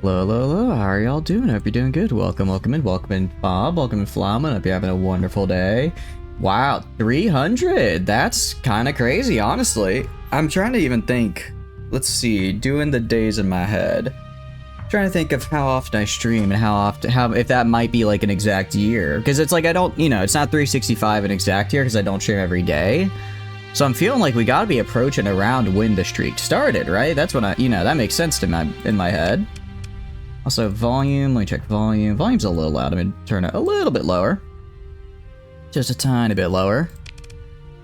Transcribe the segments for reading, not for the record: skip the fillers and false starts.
Hello, hello, hello, how are y'all doing? Hope you're doing good. Welcome in, Bob. Welcome in, Flama. Hope you're having a wonderful day. Wow, 300! That's kind of crazy, honestly. I'm trying to even think. Let's see, doing the days in my head. Trying to think of how often I stream and if that might be like an exact year. Because it's like, I don't, it's not 365 an exact year because I don't stream every day. So I'm feeling like we gotta be approaching around when the streak started, right? That's what that makes sense to in my head. Also, volume, let me check volume. Volume's a little loud. I'm gonna turn it a little bit lower. Just a tiny bit lower.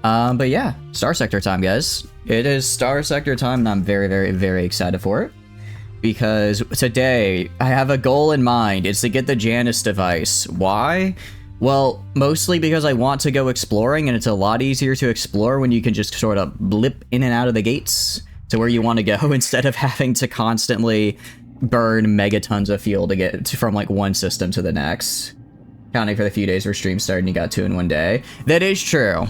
But yeah, Starsector time, guys. It is Starsector time, and I'm very, very, very excited for it. Because today, I have a goal in mind. It's to get the Janus device. Why? Well, mostly because I want to go exploring, and it's a lot easier to explore when you can just sort of blip in and out of the gates to where you want to go instead of having to constantly burn megatons of fuel to get from like one system to the next. Counting for the few days where stream started and you got 2 in one day. That is true.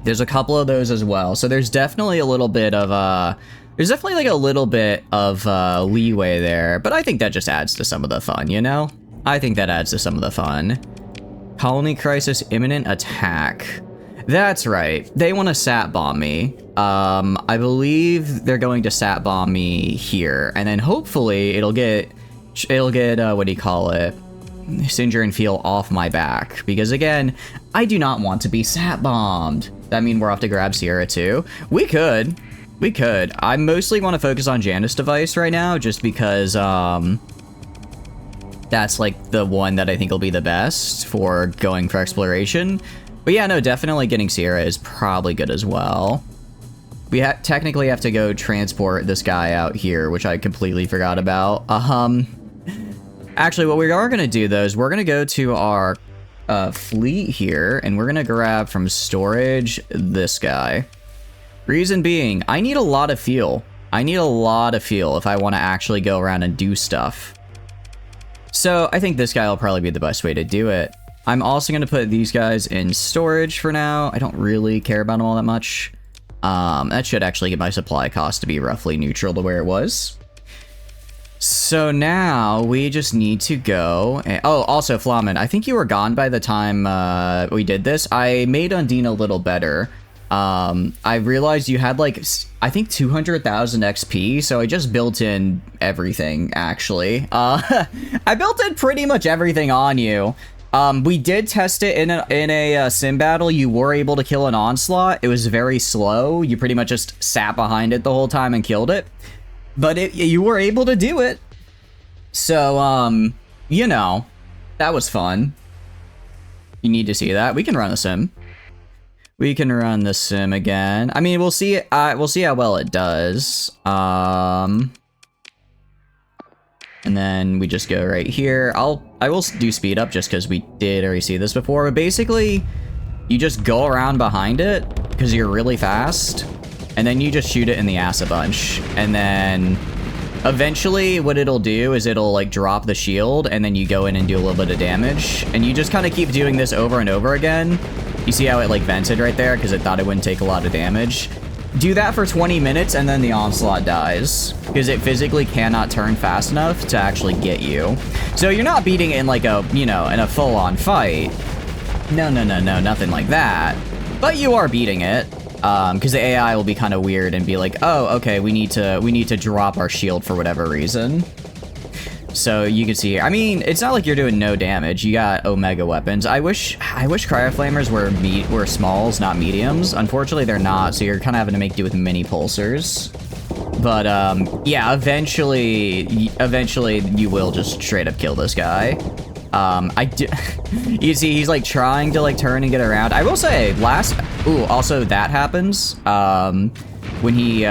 There's a couple of those as well. So there's definitely a little bit of there's definitely like a little bit of leeway there, but I think that just adds to some of the fun, you know? I think that adds to some of the fun. Colony crisis, imminent attack. That's right. They want to sat bomb me. I believe they're going to sat bomb me here, and then hopefully it'll get what do you call it? Singer and Feel off my back, because again, I do not want to be sat bombed. That mean we're off to grab Sierra too? We could. I mostly want to focus on Janus device right now, just because that's like the one that I think will be the best for going for exploration. But yeah, no, definitely getting Sierra is probably good as well. We technically have to go transport this guy out here, which I completely forgot about. Actually, what we are going to do, though, is we're going to go to our fleet here, and we're going to grab from storage this guy. Reason being, I need a lot of fuel. If I want to actually go around and do stuff. So I think this guy will probably be the best way to do it. I'm also going to put these guys in storage for now. I don't really care about them all that much. That should actually get my supply cost to be roughly neutral to where it was. So now we just need to go. Oh, also, Flamen, I think you were gone by the time we did this. I made Undine a little better. I realized you had like, I think 200,000 XP, so I just built in everything, actually. I built in pretty much everything on you. We did test it in a sim battle. You were able to kill an onslaught. It was very slow. You pretty much just sat behind it the whole time and killed it. But you were able to do it. So, that was fun. You need to see that. We can run the sim. We can run the sim again. I mean, we'll see. We'll see how well it does. And then we just go right here. I will do speed up just because we did already see this before. But basically, you just go around behind it because you're really fast. And then you just shoot it in the ass a bunch. And then eventually what it'll do is it'll like drop the shield. And then you go in and do a little bit of damage. And you just kind of keep doing this over and over again. You see how it like vented right there because it thought it wouldn't take a lot of damage. Do that for 20 minutes and then the onslaught dies because it physically cannot turn fast enough to actually get you. So you're not beating it in like a, in a full-on fight. No, nothing like that. But you are beating it because the AI will be kind of weird and be like, oh, okay, we need to drop our shield for whatever reason. So you can see here. I mean, it's not like you're doing no damage. You got Omega weapons. I wish Cryoflamers were smalls, not mediums. Unfortunately, they're not. So you're kind of having to make do with mini pulsers. But yeah, eventually you will just straight up kill this guy. You see, he's like trying to like turn and get around. I will say, also that happens. When he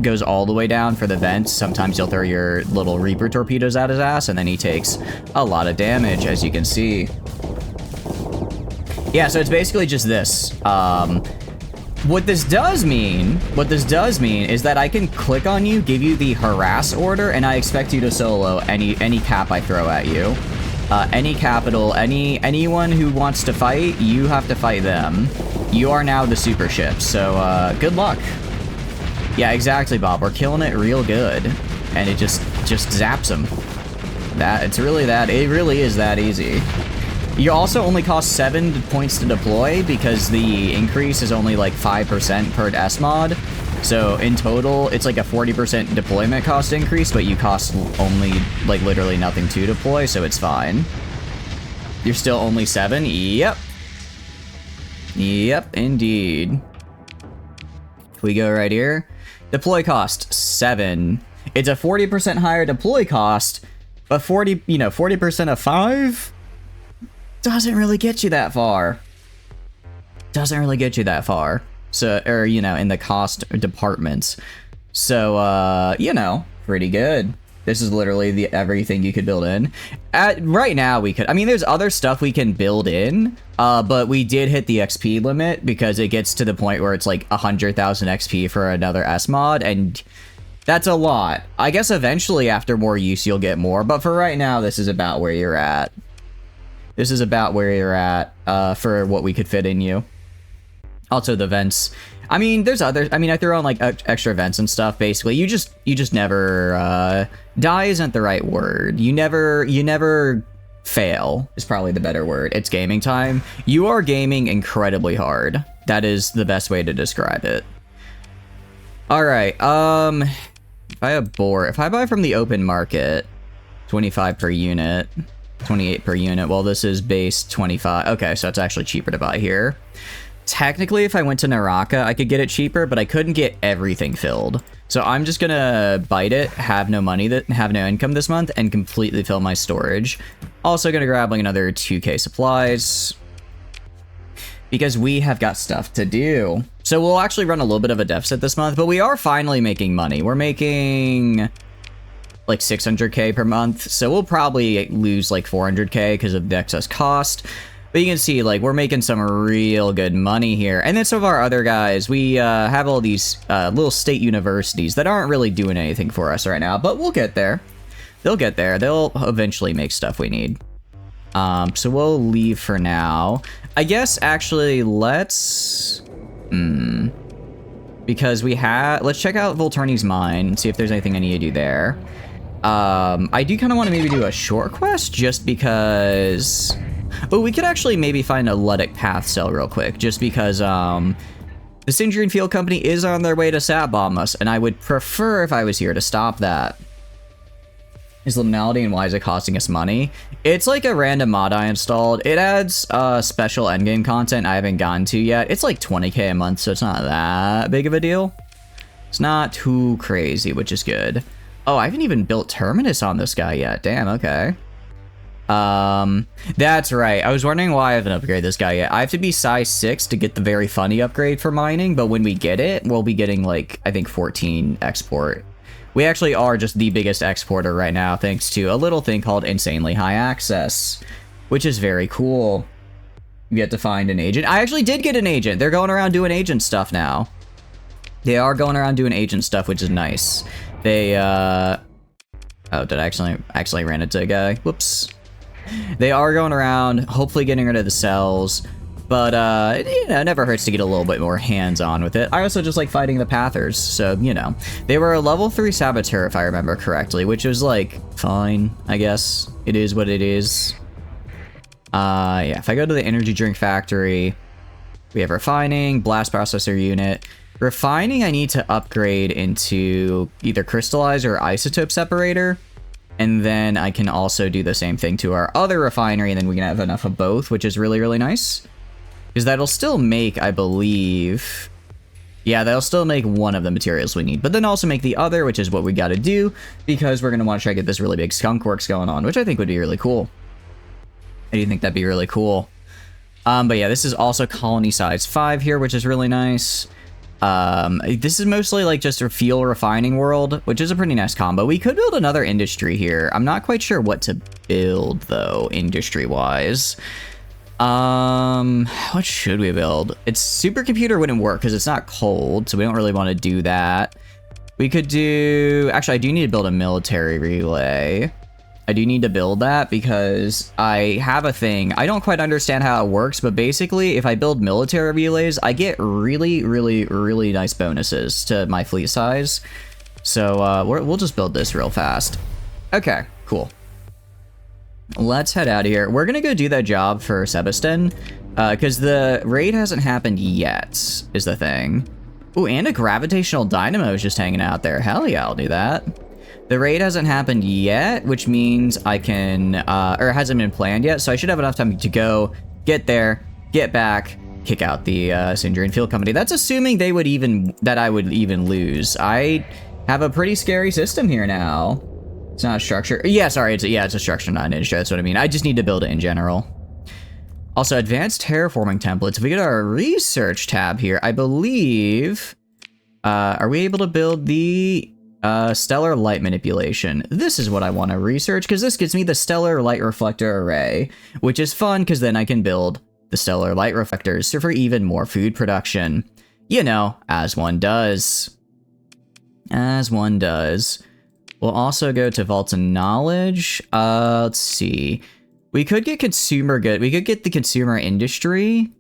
goes all the way down for the vents, sometimes you'll throw your little Reaper torpedoes at his ass, and then he takes a lot of damage, as you can see. Yeah, so it's basically just this. What this does mean is that I can click on you, give you the harass order, and I expect you to solo any cap I throw at you. Any capital, anyone who wants to fight, you have to fight them. You are now the super ship, so good luck. Yeah, exactly, Bob. We're killing it real good. and it just zaps them. It really is that easy. You also only cost 7 points to deploy because the increase is only like 5% per S mod. So in total, it's like a 40% deployment cost increase, but you cost only like literally nothing to deploy, so it's fine. You're still only 7? Yep. Yep, indeed. We go right here. Deploy cost 7. It's a 40% higher deploy cost, but 40% of 5 doesn't really get you that far. Doesn't really get you that far. So, or, in the cost departments. So, pretty good. This is literally everything you could build in. Right now, we could. I mean, there's other stuff we can build in, but we did hit the XP limit because it gets to the point where it's like 100,000 XP for another S mod, and that's a lot. I guess eventually, after more use, you'll get more, but for right now, this is about where you're at. This is about where you're at for what we could fit in you. Also, the vents. I mean, there's others. I mean, I throw on like extra vents and stuff. Basically, you just never die isn't the right word. You never fail is probably the better word. It's gaming time. You are gaming incredibly hard. That is the best way to describe it. All right. If I buy from the open market, 25 per unit. 28 per unit. Well, this is base 25. Okay, so it's actually cheaper to buy here. Technically, if I went to Naraka, I could get it cheaper, but I couldn't get everything filled. So I'm just gonna bite it, have no income this month, and completely fill my storage. Also gonna grab like another 2k supplies, because we have got stuff to do. So we'll actually run a little bit of a deficit this month, but we are finally making money. We're making like 600k per month, so we'll probably lose like 400k because of the excess cost. But you can see, like, we're making some real good money here. And then some of our other guys, we have all these little state universities that aren't really doing anything for us right now, but we'll get there. They'll get there. They'll eventually make stuff we need. So we'll leave for now. I guess, actually, let's... Because let's check out Volturni's mine and see if there's anything I need to do there. I do kind of want to maybe do a short quest just because... But we could actually maybe find a Ludic Path cell real quick, just because the Sindrian Field Company is on their way to sat bomb us, and I would prefer if I was here to stop that. Is liminality, and why is it costing us money? It's like a random mod I installed. It adds special endgame content I haven't gotten to yet. It's like 20k a month, so it's not that big of a deal. It's not too crazy, which is good. Oh, I haven't even built Terminus on this guy yet. Damn, okay. That's right. I was wondering why I haven't upgraded this guy yet. I have to be size 6 to get the very funny upgrade for mining, but when we get it, we'll be getting like, I think 14 export. We actually are just the biggest exporter right now, thanks to a little thing called insanely high access, which is very cool. You get to find an agent. I actually did get an agent. They're going around doing agent stuff now. They are going around doing agent stuff, which is nice. They, oh, did I actually ran into a guy? Whoops. They are going around, hopefully getting rid of the cells, but, it never hurts to get a little bit more hands-on with it. I also just like fighting the Pathers, so, They were a level 3 Saboteur, if I remember correctly, which was, like, fine, I guess. It is what it is. Yeah, if I go to the energy drink factory, we have refining, blast processor unit. Refining, I need to upgrade into either crystallizer or isotope separator. And then I can also do the same thing to our other refinery, and then we can have enough of both, which is really, really nice. Because that'll still make, I believe... Yeah, that'll still make one of the materials we need, but then also make the other, which is what we gotta do, because we're gonna want to try to get this really big skunk works going on, which I think would be really cool. I do think that'd be really cool. But yeah, this is also colony size 5 here, which is really nice. This is mostly like just a fuel refining world, which is a pretty nice combo. We could build another industry here. I'm not quite sure what to build though, industry wise. What should we build? It's supercomputer wouldn't work because it's not cold, so we don't really want to do that. We could do, actually I do need to build a military relay. I do need to build that because I have a thing. I don't quite understand how it works, but basically if I build military relays, I get really, really, really nice bonuses to my fleet size. So we'll just build this real fast. Okay, cool. Let's head out of here. We're gonna go do that job for Sebastin, because the raid hasn't happened yet, is the thing. Ooh, and a gravitational dynamo is just hanging out there. Hell yeah, I'll do that. The raid hasn't happened yet, which means I can, or it hasn't been planned yet, so I should have enough time to go, get there, get back, kick out the Sindrian Field Company. That's assuming they would that I would even lose. I have a pretty scary system here now. It's not a structure. Yeah, sorry, it's a structure, not an industry. That's what I mean. I just need to build it in general. Also, advanced terraforming templates. If we get our research tab here, I believe, are we able to build the stellar light manipulation? This is what I want to research, because this gives me the stellar light reflector array, which is fun because then I can build the stellar light reflectors for even more food production. You know, as one does. As one does. We'll also go to Vaults of Knowledge. Let's see. We could get consumer good. We could get the consumer industry.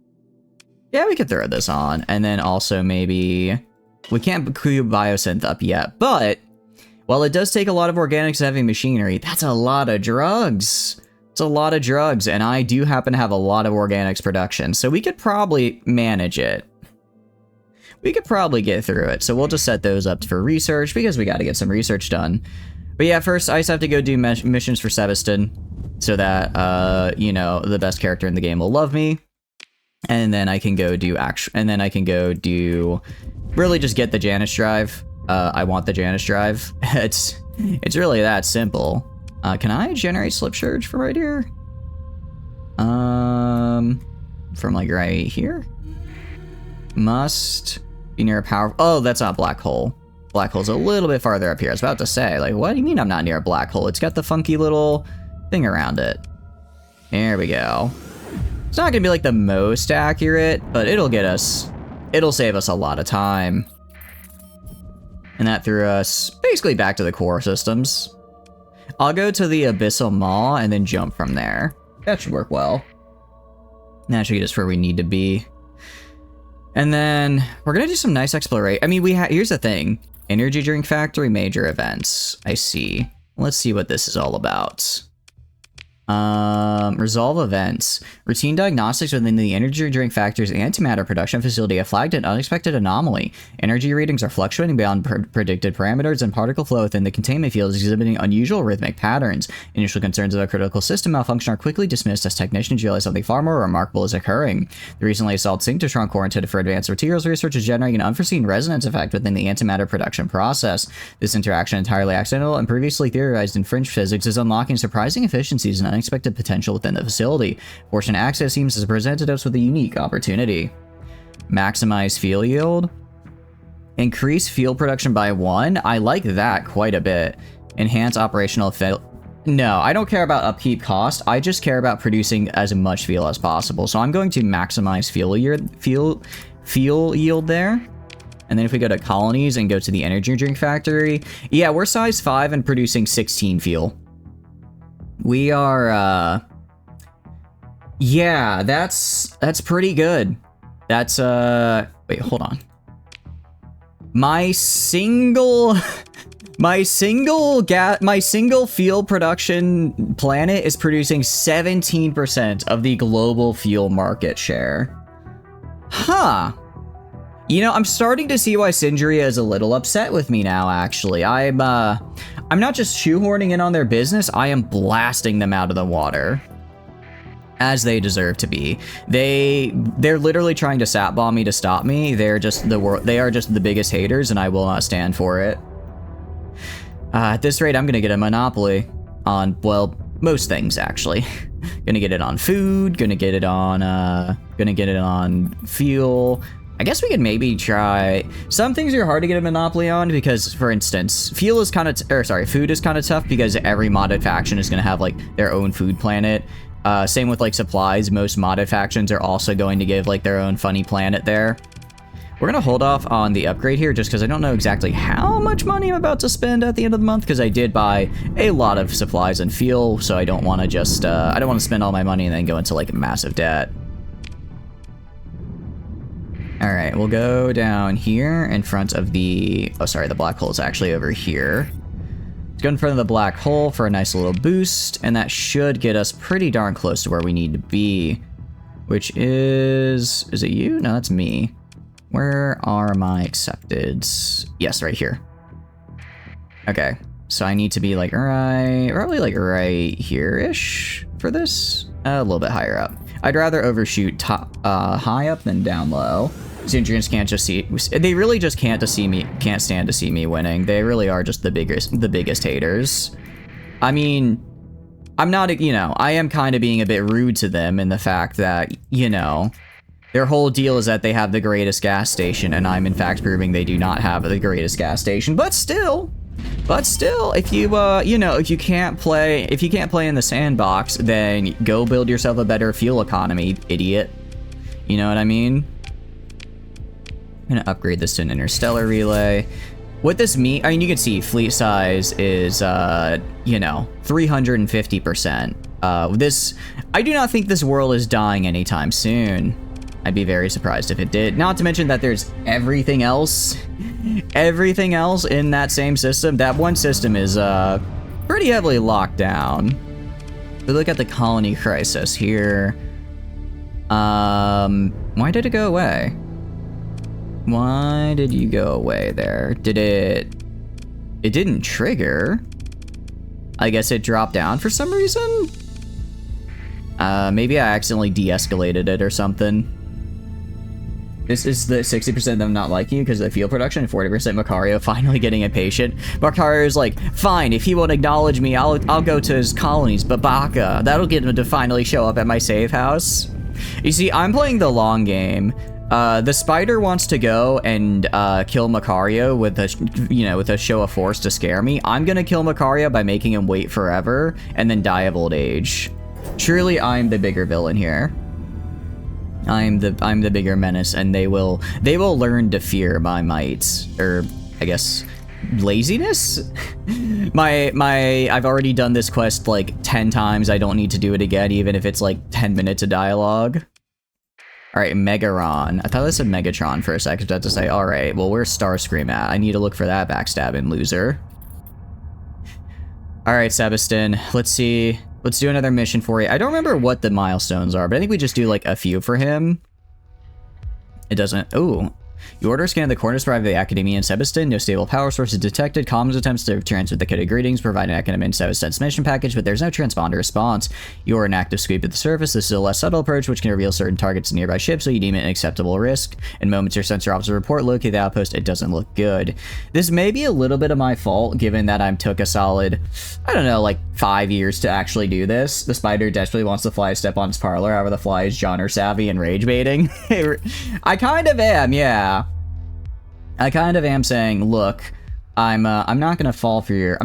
Yeah, we could throw this on. And then also maybe... We can't cube biosynth up yet, but while it does take a lot of organics and heavy machinery, that's a lot of drugs. It's a lot of drugs, and I do happen to have a lot of organics production, so we could probably manage it. We could probably get through it, so we'll just set those up for research, because we got to get some research done. But yeah, first, I just have to go do missions for Sebastin, so that, you know, the best character in the game will love me. And then I can go do really just get the Janus drive. I want the Janus drive. It's really that simple. Can I generate slip surge from right here? From like right here? Must be near a power. Oh, that's not black hole. Black hole's a little bit farther up here. I was about to say, like, what do you mean I'm not near a black hole? It's got the funky little thing around it. There we go. It's not gonna be like the most accurate, but it'll save us a lot of time. And that threw us basically back to the core systems. I'll go to the Abyssal Maw and then jump from there. That should work well. That should get us where we need to be. And then we're gonna do some nice exploration. I mean, here's the thing. Energy Drink Factory major events. I see. Let's see what this is all about. Resolve events. Routine diagnostics within the energy drink factory's antimatter production facility have flagged an unexpected anomaly. Energy readings are fluctuating beyond predicted parameters, and particle flow within the containment field is exhibiting unusual rhythmic patterns. Initial concerns of a critical system malfunction are quickly dismissed as technicians realize something far more remarkable is occurring. The recently installed synchrotron core intended for advanced materials research is generating an unforeseen resonance effect within the antimatter production process. This interaction, entirely accidental and previously theorized in fringe physics, is unlocking surprising efficiencies and unexpected potential within the facility. Fortunate access seems to have presented us with a unique opportunity. Maximize fuel yield. Increase fuel production by 1. I like that quite a bit. Enhance operational No, I don't care about upkeep cost. I just care about producing as much fuel as possible. So I'm going to maximize fuel yield there. And then if we go to colonies and go to the energy drink factory, yeah, we're size 5 and producing 16 fuel. We are, yeah, that's pretty good. That's, wait, hold on. My single fuel production planet is producing 17% of the global fuel market share. Huh. You know, I'm starting to see why Syndria is a little upset with me now, actually. I'm not just shoehorning in on their business, I am blasting them out of the water. As they deserve to be. They're literally trying to sap bomb me to stop me. They are just the biggest haters, and I will not stand for it. At this rate, I'm gonna get a monopoly on, well, most things, actually. Gonna get it on food, gonna get it on fuel. I guess we could maybe try... Some things are hard to get a monopoly on because, for instance, food is kind of tough because every modded faction is going to have, like, their own food planet. Same with, like, supplies. Most modded factions are also going to give, like, their own funny planet there. We're going to hold off on the upgrade here just because I don't know exactly how much money I'm about to spend at the end of the month because I did buy a lot of supplies and fuel, so I don't want to just... I don't want to spend all my money and then go into, like, massive debt. Alright, we'll go down here in front of the... Oh, sorry, the black hole is actually over here. Let's go in front of the black hole for a nice little boost, and that should get us pretty darn close to where we need to be. Which is... Is it you? No, that's me. Where are my accepteds? Yes, right here. Okay, so I need to be like right... Probably like right here-ish for this. A little bit higher up. I'd rather overshoot high up than down low. Synchronous can't just see... They really just can't stand to see me winning. They really are just the biggest haters. I mean, I'm not, you know, I am kind of being a bit rude to them in the fact that, you know, their whole deal is that they have the greatest gas station, and I'm in fact proving they do not have the greatest gas station. But still, if you, you know, if you can't play in the sandbox, then go build yourself a better fuel economy, idiot. You know what I mean? I'm gonna upgrade this to an interstellar relay. What this means, I mean, you can see fleet size is, you know, 350%. I do not think this world is dying anytime soon. I'd be very surprised if it did. Not to mention that there's everything else in that same system. That one system is, pretty heavily locked down. We look at the colony crisis here. Why did it go away? Why did you go away there? It didn't trigger. I guess it dropped down for some reason? Maybe I accidentally de-escalated it or something. This is the 60% of them not liking you because of the fuel production, and 40% Macario finally getting impatient. Macario's like, fine, if he won't acknowledge me, I'll go to his colonies, but Baka, that'll get him to finally show up at my save house. You see, I'm playing the long game. The spider wants to go and kill Macario with a show of force to scare me. I'm gonna kill Macario by making him wait forever and then die of old age. Truly, I'm the bigger villain here. I'm the bigger menace, and they will learn to fear my might, or I guess laziness. I've already done this quest like 10 times. I don't need to do it again, even if it's like 10 minutes of dialogue. All right, Megaron. I thought this said Megatron for a second. I had to say, all right, well, where's Starscream at? I need to look for that backstabbing loser. All right, Sebastian, let's see. Let's do another mission for you. I don't remember what the milestones are, but I think we just do like a few for him. It doesn't. Oh. You order a scan of the corners provided by the Academia in Sebastian. No stable power sources detected. Comms attempts to transmit the coded greetings, provide an Academia in Sebastian's mission package, but there's no transponder response. You are an active sweep at the surface. This is a less subtle approach, which can reveal certain targets in nearby ships, so you deem it an acceptable risk. In moments, your sensor officer report, locate the outpost. It doesn't look good. This may be a little bit of my fault, given that I took a solid, I don't know, like 5 years to actually do this. The spider desperately wants to fly a step on its parlor. However, the fly is genre savvy and rage baiting. I kind of am, yeah. I kind of am saying, look, I'm not gonna fall for your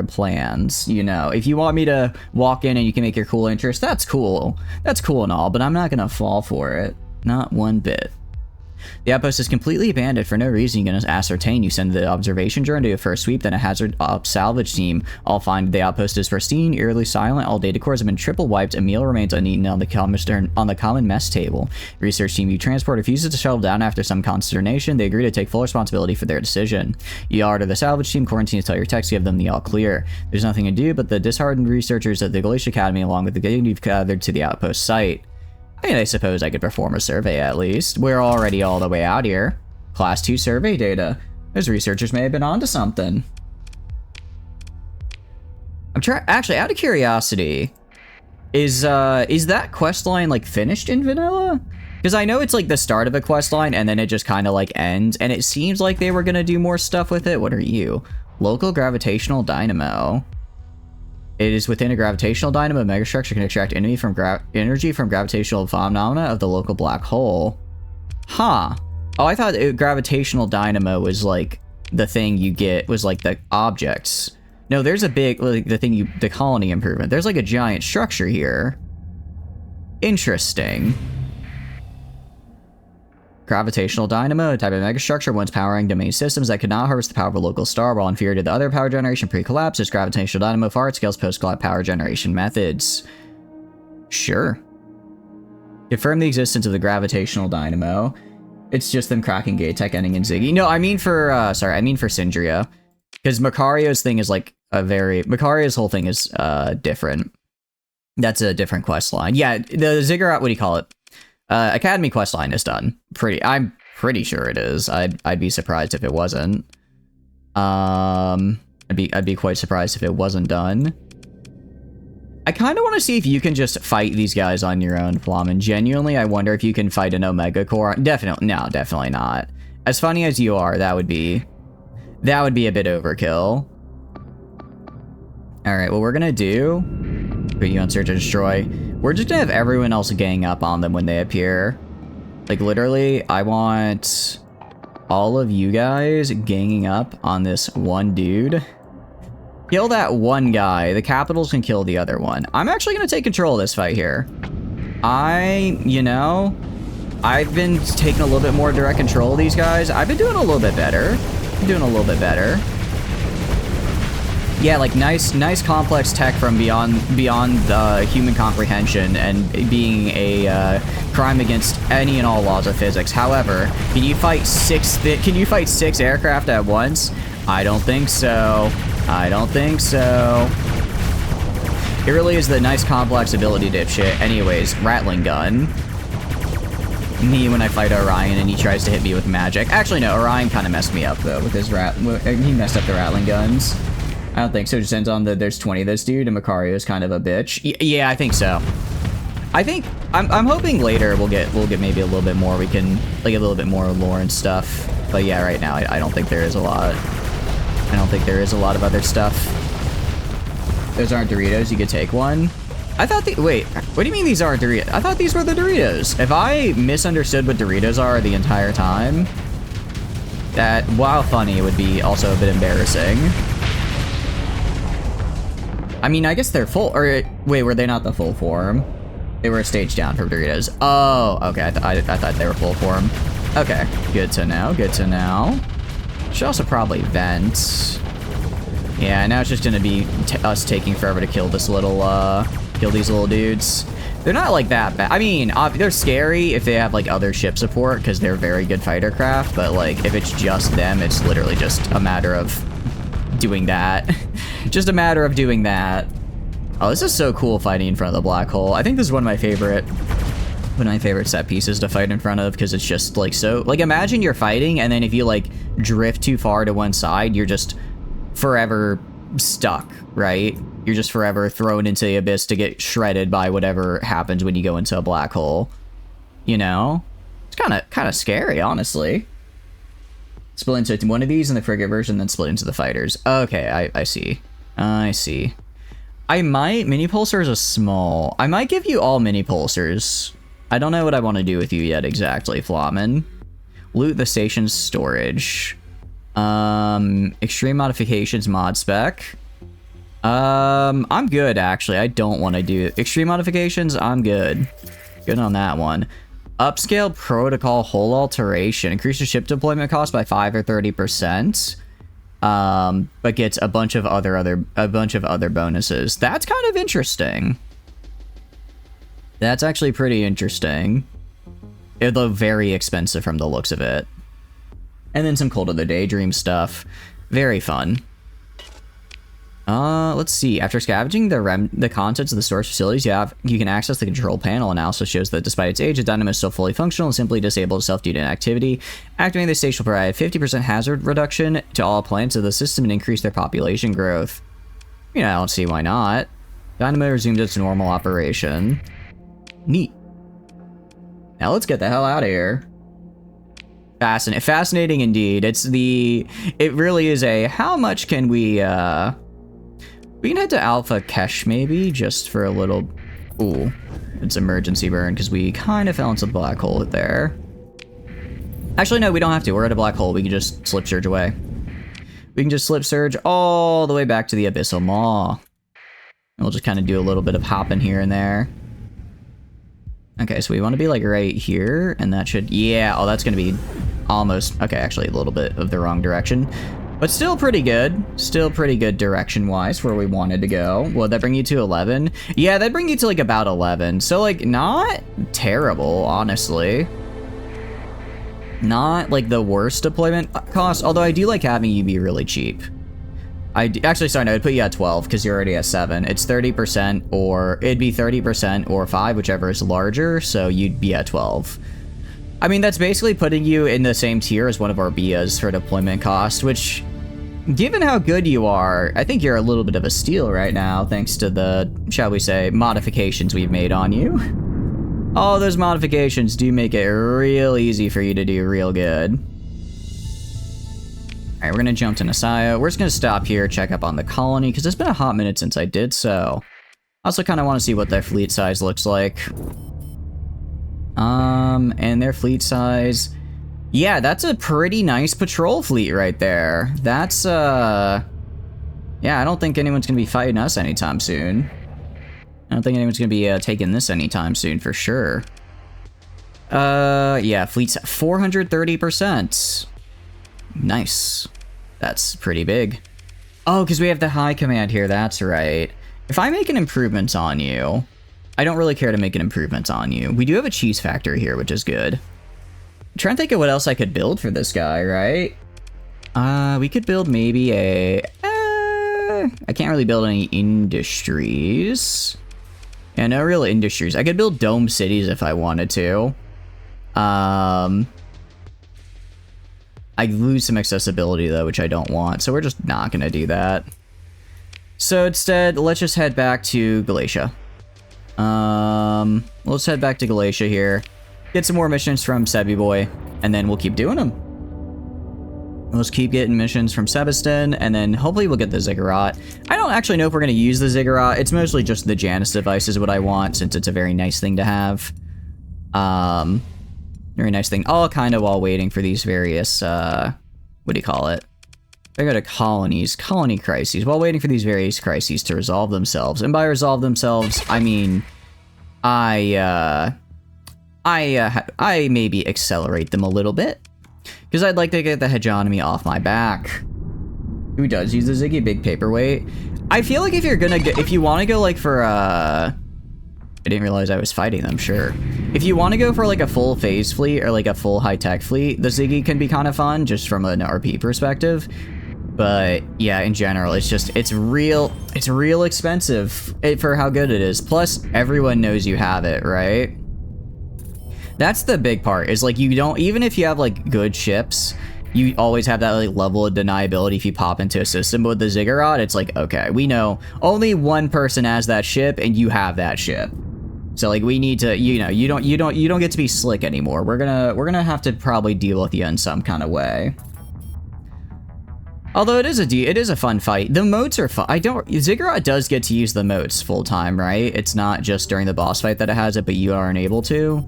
plans. You know, if you want me to walk in and you can make your cool interest, that's cool and all, but I'm not gonna fall for it, not one bit. The outpost is completely abandoned for no reason. You're going to ascertain. You send the observation drone to a first sweep, then a hazard salvage team. All find the outpost is pristine, eerily silent. All data cores have been triple wiped. A meal remains uneaten on the common mess table. Research team you transport refuses to shuttle down after some consternation. They agree to take full responsibility for their decision. You order the salvage team quarantine to tell your techs to give them the all clear. There's nothing to do, but the disheartened researchers at the Glacier Academy, along with the gang you've gathered to the outpost site. I mean, I suppose I could perform a survey at least. We're already all the way out here. Class 2 survey data. Those researchers may have been onto something. Actually, out of curiosity, is that quest line like finished in vanilla? Because I know it's like the start of a quest line and then it just kind of like ends, and it seems like they were gonna do more stuff with it. What are you? Local gravitational dynamo. It is within a gravitational dynamo. Megastructure can extract energy from gravitational phenomena of the local black hole. Huh. Oh, I thought gravitational dynamo was like the thing you get, was like the objects. No, there's a big, like the colony improvement. There's like a giant structure here. Interesting. Gravitational dynamo, a type of megastructure once powering domain systems that could not harvest the power of a local star, while inferior to the other power generation pre-collapse. This gravitational dynamo far outscales post-collapse power generation methods. Sure. Confirm the existence of the gravitational dynamo. It's just them cracking gate tech ending in Ziggy. No, I mean for, sorry, I mean for Syndria. Because Macario's thing is like Macario's whole thing is, different. That's a different quest line. Yeah, the Ziggurat, what do you call it? Academy quest line is done. I'm pretty sure it is. I'd be surprised if it wasn't. I'd be quite surprised if it wasn't done. I kind of want to see if you can just fight these guys on your own, Flamen. Genuinely, I wonder if you can fight an Omega Core. Definitely not. As funny as you are, that would be a bit overkill. All right, what we're gonna do, put you on search and destroy. We're just gonna have everyone else gang up on them when they appear. Like literally, I want all of you guys ganging up on this one dude. Kill that one guy. The Capitals can kill the other one. I'm actually going to take control of this fight here. You know, I've been taking a little bit more direct control of these guys. I've been doing a little bit better. Yeah, like nice complex tech from beyond human comprehension and being a crime against any and all laws of physics. However, can you fight six aircraft at once? I don't think so. It really is the nice complex ability dipshit. Anyways, Rattling Gun. Me when I fight Orion and he tries to hit me with magic. Actually, no, Orion kind of messed me up though with his he messed up the Rattling Guns. I don't think so. It just ends on there's 20 of this dude and Macario is kind of a bitch. Yeah, I think so. I'm hoping later we'll get maybe a little bit more. We can like a little bit more lore and stuff. But yeah, right now I don't think there is a lot. I don't think there is a lot of other stuff. Those aren't Doritos. You could take one. I thought wait, what do you mean these aren't Doritos? I thought these were the Doritos. If I misunderstood what Doritos are the entire time, that, while funny, would be also a bit embarrassing. I mean, I guess they're full, or wait, were they not the full form? They were a stage down from Doritos. Oh, okay, I thought they were full form. Okay, good to know. Should also probably vent. Yeah, now it's just gonna be us taking forever to kill this little, kill these little dudes. They're not like that bad. I mean, they're scary if they have like other ship support because they're very good fighter craft, but like if it's just them, it's literally just a matter of doing that. Just a matter of doing that. Oh, this is so cool fighting in front of the black hole. I think this is one of my favorite set pieces to fight in front of because it's just like so, like imagine you're fighting and then if you like drift too far to one side, you're just forever stuck, right? You're just forever thrown into the abyss to get shredded by whatever happens when you go into a black hole. You know? It's kind of scary, honestly. Split into one of these in the frigate version, then split into the fighters. Okay, I see. Mini pulsars are small. I might give you all mini pulsars. I don't know what I want to do with you yet exactly, Flamen. Loot the station's storage. Extreme modifications mod spec. I'm good actually. I don't want to do extreme modifications. I'm good. Good on that one. Upscale protocol hull alteration. Increases ship deployment cost by 5 or 30%. But gets a bunch of other bonuses. That's kind of interesting. That's actually pretty interesting. Although very expensive from the looks of it. And then some Cult of the Daydream stuff. Very fun. Let's see. After scavenging the contents of the storage facilities, you can access the control panel. Analysis shows that despite its age, the dynamo is still fully functional and simply disabled itself due to inactivity. Activating the station will provide 50% hazard reduction to all planets of the system and increase their population growth. You know, I don't see why not. Dynamo resumed its normal operation. Neat. Now let's get the hell out of here. Fascinating indeed. It really is a, how much can we can head to Alpha Kesh maybe, just for a little, ooh, it's emergency burn, because we kind of fell into the black hole there. Actually, no, we don't have to. We're at a black hole. We can just slip surge away. We can just slip surge all the way back to the Abyssal Maw. And we'll just kind of do a little bit of hopping here and there. Okay, so we want to be like right here, and that should, yeah, oh, that's going to be almost, okay, actually a little bit of the wrong direction. But still pretty good. Still pretty good direction-wise where we wanted to go. Would that bring you to 11? Yeah, that'd bring you to like about 11. So like not terrible, honestly. Not like the worst deployment cost, although I do like having you be really cheap. Actually, sorry, no, I'd put you at 12 because you're already at 7. It's 30% or it'd be 30% or 5, whichever is larger, so you'd be at 12. I mean, that's basically putting you in the same tier as one of our BIAs for deployment cost, which, given how good you are, I think you're a little bit of a steal right now, thanks to the, shall we say, modifications we've made on you. All those modifications do make it real easy for you to do real good. Alright, we're gonna jump to Nasaya. We're just gonna stop here, check up on the colony, because it's been a hot minute since I did so. I also kind of want to see what their fleet size looks like. And their fleet size... Yeah, that's a pretty nice patrol fleet right there. That's, yeah, I don't think anyone's gonna be fighting us anytime soon. I don't think anyone's gonna be taking this anytime soon, for sure. Yeah, fleet's 430%. Nice. That's pretty big. Oh, because we have the high command here, that's right. If I make an improvement on you, I don't really care to make an improvement on you. We do have a cheese factory here, which is good. I'm trying to think of what else I could build for this guy, right? We could build maybe a... I can't really build any industries. Yeah, no real industries. I could build dome cities if I wanted to. I lose some accessibility though, which I don't want, so we're just not gonna do that. So instead, let's just head back to Galatia. Let's head back to Galatia here. Get some more missions from Sebi Boy, and then we'll keep doing them. Let's keep getting missions from Sebastin, and then hopefully we'll get the Ziggurat. I don't actually know if we're going to use the Ziggurat. It's mostly just the Janus device is what I want, since it's a very nice thing to have. Very nice thing. All kind of while waiting for these various, what do you call it? I go to colonies, colony crises, while waiting for these various crises to resolve themselves. And by resolve themselves, I mean, I maybe accelerate them a little bit. Because I'd like to get the hegemony off my back. Who does use the Ziggy? Big paperweight. I feel like if you're gonna go, if you want to go like for I didn't realize I was fighting them, sure. If you want to go for like a full phase fleet or like a full high-tech fleet, the Ziggy can be kind of fun just from an RP perspective. But yeah, in general, it's just, it's real expensive for how good it is. Plus, everyone knows you have it, right? That's the big part, is like you don't, even if you have like good ships, you always have that like level of deniability if you pop into a system. But with the Ziggurat, it's like, okay, we know only one person has that ship and you have that ship. So like we need to, you know, you don't get to be slick anymore. We're gonna have to probably deal with you in some kind of way. Although it is a fun fight. The moats are fun. Ziggurat does get to use the moats full time, right? It's not just during the boss fight that it has it, but you aren't able to.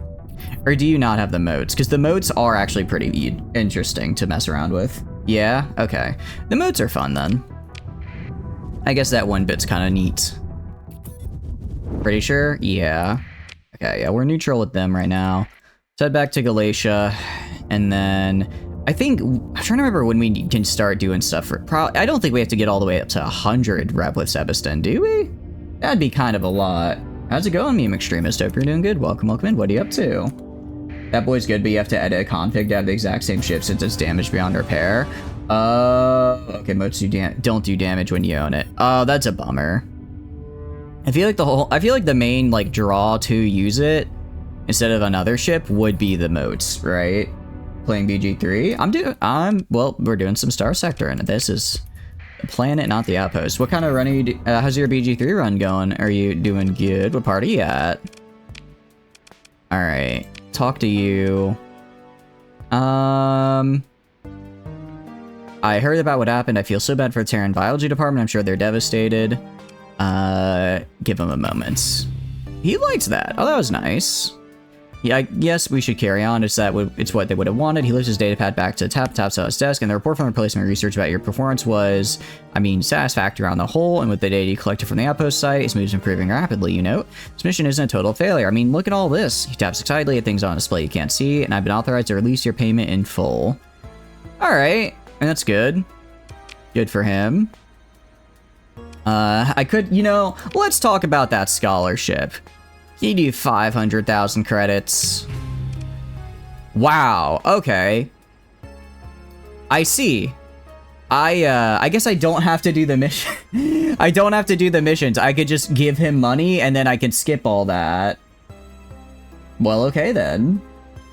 Or do you not have the moats? Because the moats are actually pretty interesting to mess around with. Yeah? Okay. The moats are fun then. I guess that one bit's kind of neat. Pretty sure? Yeah. Okay, yeah, we're neutral with them right now. Let's head back to Galatia. And then I think, I'm trying to remember when we can start doing stuff for, I don't think we have to get all the way up to 100 rep with Sebastin, do we? That'd be kind of a lot. How's it going, Meme Extremist? Hope you're doing good. Welcome in. What are you up to? That boy's good, but you have to edit a config to have the exact same ship since it's damaged beyond repair. Okay, moats don't do damage when you own it. Oh, that's a bummer. I feel like the main like draw to use it instead of another ship would be the moats, right? Playing BG3. Well, we're doing some Starsector, and this is the planet, not the outpost. What kind of run are you how's your BG3 run going? Are you doing good? What part are you at? Alright, talk to you. I heard about what happened. I feel so bad for the Terran Biology Department. I'm sure they're devastated. Give him a moment. He likes that. Oh, that was nice. Yeah, yes, we should carry on. It's what they would have wanted. He lifts his datapad back to taps on his desk, and the report from replacement research about your performance was, satisfactory on the whole, and with the data you collected from the outpost site, his mood's improving rapidly, you note. This mission isn't a total failure. Look at all this. He taps excitedly at things on display you can't see, and I've been authorized to release your payment in full. Alright, and that's good. Good for him. Let's talk about that scholarship. You do 500,000 credits. Wow, okay. I see. I guess I don't have to do the mission. I don't have to do the missions. I could just give him money and then I can skip all that. Well, okay then.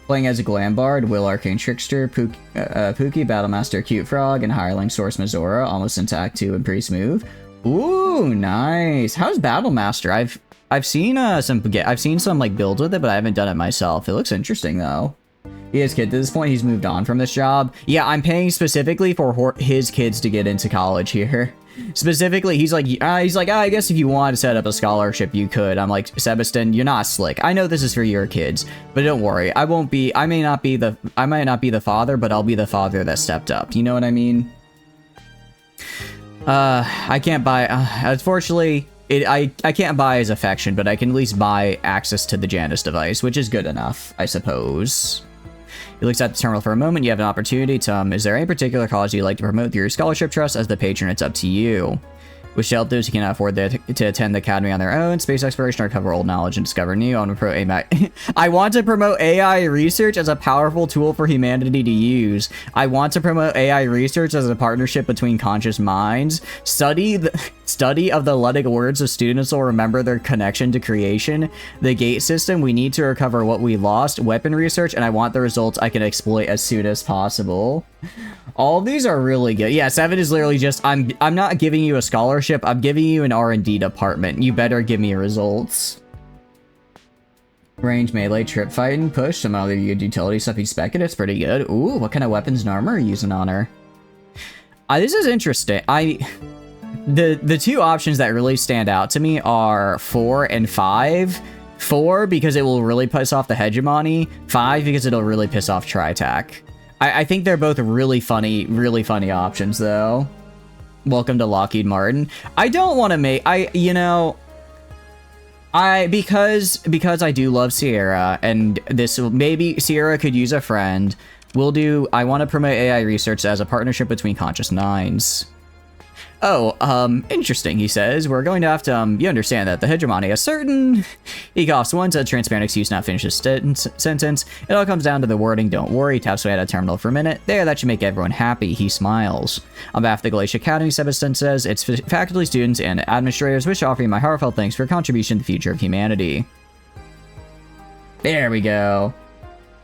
Playing as a Glambard, Will Arcane Trickster, Pookie, Battlemaster Cute Frog, and Hireling Source Mazora, almost into Act 2 and pretty smooth. Ooh, nice. How's Battlemaster? I've seen some like builds with it, but I haven't done it myself. It looks interesting though. He has kids at this point. He's moved on from this job. Yeah, I'm paying specifically for his kids to get into college here. Specifically, he's like, I guess if you want to set up a scholarship, you could. I'm like, Sebastin, you're not slick. I know this is for your kids, but don't worry. I might not be the father, but I'll be the father that stepped up. You know what I mean? I can't buy, unfortunately, I can't buy his affection, but I can at least buy access to the Janus device, which is good enough, I suppose. He looks at the terminal for a moment. You have an opportunity to, is there any particular cause you'd like to promote through your scholarship trust? As the patron, it's up to you. Wish to help those who cannot afford to attend the academy on their own. Space exploration or cover old knowledge and discover new. I want to promote AI research as a powerful tool for humanity to use. I want to promote AI research as a partnership between conscious minds. Study of the Luddic words so students will remember their connection to creation. The gate system. We need to recover what we lost. Weapon research, and I want the results I can exploit as soon as possible. All of these are really good. Yeah, 7 is literally just, I'm not giving you a scholarship, I'm giving you an R&D department. You better give me results. Range, melee, trip fighting, push, some other good utility stuff you spec it, it's pretty good. Ooh, what kind of weapons and armor are you using on her? This is interesting. The two options that really stand out to me are 4 and 5. 4 because it will really piss off the hegemony. 5 because it'll really piss off Tri-Tach. I think they're both really funny options, though. Welcome to Lockheed Martin. I don't want to make... Because I do love Sierra, and maybe Sierra could use a friend, I want to promote AI research as a partnership between Conscious Nines. Oh, interesting, he says. We're going to have to, you understand that the hegemony is certain. He coughs once, a transparent excuse not finish his sentence. It all comes down to the wording, don't worry. Taps away at a terminal for a minute. There, that should make everyone happy. He smiles. On behalf of the Glacier Academy, Sebastin says, its faculty, students, and administrators wish to offer you my heartfelt thanks for your contribution to the future of humanity. There we go.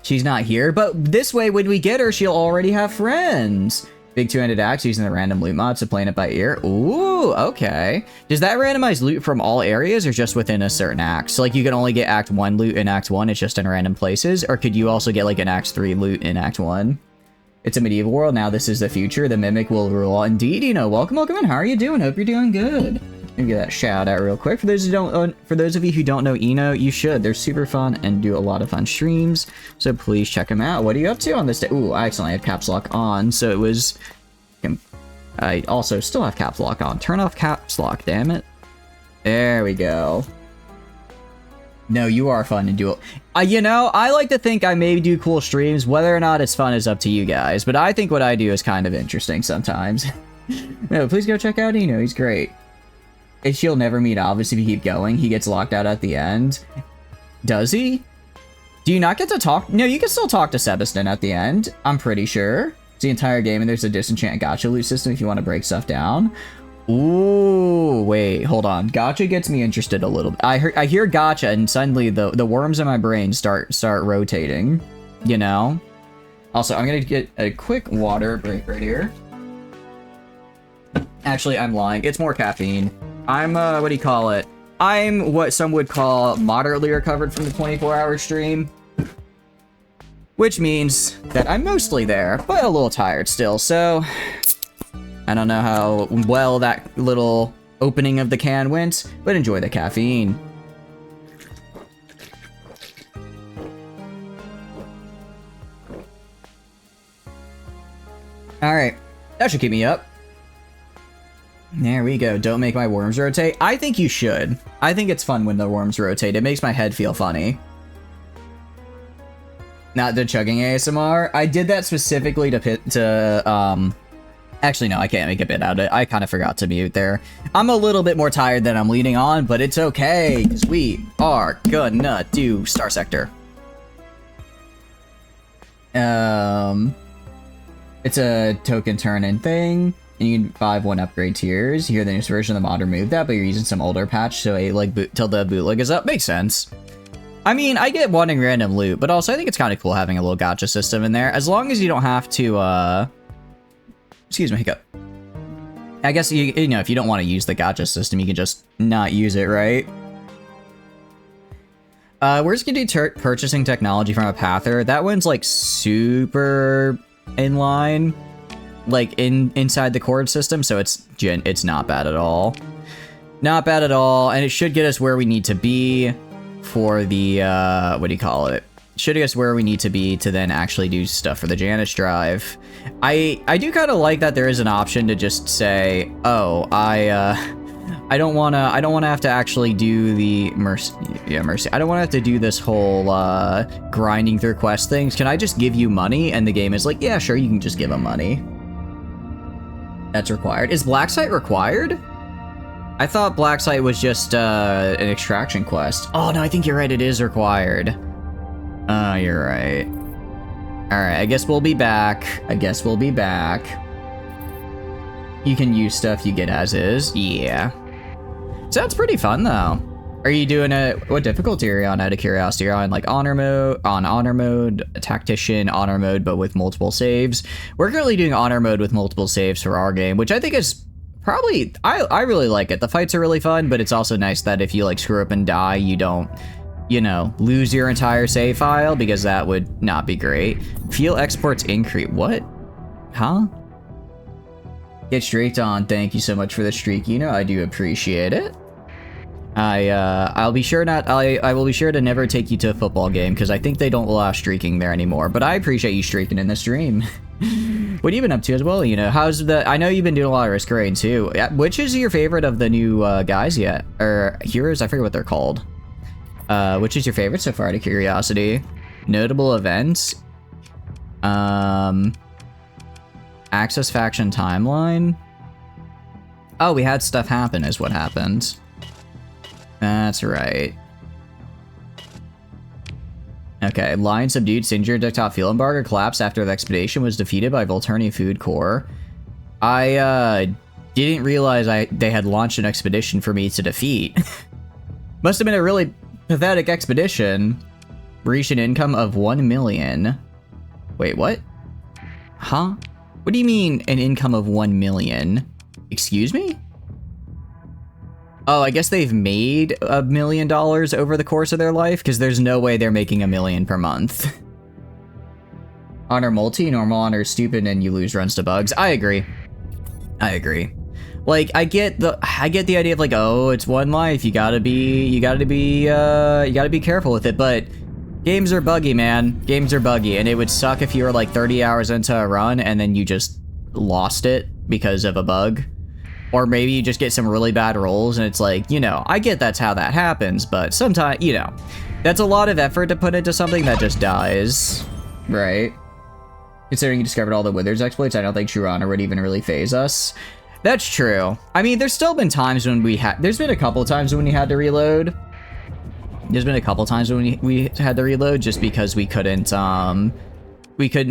She's not here, but this way, when we get her, she'll already have friends. Big two-handed axe using the random loot mods to playing it by ear. Ooh, okay. Does that randomize loot from all areas or just within a certain axe? So, like, you can only get Act 1 loot in Act 1, it's just in random places? Or could you also get, like, an Act 3 loot in Act 1? It's a medieval world, now this is the future. The Mimic will rule. Indeed, welcome in. How are you doing? Hope you're doing good. Let me get that shout out real quick. For those of you who don't know Eno, you should. They're super fun and do a lot of fun streams. So please check them out. What are you up to on this day? Ooh, I accidentally had caps lock on, so it was... I also still have caps lock on. Turn off caps lock, damn it. There we go. No, you are fun to do. I like to think I may do cool streams. Whether or not it's fun is up to you guys. But I think what I do is kind of interesting sometimes. No, please go check out Eno. He's great. She'll never meet, obviously, if you keep going. He gets locked out at the end. Does he? Do you not get to talk? No, you can still talk to Sebastin at the end. I'm pretty sure. It's the entire game, and there's a disenchant gacha loot system if you want to break stuff down. Ooh, wait, hold on. Gacha gets me interested a little bit. I hear gacha, and suddenly the worms in my brain start rotating. Also, I'm gonna get a quick water break right here. Actually, I'm lying. It's more caffeine. I'm, what do you call it? I'm what some would call moderately recovered from the 24-hour stream. Which means that I'm mostly there, but a little tired still, so... I don't know how well that little opening of the can went, but enjoy the caffeine. Alright, that should keep me up. There we go. Don't make my worms rotate. I think you should. I think it's fun when the worms rotate. It makes my head feel funny. Not the chugging ASMR. I did that specifically actually, no, I can't make a bit out of it. I kind of forgot to mute there. I'm a little bit more tired than I'm leaning on, but it's okay, because we are gonna do Starsector. It's a token turn-in thing, and you can buy 1 upgrade tiers. Here, the newest version of the mod removed that, but you're using some older patch, so till the bootleg is up. Makes sense. I mean, I get wanting random loot, but also I think it's kind of cool having a little gacha system in there, as long as you don't have to, excuse me, hiccup. I guess, you know, if you don't want to use the gacha system, you can just not use it, right? We're just gonna do purchasing technology from a pather. That one's, like, super in line, like, inside the chord system, so it's not bad at all. Not bad at all, and it should get us where we need to be for the, what do you call it? Should get us where we need to be to then actually do stuff for the Janus drive. I do kind of like that there is an option to just say, oh, I don't wanna have to actually do the mercy. I don't wanna have to do this whole grinding through quest things. Can I just give you money? And the game is like, yeah, sure, you can just give them money. That's required. Is Black Site required? I thought Black Site was just an extraction quest. Oh no, I think you're right, it is required. Oh, you're right. Alright, I guess we'll be back. You can use stuff you get as is. Yeah. Sounds pretty fun though. Are you doing what difficulty are you on, out of curiosity? You're on like honor mode, tactician, honor mode, but with multiple saves. We're currently doing honor mode with multiple saves for our game, which I think is probably, I really like it. The fights are really fun, but it's also nice that if you like screw up and die, you don't, you know, lose your entire save file, because that would not be great. Fuel exports increase. What? Huh? Get streaked on. Thank you so much for the streak. You know, I do appreciate it. I'll be sure not. I will be sure to never take you to a football game, because I think they don't allow streaking there anymore. But I appreciate you streaking in the stream. What have you been up to as well? You know, how's the? I know you've been doing a lot of risk raid too. Which is your favorite of the new guys yet, or heroes? I forget what they're called. Which is your favorite so far, out of curiosity? Notable events. Access faction timeline. Oh, we had stuff happen is what happened. That's right. Okay, Lion subdued Sinjir Dictop Fuel Embargo collapsed after the expedition was defeated by Volturni Food Corps. I didn't realize they had launched an expedition for me to defeat. Must have been a really pathetic expedition. Reached an income of 1 million. Wait, what? Huh? What do you mean an income of 1 million? Excuse me? Oh, I guess they've made $1 million over the course of their life, because there's no way they're making $1 million per month. Honor multi, normal honor is stupid, and you lose runs to bugs. I agree. Like, I get the idea of like, oh, it's one life. You gotta be careful with it. But games are buggy, man. Games are buggy, and it would suck if you were like 30 hours into a run and then you just lost it because of a bug. Or maybe you just get some really bad rolls and it's like, you know, I get that's how that happens, but sometimes, you know, that's a lot of effort to put into something that just dies, right? Considering you discovered all the Withers exploits, I don't think True Honor would even really phase us. That's true. I mean, there's still been times when there's been a couple of times when we had to reload. There's been a couple times when we had to reload just because we couldn't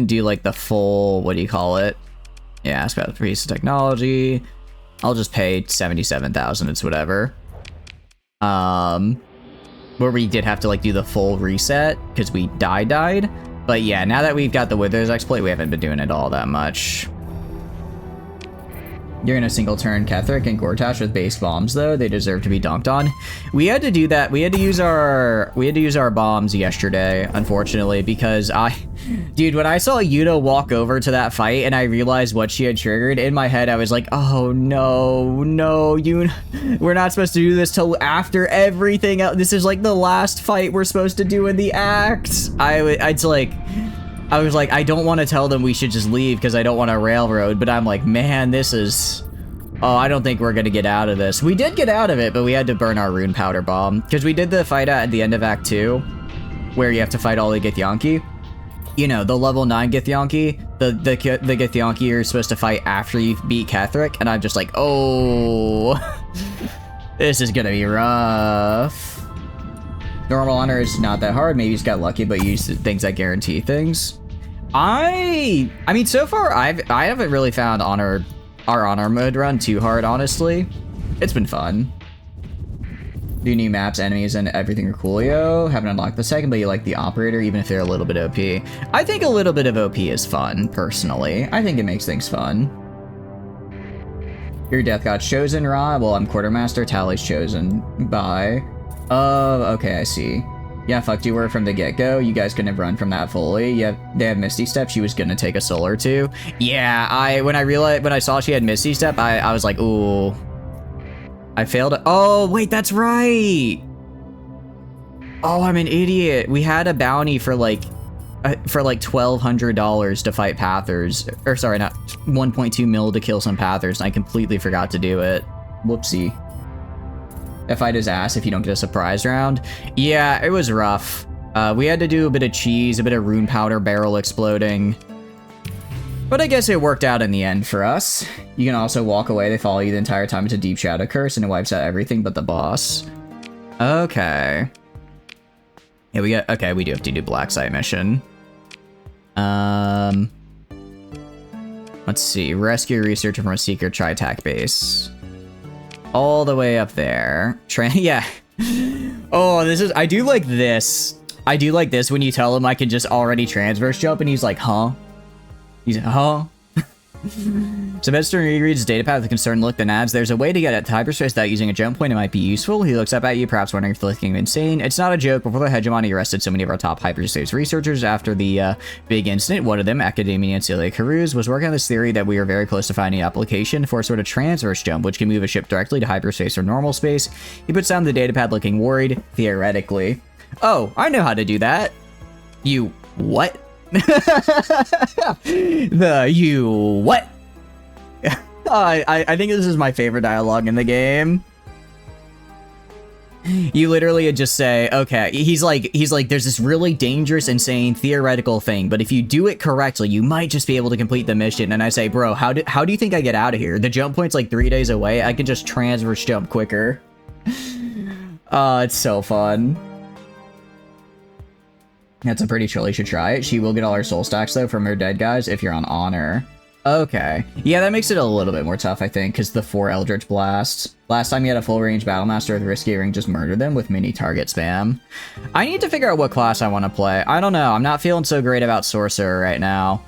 do like the full, what do you call it? Yeah, ask about the piece of technology. I'll just pay 77,000, it's whatever. Where we did have to like do the full reset because we died. But yeah, now that we've got the Withers exploit, we haven't been doing it all that much. You're in a single turn Ketheric and Gortash with base bombs though. They deserve to be dunked on. We had to do that. We had to use our bombs yesterday, unfortunately, because dude, when I saw Yuta walk over to that fight and I realized what she had triggered, in my head I was like, oh no, we're not supposed to do this till after everything else. This is like the last fight we're supposed to do in the act. I was like, I don't want to tell them we should just leave because I don't want to railroad, but I'm like, man, this is... Oh, I don't think we're going to get out of this. We did get out of it, but we had to burn our rune powder bomb because we did the fight at the end of Act 2 where you have to fight all the Githyanki. You know, the level 9 Githyanki, the Githyanki you're supposed to fight after you beat Ketheric, and I'm just like, oh, this is going to be rough. Normal honor is not that hard. Maybe you just got lucky, but you use things that guarantee things. I mean, so far I haven't really found our honor mode run too hard, honestly. It's been fun. Do new maps, enemies, and everything are coolio. Haven't unlocked the second, but you like the operator, even if they're a little bit OP. I think a little bit of OP is fun, personally. I think it makes things fun. Your death got chosen, Ra. Well, I'm quartermaster. Tally's chosen by. Okay, I see. Yeah, fucked you were from the get-go. You guys couldn't have run from that fully. Yeah, they have Misty Step. She was gonna take a soul or two. Yeah, when I saw she had Misty Step, I was like, ooh. I failed. Oh, wait, that's right. Oh, I'm an idiot. We had a bounty for like $1,200 to fight Pathers. Or sorry, not 1.2 mil to kill some Pathers, and I completely forgot to do it. Whoopsie. That fight is ass if you don't get a surprise round. Yeah, it was rough. We had to do a bit of cheese, a bit of rune powder barrel exploding. But I guess it worked out in the end for us. You can also walk away. They follow you the entire time. It's a deep shadow curse, and it wipes out everything but the boss. Okay. Yeah, okay, we do have to do Black Site mission. Let's see. Rescue a researcher from a secret Tri-Tach base. All the way up there. Yeah. Oh, I do like this. I do like this when you tell him I can just already transverse jump, and he's like, huh? He's like, huh? Sylvester reads his datapad with a concerned look, then adds, there's a way to get at hyperspace without using a jump point. It might be useful. He looks up at you, perhaps wondering if you're looking insane. It's not a joke. Before the hegemony arrested so many of our top hyperspace researchers after the big incident, one of them, Academia and Scylla Coureuse, was working on this theory that we are very close to finding an application for a sort of transverse jump, which can move a ship directly to hyperspace or normal space. He puts down the datapad looking worried, theoretically. Oh, I know how to do that. You what? You what? I think this is my favorite dialogue in the game. You literally just say, okay, he's like, there's this really dangerous, insane, theoretical thing, but if you do it correctly, you might just be able to complete the mission. And I say, bro, how do you think I get out of here? The jump point's like 3 days away. I can just transverse jump quicker. It's so fun. That's a pretty chill. You should try it. She will get all her soul stacks, though, from her dead guys if you're on honor. Okay. Yeah, that makes it a little bit more tough, I think, because the 4 Eldritch Blasts. Last time you had a full-range Battlemaster with Risky Ring, just murdered them with mini target spam. I need to figure out what class I want to play. I don't know. I'm not feeling so great about Sorcerer right now.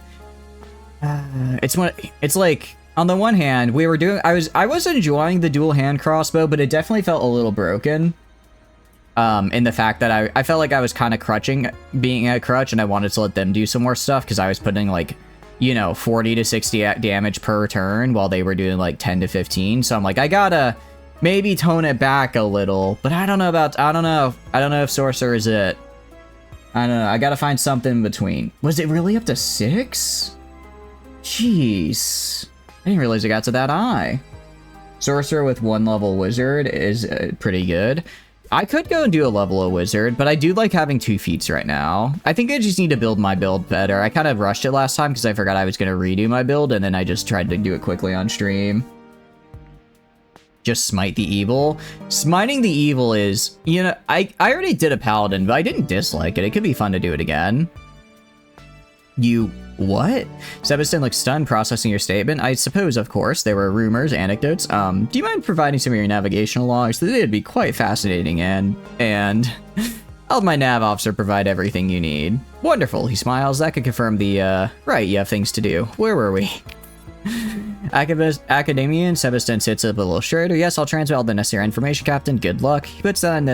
It's like, on the one hand, I was enjoying the dual hand crossbow, but it definitely felt a little broken. In the fact that I felt like I was kind of being a crutch, and I wanted to let them do some more stuff, because I was putting, like, you know, 40 to 60 damage per turn, while they were doing, like, 10 to 15, so I'm like, I gotta maybe tone it back a little, but I don't know if Sorcerer is it. I don't know, I gotta find something in between. Was it really up to 6? Jeez. I didn't realize it got to that high. Sorcerer with 1 level Wizard is pretty good. I could go and do a level of Wizard, but I do like having 2 feats right now. I think I just need to build my build better. I kind of rushed it last time because I forgot I was going to redo my build, and then I just tried to do it quickly on stream. Just smite the evil. Smiting the evil is, you know, I already did a Paladin, but I didn't dislike it. It could be fun to do it again. You what? Sebastian looks stunned, processing your statement. I suppose, of course, there were rumors, anecdotes. Do you mind providing some of your navigational logs? They'd be quite fascinating, and I'll have my nav officer provide everything you need. Wonderful, he smiles. That could confirm the, right, you have things to do. Where were we? Academia and Sebastian sits up a little straighter. Yes, I'll transmit all the necessary information, Captain. Good luck. He puts down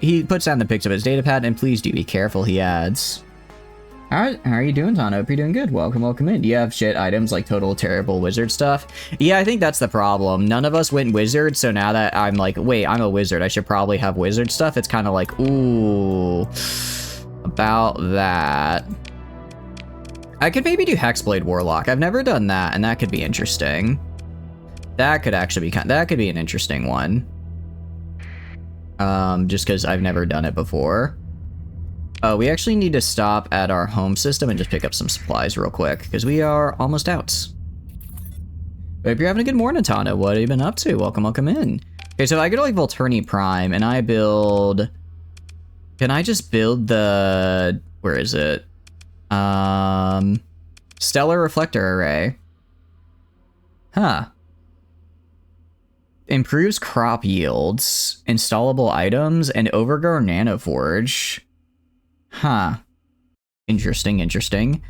he puts down the pics of his datapad, and please do be careful, he adds. How are you doing, Tano? Hope you're doing good. Welcome in. Do you have shit items like total terrible wizard stuff? Yeah, I think that's the problem. None of us went wizard, so now that I'm like, wait, I'm a wizard, I should probably have wizard stuff. It's kind of like, ooh, about that. I could maybe do Hexblade Warlock. I've never done that, and that could be interesting. That could actually be that could be an interesting one. Just because I've never done it before. We actually need to stop at our home system and just pick up some supplies real quick, because we are almost out. Hope you're having a good morning, Tana. What have you been up to? Welcome in. Okay, so I go to like Volturni Prime, and I build... Can I just build the... Where is it? I Stellar Reflector Array. Huh. Improves crop yields, installable items, and overgrown nanoforge. Huh. Interesting, interesting.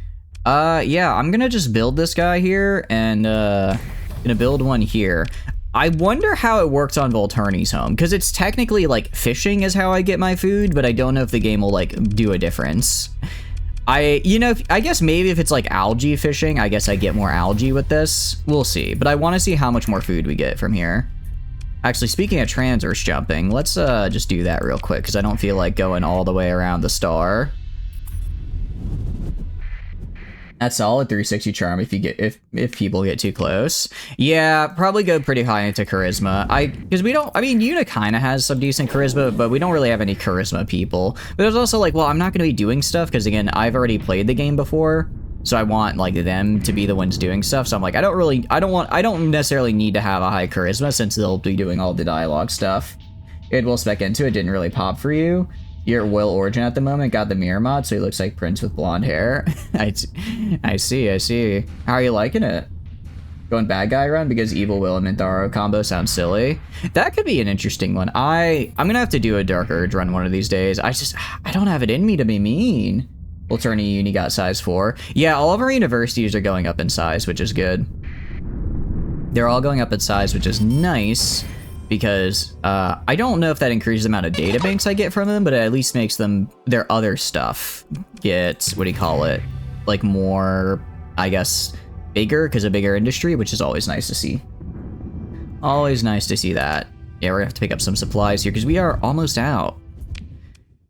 Yeah, I'm gonna just build this guy here, and, gonna build one here. I wonder how it works on Volturni's home, because it's technically, like, fishing is how I get my food, but I don't know if the game will, like, do a difference. You know, I guess maybe if it's, like, algae fishing, I guess I get more algae with this. We'll see, but I want to see how much more food we get from here. Actually, speaking of transverse jumping, let's, just do that real quick, because I don't feel like going all the way around the star. That's solid 360 charm if you get if people get too close. Yeah, probably go pretty high into charisma. Because we don't, I mean, Yuna kind of has some decent charisma, but we don't really have any charisma people. But it's also like, well, I'm not going to be doing stuff because again, I've already played the game before, so I want like them to be the ones doing stuff. So I'm like, I don't necessarily need to have a high charisma since they'll be doing all the dialogue stuff. It will spec into it, didn't really pop for you. You're at Will Origin at the moment, got the mirror mod, so he looks like Prince with blonde hair. I see. How are you liking it? Going bad guy run because Evil Will and Mintharo combo sounds silly. That could be an interesting one. I'm gonna have to do a Dark Urge run one of these days. I don't have it in me to be mean. Volturni Uni got size 4. Yeah, all of our universities are going up in size, which is good. They're all going up in size, which is nice. Because I don't know if that increases the amount of data banks I get from them, but it at least makes them, their other stuff get, what do you call it, like more, I guess, bigger, because a bigger industry, which is always nice to see. Always nice to see that. Yeah, we're gonna have to pick up some supplies here, because we are almost out.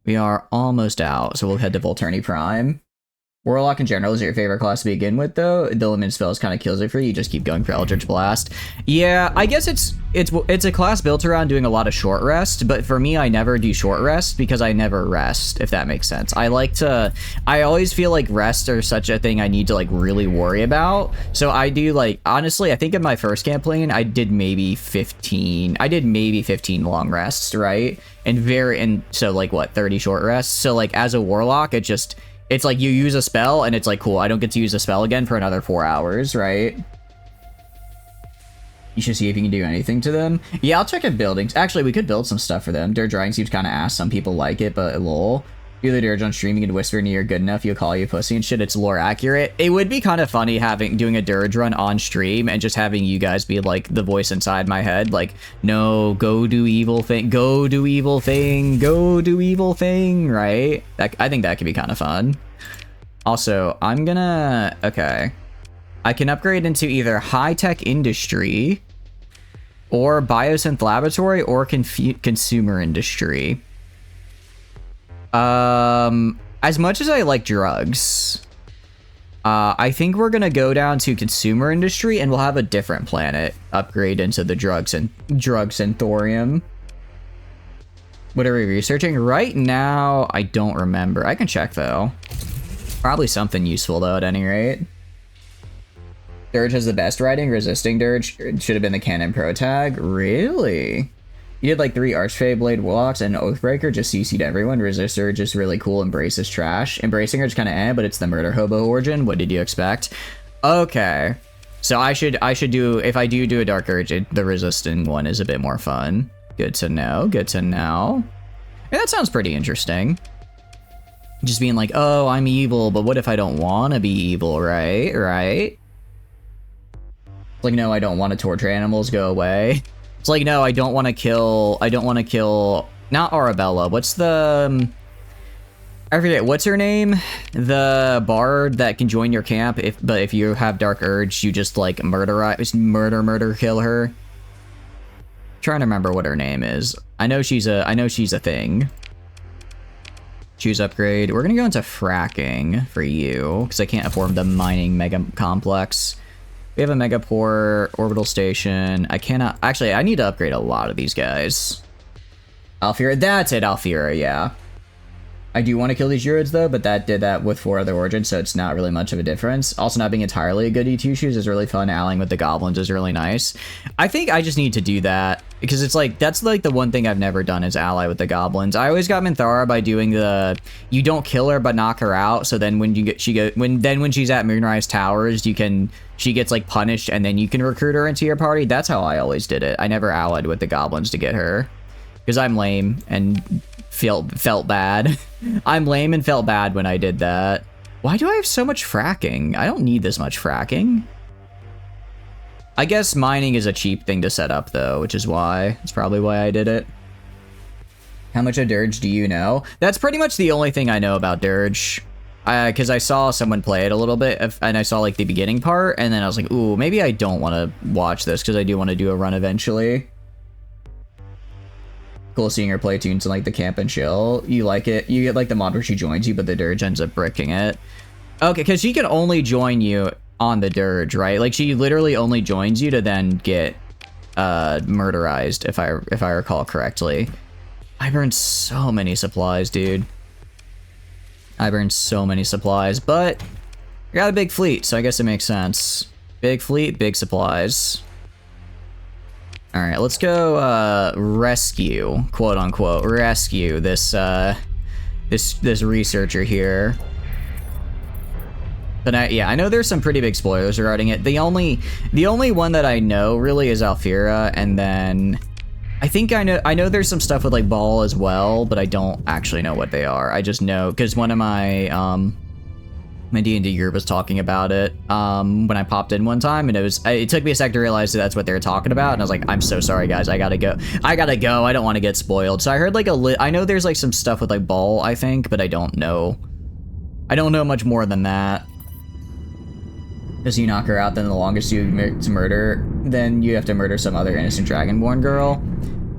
We are almost out, so we'll head to Volturni Prime. Warlock in general is your favorite class to begin with, though. The limit spells kind of kills it for you. You just keep going for Eldritch Blast. Yeah, I guess it's a class built around doing a lot of short rest, but for me, I never do short rest because I never rest, if that makes sense. I always feel like rest are such a thing I need to like really worry about. So I do like, honestly, I think in my first campaign, I did maybe 15 long rests, right? And so like what, 30 short rests? So like as a Warlock, it's like you use a spell and it's like, cool, I don't get to use a spell again for another 4 hours, right? You should see if you can do anything to them. Yeah, I'll check if buildings. Actually, we could build some stuff for them. Dirt drying seems kind of ass. Some people like it, but lol. Do the dirge on streaming and whisper near good enough, you'll call you pussy and shit. It's lore accurate. It would be kind of funny doing a dirge run on stream and just having you guys be like the voice inside my head, like, no, go do evil thing, go do evil thing, go do evil thing, right? I think that could be kind of fun. Also, okay. I can upgrade into either high-tech industry or biosynth laboratory or consumer industry. As much as I like drugs, I think we're gonna go down to consumer industry and we'll have a different planet upgrade into the drugs and thorium. What are we researching? Right now, I don't remember. I can check though. Probably something useful though at any rate. Dirge has the best riding. Resisting Dirge should have been the Cannon Pro tag. Really? You did like 3 Archfey Blade Warlocks and Oathbreaker, just CC'd everyone. Resistor just really cool. Embrace is trash. Embracing her is kind of but it's the Murder Hobo origin. What did you expect? Okay. So I should do, if I do a Dark Urge, the resisting one is a bit more fun. Good to know, good to know. Yeah, that sounds pretty interesting. Just being like, oh, I'm evil, but what if I don't want to be evil, right? Right? Like, no, I don't want to torture animals, go away. It's like, no, I don't want to kill, not Arabella, what's the, I forget, what's her name? The bard that can join your camp, but if you have Dark Urge, you just like murder, kill her. I'm trying to remember what her name is. I know she's a thing. Choose upgrade. We're gonna go into fracking for you, because I can't afford the mining mega complex. We have a Megaport, orbital station. Actually, I need to upgrade a lot of these guys. Alfira, that's it, Alfira, yeah. I do want to kill these druids though, but that did that with 4 other origins, so it's not really much of a difference. Also, not being entirely a good E2 shoes is really fun. Allying with the goblins is really nice. I think I just need to do that. because it's like, that's like the one thing I've never done is ally with the goblins. I always got Minthara by doing the, you don't kill her but knock her out, so then when when she's at Moonrise Towers, she gets like punished and then you can recruit her into your party. That's how I always did it. I never allied with the goblins to get her, because I'm lame and felt bad. I'm lame and felt bad when I did that. Why do I have so much fracking? I don't need this much fracking. I guess mining is a cheap thing to set up though, which is why. It's probably why I did it. How much of Dirge do you know? That's pretty much the only thing I know about Dirge. Because I saw someone play it a little bit, and I saw like the beginning part, and then I was like, ooh, maybe I don't want to watch this, because I do want to do a run eventually. Cool seeing her play tunes in like the camp and chill. You like it? You get like the mod where she joins you, but the Dirge ends up bricking it. Okay, because she can only join you on the Dirge, right? Like she literally only joins you to then get murderized, if I recall correctly. I burned so many supplies, dude. I burned so many supplies, but I got a big fleet, so I guess it makes sense. Big fleet, big supplies. All right, let's go rescue, quote unquote, rescue this this researcher here. But I know there's some pretty big spoilers regarding it. The only one that I know really is Alfira, and then I think I know there's some stuff with like Ball as well, but I don't actually know what they are. I just know because one of my my D&D group was talking about it when I popped in one time, and it took me a sec to realize that that's what they were talking about, and I was like, I'm so sorry guys, I gotta go. I don't want to get spoiled. So I heard like I know there's like some stuff with like Ball, I think, but I don't know much more than that. Because you knock her out, then the longest you murder, then you have to murder some other innocent Dragonborn girl.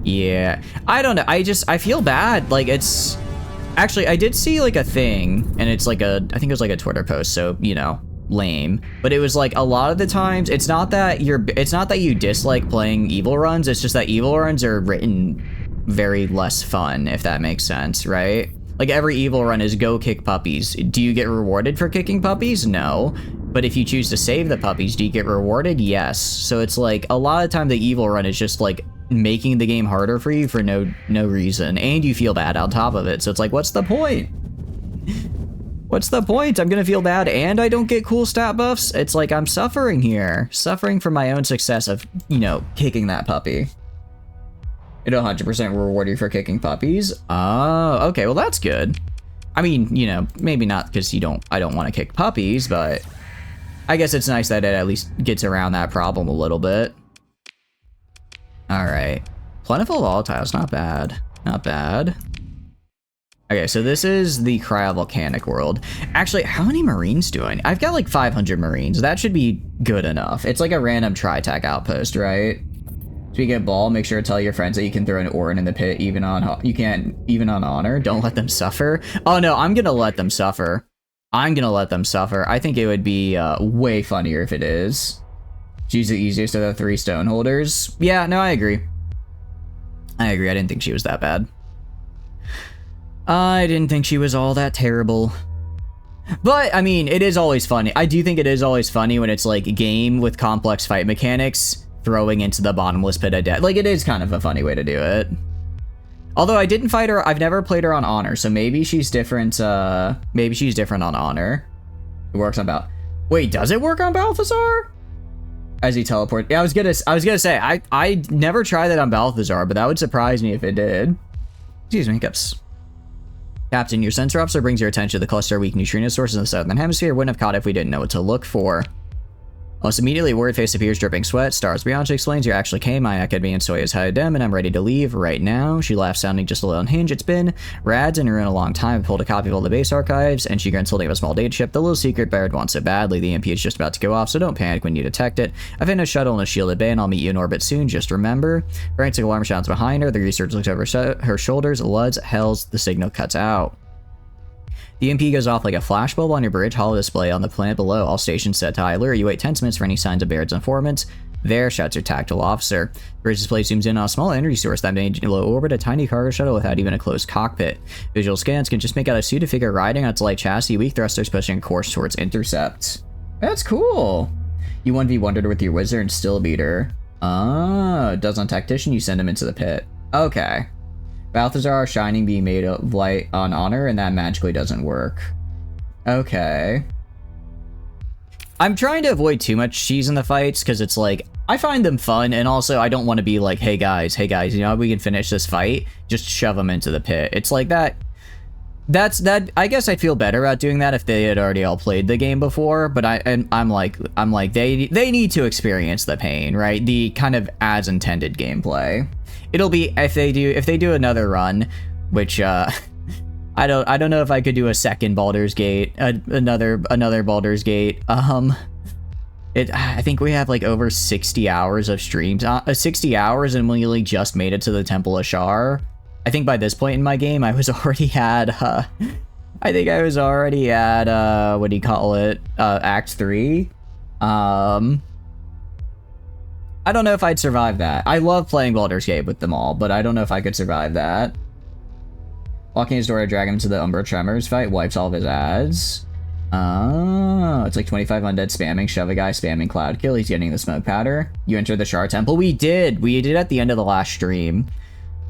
Yeah, I don't know. I feel bad. Like it's actually, I did see like a thing, and it's like I think it was like a Twitter post, so you know, lame. But it was like a lot of the times, it's not that you dislike playing evil runs. It's just that evil runs are written very less fun, if that makes sense, right? Like every evil run is go kick puppies. Do you get rewarded for kicking puppies? No. But if you choose to save the puppies, do you get rewarded? Yes. So it's like a lot of time the evil run is just like making the game harder for you for no reason, and you feel bad on top of it. So it's like, what's the point? What's the point? I'm gonna feel bad and I don't get cool stat buffs. It's like I'm suffering here, suffering from my own success of, you know, kicking that puppy. It'll 100% reward you for kicking puppies. Oh, okay, well that's good. I mean, you know, maybe not because I don't want to kick puppies, but I guess it's nice that it at least gets around that problem a little bit. All right, plentiful volatiles, not bad, not bad. Okay, so this is the cryovolcanic world. Actually, how many marines do I need? I've got like 500 marines. That should be good enough. It's like a random Tri-Tach outpost, right? Speaking of Ball, make sure to tell your friends that you can throw an Orin in the pit even on honor. Don't let them suffer. Oh no, I'm gonna let them suffer. I'm gonna let them suffer. I think it would be way funnier if it is. She's the easiest of the 3 stone holders. Yeah, no, I agree. I didn't think she was that bad. I didn't think she was all that terrible. But, I mean, it is always funny. I do think it is always funny when it's like a game with complex fight mechanics throwing into the bottomless pit of death. Like, it is kind of a funny way to do it. Although I didn't fight her, I've never played her on honor, so maybe she's different, maybe she's different on honor. It works on Wait, does it work on Balthazar? As he teleports. Yeah, I was gonna say, I never tried that on Balthazar, but that would surprise me if it did. Excuse me, hiccups. Captain, your sensor officer brings your attention to the cluster of weak neutrino sources in the southern hemisphere. Wouldn't have caught it if we didn't know what to look for. Almost immediately, a worried face appears, dripping sweat. Stars Beyond explains, you actually came. My academy and Soya's headed them, and I'm ready to leave right now. She laughs, sounding just a little unhinged. It's been rads and her in a long time. I pulled a copy of all the base archives, and she grunts, holding up a small data chip. The little secret Baird wants it badly. The EMP is just about to go off, so don't panic when you detect it. I've had no shuttle and a shielded bay, and I'll meet you in orbit soon. Just remember. Frantic alarm shouts behind her. The researcher looks over her shoulders. Luds, hells, the signal cuts out. The EMP goes off like a flashbulb on your bridge holo display on the planet below. All stations set to high alert. You wait 10 minutes for any signs of Baird's informant. There, shouts your tactile officer. Bridge display zooms in on a small energy source that made low orbit a tiny cargo shuttle without even a closed cockpit. Visual scans can just make out a suited figure riding on its light chassis, weak thrusters pushing a course towards intercept. That's cool. You 1v1'd with your wizard and still beat her. Oh, does on Tactician, you send him into the pit. Okay. Balthazar, Shining being made of light on honor, and that magically doesn't work. Okay. I'm trying to avoid too much cheese in the fights, because it's like, I find them fun, and also I don't want to be like, hey guys, you know how we can finish this fight? Just shove them into the pit. It's like that. I guess I'd feel better about doing that if they had already all played the game before, but I'm like they need to experience the pain, right? The kind of as intended gameplay. It'll be if they do another run, which I don't know if I could do a second Baldur's Gate, another Baldur's Gate. I think we have like over 60 hours of streams, 60 hours, and we like just made it to the Temple of Shar. I think by this point in my game, I was already at, what do you call it, Act 3. I don't know if I'd survive that. I love playing Baldur's Gate with them all, but I don't know if I could survive that. Walking his door to drag him to the Umbra Tremors fight wipes all of his ads. Oh, it's like 25 undead spamming, shove a guy spamming cloud kill. He's getting the smoke powder. You enter the Shar Temple. We did at the end of the last stream.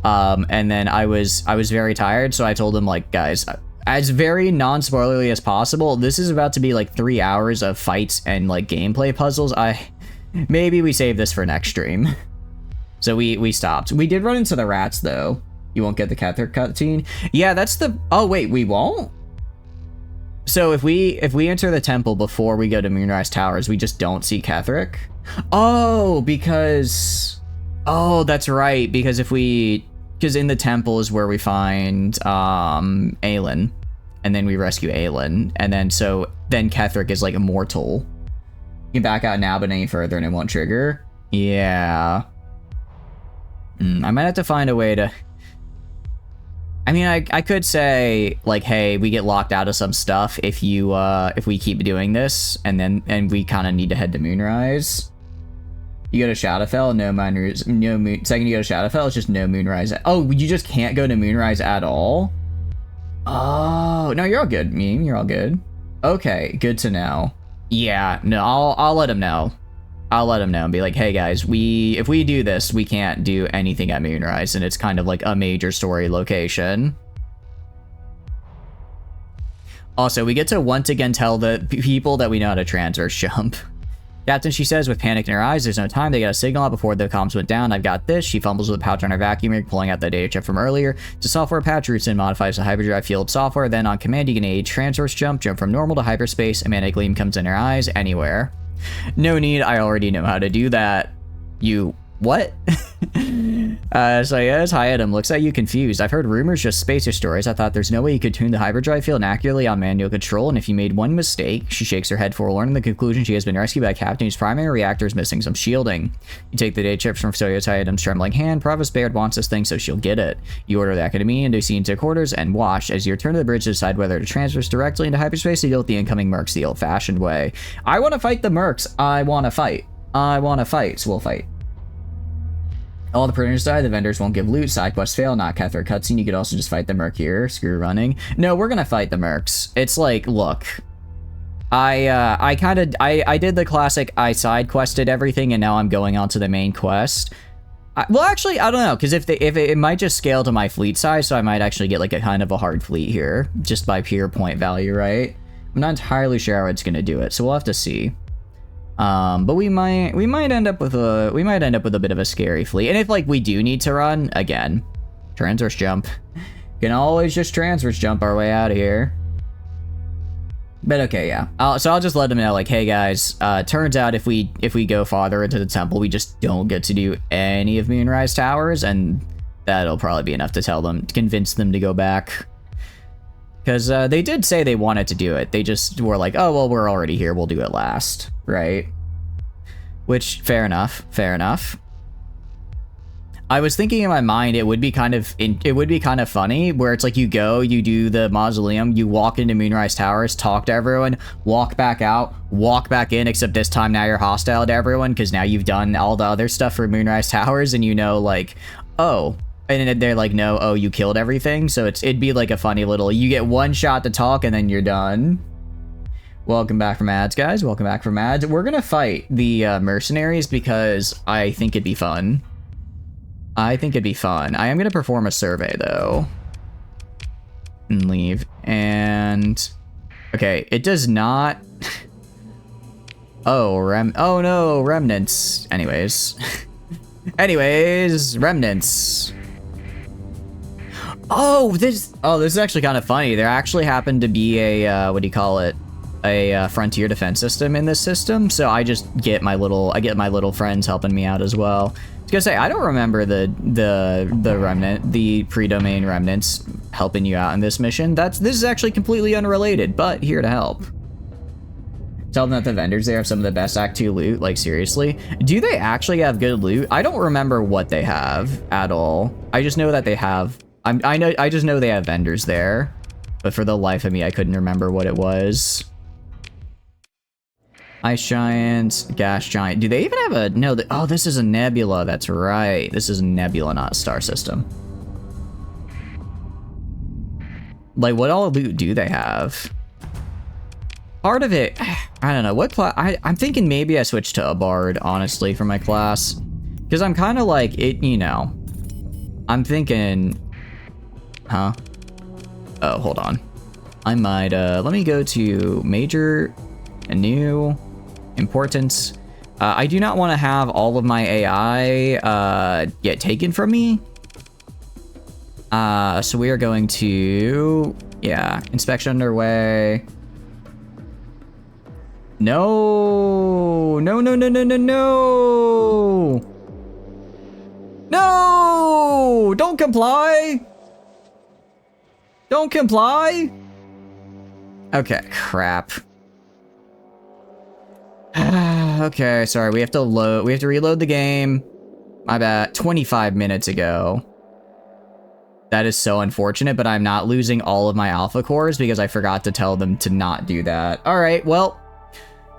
And then I was very tired, so I told him, like, guys, as very non-spoilerly as possible, this is about to be like 3 hours of fights and like gameplay puzzles. Maybe we save this for next stream. So we stopped. We did run into the rats though. You won't get the Ketheric cutscene. Yeah, that's the. Oh wait, we won't. So if we enter the temple before we go to Moonrise Towers, we just don't see Ketheric. Oh, because. Oh, that's right. Because because in the temple is where we find Aelin, and then we rescue Aelin, and then Ketheric is like immortal. You can back out now, but any further and it won't trigger. Yeah. I might have to find a way to. I mean, I could say like, hey, we get locked out of some stuff if we keep doing this, and we kind of need to head to Moonrise. You go to Shadowfell, second you go to Shadowfell, it's just no Moonrise. Oh, you just can't go to Moonrise at all? Oh, no, you're all good, meme. You're all good. Okay, good to know. Yeah, no, I'll let him know. I'll let him know and be like, hey guys, if we do this, we can't do anything at Moonrise, and it's kind of like a major story location. Also, we get to once again tell the people that we know how to transverse jump. Captain, she says with panic in her eyes, there's no time. They got a signal out before the comms went down. I've got this. She fumbles with a pouch on her vacuum rig, pulling out the data chip from earlier. It's a software patch. Roots in modifies the hyperdrive field software. Then on command, you can a transverse jump from normal to hyperspace. A mana gleam comes in her eyes anywhere. No need. I already know how to do that. You what? So yes, hi Adam. Looks like you confused. I've heard rumors, just spacer stories. I thought there's no way you could tune the hyperdrive field accurately on manual control, and if you made one mistake, she shakes her head forward, in the conclusion she has been rescued by a captain whose primary reactor is missing some shielding. You take the data chips from Soyo's Adam's trembling hand. Provost Baird wants this thing, so she'll get it. You order the Academy into scene quarters and watch as you return to the bridge to decide whether to transverse directly into hyperspace or deal with the incoming mercs the old-fashioned way. I want to fight the mercs. I want to fight, so we'll fight. All the prisoners die, the vendors won't give loot, side quests fail, not Ketheric cutscene. You could also just fight the merc here. Screw running. No, we're gonna fight the mercs. It's like, look. I did the classic, I side quested everything, and now I'm going on to the main quest. Well, actually, I don't know, because if it might just scale to my fleet size, so I might actually get like a kind of a hard fleet here, just by pure point value, right? I'm not entirely sure how it's gonna do it, so we'll have to see. But we might end up with a bit of a scary fleet. And if like we do need to run, again, transverse jump. Can always just transverse jump our way out of here. But okay, yeah. So I'll just let them know, like, hey guys, turns out if we go farther into the temple, we just don't get to do any of Moonrise Towers, and that'll probably be enough to convince them to go back. Because they did say they wanted to do it. They just were like, oh, well, we're already here. We'll do it last. Right? Which, fair enough. Fair enough. I was thinking in my mind, it would be kind of funny where it's like you do the mausoleum, you walk into Moonrise Towers, talk to everyone, walk back out, walk back in, except this time now you're hostile to everyone because now you've done all the other stuff for Moonrise Towers, and you know, like, oh. And they're like, no, oh, you killed everything. So it'd be like a funny little, you get one shot to talk and then you're done. Welcome back from ads, guys. Welcome back from ads. We're gonna fight the mercenaries because I think it'd be fun. I am gonna perform a survey though. And leave. And okay, it does not. Oh, no, remnants. Anyways, remnants. Oh, this is actually kind of funny. There actually happened to be a what do you call it? A frontier defense system in this system, so I just get my little friends helping me out as well. I was gonna say I don't remember the pre-domain remnants helping you out in this mission. This is actually completely unrelated, but here to help. Tell them that the vendors there have some of the best Act 2 loot. Like, seriously? Do they actually have good loot? I don't remember what they have at all. I just know that they have... I just know they have vendors there. But for the life of me, I couldn't remember what it was. Ice Giant, Gas Giant. Do they even have a... No, oh, this is a nebula. That's right. This is a nebula, not a star system. Like, what all loot do they have? Part of it, I don't know, what class, I'm thinking maybe I switch to a bard, honestly, for my class. Because I'm kind of like, you know, I'm thinking, huh? Oh, hold on. I might, let me go to major, and new, importance. I do not want to have all of my AI get taken from me. So we are going to, yeah, inspection underway. No, no, no, no, no, no, no. No, don't comply. Don't comply. Okay, crap. Okay, sorry, we have to reload the game. My bad, 25 minutes ago. That is so unfortunate, but I'm not losing all of my alpha cores because I forgot to tell them to not do that. All right, well,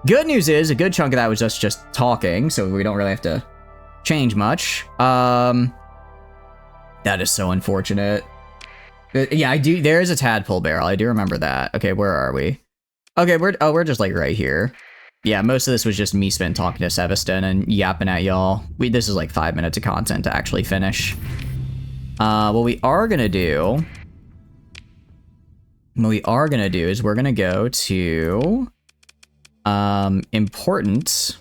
good news is a good chunk of that was just talking, so we don't really have to change much. That is so unfortunate. Yeah, there is a tadpole barrel. I do remember that. Okay, where are we? Okay, we're just like right here. Yeah, most of this was just me spent talking to Seviston and yapping at y'all. This is like 5 minutes of content to actually finish. What we are gonna do is we're gonna go to important.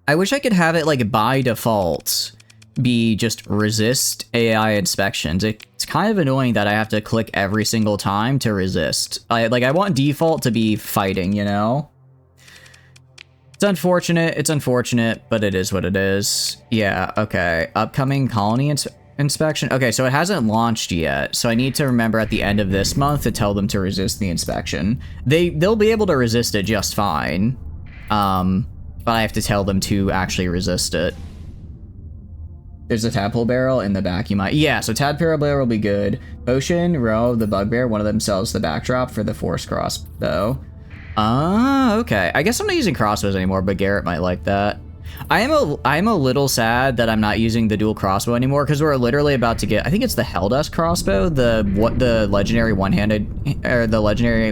I wish I could have it like by default be just resist AI inspections. It's kind of annoying that I have to click every single time to resist. I want default to be fighting, you know? It's unfortunate, but it is what it is. Yeah, okay. Upcoming colony inspection. Okay, so it hasn't launched yet, so I need to remember at the end of this month to tell them to resist the inspection. They'll be able to resist it just fine, but I have to tell them to actually resist it. There's a tadpole barrel in the back. You might, yeah. So tadpole barrel will be good. Potion, row, the bugbear. One of them sells the backdrop for the force crossbow. Ah, okay. I guess I'm not using crossbows anymore, but Garrett might like that. I'm a little sad that I'm not using the dual crossbow anymore because we're literally about to get, I think it's the Helldust crossbow, the legendary one-handed, or the legendary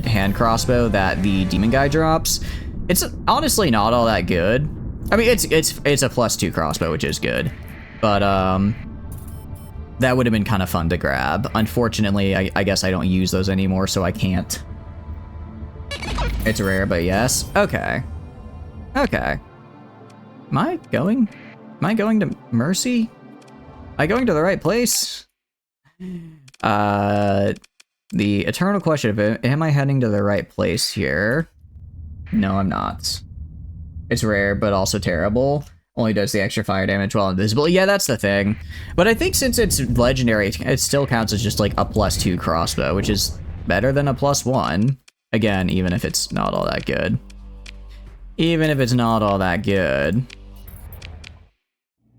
hand crossbow that the demon guy drops. It's honestly not all that good. I mean, it's a +2 crossbow, which is good, but that would have been kind of fun to grab. Unfortunately, I guess I don't use those anymore, so I can't. It's rare, but yes. Okay. Okay. Am I going to Mercy? Am I going to the right place? The eternal question of am I heading to the right place here? No, I'm not. It's rare, but also terrible. Only does the extra fire damage while invisible. Yeah, that's the thing. But I think since it's legendary, it still counts as just like a +2 crossbow, which is better than a +1. Again, even if it's not all that good. Even if it's not all that good.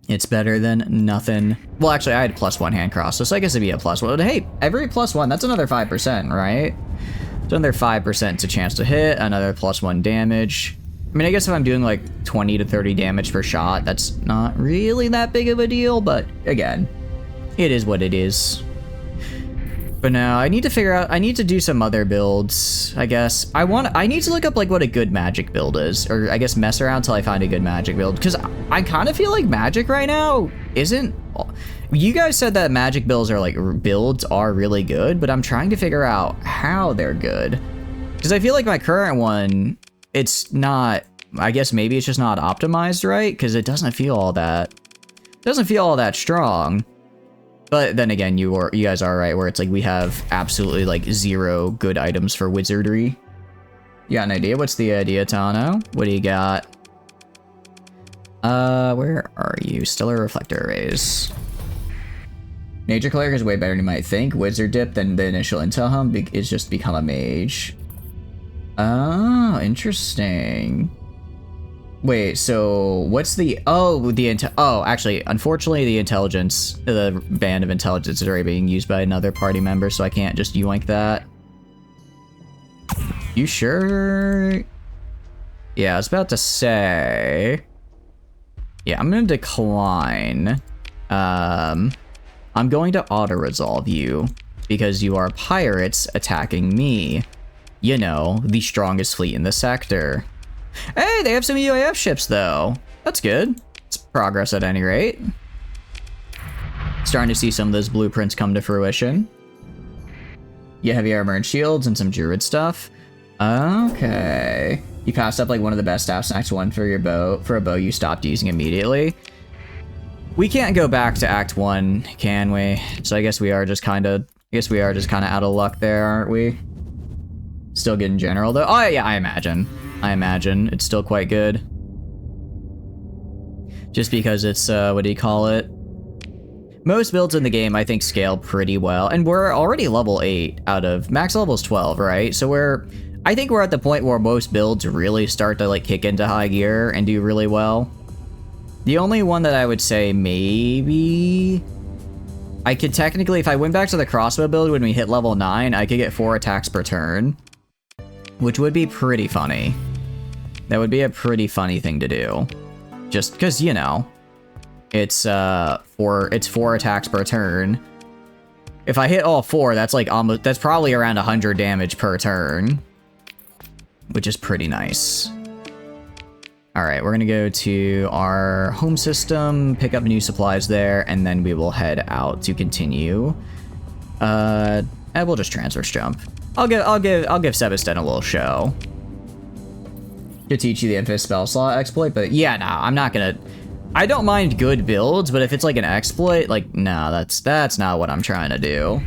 It's better than nothing. Well, actually, I had +1 hand crossbow, so I guess it'd be a +1. Hey, every +1, that's another 5%, right? So another 5% to chance to hit, another +1 damage. I mean, I guess if I'm doing like 20 to 30 damage per shot, that's not really that big of a deal, but again, it is what it is. But no, I need to figure out, I need to do some other builds, I guess. I need to look up like what a good magic build is, or I guess mess around till I find a good magic build, because I kind of feel like magic right now isn't, you guys said that magic builds are really good, but I'm trying to figure out how they're good. Because I feel like my current one, it's not, I guess maybe it's just not optimized right, because it doesn't feel all that strong. But then again, you guys are right, where it's like we have absolutely like 0 good items for wizardry. You got an idea? What's the idea, Tano? What do you got? Where are you? Stellar reflector arrays. Nature cleric is way better than you might think. Wizard dip, then the initial intel hum is just become a mage. Oh, interesting. Wait, so what's the actually, unfortunately the band of intelligence is already being used by another party member, so I can't just yoink that. You sure? Yeah, I was about to say. Yeah, I'm gonna decline. I'm going to auto-resolve you because you are pirates attacking me. You know, the strongest fleet in the sector. Hey, they have some UAF ships, though. That's good. It's progress at any rate. Starting to see some of those blueprints come to fruition. You have heavy armor and shields and some druid stuff. Okay. You passed up like one of the best staffs in Act 1 for your bow, for a bow you stopped using immediately. We can't go back to Act 1, can we? So I guess we are just kind of out of luck there, aren't we? Still good in general, though. Oh, yeah, I imagine it's still quite good. Just because it's, what do you call it? Most builds in the game, I think, scale pretty well. And we're already level 8 out of... Max level is 12, right? So I think we're at the point where most builds really start to, like, kick into high gear and do really well. The only one that I would say maybe... I could technically, if I went back to the crossbow build when we hit level 9, I could get 4 attacks per turn. Which would be pretty funny. That would be a pretty funny thing to do. Just because, you know, it's 4 attacks per turn. If I hit all 4, that's like almost, that's probably around 100 damage per turn. Which is pretty nice. Alright, we're gonna go to our home system, pick up new supplies there, and then we will head out to continue. And we'll just transverse jump. I'll give Sebastian a little show. To teach you the infamous spell slot exploit, but yeah, no, I'm not gonna... I don't mind good builds, but if it's like an exploit, like, no, that's not what I'm trying to do.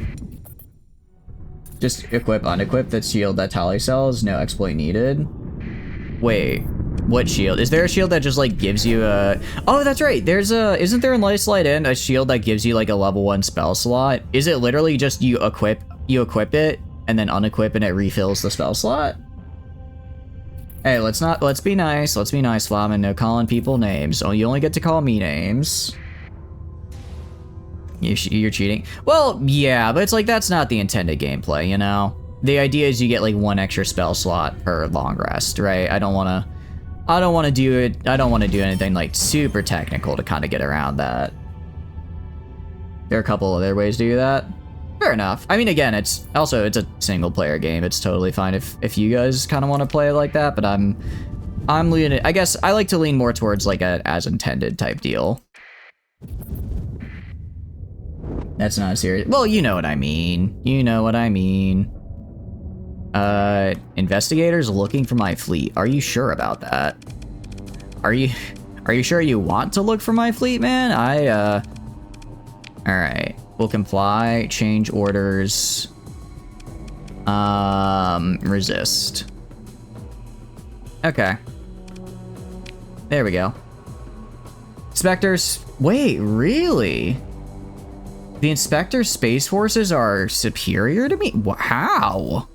Just equip, unequip that shield that Tally sells, no exploit needed. Wait, what shield? Is there a shield that just like gives you a... Oh, that's right, there's a... Isn't there in Light Slide In a shield that gives you like a level 1 spell slot? Is it literally just you equip it, and then unequip and it refills the spell slot? Hey, let's be nice, Flamin. No calling people names. Oh, you only get to call me names. You're cheating. Well, yeah, but it's like, that's not the intended gameplay, you know? The idea is you get like 1 extra spell slot per long rest, right? I don't want to do anything like super technical to kind of get around that. There are a couple other ways to do that. Fair enough. I mean, again, it's a single player game. It's totally fine if you guys kind of want to play it like that, but I'm leaning, I guess I like to lean more towards like a as intended type deal. That's not serious. Well, you know what I mean. Investigators looking for my fleet. Are you sure about that? Are you sure you want to look for my fleet, man? All right. We'll comply, change orders, resist. Okay. There we go. Spectres, wait, really? The Inspector Space Forces are superior to me? How?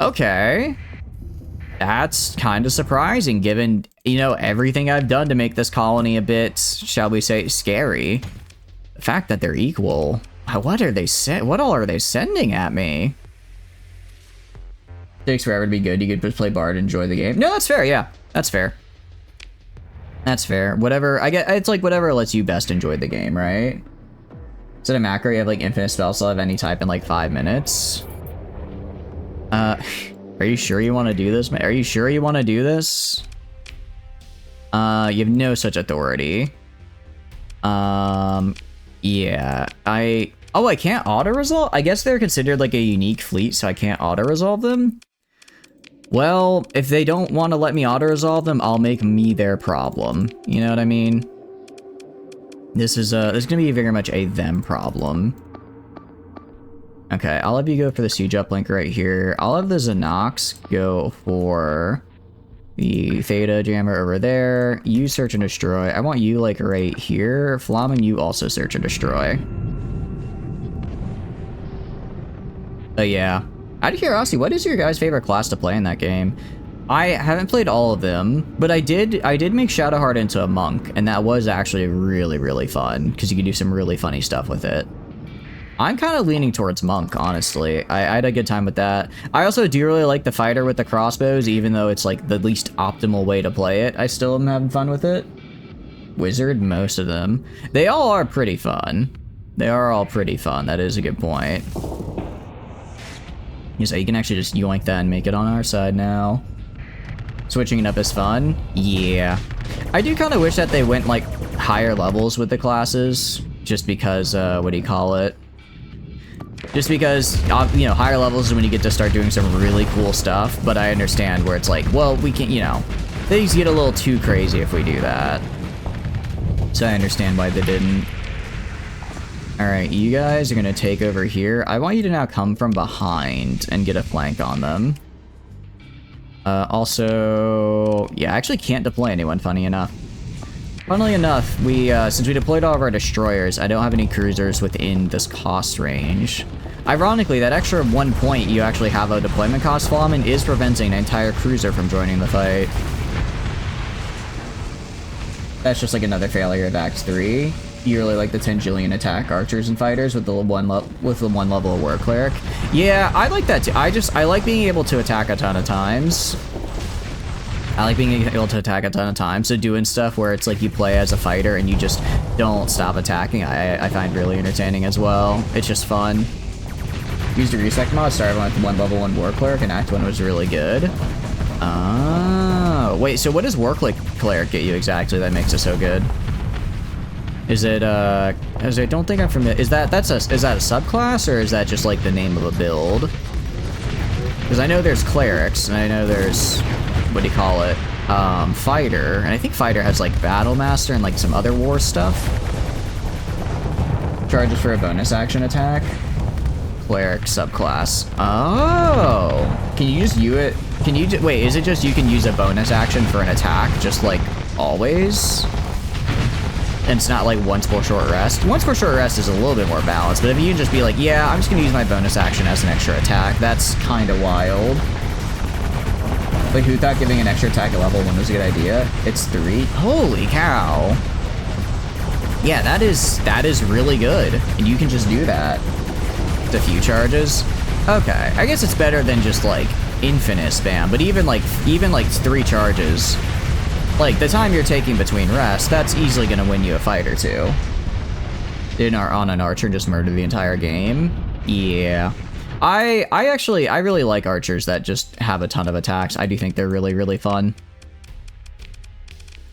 Okay. That's kind of surprising given, you know, everything I've done to make this colony a bit, shall we say, scary. The fact that they're equal. What all are they sending at me? Takes forever to be good. You could just play Bard and enjoy the game. No, that's fair. Yeah, that's fair. That's fair. Whatever. I get. It's like whatever lets you best enjoy the game, right? Is it a macro? You have like infinite spell slot of any type in like 5 minutes. Are you sure you want to do this, man? Are you sure you want to do this? You have no such authority. Yeah, oh, I can't auto-resolve? I guess they're considered like a unique fleet, so I can't auto-resolve them? Well, if they don't want to let me auto-resolve them, I'll make me their problem. You know what I mean? This is gonna be very much a them problem. Okay, I'll have you go for the siege uplink right here. I'll have the Xenox go for the Theta Jammer over there. You search and destroy. I want you like right here. Flamen, you also search and destroy. But yeah. Out of curiosity, what is your guys' favorite class to play in that game? I haven't played all of them, but I did make Shadowheart into a monk, and that was actually really, really fun, because you could do some really funny stuff with it. I'm kind of leaning towards monk, honestly. I had a good time with that. I also do really like the fighter with the crossbows, even though it's like the least optimal way to play it. I still am having fun with it. Wizard, most of them. They all are pretty fun. They are all pretty fun. That is a good point. So you can actually just yoink that and make it on our side now. Switching it up is fun. Yeah. I do kind of wish that they went like higher levels with the classes, just because, what do you call it? Just because, you know, higher levels is when you get to start doing some really cool stuff, but I understand where it's like, well, we can't, you know, things get a little too crazy if we do that. So I understand why they didn't. Alright, you guys are gonna take over here. I want you to now come from behind and get a flank on them. Also, yeah, I actually can't deploy anyone, funny enough. Funnily enough, we, since we deployed all of our destroyers, I don't have any cruisers within this cost range. Ironically, that extra 1 point you actually have a deployment cost, Flamen, is preventing an entire cruiser from joining the fight. That's just like another failure of Act 3. You really like the 10 jillion attack archers and fighters with the one level of war cleric. Yeah, I like that too. I like being able to attack a ton of times. I like being able to attack a ton of times. So doing stuff where it's like you play as a fighter and you just don't stop attacking, I find really entertaining as well. It's just fun. Used a resect mod, started with one level 1 war cleric, and Act 1 was really good. Oh, wait, so what does war cleric get you exactly that makes it so good? Is it, as I don't think I'm familiar, is that a subclass, or is that just like the name of a build? Because I know there's clerics, and I know there's, what do you call it, fighter, and I think fighter has like battle master and like some other war stuff. Charges for a bonus action attack. Cleric subclass. Oh, can you just use it? Wait, is it just you can use a bonus action for an attack, just like always? And it's not like once for short rest. Once for short rest is a little bit more balanced, but if you can just be like, yeah, I'm just gonna use my bonus action as an extra attack, that's kind of wild. Like, who thought giving an extra attack at level 1 was a good idea? It's 3. Holy cow. Yeah, that is really good. And you can just do that. It's a few charges. Okay, I guess it's better than just like infinite spam, but even like 3 charges. Like, the time you're taking between rests, that's easily gonna win you a fight or two. On an archer just murder the entire game? Yeah. I really like archers that just have a ton of attacks. I do think they're really, really fun.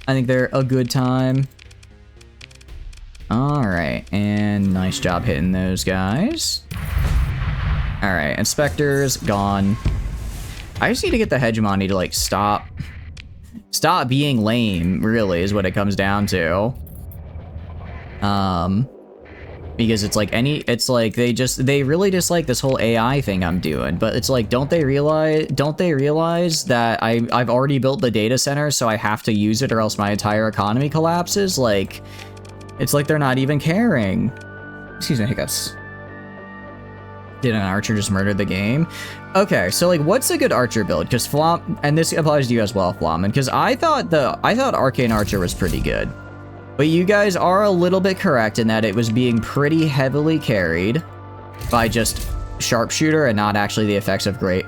I think they're a good time. Alright, and nice job hitting those guys. Alright, inspectors, gone. I just need to get the hegemony to, like, stop being lame, really, is what it comes down to. Because it's like they really dislike this whole AI thing I'm doing, but it's like, don't they realize that I've already built the data center, so I have to use it or else my entire economy collapses? Like, it's like they're not even caring. Excuse me, hiccups. Did an archer just murder the game? Okay, so like, what's a good archer build? Because and this applies to you as well, Flamen, because I thought Arcane Archer was pretty good. But you guys are a little bit correct in that it was being pretty heavily carried by just Sharpshooter and not actually the effects of the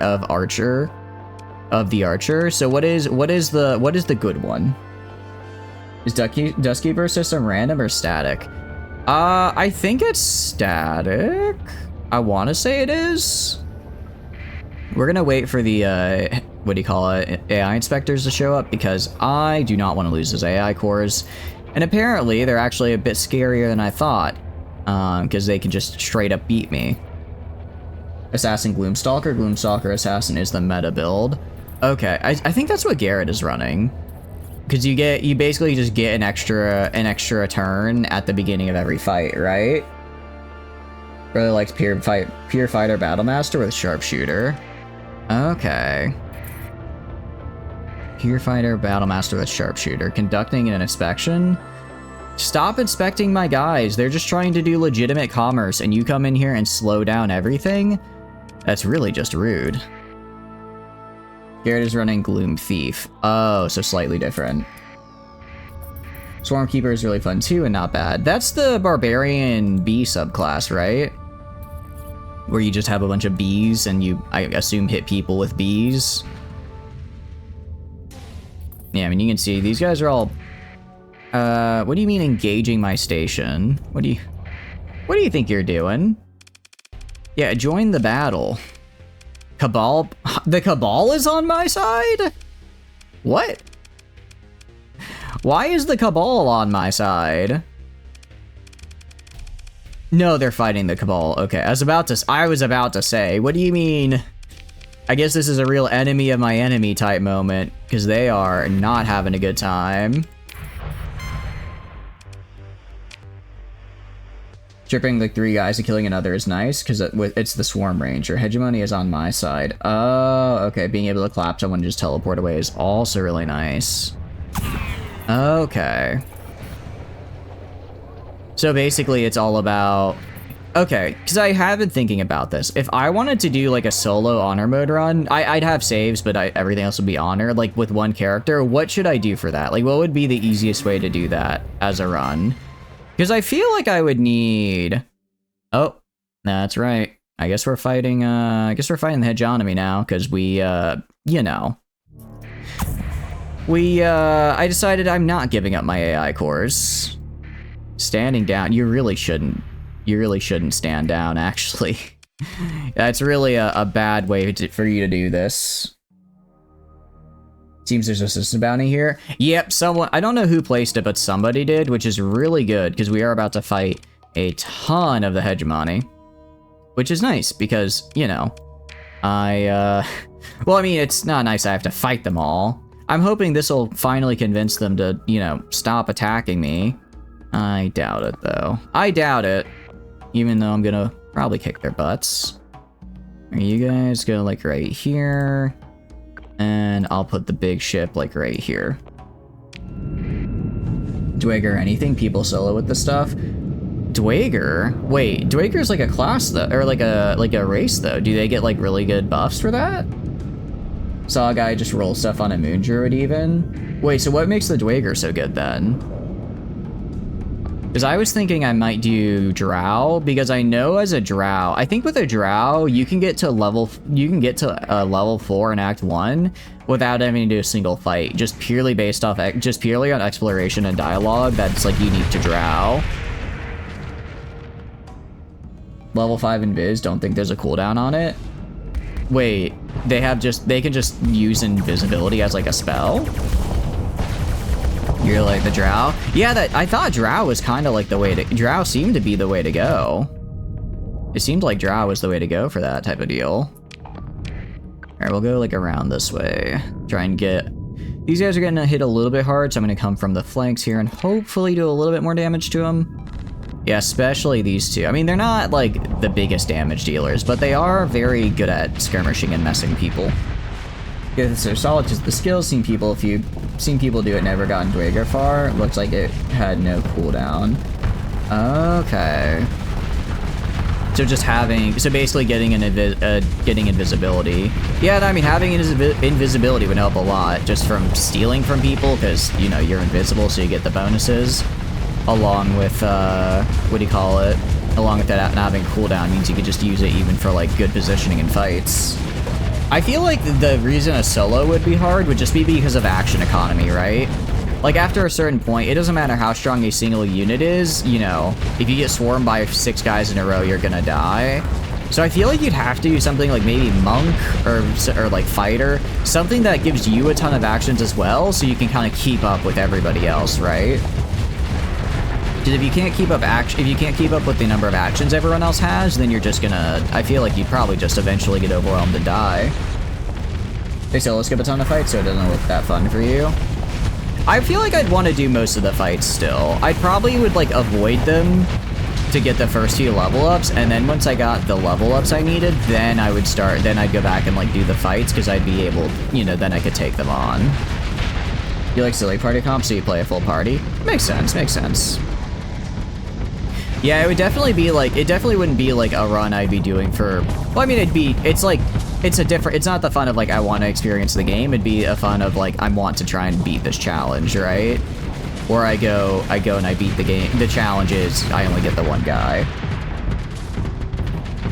Archer. So what is the good one? Is Dustkeeper system random or static? I think it's static. I want to say it is. We're gonna wait for the, what do you call it, AI inspectors to show up, because I do not want to lose those AI cores. And apparently, they're actually a bit scarier than I thought, because they can just straight up beat me. Assassin Gloomstalker. Gloomstalker Assassin is the meta build. Okay, I think that's what Garrett is running. Because you basically just get an extra turn at the beginning of every fight, right? Really likes Pure Fighter Battlemaster with Sharpshooter. Okay. Pure Fighter Battlemaster with Sharpshooter. Conducting an inspection? Stop inspecting my guys. They're just trying to do legitimate commerce, and you come in here and slow down everything? That's really just rude. Garrett is running Gloom Thief. Oh, so slightly different. Swarm Keeper is really fun too, and not bad. That's the Barbarian bee subclass, right? Where you just have a bunch of bees and you, I assume, hit people with bees. Yeah, I mean, you can see these guys are all... what do you mean engaging my station? What do you think you're doing? Yeah, join the battle. Cabal... The Cabal is on my side? What? Why is the Cabal on my side? No, they're fighting the Cabal. Okay, I was about to say, what do you mean? I guess this is a real enemy of my enemy type moment, because they are not having a good time. Stripping like 3 guys and killing another is nice, because it's the Swarm Ranger. Hegemony is on my side. Oh, okay. Being able to clap someone and just teleport away is also really nice. Okay. So basically, it's all about... Okay, because I have been thinking about this. If I wanted to do like a solo honor mode run, I'd have saves, but everything else would be honor, like with one character. What should I do for that? Like, what would be the easiest way to do that as a run? Because I feel like I would need... Oh, that's right. I guess we're fighting, the hegemony now, because we, you know. I decided I'm not giving up my AI cores. Standing down, you really shouldn't stand down, actually. That's really a bad way for you to do this. Seems there's a system bounty here. Yep, someone, I don't know who placed it, but somebody did, which is really good, because we are about to fight a ton of the hegemony. Which is nice, because, you know, well, I mean, it's not nice I have to fight them all. I'm hoping this will finally convince them to, you know, stop attacking me. I doubt it, though. I doubt it, even though I'm gonna probably kick their butts. Are you guys go, like, right here? And I'll put the big ship, like, right here. Dwager, anything? People solo with the stuff? Dwager? Wait, Dwager's like a class, though, or like a race, though. Do they get, like, really good buffs for that? Saw a guy just roll stuff on a moon druid, even. Wait, so what makes the Dwager so good, then? Because I was thinking I might do Drow, because I know as a Drow, I think with a Drow, you can get to level 4 in Act 1 without having to do a single fight, just purely based off, just purely on exploration and dialogue that's like unique to Drow. Level 5 Invis, don't think there's a cooldown on it. Wait, they can just use invisibility as like a spell? You're like the Drow? Yeah, I thought Drow was kind of like the way to... Drow seemed to be the way to go. It seemed like Drow was the way to go for that type of deal. Alright, we'll go like around this way. Try and get... These guys are gonna hit a little bit hard, so I'm gonna come from the flanks here and hopefully do a little bit more damage to them. Yeah, especially these two. I mean, they're not like the biggest damage dealers, but they are very good at skirmishing and messing people. Yeah, they're solid to the skills. Seen people do it, never gotten Dwager far. Looks like it had no cooldown. Okay. So basically getting invisibility. Yeah, I mean, having invisibility would help a lot, just from stealing from people, because, you know, you're invisible, so you get the bonuses. Along with, what do you call it? Along with that not having cooldown means you could just use it even for, like, good positioning in fights. I feel like the reason a solo would be hard would just be because of action economy, right? Like, after a certain point, it doesn't matter how strong a single unit is, you know, if you get swarmed by 6 guys in a row, you're gonna die. So I feel like you'd have to do something like maybe monk or like fighter, something that gives you a ton of actions as well, so you can kind of keep up with everybody else, right? Because if you can't keep up with the number of actions everyone else has, then you're just gonna, I feel like you'd probably just eventually get overwhelmed and die. Okay, so let's skip a ton of fights so it doesn't look that fun for you. I feel like I'd want to do most of the fights still. I probably would like avoid them to get the first few level ups, and then once I got the level ups I needed, then I'd go back and like do the fights, because I'd be able, you know, then I could take them on. You like silly party comps, so you play a full party? Makes sense, makes sense. Yeah, it would definitely be like, it definitely wouldn't be like a run I'd be doing for, well, I mean, it's like, it's not the fun of like, I want to experience the game, it'd be a fun of like, I want to try and beat this challenge, right? Or I go and I beat the game. The challenge is I only get the one guy.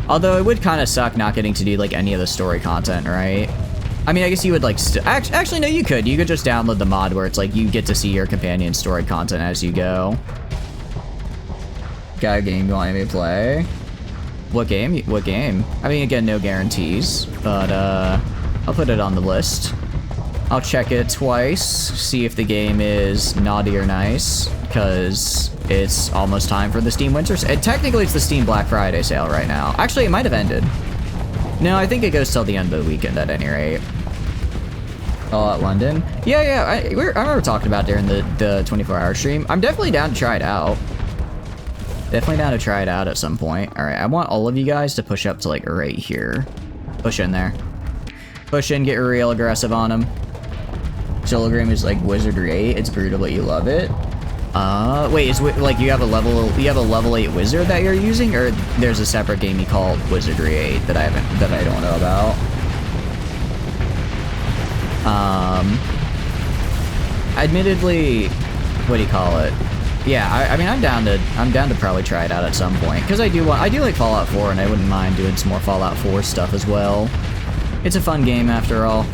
Although it would kind of suck not getting to do like any of the story content, right? I mean, I guess you would like, actually no, you could just download the mod where it's like, you get to see your companion story content as you go. Got a game you want me to play? What game? What game? I mean, again, no guarantees, but I'll put it on the list. I'll check it twice, see if the game is naughty or nice, because it's almost time for the Steam Winter Sale. Technically, it's the Steam Black Friday sale right now. Actually, it might have ended. No, I think it goes till the end of the weekend at any rate. All at London? Yeah, I remember talking about during the 24-hour stream. I'm definitely down to try it out. Definitely down to try it out at some point. All right, I want all of you guys to push up to like right here. Push in there. Push in, get real aggressive on them. Sologram is like Wizardry 8. It's brutal, but you love it. Wait, is like you have a level 8 wizard that you're using, or there's a separate game you call Wizardry 8 that I don't know about? Admittedly, what do you call it? Yeah, I mean, I'm down to probably try it out at some point, because I do like Fallout 4, and I wouldn't mind doing some more Fallout 4 stuff as well. It's a fun game after all.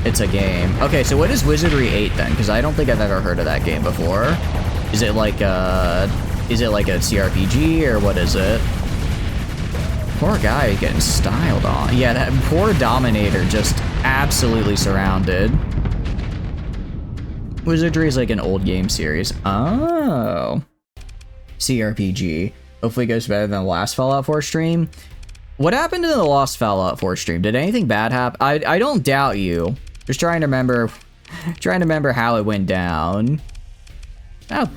It's a game. Okay, so what is Wizardry 8 then? Because I don't think I've ever heard of that game before. Is it like a CRPG, or what is it? Poor guy getting styled on. Yeah, that poor Dominator just absolutely surrounded. Wizardry is like an old game series. Oh. CRPG. Hopefully it goes better than the last Fallout 4 stream. What happened to the last Fallout 4 stream? Did anything bad happen? I don't doubt you. Just trying to remember how it went down. Oh,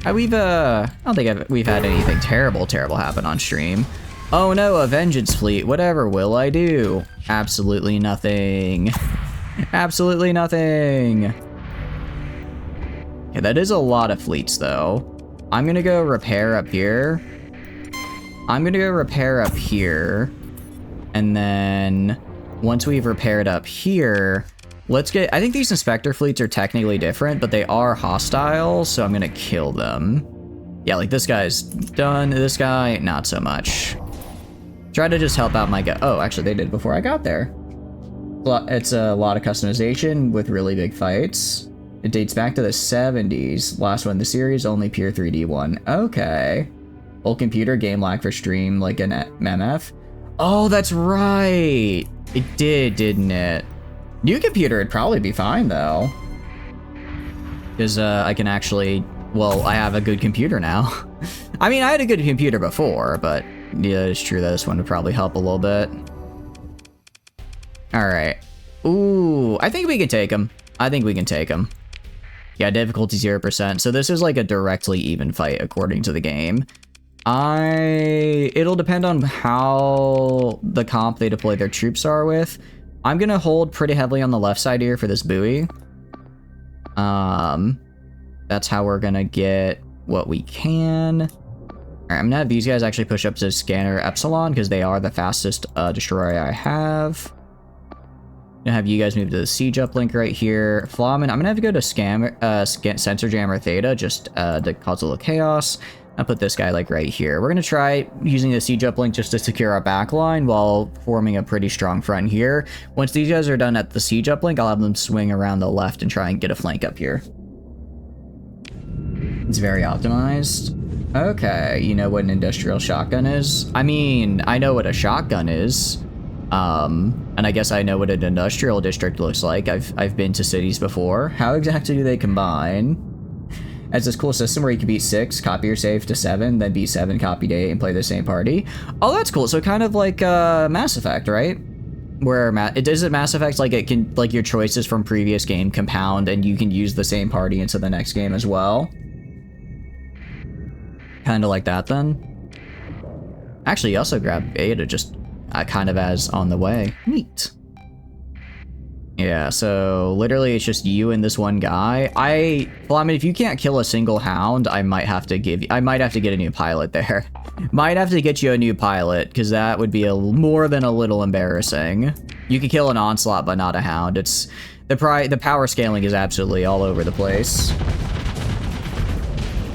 I don't think we've had anything terrible happen on stream. Oh no, a vengeance fleet. Whatever will I do? Absolutely nothing. Absolutely nothing. Okay, that is a lot of fleets though. I'm gonna go repair up here. And then once we've repaired up here, I think these inspector fleets are technically different, but they are hostile, so I'm gonna kill them. Yeah, like this guy's done, this guy, not so much. Try to just help out my guy. Oh, actually they did before I got there. It's a lot of customization with really big fights. It dates back to the 70s. Last one in the series, only pure 3D one. Okay. Old computer, game lag for stream, like an MF. Oh, that's right. It did, didn't it? New computer would probably be fine though. Because I can actually, well, I have a good computer now. I mean, I had a good computer before, but yeah, it's true that this one would probably help a little bit. All right. Ooh, I think we can take him. Yeah, difficulty 0%. So this is like a directly even fight according to the game. It'll depend on how the comp they deploy their troops are with. I'm gonna hold pretty heavily on the left side here for this buoy. That's how we're gonna get what we can. All right, I'm gonna have these guys actually push up to Scanner Epsilon because they are the fastest destroyer I have. I'm gonna have you guys move to the siege uplink right here. Flawman, I'm gonna have to go to Sensor Jammer Theta just to cause a little chaos. I'll put this guy like right here. We're gonna try using the siege uplink just to secure our back line while forming a pretty strong front here. Once these guys are done at the siege uplink, I'll have them swing around the left and try and get a flank up here. It's very optimized. Okay, you know what an industrial shotgun is? I mean, I know what a shotgun is. And I guess I know what an industrial district looks like. I've been to cities before. How exactly do they combine? As this cool system where you can beat 6, copy your save to 7, then beat 7, copy to 8, and play the same party. Oh, that's cool. So kind of like Mass Effect, right? Where it is it Mass Effect, like it can, like your choices from previous game compound, and you can use the same party into the next game as well. Kind of like that then. Actually, you also grab Beta just kind of as on the way. Neat. Yeah, so literally it's just you and this one guy. Well, I mean, if you can't kill a single hound, I might have to get a new pilot there. Might have to get you a new pilot, because that would be more than a little embarrassing. You can kill an onslaught, but not a hound. It's the power scaling is absolutely all over the place.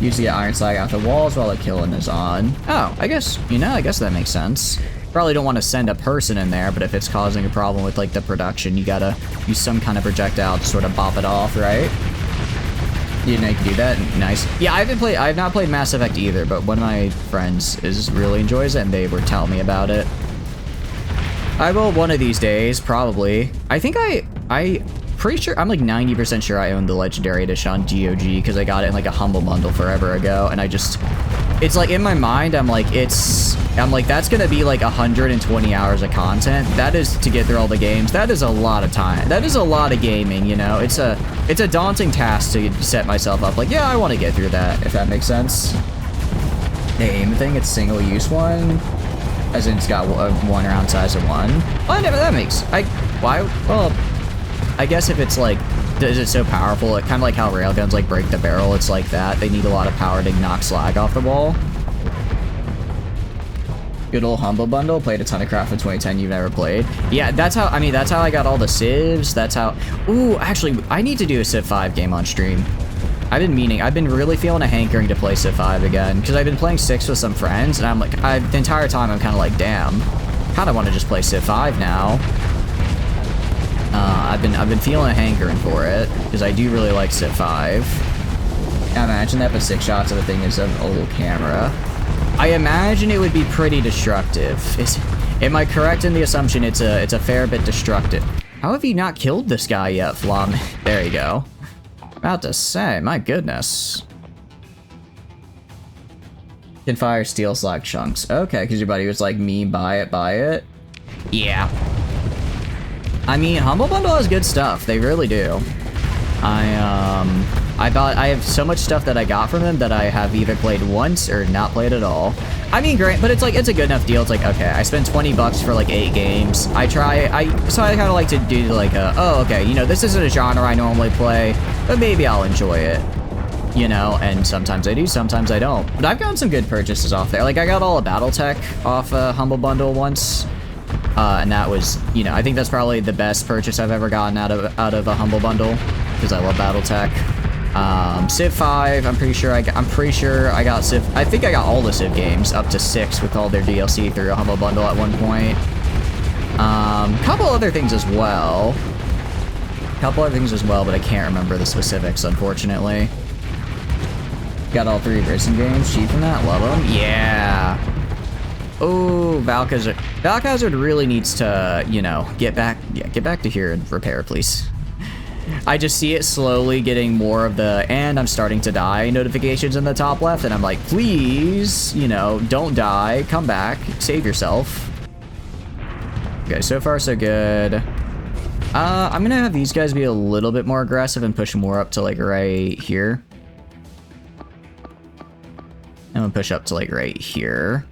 Use the iron slag out the walls while the killing is on. Oh, I guess that makes sense. Probably don't want to send a person in there, but if it's causing a problem with like the production, you gotta use some kind of projectile to sort of bop it off, right? You know you can do that. Nice. Yeah, I've not played Mass Effect either, but one of my friends really enjoys it, and they were telling me about it. I will one of these days, probably. I think pretty sure, I'm like 90% sure I own the Legendary Edition on GOG because I got it in like a Humble Bundle forever ago, and it's like in my mind, I'm like, that's gonna be like 120 hours of content. That is to get through all the games. That is a lot of time. That is a lot of gaming, you know? It's a daunting task to set myself up. Like, yeah, I want to get through that, if that makes sense. The aim thing, it's single use one. As in, it's got a 1 round size of 1. Well, that makes, well, I guess if it's like, is it so powerful? It kind of like how railguns like break the barrel. It's like that. They need a lot of power to knock slag off the wall. Good old Humble Bundle. Played a ton of Craft in 2010 you've never played. Yeah, that's how I got all the civs. That's how, ooh, actually, I need to do a Civ 5 game on stream. I've been really feeling a hankering to play Civ 5 again, because I've been playing 6 with some friends, and I'm like, the entire time I'm kind of like, damn, kind of want to just play Civ 5 now. I've been feeling a hankering for it, because I do really like Civ 5. I imagine that, but 6 shots of the thing is an old camera. I imagine it would be pretty destructive. Am I correct in the assumption it's a fair bit destructive? How have you not killed this guy yet, Flom? There you go. About to say, my goodness. Can fire steel slag chunks. Okay, because your buddy was like, me, buy it. Yeah. I mean, Humble Bundle has good stuff. They really do. I have so much stuff that I got from them that I have either played once or not played at all. I mean, great, but it's like, it's a good enough deal. It's like, okay, I spent 20 bucks for like 8 games. So I kind of like to do like oh, okay, you know, this isn't a genre I normally play, but maybe I'll enjoy it. You know, and sometimes I do, sometimes I don't. But I've gotten some good purchases off there. Like, I got all of BattleTech off Humble Bundle once. And that was, you know, I think that's probably the best purchase I've ever gotten out of a Humble Bundle, because I love BattleTech. Civ 5, I'm pretty sure I got Civ. I think I got all the Civ games up to 6 with all their DLC through a Humble Bundle at one point. Couple other things as well, but I can't remember the specifics, unfortunately. Got all 3 Risen games, cheap from that, love them. Yeah. Oh, Valkhazard really needs to, you know, get back to here and repair, please. I just see it slowly getting more of the, and I'm starting to die notifications in the top left, and I'm like, please, you know, don't die, come back, save yourself. Okay, so far so good. I'm gonna have these guys be a little bit more aggressive and push more up to like right here. I'm gonna push up to like right here.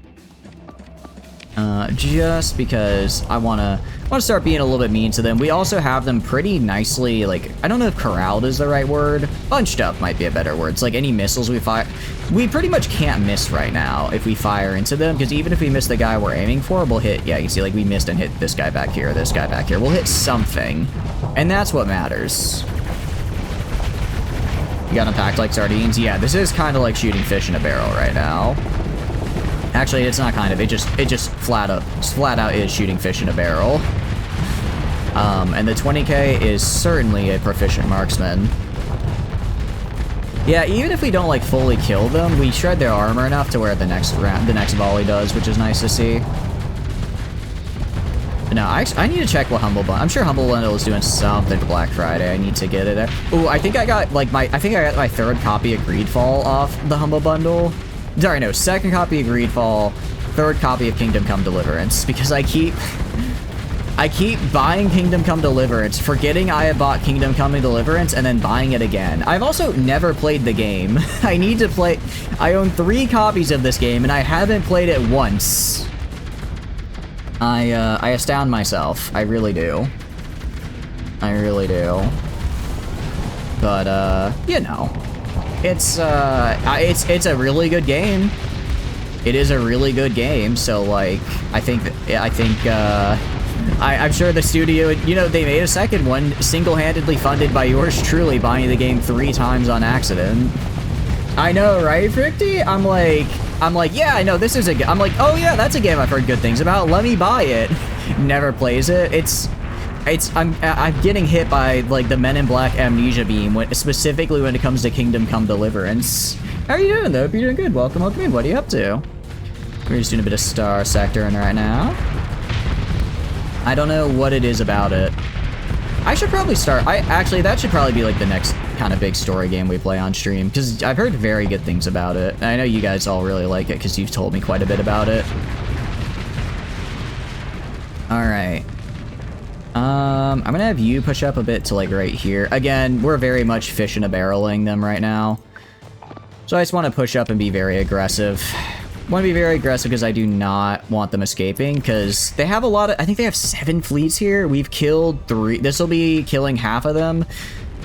Just because I want to start being a little bit mean to them. We also have them pretty nicely, like, I don't know if corralled is the right word. Bunched up might be a better word. It's like any missiles we fire, we pretty much can't miss right now if we fire into them, because even if we miss the guy we're aiming for, we'll hit, yeah, you can see like we missed and hit this guy back here, this guy back here. We'll hit something, and that's what matters. You got them packed like sardines. Yeah, this is kind of like shooting fish in a barrel right now. Actually, it's not kind of. It just flat out is shooting fish in a barrel. And the 20k is certainly a proficient marksman. Yeah, even if we don't like fully kill them, we shred their armor enough to where the next volley does, which is nice to see. But no, I need to check what Humble Bundle. I'm sure Humble Bundle is doing something for Black Friday. I need to get it there. Ooh, I think I got like my third copy of Greedfall off the Humble Bundle. Sorry, no, second copy of Greedfall, third copy of Kingdom Come Deliverance, because I keep buying Kingdom Come Deliverance, forgetting I have bought Kingdom Come Deliverance, and then buying it again. I've also never played the game. I need to play. I own 3 copies of this game, and I haven't played it once. I astound myself. I really do. I really do. But, you know. It's a really good game. It is a really good game, so, like, I'm sure the studio, you know, they made a second one single-handedly funded by yours truly buying the game 3 times on accident. I know, right, Fricty? I'm like, yeah, I know, this is I'm like, oh yeah, that's a game I've heard good things about, let me buy it. Never plays it. I'm getting hit by, like, the Men in Black amnesia beam, specifically when it comes to Kingdom Come Deliverance. How are you doing, though? Hope you're doing good. Welcome in. What are you up to? We're just doing a bit of Starsector in right now. I don't know what it is about it. I should probably start. Actually, that should probably be like the next kind of big story game we play on stream, because I've heard very good things about it. And I know you guys all really like it because you've told me quite a bit about it. All right. I'm gonna have you push up a bit to like right here. Again, we're very much fish in a barreling them right now. So I just want to push up and be very aggressive. Want to be very aggressive because I do not want them escaping, because they have a lot of, I think they have 7 fleets here. We've killed 3. This will be killing half of them.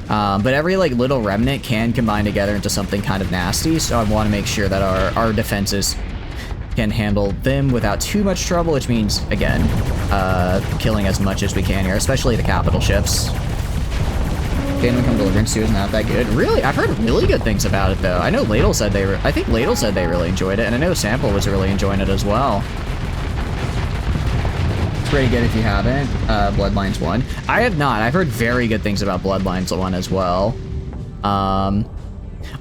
But every like little remnant can combine together into something kind of nasty. So I want to make sure that our defenses can handle them without too much trouble, which means, again, killing as much as we can here, especially the capital ships. Kingdom Come Deliverance 2 is not that good. Really? I've heard really good things about it, though. I know Ladle said I think Ladle said they really enjoyed it, and I know Sample was really enjoying it as well. It's pretty good if you haven't. Bloodlines 1. I have not. I've heard very good things about Bloodlines 1 as well.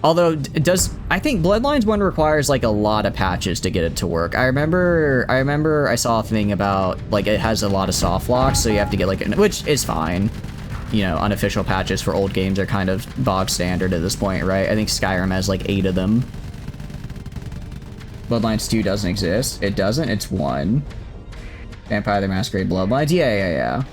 Although, I think Bloodlines 1 requires, like, a lot of patches to get it to work. I remember I saw a thing about, like, it has a lot of soft locks, so you have to get, like, which is fine. You know, unofficial patches for old games are kind of bog standard at this point, right? I think Skyrim has like 8 of them. Bloodlines 2 doesn't exist. It doesn't? It's 1. Vampire the Masquerade Bloodlines? Yeah.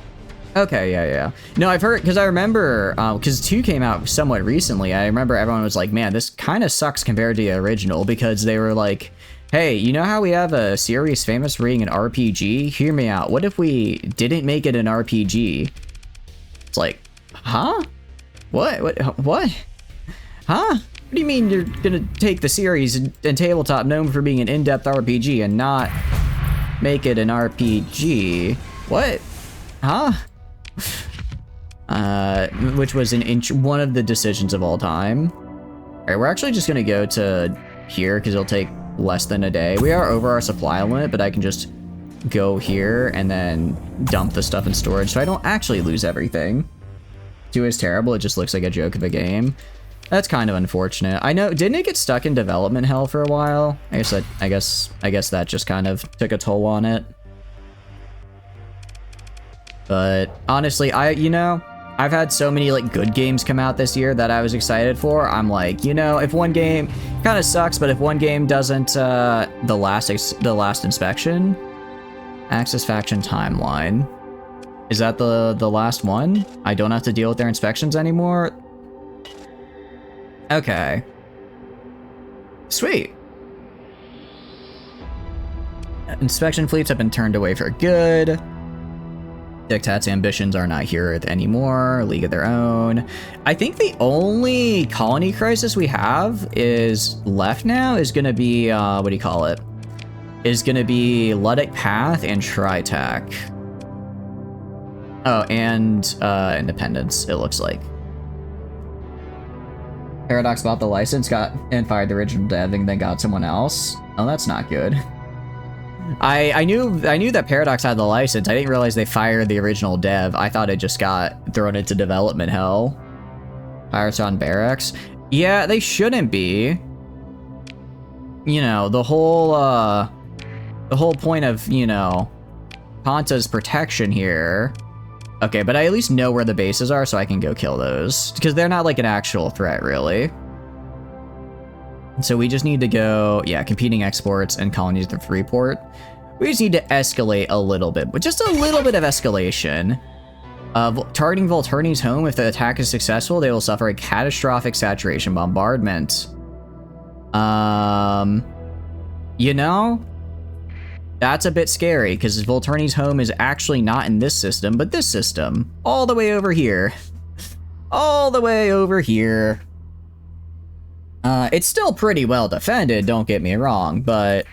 Okay, yeah. No, I've heard, because I remember, because 2 came out somewhat recently, I remember everyone was like, man, this kind of sucks compared to the original, because they were like, hey, you know how we have a series famous for being an RPG? Hear me out. What if we didn't make it an RPG? It's like, huh? What? Huh? What do you mean you're gonna take the series and tabletop known for being an in-depth RPG and not make it an RPG? What? Huh? Which was one of the decisions of all time. Alright, we're actually just gonna go to here because it'll take less than a day. We are over our supply limit, but I can just go here and then dump the stuff in storage so I don't actually lose everything. 2 is terrible. It just looks like a joke of a game. That's kind of unfortunate. I know, didn't it get stuck in development hell for a while? I guess that just kind of took a toll on it. But honestly, I've had so many like good games come out this year that I was excited for. I'm like, you know, if one game kind of sucks, but if one game doesn't, the last inspection, Axis Faction Timeline. Is that the last one? I don't have to deal with their inspections anymore? Okay. Sweet. Inspection fleets have been turned away for good. Dictat's ambitions are not here anymore. League of Their Own. I think the only colony crisis we have is left now is gonna be, what do you call it? Is gonna be Ludic Path and Tri-Tach. Oh, and Independence, it looks like. Paradox bought the license, got and fired the original dev, and then got someone else. Oh, that's not good. I knew that Paradox had the license. I didn't realize they fired the original dev. I thought it just got thrown into development hell. Pirates on barracks. Yeah, they shouldn't be. You know, the whole point of, you know, Ponta's protection here. Okay, but I at least know where the bases are, so I can go kill those. Because they're not like an actual threat, really. So we just need to go, yeah, competing exports and colonies to Freeport. We just need to escalate a little bit, but just a little bit of escalation. Targeting Volturni's home, if the attack is successful, they will suffer a catastrophic saturation bombardment. You know, that's a bit scary, because Volturni's home is actually not in this system, but this system. All the way over here. All the way over here. It's still pretty well defended, don't get me wrong, but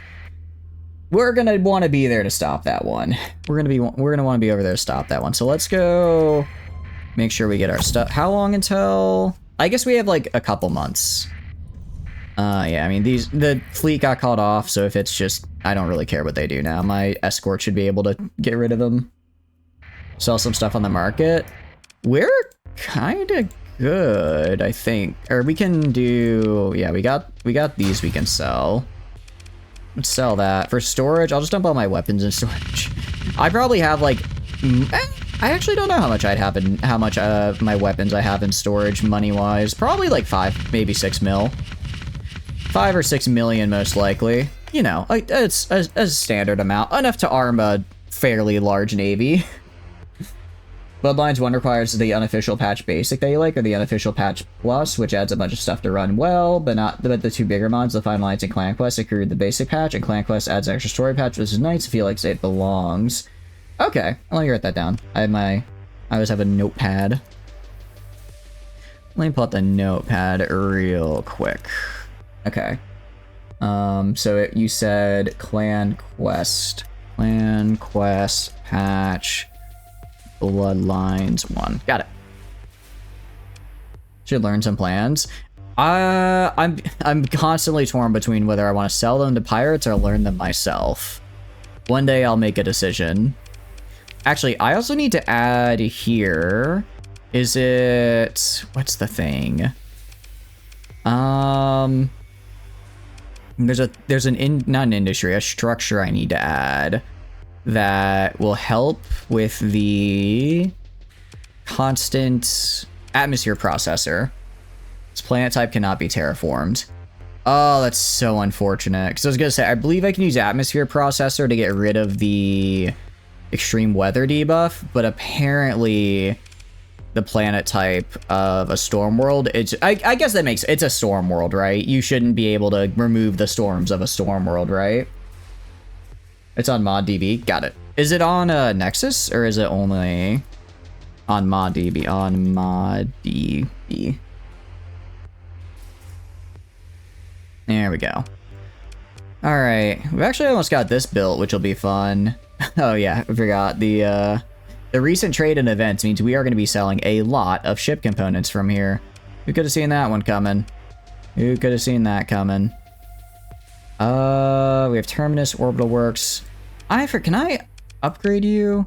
we're gonna want to be there to stop that one. We're gonna want to be over there to stop that one. So let's go make sure we get our stuff. How long until? I guess we have like a couple months. Yeah, I mean, the fleet got called off, so if it's just, I don't really care what they do now. My escort should be able to get rid of them. Sell some stuff on the market. We're kind of good, I think. Or we can do, yeah, we got these we can sell. Let's sell that. For storage, I'll just dump all my weapons in storage. I probably have like, I actually don't know how much I'd have in, how much my weapons I have in storage money-wise. Probably like 5, maybe 6 mil. 5 or 6 million most likely. You know, it's a standard amount. Enough to arm a fairly large navy. Bloodlines 1 requires the unofficial patch basic that you like, or the unofficial patch plus, which adds a bunch of stuff to run well, but the 2 bigger mods, the Final Alliance and Clan Quest, accrue the basic patch, and Clan Quest adds extra story patch, which is nice if you like it belongs. Okay, I'll let you write that down. I always have a notepad. Let me pull out the notepad real quick. Okay. So you said Clan Quest patch Bloodlines 1. Got it. Should learn some plans. I'm constantly torn between whether I want to sell them to pirates or learn them myself. One day I'll make a decision. Actually, I also need to add here. Is it, what's the thing? There's not an industry, a structure I need to add that will help with the constant atmosphere processor. This planet type cannot be terraformed. Oh, that's so unfortunate. Because I was going to say, I believe I can use atmosphere processor to get rid of the extreme weather debuff, but apparently the planet type of a storm world, I guess that makes, it's a storm world, right? You shouldn't be able to remove the storms of a storm world, right? It's on ModDB. Got it. Is it on Nexus, or is it only on ModDB? On ModDB. There we go. All right, we've actually almost got this built, which will be fun. Oh yeah, I forgot. The recent trade and events means we are going to be selling a lot of ship components from here. Who could have seen that one coming? Who could have seen that coming? We have Terminus, Orbital Works. Can I upgrade you?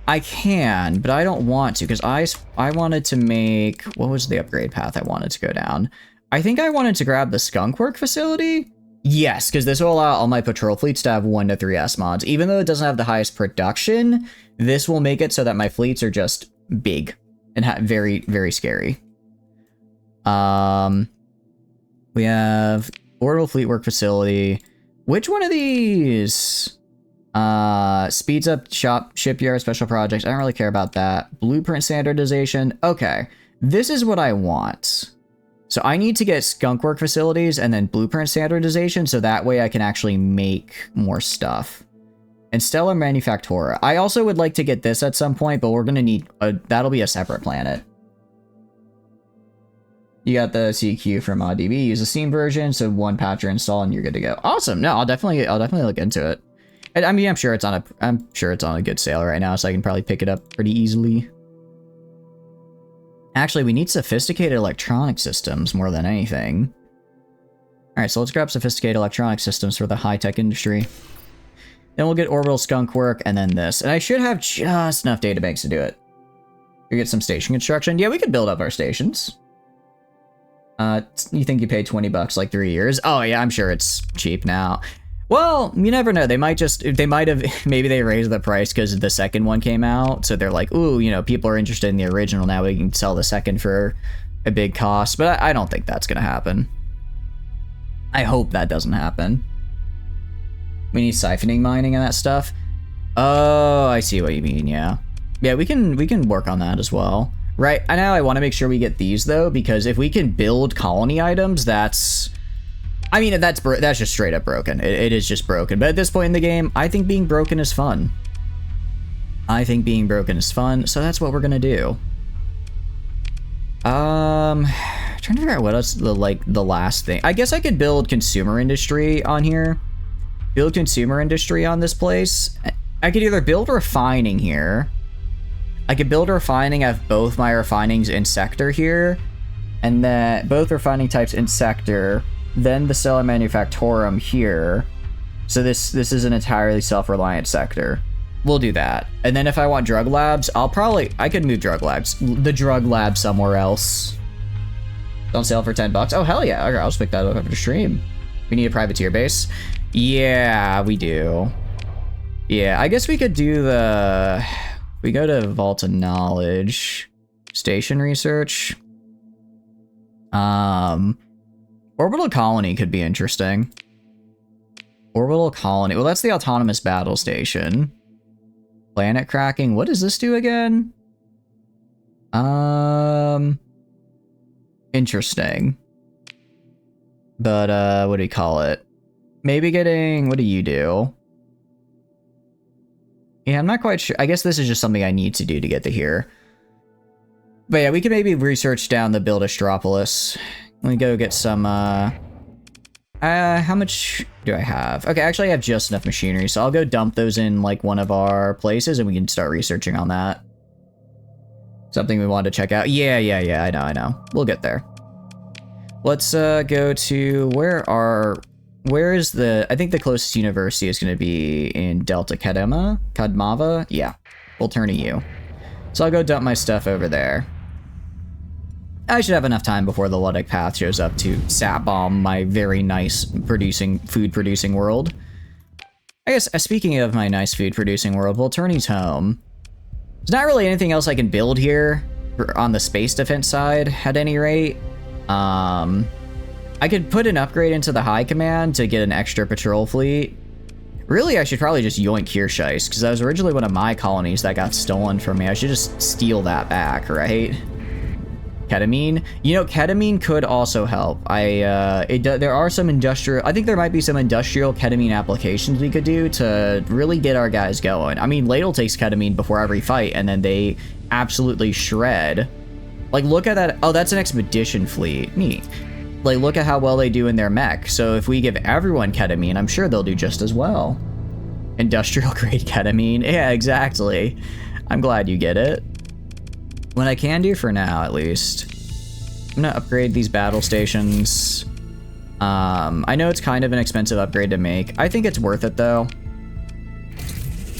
I can, but I don't want to, because I wanted to make, what was the upgrade path I wanted to go down? I think I wanted to grab the Skunk Work facility. Yes, because this will allow all my patrol fleets to have 1 to 3S mods. Even though it doesn't have the highest production, this will make it so that my fleets are just big and very, very scary. We have Orbital Fleet Work Facility. Which one of these speeds up shipyard special projects? I don't really care about that. Blueprint standardization. Okay, this is what I want. So I need to get Skunk Work facilities and then blueprint standardization, so that way I can actually make more stuff. And Stellar Manufactura. I also would like to get this at some point, but we're gonna need that'll be a separate planet. You got the CQ from ModDB. Use the Steam version, so 1 patcher install and you're good to go. Awesome. No, I'll definitely look into it. I mean, I'm sure it's on a good sale right now, so I can probably pick it up pretty easily. Actually, we need sophisticated electronic systems more than anything. Alright, so let's grab sophisticated electronic systems for the high-tech industry. Then we'll get orbital skunk work, and then this. And I should have just enough databanks to do it. We get some station construction. Yeah, we could build up our stations. You think you paid 20 bucks like 3 years? Oh yeah, I'm sure it's cheap now. Well, you never know. They might have, maybe they raised the price because the second one came out. So they're like, ooh, you know, people are interested in the original. Now we can sell the second for a big cost. But I don't think that's going to happen. I hope that doesn't happen. We need siphoning mining and that stuff. Oh, I see what you mean, yeah. Yeah, we can work on that as well. Right, and now I want to make sure we get these, though, because if we can build colony items, that's... I mean, that's just straight up broken. It is just broken. But at this point in the game, I think being broken is fun. I think being broken is fun, so that's what we're gonna do. Trying to figure out what else the last thing. I guess I could build consumer industry on here. Build consumer industry on this place. I could either build refining here. I could build refining, have both my refinings in sector here, and then both refining types in sector, then the Scylla Manufactorum here. So this is an entirely self-reliant sector. We'll do that. And then if I want drug labs, I could move the drug lab somewhere else. Don't sell for 10 bucks. Oh, hell yeah. Okay, I'll just pick that up after the stream. We need a privateer base. Yeah, we do. Yeah, I guess we could do the... We go to Vault of Knowledge, Station Research. Orbital Colony could be interesting. Orbital Colony. Well, that's the Autonomous Battle Station. Planet Cracking. What does this do again? Interesting. But, what do you call it? Maybe getting... What do you do? Yeah, I'm not quite sure. I guess this is just something I need to do to get to here. But yeah, we can maybe research down the Buildastropolis. Let me go get some, how much do I have? Okay, actually I have just enough machinery, so I'll go dump those in, like, one of our places, and we can start researching on that. Something we wanted to check out. Yeah, I know. We'll get there. Let's, go to... Where is the... I think the closest university is going to be in Delta Kadmava? Yeah. Volturni U. So I'll go dump my stuff over there. I should have enough time before the Ludic Path shows up to sap bomb my very nice food-producing world. I guess, speaking of my nice food-producing world, Volturni's home. There's not really anything else I can build here on the space defense side, at any rate. I could put an upgrade into the High Command to get an extra patrol fleet. Really, I should probably just yoink Kirscheis, because that was originally one of my colonies that got stolen from me. I should just steal that back, right? Ketamine. You know, ketamine could also help. There are some industrial... I think there might be some industrial ketamine applications we could do to really get our guys going. I mean, Ladle takes ketamine before every fight, and then they absolutely shred. Like, look at that. Oh, that's an expedition fleet. Neat. Like, look at how well they do in their mech. So if we give everyone ketamine, I'm sure they'll do just as well. Industrial grade ketamine. Yeah, exactly. I'm glad you get it. What I can do for now, at least, I'm gonna upgrade these battle stations. I know it's kind of an expensive upgrade to make. I think it's worth it, though.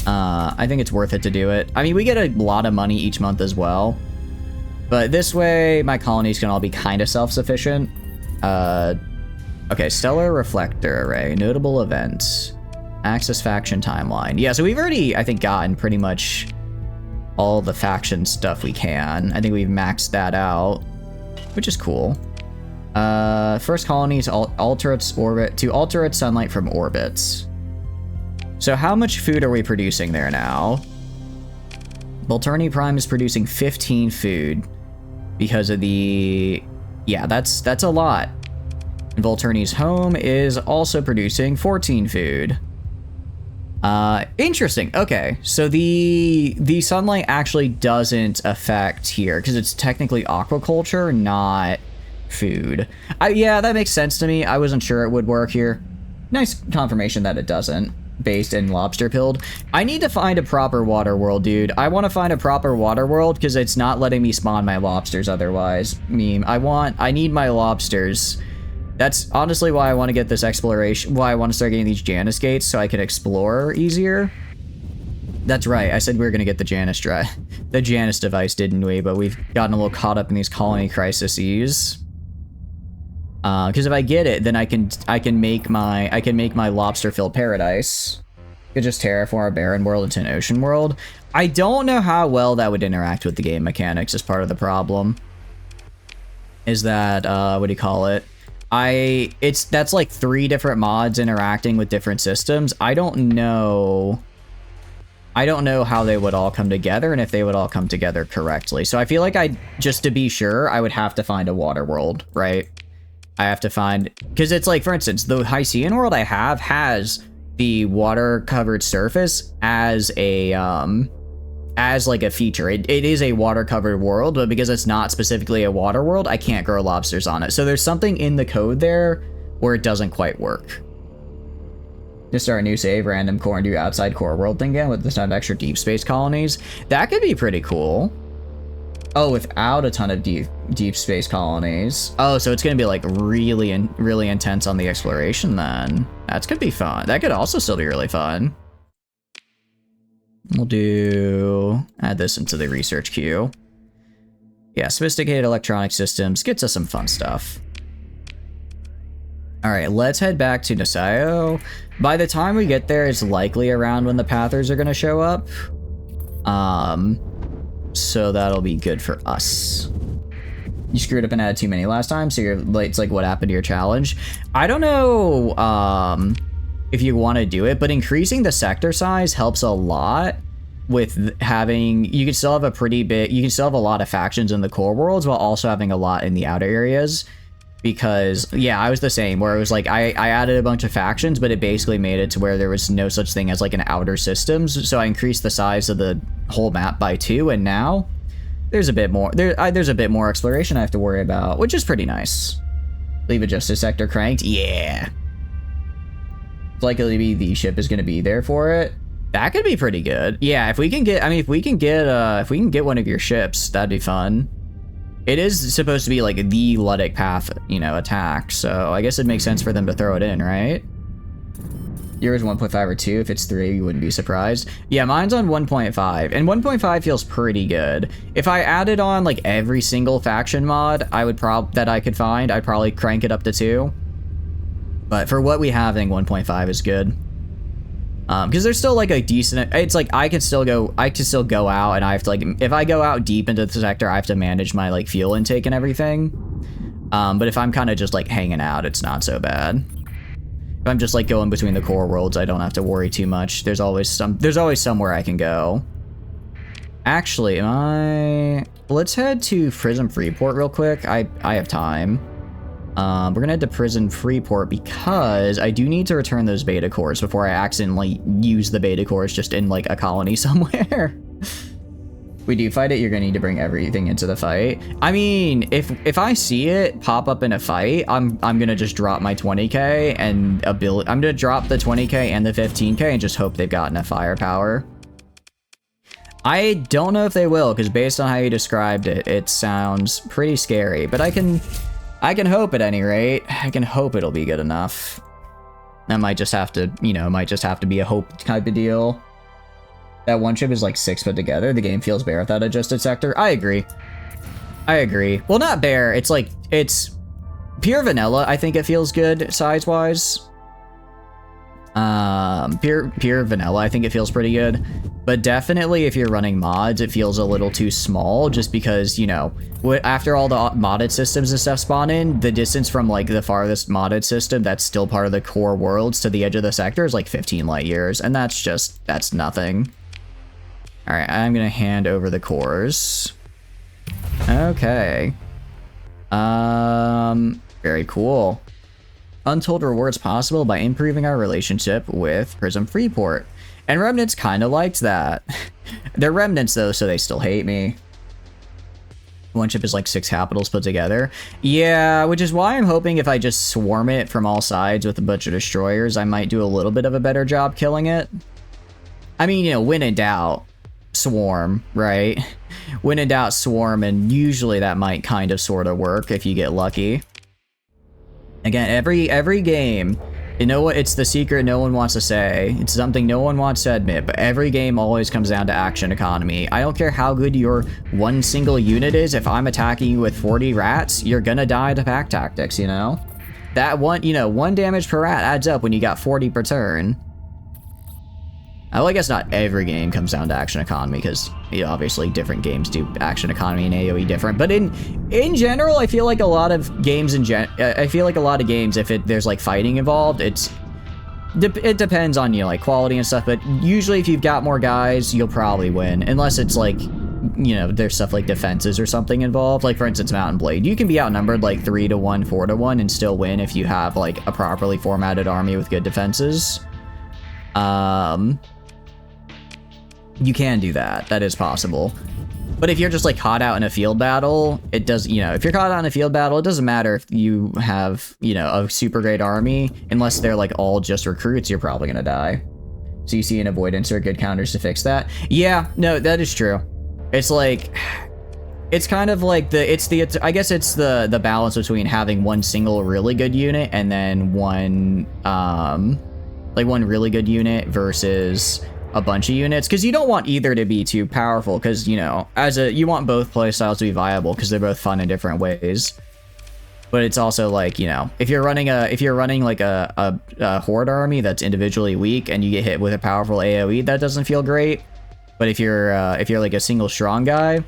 I think it's worth it to do it. I mean, we get a lot of money each month as well. But this way, my colonies can all be kind of self-sufficient. Okay, Stellar Reflector Array, Notable Events, Axis Faction Timeline. Yeah, so we've already, I think, gotten pretty much all the faction stuff we can. I think we've maxed that out, which is cool. First colony to alter its sunlight from orbits. So how much food are we producing there now? Volturni Prime is producing 15 food because of the... Yeah, that's a lot. And Volturni's home is also producing 14 food. Interesting. Okay, so the sunlight actually doesn't affect here because it's technically aquaculture, not food. Yeah, that makes sense to me. I wasn't sure it would work here. Nice confirmation that it doesn't. based and lobster pilled. I need to find a proper water world, dude. I want to find a proper water world because it's not letting me spawn my lobsters otherwise. I need my lobsters. That's honestly why I want to get this exploration, why I want to start getting these Janus gates so I can explore easier. That's right, I said we were going to get the Janus device, didn't we? But we've gotten a little caught up in these colony crises. Because if I get it, then I can make my lobster-filled paradise. I could just terraform a barren world into an ocean world. I don't know how well that would interact with the game mechanics is part of the problem. Is that, what do you call it? That's like 3 different mods interacting with different systems. I don't know how they would all come together and if they would all come together correctly. So I feel like just to be sure, I would have to find a water world, right? I have to find, because it's like, for instance, the Hycean world I have has the water covered surface as a, as like a feature. It is a water covered world, but because it's not specifically a water world, I can't grow lobsters on it. So there's something in the code there where it doesn't quite work. Just start a new save, random core, and do outside core world thing again with this time of extra deep space colonies. That could be pretty cool. Oh, without a ton of deep space colonies. Oh, so it's gonna be like really intense on the exploration then. That's gonna be fun. That could also still be really fun. We'll add this into the research queue. Yeah, sophisticated electronic systems gets us some fun stuff. All right, let's head back to Nasayo. By the time we get there, it's likely around when the Pathers are gonna show up. So that'll be good for us. You screwed up and added too many last time, so it's like what happened to your challenge. I don't know if you want to do it, but increasing the sector size helps a lot with having, you can still have a lot of factions in the core worlds while also having a lot in the outer areas. Because, yeah, I was the same, where it was like, I added a bunch of factions, but it basically made it to where there was no such thing as like an outer systems. So I increased the size of the whole map by 2, and now there's a bit more, there's a bit more exploration I have to worry about, which is pretty nice. Leave a justice sector cranked? Yeah. It's likely to be the ship is going to be there for it. That could be pretty good. Yeah, if we can get one of your ships, that'd be fun. It is supposed to be like the Luddic path, attack, so I guess it makes sense for them to throw it in, right? Yours 1.5 or 2, if it's 3, you wouldn't be surprised. Yeah, mine's on 1.5, and 1.5 feels pretty good. If I added on like every single faction mod that I could find, I'd probably crank it up to 2. But for what we have, I think 1.5 is good. Because there's still like a decent, it's like I can still go out, and I have to like, if I go out deep into the sector, I have to manage my like fuel intake and everything. But if I'm kind of just like hanging out, it's not so bad. If I'm just like going between the core worlds, I don't have to worry too much. There's always somewhere I can go. Actually, let's head to Prism Freeport real quick. I have time. We're gonna head to Prison Freeport because I do need to return those beta cores before I accidentally use the beta cores just in like a colony somewhere. We do fight it, you're gonna need to bring everything into the fight. I mean, if I see it pop up in a fight, I'm gonna just drop my 20k and I'm gonna drop the 20k and the 15k and just hope they've got enough firepower. I don't know if they will, because based on how you described it, it sounds pretty scary, but I can hope at any rate. I can hope it'll be good enough. That might just have to, it might just have to be a hope type of deal. That one ship is like 6 put together. The game feels bare without adjusted sector. I agree. Well, not bare. It's like, it's pure vanilla. I think it feels good size-wise. Pure vanilla. I think it feels pretty good. But definitely if you're running mods, it feels a little too small just because, after all the modded systems and stuff spawn in, the distance from like the farthest modded system that's still part of the core worlds to the edge of the sector is like 15 light years. And that's nothing. All right, I'm going to hand over the cores. Okay. Very cool. Untold rewards possible by improving our relationship with Prism Freeport. And Remnants kind of liked that. They're Remnants though, so they still hate me. One ship is like 6 capitals put together. Yeah, which is why I'm hoping if I just swarm it from all sides with a bunch of destroyers, I might do a little bit of a better job killing it. I mean, you know, when in doubt, swarm, right? When in doubt, swarm, and usually that might kind of sort of work if you get lucky. Again, every game, you know what? It's the secret no one wants to say. It's something no one wants to admit, but every game always comes down to action economy. I don't care how good your one single unit is. If I'm attacking you with 40 rats, you're gonna die to pack tactics, you know? That one, you know, 1 damage per rat adds up when you got 40 per turn. Well, I guess not every game comes down to action economy because, you know, obviously different games do action economy and AoE different. But in general, I feel like a lot of games if there's like fighting involved, it depends on, you know, like quality and stuff. But usually, if you've got more guys, you'll probably win, unless it's like, you know, there's stuff like defenses or something involved. Like for instance, Mountain Blade, you can be outnumbered like 3-1, 4-1, and still win if you have like a properly formatted army with good defenses. You can do that. That is possible. But if you're just like caught out in a field battle, it does, you know, if you're caught out in a field battle, it doesn't matter if you have, you know, a super great army, unless they're like all just recruits, you're probably gonna die. So you see an avoidance or good counters to fix that. Yeah, no, that is true. It's like, it's kind of like I guess it's the balance between having one single really good unit and then one really good unit versus a bunch of units, because you don't want either to be too powerful, because, you know, you want both playstyles to be viable because they're both fun in different ways. But it's also like, you know, if you're running like a horde army that's individually weak and you get hit with a powerful AoE, that doesn't feel great. But if you're like a single strong guy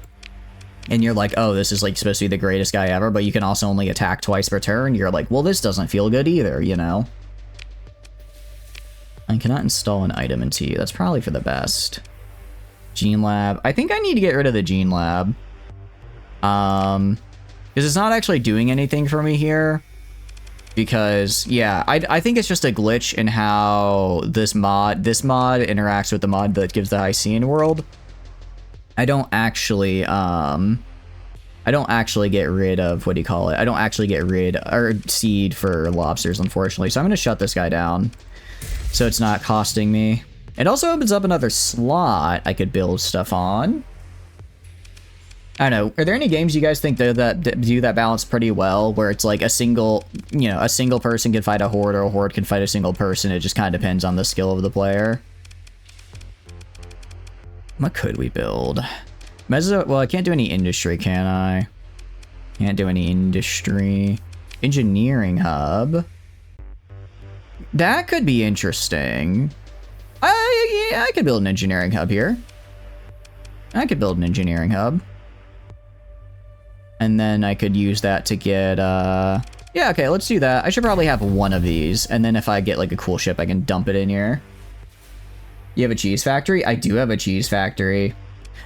and you're like, oh, this is like supposed to be the greatest guy ever, but you can also only attack twice per turn, you're like, well, this doesn't feel good either, you know? I cannot install an item in T. That's probably for the best. Gene Lab. I think I need to get rid of the Gene Lab. Because it's not actually doing anything for me here. Because, yeah, I think it's just a glitch in how this mod interacts with the mod that gives the Hycean world. I don't actually get rid of, what do you call it? I don't actually get rid, or seed for lobsters, unfortunately. So I'm going to shut this guy down, so it's not costing me. It also opens up another slot I could build stuff on. I don't know. Are there any games you guys think that do that balance pretty well, where it's like a single person can fight a horde, or a horde can fight a single person? It just kind of depends on the skill of the player. What could we build? Well, I can't do any industry, can I? Can't do any industry. Engineering hub. That could be interesting. Yeah, I could build an engineering hub here. I could build an engineering hub. And then I could use that to get, yeah, okay, let's do that. I should probably have one of these. And then if I get like a cool ship, I can dump it in here. You have a cheese factory? I do have a cheese factory.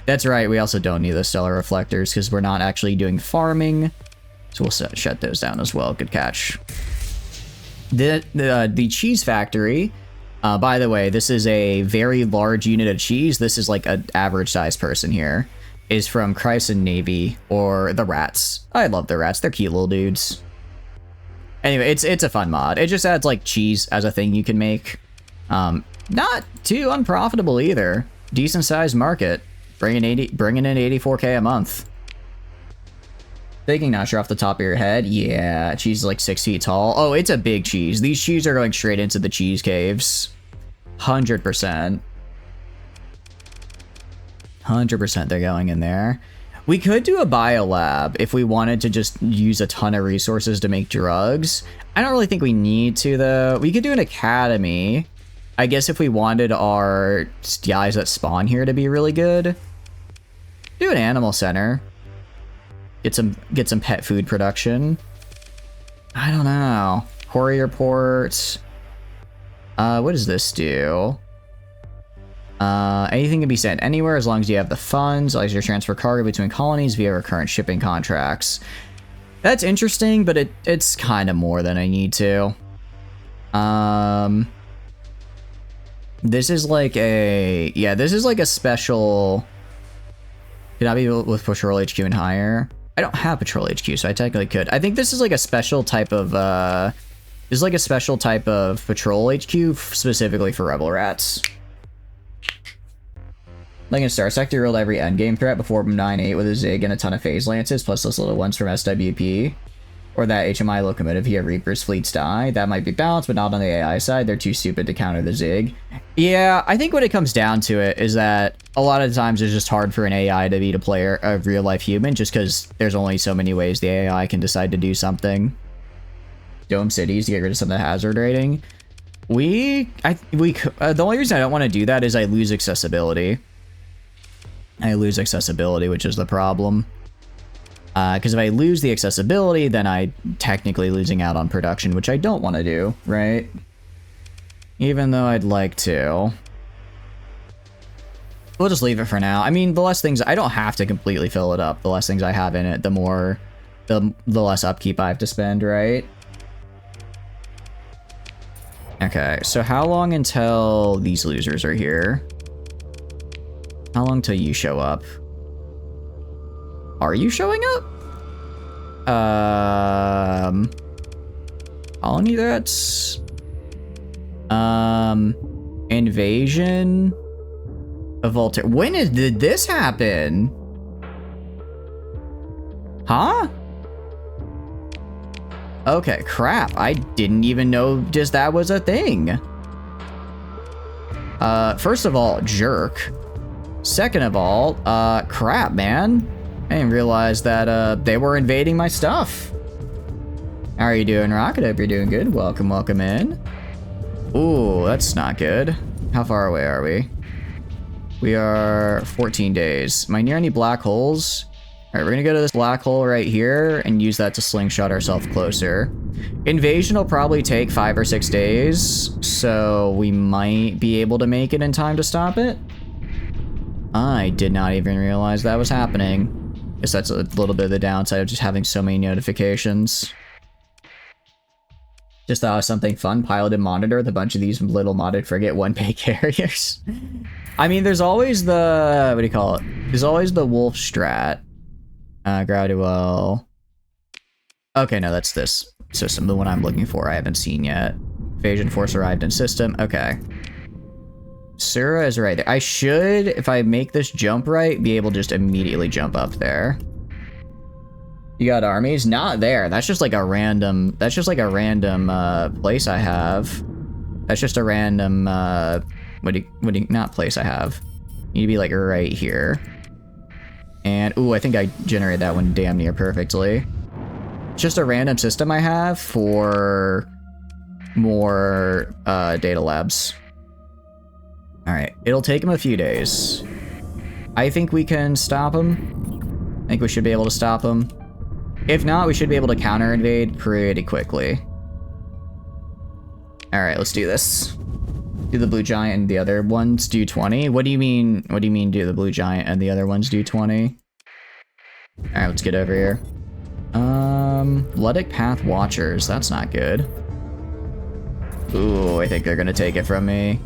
That's right, we also don't need the stellar reflectors because we're not actually doing farming. So we'll shut those down as well. Good catch. The cheese factory, by the way, this is a very large unit of cheese. This is like an average sized person here. Is from Persean Navy, or the rats. I love the rats. They're cute little dudes. Anyway, it's a fun mod. It just adds like cheese as a thing you can make. Not too unprofitable either. Decent sized market. Bringing in 84k a month. Thinking, not sure off the top of your head. Yeah, cheese is like 6 feet tall. Oh, it's a big cheese. These cheese are going straight into the cheese caves. 100%. 100% they're going in there. We could do a biolab if we wanted to just use a ton of resources to make drugs. I don't really think we need to, though. We could do an academy. I guess if we wanted our guys that spawn here to be really good. Do an animal center. Get some pet food production. I don't know. Courier ports. What does this do? Anything can be sent anywhere as long as you have the funds. Allows you to transfer cargo between colonies via recurrent shipping contracts. That's interesting, but it's kind of more than I need to. This is like a special. Could I be with push roll HQ and higher? I don't have patrol HQ, so I technically could. I think this is like a special type of, this is like a special type of patrol HQ specifically for rebel rats. Like in Starsector, you rolled every endgame threat before 9-8 with a Zig and a ton of phase lances, plus those little ones from SWP. Or that HMI locomotive here, Reaper's fleets die. That might be balanced, but not on the AI side. They're too stupid to counter the Zig. Yeah, I think when it comes down to it is that a lot of times it's just hard for an AI to beat a real-life human, just because there's only so many ways the AI can decide to do something. Dome cities to get rid of some of the hazard rating. The only reason I don't want to do that is I lose accessibility. Which is the problem. Because if I lose the accessibility, then I'm technically losing out on production, which I don't want to do, right? Even though I'd like to. We'll just leave it for now. I mean, the less things... I don't have to completely fill it up. The less things I have in it, the more... The less upkeep I have to spend, right? Okay, so how long until these losers are here? How long till you show up? Are you showing up? Colony threats? Invasion of Voltaire. Did this happen? Huh? Okay, crap. I didn't even know just that was a thing. First of all, jerk. Second of all, crap, man. I didn't realize that they were invading my stuff. How are you doing, Rocket? Hope you're doing good. Welcome, welcome in. Ooh, that's not good. How far away are we? We are 14 days. Am I near any black holes? All right, we're gonna go to this black hole right here and use that to slingshot ourselves closer. Invasion will probably take 5 or 6 days, so we might be able to make it in time to stop it. I did not even realize that was happening. Guess that's a little bit of the downside of just having so many notifications. Just thought of something fun. Piloted monitor with a bunch of these little modded frigate one-pay carriers. I mean, there's always the... What do you call it? There's always the wolf strat. Gradual. Okay, no, that's this system. The one I'm looking for I haven't seen yet. Invasion force arrived in system. Okay. Scylla is right there. I should, if I make this jump right, be able to just immediately jump up there. You got armies? Not there. That's just like a random... That's just like a random place I have. That's just a random... not place I have. You need to be like right here. And, ooh, I think I generated that one damn near perfectly. It's just a random system I have for more data labs. Alright, it'll take him a few days. I think we can stop him. I think we should be able to stop him. If not, we should be able to counter-invade pretty quickly. Alright, let's do this. Do the blue giant and the other ones do 20? What do you mean do the blue giant and the other ones do 20? Alright, let's get over here. Luddic Path Watchers, that's not good. Ooh, I think they're gonna take it from me.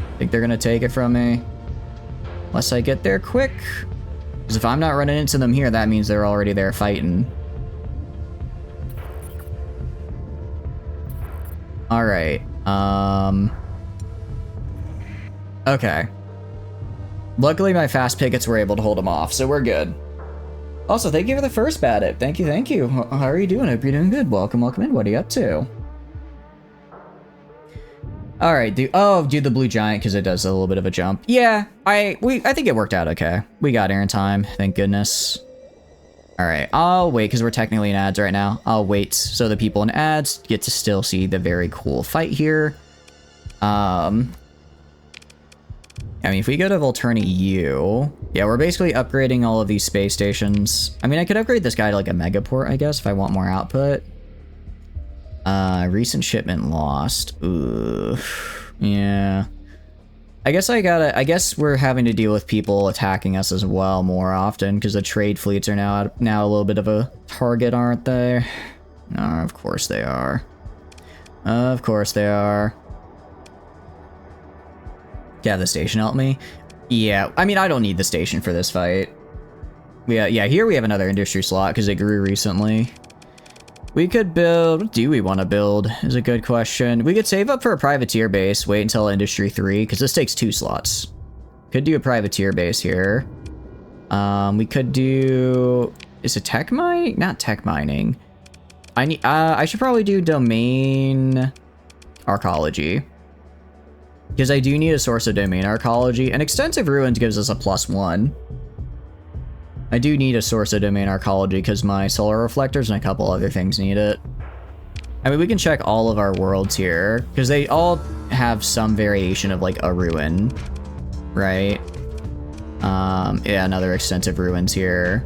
Unless I get there quick. Because if I'm not running into them here, that means they're already there fighting. Alright, okay. Luckily, my fast pickets were able to hold them off, so we're good. Also, thank you for the first bat. Thank you, thank you. How are you doing? Hope you're doing good. Welcome, welcome in. What are you up to? Alright, do the blue giant because it does a little bit of a jump. Yeah, I think it worked out okay. We got here in time, thank goodness. Alright, I'll wait because we're technically in ads right now. I'll wait so the people in ads get to still see the very cool fight here. I mean, if we go to Volturni U, yeah, we're basically upgrading all of these space stations. I mean, I could upgrade this guy to like a megaport, I guess, if I want more output. Recent shipment lost. Ooh, yeah. I guess we're having to deal with people attacking us as well more often because the trade fleets are now a little bit of a target, aren't they? No, of course they are. Of course they are. Yeah, the station help me? Yeah, I mean, I don't need the station for this fight. Yeah, here we have another industry slot because it grew recently. We could build... What do we want to build is a good question. We could save up for a privateer base, wait until industry 3, because this takes 2 slots. Could do a privateer base here. We could do... Is it tech mining? Not tech mining. I should probably do domain archaeology. Because I do need a source of domain archaeology. And extensive ruins gives us a +1. I do need a source of domain archaeology because my solar reflectors and a couple other things need it. I mean, we can check all of our worlds here because they all have some variation of like a ruin, right? Yeah, another extensive ruins here.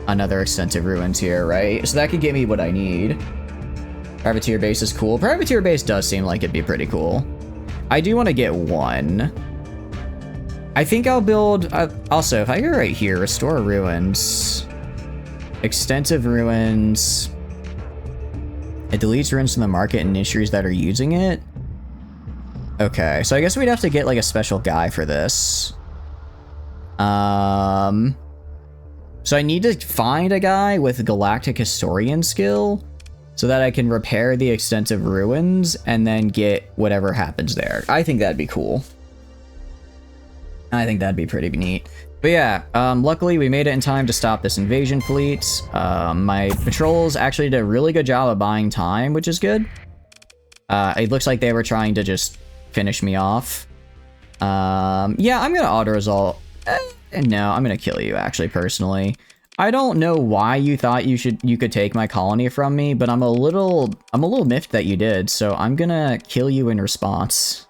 Another extensive ruins here, right? So that could give me what I need. Privateer base is cool. Privateer base does seem like it'd be pretty cool. I do want to get 1. I think I'll build... also, if I go right here, restore ruins. Extensive ruins. It deletes ruins from the market and industries that are using it. Okay, so I guess we'd have to get like a special guy for this. So I need to find a guy with Galactic Historian skill so that I can repair the extensive ruins and then get whatever happens there. I think that'd be cool. I think that'd be pretty neat. But yeah, luckily we made it in time to stop this invasion fleet. My patrols actually did a really good job of buying time, which is good. It looks like they were trying to just finish me off. Yeah, I'm gonna auto-resolve. No, I'm gonna kill you, actually, personally. I don't know why you thought you could take my colony from me, but I'm a little miffed that you did, so I'm gonna kill you in response.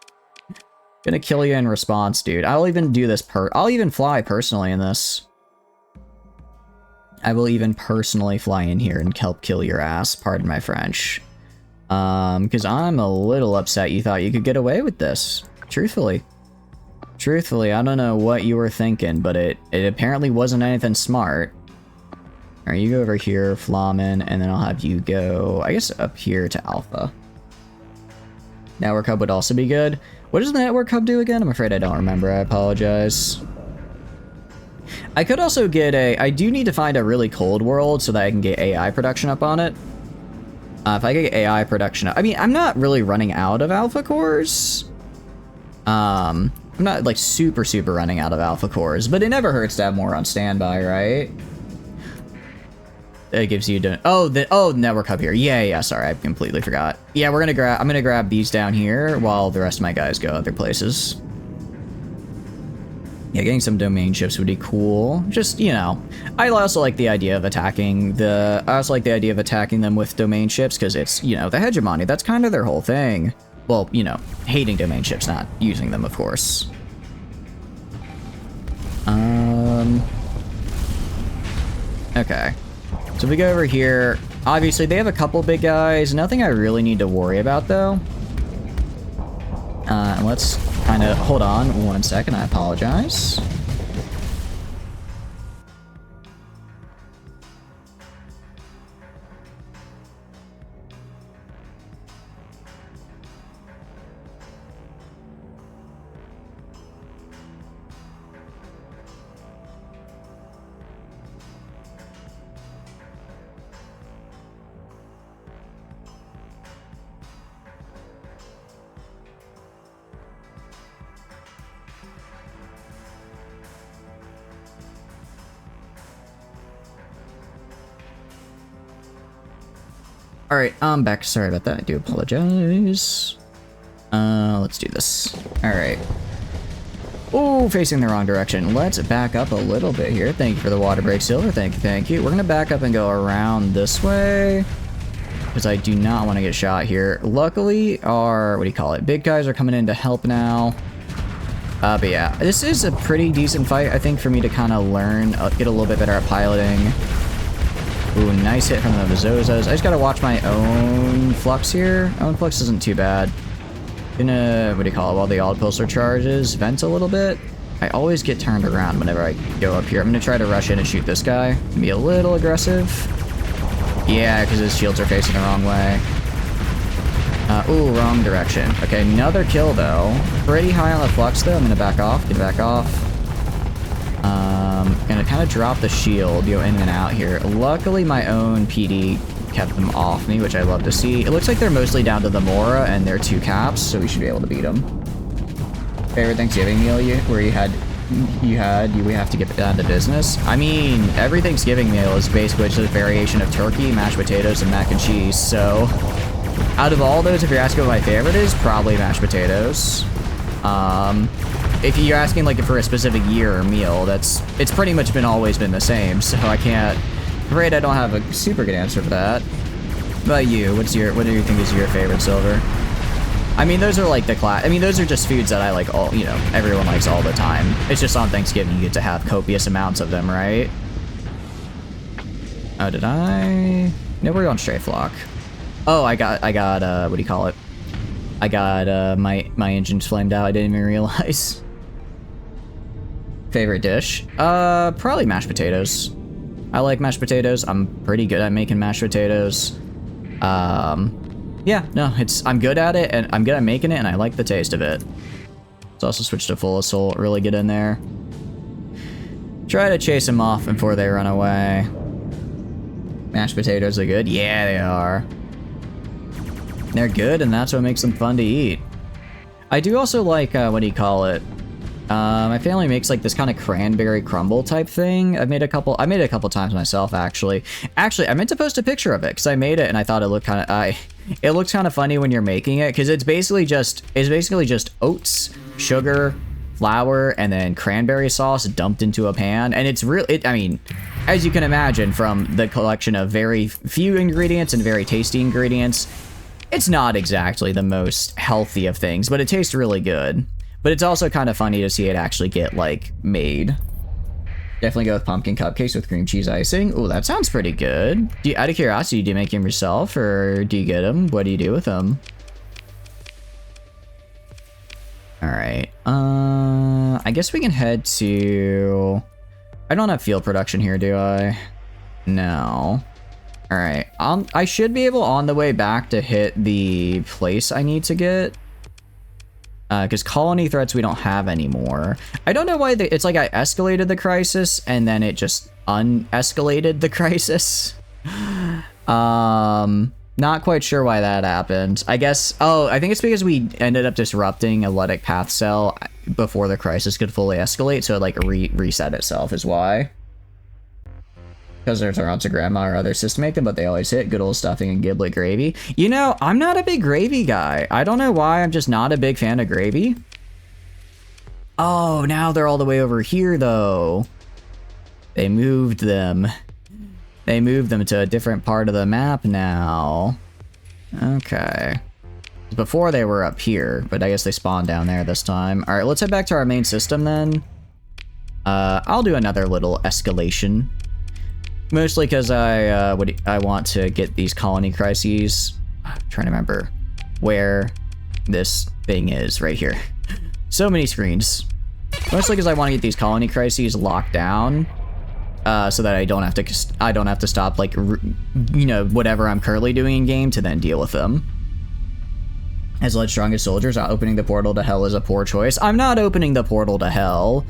Gonna kill you in response, dude. I'll even do this I'll even fly personally in this. I will even personally fly in here and help kill your ass, pardon my French. Because I'm a little upset you thought you could get away with this. Truthfully. Truthfully, I don't know what you were thinking, but it apparently wasn't anything smart. Alright, you go over here, Flamen, and then I'll have you go, I guess, up here to Alpha. Network hub would also be good. What does the network hub do again? I'm afraid I don't remember. I apologize. I could also get I do need to find a really cold world so that I can get AI production up on it. If I get AI production up, I mean, I'm not really running out of alpha cores. I'm not like super running out of alpha cores, but it never hurts to have more on standby, right? It gives you network hub here. Yeah, sorry, I completely forgot. Yeah, I'm gonna grab these down here while the rest of my guys go other places. Yeah, getting some domain ships would be cool. Just, you know, I also like the idea of attacking them with domain ships because it's, you know, the hegemony. That's kind of their whole thing. Well, you know, hating domain ships, not using them, of course. Okay. So if we go over here, obviously they have a couple big guys. Nothing I really need to worry about, though. Let's kind of hold on 1 second. I apologize. Alright, I'm back. Sorry about that. I do apologize. Let's do this. Alright. Oh, facing the wrong direction. Let's back up a little bit here. Thank you for the water break, Silver. Thank you. We're gonna back up and go around this way, because I do not want to get shot here. Luckily, our, big guys are coming in to help now. But yeah, this is a pretty decent fight, I think, for me to kind of learn, get a little bit better at piloting. Ooh, nice hit from the Vizozas. I just gotta watch my own flux here. Own flux isn't too bad. Gonna, while the autopulsar charges, vent a little bit. I always get turned around whenever I go up here. I'm gonna try to rush in and shoot this guy. Be a little aggressive. Yeah, because his shields are facing the wrong way. Ooh, wrong direction. Okay, another kill though. Pretty high on the flux though. I'm gonna back off. Get back off. Gonna kind of drop the shield, go in and out here. Luckily, my own PD kept them off me, which I love to see. It looks like they're mostly down to the Mora and their 2 caps, so we should be able to beat them. Favorite Thanksgiving meal where we have to get down to business? I mean, every Thanksgiving meal is basically just a variation of turkey, mashed potatoes, and mac and cheese, so out of all those, if you're asking what my favorite is, probably mashed potatoes. If you're asking like for a specific year or meal, it's pretty much always been the same, so I can't, I'm afraid I don't have a super good answer for that. What about you? What do you think is your favorite, Silver? I mean, those are like those are just foods that I like all, everyone likes all the time. It's just on Thanksgiving you get to have copious amounts of them, right? Oh, did I? No, we're on Stray Flock. Oh, I got, what do you call it? I got, my engine's flamed out. I didn't even realize. Favorite dish? Probably mashed potatoes. I like mashed potatoes. I'm pretty good at making mashed potatoes. Yeah, no, I'm good at it, and I'm good at making it, and I like the taste of it. Let's also switch to Full Assault, really get in there. Try to chase them off before they run away. Mashed potatoes are good? Yeah, they are. They're good, and that's what makes them fun to eat. I do also like, what do you call it? My family makes like this kind of cranberry crumble type thing. I made a couple times myself, actually. Actually, I meant to post a picture of it because I made it and I thought it looked kind of, it looks kind of funny when you're making it because it's basically just oats, sugar, flour, and then cranberry sauce dumped into a pan. And it's I mean, as you can imagine from the collection of very few ingredients and very tasty ingredients, it's not exactly the most healthy of things, but it tastes really good. But it's also kind of funny to see it actually get, like, made. Definitely go with pumpkin cupcakes with cream cheese icing. Ooh, that sounds pretty good. Out of curiosity, do you make them yourself, or do you get them? What do you do with them? Alright, I guess we can head to... I don't have field production here, do I? No. Alright, I should be able on the way back to hit the place I need to get. Because colony threats we don't have anymore. I don't know why it's like I escalated the crisis and then it just unescalated the crisis. Not quite sure why that happened. I guess, I think it's because we ended up disrupting a Letic Path Cell before the crisis could fully escalate, so it like reset itself is why. Because there's our aunts or grandma or others to make them, but they always hit. Good old stuffing and giblet gravy. You know, I'm not a big gravy guy. I don't know why, I'm just not a big fan of gravy. Oh, now they're all the way over here, though. They moved them. They moved them to a different part of the map now. Okay. Before they were up here, but I guess they spawned down there this time. All right, let's head back to our main system then. I'll do another little escalation. Mostly because I want to get these colony crises. I'm trying to remember where this thing is right here. So many screens. Mostly because I want to get these colony crises locked down, so that I don't have to stop like whatever I'm currently doing in game to then deal with them. As Lead Strongest Soldiers, not opening the portal to hell is a poor choice. I'm not opening the portal to hell.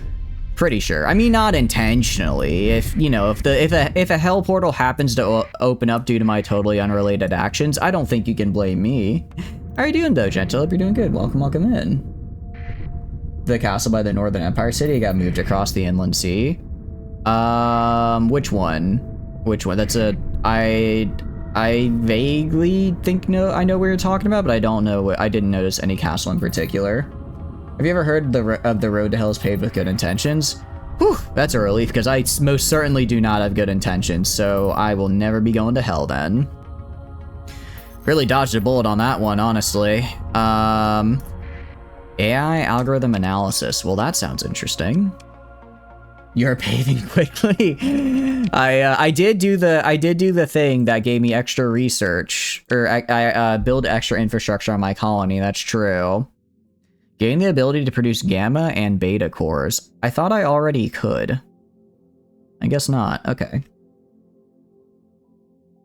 Pretty sure. I mean, not intentionally. If a hell portal happens to open up due to my totally unrelated actions, I don't think you can blame me. How are you doing, though, Gentle? Hope you're doing good. Welcome in. The castle by the Northern Empire City got moved across the inland sea. Which one? Which one? That's I vaguely think I know what you're talking about, but I don't know. I didn't notice any castle in particular. Have you ever heard of the road to hell is paved with good intentions? Whew, that's a relief, because I most certainly do not have good intentions, so I will never be going to hell then. Really dodged a bullet on that one, honestly. AI algorithm analysis. Well, that sounds interesting. You're paving quickly. I did do the thing that gave me extra research, or I build extra infrastructure on my colony. That's true. Gain the ability to produce gamma and beta cores. I thought I already could. I guess not. Okay.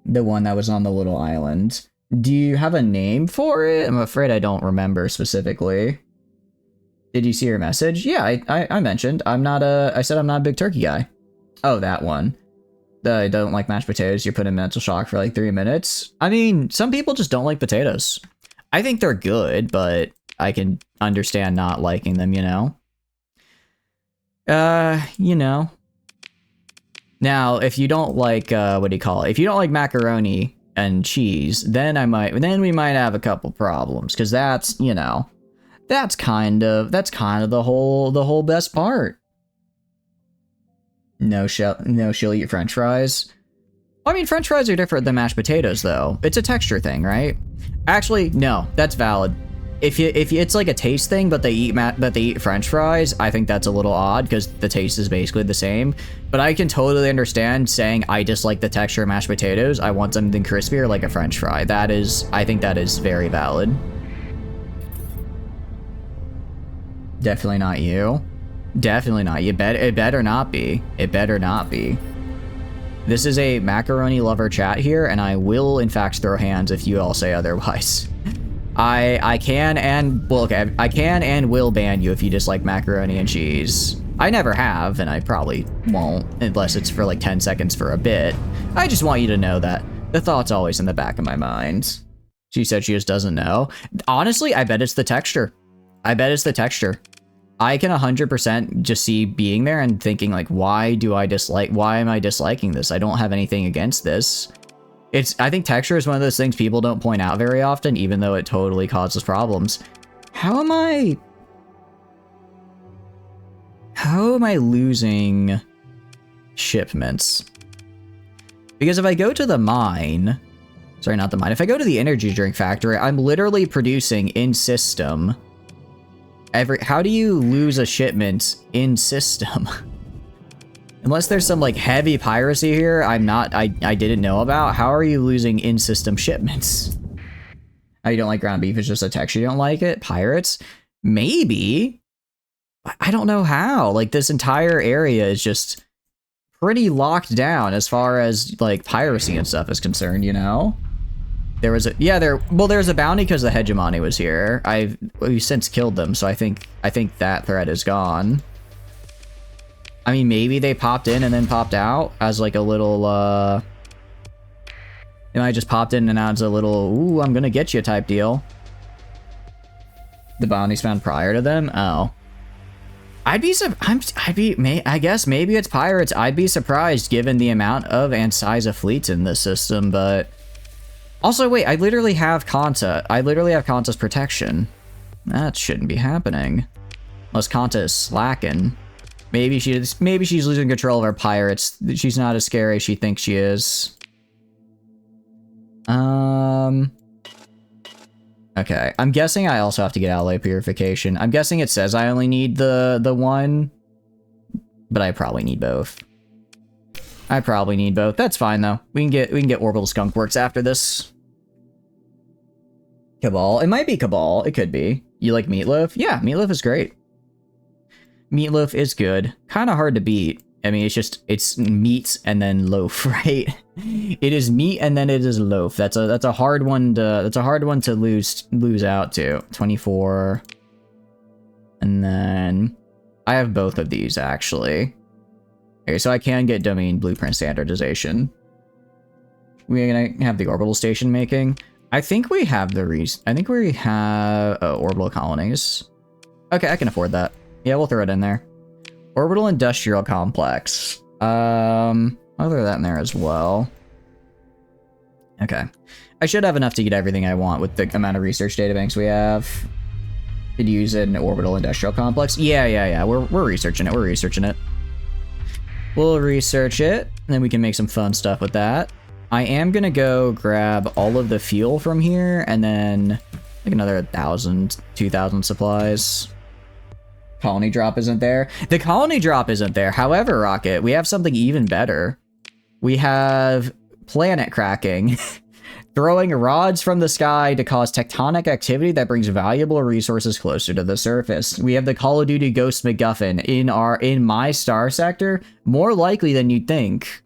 The one that was on the little island. Do you have a name for it? I'm afraid I don't remember specifically. Did you see your message? Yeah, I mentioned I said I'm not a big turkey guy. Oh, that one. I don't like mashed potatoes. You're put in mental shock for like 3 minutes. I mean, some people just don't like potatoes. I think they're good, but I can understand not liking them, you know? You know. Now, if you don't like, what do you call it? If you don't like macaroni and cheese, then we might have a couple problems, because that's, you know, that's kind of the whole best part. No, she'll eat French fries. I mean, French fries are different than mashed potatoes, though. It's a texture thing, right? Actually, no, that's valid. If it's like a taste thing, but they eat French fries, I think that's a little odd because the taste is basically the same. But I can totally understand saying I dislike the texture of mashed potatoes. I want something crispier like a French fry. I think that is very valid. Definitely not you. Definitely not. It better not be. It better not be. This is a macaroni lover chat here, and I will in fact throw hands if you all say otherwise. I can and will ban you if you dislike macaroni and cheese. I never have, and I probably won't unless it's for like 10 seconds for a bit. I just want you to know that the thought's always in the back of my mind. She said she just doesn't know. Honestly, I bet it's the texture. I bet it's the texture. I can 100% just see being there and thinking like, why am I disliking this? I don't have anything against this. I think texture is one of those things people don't point out very often, even though it totally causes problems. How am I losing shipments? Because if I go to the mine, sorry, not the mine, if I go to the energy drink factory, I'm literally producing in system. How do you lose a shipment in system? Unless there's some like heavy piracy here I didn't know about. How are you losing in-system shipments? Oh, you don't like ground beef, it's just a texture you don't like it? Pirates? Maybe. I don't know how. Like this entire area is just pretty locked down as far as like piracy and stuff is concerned, you know? There's a bounty because the hegemony was here. We've since killed them, so I think that threat is gone. I mean, maybe they popped in and then popped out as like a little, they might just popped in and out as a little, ooh, I'm gonna get you type deal. The bounty's found prior to them? Oh. I guess maybe it's pirates. I'd be surprised given the amount of and size of fleets in this system, but... Also, wait, I literally have Kanta. I literally have Kanta's protection. That shouldn't be happening. Unless Kanta is slacking. Maybe she's losing control of our pirates. She's not as scary as she thinks she is. Okay, I'm guessing I also have to get alloy purification. I'm guessing it says I only need the one, but I probably need both. That's fine though. We can get orbital skunk works after this. Cabal. It might be Cabal. It could be. You like meatloaf? Yeah, meatloaf is great. Meatloaf is good. Kind of hard to beat. I mean, it's meat and then loaf, right? It is meat and then it is loaf. That's a hard one to lose out to. 24. And then I have both of these actually. Okay, so I can get domain blueprint standardization. We're gonna have the orbital station making. I think we have orbital colonies. Okay, I can afford that. Yeah, we'll throw it in there. Orbital industrial complex. I'll throw that in there as well. Okay. I should have enough to get everything I want with the amount of research databanks we have. Could use an orbital industrial complex. Yeah. We're researching it. We'll research it, and then we can make some fun stuff with that. I am gonna go grab all of the fuel from here, and then like another 1,000, 2,000 supplies. Colony drop isn't there. The colony drop isn't there. However, Rocket, we have something even better. We have planet cracking. Throwing rods from the sky to cause tectonic activity that brings valuable resources closer to the surface. We have the Call of Duty Ghost MacGuffin in my star sector. More likely than you'd think.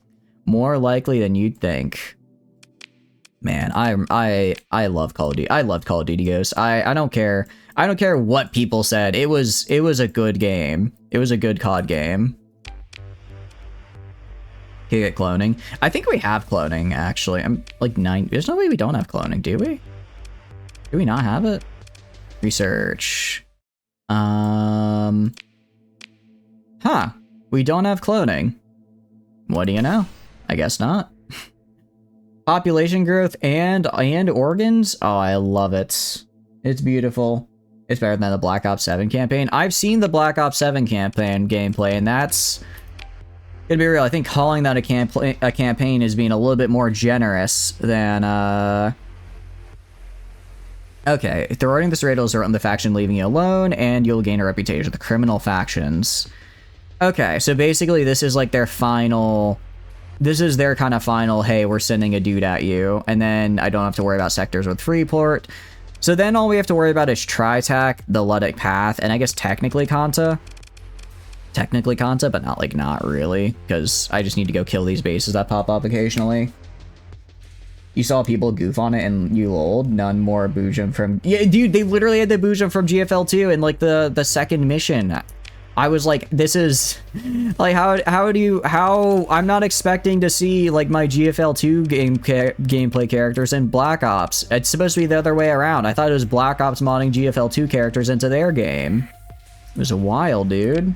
Man, I love Call of Duty. I loved Call of Duty Ghosts. I don't care. I don't care what people said. It was a good game. It was a good COD game. Can you get cloning? I think we have cloning, actually. I'm like 9. There's no way we don't have cloning, do we? Do we not have it? Research. Huh. We don't have cloning. What do you know? I guess not. Population growth and organs? Oh, I love it. It's beautiful. It's better than the Black Ops 7 campaign. I've seen the Black Ops 7 campaign gameplay, and that's gonna be real. I think calling that a campaign is being a little bit more generous than Okay, thwarting this raid will result in the faction leaving you alone, and you'll gain a reputation with the criminal factions. Okay, so basically this is like their final... This is their kind of final, hey, we're sending a dude at you, and then I don't have to worry about sectors with Freeport. So then all we have to worry about is Tri-Tach, the Ludic Path, and I guess technically Kanta. Technically Kanta, but not really, because I just need to go kill these bases that pop up occasionally. You saw people goof on it and you lolled. None more Boojum from... Yeah, dude, they literally had the Boojum from GFL2 in, like, the second mission. I was like, this is... Like, how... I'm not expecting to see, like, my GFL2 gameplay characters in Black Ops. It's supposed to be the other way around. I thought it was Black Ops modding GFL2 characters into their game. It was wild, dude.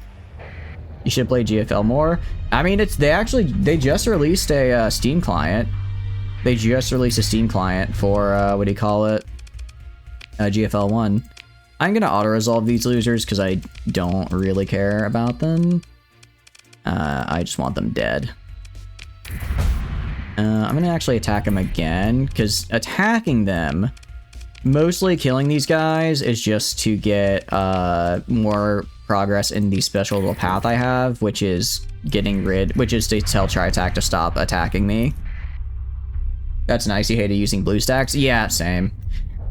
You should play GFL more. I mean, they just released a Steam client. They just released a Steam client for, what do you call it? GFL 1. I'm gonna auto-resolve these losers because I don't really care about them. I just want them dead. I'm gonna actually attack them again, because attacking them, mostly killing these guys, is just to get more progress in the special little path I have, which is to tell Tri-Tach to stop attacking me. That's nice. You hated using BlueStacks? Yeah, same.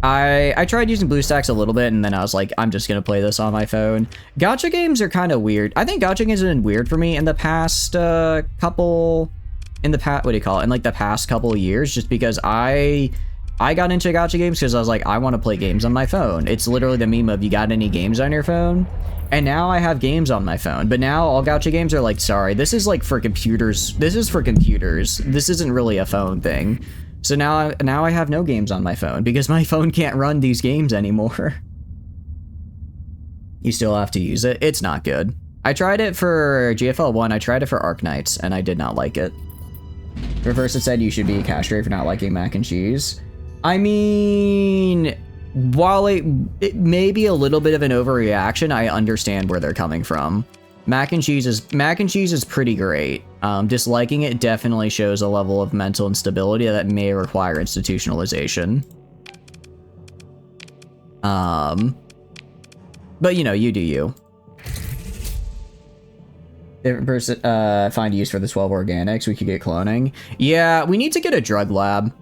I tried using BlueStacks a little bit, and then I was like, I'm just gonna play this on my phone. Gacha games are kind of weird. I think gacha games have been weird for me in the past what do you call it? In like the past couple of years, just because I got into gacha games because I was like, I want to play games on my phone. It's literally the meme of, you got any games on your phone? And now I have games on my phone, but now all gacha games are like, sorry, this is like for computers. This is for computers. This isn't really a phone thing. So now I have no games on my phone because my phone can't run these games anymore. You still have to use it. It's not good. I tried it for GFL 1. I tried it for Arknights, and I did not like it. Reverse it said you should be castrated for not liking mac and cheese. I mean, while it may be a little bit of an overreaction, I understand where they're coming from. Mac and cheese is pretty great. Disliking it definitely shows a level of mental instability that may require institutionalization. But you know, you do you. Different person, find use for the 12 organics. We could get cloning. Yeah, we need to get a drug lab.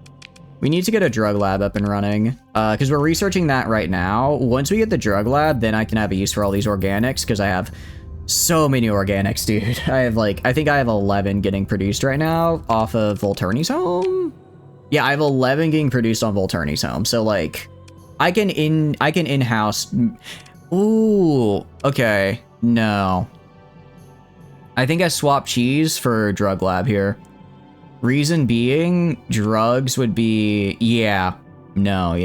We need to get a drug lab up and running. Because we're researching that right now. Once we get the drug lab, then I can have a use for all these organics, because I have so many organics, dude. I think I have 11 getting produced right now off of Volturni's home. Yeah, I have 11 getting produced on Volturni's home. So like, I can in-house. Ooh, okay. No. I think I swapped cheese for drug lab here. Reason being, drugs would be, yeah. No,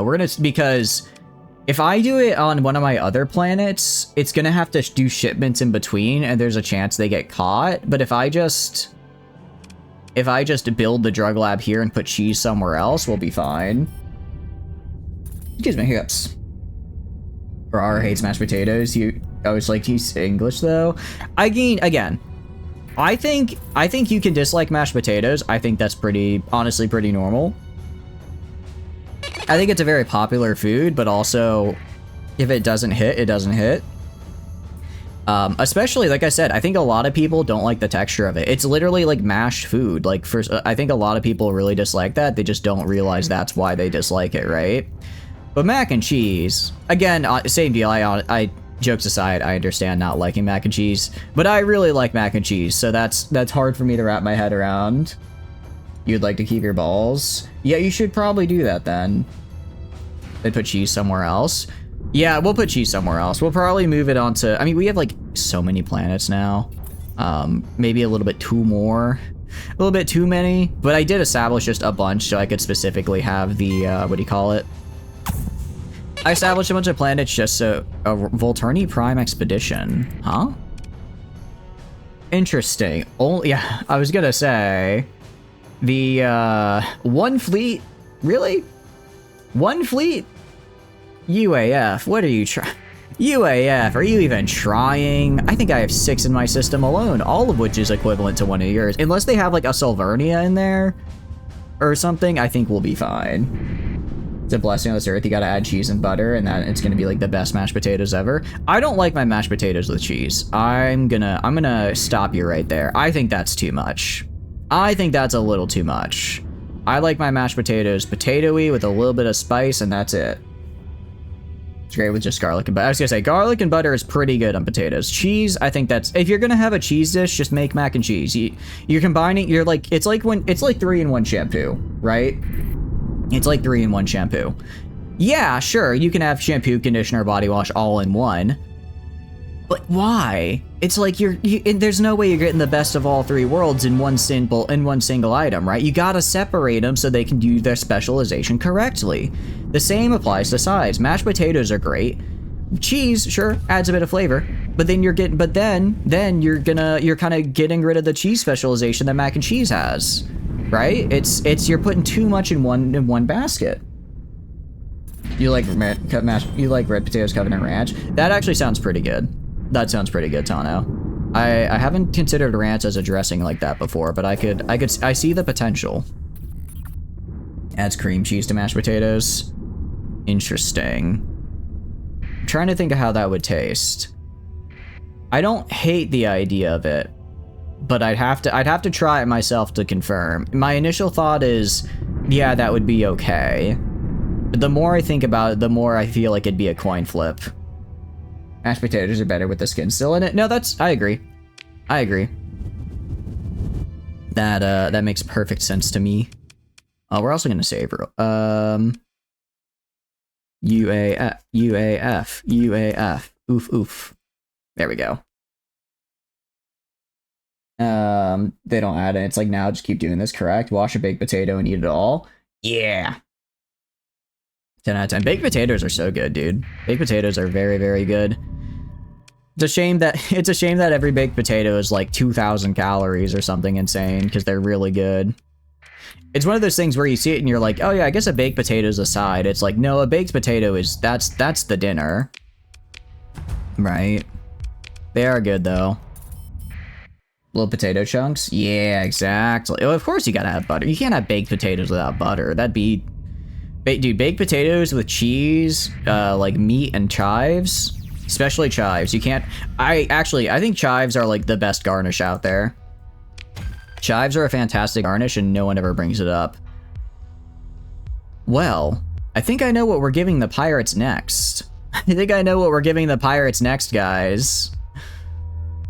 we're gonna, because if I do it on one of my other planets, it's gonna have to do shipments in between, and there's a chance they get caught. But if I just build the drug lab here and put cheese somewhere else, we'll be fine. Gives me hiccups. Rar hates mashed potatoes. I was like, he's English though. I mean, again, I think you can dislike mashed potatoes. I think that's honestly pretty normal. I think it's a very popular food, but also, if it doesn't hit, it doesn't hit. Especially, like I said, I think a lot of people don't like the texture of it. It's literally like mashed food. Like, I think a lot of people really dislike that. They just don't realize that's why they dislike it, right? But mac and cheese, again, same deal. I jokes aside, I understand not liking mac and cheese, but I really like mac and cheese, so that's hard for me to wrap my head around. You'd like to keep your balls? Yeah, you should probably do that then. They put cheese somewhere else. Yeah, we'll put cheese somewhere else. We'll probably move it onto... I mean, we have, like, so many planets now. Maybe a little bit more. A little bit too many. But I did establish just a bunch so I could specifically have the, what do you call it? I established a bunch of planets just so... A Volturni Prime Expedition. Huh? Interesting. Only... Yeah, I was gonna say... The, one fleet? Really? One fleet? UAF, what are you trying? UAF, are you even trying? I think I have 6 in my system alone, all of which is equivalent to one of yours. Unless they have like a Solvernia in there or something, I think we'll be fine. It's a blessing on this earth. You gotta add cheese and butter, and that it's gonna be like the best mashed potatoes ever. I don't like my mashed potatoes with cheese. I'm gonna stop you right there. I think that's too much. I think that's a little too much. I like my mashed potatoes potato-y with a little bit of spice, and that's it. It's great with just garlic and butter. I was gonna say, garlic and butter is pretty good on potatoes. Cheese, I think that's... If you're gonna have a cheese dish, just make mac and cheese. You're combining... You're like... It's like 3-in-1 shampoo, right? It's like 3-in-1 shampoo. Yeah, sure, you can have shampoo, conditioner, body wash all in one. But why? It's like there's no way you're getting the best of all 3 worlds in one single item, right? You gotta separate them so they can do their specialization correctly. The same applies to sides. Mashed potatoes are great. Cheese, sure, adds a bit of flavor, but then you're kind of getting rid of the cheese specialization that mac and cheese has, right? You're putting too much in one basket. You like red potatoes covered in ranch? That actually sounds pretty good. That sounds pretty good, Tano. I haven't considered ranch as a dressing like that before, but I see the potential. Adds cream cheese to mashed potatoes. Interesting. I'm trying to think of how that would taste. I don't hate the idea of it, but I'd have to try it myself to confirm. My initial thought is, yeah, that would be okay. But the more I think about it, the more I feel like it'd be a coin flip. Mashed potatoes are better with the skin still in it. No, I agree. I agree. That makes perfect sense to me. Oh, we're also gonna save UAF. Oof. There we go. They don't add it. It's like, now just keep doing this, correct? Wash a baked potato and eat it all. Yeah. 10 out of 10. Baked potatoes are so good, dude. Baked potatoes are very, very good. It's a shame that every baked potato is like 2,000 calories or something insane, because they're really good. It's one of those things where you see it and you're like, oh yeah, I guess a baked potato is a side. It's like, no, a baked potato is, that's the dinner. Right. They are good though. Little potato chunks? Yeah, exactly. Oh, of course you gotta have butter. You can't have baked potatoes without butter. That'd be... Dude, baked potatoes with cheese, like meat and chives. Especially chives. You can't... I think chives are like the best garnish out there. Chives are a fantastic garnish and no one ever brings it up. Well, I think I know what we're giving the pirates next. Guys.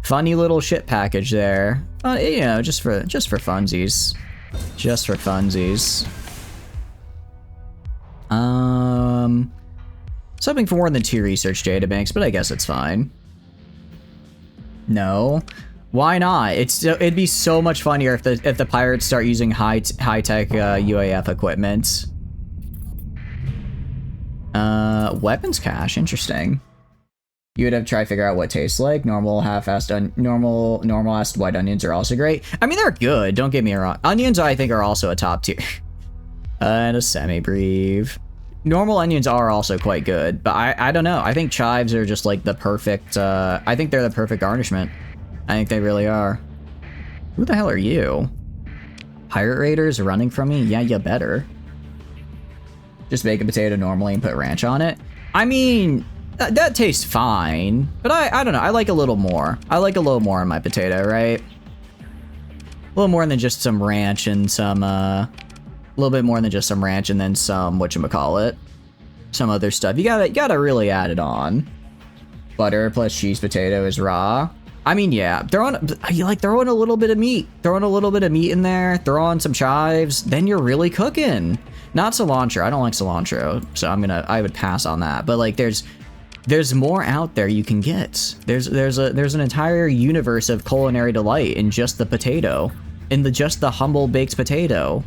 Funny little ship package there. You know, just for funsies. Just for funsies. Something for more than 2 research databanks, but I guess it's fine. No. Why not? It'd be so much funnier if the pirates start using high-tech UAF equipment. Weapons cache, interesting. You would have to try to figure out what it tastes like. Normal half-assed white onions are also great. I mean, they're good, don't get me wrong. Onions, I think, are also a top tier. And a semi-breve. Normal onions are also quite good, but I don't know. I think chives are just like the perfect, I think they're the perfect garnishment. I think they really are. Who the hell are you? Pirate raiders running from me? Yeah, you better. Just bake a potato normally and put ranch on it? I mean, that tastes fine, but I don't know. I like a little more. I like a little more on my potato, right? A little more than just some ranch and some, a little bit more than just some ranch and then some, whatchamacallit, some other stuff. You gotta really add it on. Butter plus cheese potato is raw. I mean, yeah, throw in a little bit of meat. Throw in a little bit of meat in there. Throw on some chives. Then you're really cooking. Not cilantro. I don't like cilantro, so I would pass on that. But like, there's more out there you can get. There's an entire universe of culinary delight in just the potato, in just the humble baked potato.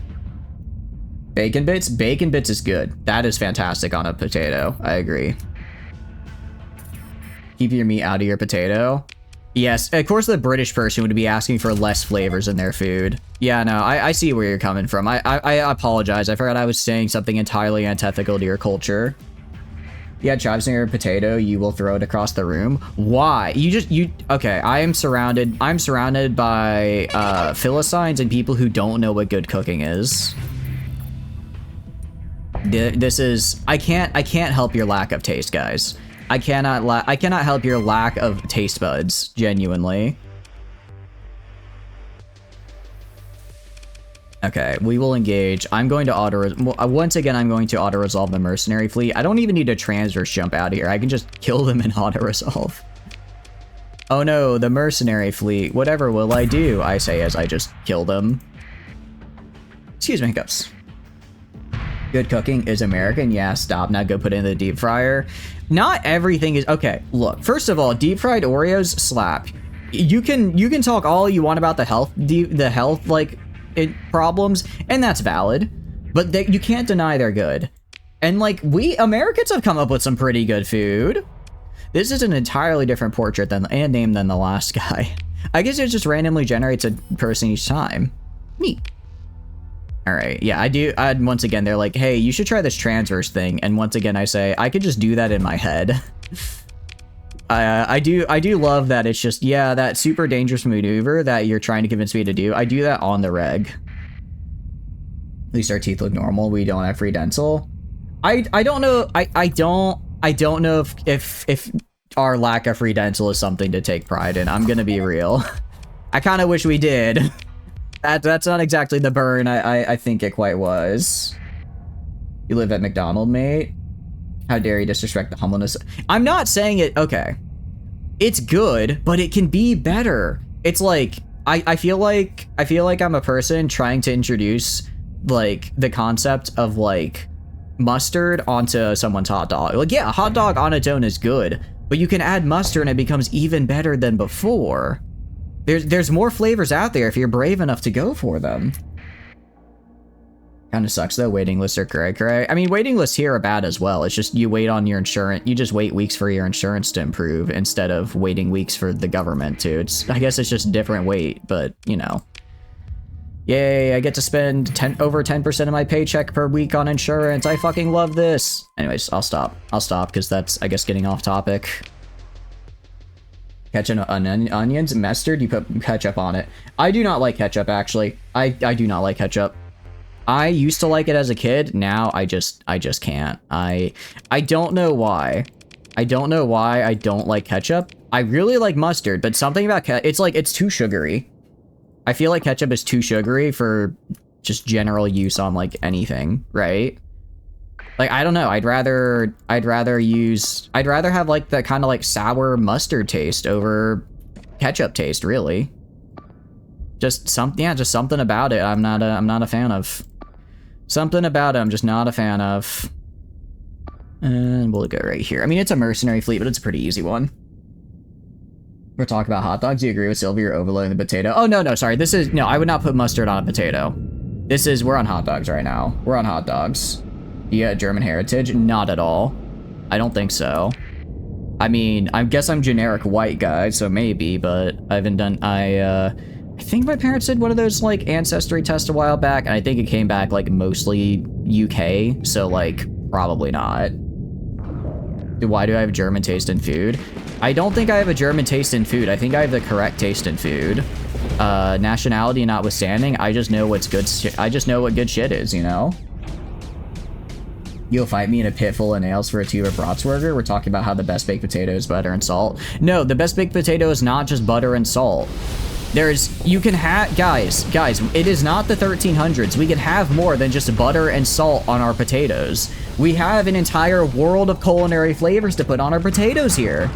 Bacon bits is good. That is fantastic on a potato. I agree. Keep your meat out of your potato. Yes, of course the British person would be asking for less flavors in their food. Yeah, no, I see where you're coming from. I apologize. I forgot I was saying something entirely antithetical to your culture. Yeah, chives in your potato, you will throw it across the room. Why? Okay, I'm surrounded by Philistines and people who don't know what good cooking is. This is, I can't help your lack of taste, guys. I cannot help your lack of taste buds, genuinely. Okay, we will engage. I'm going to once again, I'm going to auto-resolve the mercenary fleet. I don't even need to transverse jump out of here. I can just kill them in auto-resolve. Oh no, the mercenary fleet. Whatever will I do? I say as I just kill them. Excuse me, hiccups. Good cooking is American. Yeah, stop. Now go put it in the deep fryer. Not everything is okay. Look, first of all, deep fried Oreos slap. You can talk all you want about the health like problems, and that's valid, but you can't deny they're good. And like, we Americans have come up with some pretty good food. This is an entirely different portrait and name than the last guy. I guess it just randomly generates a person each time. Neat. All right, yeah, once again, they're like, hey, you should try this transverse thing. And once again, I say, I could just do that in my head. I do love that it's just, yeah, that super dangerous maneuver that you're trying to convince me to do. I do that on the reg. At least our teeth look normal. We don't have free dental. I don't know. I don't know if our lack of free dental is something to take pride in. I'm gonna be real. I kind of wish we did. That's not exactly the burn I think it quite was. You live at McDonald's, mate? How dare you disrespect the humbleness? I'm not saying it, okay. It's good, but it can be better. It's like, I feel like I'm a person trying to introduce like the concept of like mustard onto someone's hot dog. Like, yeah, a hot dog on its own is good, but you can add mustard and it becomes even better than before. There's more flavors out there if you're brave enough to go for them. Kind of sucks though, waiting lists are cray. I mean, waiting lists here are bad as well. It's just you wait on your insurance. You just wait weeks for your insurance to improve instead of waiting weeks for the government to. I guess it's just different wait, but you know. Yay, I get to spend over 10% of my paycheck per week on insurance. I fucking love this. Anyways, I'll stop because that's, I guess, getting off topic. Ketchup on onions, mustard, you put ketchup on it. I do not like ketchup, actually. I do not like ketchup. I used to like it as a kid. Now I just can't. I don't know why. I don't know why I don't like ketchup. I really like mustard, but something about ketchup, it's like, it's too sugary. I feel like ketchup is too sugary for just general use on like anything, right? Like, I don't know. I'd rather have like the kind of like sour mustard taste over ketchup taste, really. Just something about it. I'm not a fan of. Something about it I'm just not a fan of. And we'll go right here. I mean, it's a mercenary fleet, but it's a pretty easy one. We're talking about hot dogs. Do you agree with Sylvia? You're overloading the potato. Oh, no, sorry. No, I would not put mustard on a potato. We're on hot dogs right now. We're on hot dogs. Yeah, German heritage? Not at all. I don't think so. I mean, I guess I'm generic white guy, so maybe, but I haven't done, I think my parents did one of those, like, ancestry tests a while back, and I think it came back, like, mostly UK, so, like, probably not. Why do I have German taste in food? I don't think I have a German taste in food. I think I have the correct taste in food. Nationality notwithstanding, I just know what's good. I just know what good shit is, you know? You'll fight me in a pit full of nails for a tube of Bratwurst. We're talking about how the best baked potato is butter and salt. No, the best baked potato is not just butter and salt. You can have, guys, it is not the 1300s. We can have more than just butter and salt on our potatoes. We have an entire world of culinary flavors to put on our potatoes here.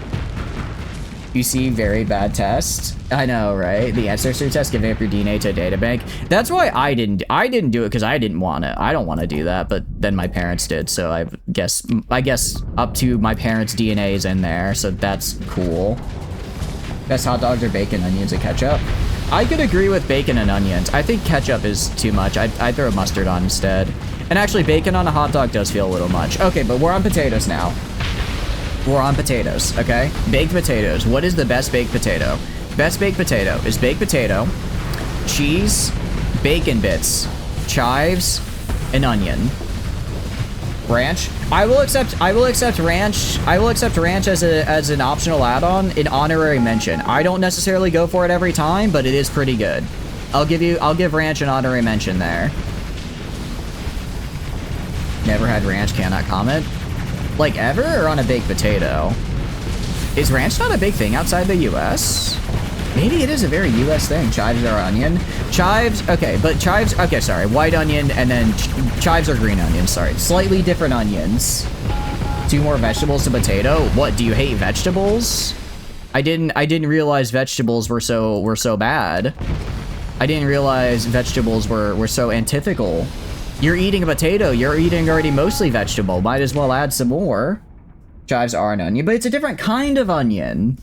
You see very bad tests. I know, right? The ancestor test, giving up your DNA to a databank. That's why I didn't do it, because I didn't want to. I don't want to do that, but then my parents did, so I guess up to my parents' DNA is in there, so that's cool. Best hot dogs are bacon, onions, and ketchup. I could agree with bacon and onions. I think ketchup is too much. I'd throw mustard on instead. And actually, bacon on a hot dog does feel a little much. Okay, but we're on potatoes now. We're on potatoes, okay? Baked potatoes. What is the best baked potato? Best baked potato is baked potato, cheese, bacon bits, chives, and onion. Ranch. I will accept ranch. I will accept ranch as an optional add-on, an honorary mention. I don't necessarily go for it every time, but it is pretty good. I'll give ranch an honorary mention there. Never had ranch, cannot comment. Like ever, or on a baked potato? Is ranch not a big thing outside the US? Maybe it is a very US thing. Chives are onion. Chives, okay, but chives, okay, sorry. White onion and then chives are green onions, sorry. Slightly different onions. 2 more vegetables to potato. What, do you hate vegetables? I didn't realize vegetables were so bad. I didn't realize vegetables were so antithetical. You're eating a potato. You're eating already mostly vegetable. Might as well add some more. Chives are an onion, but it's a different kind of onion.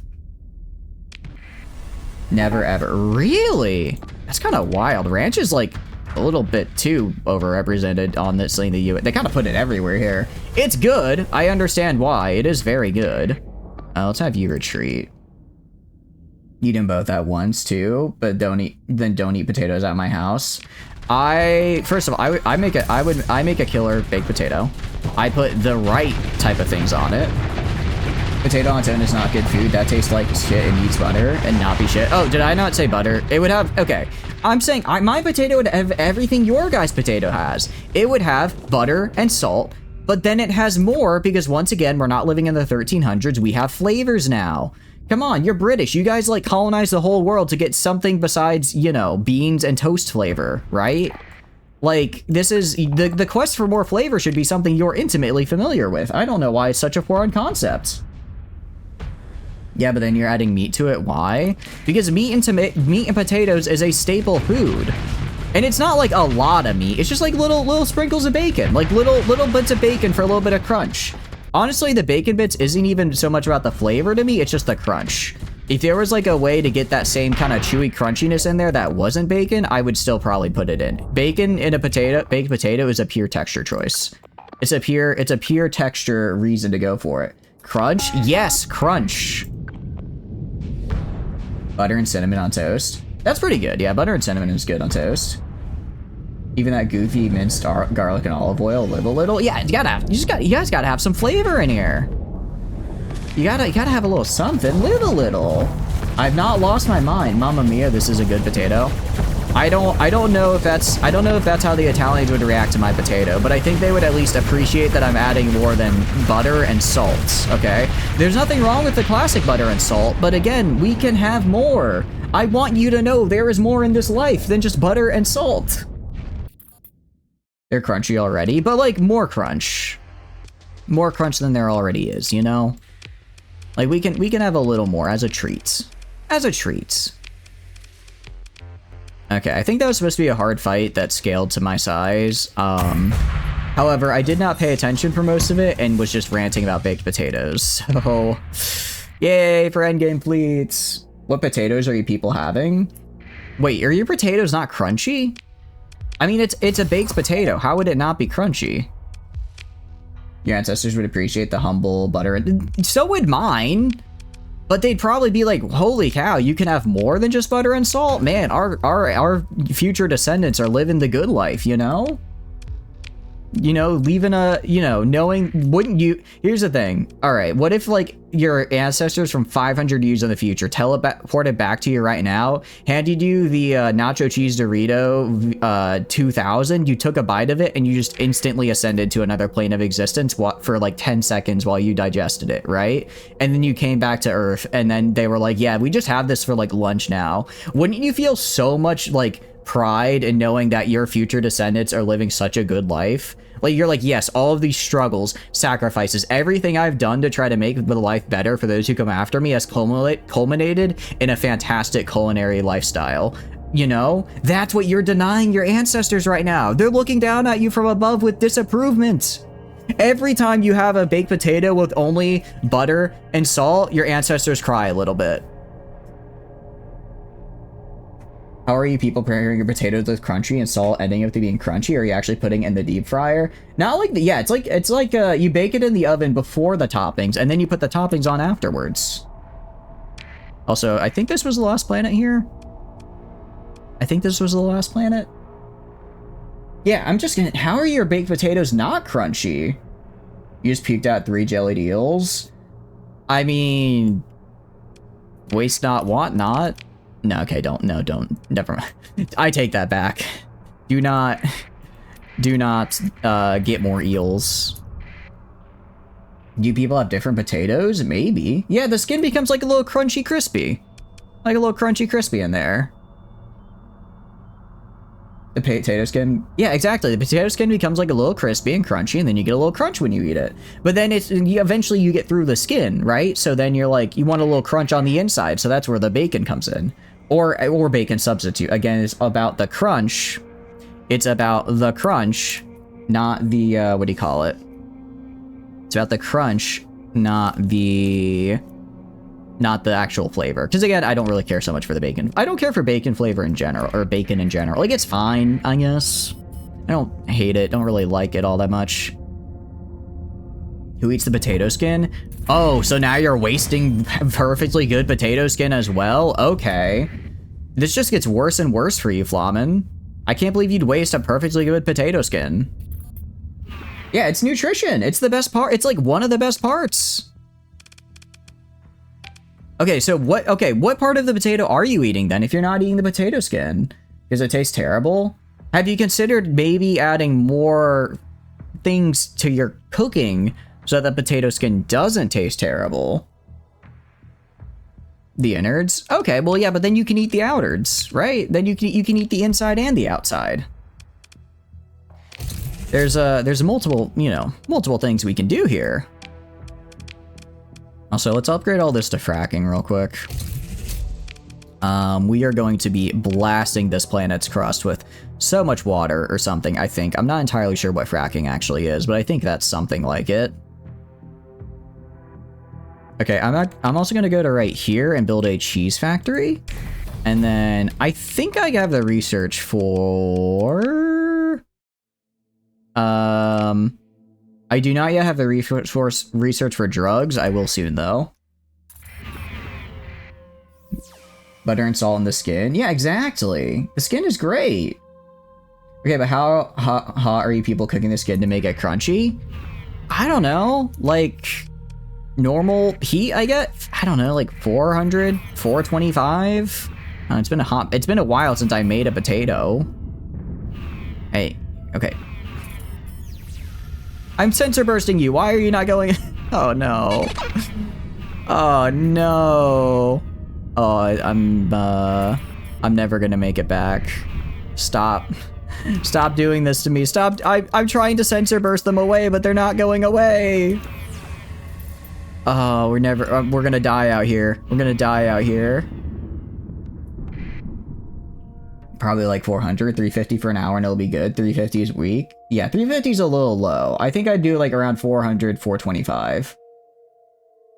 Never ever. Really? That's kind of wild. Ranch is like a little bit too overrepresented on this thing. The U.S. They kind of put it everywhere here. It's good. I understand why. It is very good. Let's have you retreat. Eat them both at once too, but don't eat potatoes at my house. First of all, I make a killer baked potato. I put the right type of things on it. Potato on its own is not good food. That tastes like shit and needs butter and not be shit. Oh, did I not say butter? It would have, okay. I'm saying my potato would have everything your guys' potato has. It would have butter and salt, but then it has more because once again, we're not living in the 1300s. We have flavors now. Come on, you're British. You guys like colonized the whole world to get something besides, you know, beans and toast flavor, right? Like, this is, the quest for more flavor should be something you're intimately familiar with. I don't know why it's such a foreign concept. Yeah, but then you're adding meat to it. Why? Because meat and potatoes is a staple food. And it's not like a lot of meat. It's just like little sprinkles of bacon. Like little bits of bacon for a little bit of crunch. Honestly, the bacon bits isn't even so much about the flavor to me, it's just the crunch. If there was like a way to get that same kind of chewy crunchiness in there that wasn't bacon, I would still probably put it in. Bacon in a baked potato is a pure texture choice. It's a pure texture reason to go for it. Crunch? Yes, crunch. Butter and cinnamon on toast. That's pretty good. Yeah, butter and cinnamon is good on toast. Even that goofy minced garlic and olive oil, live a little. Yeah, you guys gotta have some flavor in here. You gotta have a little something, live a little. I've not lost my mind. Mamma mia, this is a good potato. I don't know if that's how the Italians would react to my potato, but I think they would at least appreciate that I'm adding more than butter and salt, okay? There's nothing wrong with the classic butter and salt, but again, we can have more. I want you to know there is more in this life than just butter and salt. They're crunchy already, but like more crunch. More crunch than there already is, you know? Like we can have a little more as a treat. As a treat. Okay, I think that was supposed to be a hard fight that scaled to my size. However, I did not pay attention for most of it and was just ranting about baked potatoes. So, yay for endgame fleets. What potatoes are you people having? Wait, are your potatoes not crunchy? I mean, it's a baked potato. How would it not be crunchy? Your ancestors would appreciate the humble butter. So would mine. But they'd probably be like, holy cow, you can have more than just butter and salt? Man, our future descendants are living the good life, you know? You know, leaving a, you know, knowing, wouldn't you, here's the thing. All right, what if like your ancestors from 500 years in the future teleported back to you right now, handed you the nacho cheese Dorito 2000, you took a bite of it and you just instantly ascended to another plane of existence for like 10 seconds while you digested it, right? And then you came back to Earth and then they were like, yeah, we just have this for like lunch now. Wouldn't you feel so much like pride in knowing that your future descendants are living such a good life. Like, you're like, yes, all of these struggles, sacrifices, everything I've done to try to make the life better for those who come after me has culminated in a fantastic culinary lifestyle. You know? That's what you're denying your ancestors right now. They're looking down at you from above with disapproval. Every time you have a baked potato with only butter and salt, your ancestors cry a little bit. How are you people preparing your potatoes with crunchy and salt ending up to being crunchy? Or are you actually putting in the deep fryer? Not like the, yeah, it's like you bake it in the oven before the toppings and then you put the toppings on afterwards. Also, I think this was the last planet here. I think this was the last planet. Yeah, I'm just gonna, how are your baked potatoes not crunchy? You just puked out 3 jellied eels? I mean, waste not, want not. No, okay, don't, never mind. I take that back. Do not get more eels. Do people have different potatoes? Maybe. Yeah, the skin becomes like a little crunchy crispy. Like a little crunchy crispy in there. The potato skin, yeah, exactly. The potato skin becomes like a little crispy and crunchy, and then you get a little crunch when you eat it. But then eventually you get through the skin, right? So then you're like, you want a little crunch on the inside, so that's where the bacon comes in. Or bacon substitute. Again, it's about the crunch. It's about the crunch, not the, what do you call it? It's about the crunch, not the actual flavor. Because again, I don't really care so much for the bacon. I don't care for bacon flavor in general, or bacon in general. Like, it's fine, I guess. I don't hate it, don't really like it all that much. Who eats the potato skin? Oh, so now you're wasting perfectly good potato skin as well? Okay. This just gets worse and worse for you, Flamen. I can't believe you'd waste a perfectly good potato skin. Yeah, it's nutrition. It's the best part. It's like one of the best parts. Okay, so what part of the potato are you eating then if you're not eating the potato skin? Does it taste terrible? Have you considered maybe adding more things to your cooking so that the potato skin doesn't taste terrible? The innards? Okay, well, yeah, but then you can eat the outards, right? Then you can eat the inside and the outside. There's multiple, you know, multiple things we can do here. Also, let's upgrade all this to fracking real quick. We are going to be blasting this planet's crust with so much water or something, I think. I'm not entirely sure what fracking actually is, but I think that's something like it. Okay, I'm also gonna go to right here and build a cheese factory. And then I think I have the research for... I do not yet have the research for drugs. I will soon, though. Butter and salt in the skin. Yeah, exactly. The skin is great. Okay, but how hot are you people cooking the skin to make it crunchy? I don't know. Like, normal heat, I get? I don't know, like 400, 425? It's been a while since I made a potato. Hey, okay. I'm sensor bursting you. Why are you not going? Oh no. Oh no. Oh, I'm never gonna make it back. Stop. Stop doing this to me. Stop. I'm trying to sensor burst them away, but they're not going away. Oh, we're gonna die out here. We're gonna die out here. Probably like 400, 350 for an hour and it'll be good. 350 is weak. Yeah, 350 is a little low. I think I'd do like around 400, 425.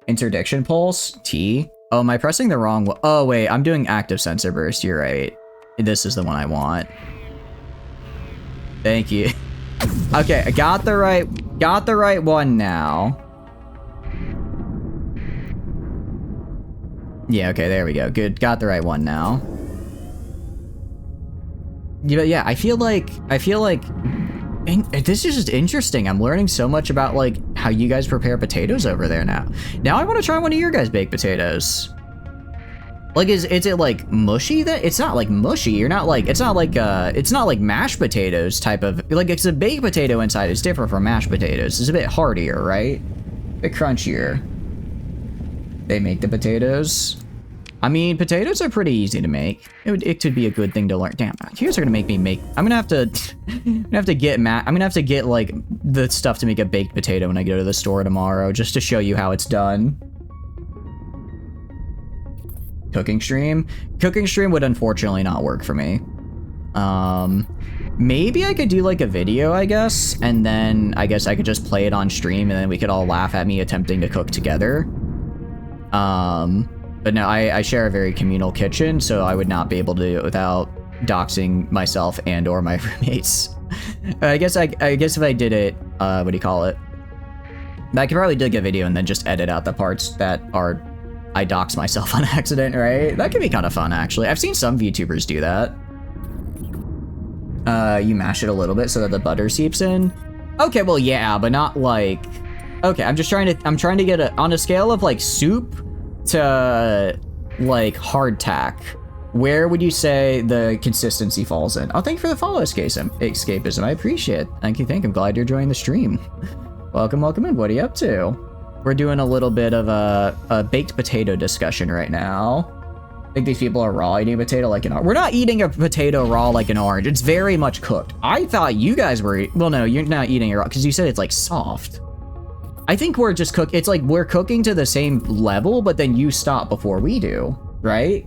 Interdiction pulse, T. Oh, am I pressing the wrong one? Oh, wait, I'm doing active sensor burst. You're right. This is the one I want. Thank you. Okay, I got the right one now. Yeah, okay, there we go. Good, got the right one now. But yeah, I feel like this is just interesting. I'm learning so much about like how you guys prepare potatoes over there now. Now I want to try one of your guys' baked potatoes. Like, is it like mushy? That it's not like mushy. You're not like it's not like mashed potatoes type of like it's a baked potato inside. It's different from mashed potatoes. It's a bit heartier, right? A bit crunchier. They make the potatoes. I mean, potatoes are pretty easy to make. It could be a good thing to learn. Damn, here's gonna make me make. I'm gonna have to get like the stuff to make a baked potato when I go to the store tomorrow, just to show you how it's done. Cooking stream would unfortunately not work for me. Maybe I could do like a video, I guess, and then I guess I could just play it on stream, and then we could all laugh at me attempting to cook together. But no, I share a very communal kitchen, so I would not be able to do it without doxing myself and or my roommates. I guess if I did it, what do you call it? I could probably dig a video and then just edit out the parts that are I dox myself on accident, right? That could be kind of fun, actually. I've seen some VTubers do that. You mash it a little bit so that the butter seeps in. Okay, well, yeah, but not like. Okay, I'm trying to get on a scale of like soup to like hardtack. Where would you say the consistency falls in? Oh, thank you for the follow, escapism. I appreciate it. Thank you. I'm glad you're enjoying the stream. Welcome in. What are you up to? We're doing a little bit of a baked potato discussion right now. I think these people are raw eating a potato like an orange. We're not eating a potato raw like an orange. It's very much cooked. I thought you guys were, well, no, you're not eating it raw because you said it's like soft. I think we're just it's like we're cooking to the same level, but then you stop before we do, right?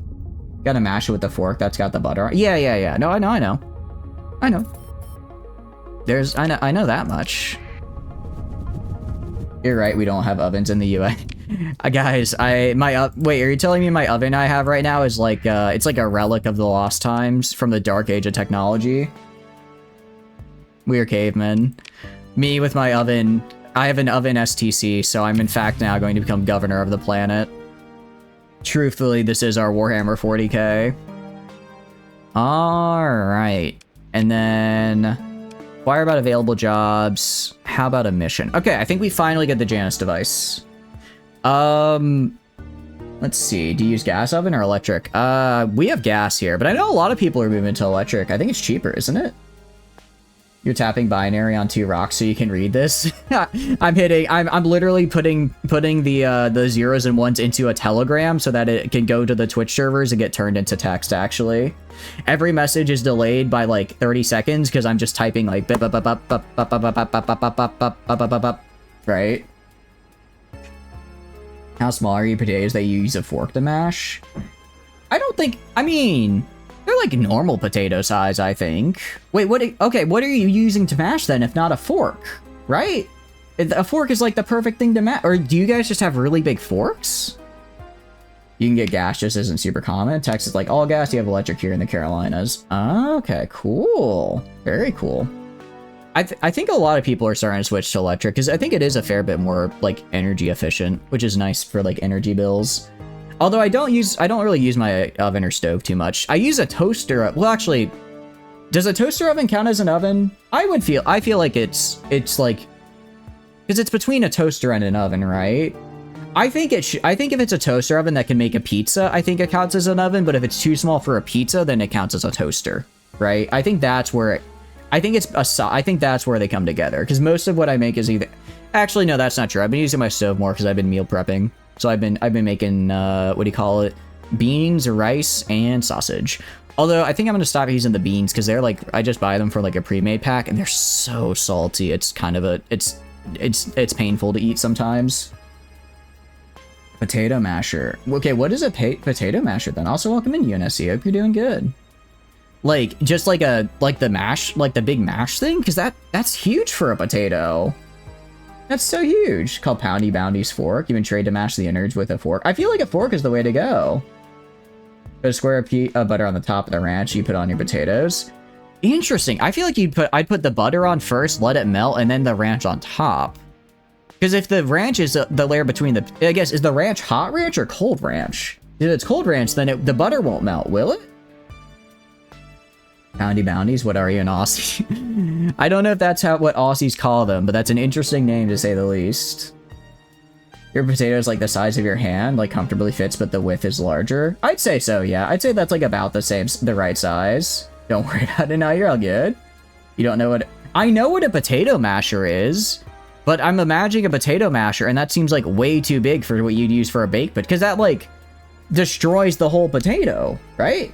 Gotta mash it with the fork that's got the butter on. Yeah. No, I know. I know that much. You're right, we don't have ovens in the US. Guys, wait, are you telling me my oven I have right now is like, it's like a relic of the lost times from the dark age of technology? We are cavemen. Me with my oven, I have an oven STC, so I'm in fact now going to become governor of the planet. Truthfully, this is our Warhammer 40k. Alright, and then... Inquire about available jobs. How about a mission? Okay, I think we finally get the Janus device. Let's see. Do you use gas oven or electric? We have gas here, but I know a lot of people are moving to electric. I think it's cheaper, isn't it? You're tapping binary on 2 rocks so you can read this. I'm literally putting the zeros and ones into a telegram so that it can go to the Twitch servers and get turned into text, actually. Every message is delayed by like 30 seconds because I'm just typing like right? How small are your potatoes that you use a fork to mash? I mean, they're like normal potato size, I think. Wait, what are you using to mash then if not a fork, right? A fork is like the perfect thing to mash. Or do you guys just have really big forks? You can get gas, just isn't super common. Texas is like all gas, you have electric here in the Carolinas. Okay, cool. Very cool. I think a lot of people are starting to switch to electric because I think it is a fair bit more like energy efficient, which is nice for like energy bills. Although I don't really use my oven or stove too much. I use a toaster. Well, actually, does a toaster oven count as an oven? I feel like it's like, because it's between a toaster and an oven, right? I think if it's a toaster oven that can make a pizza, I think it counts as an oven. But if it's too small for a pizza, then it counts as a toaster, right? I think that's where I think that's where they come together. Because most of what I make is either. Actually, no, that's not true. I've been using my stove more because I've been meal prepping. So I've been making what do you call it? Beans, rice, and sausage. Although I think I'm gonna stop using the beans because they're like I just buy them for like a pre-made pack and they're so salty. It's kind of it's painful to eat sometimes. Potato masher. Okay, what is a potato masher then? Also, welcome in, UNSC. Hope you're doing good. Like just like the mash, like the big mash thing, because that's huge for a potato. That's so huge. Called Poundy Bounty's fork. You can trade to mash the innards with a fork. I feel like a fork is the way to go. Put a square of butter on the top of the ranch. You put on your potatoes. Interesting. I feel like I'd put the butter on first, let it melt, and then the ranch on top. Because if the ranch is the layer between I guess, is the ranch hot ranch or cold ranch? If it's cold ranch, then the butter won't melt, will it? Poundy Bounties, what are you, an Aussie? I don't know if that's what Aussies call them, but that's an interesting name to say the least. Your potato is like the size of your hand, like comfortably fits, but the width is larger. I'd say so, yeah. I'd say that's like about the right size. Don't worry about it now, you're all good. You don't know what... I know what a potato masher is, but I'm imagining a potato masher, and that seems like way too big for what you'd use for a baked, because that like... destroys the whole potato, right?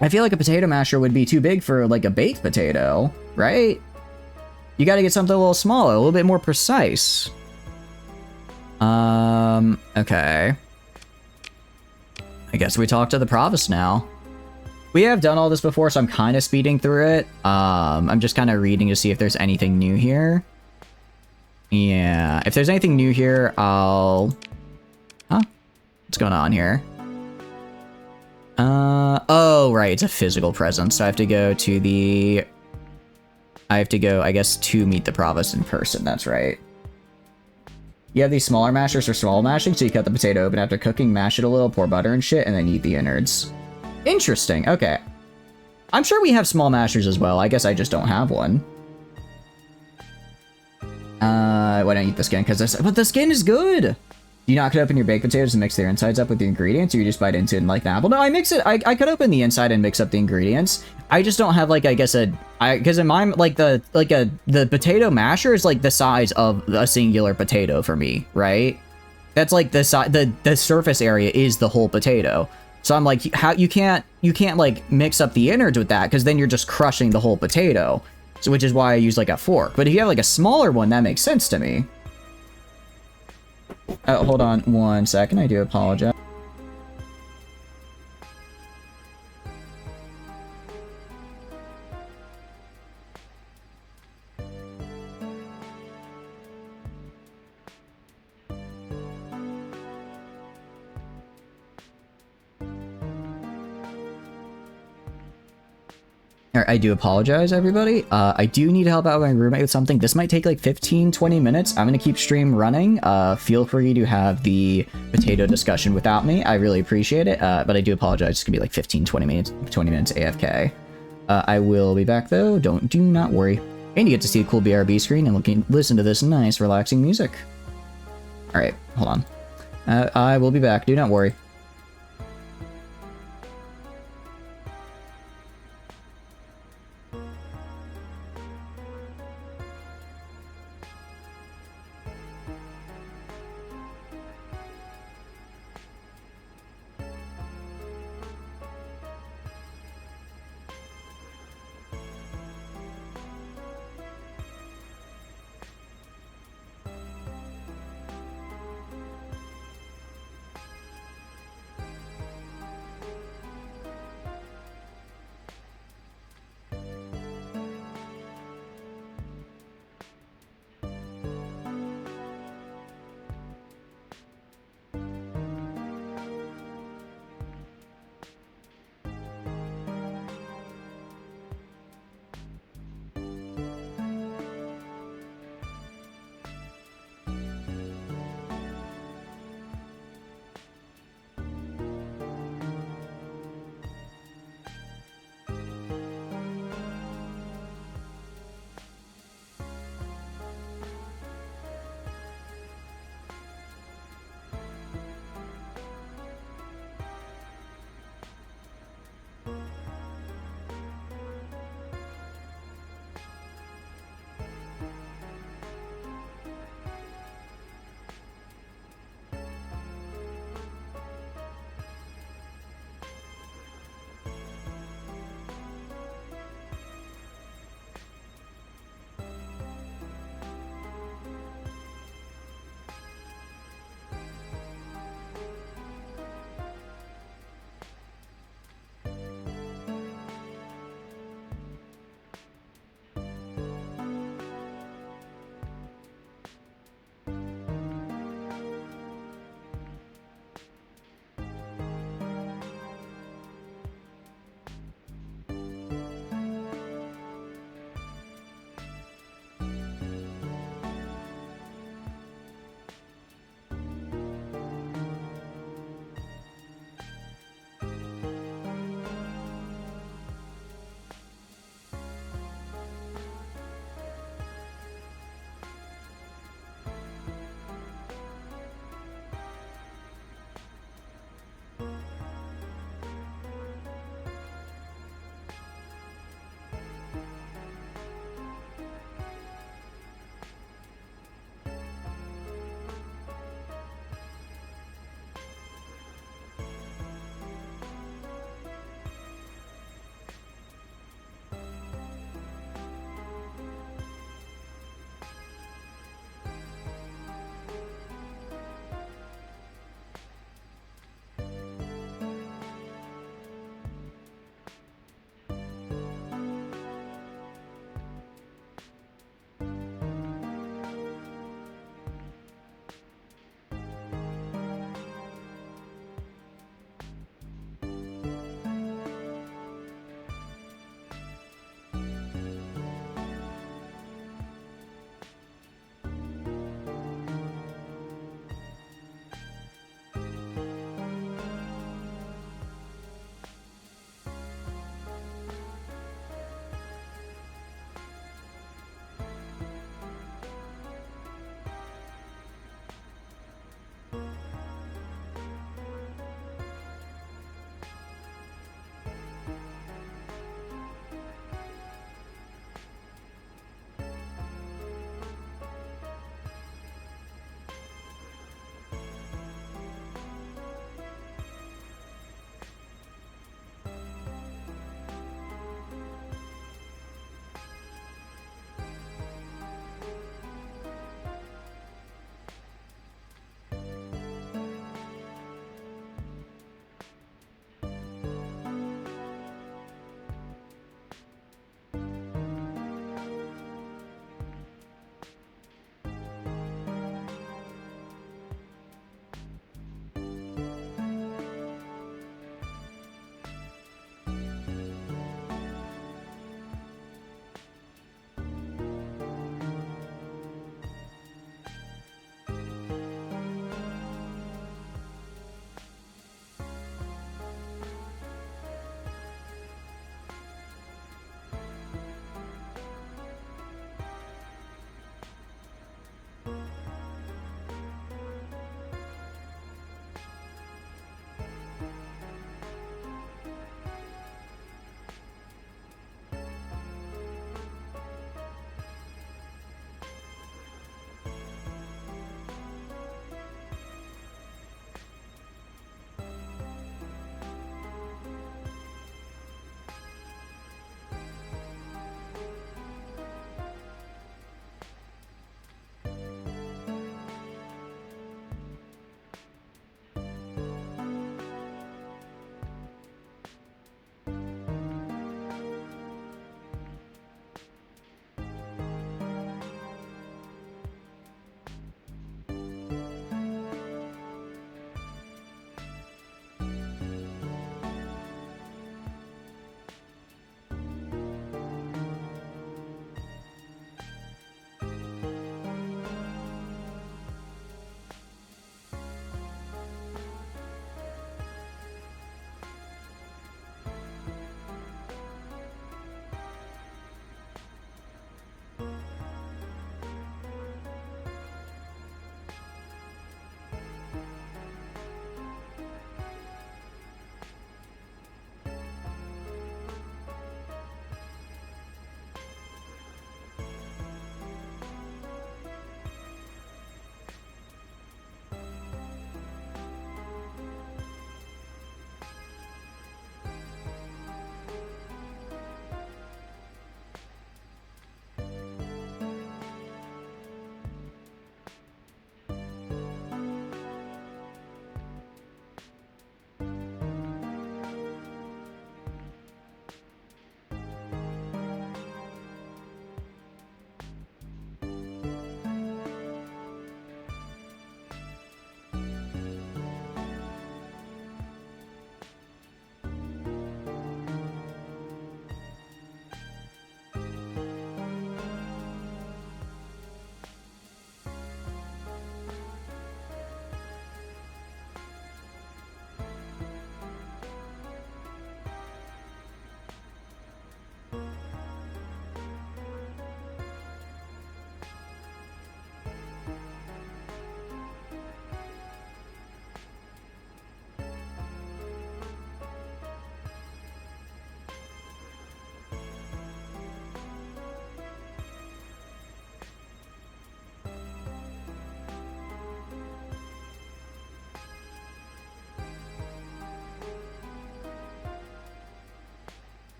I feel like a potato masher would be too big for like a baked potato, right? You gotta get something a little smaller, a little bit more precise. Okay. I guess we talk to the provost now. We have done all this before, so I'm kind of speeding through it. I'm just kind of reading to see if there's anything new here. Yeah, if there's anything new here, I'll... Huh? What's going on here? Oh, right, it's a physical presence, so I have to go to the... I have to go, I guess, to meet the provost in person, that's right. You have these smaller mashers for small mashing, so you cut the potato open after cooking, mash it a little, pour butter and shit, and then eat the innards. Interesting, okay. I'm sure we have small mashers as well, I guess I just don't have one. Why don't I eat the skin? But the skin is good! Do you not cut open your baked potatoes and mix their insides up with the ingredients, or you just bite into it like an apple? No, I mix it, I cut open the inside and mix up the ingredients. I just don't have, like, I guess because in mine, like, the potato masher is, like, the size of a singular potato for me, right? That's, like, the surface area is the whole potato. So I'm like, how, you can't, like, mix up the innards with that, because then you're just crushing the whole potato. So, which is why I use, like, a fork. But if you have, like, a smaller one, that makes sense to me. Oh, hold on 1 second, I do apologize. I do apologize, everybody. I do need to help out my roommate with something. This might take like 15-20 minutes. I'm going to keep stream running. Feel free to have the potato discussion without me. I really appreciate it, but I do apologize. It's going to be like 15-20 minutes AFK. I will be back, though. Do not worry. And you get to see a cool BRB screen and listen to this nice, relaxing music. All right, hold on. I will be back. Do not worry.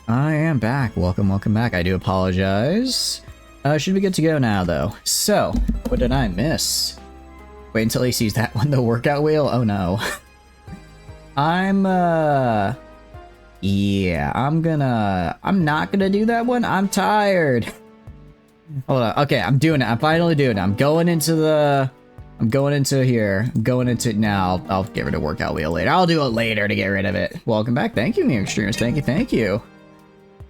I am back. Welcome, welcome back. I do apologize. Should be good to go now, though. So, what did I miss? Wait until he sees that one, the workout wheel? Oh, no. Yeah, I'm not gonna do that one. I'm tired. Hold on. Okay, I'm doing it. I'm finally doing it. I'm going into here. I'm going into now. I'll get rid of workout wheel later. I'll do it later to get rid of it. Welcome back. Thank you, New Extremers. Thank you, thank you.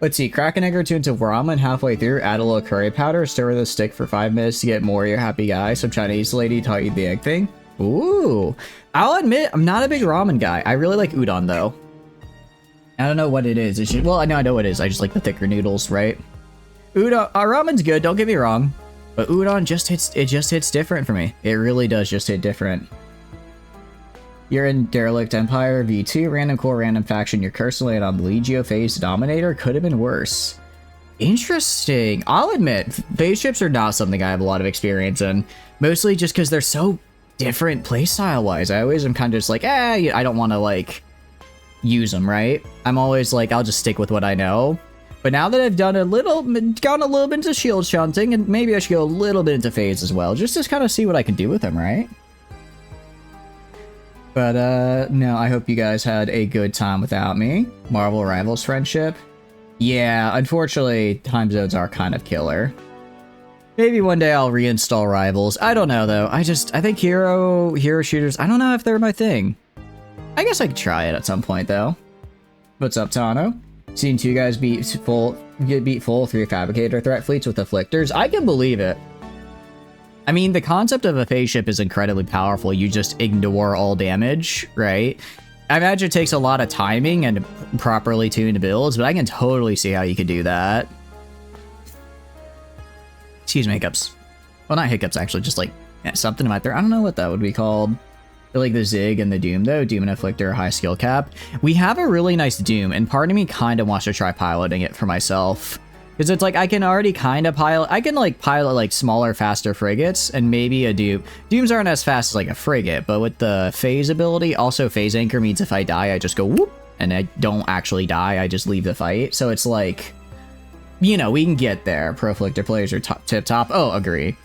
Let's see. Crack an egg or two into ramen halfway through. Add a little curry powder. Stir with a stick for 5 minutes to get more of your happy guy. Some Chinese lady taught you the egg thing. Ooh. I'll admit, I'm not a big ramen guy. I really like udon, though. I don't know what it is. It's just, well, I know what it is. I just like the thicker noodles, right? Udon, ramen's good. Don't get me wrong. But udon just hits different for me. It really does just hit different. You're in Derelict Empire, V2, random core, random faction. You're cursing on the Legio phase Dominator. Could have been worse. Interesting. I'll admit, phase ships are not something I have a lot of experience in. Mostly just because they're so different playstyle-wise. I always am kind of just like, I don't want to, like, use them, right? I'm always like, I'll just stick with what I know. But now that I've gone a little bit into shield shunting, and maybe I should go a little bit into phase as well, just to kind of see what I can do with them, right? But, no, I hope you guys had a good time without me. Marvel Rivals friendship. Yeah, unfortunately, time zones are kind of killer. Maybe one day I'll reinstall Rivals. I don't know, though. I think hero shooters, I don't know if they're my thing. I guess I could try it at some point, though. What's up, Tano? Seen 2 guys beat full 3 Fabricator threat fleets with Afflictors? I can believe it. I mean, the concept of a phase ship is incredibly powerful. You just ignore all damage, right? I imagine it takes a lot of timing and properly tuned builds, but I can totally see how you could do that. Excuse me, hiccups. Well, not hiccups, actually, just like something in my throat. I don't know what that would be called. I like the Zig and the Doom, though. Doom and Afflictor, high skill cap. We have a really nice Doom, and part of me kind of wants to try piloting it for myself. Because it's like, I can already kind of pilot... I can, like, pilot, like, smaller, faster frigates, and maybe a Doom. Dooms aren't as fast as, like, a frigate, but with the phase ability, also phase anchor means if I die, I just go whoop, and I don't actually die, I just leave the fight. So it's like, you know, we can get there. Pro Afflictor players are tip-top. Oh, agree.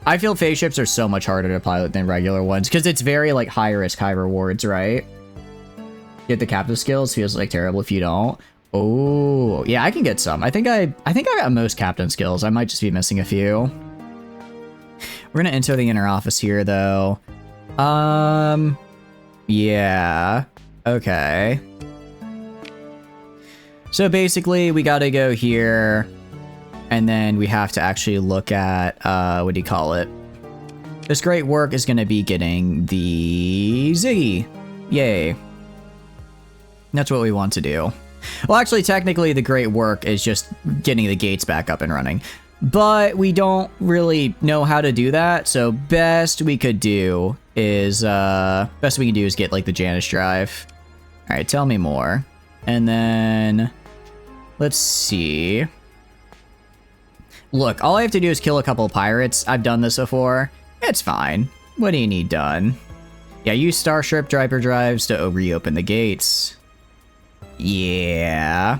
I feel phase ships are so much harder to pilot than regular ones, because it's very, like, high risk, high rewards, right? Get the captive skills, feels, like, terrible if you don't. Oh, yeah, I can get some. I think I got most captain skills. I might just be missing a few. We're gonna enter the inner office here, though. Yeah. Okay. So basically, we gotta go here, and then we have to actually look at, what do you call it? This great work is gonna be getting the Ziggy. Yay. That's what we want to do. Well, actually, technically, the great work is just getting the gates back up and running. But we don't really know how to do that, so best we could do is get, like, the Janus drive. Alright, tell me more. And then... let's see... Look, all I have to do is kill a couple of pirates. I've done this before. It's fine. What do you need done? Yeah, use Starship driver drives to reopen the gates. Yeah.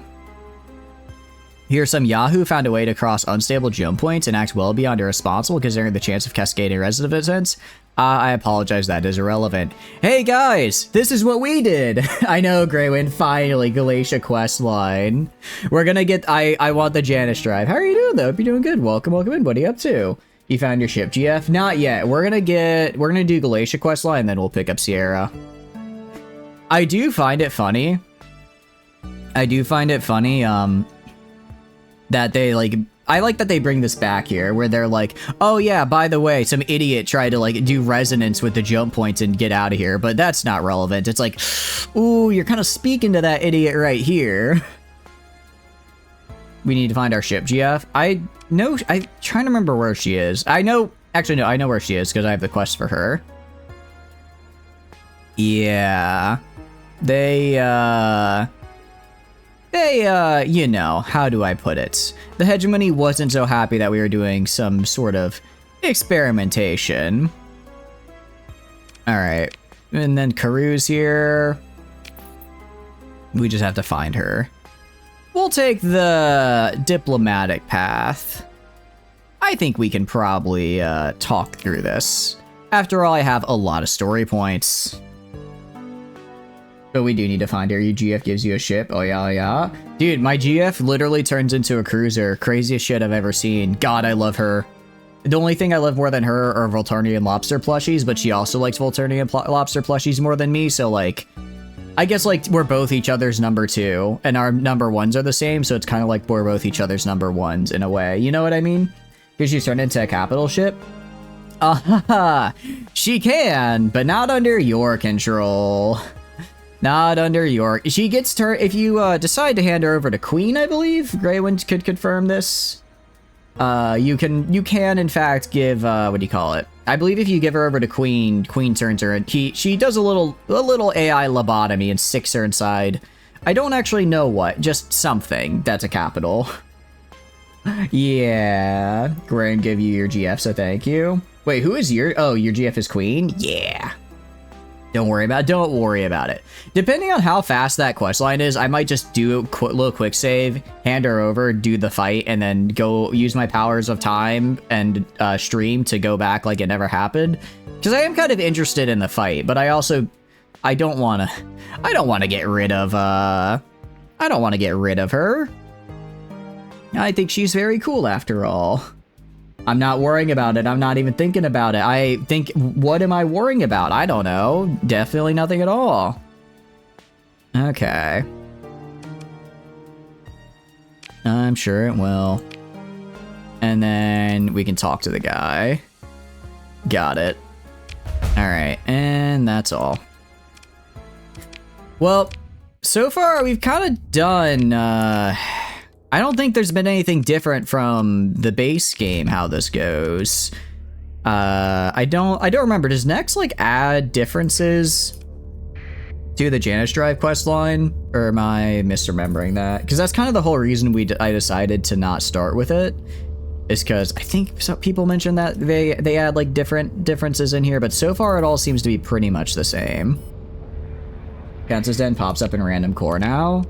Here's some Yahoo found a way to cross unstable jump points and act well beyond irresponsible considering the chance of cascading residence. I apologize, that is irrelevant. Hey guys, this is what we did. I know, Greywind, finally, Galatia quest line. We're gonna get, I want the Janus drive. How are you doing though? Hope you're doing good. Welcome in. What are you up to? You found your ship, GF? Not yet. We're gonna do Galatia quest line, and then we'll pick up Sierra. I do find it funny, that they, like, I like that they bring this back here, where they're like, oh yeah, by the way, some idiot tried to, like, do resonance with the jump points and get out of here, but that's not relevant. It's like, ooh, you're kind of speaking to that idiot right here. We need to find our ship, GF. I'm trying to remember where she is. I know where she is, because I have the quest for her. Yeah. You know, how do I put it? The hegemony wasn't so happy that we were doing some sort of experimentation. Alright. And then Coureuse here. We just have to find her. We'll take the diplomatic path. I think we can probably talk through this. After all, I have a lot of story points. But we do need to find her. Your GF gives you a ship. Oh, yeah, yeah. Dude, my GF literally turns into a cruiser. Craziest shit I've ever seen. God, I love her. The only thing I love more than her are Volturnian lobster plushies, but she also likes Volturnian lobster plushies more than me, so, like, I guess, like, we're both each other's number 2, and our number 1s are the same, so it's kind of like we're both each other's number 1s in a way. You know what I mean? Because she's turned into a capital ship. She can, but not under your control. Not under your... She gets turned... If you decide to hand her over to Queen, I believe, Greywind could confirm this. You can in fact give, what do you call it? I believe if you give her over to Queen, Queen turns her and she does a little AI lobotomy and sticks her inside. I don't actually know what, just something. That's a capital. Yeah. Graham give you your GF, so thank you. Wait, who is your... Oh, your GF is Queen? Yeah. Don't worry about it. Depending on how fast that questline is, I might just do a little quick save, hand her over, do the fight, and then go use my powers of time and stream to go back like it never happened. Because I am kind of interested in the fight, but I don't want to get rid of her. I think she's very cool after all. I'm not worrying about it. I'm not even thinking about it. I think, what am I worrying about? I don't know. Definitely nothing at all. Okay. I'm sure it will. And then we can talk to the guy. Got it. Alright, and that's all. Well, so far we've kind of done, I don't think there's been anything different from the base game, how this goes. I don't remember. Does Next, like, add differences to the Janus Drive questline? Or am I misremembering that? Because that's kind of the whole reason I decided to not start with it. Is because I think some people mentioned that they add, like, differences in here. But so far, it all seems to be pretty much the same. Council's Den pops up in random core now.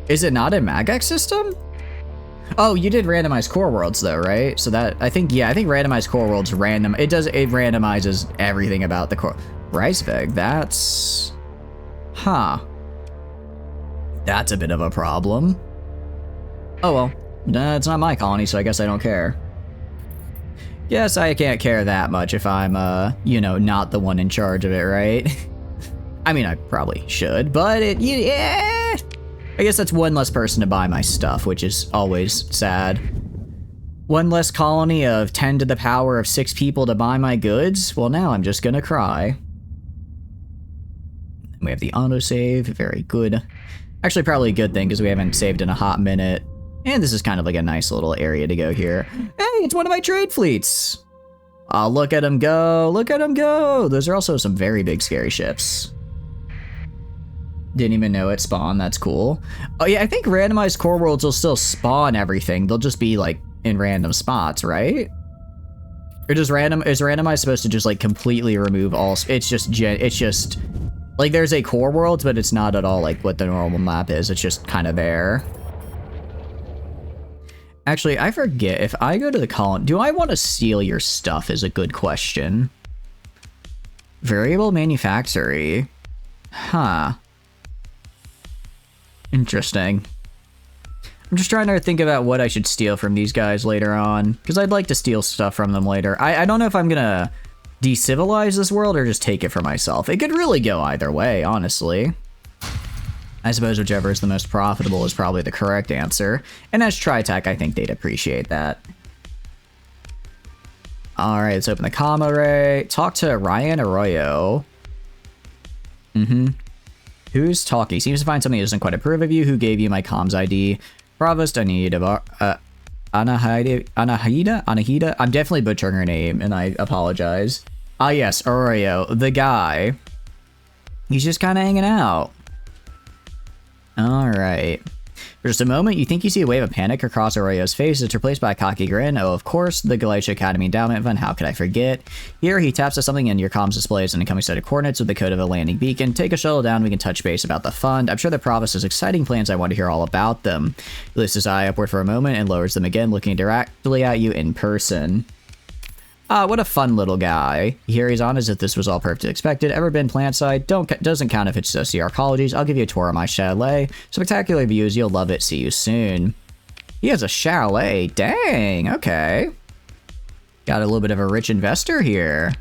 Is it not in Magx system? Oh, you did randomized core worlds though, right? So that, I think randomized core worlds random. It randomizes everything about the core. Reisvig, that's... Huh. That's a bit of a problem. Oh well, it's not my colony, so I guess I don't care. Guess I can't care that much if I'm, you know, not the one in charge of it, right? I mean, I probably should, but yeah. I guess that's one less person to buy my stuff, which is always sad. One less colony of 10 to the power of 6 people to buy my goods? Well, now I'm just gonna cry. We have the autosave, very good. Actually, probably a good thing, because we haven't saved in a hot minute. And this is kind of like a nice little area to go here. Hey, it's one of my trade fleets! Oh, look at them go, look at them go! Those are also some very big, scary ships. Didn't even know it spawned, that's cool. Oh yeah, I think randomized core worlds will still spawn everything. They'll just be like in random spots, right? Or is randomized supposed to just like completely remove all, it's just like there's a core world, but it's not at all like what the normal map is. It's just kind of there. Actually, I forget, if I go to the colony, do I want to steal your stuff is a good question. Variable manufactory. Huh. Interesting. I'm just trying to think about what I should steal from these guys later on, because I'd like to steal stuff from them later. I don't know if I'm gonna decivilize this world or just take it for myself. It could really go either way, honestly. I suppose whichever is the most profitable is probably the correct answer. And as Tri-Tach, I think they'd appreciate that. Alright, let's open the comm array. Talk to Ryan Arroyo. Who's talking? Seems to find something that doesn't quite approve of you. Who gave you my comms ID? Provost Anahida. Anahida? I'm definitely butchering her name, and I apologize. Ah, yes, Arroyo, the guy. He's just kind of hanging out. Alright. For just a moment, you think you see a wave of panic across Arroyo's face. It's replaced by a cocky grin. Oh, of course, the Galatia Academy endowment fund. How could I forget? Here, he taps to something and your comms displays an incoming set of coordinates with the code of a landing beacon. Take a shuttle down. We can touch base about the fund. I'm sure the province has exciting plans. I want to hear all about them. He lifts his eye upward for a moment and lowers them again, looking directly at you in person. What a fun little guy. He carries on as if this was all perfectly expected. Ever been plant side? Doesn't count if it's just the arcologies. I'll give you a tour of my chalet. Spectacular views. You'll love it. See you soon. He has a chalet. Dang. Okay. Got a little bit of a rich investor here.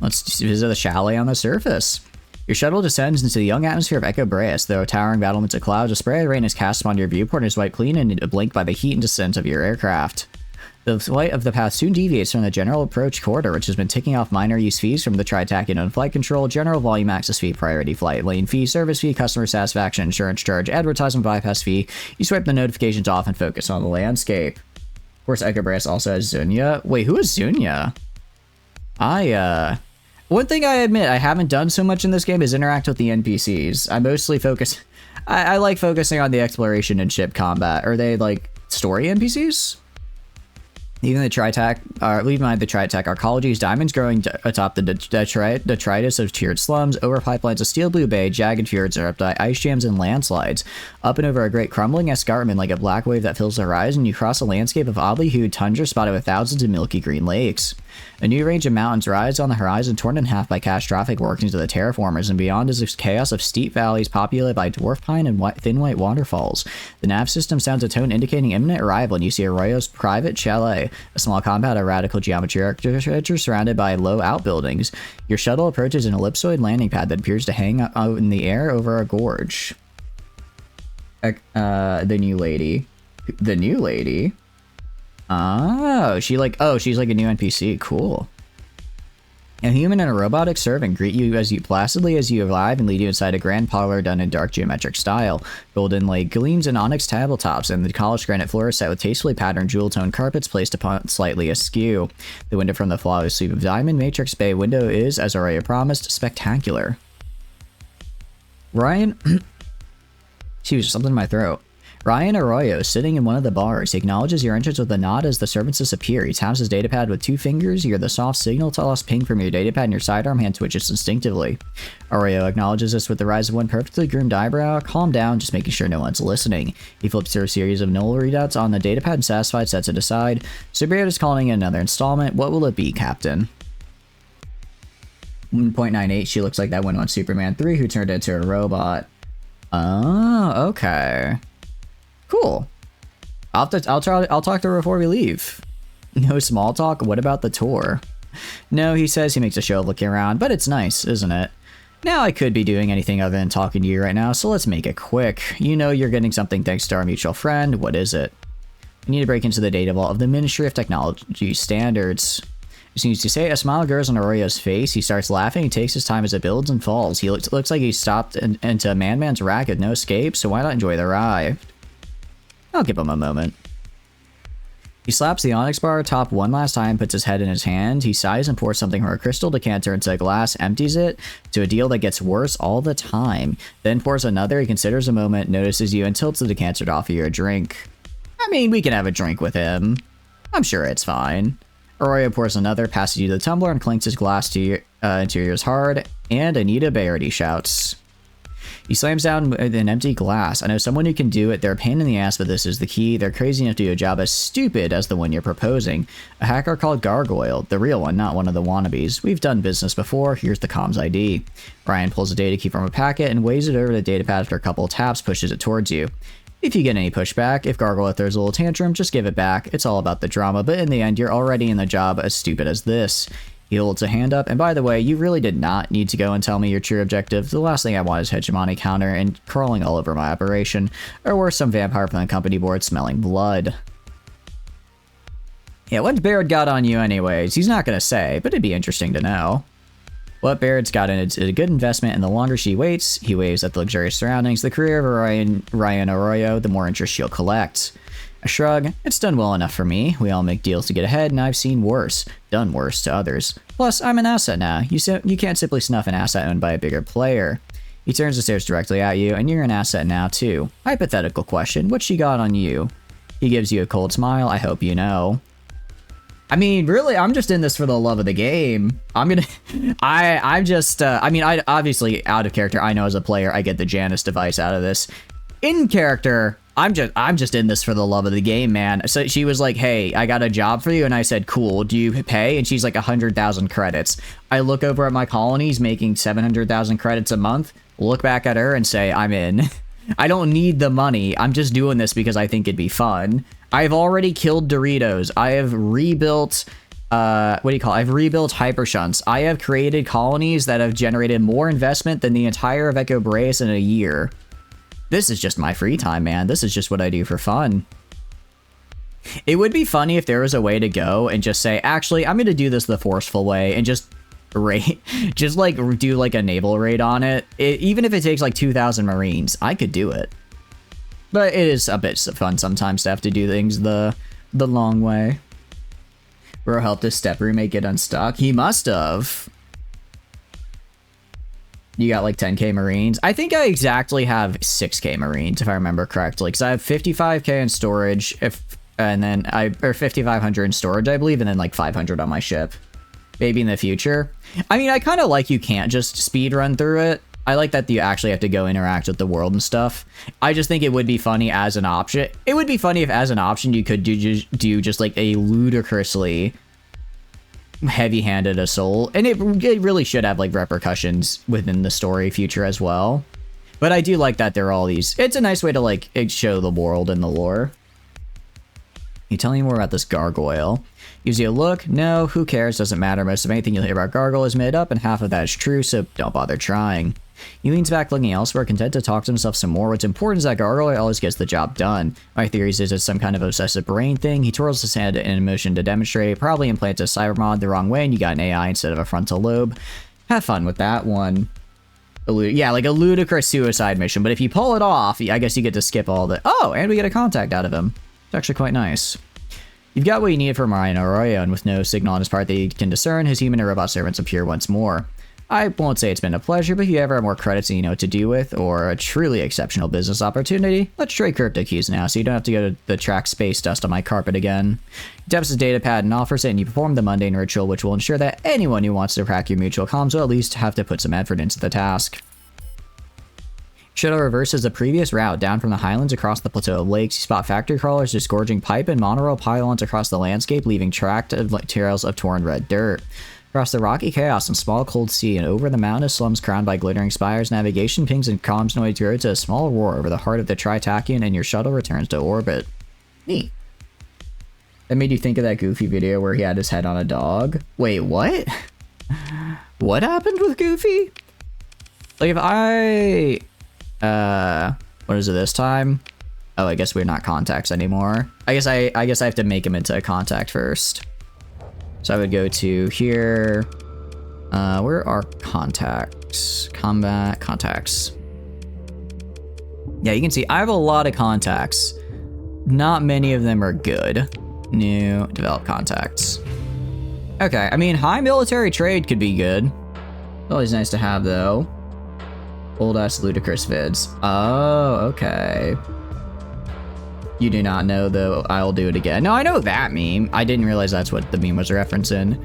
Let's visit the chalet on the surface. Your shuttle descends into the young atmosphere of Echo Breas. There are towering battlements of clouds. A spray of rain is cast upon your viewport and is wiped clean and blinked by the heat and descent of your aircraft. The flight of the path soon deviates from the general approach corridor, which has been ticking off minor use fees from the Tri-Tachyon on flight control, general volume access fee, priority flight lane fee, service fee, customer satisfaction, insurance charge, advertisement bypass fee. You swipe the notifications off and focus on the landscape. Of course, Echo Breas also has Zunya. Wait, who is Zunya? One thing I admit I haven't done so much in this game is interact with the NPCs. I mostly focus... I like focusing on the exploration and ship combat. Are they, like, story NPCs? Even the leave behind the Tri-Tach arcologies, diamonds growing atop the detritus of tiered slums, over pipelines of steel blue bay, jagged fjords erupted by ice jams and landslides. Up and over a great crumbling escarpment like a black wave that fills the horizon, you cross a landscape of oddly hued tundra spotted with thousands of milky green lakes. A new range of mountains rise on the horizon, torn in half by catastrophic workings of the terraformers, and beyond is this chaos of steep valleys populated by dwarf pine and thin white waterfalls. The nav system sounds a tone indicating imminent arrival, and you see Arroyo's private chalet, a small compound of radical geometry architecture surrounded by low outbuildings. Your shuttle approaches an ellipsoid landing pad that appears to hang out in the air over a gorge. The new lady. The new lady? Oh, she's like a new NPC. Cool. A human and a robotic servant greet you placidly as you arrive and lead you inside a grand parlor done in dark geometric style. Golden lake gleams and onyx tabletops, and the polished granite floor is set with tastefully patterned jewel-toned carpets placed upon slightly askew. The window from the flawless sweep of diamond matrix bay window is, as already promised, spectacular. Ryan... Excuse, something in my throat. Ryan Arroyo is sitting in one of the bars. He acknowledges your entrance with a nod as the servants disappear. He taps his datapad with 2 fingers. You hear the soft signal to us ping from your datapad and your sidearm hand twitches instinctively. Arroyo acknowledges this with the rise of one perfectly groomed eyebrow. Calm down, just making sure no one's listening. He flips through a series of null readouts on the datapad and satisfied sets it aside. Superhero is calling in another installment. What will it be, Captain? 1.98, she looks like that one on Superman 3 who turned into a robot. Oh, okay. Cool. I'll talk to her before we leave. No small talk? What about the tour? No, he says. He makes a show of looking around, but it's nice, isn't it? Now I could be doing anything other than talking to you right now, so let's make it quick. You know you're getting something thanks to our mutual friend. What is it? We need to break into the data vault of the Ministry of Technology Standards. As soon as you say it, a smile grows on Arroyo's face. He starts laughing and takes his time as it builds and falls. He looks like he stopped into a man's rack with no escape, so why not enjoy the ride? I'll give him a moment. He slaps the onyx bar top one last time, puts his head in his hand. He sighs and pours something from a crystal decanter into a glass, empties it, to a deal that gets worse all the time. Then pours another. He considers a moment, notices you, and tilts the decanter to offer you a drink. I mean, we can have a drink with him. I'm sure it's fine. Arroyo pours another, passes you the tumbler, and clinks his glass to your ears hard. And Anita Baird, he shouts. He slams down with an empty glass. I know someone who can do it. They're a pain in the ass, but this is the key. They're crazy enough to do a job as stupid as the one you're proposing. A hacker called Gargoyle. The real one, not one of the wannabes. We've done business before. Here's the comms ID. Brian pulls a data key from a packet and waves it over the datapad after a couple of taps, pushes it towards you. If you get any pushback, if Gargoyle throws a little tantrum, just give it back. It's all about the drama, but in the end, you're already in the job as stupid as this. He holds a hand up, and by the way, you really did not need to go and tell me your true objective. The last thing I want is hegemony counter and crawling all over my operation, or worse, some vampire from the company board smelling blood. Yeah, what's Baird got on you anyways? He's not gonna say, but it'd be interesting to know. What Baird's got in it's a good investment, and the longer she waits, he waves at the luxurious surroundings, the career of Ryan Arroyo, the more interest she'll collect. A shrug. It's done well enough for me. We all make deals to get ahead, and I've seen worse. Done worse to others. Plus, I'm an asset now. You can't simply snuff an asset owned by a bigger player. He turns and stares directly at you, and you're an asset now, too. Hypothetical question, what she got on you? He gives you a cold smile, I hope you know. I mean, really, I'm just in this for the love of the game. I'm gonna... I obviously, out of character, I know as a player, I get the Janus device out of this. In character, I'm just in this for the love of the game, man. So she was like, hey, I got a job for you, and I said, cool, do you pay? And she's like, 100,000 credits. I look over at my colonies making 700,000 credits a month, look back at her and say, I'm in. I don't need the money. I'm just doing this because I think it'd be fun. I've already killed Doritos. I have rebuilt, I've rebuilt hypershunts. I have created colonies that have generated more investment than the entire of Echo Boreas in a year. This is just my free time, man. This is just what I do for fun. It would be funny if there was a way to go and just say, actually, I'm going to do this the forceful way and just raid, just like do like a naval raid on it. Even if it takes like 2,000 Marines, I could do it. But it is a bit fun sometimes to have to do things the long way. Bro helped his step roommate get unstuck. He must have. You got like 10k Marines. I think I exactly have 6k Marines if I remember correctly, because I have 55k in storage, or 5,500 in storage, I believe, and then like 500 on my ship. Maybe in the future. I mean, I kind of like you can't just speed run through it. I like that you actually have to go interact with the world and stuff. I just think it would be funny as an option. It would be funny if as an option you could do just like a ludicrously heavy-handed assault, and it really should have like repercussions within the story future as well. But I do like that there are all these. It's a nice way to like show the world and the lore. You tell me more about this gargoyle. Gives you a look. No, who cares? Doesn't matter. Most of anything you'll hear about gargoyle is made up, and half of that is true, so don't bother trying. He leans back looking elsewhere, content to talk to himself some more. What's important is that gargoyle always gets the job done. My theory is it's some kind of obsessive brain thing. He twirls his hand in motion to demonstrate. Probably implants a cybermod the wrong way, and you got an AI instead of a frontal lobe. Have fun with that one. Yeah, like a ludicrous suicide mission, but if you pull it off, I guess you get to skip all the... Oh, and we get a contact out of him. It's actually quite nice. You've got what you need from Ryan Arroyo, and with no signal on his part that you can discern, his human and robot servants appear once more. I won't say it's been a pleasure, but if you ever have more credits than you know what to do with, or a truly exceptional business opportunity, let's trade crypto keys now, so you don't have to go to the track space dust on my carpet again. He taps his data pad and offers it, and you perform the mundane ritual, which will ensure that anyone who wants to crack your mutual comms will at least have to put some effort into the task. Shuttle reverses the previous route down from the highlands across the plateau of lakes. You spot factory crawlers disgorging pipe and monorail pylons across the landscape, leaving tracked trails of torn red dirt. Across the rocky chaos and small cold sea and over the mountainous slums crowned by glittering spires, navigation pings and comms noise grow to a small roar over the heart of the Tri-Tachyon, and your shuttle returns to orbit. Neat. That made you think of that Goofy video where he had his head on a dog? Wait, what? What happened with Goofy? Like if I... what is it this time? Oh, I guess we're not contacts anymore. I guess I have to make him into a contact first. So I would go to here. Where are contacts? Combat contacts. Yeah, you can see I have a lot of contacts. Not many of them are good. New, develop contacts. Okay, I mean, high military trade could be good. Always nice to have, though. Old-ass ludicrous vids. Oh, okay. You do not know, though. I'll do it again. No, I know that meme. I didn't realize that's what the meme was referencing.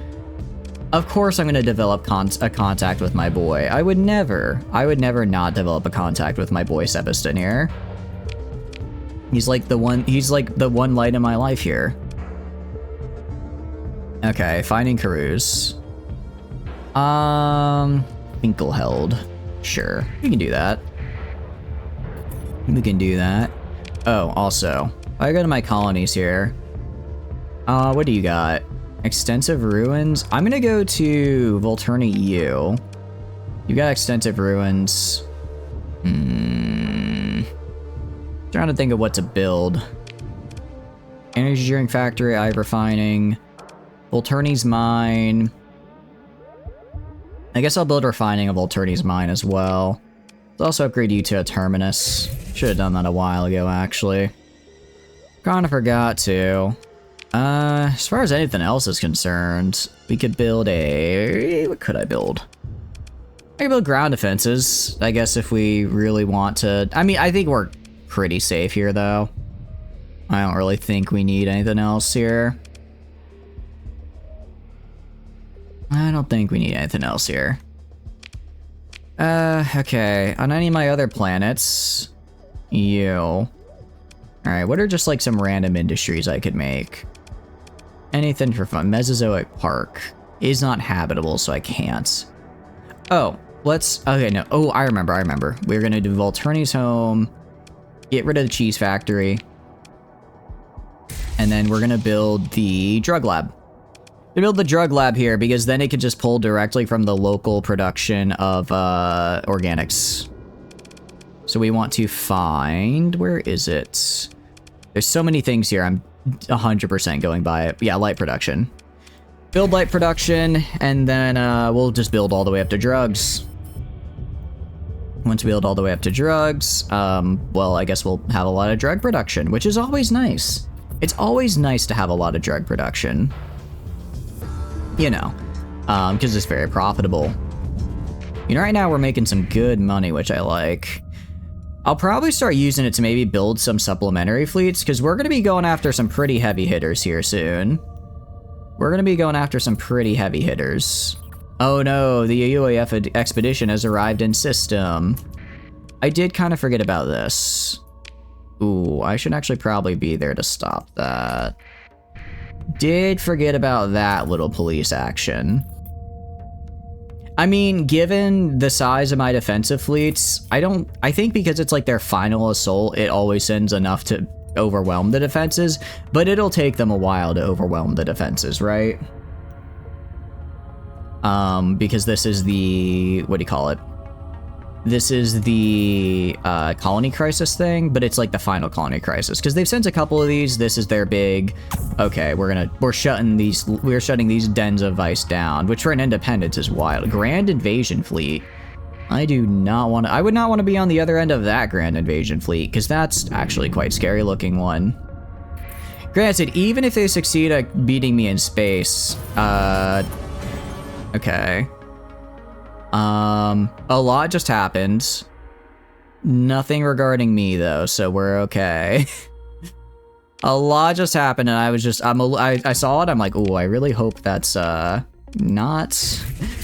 Of course I'm going to develop a contact with my boy. I would never not develop a contact with my boy Sebastin here. He's like the one light in my life here. Okay, finding Coureuse. Finkelheld. Sure, we can do that. We can do that. Oh, also, I go to my colonies here. What do you got? Extensive ruins. I'm gonna go to Volturni U. You got extensive ruins. Trying to think of what to build. Energy drink factory, eye refining. Volturni's mine. I guess I'll build refining of Volturni's mine as well. Let's also upgrade you to a terminus. Should have done that a while ago, actually. Kinda forgot to. As far as anything else is concerned, we could build a... What could I build? I can build ground defenses, I guess, if we really want to. I mean, I think we're pretty safe here, though. I don't really think we need anything else here. I don't think we need anything else here. Okay. On any of my other planets, Alright, what are just like some random industries I could make? Anything for fun. Mesozoic Park is not habitable, so I can't. Oh, okay, no. Oh, I remember. We're gonna do Volturni's home, get rid of the cheese factory, and then we're gonna build the drug lab. We build the drug lab here because then it could just pull directly from the local production of organics. So we want to find, where is it? There's so many things here. I'm 100% going by it. Yeah, light production. Build light production, and then we'll just build all the way up to drugs. Once we build all the way up to drugs, well, I guess we'll have a lot of drug production, which is always nice. It's always nice to have a lot of drug production. You know, because it's very profitable. You know, right now we're making some good money, which I like. I'll probably start using it to maybe build some supplementary fleets, because we're going to be going after some pretty heavy hitters here soon. We're going to be going after some pretty heavy hitters. Oh no, the UAF expedition has arrived in system. I did kind of forget about this. Ooh, I should actually probably be there to stop that. Did forget about that little police action. I mean, given the size of my defensive fleets, I think because it's like their final assault, it always sends enough to overwhelm the defenses, but it'll take them a while to overwhelm the defenses, right? Because this is the, what do you call it? This is the colony crisis thing, but it's like the final colony crisis because they've sent a couple of these. This is their big. Okay, we're shutting these dens of ice down, which for an independence is wild. Grand Invasion Fleet. I would not want to be on the other end of that Grand Invasion Fleet because that's actually quite scary looking one. Granted, even if they succeed at beating me in space, okay. A lot just happened. Nothing regarding me though, so we're okay. A lot just happened, and I saw it. I'm like, oh, I really hope that's not.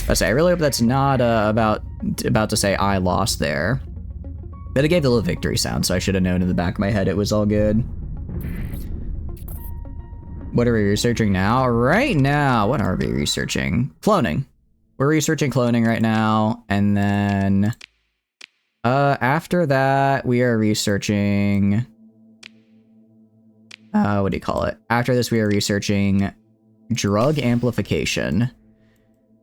I really hope that's not about to say I lost there. But it gave the little victory sound, so I should have known in the back of my head it was all good. What are we researching now? Right now, what are we researching? Cloning. We're researching cloning right now, and then after that, we are researching. What do you call it? After this, we are researching drug amplification.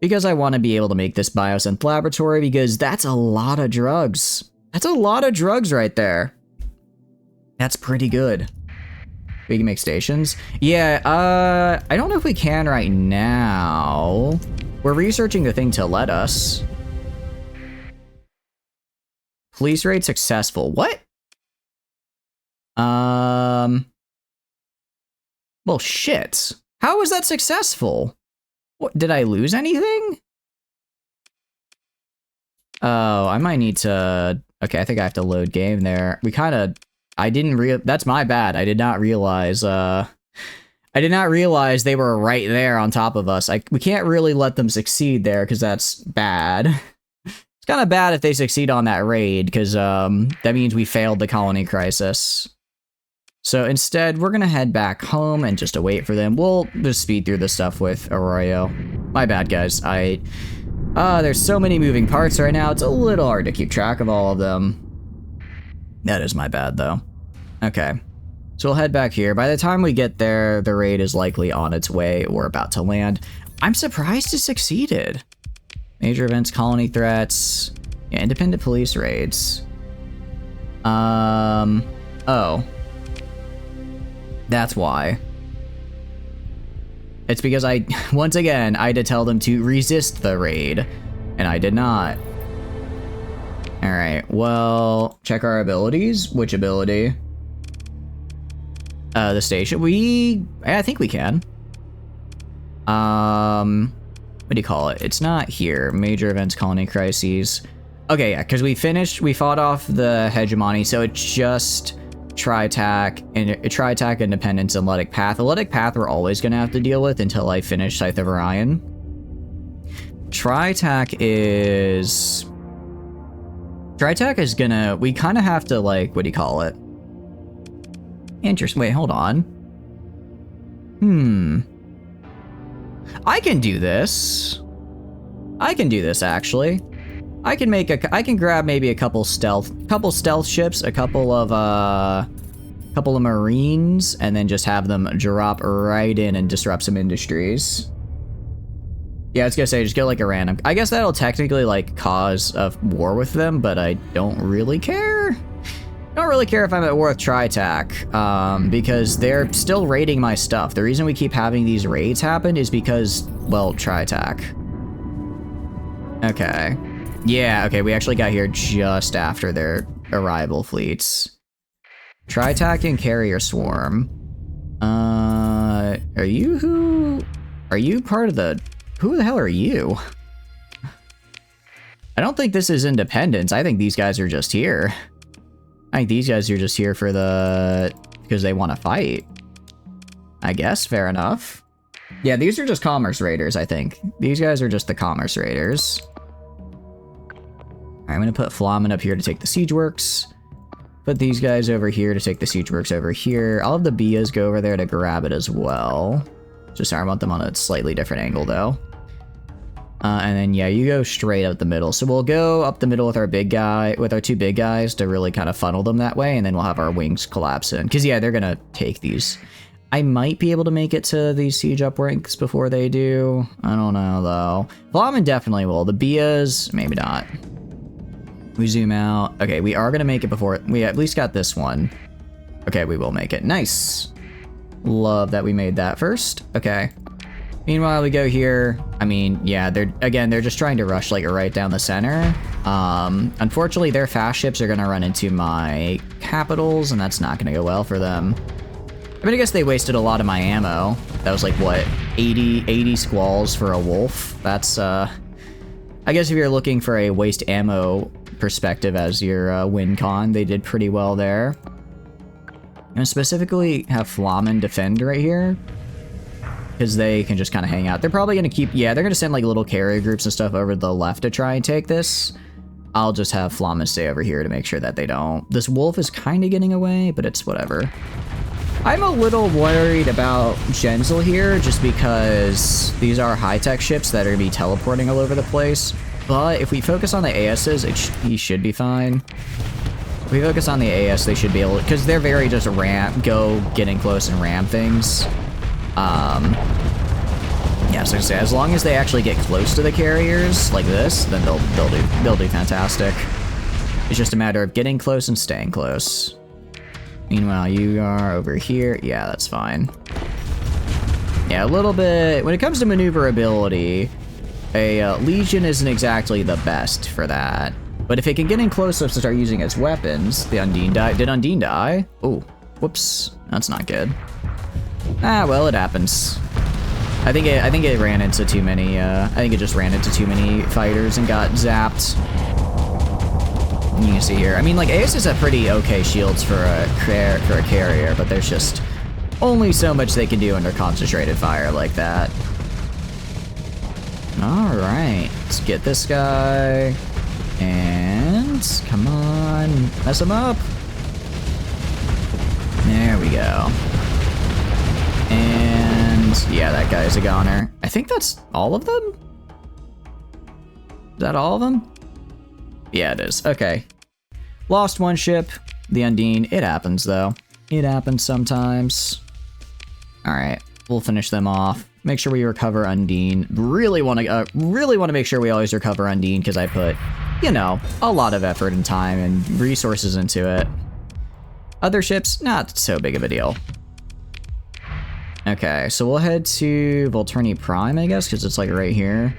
Because I want to be able to make this biosynth laboratory, because that's a lot of drugs. That's a lot of drugs right there. That's pretty good. We can make stations. Yeah, I don't know if we can right now. We're researching the thing to let us. Police raid successful. What? Well, shit. How was that successful? What, did I lose anything? Oh, I might need to... Okay, I think I have to load game there. That's my bad. I did not realize, they were right there on top of us. We can't really let them succeed there, because that's bad. It's kind of bad if they succeed on that raid, because that means we failed the colony crisis. So instead, we're going to head back home and just await for them. We'll just speed through the stuff with Arroyo. My bad, guys. There's so many moving parts right now, it's a little hard to keep track of all of them. That is my bad, though. Okay. So we'll head back here. By the time we get there, the raid is likely on its way or about to land. I'm surprised it succeeded. Major events, colony threats, yeah, independent police raids. Oh. That's why. It's because once again, I had to tell them to resist the raid, and I did not. Alright, well, check our abilities. Which ability? The station. I think we can. what do you call it? It's not here. Major events, colony crises. Okay, yeah, because we fought off the hegemony, so it's just Tri-Tach, Independence, and Letic Path. Letic Path we're always going to have to deal with until I finish Scythe of Orion. Tri-Tach is gonna, we kind of have to, like, what do you call it? Interesting. Wait, hold on. I can do this. Actually. I can grab maybe a couple stealth ships, a couple of Marines, and then just have them drop right in and disrupt some industries. Yeah, I was gonna say, just get like a random. I guess that'll technically like cause a war with them, but I don't really care. I don't really care if I'm at war with Tri-Tach, because they're still raiding my stuff. The reason we keep having these raids happen is because, well, Tri-Tach. Okay. Yeah, okay, we actually got here just after their arrival fleets. Tri-Tach and Carrier Swarm. Are you part of the... Who the hell are you? I don't think this is Independence. I think these guys are just here. I think these guys are just here for because they want to fight. I guess, fair enough. Yeah, these are just Commerce Raiders, I think. These guys are just the Commerce Raiders. I'm gonna put Flamen up here to take the Siege Works. Put these guys over here to take the Siege Works over here. I'll have the Bias go over there to grab it as well. Just I want them on a slightly different angle though. And then yeah, you go straight up the middle. So we'll go up the middle with our two big guys to really kind of funnel them that way, and then we'll have our wings collapse in. Because yeah, they're gonna take these. I might be able to make it to these siege up ranks before they do. I don't know though. Flamen definitely will. The Bias, maybe not. We zoom out. Okay, we are gonna make it before we at least got this one. Okay, we will make it. Nice. Love that we made that first. Okay. Meanwhile, we go here. I mean, yeah, they're just trying to rush like right down the center. Unfortunately, their fast ships are gonna run into my capitals, and that's not gonna go well for them. I mean, I guess they wasted a lot of my ammo. That was like, what, 80 squalls for a wolf? That's, I guess if you're looking for a waste ammo perspective as your win con, they did pretty well there. I'm gonna specifically have Flamen defend right here, because they can just kind of hang out. They're probably gonna keep, yeah, they're gonna send like little carrier groups and stuff over to the left to try and take this. I'll just have Flamen stay over here to make sure that they don't. This wolf is kind of getting away, but it's whatever. I'm a little worried about Genzel here, just because these are high-tech ships that are gonna be teleporting all over the place. But if we focus on the ASs, he should be fine. If we focus on the AS, they should be able to, because they're very just go getting close and ram things. Yeah, so as long as they actually get close to the carriers like this, then they'll do fantastic. It's just a matter of getting close and staying close. Meanwhile, you are over here. Yeah, that's fine. Yeah, a little bit. When it comes to maneuverability, a Legion isn't exactly the best for that. But if it can get in close enough to start using its weapons, the Undine died. Did Undine die? Oh, whoops. That's not good. Ah, well, it happens. I think it ran into too many. I think it just ran into too many fighters and got zapped. You can see here. I mean, like, ASs have pretty okay shields for a carrier, but there's just only so much they can do under concentrated fire like that. All right, let's get this guy, and come on, mess him up. There we go. And yeah, that guy's a goner. I think that's all of them. Is that all of them? Yeah, it is. Okay. Lost one ship, the Undine. It happens, though. It happens sometimes. All right, we'll finish them off. Make sure we recover Undine. Really want to make sure we always recover Undine, because I put, you know, a lot of effort and time and resources into it. Other ships, not so big of a deal. Okay, so we'll head to Volturni Prime, I guess, because it's like right here.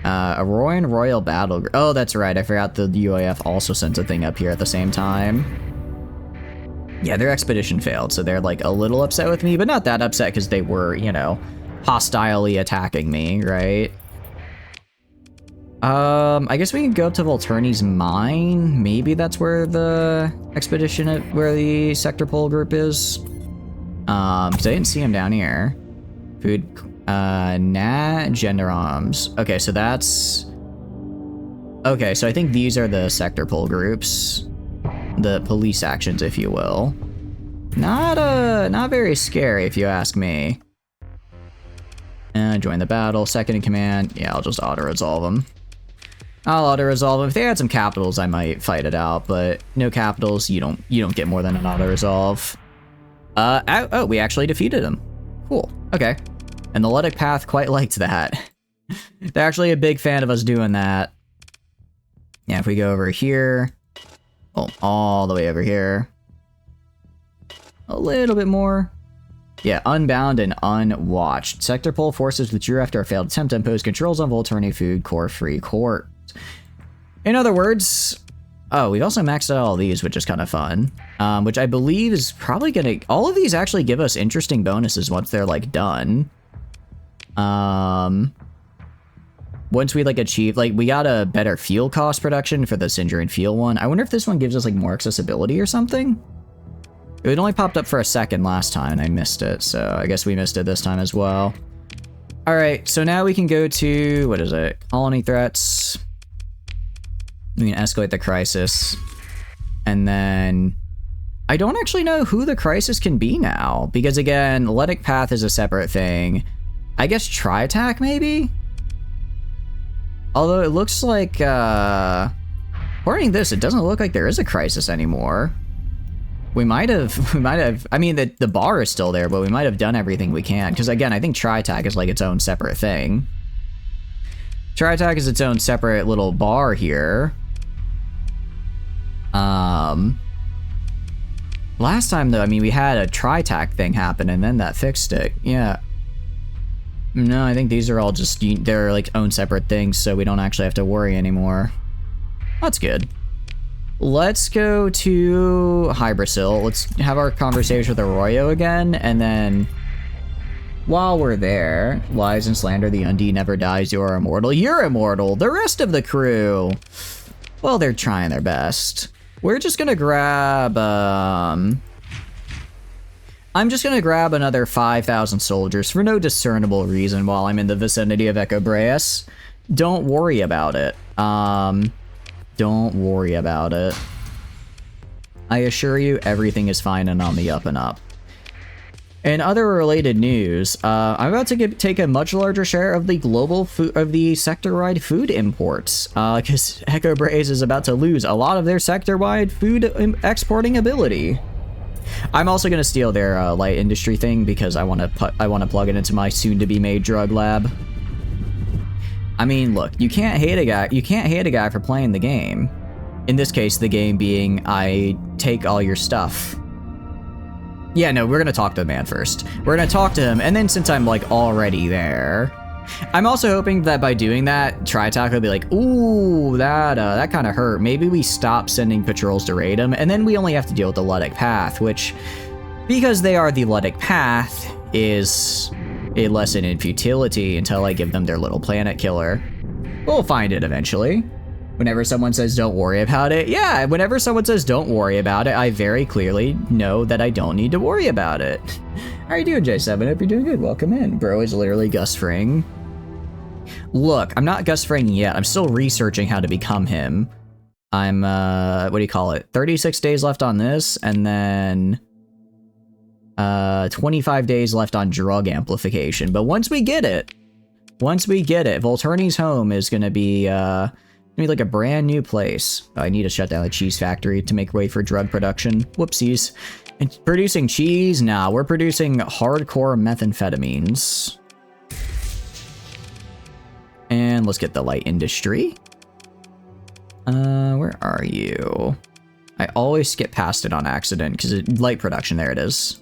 Aroyan Royal Battle. Oh, that's right. I forgot the UAF also sent a thing up here at the same time. Yeah, their expedition failed, so they're like a little upset with me, but not that upset because they were, you know, hostilely attacking me, right? I guess we can go up to Volturni's mine. Maybe that's where the expedition, where the sector pole group is. Because I didn't see him down here. Food, gendarmes. Okay, so that's... Okay, so I think these are the sector pole groups. The police actions, if you will. Not very scary, if you ask me. Join the battle, second in command. Yeah, I'll just auto-resolve them. I'll auto-resolve them. If they had some capitals, I might fight it out, but no capitals, you don't get more than an auto-resolve. Oh, we actually defeated him. Cool, okay. And the Ludic Path quite liked that. They're actually a big fan of us doing that. Yeah, if we go over here, oh, all the way over here. A little bit more. Yeah, unbound and unwatched. Sector pole forces withdrew after a failed attempt to impose controls on Volturni Food Corps Free Court. In other words, oh, we've also maxed out all these, which is kind of fun. Which I believe is probably gonna... All of these actually give us interesting bonuses once they're, like, done. Once we, like, achieve... Like, we got a better fuel cost production for the Syndrome Fuel one. I wonder if this one gives us, like, more accessibility or something? It only popped up for a second last time, and I missed it, so I guess we missed it this time as well. Alright, so now we can go to... What is it? Colony threats. We can escalate the crisis. And then... I don't actually know who the crisis can be now, because again, Ludic Path is a separate thing. I guess Tri-Attack, maybe? Although it looks like, according to this, it doesn't look like there is a crisis anymore. We might have, I mean, the bar is still there, but we might have done everything we can, because again, I think Tri-Attack is like its own separate thing. Tri-Attack is its own separate little bar here. Last time, though, I mean, we had a Tri-Attack thing happen, and then that fixed it. Yeah. No, I think these are all just, they're like own separate things, so we don't actually have to worry anymore. That's good. Let's go to Hybrasil. Let's have our conversation with Arroyo again, and then while we're there, lies and slander, the Undie never dies, you are immortal. You're immortal! The rest of the crew! Well, they're trying their best. We're just gonna grab, I'm just gonna grab another 5,000 soldiers for no discernible reason while I'm in the vicinity of Echobraeus. Don't worry about it. Don't worry about it. I assure you, everything is fine and on the up and up. In other related news, I'm about to take a much larger share of the global food of the sector-wide food imports, because Echobraeus is about to lose a lot of their sector-wide food exporting ability. I'm also gonna steal their light industry thing because I want to plug it into my soon-to-be-made drug lab. I mean, look, you can't hate a guy. You can't hate a guy for playing the game. In this case, the game being, I take all your stuff. Yeah, no, we're gonna talk to the man first. We're gonna talk to him, and then since I'm like already there, I'm also hoping that by doing that, Tri-Attack will be like, ooh, that kind of hurt. Maybe we stop sending patrols to raid him, and then we only have to deal with the Ludic Path, which, because they are the Ludic Path, is a lesson in futility until I give them their little planet killer. We'll find it eventually. Whenever someone says don't worry about it, yeah, whenever someone says don't worry about it, I very clearly know that I don't need to worry about it. How are you doing, J7? Hope you're doing good. Welcome in. Bro is literally Gus Fring. Look, I'm not Gus Fring yet. I'm still researching how to become him. I'm, what do you call it? 36 days left on this, and then 25 days left on drug amplification. But once we get it, Volturni's home is gonna be, like a brand new place. I need to shut down the cheese factory to make way for drug production. Whoopsies. And producing cheese? Nah, we're producing hardcore methamphetamines. And let's get the light industry. Where are you? I always skip past it on accident because light production, there it is.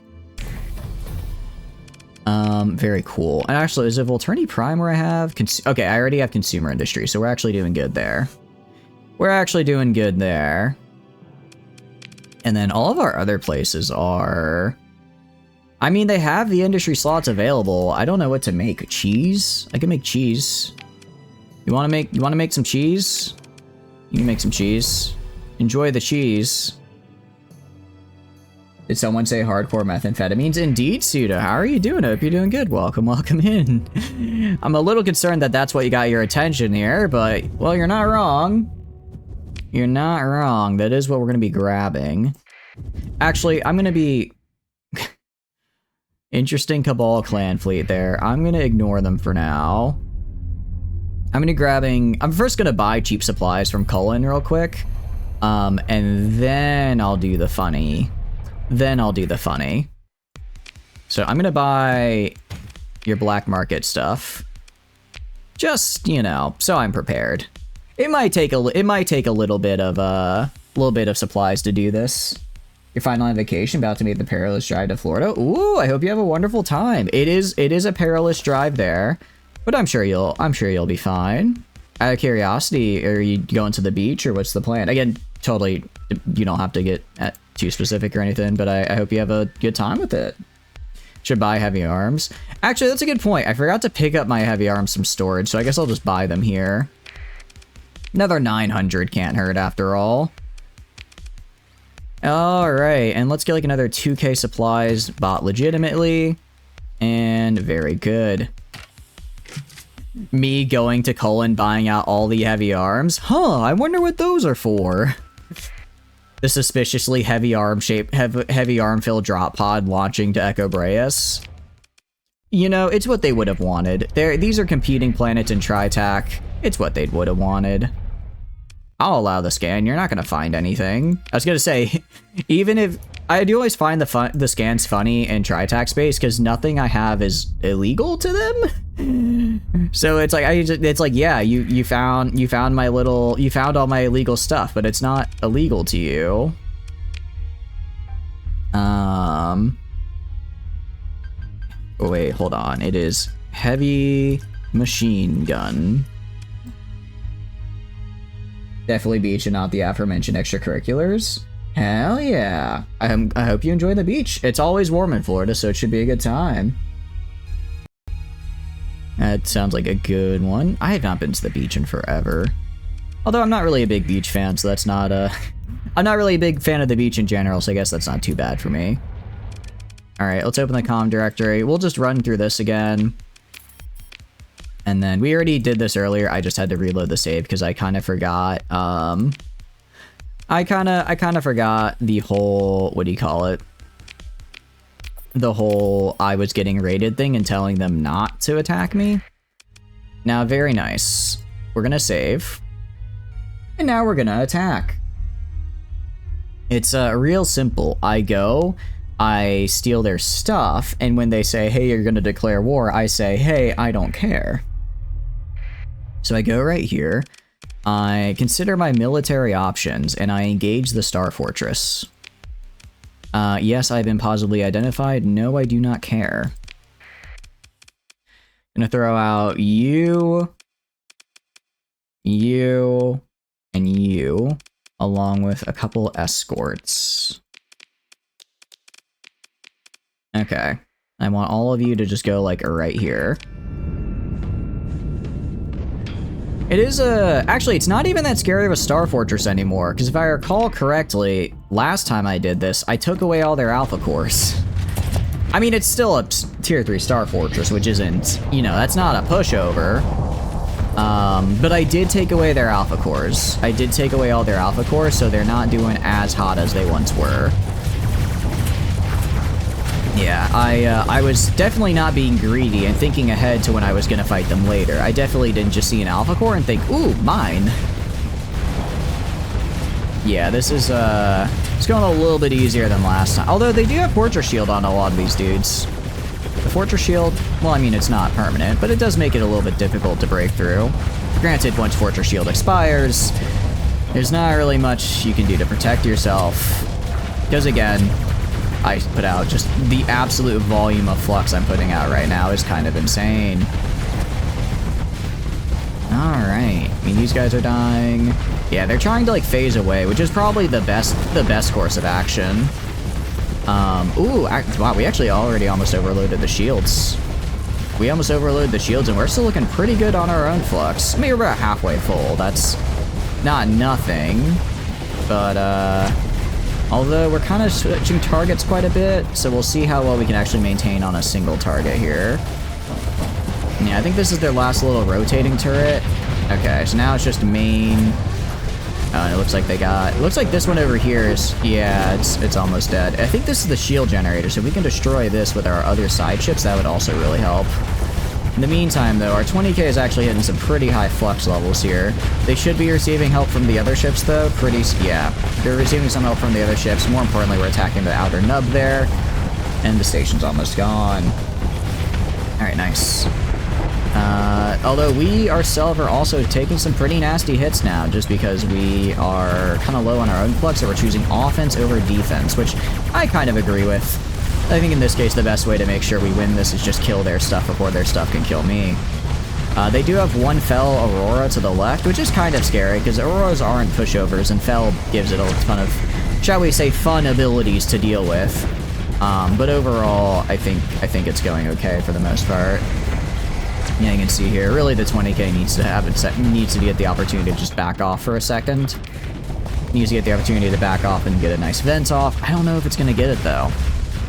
Very cool. And actually, is it Volturni Prime where I have? Okay, I already have consumer industry, so we're actually doing good there. We're actually doing good there. And then all of our other places are... I mean, they have the industry slots available. I don't know what to make. Cheese? I can make cheese. You wanna make some cheese? You can make some cheese. Enjoy the cheese. Did someone say hardcore methamphetamines? Indeed, Suda. How are you doing? I hope you're doing good. Welcome, welcome in. I'm a little concerned that that's what you got your attention here, but, well, you're not wrong. You're not wrong. That is what we're gonna be grabbing. Actually, I'm gonna be... Interesting Cabal clan fleet there. I'm gonna ignore them for now. I'm first gonna buy cheap supplies from Cullen real quick. And then I'll do the funny. So I'm gonna buy your black market stuff. Just, you know, so I'm prepared. It might take a little bit of supplies to do this. You're finally on vacation, about to make the perilous drive to Florida. Ooh, I hope you have a wonderful time. It is a perilous drive there, but I'm sure you'll be fine. Out of curiosity, are you going to the beach or what's the plan? Again, totally, you don't have to get too specific or anything, but I hope you have a good time with it. Should buy heavy arms. Actually, that's a good point. I forgot to pick up my heavy arms from storage, so I guess I'll just buy them here. Another 900 can't hurt after all. Alright, and let's get like another 2k supplies bought legitimately. And very good. Me going to Cullen, buying out all the heavy arms? Huh, I wonder what those are for. The suspiciously heavy arm filled drop pod launching to Echo Breas. You know, it's what they would have wanted. These are competing planets in Tri-Tach. It's what they would have wanted. I'll allow the scan. You're not gonna find anything. I was gonna say, even if I do always find the scans funny in Tri-Tach space because nothing I have is illegal to them. So it's like it's like, yeah, you found all my illegal stuff, but it's not illegal to you. Oh wait, hold on. It is heavy machine gun. Definitely beach and not the aforementioned extracurriculars. Hell yeah. I hope you enjoy the beach. It's always warm in Florida, so it should be a good time. That sounds like a good one. I have not been to the beach in forever. Although I'm not really a big beach fan, so that's not I'm not really a big fan of the beach in general, so I guess that's not too bad for me. Alright, let's open the comm directory. We'll just run through this again. And then we already did this earlier. I just had to reload the save because I kind of forgot. I kind of forgot the whole, what do you call it? The whole I was getting raided thing and telling them not to attack me. Now, very nice. We're gonna save. And now we're gonna attack. It's real simple. I go, I steal their stuff, and when they say, hey, you're gonna declare war, I say, hey, I don't care. So I go right here, I consider my military options, and I engage the Star Fortress. Yes, I've been positively identified. No, I do not care. Gonna throw out you, and you, along with a couple escorts. Okay. I want all of you to just go, like, right here. It is actually, it's not even that scary of a Star Fortress anymore, because if I recall correctly, last time I did this, I took away all their Alpha cores. I mean, it's still a Tier 3 Star Fortress, which isn't, you know, that's not a pushover. But I did take away their Alpha cores. I did take away all their Alpha cores, so they're not doing as hot as they once were. Yeah, I was definitely not being greedy and thinking ahead to when I was gonna fight them later. I definitely didn't just see an Alpha core and think, ooh, mine. Yeah, this is, it's going a little bit easier than last time. Although they do have Fortress Shield on a lot of these dudes. The Fortress Shield, well, I mean, it's not permanent, but it does make it a little bit difficult to break through. Granted, once Fortress Shield expires, there's not really much you can do to protect yourself. Because again, I put out just the absolute volume of flux I'm putting out right now is kind of insane. Alright, I mean, these guys are dying. Yeah, they're trying to, like, phase away, which is probably the best course of action. Ooh, wow, we actually already almost overloaded the shields. We almost overloaded the shields, and we're still looking pretty good on our own flux. I mean, we're about halfway full. That's not nothing. But, although we're kind of switching targets quite a bit, so we'll see how well we can actually maintain on a single target here. Yeah, I think this is their last little rotating turret. Okay, so now it's just main. It looks like they got... It looks like this one over here is... Yeah, it's almost dead. I think this is the shield generator, so if we can destroy this with our other side ships, that would also really help. In the meantime, though, our 20k is actually hitting some pretty high flux levels here. They should be receiving help from the other ships, though. Yeah, they're receiving some help from the other ships. More importantly, we're attacking the outer nub there. And the station's almost gone. Alright, nice. Although we ourselves are also taking some pretty nasty hits now, just because we are kind of low on our own flux, so we're choosing offense over defense, which I kind of agree with. I think in this case, the best way to make sure we win this is just kill their stuff before their stuff can kill me. They do have one Fell Aurora to the left, which is kind of scary, because Auroras aren't pushovers, and Fell gives it a ton of, shall we say, fun abilities to deal with. But overall, I think it's going okay for the most part. Yeah, you can see here, really the 20k needs to get the opportunity to just back off for a second. Needs to get the opportunity to back off and get a nice vent off. I don't know if it's going to get it, though.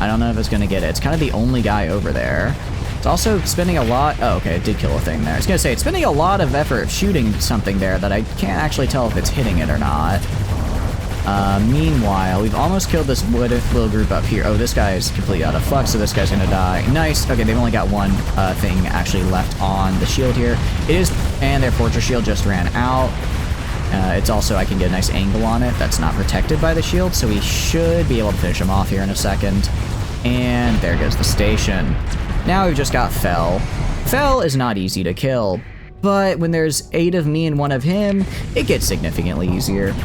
I don't know if it's going to get it. It's kind of the only guy over there. It's also spending a lot... Oh, okay, it did kill a thing there. I was going to say, it's spending a lot of effort shooting something there that I can't actually tell if it's hitting it or not. Meanwhile, we've almost killed this little group up here. Oh, this guy is completely out of flux, so this guy's gonna die. Nice. Okay, they've only got one thing actually left on the shield here. It is... And their fortress shield just ran out. It's also... I can get a nice angle on it. That's not protected by the shield, so we should be able to finish him off here in a second. And there goes the station. Now we've just got Fell. Fell is not easy to kill, but when there's 8 of me and 1 of him, it gets significantly easier.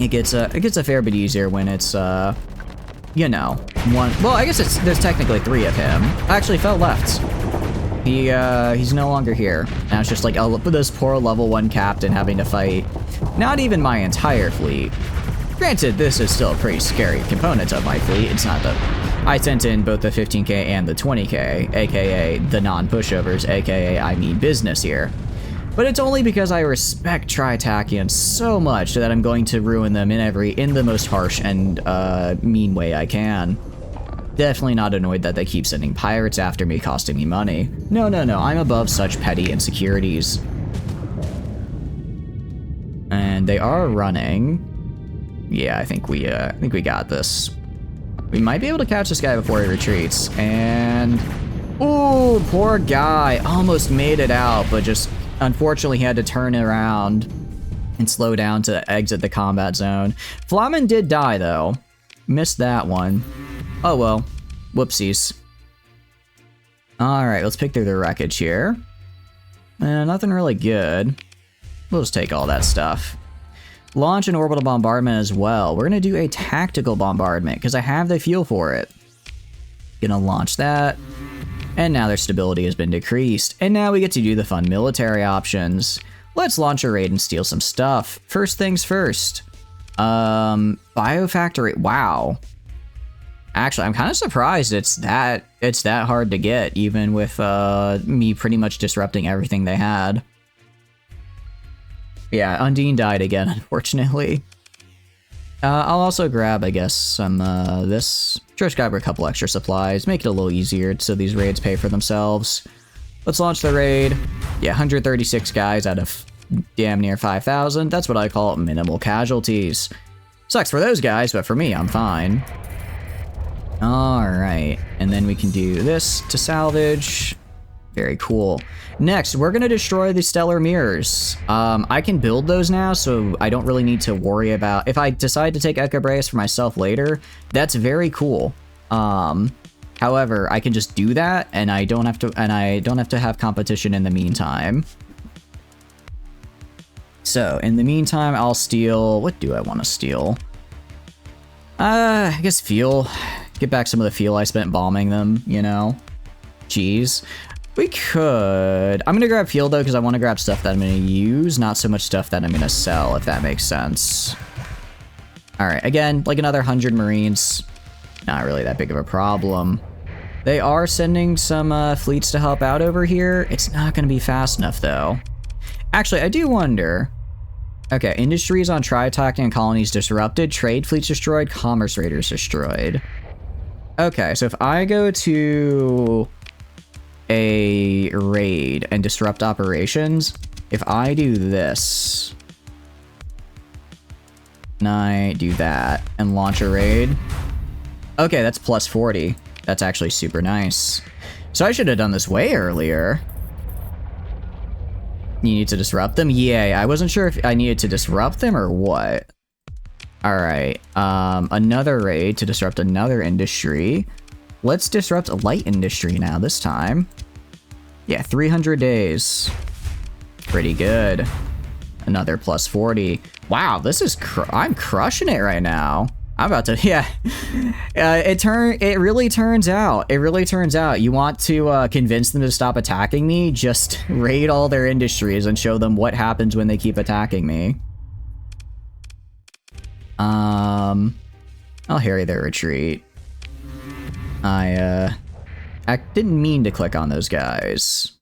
It gets a fair bit easier when it's, you know, one... Well, I guess there's technically 3 of him. Actually, Fell left. He's no longer here. Now it's just like, oh, this poor level 1 captain having to fight not even my entire fleet. Granted, this is still a pretty scary component of my fleet. It's not the... I sent in both the 15k and the 20k, aka the non-pushovers, aka I mean business here. But it's only because I respect Tri-Tachyon so much that I'm going to ruin them in the most harsh and mean way I can. Definitely not annoyed that they keep sending pirates after me, costing me money. No, I'm above such petty insecurities. And they are running. Yeah, I think we got this. We might be able to catch this guy before he retreats. And... Ooh, poor guy. Almost made it out, but just... Unfortunately, he had to turn around and slow down to exit the combat zone. Flamen did die, though. Missed that one. Oh, well. Whoopsies. Alright, let's pick through the wreckage here. Nothing really good. We'll just take all that stuff. Launch an orbital bombardment as well. We're going to do a tactical bombardment, because I have the fuel for it. Gonna launch that. And now their stability has been decreased. And now we get to do the fun military options. Let's launch a raid and steal some stuff. First things first. Biofactory. Wow. Actually, I'm kind of surprised it's that hard to get, even with me pretty much disrupting everything they had. Yeah, Undine died again, unfortunately. I'll also grab, I guess, some, this. Just grab a couple extra supplies, make it a little easier so these raids pay for themselves. Let's launch the raid. Yeah, 136 guys out of damn near 5,000. That's what I call minimal casualties. Sucks for those guys, but for me, I'm fine. Alright, and then we can do this to salvage. Very cool. Next, we're gonna destroy the stellar mirrors. I can build those now, so I don't really need to worry about... If I decide to take Echabraeus for myself later, that's very cool. However, I can just do that, and I don't have to have competition in the meantime. So, in the meantime, I'll steal... What do I want to steal? I guess fuel. Get back some of the fuel I spent bombing them, you know? Jeez. We could... I'm gonna grab fuel, though, because I want to grab stuff that I'm gonna use, not so much stuff that I'm gonna sell, if that makes sense. Alright, again, like another 100 Marines. Not really that big of a problem. They are sending some fleets to help out over here. It's not going to be fast enough, though. Actually, I do wonder. Okay, industries on Tri-Tachyon colonies disrupted, trade fleets destroyed, commerce raiders destroyed. Okay, so if I go to a raid and disrupt operations, if I do this, and I do that and launch a raid, okay, that's plus 40. That's actually super nice. So I should have done this way earlier. You need to disrupt them? Yeah, I wasn't sure if I needed to disrupt them or what. Alright, another raid to disrupt another industry. Let's disrupt a light industry now this time. Yeah, 300 days. Pretty good. Another plus 40. Wow, this is I'm crushing it right now. I'm about to, yeah. It really turns out. It really turns out. You want to convince them to stop attacking me? Just raid all their industries and show them what happens when they keep attacking me. I'll harry their retreat. I didn't mean to click on those guys.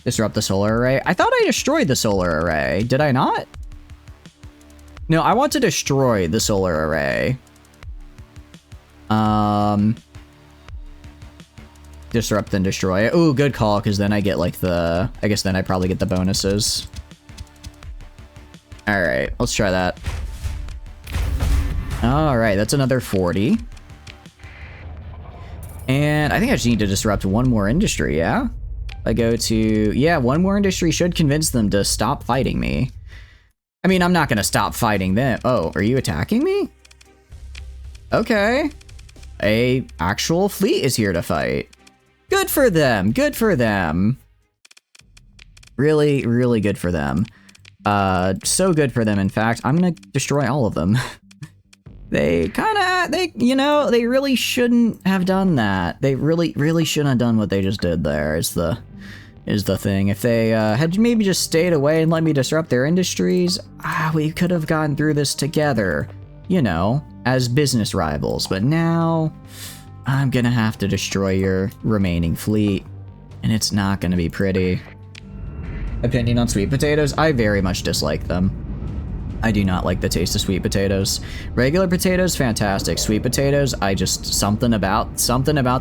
Disrupt the solar array. I thought I destroyed the solar array. Did I not? No, I want to destroy the solar array. Disrupt and destroy. Ooh, good call, because then I get like the... I guess then I probably get the bonuses. Alright, let's try that. Alright, that's another 40. And I think I just need to disrupt one more industry, yeah? I go to... Yeah, one more industry should convince them to stop fighting me. I mean, I'm not going to stop fighting them. Oh, are you attacking me? Okay. A actual fleet is here to fight. Good for them. Good for them. Really, really good for them. So good for them, in fact. I'm going to destroy all of them. They really shouldn't have done that. They really shouldn't have done what they just did there, is the thing. If they had maybe just stayed away and let me disrupt their industries, we could have gotten through this together, you know, as business rivals. But now, I'm gonna have to destroy your remaining fleet, and it's not gonna be pretty. Opinion on sweet potatoes? I very much dislike them. I do not like the taste of sweet potatoes. Regular potatoes, fantastic. Sweet potatoes, something about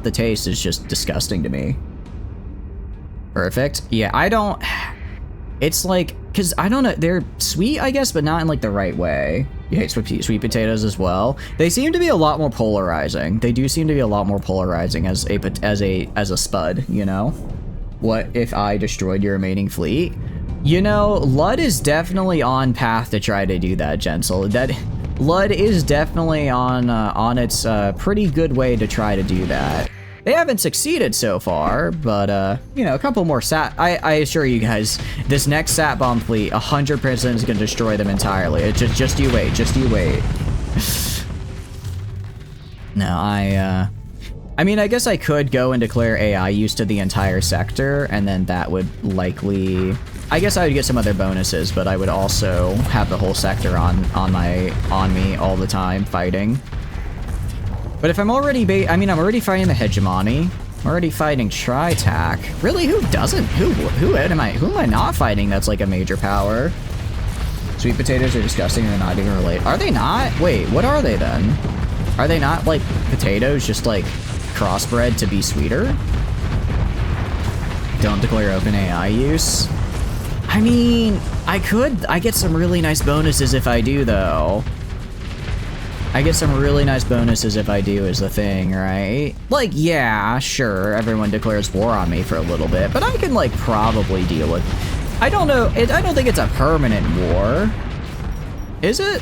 the taste is just disgusting to me. Perfect. Yeah, I don't... It's like... Because I don't know... They're sweet, I guess, but not in, like, the right way. You hate sweet potatoes as well. They seem to be a lot more polarizing. They do seem to be a lot more polarizing as a spud, you know? What if I destroyed your remaining fleet? You know, Lud is definitely on path to try to do that, Gensel. Lud is definitely on its pretty good way to try to do that. They haven't succeeded so far, but, you know, a couple more I assure you guys, this next sat bomb fleet, 100% is going to destroy them entirely. It's just you wait, just you wait. No, I mean, I guess I could go and declare AI use to the entire sector, and then that would likely... I guess I would get some other bonuses, but I would also have the whole sector on me all the time fighting. But if I'm already I'm already fighting the hegemony. I'm already fighting Tri-Tach. Really, who doesn't? Who am I not fighting that's like a major power? Sweet potatoes are disgusting, they're not even related. Are they not? Wait, what are they then? Are they not like potatoes just like crossbred to be sweeter? Don't declare open AI use. I mean, I get some really nice bonuses if I do, though. I get some really nice bonuses if I do is the thing, right? Like, yeah, sure, everyone declares war on me for a little bit, but I can, like, probably deal with... I don't know, I don't think it's a permanent war. Is it?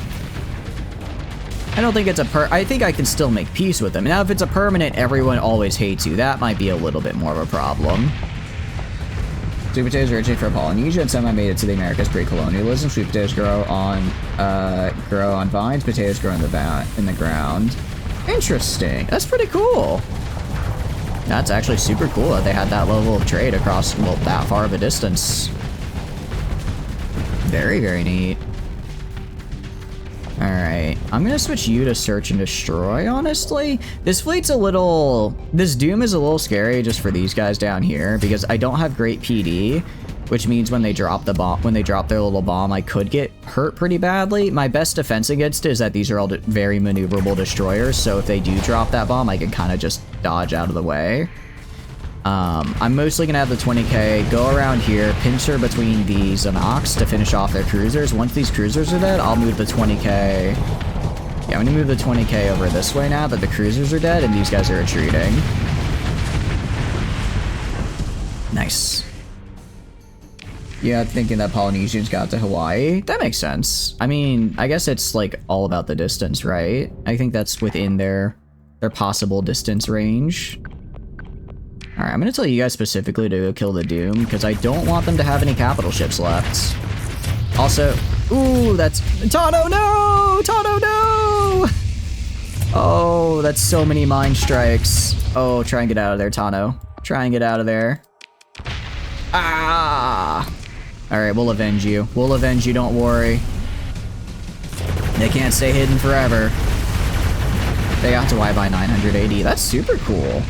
I don't think it's I think I can still make peace with them. Now, if it's a permanent, everyone always hates you, that might be a little bit more of a problem. Sweet potatoes originate from Polynesia and somehow made it to the Americas pre-colonialism. Sweet potatoes grow on vines. Potatoes grow in the ground. Interesting. That's pretty cool. That's actually super cool that they had that level of trade across, well, that far of a distance. Very, very neat. Alright. Alright, I'm gonna switch you to search and destroy, honestly. This fleet's a little... This Doom is a little scary just for these guys down here, because I don't have great PD, which means when they drop the bomb, when they drop their little bomb, I could get hurt pretty badly. My best defense against it is that these are all very maneuverable destroyers, so if they do drop that bomb, I can kind of just dodge out of the way. I'm mostly gonna have the 20k go around here, pincer between these Anox to finish off their cruisers. Once these cruisers are dead, I'll move the 20k. Yeah, I'm gonna move the 20k over this way now that the cruisers are dead and these guys are retreating. Nice. Yeah, thinking that Polynesians got to Hawaii. That makes sense. I mean, I guess it's like all about the distance, right? I think that's within their possible distance range. Alright, I'm gonna tell you guys specifically to go kill the Doom, because I don't want them to have any capital ships left. Also, ooh, that's... Tano, no! Tano, no! Oh, that's so many mine strikes. Oh, try and get out of there, Tano. Try and get out of there. Ah! Alright, we'll avenge you. We'll avenge you, don't worry. They can't stay hidden forever. They got to Y by 980. That's super cool.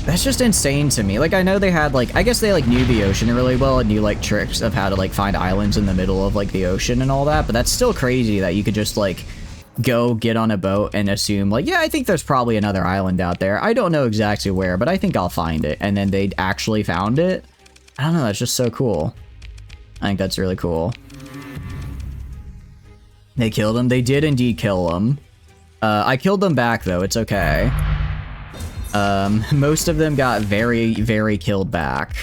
That's just insane to me. Like, I know they had, like, I guess they, like, knew the ocean really well and knew, like, tricks of how to, like, find islands in the middle of, like, the ocean and all that, but that's still crazy that you could just, like, go get on a boat and assume, like, yeah, I think there's probably another island out there. I don't know exactly where, but I think I'll find it. And then they actually found it. I don't know, that's just so cool. I think that's really cool. They killed him. They did indeed kill him. I killed them back, though. It's okay. Most of them got very, very killed back.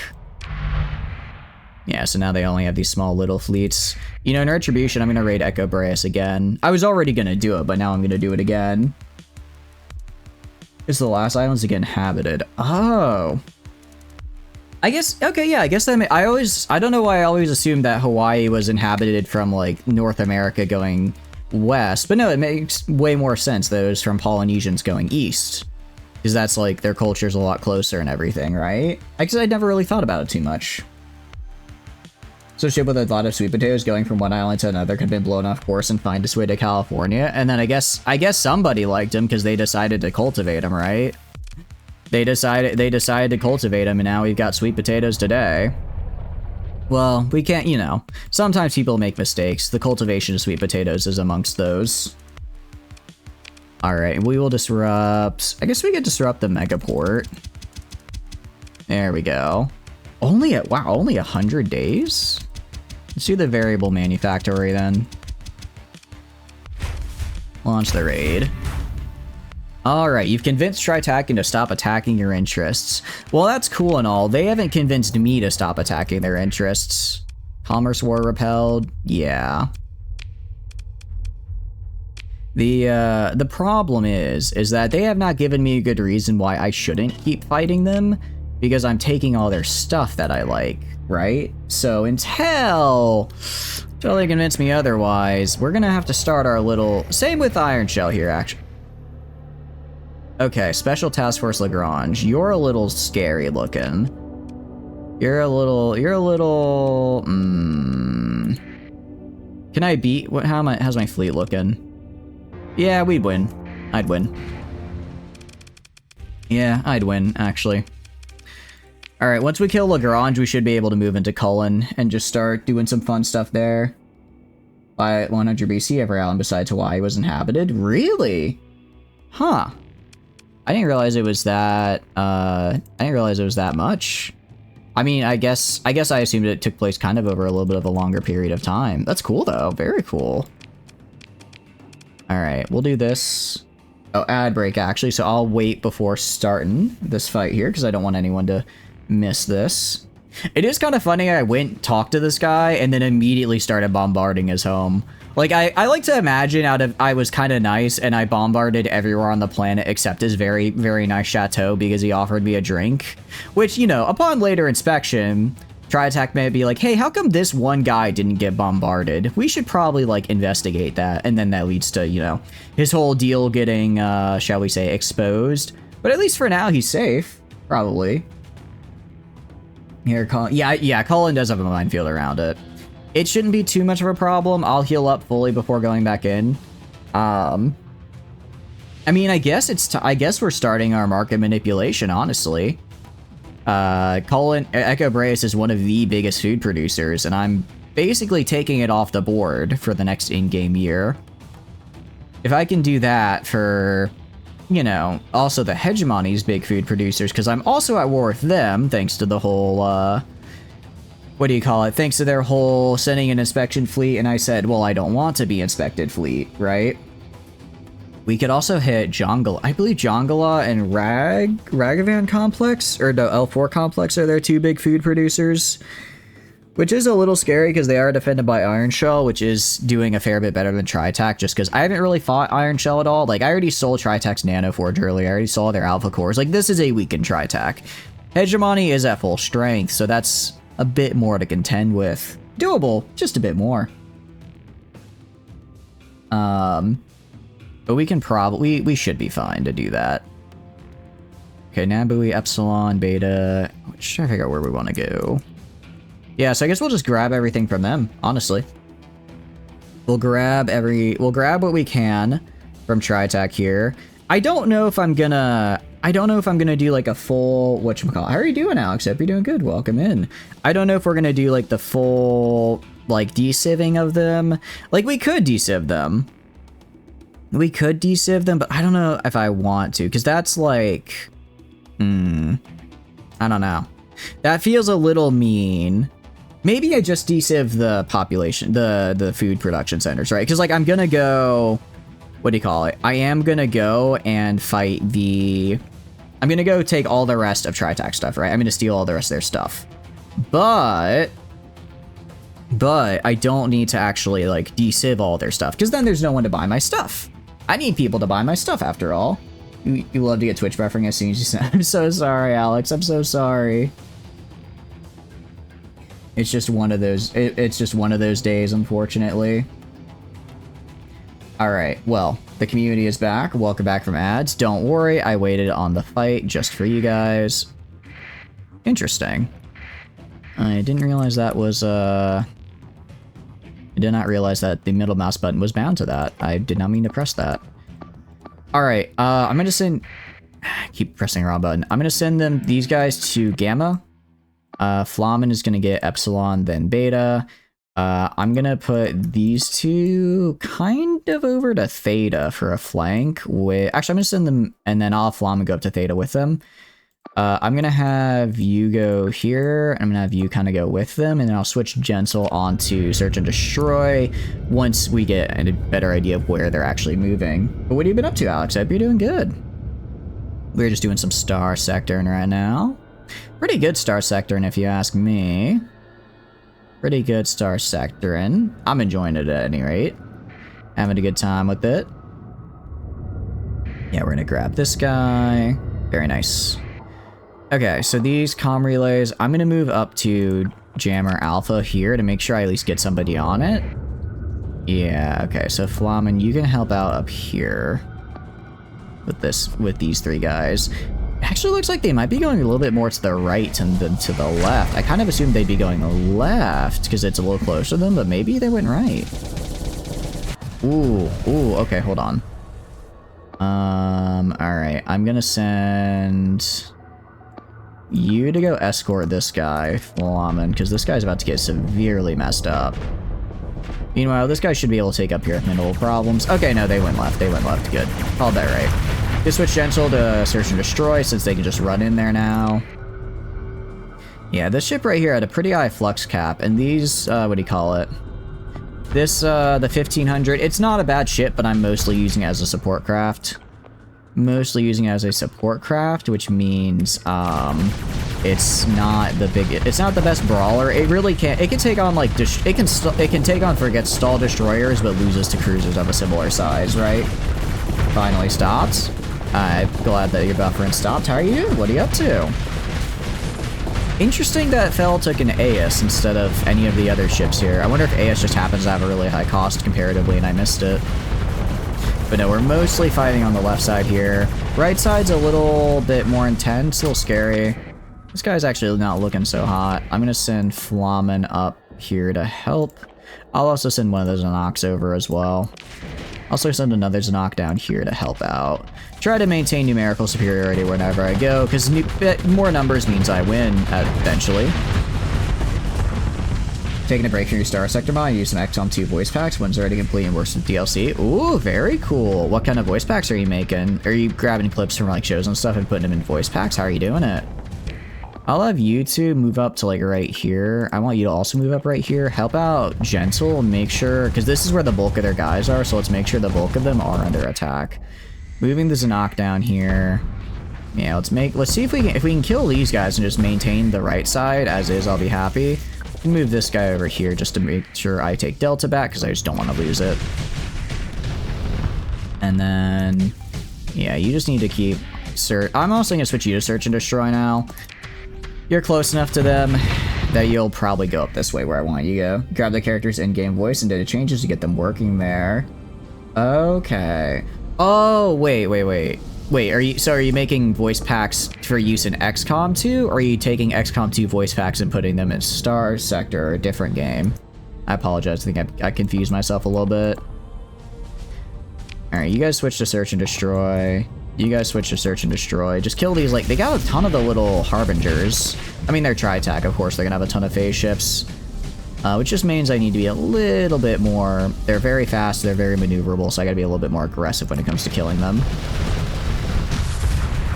Yeah, so now they only have these small little fleets. You know, in Retribution, I'm gonna raid Echo Boreas again. I was already gonna do it, but now I'm gonna do it again. Is the last islands to get inhabited? Oh. I guess, okay, yeah, I guess that I don't know why I always assumed that Hawaii was inhabited from, like, North America going west, but no, it makes way more sense that it was from Polynesians going east. Because that's, like, their culture's a lot closer and everything, right? I guess I never really thought about it too much. So ship with a lot of sweet potatoes going from one island to another could have been blown off course and find its way to California. And then I guess somebody liked them because they decided to cultivate them, right? They decided to cultivate them, and now we've got sweet potatoes today. Well, we can't, you know. Sometimes people make mistakes. The cultivation of sweet potatoes is amongst those. Alright, we will disrupt... I guess we could disrupt the megaport. There we go. Only 100 days? Let's do the variable manufactory then. Launch the raid. Alright, you've convinced Tri-Tachyon to stop attacking your interests. Well, that's cool and all. They haven't convinced me to stop attacking their interests. Commerce war repelled? Yeah. The problem is that they have not given me a good reason why I shouldn't keep fighting them, because I'm taking all their stuff that I like, right? So until they convince me otherwise, we're gonna have to start our little... Same with Iron Shell here, actually. Okay, Special Task Force Lagrange. You're a little scary looking. You're a little... Can I beat... how's my fleet looking? Yeah, we'd win. I'd win. Yeah, I'd win, actually. Alright, once we kill Lagrange, we should be able to move into Cullen and just start doing some fun stuff there. By 100 BC, every island besides Hawaii was inhabited? Really? Huh. I didn't realize it was that, much. I mean, I guess I assumed it took place kind of over a little bit of a longer period of time. That's cool, though. Very cool. Alright, we'll do this. Oh, ad break, actually, so I'll wait before starting this fight here, because I don't want anyone to miss this. It is kind of funny, I went, talked to this guy, and then immediately started bombarding his home. Like, I like to imagine I was kind of nice, and I bombarded everywhere on the planet except his very, very nice chateau because he offered me a drink. Which, you know, upon later inspection... Tri-Tach may be like, hey, how come this one guy didn't get bombarded? We should probably, like, investigate that. And then that leads to, you know, his whole deal getting, shall we say, exposed. But at least for now, he's safe. Probably. Here, Colin. Yeah, Colin does have a minefield around it. It shouldn't be too much of a problem. I'll heal up fully before going back in. I mean, I guess I guess we're starting our market manipulation, honestly. Echo Brace is one of the biggest food producers, and I'm basically taking it off the board for the next in-game year. If I can do that for, you know, also the Hegemony's big food producers, because I'm also at war with them, thanks to the whole, what do you call it? Thanks to their whole sending an inspection fleet, and I said, well, I don't want to be inspected fleet, right? We could also hit Jongala. I believe Jongala and Ragavan Complex, or the L4 Complex, are their two big food producers. Which is a little scary because they are defended by Iron Shell, which is doing a fair bit better than Tri-Tach, just because I haven't really fought Iron Shell at all. Like, I already sold Tri-Tach's Nano Forge earlier. I already saw their Alpha Cores. Like, this is a weakened Tri-Tach. Hegemony is at full strength, so that's a bit more to contend with. Doable, just a bit more. But we can probably, we should be fine to do that. Okay, Nabui, Epsilon, Beta. Just trying to figure out where we want to go. Yeah, so I guess we'll just grab everything from them, honestly. We'll grab what we can from Tri-Tach here. I don't know if I'm gonna do like a full, whatchamacallit. How are you doing, Alex? Hope you're doing good. Welcome in. I don't know if we're gonna do like the full, like, de-civing of them. Like, we could de-civ them. We could de-civ them, but I don't know if I want to, because that's like, I don't know. That feels a little mean. Maybe I just de-civ the population, the food production centers, right? Because, like, I'm gonna go, what do you call it? I am gonna go and fight I'm gonna go take all the rest of Tri-Tach stuff, right? I'm gonna steal all the rest of their stuff. But I don't need to actually, like, de-civ all their stuff, because then there's no one to buy my stuff. I need people to buy my stuff, after all. You love to get Twitch buffering as soon as you said. I'm so sorry, Alex. I'm so sorry. It's just one of those. It's just one of those days, unfortunately. All right. Well, the community is back. Welcome back from ads. Don't worry, I waited on the fight just for you guys. Interesting. I didn't realize that was I did not realize that the middle mouse button was bound to that. I did not mean to press that. All right. I'm gonna send. Keep pressing the wrong button. I'm gonna send these guys to Gamma. Flamen is gonna get Epsilon, then Beta. I'm gonna put these two kind of over to Theta for a flank. Actually, I'm gonna send them, and then I'll have Flamen go up to Theta with them. I'm gonna have you go here. I'm gonna have you kind of go with them, and then I'll switch Gensel onto Search and Destroy once we get a better idea of where they're actually moving. But what have you been up to, Alex? I hope you're doing good. We're just doing some Starsector right now. Pretty good Starsector, if you ask me. Pretty good Starsector. I'm enjoying it at any rate. Having a good time with it. Yeah, we're gonna grab this guy. Very nice. Okay, so these comm relays, I'm gonna move up to Jammer Alpha here to make sure I at least get somebody on it. Yeah, okay, so Flamen, you can help out up here with these three guys. Actually looks like they might be going a little bit more to the right than to the left. I kind of assumed they'd be going the left because it's a little closer to them, but maybe they went right. Ooh, okay, hold on. Alright, I'm gonna send you to go escort this guy, Flamen, because this guy's about to get severely messed up. Meanwhile, this guy should be able to take up here with no problems. Okay, no, they went left. Good. Called that right. Just switch Gensel to Search and Destroy since they can just run in there now. Yeah, this ship right here had a pretty high flux cap, and these, what do you call it? This, the 1500, it's not a bad ship, but I'm mostly using it as a support craft. Which means, it's not the best brawler. It really can't, it can take on, like, it can take on Forget Stall Destroyers, but loses to cruisers of a similar size, right? Finally stopped. I'm glad that your buffering stopped. How are you? What are you up to? Interesting that Fel took an AS instead of any of the other ships here. I wonder if AS just happens to have a really high cost comparatively and I missed it. But no, we're mostly fighting on the left side here. Right side's a little bit more intense, a little scary. This guy's actually not looking so hot. I'm gonna send Flamen up here to help. I'll also send one of those Anox over as well. Also send another knockdown here to help out. Try to maintain numerical superiority whenever I go, because more numbers means I win eventually. Taking a break from your Starsector mod, use some XCOM 2 voice packs. One's already complete and works with DLC. Ooh, very cool. What kind of voice packs are you making? Are you grabbing clips from like shows and stuff and putting them in voice packs? How are you doing it? I'll have you two move up to like right here. I want you to also move up right here. Help out Gentle and make sure, because this is where the bulk of their guys are, so let's make sure the bulk of them are under attack. Moving the knockdown here. Yeah, let's see if we can kill these guys and just maintain the right side as is. I'll be happy. Move this guy over here just to make sure I take Delta back, because I just don't want to lose it. And then, yeah, you just need to keep I'm also going to switch you to Search and Destroy now. You're close enough to them that you'll probably go up this way where I want you to go. Grab the character's in-game voice and data changes to get them working there. Okay. Oh, wait. Wait, are you making voice packs for use in XCOM 2, or are you taking XCOM 2 voice packs and putting them in Starsector, or a different game? I apologize, I think I confused myself a little bit. Alright, you guys switch to Search and Destroy. You guys switch to Search and Destroy. Just kill these, like, they got a ton of the little Harbingers. I mean, they're Tri-Tach, of course, they're gonna have a ton of phase shifts. Which just means I need to be a little bit more... They're very fast, they're very maneuverable, so I gotta be a little bit more aggressive when it comes to killing them.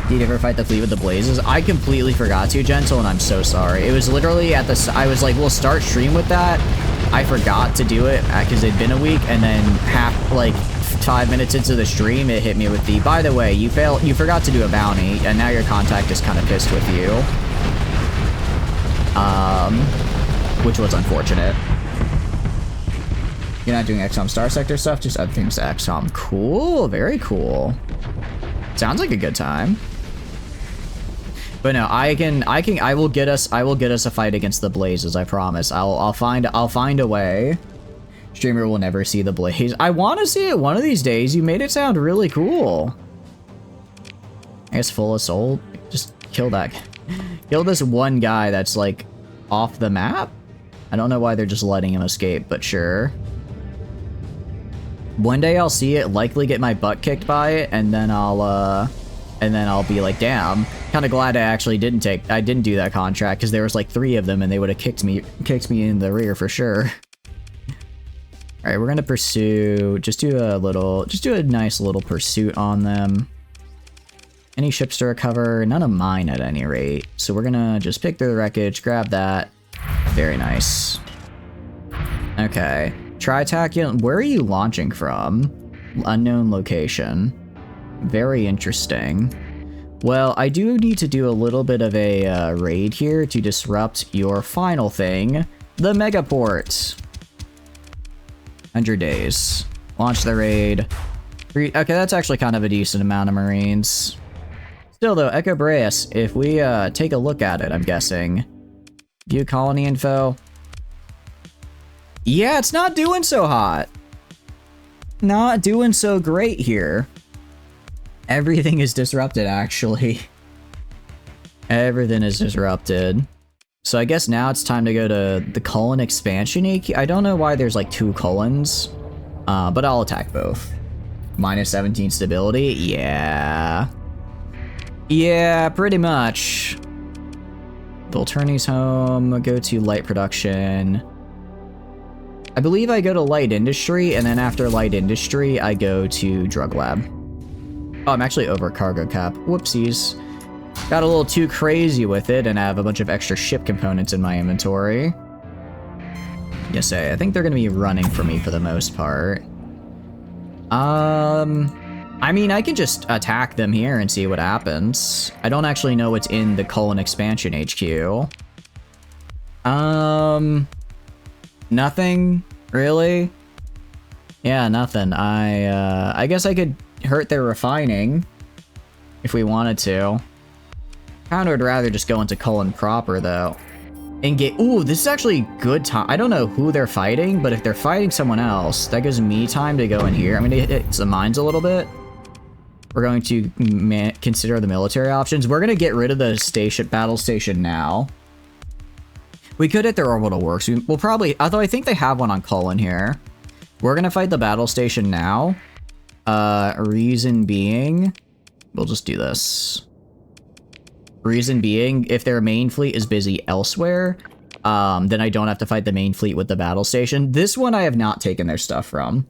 Did you ever fight the fleet with the blazes? I completely forgot to, Gentle, and I'm so sorry. It was literally at the... I was like, we'll start stream with that. I forgot to do it because it'd been a week, and then 5 minutes into the stream, it hit me with the, by the way, you forgot to do a bounty, and now your contact is kind of pissed with you. Which was unfortunate. You're not doing XCOM Starsector stuff, just other things to XCOM. Cool, very cool. Sounds like a good time. But no, I will get us a fight against the blazes, I promise. I'll find a way. Streamer will never see the blaze. I want to see it one of these days. You made it sound really cool. I guess full assault. Just kill that. Kill this one guy that's like off the map. I don't know why they're just letting him escape, but sure. One day I'll see it, likely get my butt kicked by it, and then I'll be like, damn, kind of glad I actually didn't do that contract, because there was like 3 of them and they would have kicked me in the rear for sure. All right, we're gonna pursue. Just do a nice little pursuit on them. Any ships to recover? None of mine at any rate. So we're gonna just pick through the wreckage, grab that. Very nice. Okay, Tri-Tachyon. Where are you launching from? Unknown location. Very interesting. Well, I do need to do a little bit of a raid here to disrupt your final thing, the Megaport. 100 days. Launch the raid. Okay, that's actually kind of a decent amount of Marines. Still though, Echo Breas, if we take a look at it, I'm guessing. View colony info. Yeah, it's not doing so hot. Not doing so great here. Everything is disrupted, actually. Everything is disrupted. So I guess now it's time to go to the colon expansion AQ. I don't know why there's like 2 colons, but I'll attack both. Minus 17 stability, yeah. Yeah, pretty much. Volturni's home, go to light production. I believe I go to light industry, and then after light industry, I go to drug lab. Oh, I'm actually over cargo cap. Whoopsies. Got a little too crazy with it, and I have a bunch of extra ship components in my inventory. Yes, I think they're gonna be running for me for the most part. I mean, I can just attack them here and see what happens. I don't actually know what's in the colon expansion HQ. Nothing, really? Yeah, nothing. I guess I could hurt their refining if we wanted to. Kinda would rather just go into colon proper, though. And get... Ooh, this is actually good time. I don't know who they're fighting, but if they're fighting someone else, that gives me time to go in here. I'm gonna hit some mines a little bit. We're going to consider the military options. We're gonna get rid of the battle station now. We could hit their orbital works. We'll probably... Although I think they have one on colon here. We're gonna fight the battle station now. Reason being, we'll just do this. Reason being, if their main fleet is busy elsewhere, then I don't have to fight the main fleet with the battle station. This one I have not taken their stuff from.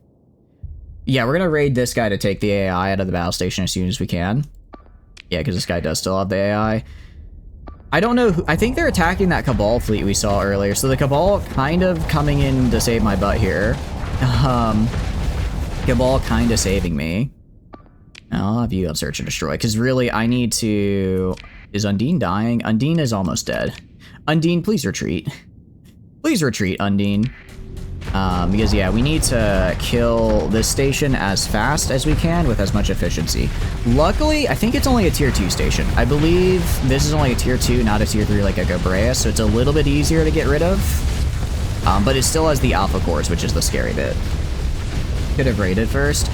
Yeah, we're gonna raid this guy to take the AI out of the battle station as soon as we can. Yeah, because this guy does still have the AI. I don't know who, I think they're attacking that Cabal fleet we saw earlier, so the Cabal kind of coming in to save my butt here. Cabal kind of saving me. I'll have you on search and destroy, because really I need to... Is Undine dying? Undine is almost dead. Undine, please retreat. Please retreat, Undine. Because yeah, we need to kill this station as fast as we can with as much efficiency. Luckily, I think it's only a tier 2 station. I believe this is only a tier 2, not a tier 3 like a Coureuse, so it's a little bit easier to get rid of. But it still has the alpha cores, which is the scary bit. Could have raided first.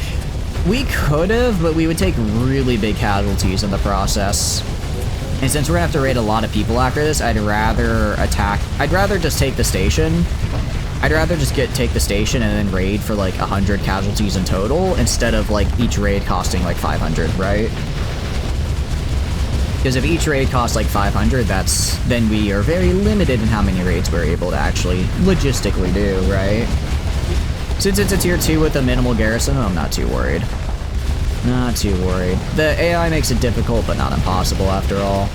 We could have, but we would take really big casualties in the process. And since we're gonna have to raid a lot of people after this, I'd rather just take the station. I'd rather just take the station and then raid for like 100 casualties in total instead of like each raid costing like 500, right? Because if each raid costs like 500, then we are very limited in how many raids we're able to actually logistically do, right? Since it's a tier 2 with a minimal garrison, I'm not too worried. Not too worried. The AI makes it difficult, but not impossible after all.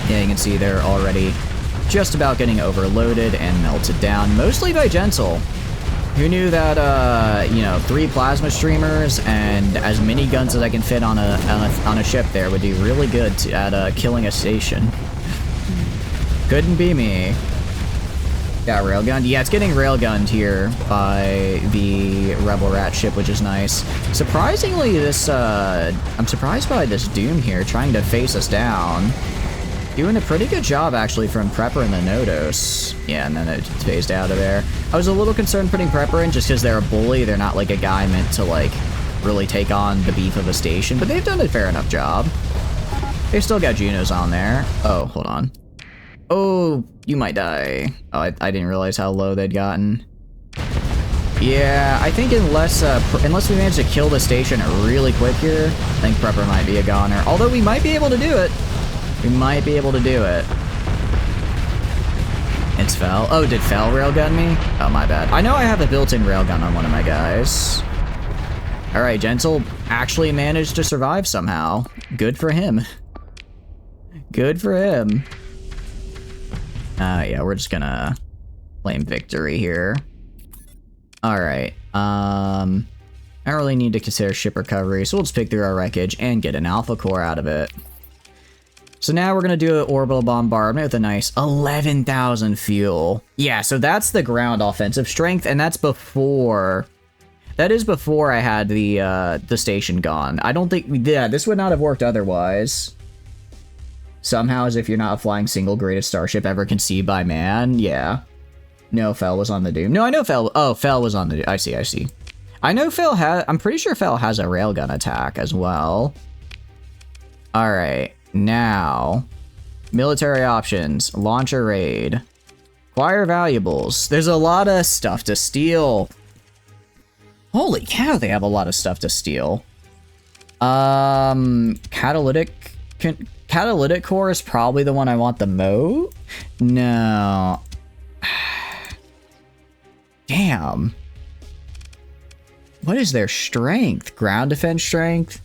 Yeah, you can see they're already just about getting overloaded and melted down, mostly by Gentle. Who knew that, you know, 3 plasma streamers and as many guns as I can fit on a ship there would do really good at killing a station. Couldn't be me. Got railgunned. Yeah, it's getting railgunned here by the Rebel Rat ship, which is nice. Surprisingly, this, I'm surprised by this Doom here trying to face us down. Doing a pretty good job, actually, from Prepper and the Nodos. Yeah, and then it phased out of there. I was a little concerned putting Prepper in just because they're a bully. They're not, like, a guy meant to, like, really take on the beef of a station. But they've done a fair enough job. They've still got Junos on there. Oh, hold on. Oh, you might die. Oh, I didn't realize how low they'd gotten. Yeah, I think unless we manage to kill the station really quick here, I think Prepper might be a goner. Although we might be able to do it. We might be able to do it. It's Fel. Oh, did Fel railgun me? Oh, my bad. I know I have a built-in railgun on one of my guys. Alright, Gentle actually managed to survive somehow. Good for him. Good for him. Yeah, we're just gonna claim victory here. Alright, I don't really need to consider ship recovery, so we'll just pick through our wreckage and get an alpha core out of it. So now we're gonna do an orbital bombardment with a nice 11,000 fuel. Yeah, so that's the ground offensive strength, and that's before... That is before I had the station gone. I don't think... Yeah, this would not have worked otherwise. Somehow, as if you're not a flying single greatest starship ever conceived by man. Yeah. No, Fel was on the Doom. No, I know Fel... Oh, Fel was on the Doom. I see, I see. I know Fel has... I'm pretty sure Fel has a railgun attack as well. Alright. Now, military options, launch a raid, acquire valuables. There's a lot of stuff to steal. Holy cow, they have a lot of stuff to steal. Catalytic core is probably the one I want the most. No. Damn. What is their strength? Ground defense strength?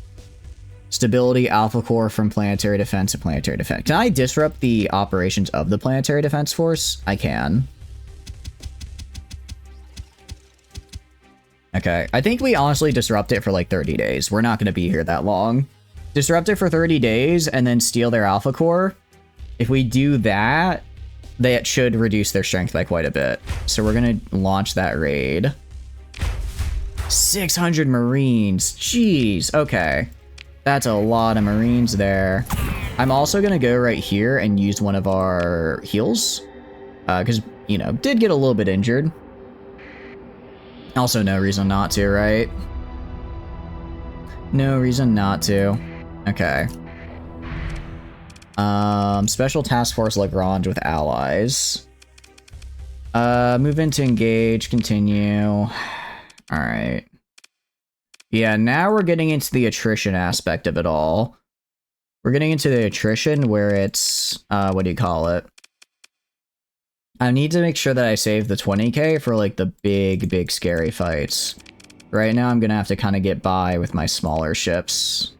Stability, alpha core from planetary defense to planetary defense. Can I disrupt the operations of the planetary defense force? I can. Okay, I think we honestly disrupt it for like 30 days. We're not going to be here that long. Disrupt it for 30 days and then steal their alpha core. If we do that, that should reduce their strength by quite a bit. So we're going to launch that raid. 600 Marines. Jeez, okay. That's a lot of Marines there. I'm also going to go right here and use one of our heals. Because, you know, did get a little bit injured. Also, no reason not to, right? No reason not to. Okay. Special Task Force Lagrange with allies. Move in to engage, continue. Alright. Yeah, now we're getting into the attrition aspect of it all. We're getting into the attrition where it's, what do you call it? I need to make sure that I save the 20k for like the big scary fights. Right now I'm gonna have to kind of get by with my smaller ships.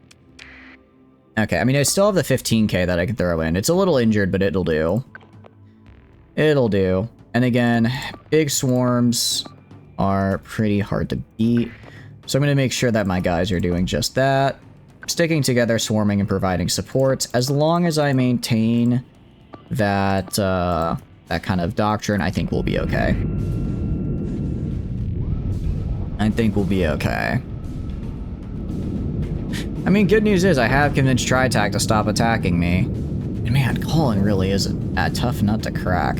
Okay, I mean I still have the 15k that I can throw in. It's a little injured, but it'll do. It'll do. And again, big swarms are pretty hard to beat. So I'm gonna make sure that my guys are doing just that. Sticking together, swarming, and providing support. As long as I maintain that, that kind of doctrine, I think we'll be okay. I think we'll be okay. I mean, good news is I have convinced Tri-Tach to stop attacking me. And man, Colin really is a tough nut to crack.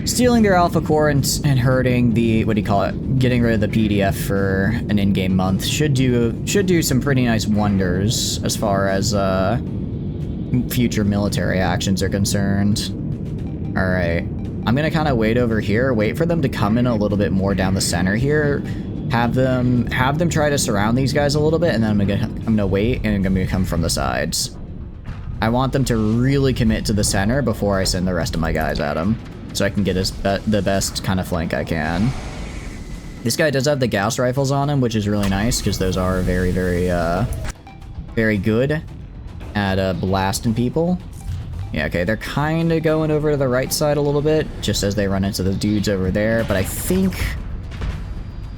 Stealing their alpha core and hurting the, what do you call it, getting rid of the PDF for an in-game month should do some pretty nice wonders as far as future military actions are concerned. All right, I'm gonna kind of wait over here, wait for them to come in a little bit more down the center here, have them try to surround these guys a little bit, and then I'm gonna wait and I'm gonna come from the sides. I want them to really commit to the center before I send the rest of my guys at them, so I can get the best kind of flank I can. This guy does have the Gauss rifles on him, which is really nice because those are very good at blasting people. Yeah, okay, they're kind of going over to the right side a little bit, just as they run into the dudes over there, but I think...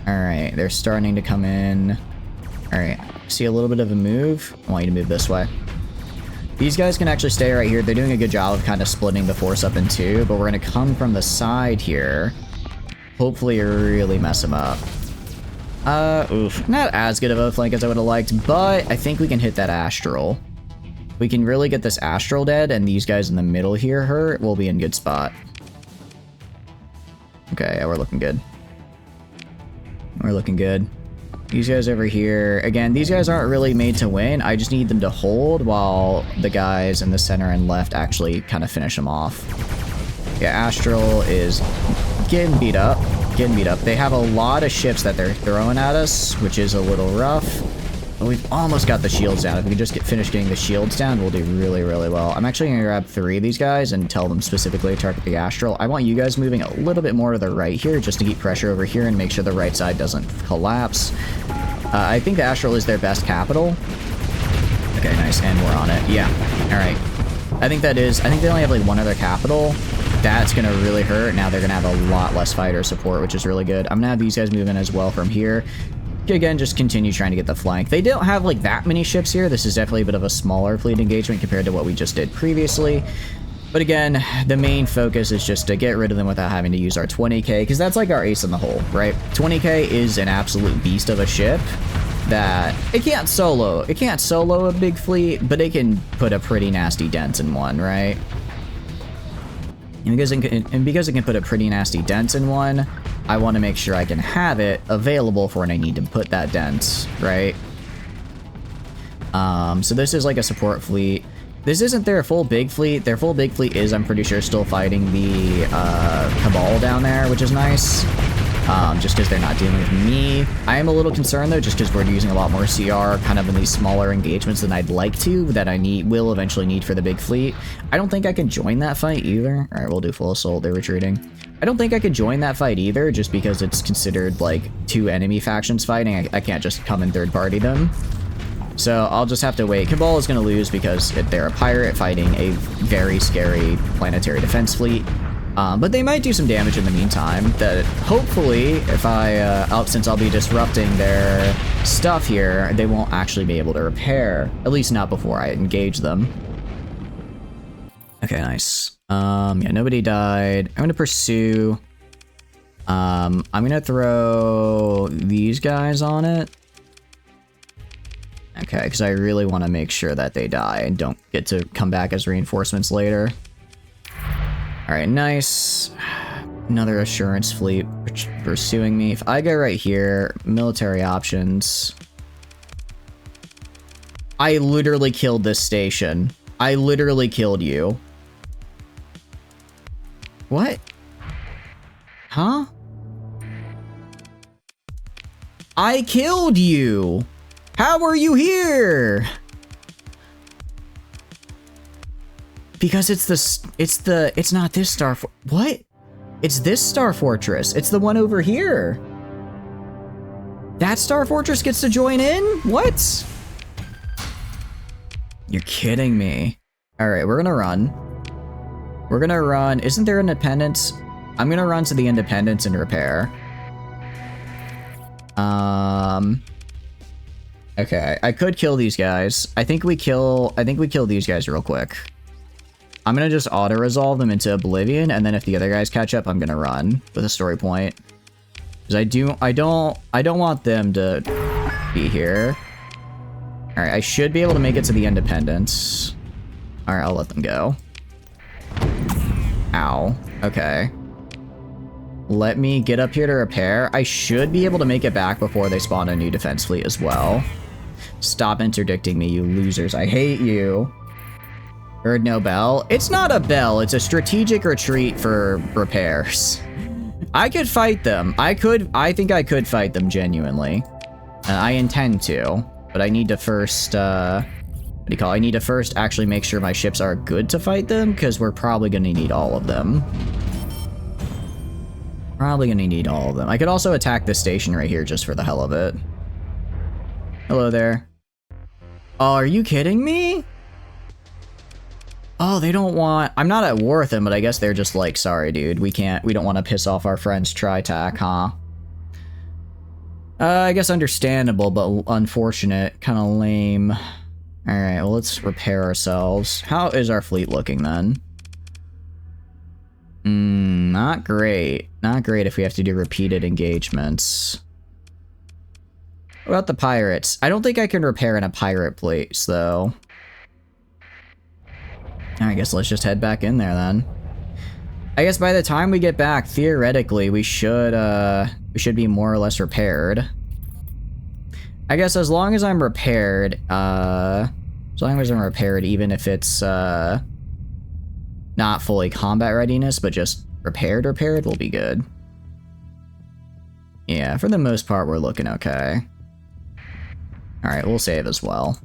Alright, they're starting to come in. Alright, see a little bit of a move? I want you to move this way. These guys can actually stay right here. They're doing a good job of kind of splitting the force up in two, but we're going to come from the side here. Hopefully really mess them up. Oof. Not as good of a flank as I would have liked, but I think we can hit that Astral. We can really get this Astral dead, and these guys in the middle here hurt. We'll be in good spot. Okay, yeah, we're looking good. We're looking good. These guys over here, again, these guys aren't really made to win. I just need them to hold while the guys in the center and left actually kind of finish them off. Yeah, Astral is getting beat up. They have a lot of ships that they're throwing at us, which is a little rough. But we've almost got the shields down. If we can just finish getting the shields down, we'll do really well. I'm actually going to grab 3 of these guys and tell them specifically to target the Astral. I want you guys moving a little bit more to the right here, just to keep pressure over here and make sure the right side doesn't collapse. I think the Astral is their best capital. Okay, nice, and we're on it. Yeah, alright. I think they only have like 1 other capital. That's going to really hurt. Now they're going to have a lot less fighter support, which is really good. I'm going to have these guys move in as well from here. Again, just continue trying to get the flank. They don't have like that many ships here. This is definitely a bit of a smaller fleet engagement compared to what we just did previously. But again, the main focus is just to get rid of them without having to use our 20k, because that's like our ace in the hole, right? 20k is an absolute beast of a ship that it can't solo. It can't solo a big fleet, but it can put a pretty nasty dent in one, right? And because it can put a pretty nasty dent in one, I want to make sure I can have it available for when I need to put that dent, right? So this is like a support fleet. This isn't their full big fleet. Their full big fleet is, I'm pretty sure, still fighting the Cabal down there, which is nice. Just because they're not dealing with me. I am a little concerned though, just because we're using a lot more CR kind of in these smaller engagements than I'd like to, that I will eventually need for the big fleet. I don't think I can join that fight either. All right, we'll do full assault. They're retreating. I don't think I could join that fight either, just because it's considered like 2 enemy factions fighting. I can't just come and third party them. So I'll just have to wait. Cabal is going to lose because they're a pirate fighting a very scary planetary defense fleet. But they might do some damage in the meantime that hopefully, if since I'll be disrupting their stuff here, they won't actually be able to repair. At least not before I engage them. Okay, nice. Yeah, nobody died. I'm gonna pursue. I'm gonna throw these guys on it. Okay, because I really want to make sure that they die and don't get to come back as reinforcements later. Alright, nice. Another assurance fleet pursuing me. If I go right here, military options. I literally killed this station. I literally killed you. What? Huh? I killed you! How are you here? Because it's not this star what? It's this star fortress. It's the one over here. That star fortress gets to join in? What? You're kidding me. All right, we're gonna run. We're gonna run. Isn't there Independence? I'm gonna run to the Independence and repair. Okay, I could kill these guys. I think we kill these guys real quick. I'm gonna just auto-resolve them into oblivion, and then if the other guys catch up, I'm gonna run with a story point. Because I don't want them to be here. Alright, I should be able to make it to the Independence. Alright, I'll let them go. Ow. Okay. Let me get up here to repair. I should be able to make it back before they spawn a new defense fleet as well. Stop interdicting me, you losers. I hate you. Heard no bell? It's not a bell, it's a strategic retreat for repairs. I could fight them. I think I could fight them genuinely. I intend to, but I need to first, what do you call it? I need to first actually make sure my ships are good to fight them, because we're probably gonna need all of them. Probably gonna need all of them. I could also attack this station right here just for the hell of it. Hello there. Oh, are you kidding me? Oh, they don't want... I'm not at war with them, but I guess they're just like, sorry, dude. We don't want to piss off our friends Tri-Tach, huh? I guess understandable, but unfortunate. Kind of lame. Alright, well, let's repair ourselves. How is our fleet looking, then? Not great. Not great if we have to do repeated engagements. What about the pirates? I don't think I can repair in a pirate place, though. I guess let's just head back in there then. I guess by the time we get back, theoretically, we should be more or less repaired. I guess as long as I'm repaired, even if it's not fully combat readiness, but just repaired, we'll be good. Yeah, for the most part, we're looking okay. Alright, we'll save as well.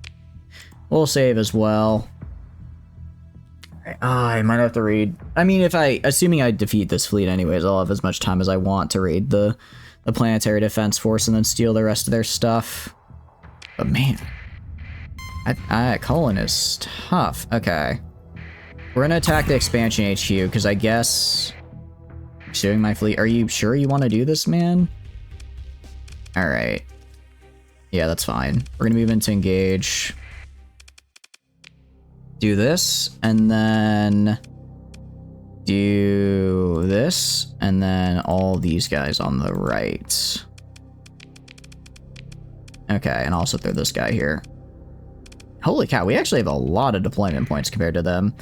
I might have to read. I mean, assuming I defeat this fleet anyways, I'll have as much time as I want to raid the Planetary Defense Force and then steal the rest of their stuff. But man, Cullen is tough. Okay. We're gonna attack the expansion HQ, because I guess... Pursuing my fleet. Are you sure you want to do this, man? Alright. Yeah, that's fine. We're gonna move into engage. Do this, and then do this, and then all these guys on the right. Okay, and also throw this guy here. Holy cow, we actually have a lot of deployment points compared to them.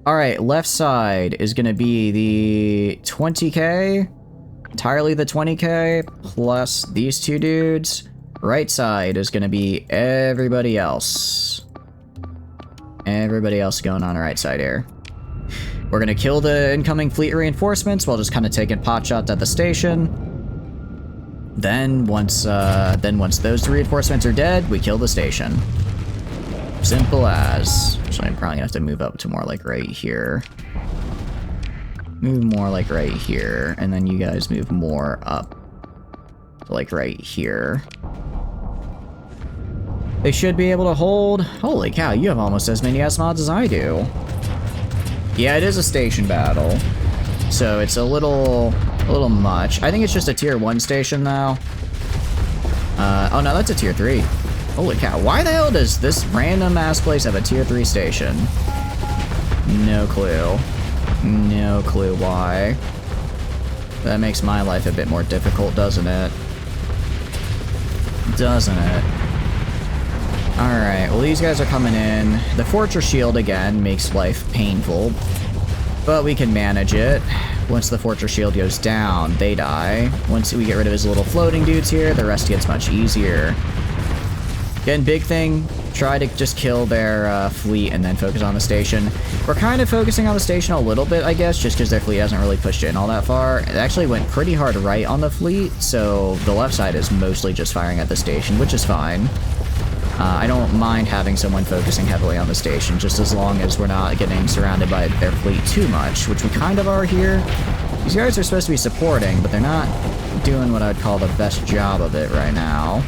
Alright, left side is going to be the 20k, entirely the 20k, plus these two dudes. Right side is going to be everybody else. Everybody else going on the right side here. We're gonna kill the incoming fleet reinforcements while just kind of taking pot shots at the station. Then once those reinforcements are dead, we kill the station. Simple as. Actually, I'm probably gonna have to move up to more like right here. Move more like right here, and then you guys move more up to like right here. They should be able to hold. Holy cow, you have almost as many S-mods as I do. Yeah, it is a station battle, so it's a little much. I think it's just a tier 1 station though. Oh no, that's a tier 3. Holy cow, why the hell does this random ass place have a tier 3 station? No clue. No clue why. That makes my life a bit more difficult, doesn't it? Doesn't it? Alright, well these guys are coming in. The Fortress Shield, again, makes life painful. But we can manage it. Once the Fortress Shield goes down, they die. Once we get rid of his little floating dudes here, the rest gets much easier. Again, big thing, try to just kill their fleet and then focus on the station. We're kind of focusing on the station a little bit, I guess, just because their fleet hasn't really pushed in all that far. It actually went pretty hard right on the fleet, so the left side is mostly just firing at the station, which is fine. I don't mind having someone focusing heavily on the station, just as long as we're not getting surrounded by their fleet too much, which we kind of are here. These guys are supposed to be supporting, but they're not doing what I'd call the best job of it right now.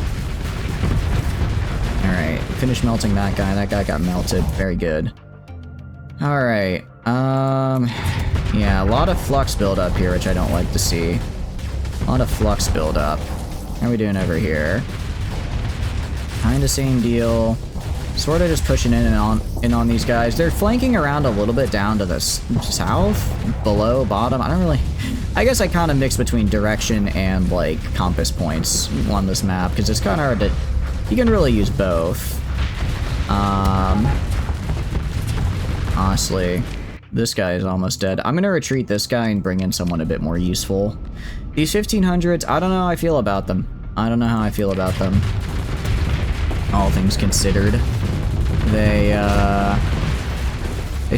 Alright, finish melting that guy. That guy got melted. Very good. Alright, yeah, a lot of flux buildup here, which I don't like to see. A lot of flux buildup. How are we doing over here? Kinda same deal. Sorta just pushing in on these guys. They're flanking around a little bit down to the south, below, bottom. I don't really... I guess I kind of mix between direction and, like, compass points on this map, because it's kind of hard to... You can really use both. Honestly, this guy is almost dead. I'm gonna retreat this guy and bring in someone a bit more useful. These 1500s, I don't know how I feel about them. I don't know how I feel about them. All things considered. They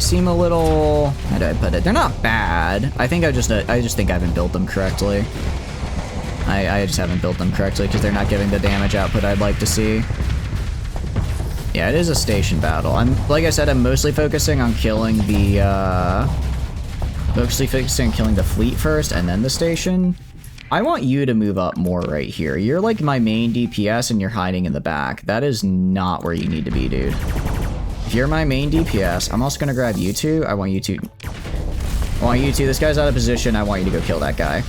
seem a little... How do I put it? They're not bad. I just think I haven't built them correctly. I just haven't built them correctly because they're not giving the damage output I'd like to see. Yeah, it is a station battle. Like I said, I'm mostly focusing on killing the, killing the fleet first and then the station. I want you to move up more right here. You're like my main DPS and you're hiding in the back. That is not where you need to be, dude. If you're my main DPS, I'm also gonna grab you two. I want you two. This guy's out of position. I want you to go kill that guy.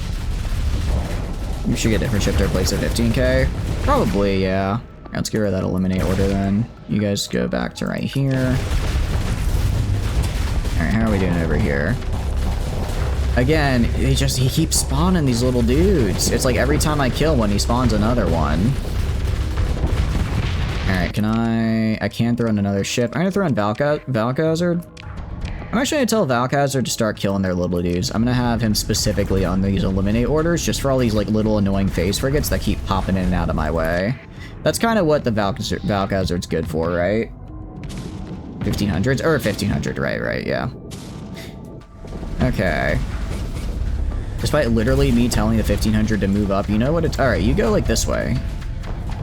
You should get different shifter plates at 15k. Probably, yeah. Let's get rid of that eliminate order then. You guys go back to right here. Alright, how are we doing over here? Again, he keeps spawning these little dudes. It's like every time I kill one, he spawns another one. Alright, I can throw in another ship. I'm gonna throw in Valkhazard. I'm actually gonna tell Valkhazard to start killing their little dudes. I'm gonna have him specifically on these eliminate orders, just for all these like little annoying phase frigates that keep popping in and out of my way. That's kind of what the Valkhazard's good for, right? 1500s? Or 1500, right, yeah. Okay. Despite literally me telling the 1500 to move up, you know what it's... Alright, you go like this way.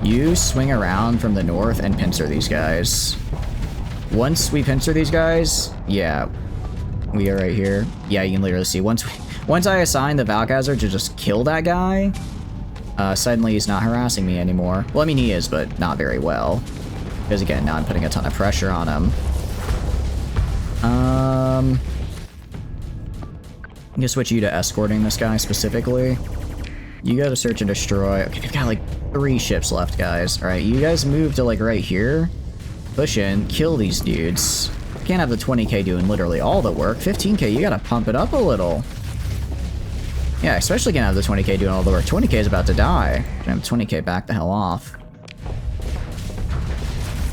You swing around from the north and pincer these guys. Once we pincer these guys, yeah, we are right here. Yeah, you can literally see. Once I assign the Valkhazard to just kill that guy, suddenly he's not harassing me anymore. Well, I mean, he is, but not very well. Because again, now I'm putting a ton of pressure on him. I'm gonna switch you to escorting this guy specifically. You go to search and destroy. Okay, we've got like 3 ships left, guys. All right, you guys move to like right here. Push in, kill these dudes. Can't have the 20k doing literally all the work. 15k, you gotta pump it up a little. Yeah, especially can't have the 20k doing all the work. 20k is about to die. Gonna have 20k back the hell off.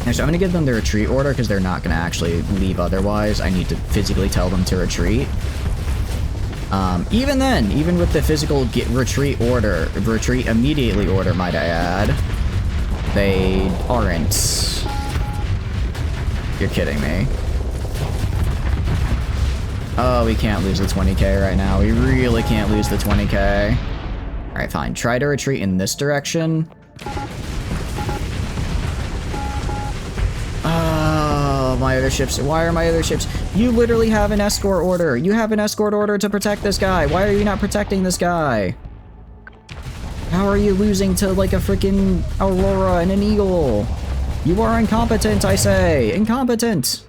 And so I'm gonna give them the retreat order because they're not gonna actually leave otherwise. I need to physically tell them to retreat. Even then, even with the physical retreat immediately order, might I add, they aren't. You're kidding me. Oh, we can't lose the 20k right now. We really can't lose the 20k. Alright, fine. Try to retreat in this direction. Oh, my other ships. Why are my other ships? You literally have an escort order. You have an escort order to protect this guy. Why are you not protecting this guy? How are you losing to like a freaking Aurora and an Eagle? You are incompetent, I say! Incompetent!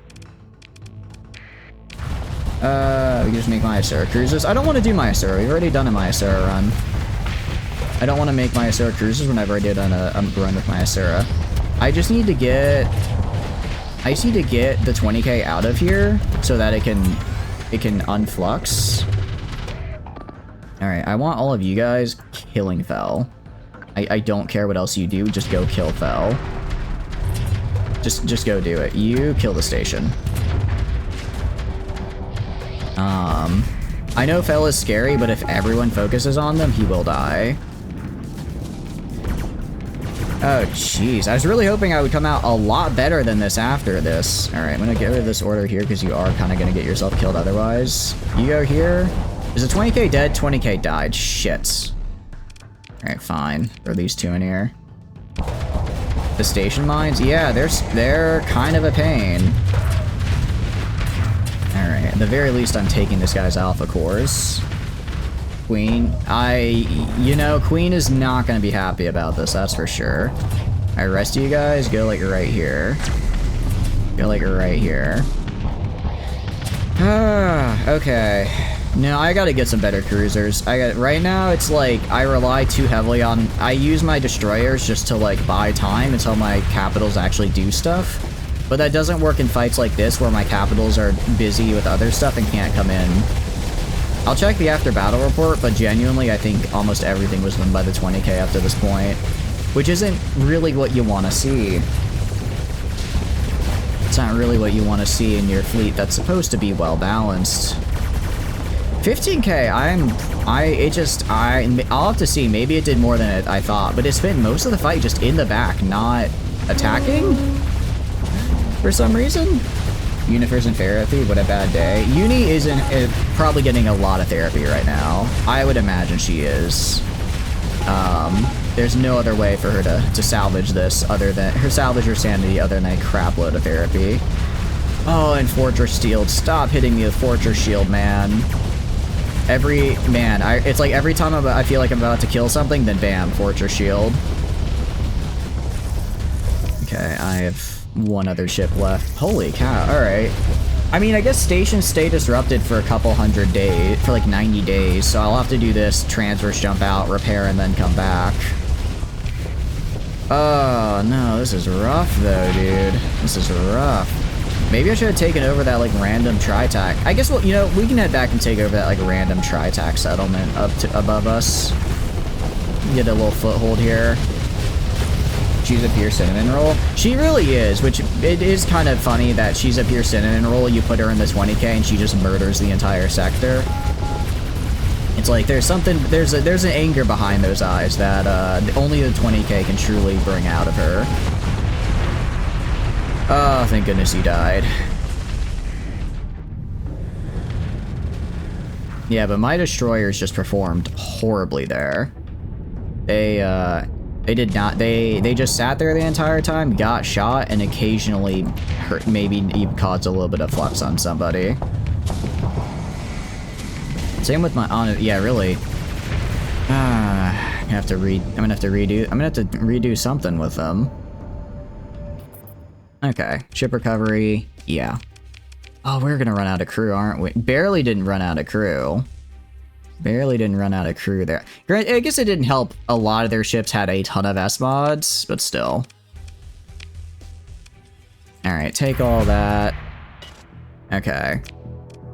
We just make Myasura cruises. I don't want to do Myasura. We've already done a Myasura run. I don't want to make Myasura cruises when I've already done a run with Myasura. I just need to get the 20k out of here so that it can unflux. Alright, I want all of you guys killing Fel. I don't care what else you do, just go kill Fel. Just go do it. You kill the station. I know Fel is scary, but if everyone focuses on them, he will die. Oh, jeez. I was really hoping I would come out a lot better than this after this. Alright, I'm gonna get rid of this order here because you are kind of gonna get yourself killed otherwise. You go here. Is the 20k dead? 20k died. Shit. Alright, fine. Throw these two in here. The station mines? Yeah, they're kind of a pain. Alright, at the very least I'm taking this guy's alpha cores. Queen. You know, Queen is not going to be happy about this, that's for sure. Alright, rest of you guys, go like right here. Go like right here. Okay. No, I gotta get some better cruisers. Right now, it's like, I rely too heavily on... I use my destroyers just to, like, buy time until my capitals actually do stuff. But that doesn't work in fights like this, where my capitals are busy with other stuff and can't come in. I'll check the after battle report, but genuinely I think almost everything was done by the 20k up to this point. Which isn't really what you want to see. It's not really what you want to see in your fleet that's supposed to be well balanced. 15k, I'll have to see, maybe it did more than I thought, but it spent most of the fight just in the back, not attacking? For some reason? Universe and therapy, what a bad day. Uni is probably getting a lot of therapy right now. I would imagine she is. There's no other way for her to salvage this other than salvage her sanity other than a crap load of therapy. Oh, and Fortress Shield. Stop hitting me with Fortress Shield, man. It's like every time I feel like I'm about to kill something, then bam, Fortress Shield. Okay, I have one other ship left. Holy cow, alright. I mean, I guess stations stay disrupted for a couple hundred days, for like 90 days, so I'll have to do this, transverse jump out, repair, and then come back. Oh, no, this is rough though, dude. This is rough. Maybe I should have taken over that, like, random Tri-Tach. I guess, well, you know, we can head back and take over that, like, random Tri-Tach settlement above us. Get a little foothold here. She's a pure cinnamon roll. She really is, which it is kind of funny that she's a pure cinnamon roll. You put her in the 20k and she just murders the entire sector. It's like there's an anger behind those eyes that only the 20k can truly bring out of her. Oh, thank goodness you died. Yeah, but my destroyers just performed horribly there. They did not. They just sat there the entire time, got shot, and occasionally hurt, maybe even caused a little bit of flux on somebody. Same with my yeah, really. I'm gonna have to redo something with them. Okay, ship recovery. Yeah. Oh, we're gonna run out of crew, aren't we? Barely didn't run out of crew. Barely didn't run out of crew there. I guess it didn't help. A lot of their ships had a ton of S-mods, but still. Alright, take all that. Okay.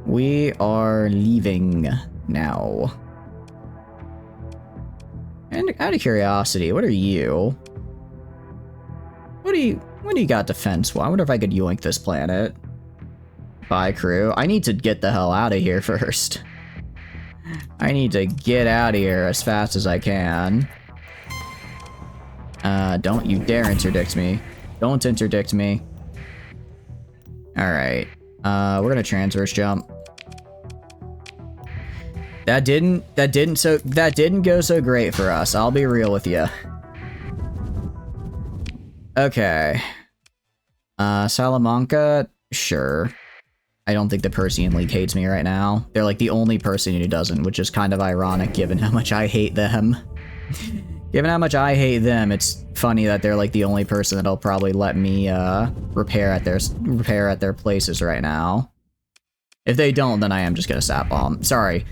We are leaving now. And out of curiosity, what are you? What do you got defense-wise? I wonder if I could yoink this planet. Bye, crew. I need to get the hell out of here first. I need to get out of here as fast as I can. Don't you dare interdict me. Don't interdict me. Alright. We're gonna transverse jump. That didn't go so great for us. I'll be real with you. Okay. Salamanca, sure. I don't think the Persean League hates me right now. They're like the only person who doesn't, which is kind of ironic given how much I hate them. Given how much I hate them, it's funny that they're like the only person that'll probably let me repair at their places right now. If they don't, then I am just gonna sat bomb. Sorry.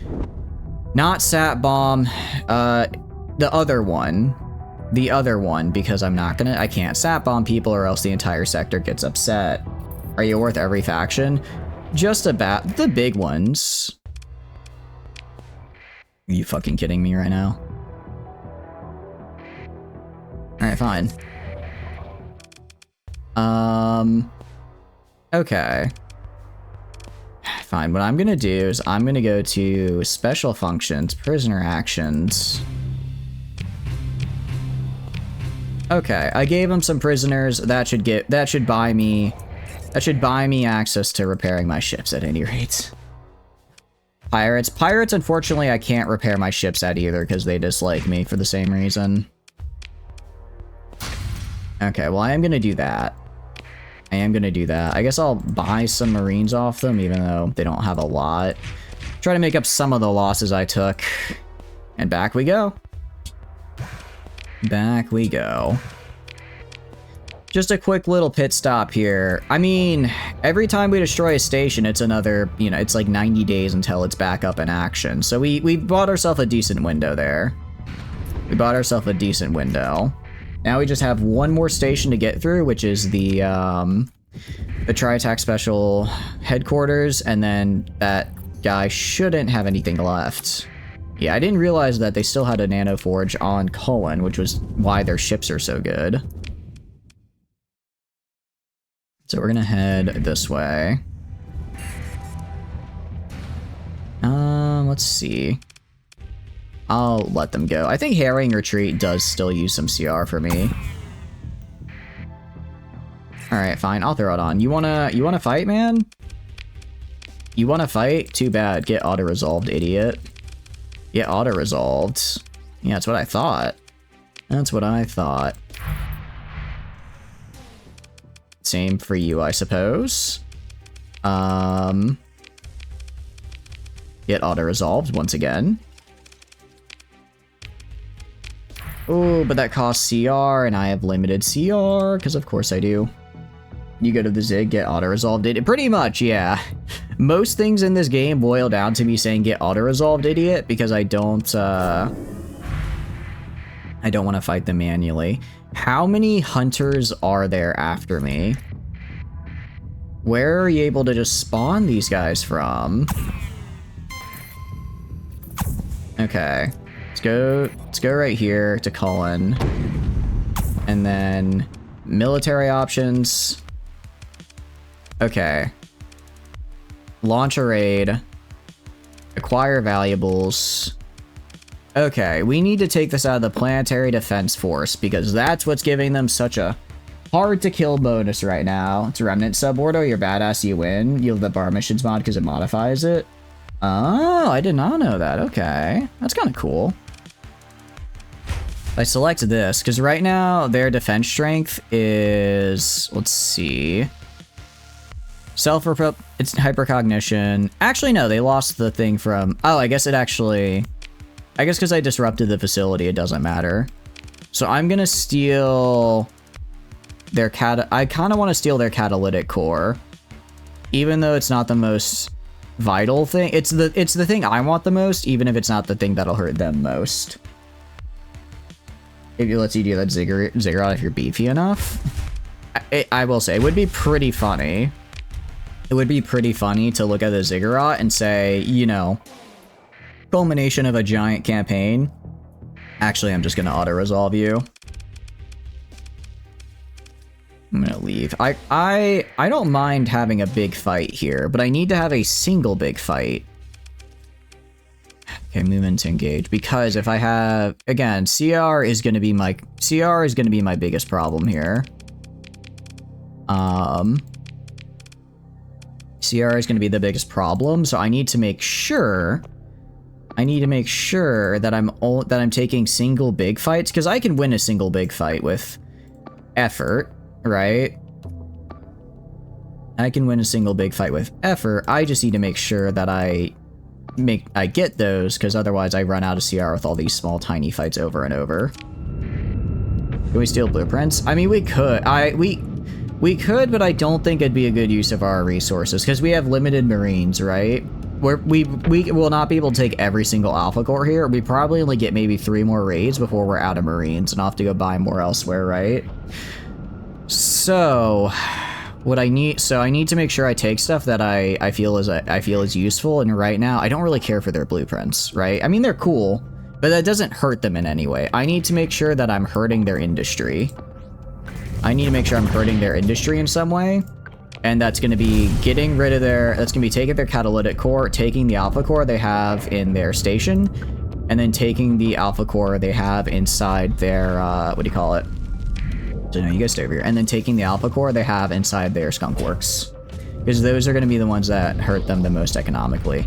Not sat bomb. The other one. The other one, because I can't sat bomb people or else the entire sector gets upset. Are you worth every faction? Just about the big ones. Are you fucking kidding me right now? Alright, fine. Okay. Fine, what I'm gonna do is I'm gonna go to special functions, prisoner actions. Okay, I gave them some prisoners. That should buy me access to repairing my ships at any rate. Pirates, unfortunately, I can't repair my ships at either because they dislike me for the same reason. Okay, well, I am gonna do that. I guess I'll buy some Marines off them, even though they don't have a lot. Try to make up some of the losses I took. And back we go. Back we go. Just a quick little pit stop here. I mean, every time we destroy a station, it's another, you know, it's like 90 days until it's back up in action. So we bought ourselves a decent window there. Now we just have one more station to get through, which is the Tri-Tachyon Special Headquarters, and then that guy shouldn't have anything left. Yeah, I didn't realize that they still had a nano forge on Cullen, which was why their ships are so good. So we're gonna head this way. Let's see. I'll let them go. I think Harrying Retreat does still use some CR for me. Alright, fine. I'll throw it on. You wanna fight, man? You wanna fight? Too bad. Get auto-resolved, idiot. Get auto-resolved. Yeah, that's what I thought. Same for you, I suppose. Get auto-resolved once again. Oh, but that costs CR, and I have limited CR, because of course I do. You go to the Zig, get auto-resolved. Pretty much, yeah. Most things in this game boil down to me saying get auto-resolved, idiot, because I don't want to fight them manually. How many hunters are there after me? Where are you able to just spawn these guys from? Okay. Let's go right here to Cullen. And then military options. Okay. Launch a raid. Acquire valuables. Okay, we need to take this out of the Planetary Defense Force because that's what's giving them such a hard to kill bonus right now. It's Remnant Suborder, you're badass, you win. You have the bar missions mod because it modifies it. Oh, I did not know that. Okay, that's kind of cool. I select this because right now their defense strength is, let's see, it's hypercognition. Actually, no, they lost the thing from, oh, I guess because I disrupted the facility, it doesn't matter. So I'm gonna steal their I kind of want to steal their catalytic core, even though it's not the most vital thing. It's the thing I want the most, even if it's not the thing that'll hurt them most. If it lets you do that ziggurat if you're beefy enough. I will say, it would be pretty funny. It would be pretty funny to look at the ziggurat and say, you know, culmination of a giant campaign. Actually, I'm just gonna auto-resolve you. I'm gonna leave. I don't mind having a big fight here, but I need to have a single big fight. Okay, movement to engage, because if I have, again, CR is gonna be my biggest problem here. CR is gonna be the biggest problem, so I need to make sure that I'm taking single big fights, because I can win a single big fight with effort, right? I can win a single big fight with effort. I just need to make sure that I get those, because otherwise I run out of CR with all these small tiny fights over and over. Can we steal blueprints? I mean, we could. We could, but I don't think it'd be a good use of our resources, because we have limited Marines, right? We will not be able to take every single Alpha Core here. We probably only get maybe 3 more raids before we're out of Marines, and I'll have to go buy more elsewhere, right? So I need to make sure I take stuff that I feel is useful, and right now I don't really care for their blueprints, right? I mean, they're cool, but that doesn't hurt them in any way. I need to make sure that I'm hurting their industry. I need to make sure I'm hurting their industry in some way, and that's going to be getting rid of that's going to be taking their catalytic core, taking the alpha core they have in their station, and then taking the alpha core they have inside their, what do you call it? So no, you guys stay over here. And then taking the Alpha Core they have inside their Skunk Works. Because those are going to be the ones that hurt them the most economically.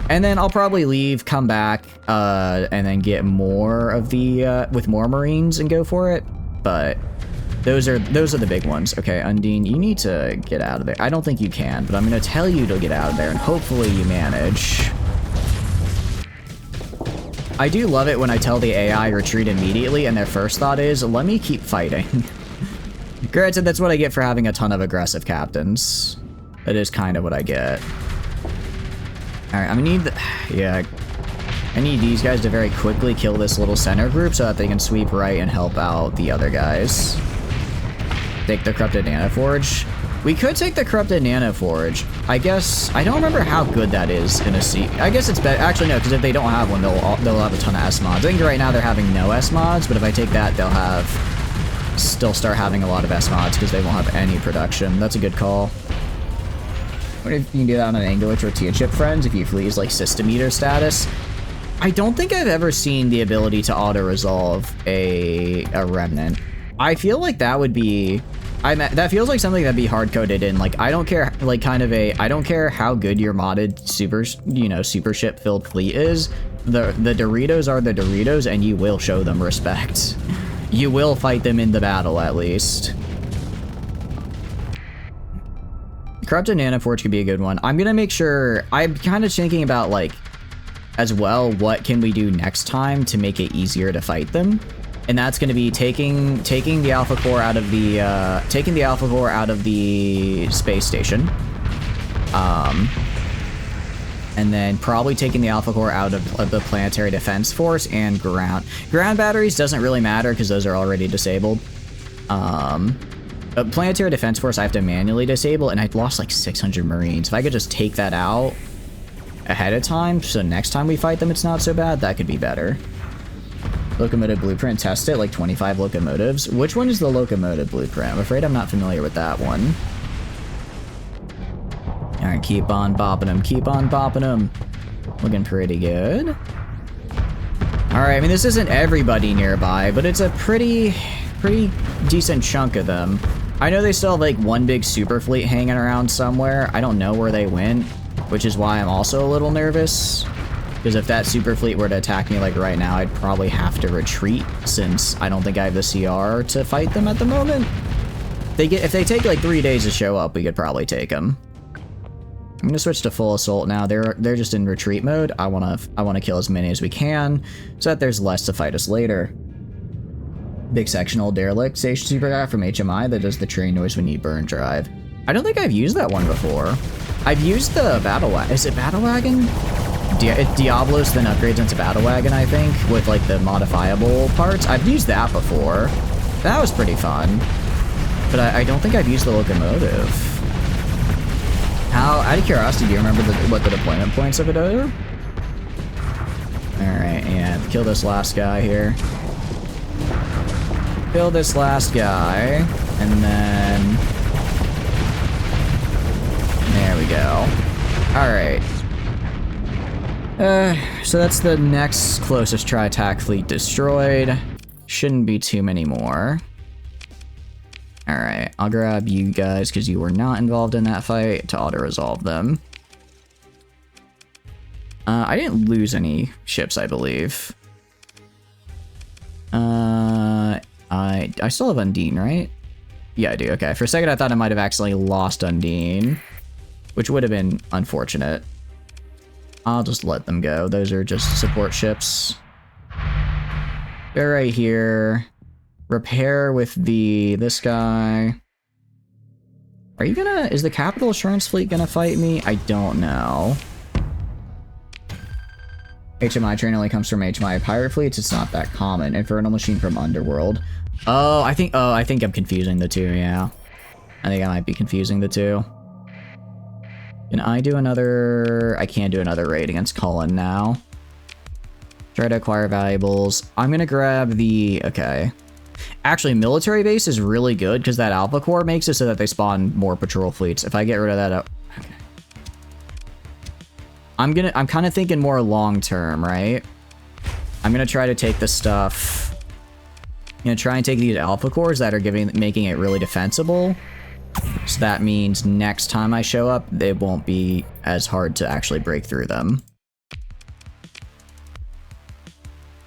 And then I'll probably leave, come back, and then get more of the, with more Marines and go for it. But those are the big ones. Okay, Undine, you need to get out of there. I don't think you can, but I'm going to tell you to get out of there, and hopefully you manage. I do love it when I tell the AI retreat immediately, and their first thought is, let me keep fighting. Granted, that's what I get for having a ton of aggressive captains. That is kind of what I get. Alright, I'm gonna need I need these guys to very quickly kill this little center group so that they can sweep right and help out the other guys. Take the Corrupted Nanoforge. We could take the Corrupted Nanoforge. I guess, I don't remember how good that is in a C. I guess it's better, actually no, because if they don't have one, they'll have a ton of S mods. I think right now they're having no S mods, but if I take that, they'll still start having a lot of S mods because they won't have any production. That's a good call. What if you can do that on an Angular Tortilla Chip, friends, if you please, like System Eater status? I don't think I've ever seen the ability to auto-resolve a Remnant. I feel like that would be... that feels like something that'd be hard-coded in. Like, I don't care, like, kind of I don't care how good your modded super ship-filled fleet is. The Doritos are the Doritos, and you will show them respect. You will fight them in the battle, at least. Corrupted Nanoforge could be a good one. I'm gonna make sure... I'm kind of thinking about, like, as well, what can we do next time to make it easier to fight them? And that's gonna be taking the Alpha Core out of the... taking the Alpha Core out of the space station. And then probably taking the Alpha Core out of the Planetary Defense Force and ground. Ground batteries doesn't really matter because those are already disabled. But Planetary Defense Force I have to manually disable, and I've lost like 600 Marines. If I could just take that out ahead of time, so next time we fight them it's not so bad, that could be better. Locomotive Blueprint, test it, like 25 locomotives. Which one is the Locomotive Blueprint? I'm afraid I'm not familiar with that one. Alright, keep on bopping them, keep on bopping them. Looking pretty good. Alright, I mean, this isn't everybody nearby, but it's a pretty decent chunk of them. I know they still have like one big super fleet hanging around somewhere. I don't know where they went, which is why I'm also a little nervous. Because if that super fleet were to attack me like right now, I'd probably have to retreat since I don't think I have the CR to fight them at the moment. If they take like 3 days to show up, we could probably take them. I'm gonna switch to full assault now. They're just in retreat mode. I wanna kill as many as we can so that there's less to fight us later. Big sectional derelict station superguy from HMI that does the train noise when you burn drive. I don't think I've used that one before. I've used the battle wagon. Is it battle wagon? Diablos then upgrades into battle wagon, I think, with like the modifiable parts. I've used that before. That was pretty fun. But I don't think I've used the locomotive. How, out of curiosity, do you remember what the deployment points of it are? Alright, and kill this last guy here. Kill this last guy, and then... There we go. Alright. So that's the next closest Tri-Tach fleet destroyed. Shouldn't be too many more. Alright, I'll grab you guys because you were not involved in that fight to auto-resolve them. I didn't lose any ships, I believe. I still have Undine, right? Yeah, I do. Okay. For a second, I thought I might have accidentally lost Undine, which would have been unfortunate. I'll just let them go. Those are just support ships. They're right here. Repair with this guy. Are you gonna... Is the Capital Assurance Fleet gonna fight me? I don't know. HMI train only comes from HMI pirate fleets. It's not that common. Infernal Machine from Underworld. Oh, I think I'm confusing the two, yeah. I think I might be confusing the two. Can I do another... I can't do another raid against Cullen now. Try to acquire valuables. I'm gonna grab the... Okay. Actually, military base is really good because that Alpha Core makes it so that they spawn more patrol fleets. If I get rid of that... Okay. I'm kind of thinking more long term, right? I'm gonna try to take the stuff gonna try and take these alpha cores that are making it really defensible. So that means next time I show up, they won't be as hard to actually break through them.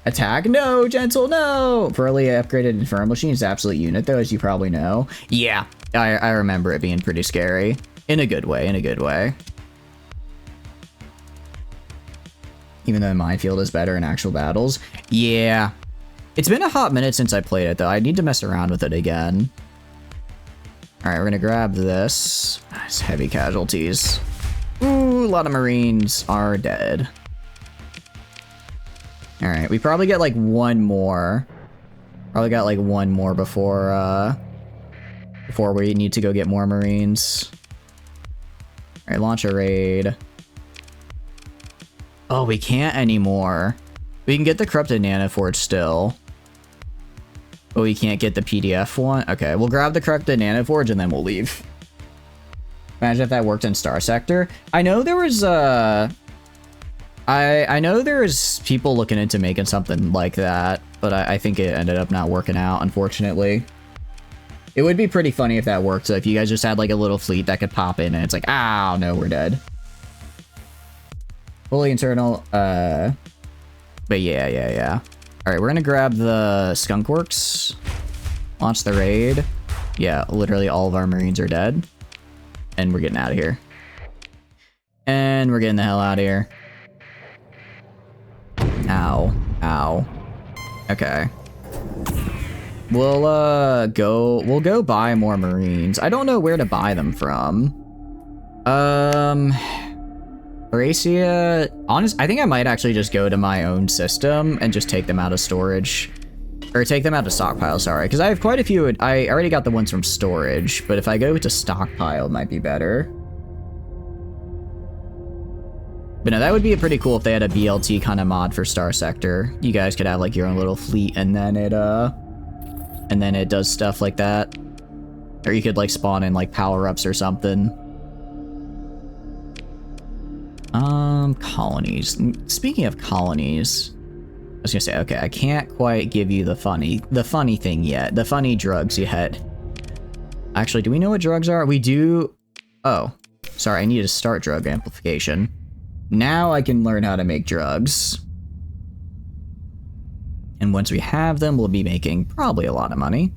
Attack, no, gentle, no. Pearly upgraded Infernal Machine is absolute unit though, as you probably know. Yeah, I remember it being pretty scary. In a good way, in a good way. Even though Minefield is better in actual battles. Yeah. It's been a hot minute since I played it though. I need to mess around with it again. Alright, we're gonna grab this. Nice heavy casualties. Ooh, a lot of Marines are dead. Alright, we probably get like one more. Probably got like one more before we need to go get more Marines. Alright, launch a raid. Oh, we can't anymore. We can get the Corrupted Nanoforge still. But we can't get the PDF one? Okay, we'll grab the Corrupted Nanoforge and then we'll leave. Imagine if that worked in Starsector. I know there was, I know there's people looking into making something like that, but I think it ended up not working out, unfortunately. It would be pretty funny if that worked, so if you guys just had like a little fleet that could pop in and it's like, oh no, we're dead. Fully internal, but yeah. Alright, we're gonna grab the Skunk Works, launch the raid. Yeah, literally all of our Marines are dead. And we're getting out of here. And we're getting the hell out of here. Ow. Ow. Okay. We'll go buy more Marines. I don't know where to buy them from. Horacia, I think I might actually just go to my own system and just take them out of storage. Or take them out of stockpile, sorry. Because I have quite a few, I already got the ones from storage, but if I go to stockpile, it might be better. But no, that would be pretty cool if they had a BLT kind of mod for Starsector. You guys could have like your own little fleet and then it does stuff like that. Or you could like spawn in like power-ups or something. Colonies. Speaking of colonies, I was gonna say, okay, I can't quite give you the funny thing yet. The funny drugs yet. Actually, do we know what drugs are? We do. Oh, sorry, I need to start drug amplification. Now I can learn how to make drugs. And once we have them, we'll be making probably a lot of money.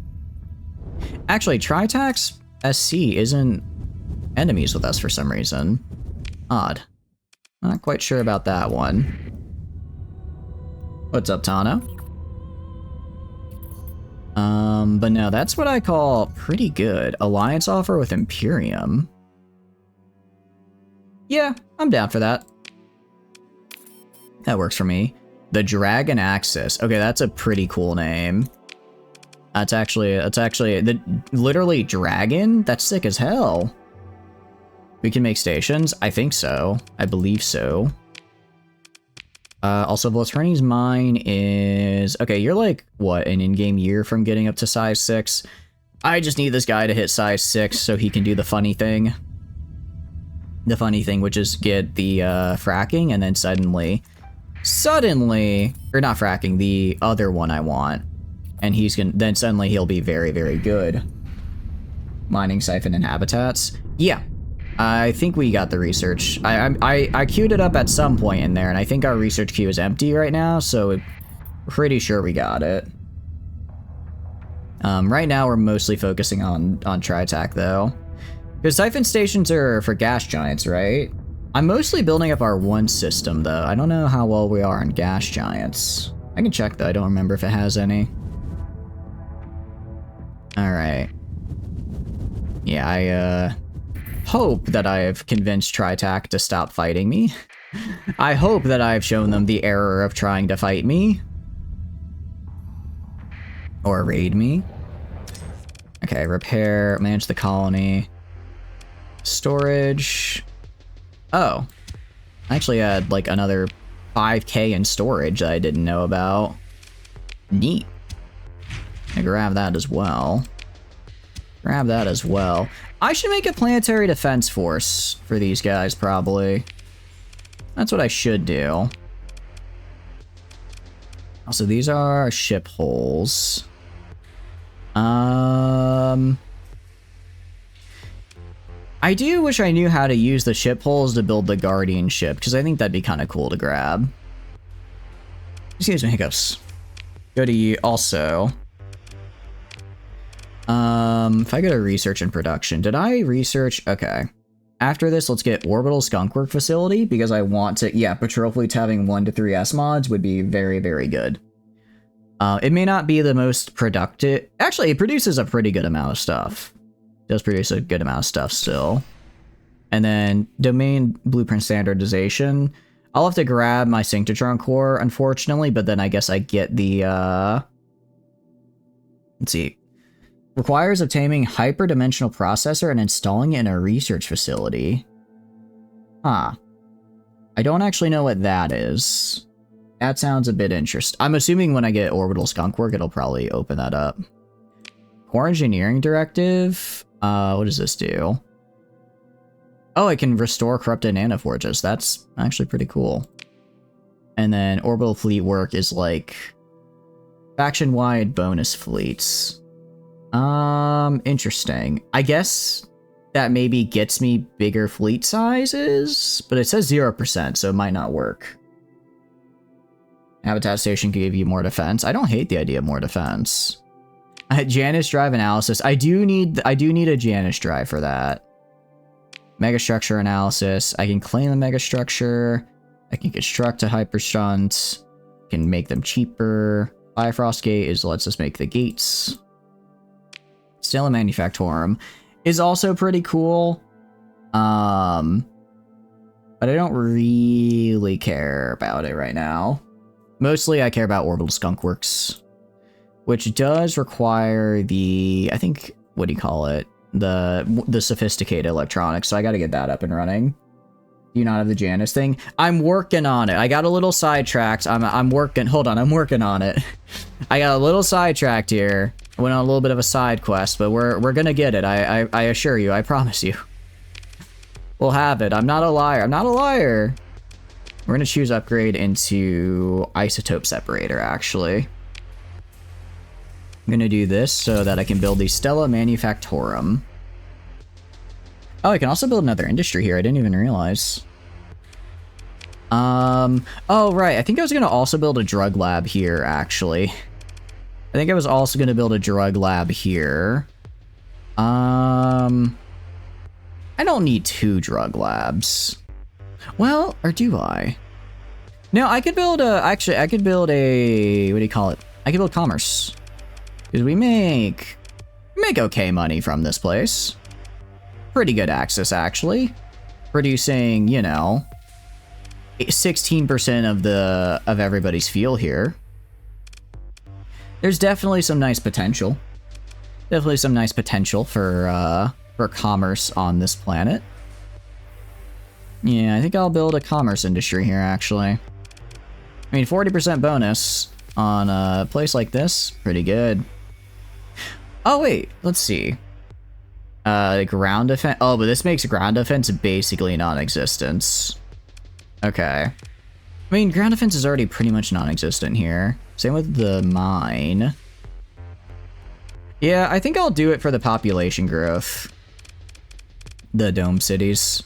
Actually, Tri-Tax SC isn't enemies with us for some reason. Odd. Not quite sure about that one. What's up, Tano? But no, that's what I call pretty good. Alliance offer with Imperium. Yeah, I'm down for that. That works for me. The Dragon Axis. Okay, that's a pretty cool name. That's actually literally dragon? That's sick as hell. We can make stations? I think so. I believe so. Also, Blaturni's mine is... Okay, you're like, what, an in-game year from getting up to size 6? I just need this guy to hit size 6 so he can do the funny thing. The funny thing, which is get the fracking, and then suddenly... Or not fracking, the other one I want. And he's gonna... Then suddenly he'll be very, very good. Mining, siphon, and habitats. Yeah. I think we got the research. I queued it up at some point in there, and I think our research queue is empty right now, so we're pretty sure we got it. Right now, we're mostly focusing on Tri-Tac, though. Because siphon stations are for gas giants, right? I'm mostly building up our one system, though. I don't know how well we are on gas giants. I can check, though. I don't remember if it has any. Alright. Yeah, I hope that I've convinced Tri-Tac to stop fighting me. I hope that I've shown them the error of trying to fight me. Or raid me. Okay, repair, manage the colony. Storage. Oh. I actually had like another 5k in storage that I didn't know about. Neat. I grab that as well. Grab that as well. I should make a planetary defense force for these guys, probably. That's what I should do. Also, these are ship holes. I do wish I knew how to use the ship holes to build the Guardian ship, because I think that'd be kind of cool to grab. Excuse me, hiccups. Go to you also. If I go to research and production, did I research? Okay. After this, let's get Orbital Skunkwork Facility, because I want to, yeah, Patrol Fleets having 1 to 3 S mods would be very, very good. It may not be the most productive. Actually, it produces a pretty good amount of stuff. It does produce a good amount of stuff still. And then Domain Blueprint Standardization. I'll have to grab my Synchrotron core, unfortunately, but then I guess I get the, let's see. Requires obtaining hyperdimensional processor and installing it in a research facility. Huh. I don't actually know what that is. That sounds a bit interesting. I'm assuming when I get Orbital Skunkwork, it'll probably open that up. Core Engineering Directive. What does this do? Oh, I can restore corrupted nanoforges. That's actually pretty cool. And then Orbital Fleet Work is like faction-wide bonus fleets. Interesting. I guess that maybe gets me bigger fleet sizes, but it says 0%, so it might not work. Habitat Station could give you more defense. I don't hate the idea of more defense. Janus Drive Analysis. I do need a Janus Drive for that. Megastructure Analysis. I can claim the Megastructure. I can construct a Hypershunt. Can make them cheaper. Bifrost Gate is lets us make the gates. Scylla Manufactorum is also pretty cool. But I don't really care about it right now. Mostly I care about Orbital Skunkworks, which does require the, I think, what do you call it? The sophisticated electronics, so I gotta get that up and running. Do you not have the Janus thing? I'm working on it. I got a little sidetracked. I'm working, hold on, I'm working on it. I got a little sidetracked here. I went on a little bit of a side quest, but we're gonna get it. I assure you, I promise you. We'll have it. I'm not a liar. I'm not a liar. We're gonna choose upgrade into isotope separator, actually. I'm gonna do this so that I can build the Stella Manufactorum. Oh, I can also build another industry here. I didn't even realize. Oh, right. I think I was gonna also build a drug lab here, actually. I think I was also gonna build a drug lab here. I don't need 2 drug labs. Well, or do I? No, I could build a, actually, I could build a, what do you call it? I could build commerce. Because we make okay money from this place. Pretty good access, actually. Producing, you know, 16% of everybody's fuel here. There's definitely some nice potential. Definitely some nice potential for commerce on this planet. Yeah, I think I'll build a commerce industry here, actually. I mean, 40% bonus on a place like this, pretty good. Oh, wait, let's see. Ground defense. Oh, but this makes ground defense basically non-existent. Okay. I mean, ground defense is already pretty much non-existent here. Same with the mine. Yeah, I think I'll do it for the population growth. The dome cities.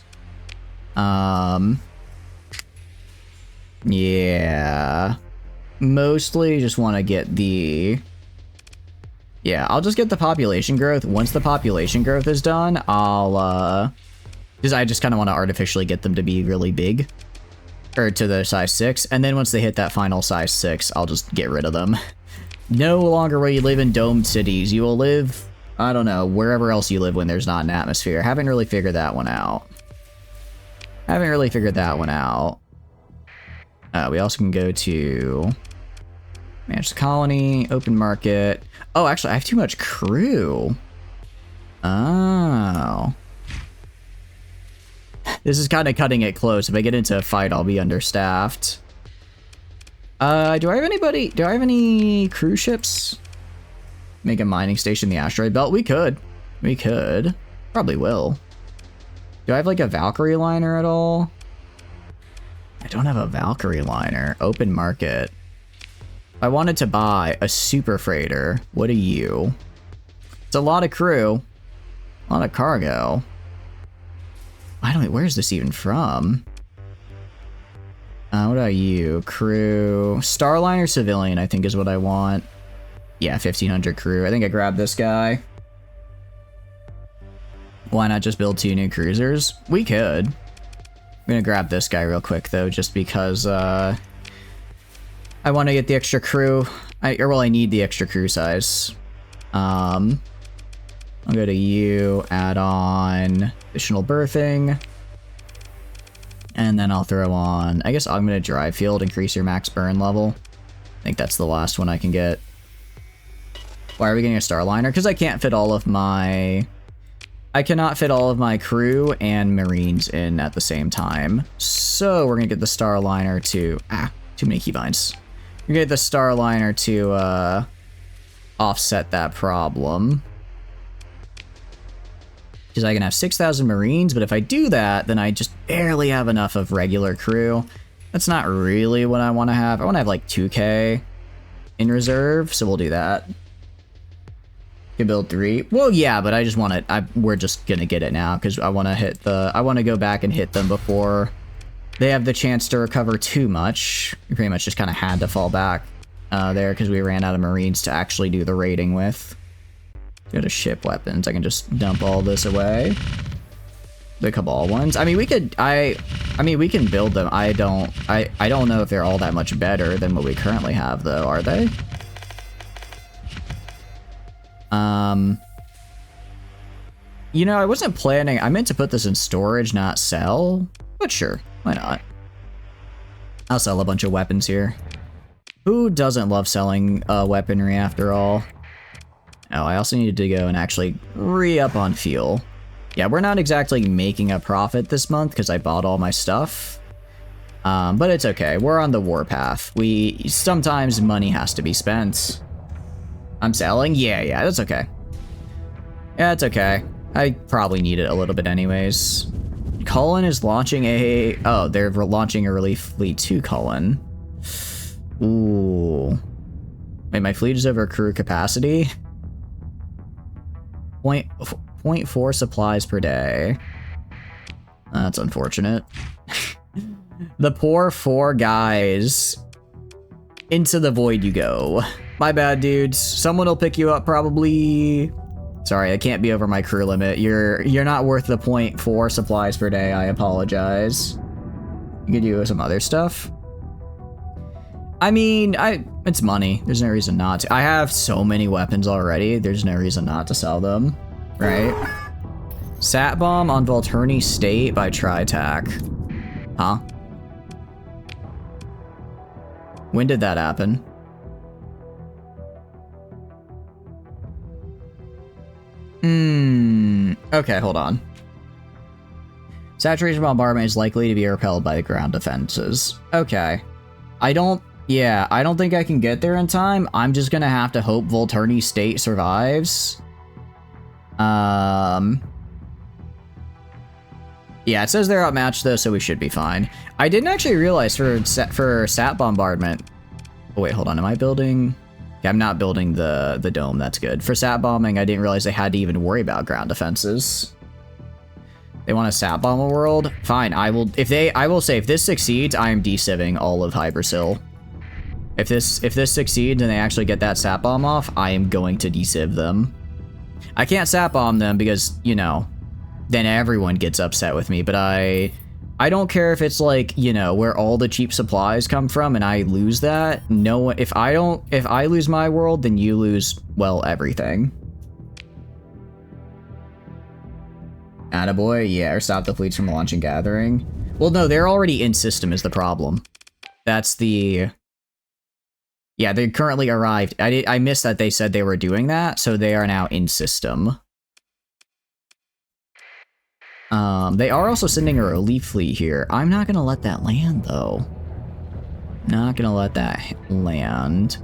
Yeah. Mostly just want to get the... Yeah, I'll just get the population growth. Once the population growth is done, I'll, because I just kind of want to artificially get them to be really big. Or to the size 6. And then once they hit that final size 6, I'll just get rid of them. No longer will you live in domed cities. You will live, I don't know, wherever else you live when there's not an atmosphere. Haven't really figured that one out. We also can go to manage the colony, open market. Oh, actually, I have too much crew. Oh. This is kind of cutting it close. If I get into a fight, I'll be understaffed. Do I have any cruise ships? Make a mining station in the asteroid belt? We could. Probably will. Do I have like a Valkyrie liner at all? I don't have a Valkyrie liner. Open market. If I wanted to buy a super freighter, what are you? It's a lot of crew. A lot of cargo. Where's this even from? What about you? Crew. Starliner civilian, I think is what I want. Yeah, 1500 crew. I think I grabbed this guy. Why not just build 2 new cruisers? We could. I'm gonna grab this guy real quick though, just because I want to get the extra crew. I need the extra crew size. I'll go to you, add on additional berthing. And then I'll throw on, I guess, augmented drive field, increase your max burn level. I think that's the last one I can get. Why are we getting a Starliner? Because I can't fit all of my... I cannot fit all of my crew and Marines in at the same time. So we're going to get the Starliner to... too many keybinds. We're going to get the Starliner to offset that problem. Because I can have 6,000 Marines, but if I do that, then I just barely have enough of regular crew. That's not really what I want to have. I want to have like 2k in reserve, so we'll do that. Can build 3. Well, yeah, but I just want it. We're just gonna get it now because I want to hit the. I want to go back and hit them before they have the chance to recover too much. We pretty much just kind of had to fall back there because we ran out of Marines to actually do the raiding with. Go to ship weapons. I can just dump all this away. The Cabal ones. I mean, we could. I mean, we can build them. I don't know if they're all that much better than what we currently have, though. Are they? You know, I wasn't planning. I meant to put this in storage, not sell. But sure, why not? I'll sell a bunch of weapons here. Who doesn't love selling weaponry after all? Oh, I also needed to go and actually re-up on fuel. Yeah, we're not exactly making a profit this month because I bought all my stuff. But it's okay. We're on the warpath. Sometimes money has to be spent. I'm selling? Yeah, that's okay. Yeah, it's okay. I probably need it a little bit anyways. Cullen is launching a... Oh, they're launching a relief fleet too, Cullen. Ooh. Wait, my fleet is over crew capacity? 0.4 supplies per day. That's unfortunate. The poor 4 guys. Into the void you go. My bad, dudes. Someone will pick you up probably. Sorry, I can't be over my crew limit. You're not worth the 0.4 supplies per day. I apologize. You could do some other stuff. I mean, it's money. There's no reason not to. I have so many weapons already. There's no reason not to sell them, right? Sat bomb on Volturni State by Tri-Tach. Huh? When did that happen? Okay, hold on. Saturation bombardment is likely to be repelled by the ground defenses. Okay. I don't think I can get there in time. I'm just gonna have to hope Volturni State survives. Yeah, it says they're outmatched though, so we should be fine. I didn't actually realize for sat bombardment. Oh wait, hold on. Am I building? Yeah, I'm not building the dome. That's good. For sat bombing, I didn't realize they had to even worry about ground defenses. They want to sat bomb a world? Fine. I will say if this succeeds, I am de-civving all of Hypersil. If this succeeds and they actually get that sat bomb off, I am going to de-civ them. I can't sat bomb them because, you know, then everyone gets upset with me, but I don't care if it's like, you know, where all the cheap supplies come from and I lose that. No, if I lose my world, then you lose, well, everything. Attaboy, yeah, or stop the fleets from launching gathering. Well, no, they're already in system is the problem. That's the... Yeah, they currently arrived. I missed that they said they were doing that, so they are now in system. They are also sending a relief fleet here. I'm not gonna let that land, though. Not gonna let that land.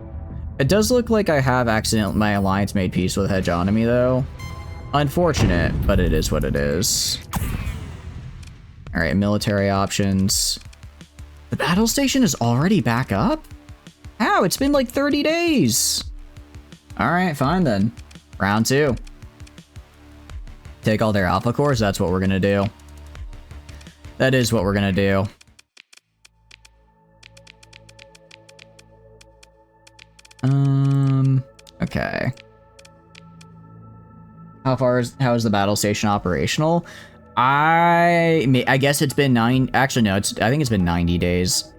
It does look like I have my alliance made peace with hegemony, though. Unfortunate, but it is what it is. Alright, military options. The battle station is already back up? How? It's been like 30 days! Alright, fine then. Round 2. Take all their alpha cores, that's what we're gonna do. That is what we're gonna do. Okay. How is the battle station operational? I guess it's been actually no, I think it's been 90 days.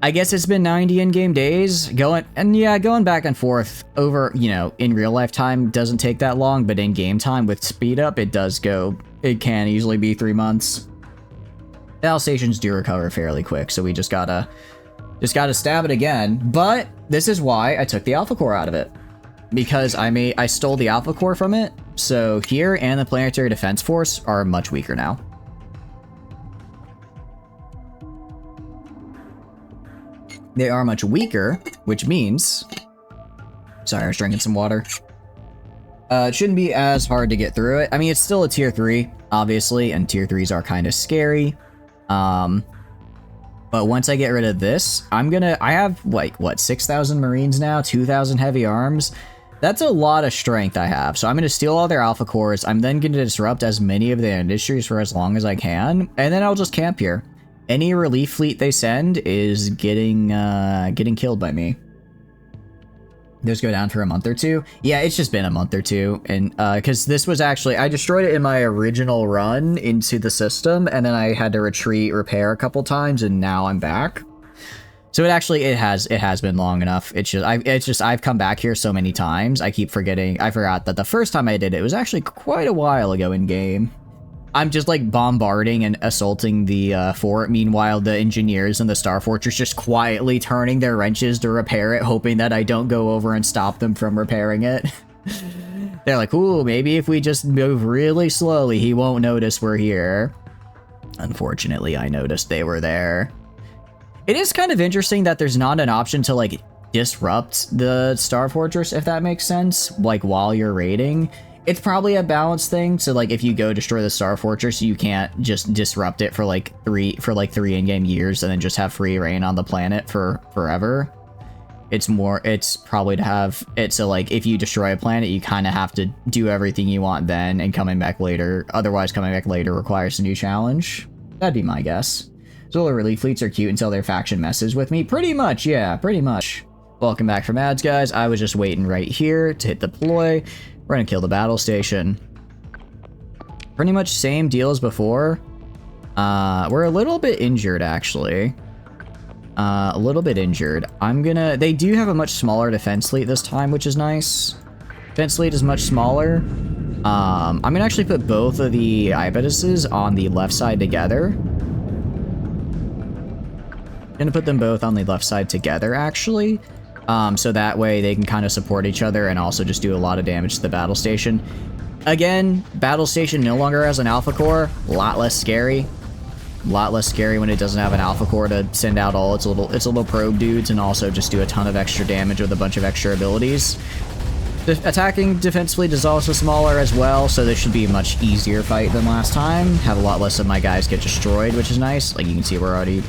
I guess it's been 90 in-game days. Going back and forth over, you know, in real life time doesn't take that long, but in game time with speed up, it can easily be 3 months. Battle stations do recover fairly quick, so we just gotta stab it again. But this is why I took the alpha core out of it, because I stole the alpha core from it. So here and the Planetary Defense Force are much weaker now. They are much weaker, which means... Sorry, I was drinking some water. It shouldn't be as hard to get through it. I mean, it's still a tier 3, obviously, and tier 3s are kind of scary. But once I get rid of this, I have, like, what, 6,000 Marines now? 2,000 heavy arms? That's a lot of strength I have. So I'm going to steal all their alpha cores. I'm then going to disrupt as many of their industries for as long as I can. And then I'll just camp here. Any relief fleet they send is getting killed by me. Those go down for a month or two. Yeah, it's just been a month or two. And because this was actually, I destroyed it in my original run into the system, and then I had to repair a couple times, and now I'm back. So it has been long enough. I've come back here so many times. I keep forgetting. I forgot that the first time I did it was actually quite a while ago in game. I'm just like bombarding and assaulting the fort. Meanwhile, the engineers in the Star Fortress just quietly turning their wrenches to repair it, hoping that I don't go over and stop them from repairing it. They're like, ooh, maybe if we just move really slowly, he won't notice we're here. Unfortunately, I noticed they were there. It is kind of interesting that there's not an option to like disrupt the Star Fortress, if that makes sense, like while you're raiding. It's probably a balance thing, so like if you go destroy the Star Fortress, you can't just disrupt it for like three in-game years and then just have free reign on the planet for forever. It's probably to have it so like if you destroy a planet, you kind of have to do everything you want then, and coming back later, otherwise coming back later requires a new challenge. That'd be my guess. Solar relief fleets are cute until their faction messes with me. Pretty much, yeah, pretty much. Welcome back from ads, guys. I was just waiting right here to hit deploy. We're gonna kill the battle station. Pretty much same deal as before. We're a little bit injured, actually. A little bit injured. They do have a much smaller defense fleet this time, which is nice. Defense fleet is much smaller. I'm gonna actually put both of the ibises on the left side together. Gonna put them both on the left side together, actually. So that way they can kind of support each other and also just do a lot of damage to the battle station. Again, battle station no longer has an alpha core. A lot less scary. A lot less scary when it doesn't have an alpha core to send out all its little probe dudes and also just do a ton of extra damage with a bunch of extra abilities. The attacking defense fleet is also smaller as well, so this should be a much easier fight than last time. Have a lot less of my guys get destroyed, which is nice. Like you can see, we're already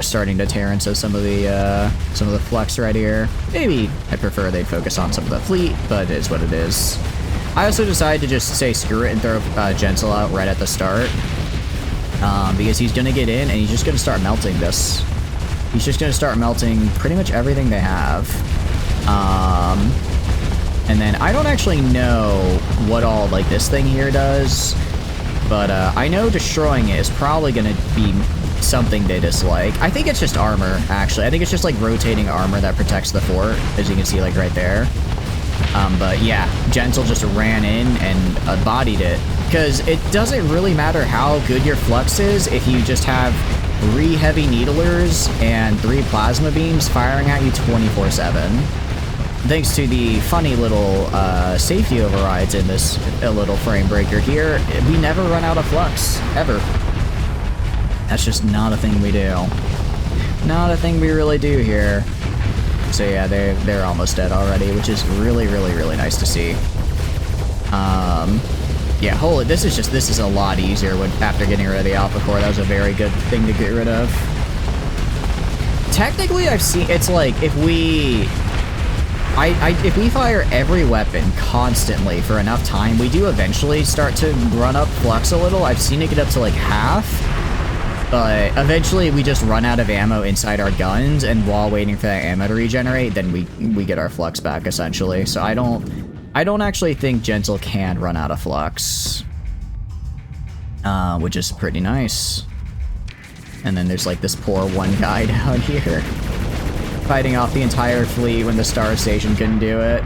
starting to tear into some of the flex right here. Maybe I prefer they'd focus on some of the fleet, but it is what it is. I also decided to just say screw it and throw Gentle out right at the start, because he's gonna get in and he's just gonna start melting this. He's just gonna start melting pretty much everything they have. And then I don't actually know what all like this thing here does, but I know destroying it is probably gonna be something they dislike. I think it's just armor, actually. I think it's just like rotating armor that protects the fort, as you can see like right there. But yeah, Gentle just ran in and bodied it, because it doesn't really matter how good your flux is if you just have 3 heavy needlers and 3 plasma beams firing at you 24/7. Thanks to the funny little safety overrides in this little frame breaker here, we never run out of flux, ever. That's just not a thing we do. Not a thing we really do here. So yeah, they're almost dead already, which is really, really, really nice to see. Yeah, holy, this is a lot easier after getting rid of the alpha core. That was a very good thing to get rid of. Technically, I've seen, it's like, if we... if we fire every weapon constantly for enough time, we do eventually start to run up flux a little. I've seen it get up to like half, but eventually we just run out of ammo inside our guns, and while waiting for that ammo to regenerate, then we get our flux back essentially. So I don't actually think Gentle can run out of flux, which is pretty nice. And then there's like this poor one guy down here, fighting off the entire fleet when the Star Station couldn't do it.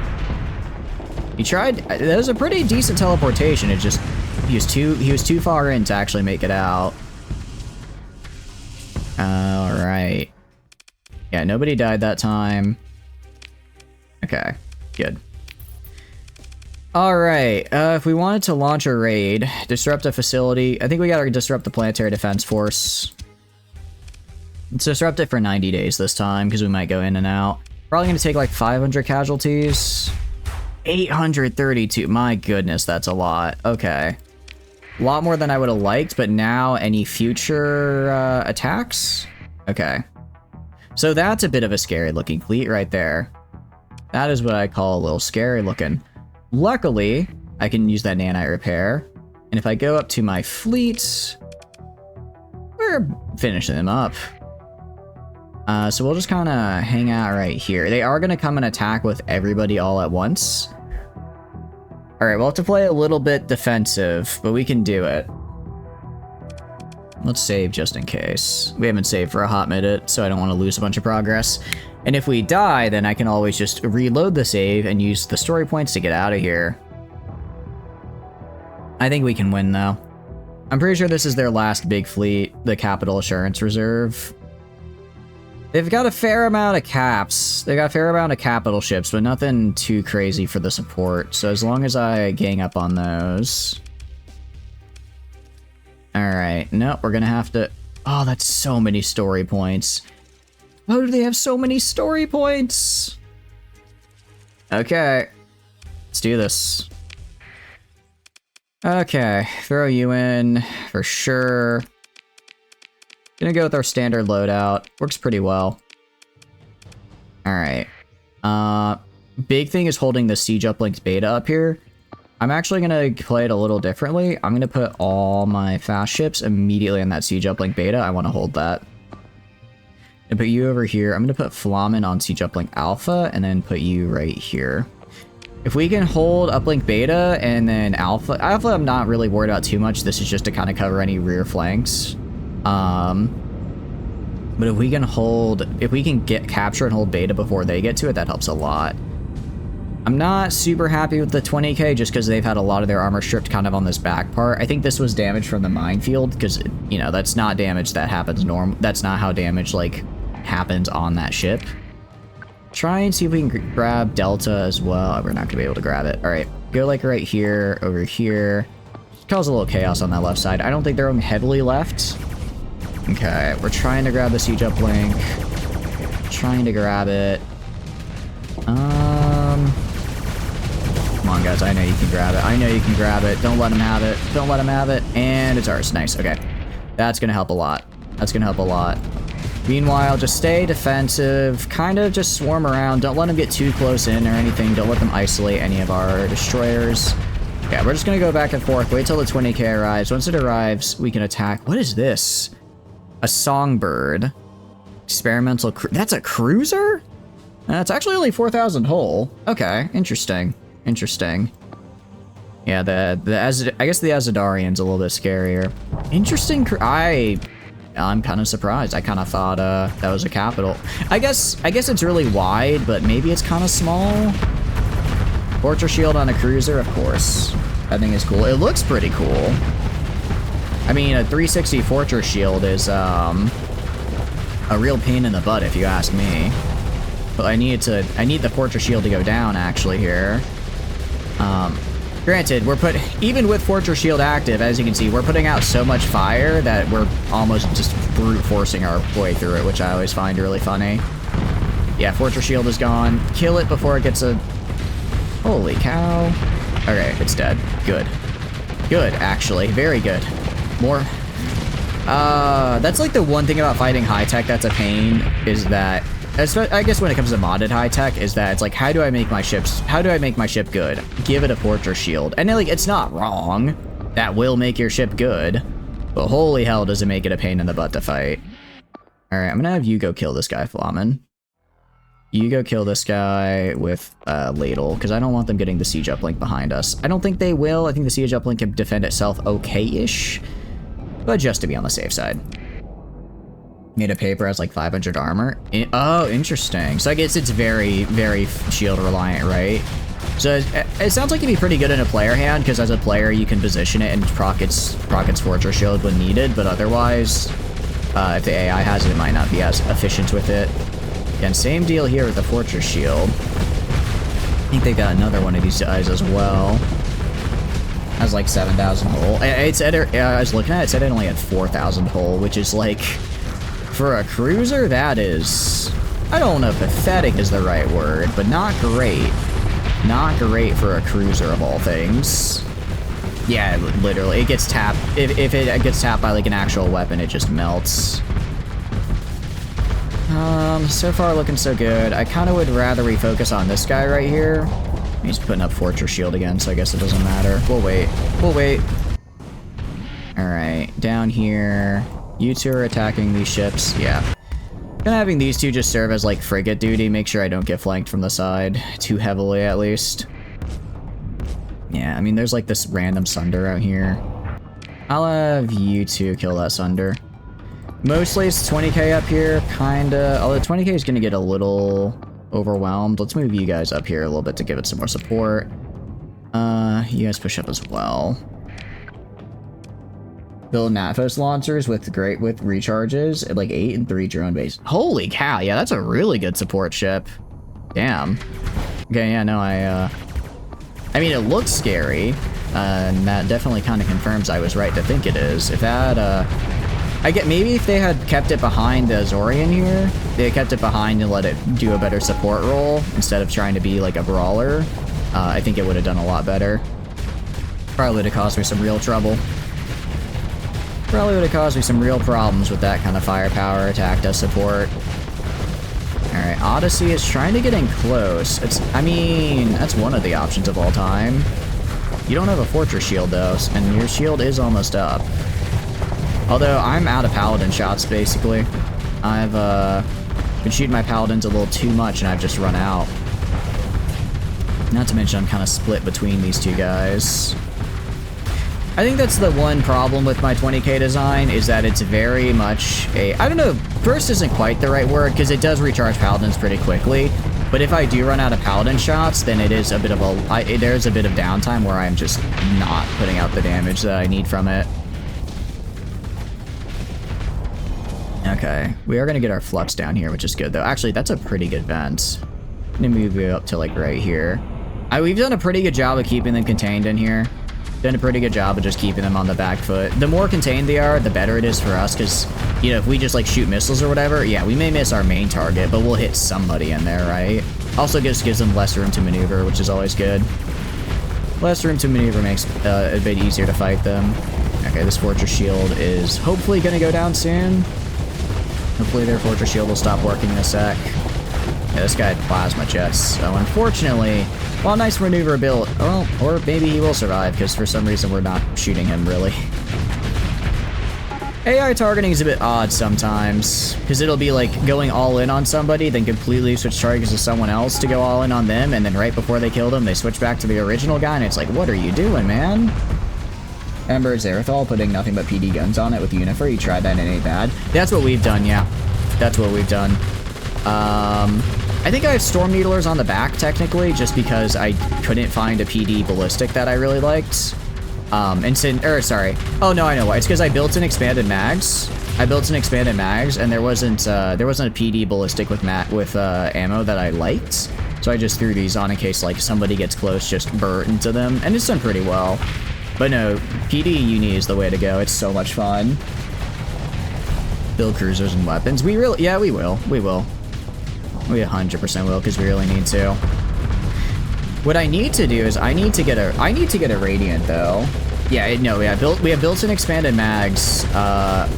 He tried. That was a pretty decent teleportation. It just he was too far in to actually make it out. All right. Yeah, nobody died that time. Okay, good. All right. If we wanted to launch a raid, disrupt a facility, I think we gotta disrupt the Planetary Defense Force. Let's disrupt it for 90 days this time, because we might go in and out. Probably going to take like 500 casualties. 832. My goodness, that's a lot. Okay. A lot more than I would have liked, but now any future attacks? Okay. So that's a bit of a scary looking fleet right there. That is what I call a little scary looking. Luckily, I can use that nanite repair. And if I go up to my fleet, we're finishing them up. So we'll just kind of hang out right here. They are going to come and attack with everybody all at once. Alright, we'll have to play a little bit defensive, but we can do it. Let's save just in case. We haven't saved for a hot minute, so I don't want to lose a bunch of progress. And if we die, then I can always just reload the save and use the story points to get out of here. I think we can win, though. I'm pretty sure this is their last big fleet, the Capital Assurance Reserve. They've got a fair amount of caps. They've got a fair amount of capital ships, but nothing too crazy for the support. So as long as I gang up on those. Alright, nope, we're gonna have to... Oh, that's so many story points. How do they have so many story points? Okay, let's do this. Okay, throw you in for sure. Gonna go with our standard loadout. Works pretty well. Alright. Big thing is holding the siege uplinks beta up here. I'm actually gonna play it a little differently. I'm gonna put all my fast ships immediately on that siege uplink beta. I want to hold that. And put you over here. I'm gonna put Flamen on siege uplink alpha, and then put you right here. If we can hold uplink beta and then alpha I'm not really worried about too much. This is just to kind of cover any rear flanks. But if we can get capture and hold beta before they get to it, that helps a lot. I'm not super happy with the 20k just because they've had a lot of their armor stripped kind of on this back part. I think this was damage from the minefield because, you know, that's not damage that happens that's not how damage, like, happens on that ship. Try and see if we can grab Delta as well. We're not going to be able to grab it. All right, go like right here, over here. Cause a little chaos on that left side. I don't think they're on heavily left. Okay, we're trying to grab the siege uplink. Trying to grab it. Come on, guys. I know you can grab it. I know you can grab it. Don't let him have it. Don't let him have it. And it's ours. Nice. Okay. That's going to help a lot. That's going to help a lot. Meanwhile, just stay defensive. Kind of just swarm around. Don't let them get too close in or anything. Don't let them isolate any of our destroyers. Yeah, we're just going to go back and forth. Wait till the 20k arrives. Once it arrives, we can attack. What is this? A songbird. Experimental that's a cruiser? It's actually only 4,000 hull. Okay, interesting. Interesting. Yeah, I guess the Azadarian's a little bit scarier. Interesting. I'm kind of surprised. I kind of thought that was a capital. I guess it's really wide, but maybe it's kind of small. Fortress shield on a cruiser, of course. That thing is cool. It looks pretty cool. I mean, a 360 fortress shield is a real pain in the butt, if you ask me. But I need the fortress shield to go down actually here. Granted, even with fortress shield active, as you can see, we're putting out so much fire that we're almost just brute forcing our way through it, which I always find really funny. Yeah, fortress shield is gone. Kill it before it gets a... Holy cow. Okay, it's dead. Good. Good, actually. Very good. More. That's like the one thing about fighting high tech that's a pain, is that I guess when it comes to modded high tech, is that it's like, how do I make my ship good? Give it a fortress shield. And like, it's not wrong. That will make your ship good. But holy hell, does it make it a pain in the butt to fight. Alright, I'm gonna have you go kill this guy, Flamen. You go kill this guy with Ladle, because I don't want them getting the siege uplink behind us. I don't think they will. I think the siege uplink can defend itself okay-ish. But just to be on the safe side. Made a paper has like 500 armor. Oh, interesting. So I guess it's very, very shield reliant, right? So it sounds like it'd be pretty good in a player hand, because as a player you can position it and proc its fortress shield when needed, but otherwise, if the AI has it, it might not be as efficient with it. Again, same deal here with the fortress shield. I think they got another one of these guys as well. Has like 7,000 hull. I was looking at it, it said it only had 4,000 hull, which is like, for a cruiser, that is, I don't know if pathetic is the right word, but not great. Not great for a cruiser of all things. Yeah, literally, it gets tapped. If it gets tapped by like an actual weapon, it just melts. So far looking so good. I kind of would rather we focus on this guy right here. He's putting up fortress shield again, so I guess it doesn't matter. We'll wait. We'll wait. Alright, down here. You two are attacking these ships. Yeah. Gonna having these two just serve as like frigate duty. Make sure I don't get flanked from the side too heavily, at least. Yeah, I mean, there's like this random Sunder out here. I'll have you two kill that Sunder. Mostly it's 20k up here, kinda. Although 20k is gonna get a little overwhelmed. Let's move you guys up here a little bit to give it some more support. You guys push up as well. Build Naphos launchers with recharges at like 8 and 3 drone base. Holy cow, yeah, that's a really good support ship. Damn. Okay, yeah, no, I mean, it looks scary, and that definitely kind of confirms I was right to think it is. If that, maybe if they had kept it behind the Azorian here, they kept it behind and let it do a better support role instead of trying to be like a brawler, I think it would have done a lot better. Probably would have caused me some real trouble. Probably would have caused me some real problems with that kind of firepower attacked as support. Alright, Odyssey is trying to get in close. I mean, that's one of the options of all time. You don't have a fortress shield though, and your shield is almost up. Although, I'm out of paladin shots, basically. I've been shooting my paladins a little too much and I've just run out. Not to mention I'm kind of split between these two guys. I think that's the one problem with my 20k design, is that it's very much a, I don't know, burst isn't quite the right word, because it does recharge paladins pretty quickly, but if I do run out of paladin shots, then it is a bit of a, there's a bit of downtime where I'm just not putting out the damage that I need from it. Okay, we are going to get our flux down here, which is good though. Actually, that's a pretty good vent. I'm going to move you up to like right here. We've done a pretty good job of keeping them contained in here. Done a pretty good job of just keeping them on the back foot. The more contained they are, the better it is for us, because, you know, if we just, like, shoot missiles or whatever, yeah, we may miss our main target, but we'll hit somebody in there, right? Also just gives them less room to maneuver, which is always good. Less room to maneuver makes a bit easier to fight them. Okay, this fortress shield is hopefully going to go down soon. Hopefully their fortress shield will stop working in a sec. Yeah, this guy had plasma jets, so unfortunately, while nice maneuverability, well, or maybe he will survive, because for some reason we're not shooting him, really. AI targeting is a bit odd sometimes, because it'll be like going all in on somebody, then completely switch targets to someone else to go all in on them, and then right before they kill them, they switch back to the original guy, and it's like, what are you doing, man? Ember Zerathol putting nothing but PD guns on it with Unifer, you tried that and it ain't bad. That's what we've done, yeah. That's what we've done. I think I have Storm Needlers on the back, technically, just because I couldn't find a PD ballistic that I really liked. Sorry. Oh, no, I know why. It's because I built an expanded mags. And there wasn't a PD ballistic with ammo that I liked. So I just threw these on in case, like, somebody gets close, just burr into them. And it's done pretty well. But no, PD uni is the way to go. It's so much fun. Build cruisers and weapons. We will. We 100% will, because we really need to. What I need to do is I need to get a Radiant though, Yeah, no, we have built-in expanded mags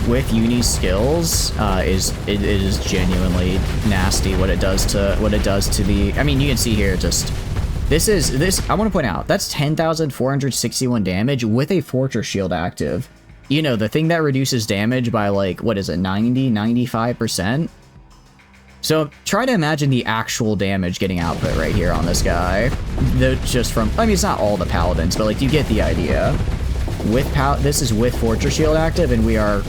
with Uni's skills. It is genuinely nasty what it does to the. I mean, you can see here just this. I want to point out that's 10,461 damage with a Fortress Shield active. You know, the thing that reduces damage by like what is it, 95%. So try to imagine the actual damage getting output right here on this guy. Just from, I mean, it's not all the paladins, but like you get the idea. This is with Fortress Shield active, and we are,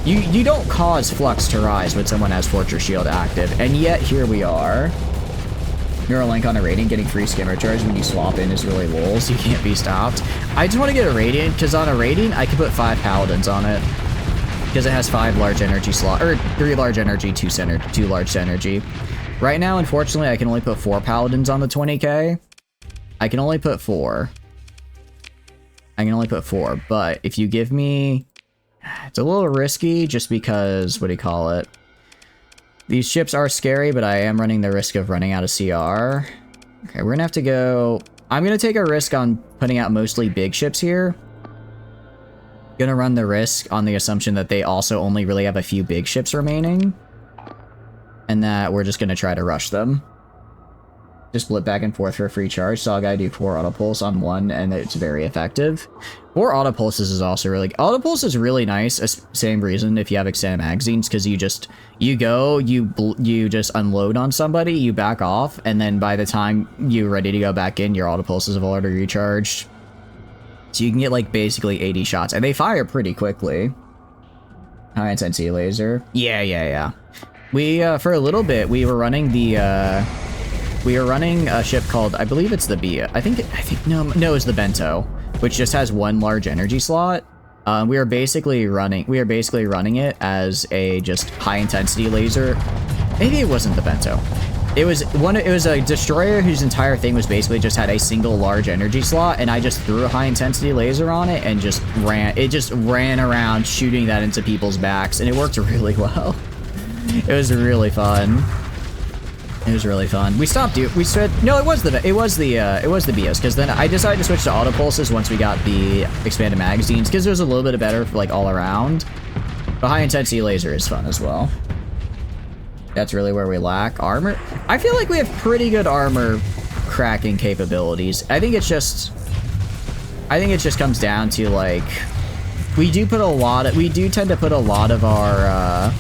you don't cause flux to rise when someone has Fortress Shield active, and yet here we are. Neuralink on a Radiant getting free skimmer charge when you swap in is really lol, so you can't be stopped. I just want to get a Radiant, because on a Radiant, I can put 5 paladins on it. Because it has 5 large energy slot, or 3 large energy, 2 large energy. Right now, unfortunately, I can only put 4 paladins on the 20k. I can only put 4. But if you give me... It's a little risky, just because, what do you call it? These ships are scary, but I am running the risk of running out of CR. Okay, we're gonna have to go... I'm gonna take a risk on putting out mostly big ships here. Gonna run the risk on the assumption that they also only really have a few big ships remaining, and that we're just gonna try to rush them. Just flip back and forth for a free charge. Saw a guy do 4 auto pulse on 1, and it's very effective. 4 auto pulses is also really... Auto pulse is really nice. Same reason if you have extended magazines, because you just unload on somebody, you back off, and then by the time you're ready to go back in, your auto pulses have already recharged. So you can get like basically 80 shots, and they fire pretty quickly. High intensity laser. Yeah. We for a little bit we were running a ship called, I believe it's the Bia. No, it's the Bento, which just has 1 large energy slot. We are basically running it as a just high intensity laser. Maybe it wasn't the Bento. It was a destroyer whose entire thing was basically just had a single large energy slot, and I just threw a high intensity laser on it and just ran around shooting that into people's backs, and it worked really well. It was really fun. We stopped it. We said no. It was the BS, because then I decided to switch to auto pulses once we got the expanded magazines, because it was a little bit better for like all around. But high intensity laser is fun as well. That's really where we lack armor. I feel like we have pretty good armor cracking capabilities. I think it just comes down to like we do tend to put a lot of our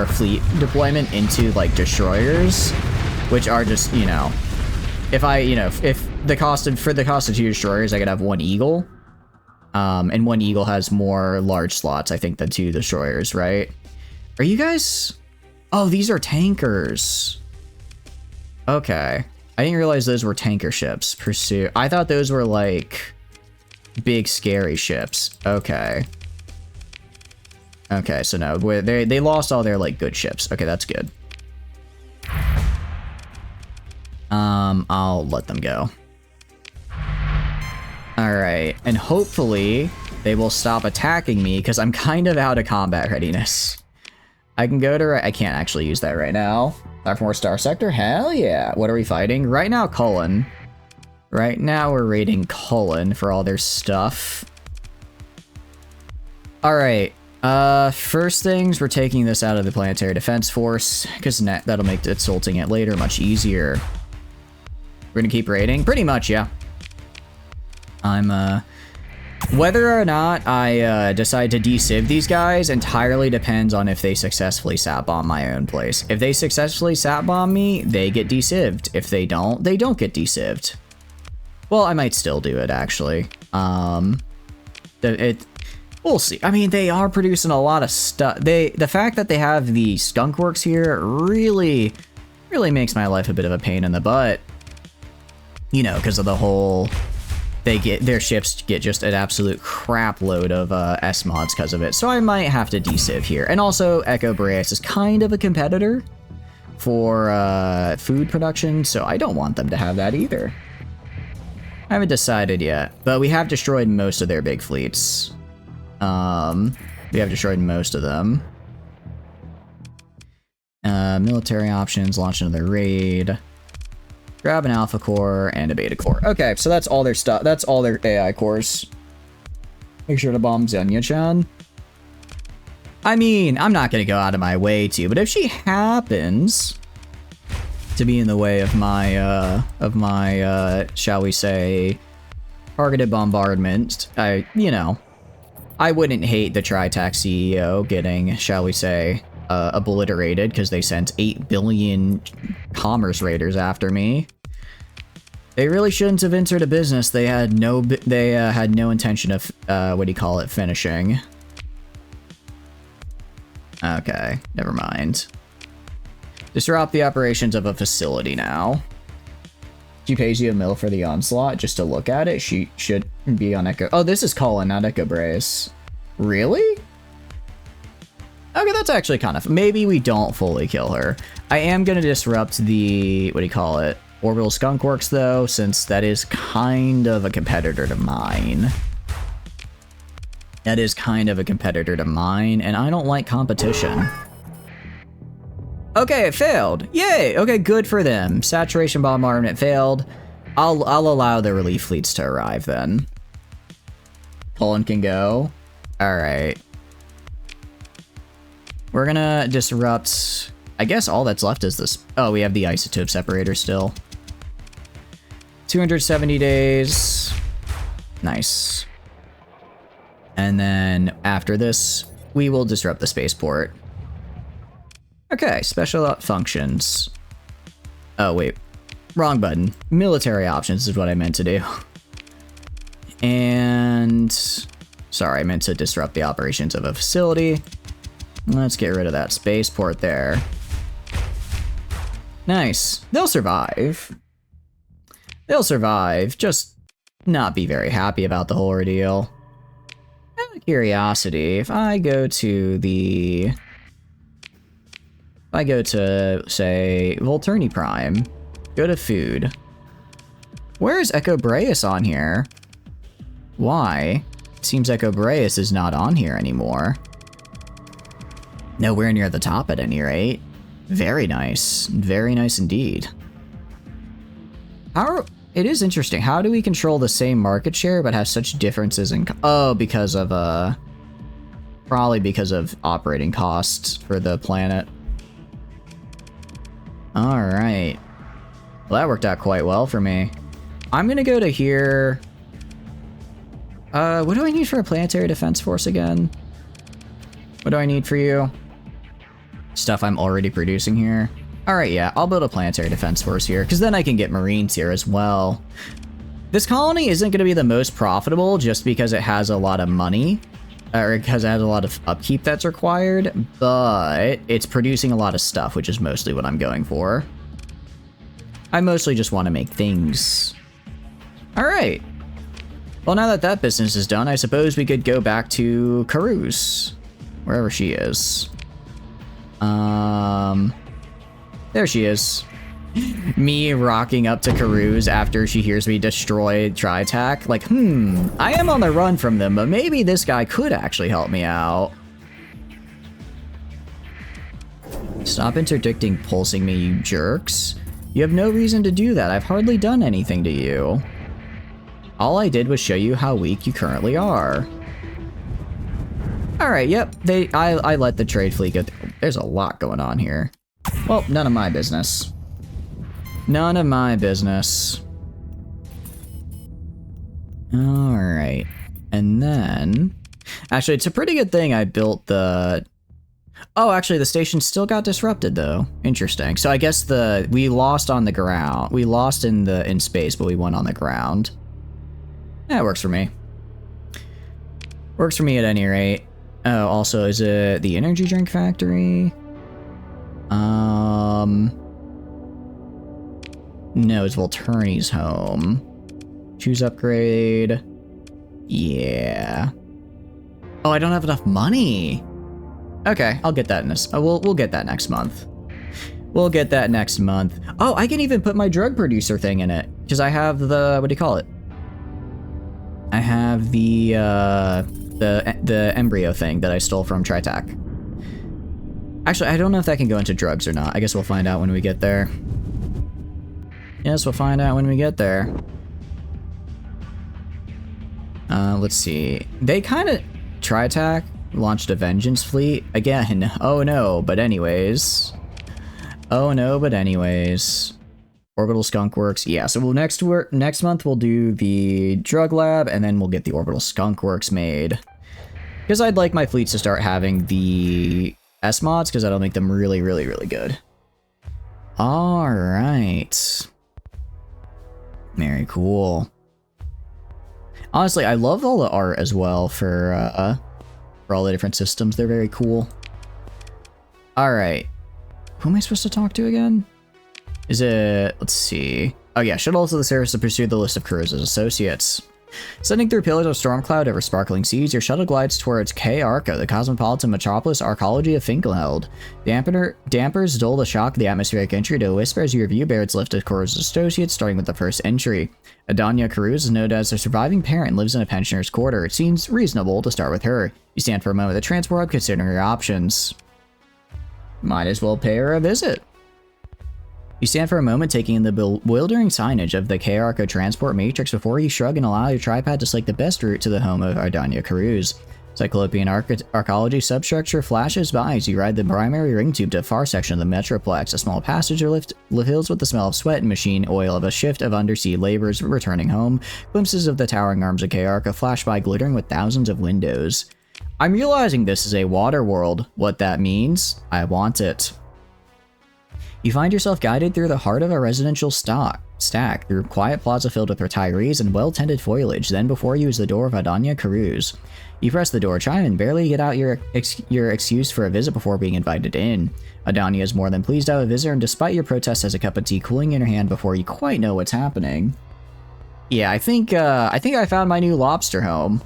fleet deployment into like destroyers, which are just, you know, if the cost of 2 destroyers, I could have 1 eagle, and 1 eagle has more large slots, I think, than 2 destroyers, right? Are you guys... Oh, these are tankers. Okay. I didn't realize those were tanker ships. Pursue. I thought those were, like, big, scary ships. Okay. Okay, so no. They lost all their, like, good ships. Okay, that's good. I'll let them go. Alright. And hopefully, they will stop attacking me, because I'm kind of out of combat readiness. I can go to... I can't actually use that right now. Time for more Starsector? Hell yeah. What are we fighting? Right now, Cullen. Right now, we're raiding Cullen for all their stuff. Alright. First things, we're taking this out of the Planetary Defense Force, because that'll make assaulting it later much easier. We're gonna keep raiding? Pretty much, yeah. Whether or not I decide to de-civ these guys entirely depends on if they successfully sat bomb my own place. If they successfully sat bomb me, they get de-cived. If they don't get de-cived. Well, I might still do it, actually. We'll see. I mean, they are producing a lot of stuff. The fact that they have the skunk works here really makes my life a bit of a pain in the butt. You know, because of the whole... their ships get just an absolute crap load of S mods because of it. So I might have to de-civ here. And also, Echo Boreas is kind of a competitor for food production, so I don't want them to have that either. I haven't decided yet, but we have destroyed most of their big fleets. We have destroyed most of them. Military options, launch another raid. Grab an alpha core and a beta core. Okay, so that's all their stuff. That's all their AI cores. Make sure to bomb Xenia-chan. I mean, I'm not going to go out of my way to, but if she happens to be in the way of my, shall we say, targeted bombardment, you know, I wouldn't hate the Tri-Tach CEO getting, shall we say, obliterated because they sent 8 billion commerce raiders after me. They really shouldn't have entered a business they had no intention of, finishing. Okay, never mind. Disrupt the operations of a facility now. She pays you a mil for the onslaught just to look at it. She should be on Echo. Oh, this is Colin, not Echo Brace. Really? Okay, that's actually kind of... Maybe we don't fully kill her. I am going to disrupt the... Orbital Skunk Works, though, since that is kind of a competitor to mine. That is kind of a competitor to mine, and I don't like competition. Okay, it failed. Yay! Okay, good for them. Saturation bombardment failed. I'll allow the relief fleets to arrive then. Colin can go. Alright. We're gonna disrupt... I guess all that's left is this... Oh, we have the isotope separator still. 270 days. Nice. And then after this, we will disrupt the spaceport. Okay, special functions. Oh, wait. Wrong button. Military options is what I meant to do. And... Sorry, I meant to disrupt the operations of a facility. Let's get rid of that spaceport there. Nice. They'll survive. They'll survive, just not be very happy about the whole ordeal. Out of curiosity, if I go to the... If I go to, say, Volturni Prime, go to food. Where's Echo Braeus on here? Why? It seems Echo Braeus is not on here anymore. Nowhere near the top at any rate. Very nice. Very nice indeed. It is interesting. How do we control the same market share but have such differences in... Oh, because of, probably because of operating costs for the planet. Alright. Well, that worked out quite well for me. I'm gonna go to here. What do I need for a planetary defense force again? What do I need for you? Stuff I'm already producing here. Alright, yeah, I'll build a planetary defense force here, because then I can get Marines here as well. This colony isn't going to be the most profitable just because it has a lot of money, or because it has a lot of upkeep that's required, but it's producing a lot of stuff, which is mostly what I'm going for. I mostly just want to make things. Alright. Well, now that that business is done, I suppose we could go back to Coureuse, wherever she is. There she is. Me rocking up to Coureuse after she hears me destroy Tri-Tach. Like, I am on the run from them, but maybe this guy could actually help me out. Stop interdicting pulsing me, you jerks. You have no reason to do that. I've hardly done anything to you. All I did was show you how weak you currently are. Alright, yep. I let the trade fleet go. There's a lot going on here. Well, none of my business. None of my business. Alright. And then... Actually, it's a pretty good thing I built the... Oh, actually, the station still got disrupted, though. Interesting. So I guess we lost on the ground. We lost in space, but we won on the ground. That works for me. Works for me at any rate. Oh, also, is it the energy drink factory? No, it's Volturni's home. Choose upgrade. Yeah. Oh, I don't have enough money. Okay, I'll get that in this. We'll get that next month. We'll get that next month. Oh, I can even put my drug producer thing in it because I have the what do you call it? I have the embryo thing that I stole from Tri-Tach. Actually, I don't know if that can go into drugs or not. I guess we'll find out when we get there. Yes, we'll find out when we get there. Let's see. They kind of... Tri-Tach launched a vengeance fleet. Again, oh no, but anyways. Oh no, but anyways. Orbital Skunk Works. Yeah, so we'll next month we'll do the drug lab, and then we'll get the Orbital Skunk Works made. Because I'd like my fleets to start having the S mods, because that'll make them really, really, really good. Alright. Very cool. Honestly, I love all the art as well for all the different systems. They're very cool. Alright. Who am I supposed to talk to again? Is it... Let's see. Oh yeah, shuttle to the surface to pursue the list of Coureuse associates. Sending through pillars of storm cloud over sparkling seas, your shuttle glides towards K Arca, the cosmopolitan metropolis arcology of Finkelheld. Dampers dull the shock of the atmospheric entry to a whisper as you review Baird's list of Coureuse associates, starting with the first entry. Adania Coureuse is known as a surviving parent and lives in a pensioner's quarter. It seems reasonable to start with her. You stand for a moment at the transport hub, considering your options. Might as well pay her a visit. You stand for a moment, taking in the bewildering signage of the K-Arco transport matrix before you shrug and allow your tripod to select the best route to the home of Adania Coureuse. Cyclopean arcology substructure flashes by as you ride the primary ring tube to a far section of the Metroplex. A small passenger lift fills with the smell of sweat and machine oil of a shift of undersea laborers returning home. Glimpses of the towering arms of K-Arca flash by, glittering with thousands of windows. I'm realizing this is a water world. What that means, I want it. You find yourself guided through the heart of a residential stack, through quiet plaza filled with retirees and well-tended foliage. Then before you is the door of Adania Coureuse. You press the door chime and barely get out your excuse for a visit before being invited in. Adania is more than pleased to have a visitor, and despite your protest, has a cup of tea cooling in her hand before you quite know what's happening. Yeah, I think I found my new lobster home.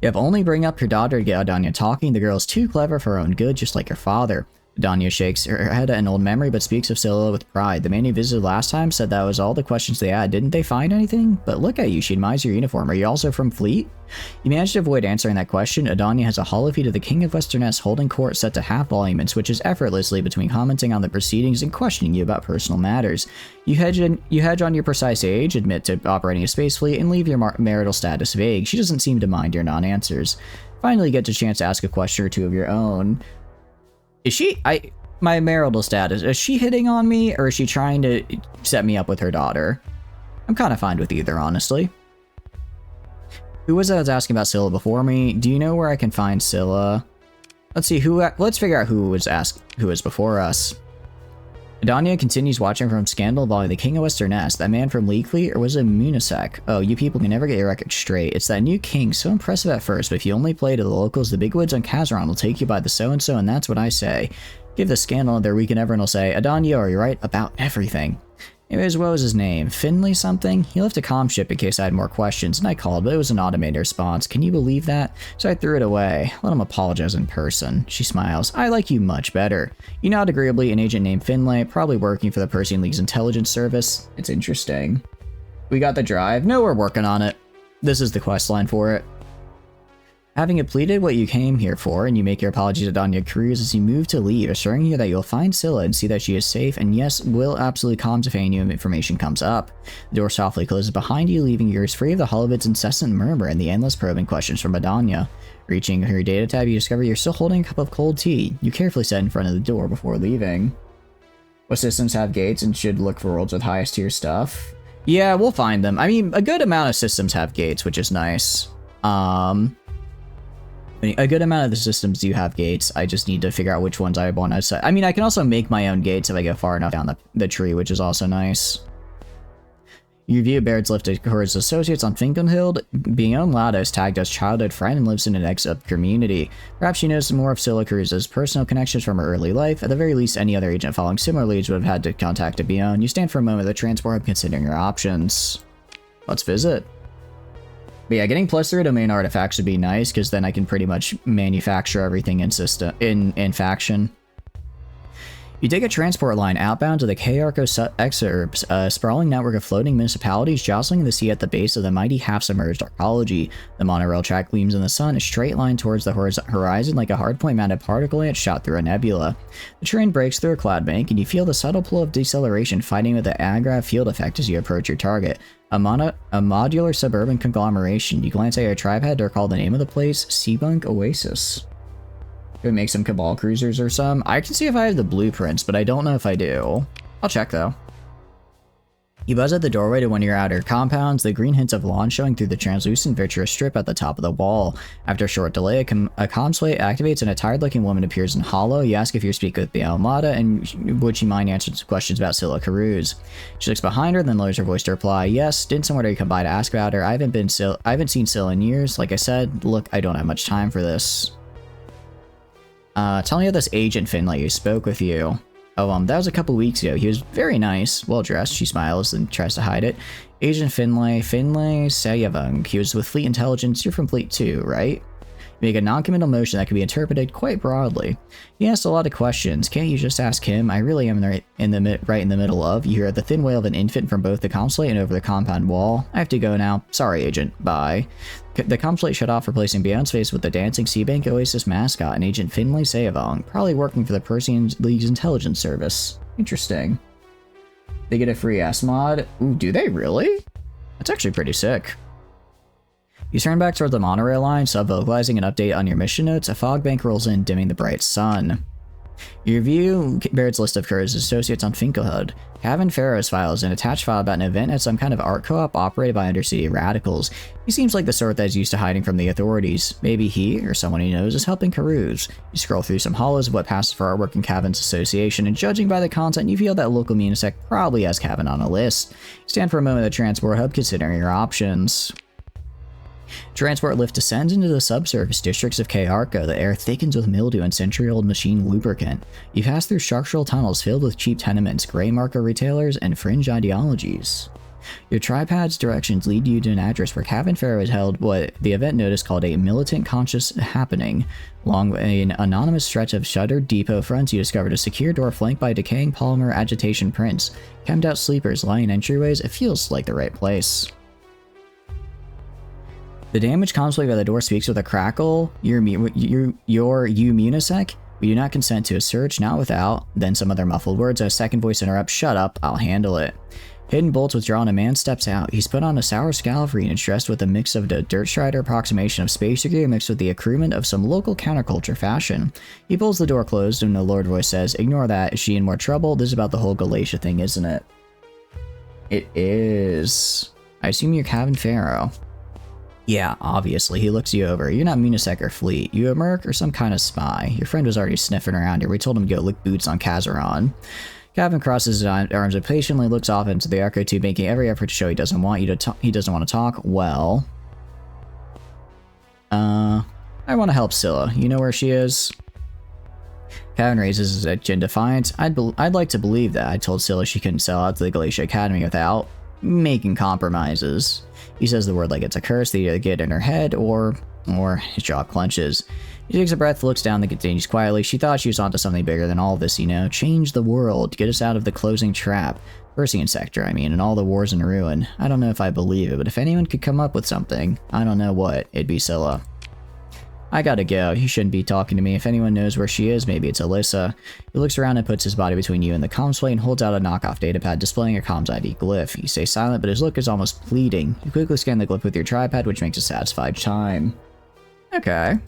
You have only bring up your daughter to get Adania talking. The girl is too clever for her own good, just like her father. Adania shakes her head at an old memory, but speaks of Scylla with pride. The man you visited last time said that was all the questions they had. Didn't they find anything? But look at you, she admires your uniform. Are you also from Fleet? You managed to avoid answering that question. Adania has a hollow feed of the King of Western S holding court set to half volume and switches effortlessly between commenting on the proceedings and questioning you about personal matters. You hedge on your precise age, admit to operating a space fleet, and leave your marital status vague. She doesn't seem to mind your non-answers. Finally, you get a chance to ask a question or two of your own. Is she, my marital status, is she hitting on me, or is she trying to set me up with her daughter? I'm kind of fine with either, honestly. Who was that was asking about Scylla before me? Do you know where I can find Scylla? Let's see, let's figure out who was before us. Adania continues watching from Scandal involving the King of Western S. That man from League Fleet, or was it Munisec? Oh, you people can never get your record straight. It's that new king, so impressive at first, but if you only play to the locals, the big woods on Kazaron will take you by the so-and-so, and that's what I say. Give the Scandal their week and everyone will say, Adania, are you right about everything? Anyways, what was his name? Finley something? He left a comm ship in case I had more questions, and I called, but it was an automated response. Can you believe that? So I threw it away. Let him apologize in person. She smiles. I like you much better. You nod agreeably, an agent named Finlay, probably working for the Persean League's intelligence service. It's interesting. We got the drive? No, we're working on it. This is the quest line for it. Having completed what you came here for, and you make your apologies to Adania Coureuse as you move to leave, assuring you that you'll find Scylla and see that she is safe, and yes, will absolutely calm if any new information comes up. The door softly closes behind you, leaving your ears free of the hull of its incessant murmur and the endless probing questions from Adania. Reaching your data tab, you discover you're still holding a cup of cold tea. You carefully set in front of the door before leaving. What systems have gates and should look for worlds with highest tier stuff? Yeah, we'll find them. I mean, a good amount of systems have gates, which is nice. A good amount of the systems do have gates. I just need to figure out which ones I want to set. I mean, I can also make my own gates if I go far enough down the tree, which is also nice. You view Baird's lifted Coureuse associates on Finkelhild. Beyond Lada is tagged as childhood friend and lives in an ex-up community. Perhaps you know some more of Scylla Coureise's personal connections from her early life. At the very least, any other agent following similar leads would have had to contact a Beyond. You stand for a moment at the transport hub, considering your options. Let's visit. But yeah, getting +3 domain artifacts would be nice, because then I can pretty much manufacture everything in faction. You take a transport line outbound to the K-Arco exurbs, a sprawling network of floating municipalities jostling in the sea at the base of the mighty half-submerged arcology. The monorail track gleams in the sun, a straight line towards the horizon like a hardpoint-mounted particle ant shot through a nebula. The train breaks through a cloud bank, and you feel the subtle pull of deceleration fighting with the agrav field effect as you approach your target. A modular suburban conglomeration. You glance at your tripod to recall the name of the place, Seabunk Oasis. Could we make some Cabal cruisers or some? I can see if I have the blueprints, but I don't know if I do. I'll check though. You buzz at the doorway to one of your outer compounds, the green hints of lawn showing through the translucent vitreous strip at the top of the wall. After a short delay, a consulate activates and a tired-looking woman appears in hollow. You ask if you're speaking with the Almada and would she mind answering some questions about Scylla Coureuse. She looks behind her, then lowers her voice to reply, "Yes, didn't somebody come by to ask about her? I haven't seen Scylla in years. Like I said, look, I don't have much time for this." Tell me about this agent Finlay who spoke with you. Oh, that was a couple weeks ago. He was very nice, well-dressed. She smiles and tries to hide it. Agent Finlay Sayavung. He was with Fleet Intelligence. You're from Fleet 2, right? You make a non-committal motion that can be interpreted quite broadly. He asked a lot of questions. Can't you just ask him? I really am right in the middle of. You hear the thin wail of an infant from both the consulate and over the compound wall. I have to go now. Sorry, Agent. Bye. The consulate shut off, replacing Beyond Space with the dancing Seabank Oasis mascot and Agent Finlay Sayavong, probably working for the Persean League's intelligence service. Interesting. They get a free S mod. Ooh, do they really? That's actually pretty sick. You turn back toward the monorail line, sub-vocalizing an update on your mission notes. A fog bank rolls in, dimming the bright sun. You review Baird's list of Coureuse associates on Finkelhood. Kevin Farrow's files an attached file about an event at some kind of art co-op operated by undercity radicals. He seems like the sort that is used to hiding from the authorities. Maybe he, or someone he knows, is helping Coureuse. You scroll through some hollows of what passes for artwork in Kevin's association, and judging by the content, you feel that local Munisec probably has Kevin on a list. Stand for a moment at the transport hub, considering your options. Transport lift descends into the subsurface districts of K-Arco. The air thickens with mildew and century-old machine lubricant. You pass through structural tunnels filled with cheap tenements, gray marker retailers, and fringe ideologies. Your tripod's directions lead you to an address where Kevin Farrow has held what the event notice called a militant conscious happening. Along an anonymous stretch of shuttered depot fronts, you discovered a secure door flanked by decaying polymer agitation prints. Chemmed out sleepers lying in entryways. It feels like the right place. The damaged consulate by the door speaks with a crackle. You're Munisec? We do not consent to a search, not without. Then some other muffled words. A second voice interrupts. Shut up, I'll handle it. Hidden bolts withdrawn, a man steps out. He's put on a sour scalafrine and dressed with a mix of the Dirt Strider approximation of space gear mixed with the accruement of some local counterculture fashion. He pulls the door closed and a lowered voice says, "Ignore that. Is she in more trouble? This is about the whole Galatia thing, isn't it?" It is. I assume you're Kevin Farrow. Yeah, obviously. He looks you over. You're not Munisec or Fleet. You a merc or some kind of spy. Your friend was already sniffing around here. We told him to go lick boots on Kazaron. Kevin crosses his arms and patiently looks off into the Arco tube, making every effort to show he doesn't want you to talk. He doesn't want to talk. Well, I want to help Scylla. You know where she is? Kevin raises his edge in defiance. I'd like to believe that. I told Scylla she couldn't sell out to the Galatia Academy without making compromises. He says the word like it's a curse. They either get in her head or his jaw clenches. He takes a breath, looks down, then continues quietly. She thought she was onto something bigger than all this, you know. Change the world, get us out of the closing trap. Persean sector, I mean, and all the wars and ruin. I don't know if I believe it, but if anyone could come up with something, I don't know what, it'd be Scylla. I gotta go. You shouldn't be talking to me. If anyone knows where she is, maybe it's Alyssa. He looks around and puts his body between you and the comms plate and holds out a knockoff datapad displaying a comms ID glyph. You stay silent, but his look is almost pleading. You quickly scan the glyph with your tripod, which makes a satisfied chime. Okay.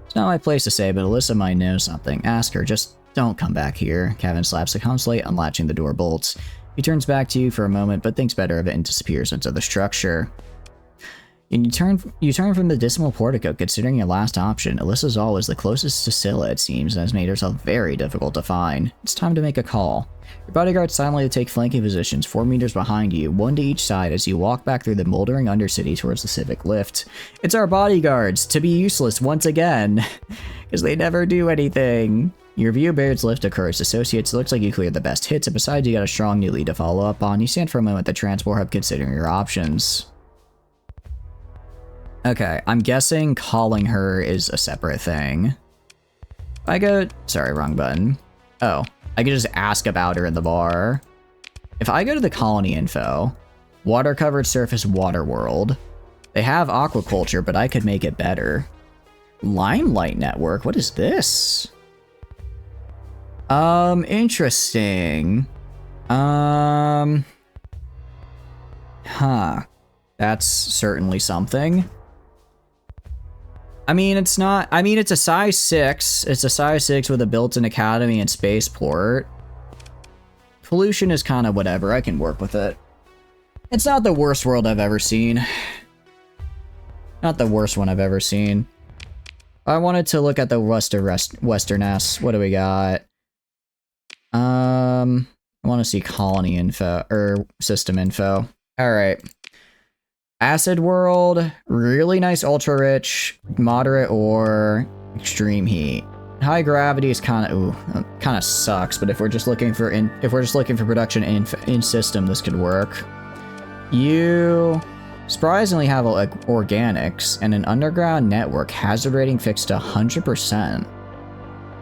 It's not my place to say, but Alyssa might know something. Ask her. Just don't come back here. Kevin slaps the comms plate, unlatching the door bolts. He turns back to you for a moment, but thinks better of it and disappears into the structure. And you turn from the dismal portico, considering your last option. Alyssa Zoll is the closest to Scylla, it seems, and has made herself very difficult to find. It's time to make a call. Your bodyguards silently take flanking positions 4 meters behind you, one to each side as you walk back through the moldering undercity towards the civic lift. It's our bodyguards, to be useless once again, because they never do anything. You review Baird's lift of Coureuse associates. It looks like you cleared the best hits, and besides you got a strong new lead to follow up on. You stand for a moment at the transport hub considering your options. Okay, I'm guessing calling her is a separate thing. Sorry, wrong button. Oh, I could just ask about her in the bar. If I go to the colony info, water-covered surface water world, they have aquaculture, but I could make it better. Limelight network, what is this? Interesting. Huh. That's certainly something. I mean, it's not, I mean, it's a size 6. It's a size 6 with a built-in academy and spaceport. Pollution is kind of whatever. I can work with it. It's not the worst world I've ever seen. Not the worst one I've ever seen. I wanted to look at the Western S. What do we got? I want to see colony info, or system info. All right. Acid world, really nice ultra rich, moderate or extreme heat. High gravity is kind of sucks, but if we're just looking for production in system, this could work. You surprisingly have like organics and an underground network, hazard rating fixed to 100%.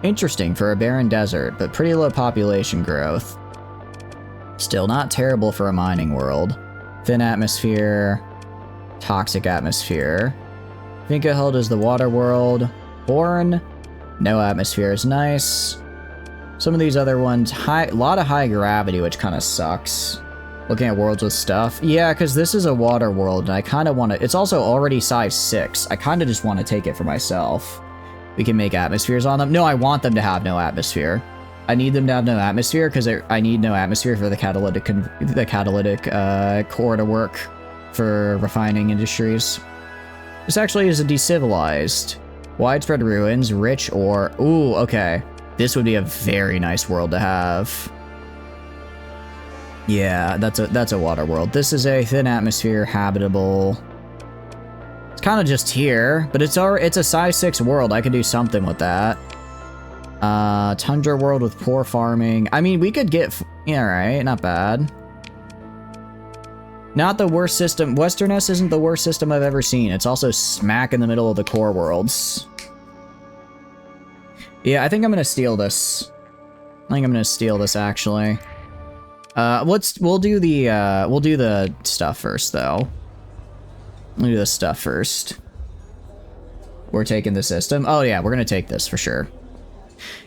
Interesting for a barren desert, but pretty low population growth. Still not terrible for a mining world. Thin atmosphere, toxic atmosphere. Vinkelheld is the water world. Born, no atmosphere is nice. Some of these other ones, a lot of high gravity, which kind of sucks. Looking at worlds with stuff. Yeah, because this is a water world, and I kind of want to... It's also already size 6. I kind of just want to take it for myself. We can make atmospheres on them. No, I want them to have no atmosphere. I need them to have no atmosphere, because I need no atmosphere for the catalytic core to work for refining industries. This actually is a decivilized. Widespread ruins, rich ore. Ooh, okay. This would be a very nice world to have. Yeah, that's a water world. This is a thin atmosphere, habitable. It's kind of just here, but it's a size 6 world. I could do something with that. Tundra world with poor farming. I mean, we could get... Yeah, right, not bad. Not the worst system. Western S isn't the worst system I've ever seen. It's also smack in the middle of the core worlds. Yeah, I think I'm gonna steal this. I think I'm gonna steal this, actually. We'll do the stuff first, though. We'll do the stuff first. We're taking the system. Oh yeah, we're gonna take this for sure.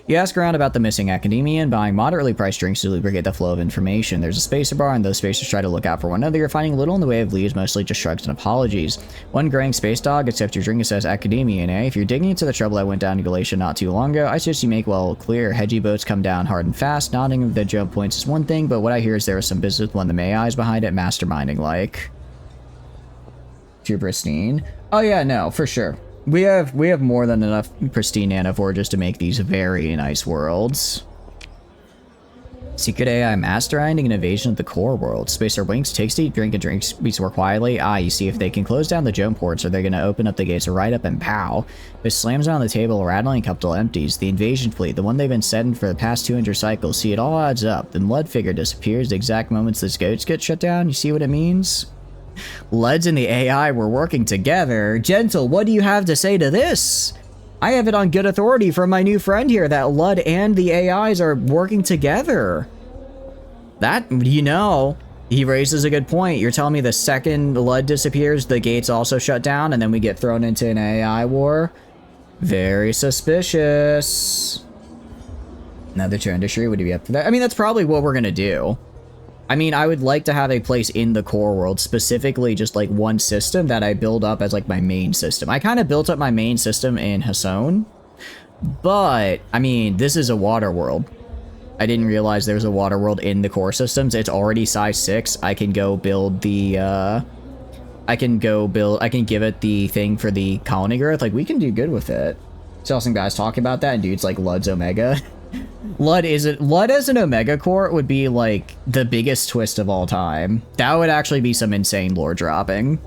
You ask around about the missing academia and buying moderately priced drinks to lubricate the flow of information. There's a spacer bar, and those spacers try to look out for one another. You're finding little in the way of leads, mostly just shrugs and apologies. One graying space dog, except your drink says academia, eh? If you're digging into the trouble I went down to Galatia not too long ago, I suggest you make well clear. Hedgy boats come down hard and fast. Nodding the jump points is one thing, but what I hear is there was some business with one of the AIs behind it, masterminding like. Too pristine. Oh yeah, no, for sure. We have more than enough pristine nanoforges to make these very nice worlds. Secret AI masterminding an invasion of the core world. Spacer winks, takes to eat, drink, and drinks speaks more quietly. You see if they can close down the jump ports, or they're gonna open up the gates right up and pow. This slams on the table, rattling a couple empties. The invasion fleet, the one they've been setting for the past 200 cycles. See, it all adds up. The Lud figure disappears the exact moments this gates get shut down. You see what it means? Luds and the AI were working together. Gentle, what do you have to say to this? I have it on good authority from my new friend here that Lud and the AIs are working together. That, you know, he raises a good point. You're telling me the second Lud disappears, the gates also shut down, and then we get thrown into an AI war? Very suspicious. Another true industry, would you be up for that? I mean, that's probably what we're gonna do. I mean, I would like to have a place in the core world, specifically just like one system that I build up as like my main system. I kind of built up my main system in Hasson, but I mean, this is a water world. I didn't realize there's a water world in the core systems. It's already size 6. I can go build the, I can give it the thing for the colony growth. Like, we can do good with it. Saw some guys talking about that, and dude's like, Lud's Omega. Lud as an Omega core would be like the biggest twist of all time. That would actually be some insane lore dropping.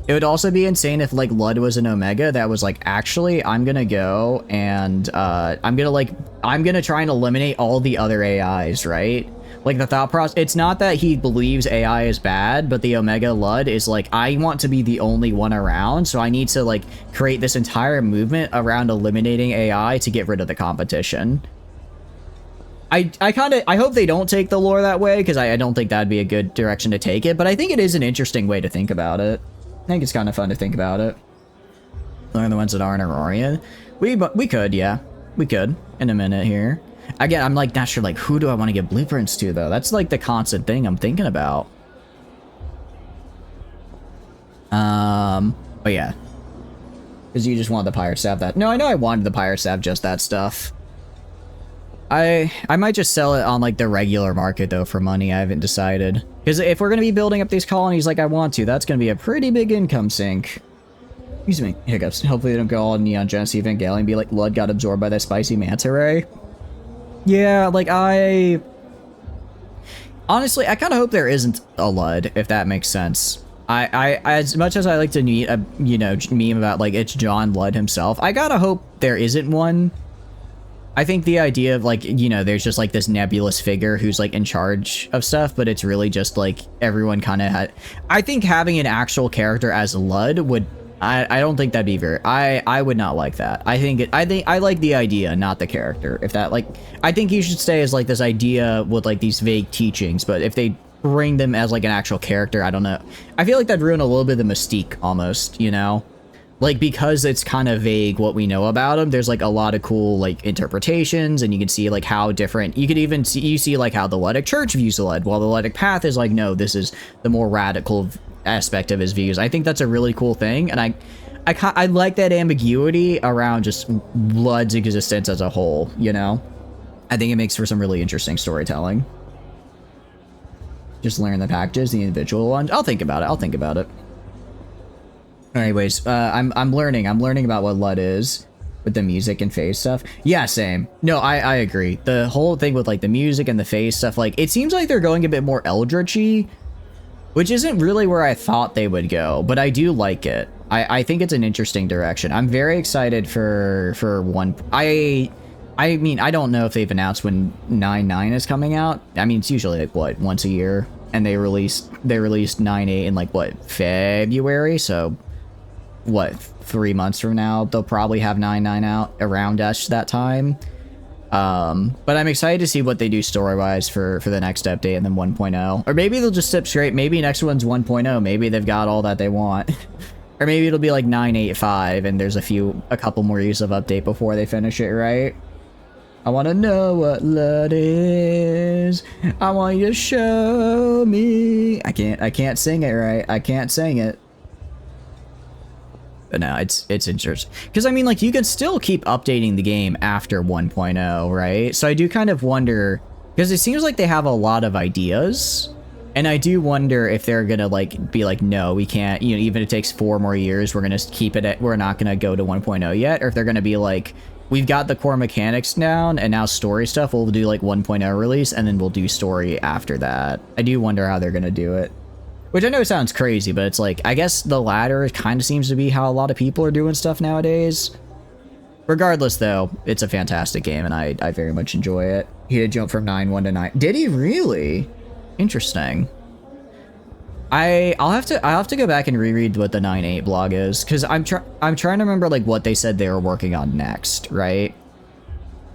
It would also be insane if like Lud was an Omega that was like, actually, I'm gonna go and I'm gonna try and eliminate all the other AIs, right? Like, the thought process, it's not that he believes AI is bad, but the Omega Lud is like, I want to be the only one around, so I need to, like, create this entire movement around eliminating AI to get rid of the competition. I hope they don't take the lore that way, because I don't think that'd be a good direction to take it, but I think it is an interesting way to think about it. I think it's kind of fun to think about it. Learn the ones that aren't Aurorian. We could, yeah. We could, in a minute here. Again, I'm like not sure, like, who do I want to give blueprints to, though? That's like the constant thing I'm thinking about. But yeah. Because you just want the pirate staff that... No, I know I wanted the pirate staff, just that stuff. I might just sell it on, like, the regular market, though, for money. I haven't decided. Because if we're going to be building up these colonies like I want to, that's going to be a pretty big income sink. Excuse me, hiccups. Hopefully they don't go all Neon Genesis Evangelion and be like, Lud got absorbed by that spicy manta ray. Yeah, like, honestly, I kind of hope there isn't a Lud, if that makes sense. I as much as I like to meet a, you know, meme about, like, it's John Lud himself, I gotta hope there isn't one. I think the idea of, like, you know, there's just, like, this nebulous figure who's, like, in charge of stuff, but it's really just, like, everyone kind of had... I think having an actual character as Lud would... I don't think that'd be very... I would not like that. I like the idea, not the character. If that, like... I think you should stay as, like, this idea with, like, these vague teachings, but if they bring them as, like, an actual character, I don't know. I feel like that'd ruin a little bit of the mystique, almost, you know? Like, because it's kind of vague what we know about him, there's, like, a lot of cool, like, interpretations, and you can see, like, how different... You could even see... You see, like, how the Ludic Church views the Lud, while the Ludic Path is like, no, this is the more radical aspect of his views. I think that's a really cool thing, and I like that ambiguity around just Lud's existence as a whole, you know? I think it makes for some really interesting storytelling. Just learn the packages, the individual ones. I'll think about it. Anyways, I'm learning about what Lud is with the music and phase stuff. Yeah, same. No, I agree. The whole thing with, like, the music and the phase stuff, like, it seems like they're going a bit more Eldritch-y, which isn't really where I thought they would go, but I do like it. I think it's an interesting direction. I'm very excited for one... I mean, I don't know if they've announced when 9.9 is coming out. I mean, it's usually, like, what, once a year? And they released 9.8 in, like, what, February? So, what, 3 months from now, they'll probably have 9.9 out around us that time. But I'm excited to see what they do story-wise for the next update and then 1.0. Or maybe they'll just step straight. Maybe next one's 1.0. Maybe they've got all that they want. Or maybe it'll be like 9.8.5 and there's a couple more years of update before they finish it, right? I want to know what Lud is. I want you to show me. I can't sing it right. I can't sing it. But no, it's interesting. Because, I mean, like, you can still keep updating the game after 1.0, right? So I do kind of wonder... Because it seems like they have a lot of ideas. And I do wonder if they're going to, like, be like, no, we can't... You know, even if it takes 4 more years, we're going to keep it at... We're not going to go to 1.0 yet. Or if they're going to be like... We've got the core mechanics down, and now story stuff, we'll do, like, 1.0 release, and then we'll do story after that. I do wonder how they're going to do it. Which I know sounds crazy, but it's like, I guess the latter kind of seems to be how a lot of people are doing stuff nowadays. Regardless, though, it's a fantastic game, and I very much enjoy it. He did jump from 9.1 to 9. Did he really? Interesting. I'll have to go back and reread what the 9.8 blog is, because I'm trying to remember, like, what they said they were working on next, right?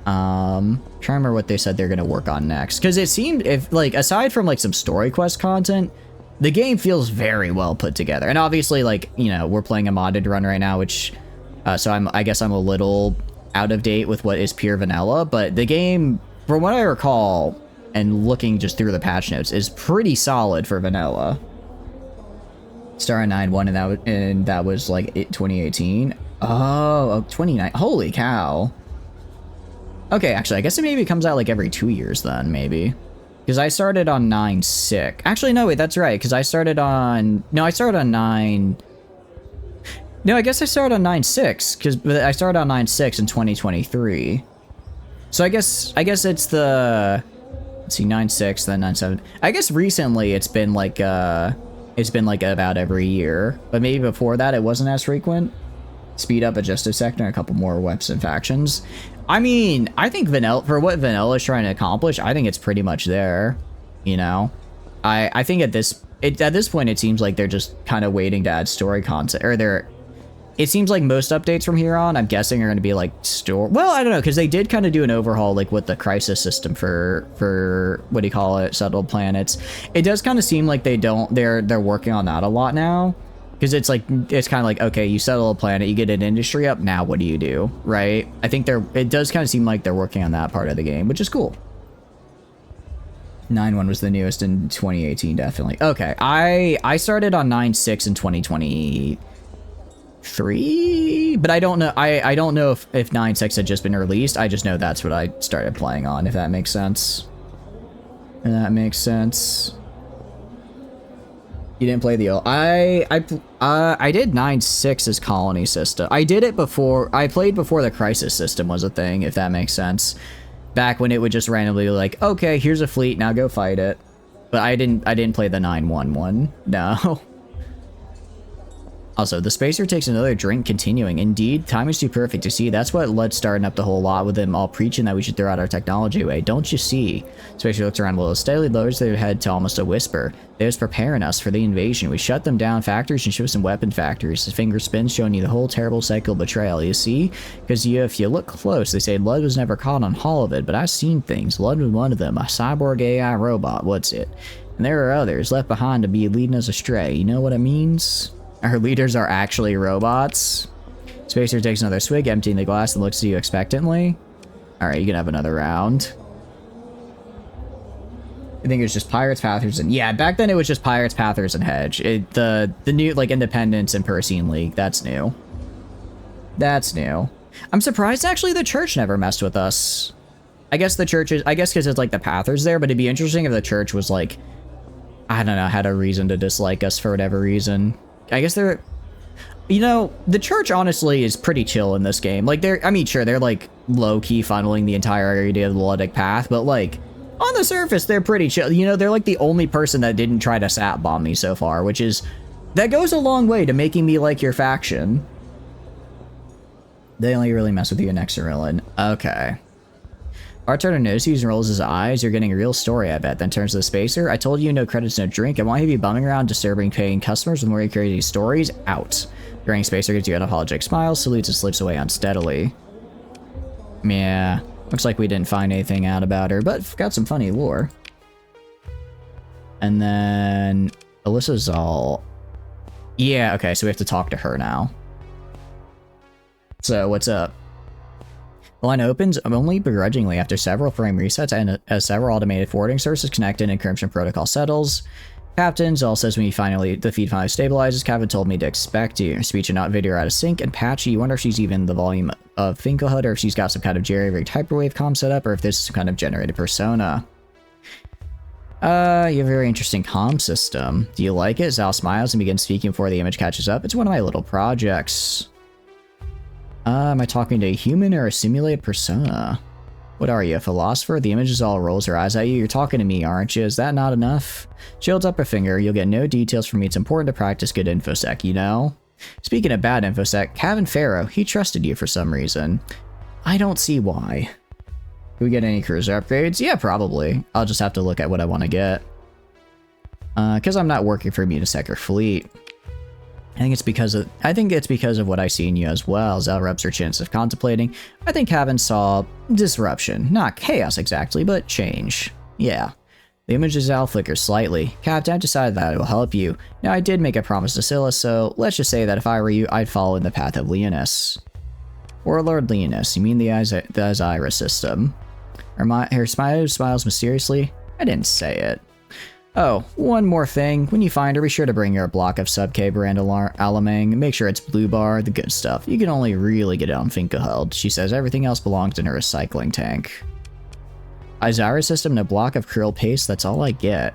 Trying to remember what they said they're gonna work on next, because it seemed, if, like, aside from, like, some story quest content, the game feels very well put together. And obviously, like, you know, we're playing a modded run right now, which, so I guess I'm a little out of date with what is pure vanilla, but the game, from what I recall, and looking just through the patch notes, is pretty solid for vanilla. Star 9.1, and that was like 2018. Oh, 29. Holy cow. Okay, actually, I guess it maybe comes out like every 2 years then, maybe. Because I started on 9.6. Actually, no, wait, that's right. Because I started on... No, I started on 9... No, I guess I started on 9.6. Because I started on 9.6 in 2023. So I guess it's the... Let's see, 9.6, then 9.7. I guess recently it's been like about every year. But maybe before that it wasn't as frequent. Speed up adjusted sector and a couple more weapons and factions. I mean, I think vanilla, for what vanilla is trying to accomplish, I think it's pretty much there. you know? I think at this point, it seems like they're just kind of waiting to add story content, or it seems like most updates from here on, I'm guessing, are going to be like well, I don't know, because they did kind of do an overhaul like with the crisis system for what do you call it, settled planets. It does kind of seem like they're working on that a lot now, because it's kind of like, okay, you settle a planet, you get an industry up, now what do you do, right? I think it does kind of seem like they're working on that part of the game, which is cool. 9.1 was the newest in 2018, definitely. Okay, I started on 9.6 in 2023, but I don't know. I don't know if 9.6 had just been released. I just know that's what I started playing on, if that makes sense. And that makes sense. You didn't play the old. I did 9.6's colony system. I did it before. I played before the crisis system was a thing, if that makes sense. Back when it would just randomly be like, okay, here's a fleet, now go fight it. But I didn't play the 9.1 one. No. Also, the Spacer takes another drink, continuing. Indeed, timing's too perfect to see. That's what led starting up the whole lot with them all preaching that we should throw out our technology away. Don't you see? Spacer looks around a little steadily, lowers their head to almost a whisper. They was preparing us for the invasion. We shut them down factories and shipped some weapon factories. His finger spins, showing you the whole terrible cycle of betrayal. You see? Because if you look close, they say Lud was never caught on all of it, but I've seen things. Lud was one of them, a cyborg AI robot. What's it? And there are others left behind to be leading us astray. You know what it means? Our leaders are actually robots. Spacer takes another swig, emptying the glass, and looks at you expectantly. Alright, you can have another round. I think it was just Pirates, Pathers, and... Yeah, back then it was just Pirates, Pathers, and Hedge. The new, like, Independence and Persean League, that's new. That's new. I'm surprised, actually, the church never messed with us. I guess the church is... I guess because it's, like, the Pathers there, but it'd be interesting if the church was, like... I don't know, had a reason to dislike us for whatever reason. I guess they're... You know, the church, honestly, is pretty chill in this game. Like, I mean, sure, they're, like, low-key funneling the entire idea of the Ludic path, but, like, on the surface, they're pretty chill. You know, they're, like, the only person that didn't try to sap bomb me so far, which is... That goes a long way to making me like your faction. They only really mess with you in Exarillin. Okay. Bartender notices and rolls his eyes. You're getting a real story, I bet. Then turns to the Spacer. I told you no credits, no drink. I want you to be bumming around, disturbing paying customers with more crazy stories. Out. Grinning Spacer gives you an apologetic smile, salutes and slips away unsteadily. Yeah. Looks like we didn't find anything out about her, but got some funny lore. And then... Alyssa's all... Yeah, okay, so we have to talk to her now. So, what's up? The line opens only begrudgingly after several frame resets and as several automated forwarding services connected and encryption protocol settles. Captain Zol says when the feed finally stabilizes, Captain told me to expect you. Speech and not video are out of sync, and Patchy, you wonder if she's even the volume of Finkelhood, or if she's got some kind of jerry-rigged hyperwave comm set up, or if this is some kind of generated persona. You have a very interesting comm system. Do you like it? Zal smiles and begins speaking before the image catches up. It's one of my little projects. Am I talking to a human or a simulated persona? What are you, a philosopher? The image all rolls her eyes at you. You're talking to me, aren't you? Is that not enough? She holds up her finger. You'll get no details from me. It's important to practice good infosec, you know? Speaking of bad infosec, Kevin Farrow, he trusted you for some reason. I don't see why. Do we get any cruiser upgrades? Yeah, probably. I'll just have to look at what I want to get. Because I'm not working for Munisec or Fleet. I think it's because of what I see in you as well. Zell rubs her chin of contemplating. I think Kevin saw disruption. Not chaos exactly, but change. Yeah. The image of Zal flickers slightly. Captain, I've decided that it will help you. Now, I did make a promise to Scylla, so let's just say that if I were you, I'd follow in the path of Leonis. Warlord Leonis, you mean the Osiris system? Her smiles mysteriously. I didn't say it. Oh, one more thing. When you find her, be sure to bring her a block of sub-K brand alamang. Make sure it's blue bar, the good stuff. You can only really get it on Finkelheld. She says everything else belongs in her recycling tank. Osiris system and a block of krill paste, that's all I get.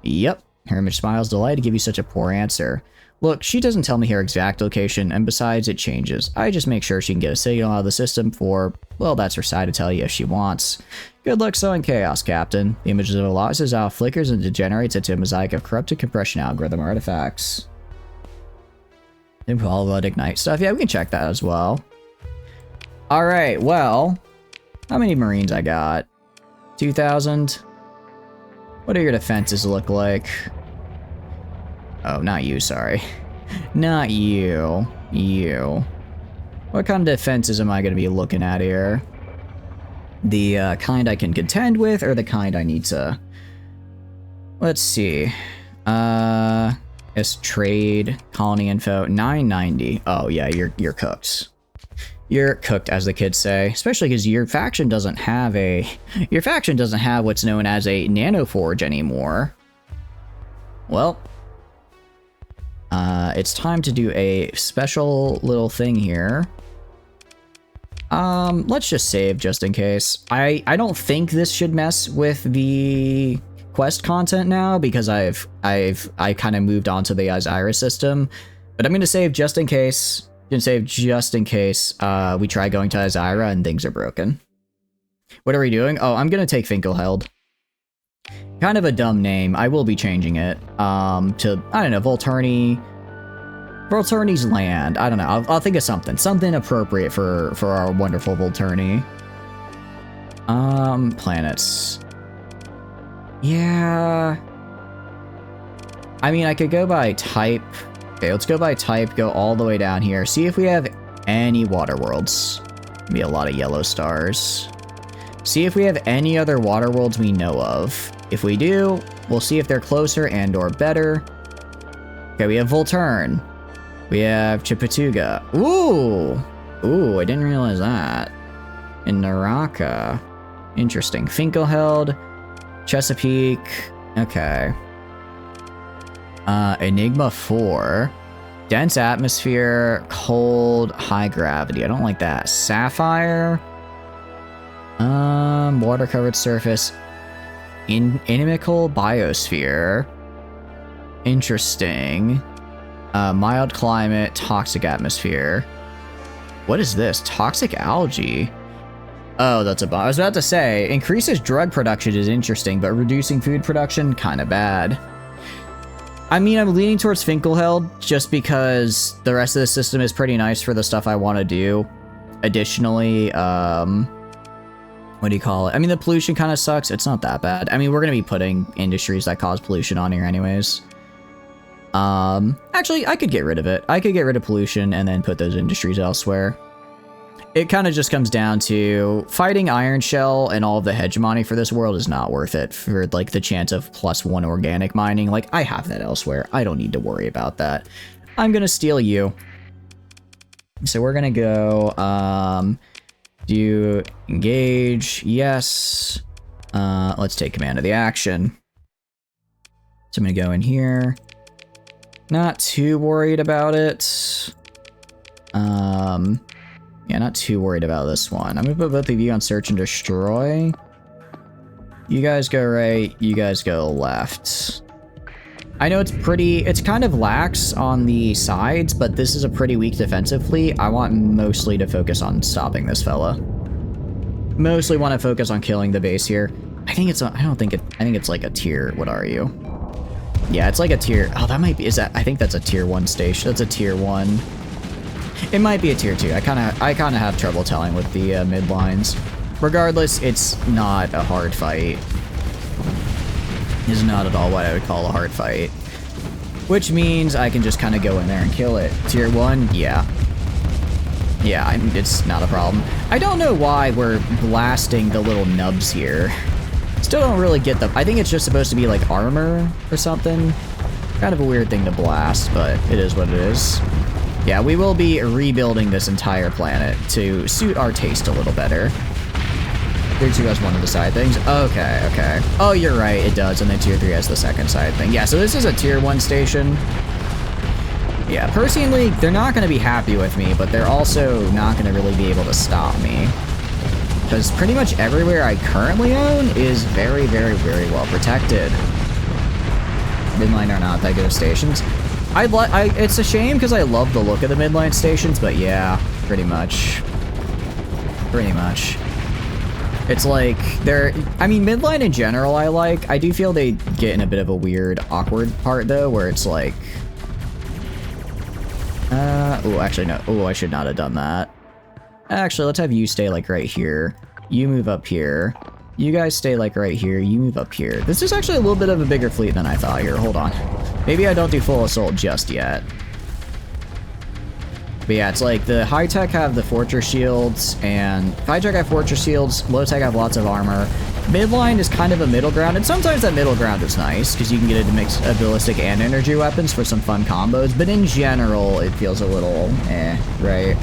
Yep. Her image smiles, delighted to give you such a poor answer. Look, she doesn't tell me her exact location, and besides, it changes. I just make sure she can get a signal out of the system for, well, that's her side to tell you if she wants. Good luck sowing chaos, Captain. The images of Eliza's out flickers and degenerates into a mosaic of corrupted compression algorithm artifacts. Involve ignite stuff. Yeah, we can check that as well. Alright, well, how many Marines I got? 2,000? What do your defenses look like? Oh, not you, sorry. Not you. You. What kind of defenses am I going to be looking at here? The kind I can contend with, or the kind I need to... Let's see. It's trade, colony info, 990. Oh yeah, you're cooked. You're cooked, as the kids say. Especially because your faction doesn't have what's known as a nanoforge anymore. Well, it's time to do a special little thing here. Let's just save just in case. I don't think this should mess with the quest content now because I kind of moved on to the Osiris system, but I'm gonna save just in case. We try going to Osiris and things are broken. What are we doing? Oh, I'm gonna take Finkelheld. Kind of a dumb name. I will be changing it to, I don't know, Volturni's land. I don't know. I'll think of something appropriate for our wonderful Volturni. Planets. Yeah. I mean, I could go by type. Okay, let's go by type, go all the way down here. See if we have any water worlds. Be a lot of yellow stars. See if we have any other water worlds we know of. If we do, we'll see if they're closer and or better. Okay, we have Volturn. We have Chipatuga. Ooh! Ooh, I didn't realize that. And Naraka. Interesting. Finkelheld. Chesapeake. Okay. Enigma 4. Dense atmosphere. Cold. High gravity. I don't like that. Sapphire. Water-covered surface. Inimical biosphere. Interesting. Mild climate, toxic atmosphere. What is this? Toxic algae? Oh, that's a bomb. I was about to say, increases drug production is interesting, but reducing food production, kind of bad. I mean, I'm leaning towards Finkelheld just because the rest of the system is pretty nice for the stuff I want to do. Additionally, what do you call it? I mean, the pollution kind of sucks. It's not that bad. I mean, we're going to be putting industries that cause pollution on here anyways. Actually, I could get rid of it. I could get rid of pollution and then put those industries elsewhere. It kind of just comes down to fighting Iron Shell and all of the hegemony for this world is not worth it for, like, the chance of +1 organic mining. Like, I have that elsewhere. I don't need to worry about that. I'm gonna steal you. So we're gonna go, do engage, yes. Let's take command of the action. So I'm gonna go in here. Not too worried about it. Yeah, not too worried about this one. I'm gonna put both of you on search and destroy. You guys go right, you guys go left. I know it's kind of lax on the sides, but this is a pretty weak defensive fleet. I want mostly to focus on stopping this fella. Mostly want to focus on killing the base here. I think it's like a tier. What are you? Yeah, it's like a tier. Oh, that might be, I think that's a tier 1 station. That's a tier 1. It might be a tier 2. I kind of have trouble telling with the mid lines. Regardless, it's not a hard fight. It's not at all what I would call a hard fight. Which means I can just kind of go in there and kill it. Tier 1, yeah. Yeah, I mean, it's not a problem. I don't know why we're blasting the little nubs here. Still don't really get them. I think it's just supposed to be like armor or something. Kind of a weird thing to blast, but it is what it is. Yeah, we will be rebuilding this entire planet to suit our taste a little better. Tier 2 has one of the side things. Okay, okay. Oh, you're right, it does, and then Tier 3 has the second side thing. Yeah, so this is a Tier 1 station. Yeah, Persean League, they're not going to be happy with me, but they're also not going to really be able to stop me. Because pretty much everywhere I currently own is very, very, very well protected. Midline are not that good of stations. It's a shame because I love the look of the midline stations, but yeah, pretty much. Pretty much. It's like, I mean, midline in general I like. I do feel they get in a bit of a weird, awkward part though, where it's like... oh, actually no. Oh, I should not have done that. Actually, let's have you stay like right here. You move up here. You guys stay like right here. You move up here. This is actually a little bit of a bigger fleet than I thought here. Hold on. Maybe I don't do full assault just yet. But yeah, it's like the high tech have the fortress shields, and high tech have fortress shields, low tech have lots of armor. Midline is kind of a middle ground, and sometimes that middle ground is nice because you can get it to mix a ballistic and energy weapons for some fun combos. But in general, it feels a little right?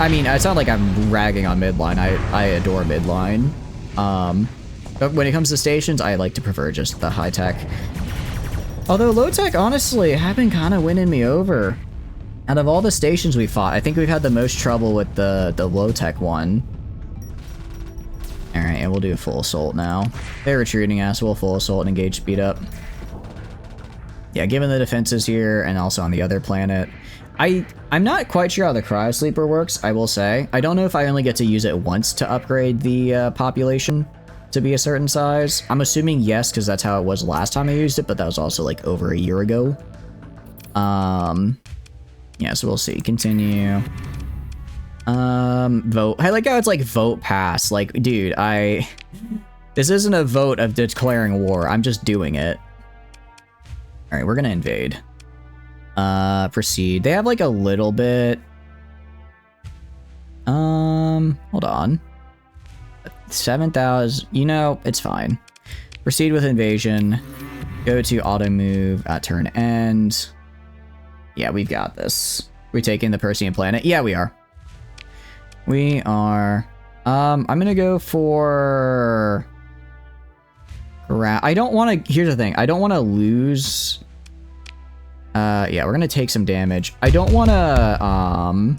I mean, it's not like I'm ragging on midline. I adore midline. But when it comes to stations, I like to prefer just the high tech. Although low tech, honestly, have been kind of winning me over. Out of all the stations we fought, I think we've had the most trouble with the low tech one. All right, and we'll do a full assault now. They're retreating us. We'll full assault and engage speed up. Yeah, given the defenses here and also on the other planet, I'm not quite sure how the cryo sleeper works. I will say I don't know if I only get to use it once to upgrade the population to be a certain size. I'm assuming yes, because that's how it was last time I used it, but that was also like over a year ago. Yeah, so we'll see. Continue. Vote. I like how it's like vote pass. Like, dude, this isn't a vote of declaring war. I'm just doing it. All right, we're gonna invade. Proceed. They have like a little bit. Hold on. 7,000, you know, it's fine. Proceed with invasion. Go to auto move at turn end. Yeah, we've got this. We taking the Persean planet? Yeah, we are. We are. I'm gonna go for. I don't want to. Here's the thing. I don't want to lose. Yeah, we're gonna take some damage. I don't want to.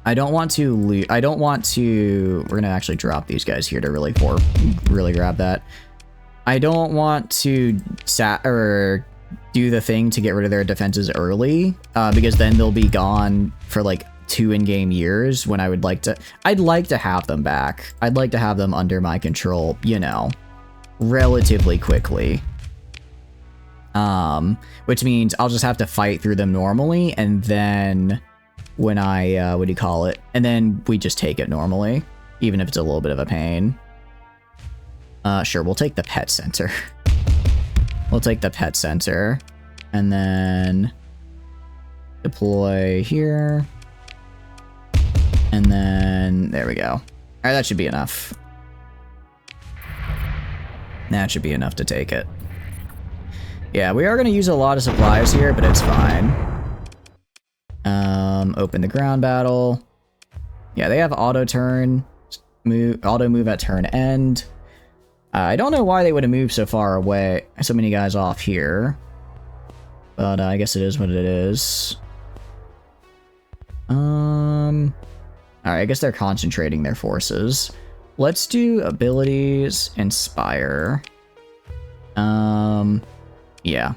I don't want to. We're gonna actually drop these guys here to really grab that. I don't want to do the thing to get rid of their defenses early, because then they'll be gone for like 2 in-game years. When I'd like to have them back. I'd like to have them under my control, you know, relatively quickly. Which means I'll just have to fight through them normally, and then. When I, what do you call it? And then we just take it normally, even if it's a little bit of a pain. Sure, we'll take the pet center. We'll take the pet center. And then deploy here. And then, there we go. All right, that should be enough. That should be enough to take it. Yeah, we are going to use a lot of supplies here, but it's fine. Open the ground battle. Yeah, they have auto move at turn end. I don't know why they would have moved so far away, so many guys off here. But I guess it is what it is. Alright, I guess they're concentrating their forces. Let's do abilities, inspire. Yeah.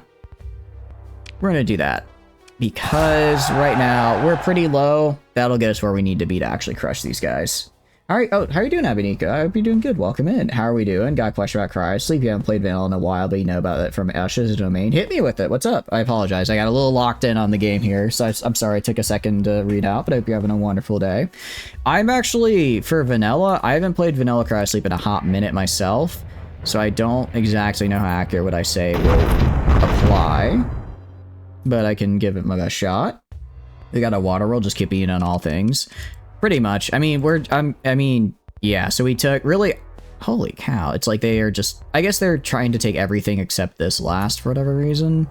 We're gonna do that. Because right now, we're pretty low. That'll get us where we need to be to actually crush these guys. Alright, oh, how are you doing, Abenika? I hope you're doing good. Welcome in. How are we doing? Got a question about Coureuse. Sleep, you haven't played Vanilla in a while, but you know about it from Ash's domain. Hit me with it. What's up? I apologize. I got a little locked in on the game here, so I'm sorry I took a second to read out, but I hope you're having a wonderful day. I'm actually, for Vanilla, I haven't played Vanilla Coureuse Sleep in a hot minute myself, so I don't exactly know how accurate what I say will apply. But I can give it my best shot. We got a water world, just keep eating on all things. Pretty much. I mean, yeah, so we took really, holy cow. It's like they are just, I guess they're trying to take everything except this last for whatever reason.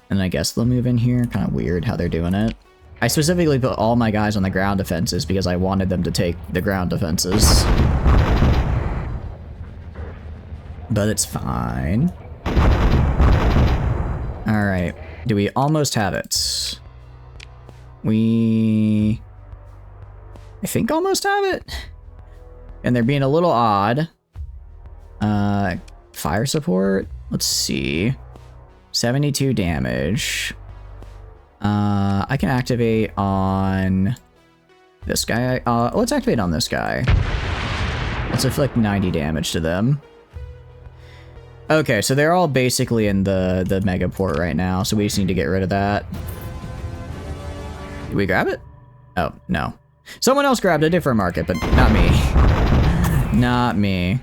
And I guess they'll move in here. Kind of weird how they're doing it. I specifically put all my guys on the ground defenses because I wanted them to take the ground defenses. But it's fine. All right. Do we almost have it? I think almost have it. And they're being a little odd. Fire support. Let's see. 72 damage. I can activate on this guy. Let's activate on this guy. Let's inflict 90 damage to them. Okay, so they're all basically in the mega port right now, so we just need to get rid of that. Did we grab it? Oh, no. Someone else grabbed a different market, but not me. Not me.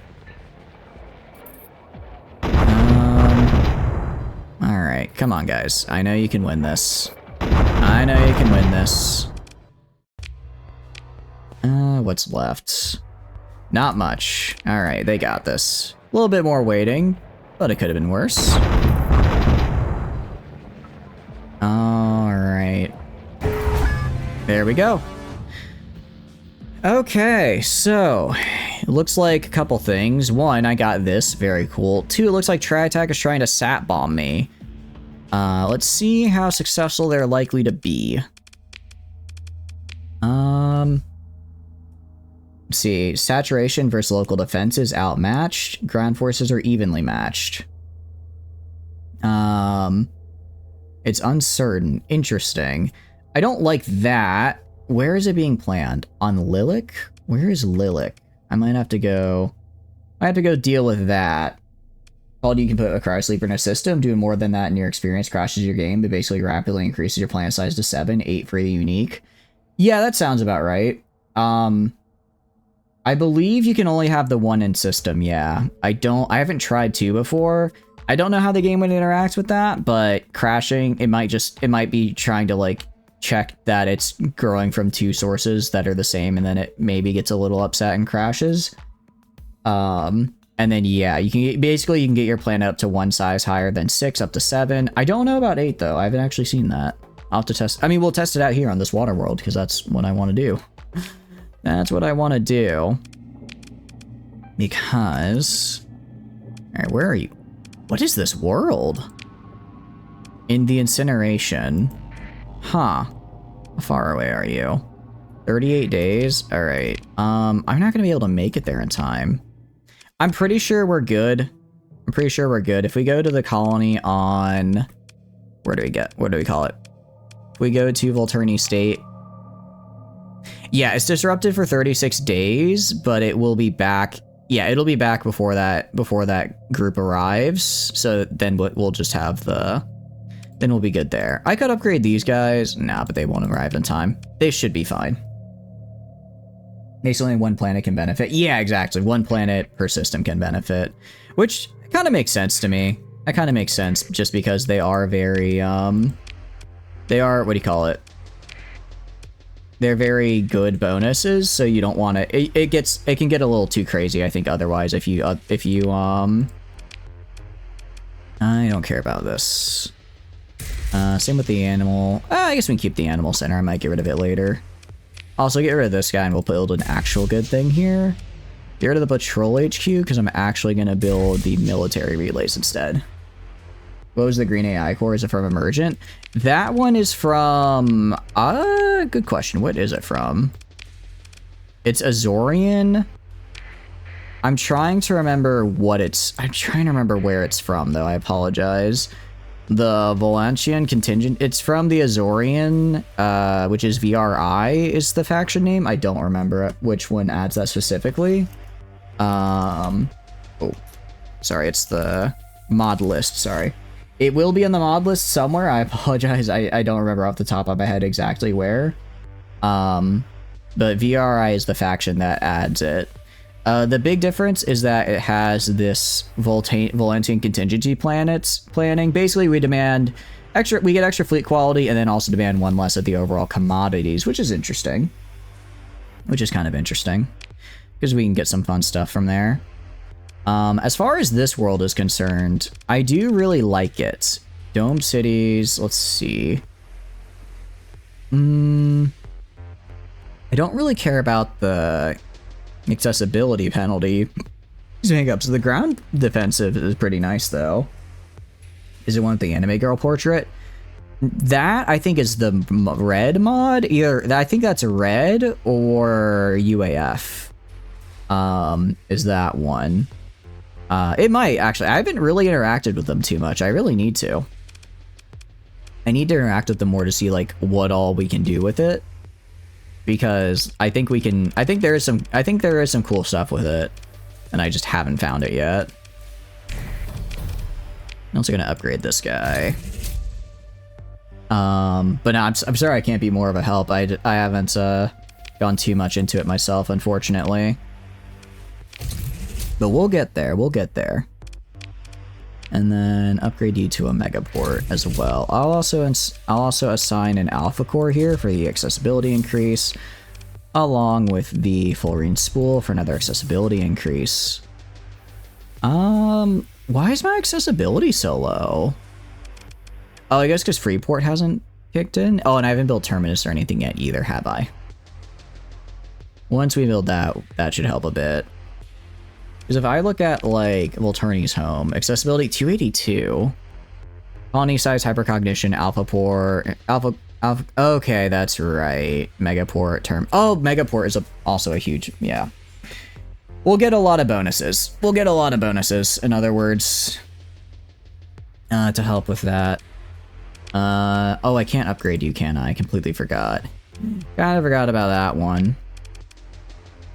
Alright, come on guys. I know you can win this. I know you can win this. What's left? Not much. Alright, they got this. A little bit more waiting, but it could have been worse. Alright. There we go. Okay, so it looks like a couple things. One, I got this, very cool. Two, it looks like Tri-Tach is trying to sat bomb me. Let's see how successful they're likely to be. Let's see, saturation versus local defense is outmatched. Ground forces are evenly matched. It's uncertain. Interesting. I don't like that. Where is it being planned? On Lilac? Where is Lilac? I might have to go deal with that. Called you can put a Coureuse sleeper in a system. Doing more than that in your experience crashes your game, but basically rapidly increases your planet size to 7, 8 for the unique. Yeah, that sounds about right. I believe you can only have the one in system, yeah. I haven't tried 2 before. I don't know how the game would interact with that, but crashing, it might be trying to like check that it's growing from 2 sources that are the same, and then it maybe gets a little upset and crashes. And then yeah, you can get your planet up to 1 size higher than 6, up to 7. I don't know about 8 though. I haven't actually seen that. I'll have to test. I mean, we'll test it out here on this water world because that's what I want to do. That's what I want to do. Because, all right, where are you? What is this world? In the incineration. Huh. How far away are you? 38 days? All right. I'm not gonna be able to make it there in time. I'm pretty sure we're good. I'm pretty sure we're good. If we go to the colony on, what do we call it? If we go to Volturni State. Yeah, it's disrupted for 36 days, but it will be back. Yeah, it'll be back before that group arrives. So then we'll just have then we'll be good there. I could upgrade these guys. Nah, but they won't arrive in time. They should be fine. Basically, one planet can benefit. Yeah, exactly. 1 planet per system can benefit, which kind of makes sense to me. That kind of makes sense just because they are very, they are, what do you call it? They're very good bonuses, so you don't want to, it can get a little too crazy, I think, otherwise, if you, I don't care about this. Same with the animal. I guess we can keep the animal center. I might get rid of it later. Also, get rid of this guy and we'll build an actual good thing here. Get rid of the patrol HQ because I'm actually going to build the military relays instead. What was the green AI core? Is it from Emergent? That one is from... good question. What is it from? It's Azorian. I'm trying to remember what it's... I'm trying to remember where it's from, though. I apologize. The Volantian contingent, it's from the Azorian, which is VRI is the faction name. I don't remember which one adds that specifically. Oh, sorry, it's the mod list, sorry. It will be in the mod list somewhere. I apologize, I don't remember off the top of my head exactly where. But VRI is the faction that adds it. The big difference is that it has this Volantian contingency planning. Basically, we get extra fleet quality and then also demand 1 less of the overall commodities, which is interesting. Which is kind of interesting because we can get some fun stuff from there. As far as this world is concerned, I do really like it. Dome cities, let's see. I don't really care about the accessibility penalty. Hang-ups. The ground defensive is pretty nice, though. Is it one with the anime girl portrait? That, I think, is the red mod. Either, I think that's a red or UAF. Is that one. It might, actually. I haven't really interacted with them too much. I really need to. I need to interact with them more to see, like, what all we can do with it. Because I think we can, I think there is some cool stuff with it, and I just haven't found it yet. I'm also gonna upgrade this guy. But no, I'm sorry I can't be more of a help. I haven't gone too much into it myself, unfortunately. But we'll get there, we'll get there. And then upgrade you to a megaport as well. I'll also assign an alpha core here for the accessibility increase, along with the fullerene spool for another accessibility increase. Why is my accessibility so low? Oh, I guess because Freeport hasn't kicked in. Oh, and I haven't built Terminus or anything yet either, have I? Once we build that, that should help a bit. Because if I look at, like, Volturni's home, accessibility 282, colony size, hypercognition, alpha, okay, that's right. Megaport term. Oh, Megaport is also a huge, yeah. We'll get a lot of bonuses. We'll get a lot of bonuses, in other words, to help with that. Oh, I can't upgrade you, can I? Completely forgot. Kinda forgot about that one.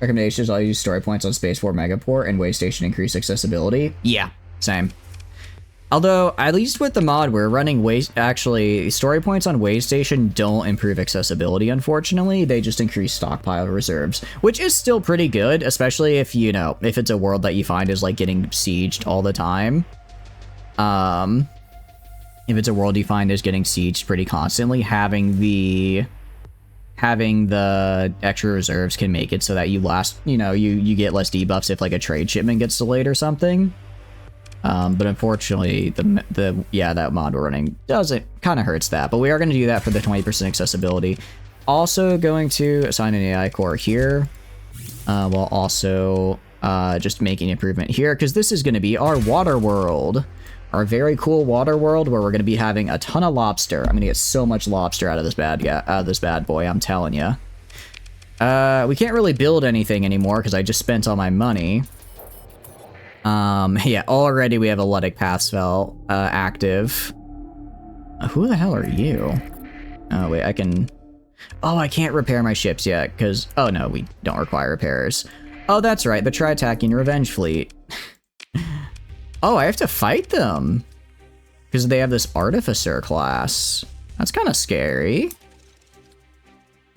Recommendations, I'll use story points on Spaceport Megaport and Waystation increase accessibility. Yeah, same. Although, at least with the mod, we're running actually, story points on Waystation don't improve accessibility, unfortunately. They just increase stockpile reserves, which is still pretty good, especially if, you know, if it's a world that you find is, like, getting sieged all the time. If it's a world you find is getting sieged pretty constantly, having the extra reserves can make it so that you last, you know, you get less debuffs if like a trade shipment gets delayed or something. But unfortunately, that mod we're running kind of hurts that. But we are going to do that for the 20% accessibility. Also going to assign an AI core here, while also just making improvement here, because this is going to be our water world. Our very cool water world where we're going to be having a ton of lobster. I'm going to get so much lobster out of this bad boy, I'm telling you. We can't really build anything anymore because I just spent all my money. Yeah, already we have a Ludic Path spell active. Who the hell are you? Oh, wait, I can... Oh, I can't repair my ships yet because... Oh, no, we don't require repairs. Oh, that's right, the Tri-Tachyon Revenge Fleet. Oh, I have to fight them because they have this Artificer class. That's kind of scary.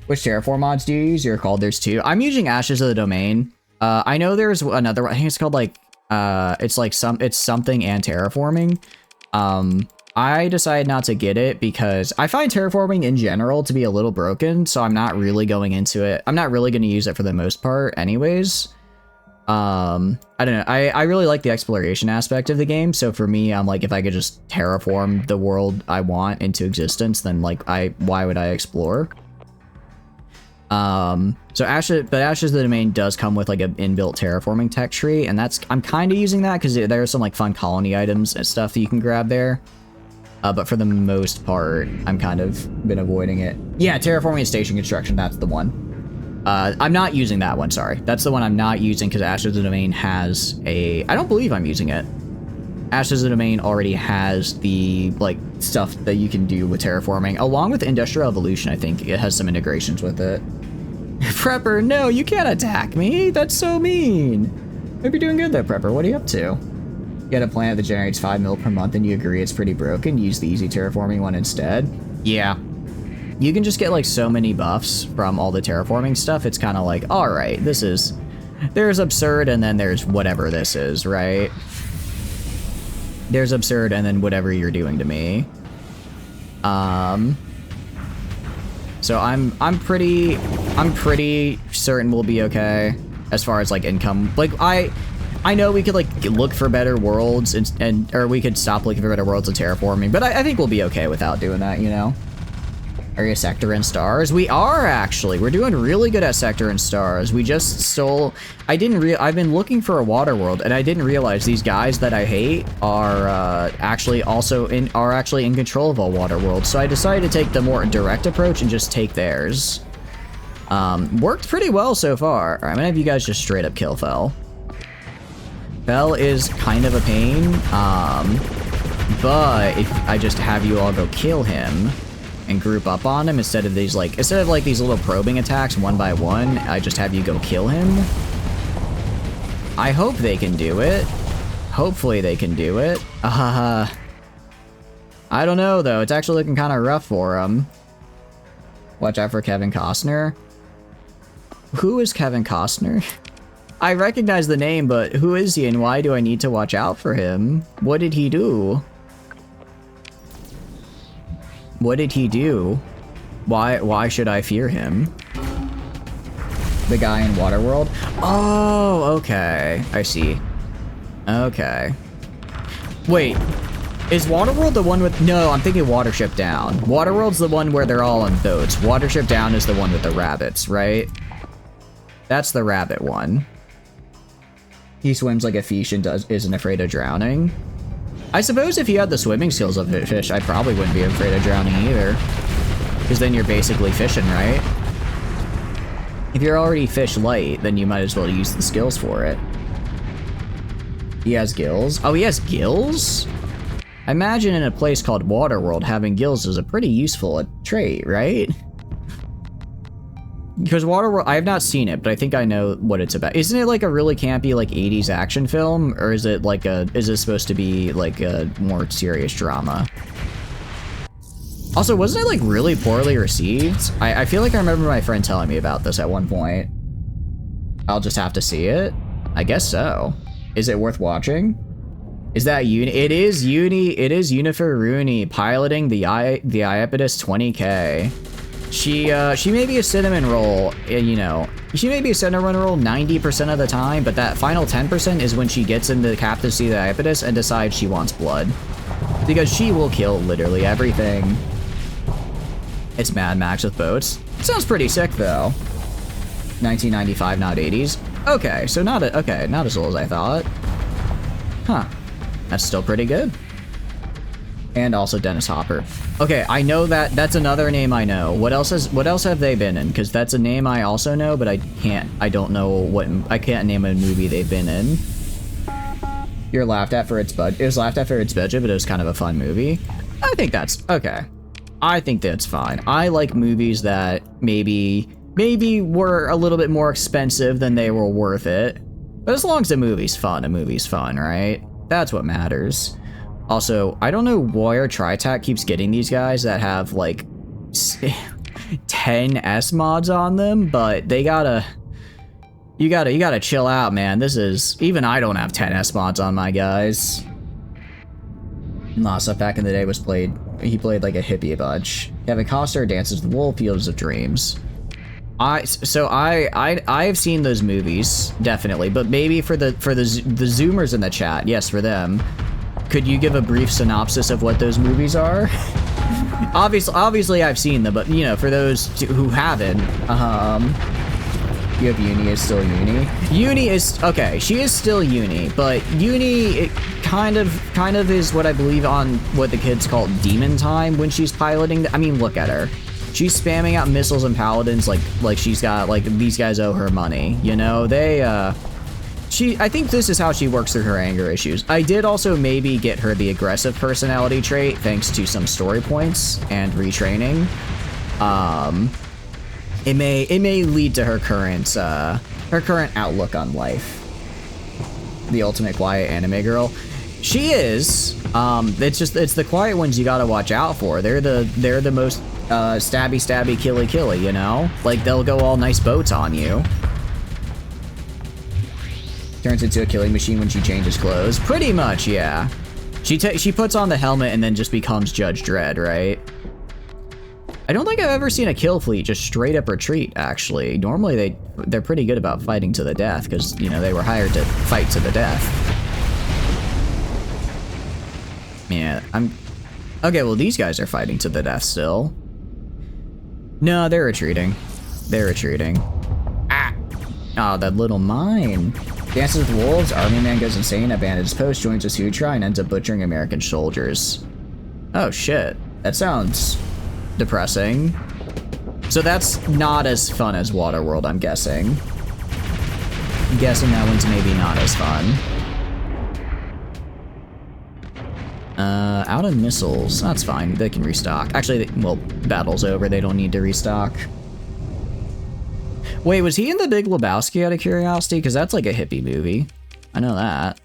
Which Terraform mods do you use? You're called there's two. I'm using Ashes of the Domain. I know there's another one. I think it's called like it's something and terraforming. I decided not to get it because I find terraforming in general to be a little broken, so I'm not really going into it. I'm not really going to use it for the most part anyways. I don't know. I really like the exploration aspect of the game. So for me, I'm like, if I could just terraform the world I want into existence, then like why would I explore? So Ashes of the Domain does come with like an inbuilt terraforming tech tree, and I'm kind of using that because there are some like fun colony items and stuff that you can grab there. But for the most part, I'm kind of been avoiding it. Yeah, terraforming and station construction, that's the one. I'm not using that one, sorry. That's the one I'm not using because Ashes of the Domain has I don't believe I'm using it. Ashes of the Domain already has the, like, stuff that you can do with terraforming. Along with Industrial Evolution, I think it has some integrations with it. Prepper, no, you can't attack me. That's so mean. Hope you're doing good there, Prepper. What are you up to? You got a planet that generates 5 mil per month and you agree it's pretty broken. Use the easy terraforming one instead. Yeah. You can just get like so many buffs from all the terraforming stuff. It's kind of like, all right, there's absurd and then there's whatever this is, right? There's absurd and then whatever you're doing to me. So I'm pretty certain we'll be okay as far as like income. Like I know we could like look for better worlds or we could stop looking for better worlds and terraforming, but I think we'll be okay without doing that, you know? Area Sector and Stars. We are actually. We're doing really good at Sector and Stars. We just stole. I've been looking for a water world, and I didn't realize these guys that I hate are actually in control of a water world. So I decided to take the more direct approach and just take theirs. Worked pretty well so far. All right, I'm gonna have you guys just straight up kill Fel. Fel is kind of a pain, but if I just have you all go kill him and group up on him instead of these these little probing attacks one by one, I just have you go kill him. I hope they can do it. Hopefully they can do it. I don't know though. It's actually looking kind of rough for him. Watch out for Kevin Costner. Who is Kevin Costner? I recognize the name, but who is he and why do I need to watch out for him? What did he do? What did he do? Why should I fear him? The guy in Waterworld? Oh, okay. I see. Okay. Wait. Is Waterworld the one with... No, I'm thinking Watership Down. Waterworld's the one where they're all on boats. Watership Down is the one with the rabbits, right? That's the rabbit one. He swims like a fish and isn't afraid of drowning. I suppose if you had the swimming skills of a fish, I probably wouldn't be afraid of drowning either. Because then you're basically fishing, right? If you're already fish light, then you might as well use the skills for it. He has gills. Oh, he has gills? I imagine in a place called Waterworld, having gills is a pretty useful trait, right? Because Waterworld, I have not seen it, but I think I know what it's about. Isn't it like a really campy, like 80s action film? Or is it like is it supposed to be like a more serious drama? Also, wasn't it like really poorly received? I feel like I remember my friend telling me about this at one point. I'll just have to see it? I guess so. Is it worth watching? Is that Uni? It is Unifer Rooney piloting the Iapetus 20K. She may be a cinnamon roll, you know. She may be a cinnamon roll 90% of the time, but that final 10% is when she gets into the captain seat of the Iapetus and decides she wants blood. Because she will kill literally everything. It's Mad Max with boats. Sounds pretty sick though. 1995, not 80s. Okay, so not as old as I thought. Huh. That's still pretty good. And also Dennis Hopper. Okay, I know that's another name I know. What else have they been in? Because that's a name I also know, but I can't name a movie they've been in. You're laughed at for its budget. It was laughed at for its budget, but it was kind of a fun movie. I think that's okay. I think that's fine. I like movies that maybe were a little bit more expensive than they were worth it. But as long as the movie's fun, right? That's what matters. Also, I don't know where Tri-Tach keeps getting these guys that have like 10 S mods on them, but they you gotta chill out, man. This is, even I don't have 10 S mods on my guys. Nasa back in the day he played like a hippie a bunch. Kevin Costner dances the Wolf, Fields of Dreams. I've seen those movies, definitely, but maybe for the Zoomers in the chat, yes, for them, could you give a brief synopsis of what those movies are? Obviously I've seen them, but you know, for those who haven't, you have Uni is still Uni. Uni is, okay, she is still Uni, but Uni, it kind of is what I believe on what the kids call demon time when she's piloting. I mean, look at her. She's spamming out missiles and paladins like she's got, like, these guys owe her money, you know? I think this is how she works through her anger issues. I did also maybe get her the aggressive personality trait thanks to some story points and retraining. It may lead to her current outlook on life. The ultimate quiet anime girl. She is. It's the quiet ones you gotta watch out for. They're the most stabby, killy, you know? Like, they'll go all nice boats on you. Turns into a killing machine when she changes clothes. Pretty much, yeah. She puts on the helmet and then just becomes Judge Dredd, right? I don't think I've ever seen a kill fleet just straight up retreat, actually. Normally they're pretty good about fighting to the death, because, you know, they were hired to fight to the death. Yeah, okay, well, these guys are fighting to the death still. No, they're retreating. Ah! Oh, that little mine. Dances with Wolves, Army Man goes insane, abandons post, joins a Sutra, and ends up butchering American soldiers. Oh shit, that sounds depressing. So that's not as fun as Waterworld, I'm guessing. I'm guessing that one's maybe not as fun. Out of missiles, that's fine, they can restock. Actually, well, battle's over, they don't need to restock. Wait, was he in The Big Lebowski out of curiosity? Because that's like a hippie movie. I know that.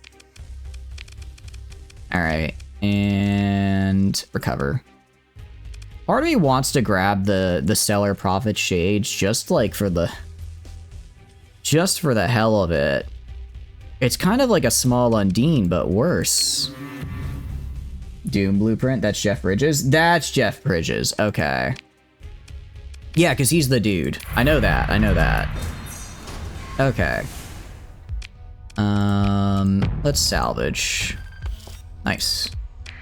Alright, and recover. Part of me wants to grab the Stellar Prophet Shades just like for the just for the hell of it. It's kind of like a small Undine, but worse. Doom Blueprint, that's Jeff Bridges? That's Jeff Bridges, okay. Yeah, because he's the dude. I know that, I know that. Okay. Let's salvage. Nice.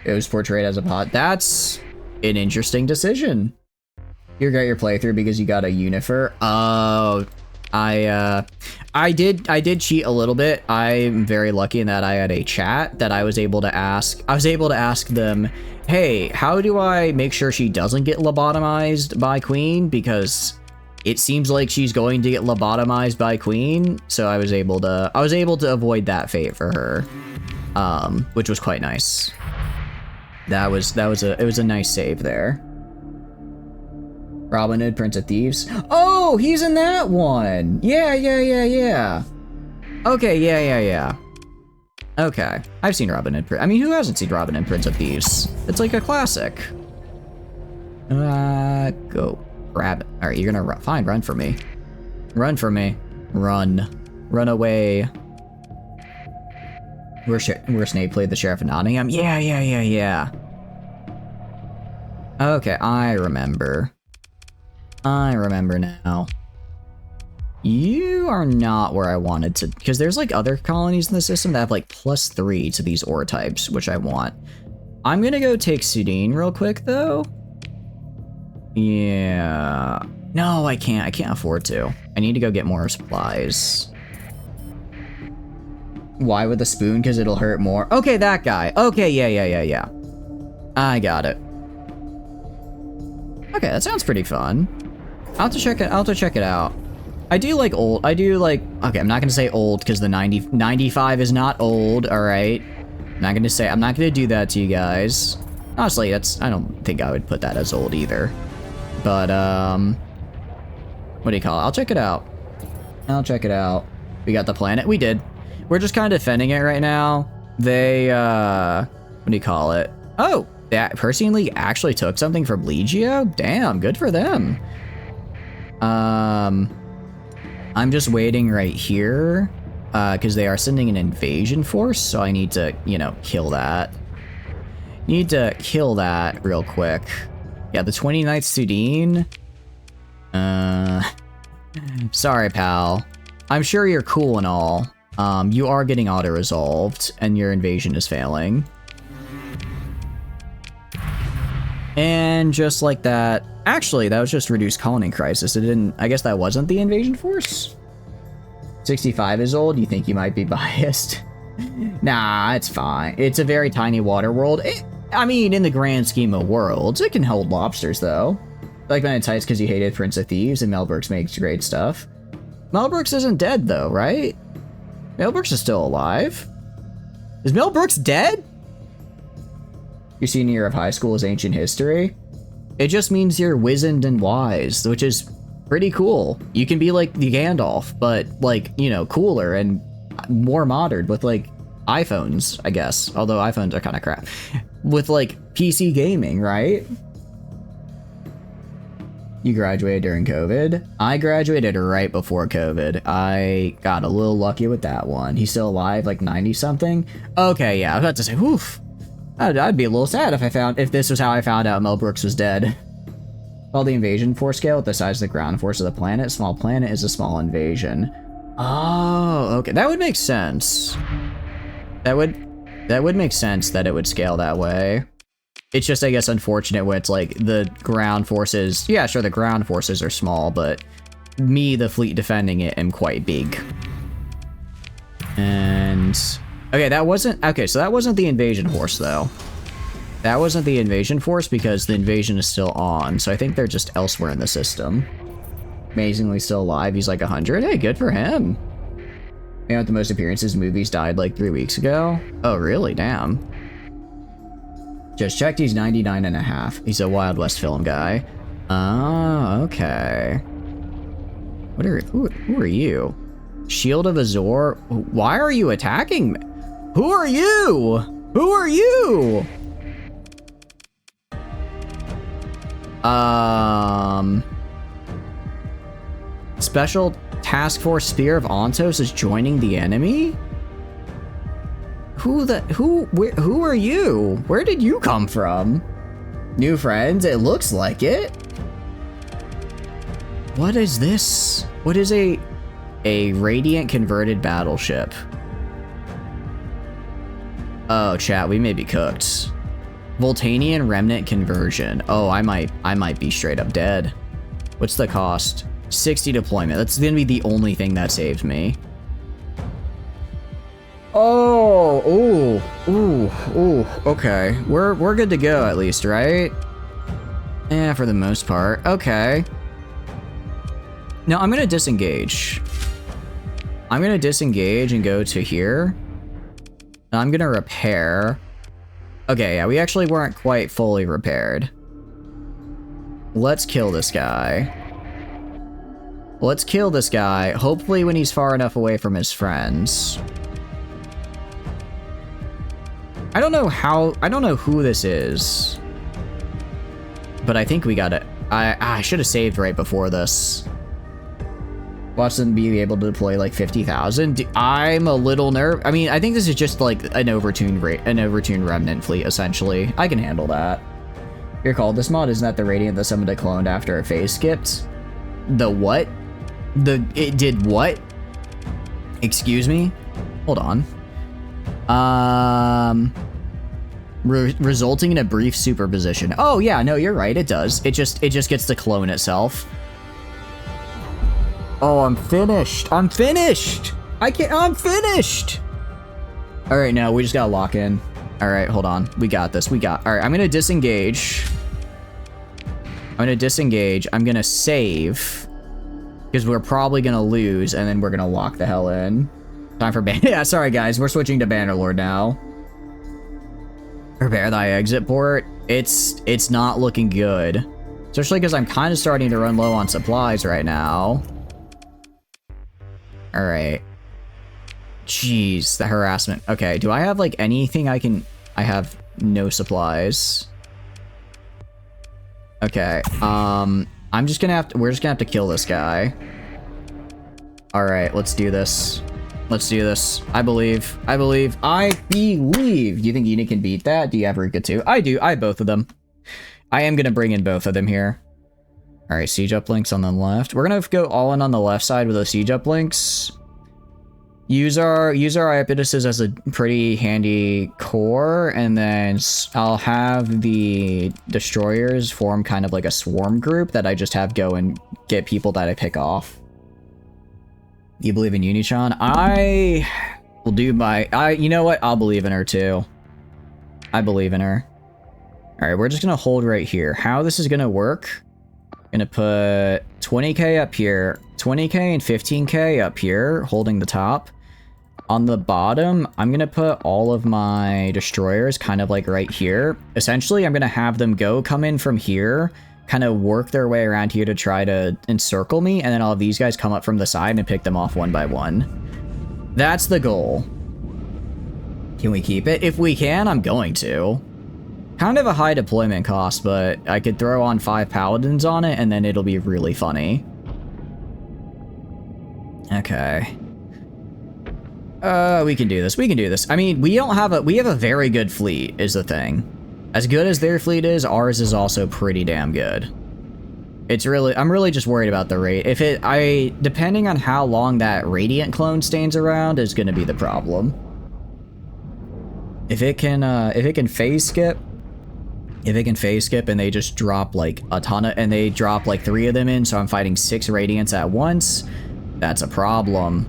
It was portrayed as a bot. That's an interesting decision. You regret your playthrough because you got a Unifer? Oh, I did cheat a little bit. I'm very lucky in that I had a chat that I was able to ask. I was able to ask them, hey, how do I make sure she doesn't get lobotomized by Queen? Because it seems like she's going to get lobotomized by Queen. So I was able to avoid that fate for her, which was quite nice. It was a nice save there. Robin Hood, Prince of Thieves. Oh, he's in that one. Yeah. Okay, yeah. Okay, I've seen Robin Hood. I mean, who hasn't seen Robin Hood, Prince of Thieves? It's like a classic. Go grab it. All right, you're gonna run. Fine, run for me. Run for me. Run away. Where Snape played the Sheriff of Nottingham. Yeah. Okay, I remember now. You are not where I wanted to, because there's like other colonies in the system that have like +3 to these ore types, which I want. I'm gonna go take Sudine real quick though. Yeah. No, I can't afford to. I need to go get more supplies. Why with the spoon? Because it'll hurt more. Okay, that guy. Okay, yeah. I got it. Okay, that sounds pretty fun. I'll have to check it out. I do like, okay, I'm not gonna say old because the 95 is not old, all right? I'm not gonna do that to you guys. Honestly, I don't think I would put that as old either. But, what do you call it? I'll check it out. We got the planet. We did. We're just kind of defending it right now. They, what do you call it? Oh, that Persean League actually took something from Legio? Damn, good for them. I'm just waiting right here, because they are sending an invasion force, so I need to, kill that. Need to kill that real quick. Yeah, the 29th Sudine. Sorry, pal. I'm sure you're cool and all. You are getting auto-resolved, and your invasion is failing. And just like that, actually, that was just reduced colony crisis. I guess that wasn't the invasion force? 65 is old? You think you might be biased? Nah, it's fine. It's a very tiny water world. I mean, in the grand scheme of worlds, it can hold lobsters, though. Like Ben Tights because you hated Prince of Thieves, and Mel Brooks makes great stuff. Mel Brooks isn't dead, though, right? Mel Brooks is still alive. Is Mel Brooks dead? Your senior year of high school is ancient history. It just means you're wizened and wise, which is pretty cool. You can be like the Gandalf, but like, cooler and more modern with like iPhones, I guess. Although iPhones are kind of crap. With like PC gaming, right? You graduated during COVID? I graduated right before COVID. I got a little lucky with that one. He's still alive, like 90 something? Okay, yeah, I was about to say, woof. I'd be a little sad if this was how I found out Mel Brooks was dead. While the invasion force scale with the size of the ground force of the planet, small planet is a small invasion. Oh, okay, that would make sense. That would make sense that it would scale that way. It's just, I guess, unfortunate when it's like the ground forces. Yeah, sure, the ground forces are small, but me, the fleet defending it, am quite big. And okay, so that wasn't the invasion force though. That wasn't the invasion force because the invasion is still on. So I think they're just elsewhere in the system. Amazingly still alive. He's like 100. Hey, good for him. Man with the most appearances, movies died like 3 weeks ago. Oh, really? Damn. Just checked, he's 99.5. He's a Wild West film guy. Oh, okay. Who are you? Shield of Azor? Why are you attacking me? Who are you? Who are you? Special Task Force Spear of Ontos is joining the enemy? Who are you? Where did you come from? New friends? It looks like it. What is this? What is a Radiant converted battleship? Oh, chat, we may be cooked. Voltanian Remnant conversion. Oh, I might be straight up dead. What's the cost? 60 deployment. That's gonna be the only thing that saves me. Oh, ooh, okay. We're good to go at least, right? Yeah, for the most part. Okay. Now I'm gonna disengage. I'm gonna disengage and go to here. And I'm gonna repair. Okay, yeah, we actually weren't quite fully repaired. Let's kill this guy. Let's kill this guy, hopefully when he's far enough away from his friends. I don't know who this is. But I think we got it. I should have saved right before this. Watch them be able to deploy like 50,000. I'm a little I mean, I think this is just like an overtuned remnant fleet, essentially. I can handle that. You're called this mod, isn't that the Radiant that someone cloned after a phase skipped? The what? It did what? Excuse me? Hold on. Resulting in a brief superposition. Oh yeah, no, you're right, it does. It just gets to clone itself. Oh, I'm finished. I'm finished. I'm finished. All right, now we just gotta lock in. All right, hold on. We got this. All right, I'm gonna disengage. I'm gonna save because we're probably gonna lose, and then we're gonna lock the hell in. Time for yeah, sorry guys, we're switching to Bannerlord now. Repair thy exit port. It's not looking good, especially because I'm kind of starting to run low on supplies right now. All right. Jeez, the harassment. Okay, do I have like anything I have no supplies. Okay, we're just gonna have to kill this guy. All right, let's do this. Let's do this. I believe. Do you think Unit can beat that? Do you have Ruka too? I do. I have both of them. I am gonna bring in both of them here. All right, siege uplinks on the left. We're gonna go all in on the left side with those siege uplinks. Use our Iapetuses as a pretty handy core, and then I'll have the destroyers form kind of like a swarm group that I just have go and get people that I pick off. You believe in Unichan? I will do my... you know what? I'll believe in her too. I believe in her. Alright, we're just gonna hold right here. How this is gonna work... Gonna put 20k up here, 20k and 15k up here, holding the top. On the bottom, I'm gonna put all of my destroyers kind of like right here. Essentially, I'm gonna have them come in from here, kind of work their way around here to try to encircle me, and then all of these guys come up from the side and pick them off one by one. That's the goal. Can we keep it? If we can, I'm going to. Kind of a high deployment cost, but I could throw on 5 paladins on it, and then it'll be really funny. Okay. We can do this. We can do this. I mean, we have a very good fleet, is the thing. As good as their fleet is, ours is also pretty damn good. I'm really just worried about the rate. Depending on how long that Radiant clone stands around is gonna be the problem. If it can phase skip, and they just drop like a ton of, and they drop like 3 of them in, so I'm fighting 6 Radiants at once, that's a problem.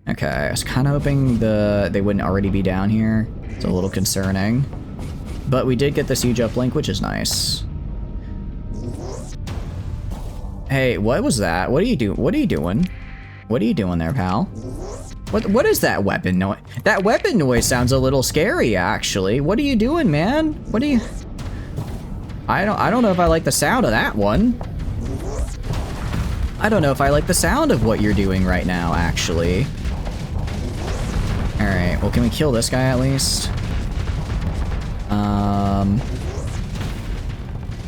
Okay, I was kind of hoping they wouldn't already be down here. It's a little concerning. But we did get the siege uplink, which is nice. Hey, what was that? What are you doing? What are you doing? What are you doing there, pal? What is that weapon noise? That weapon noise sounds a little scary, actually. What are you doing, man? What are you... I don't know if I like the sound of that one. I don't know if I like the sound of what you're doing right now, actually. Alright, well, can we kill this guy at least?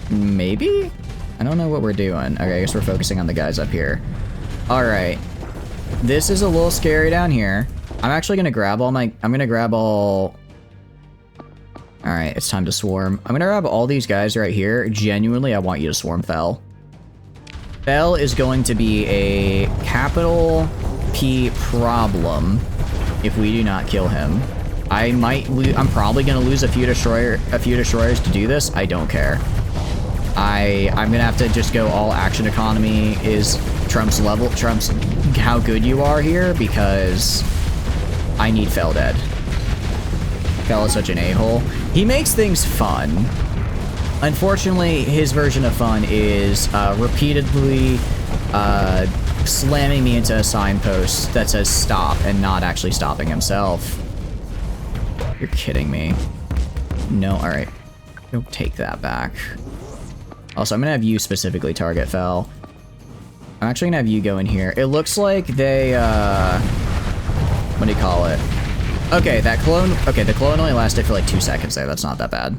Maybe? I don't know what we're doing. Okay, I guess we're focusing on the guys up here. Alright. This is a little scary down here. I'm actually gonna grab all my... I'm gonna grab all... Alright, it's time to swarm. I'm gonna grab all these guys right here. Genuinely, I want you to swarm Fel. Fel is going to be a capital P problem if we do not kill him. I'm probably gonna lose a few destroyers to do this. I don't care. I'm gonna have to just go all action economy is Trump's how good you are here, because I need Fel dead. Fel is such an a-hole. He makes things fun. Unfortunately, his version of fun is repeatedly slamming me into a signpost that says stop and not actually stopping himself. You're kidding me. No, alright. Don't take that back. Also, I'm gonna have you specifically target Fel. I'm actually gonna have you go in here. It looks like they, what do you call it? Okay, that clone, okay, the clone only lasted for like 2 seconds there. That's not that bad.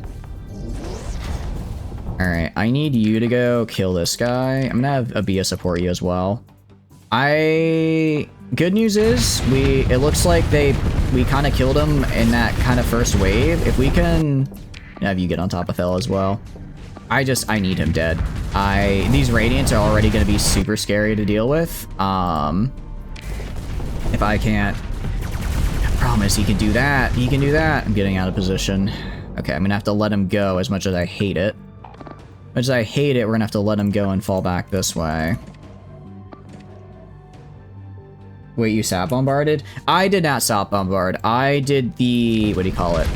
Alright, I need you to go kill this guy. I'm gonna have Abia support you as well. Good news is, it looks like we kind of killed him in that kind of first wave. If we can have you get on top of Fel as well. I need him dead. These Radiants are already going to be super scary to deal with. If I can't... I promise he can do that. He can do that. I'm getting out of position. Okay, I'm going to have to let him go as much as I hate it. As much as I hate it, we're going to have to let him go and fall back this way. Wait, you sap bombarded? I did not sap bombard. I did the... what do you call it?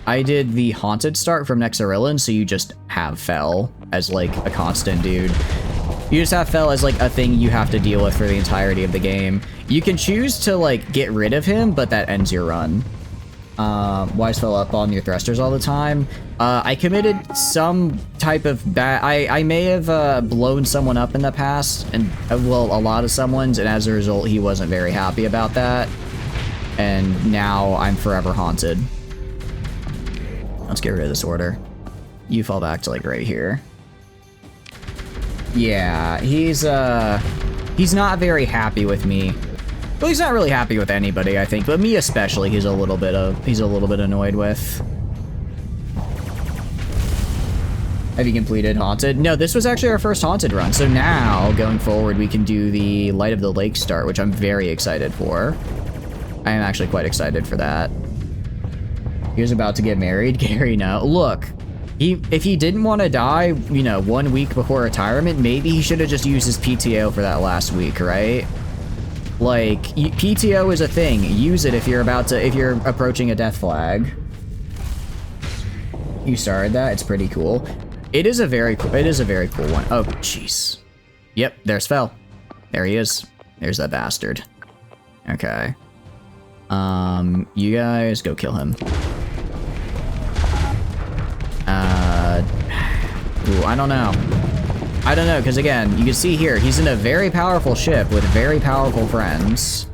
I did the Haunted start from Nexarillan, so you just have Fel as, like, a constant dude. You just have Fel as, like, a thing you have to deal with for the entirety of the game. You can choose to, like, get rid of him, but that ends your run. Why is Fel up on your thrusters all the time? I committed some type of bad... I may have blown someone up in the past, and, well, a lot of someone's, and as a result, he wasn't very happy about that. And now I'm forever haunted. Let's get rid of this order. You fall back to, like, right here. Yeah, he's not very happy with me. Well, he's not really happy with anybody, I think, but me especially, he's a little bit annoyed with. Have you completed Haunted? No, this was actually our first Haunted run, so now, going forward, we can do the Light of the Lake start, which I'm very excited for. I am actually quite excited for that. He was about to get married. Gary, no. Look, if he didn't want to die, you know, 1 week before retirement, maybe he should have just used his PTO for that last week, right? Like, PTO is a thing. Use it if you're approaching a death flag. You started that. It's pretty cool. It is a very cool one. Oh, jeez. Yep, there's Fel. There he is. There's that bastard. Okay. You guys go kill him. Ooh, I don't know. I don't know, because again, you can see here, he's in a very powerful ship with very powerful friends.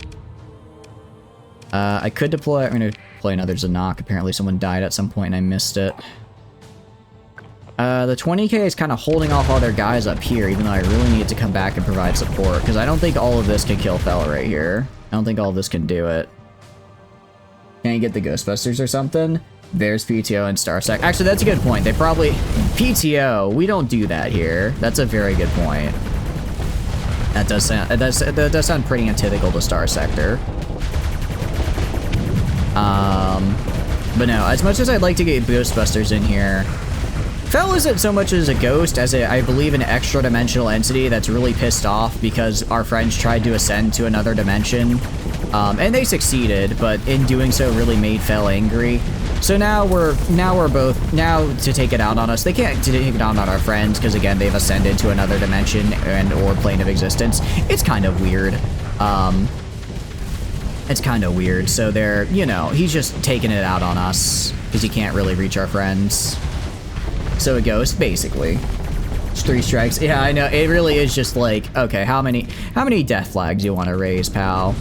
I could deploy, I'm gonna deploy another Zanak. Apparently someone died at some point and I missed it. The 20k is kind of holding off all their guys up here, even though I really need to come back and provide support, because I don't think all of this can kill Fel right here. I don't think all of this can do it. Can you get the Ghostbusters or something? There's PTO and Starsector. Actually, that's a good point. They probably... PTO, we don't do that here. That's a very good point. That does sound pretty antithetical to Starsector. But no, as much as I'd like to get Ghostbusters in here, Fel isn't so much as a ghost as I believe an extra dimensional entity that's really pissed off because our friends tried to ascend to another dimension. And they succeeded, but in doing so really made Fel angry. So now to take it out on us, they can't take it out on our friends because again, they've ascended to another dimension or plane of existence. It's kind of weird. It's kind of weird. So they're, you know, he's just taking it out on us because he can't really reach our friends. So it goes, basically. It's 3 strikes. Yeah, I know. It really is just like, okay, how many death flags you want to raise, pal?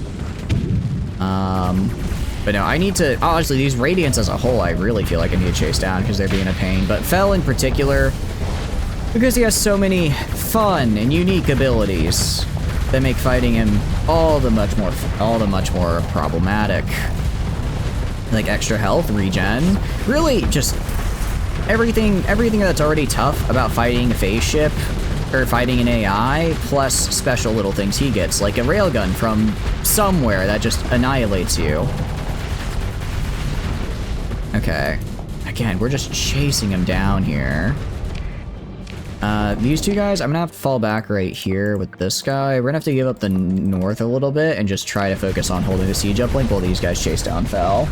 But no, I need to, honestly, these Radiants as a whole, I really feel like I need to chase down because they're being a pain. But Fel in particular, because he has so many fun and unique abilities. that make fighting him all the much more problematic. Like extra health regen, really just everything that's already tough about fighting a phase ship or fighting an AI, plus special little things he gets, like a railgun from somewhere that just annihilates you. Okay, again, we're just chasing him down here. These two guys, I'm gonna have to fall back right here with this guy. We're gonna have to give up the north a little bit and just try to focus on holding the siege uplink while these guys chase down Fel.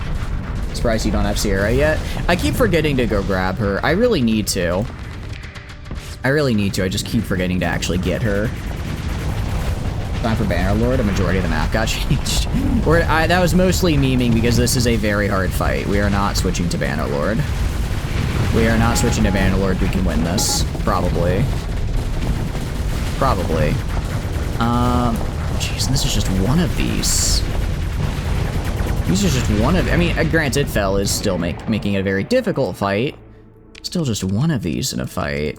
Surprised you don't have Sierra yet. I keep forgetting to go grab her. I really need to. I just keep forgetting to actually get her. Time for Bannerlord. A majority of the map got changed. That was mostly memeing because this is a very hard fight. We are not switching to Bannerlord. We are not switching to Bannerlord. We can win this. Probably. Jeez, this is just one of these. These are just one of... I mean, granted, Fel is still making it a very difficult fight. Still just one of these in a fight.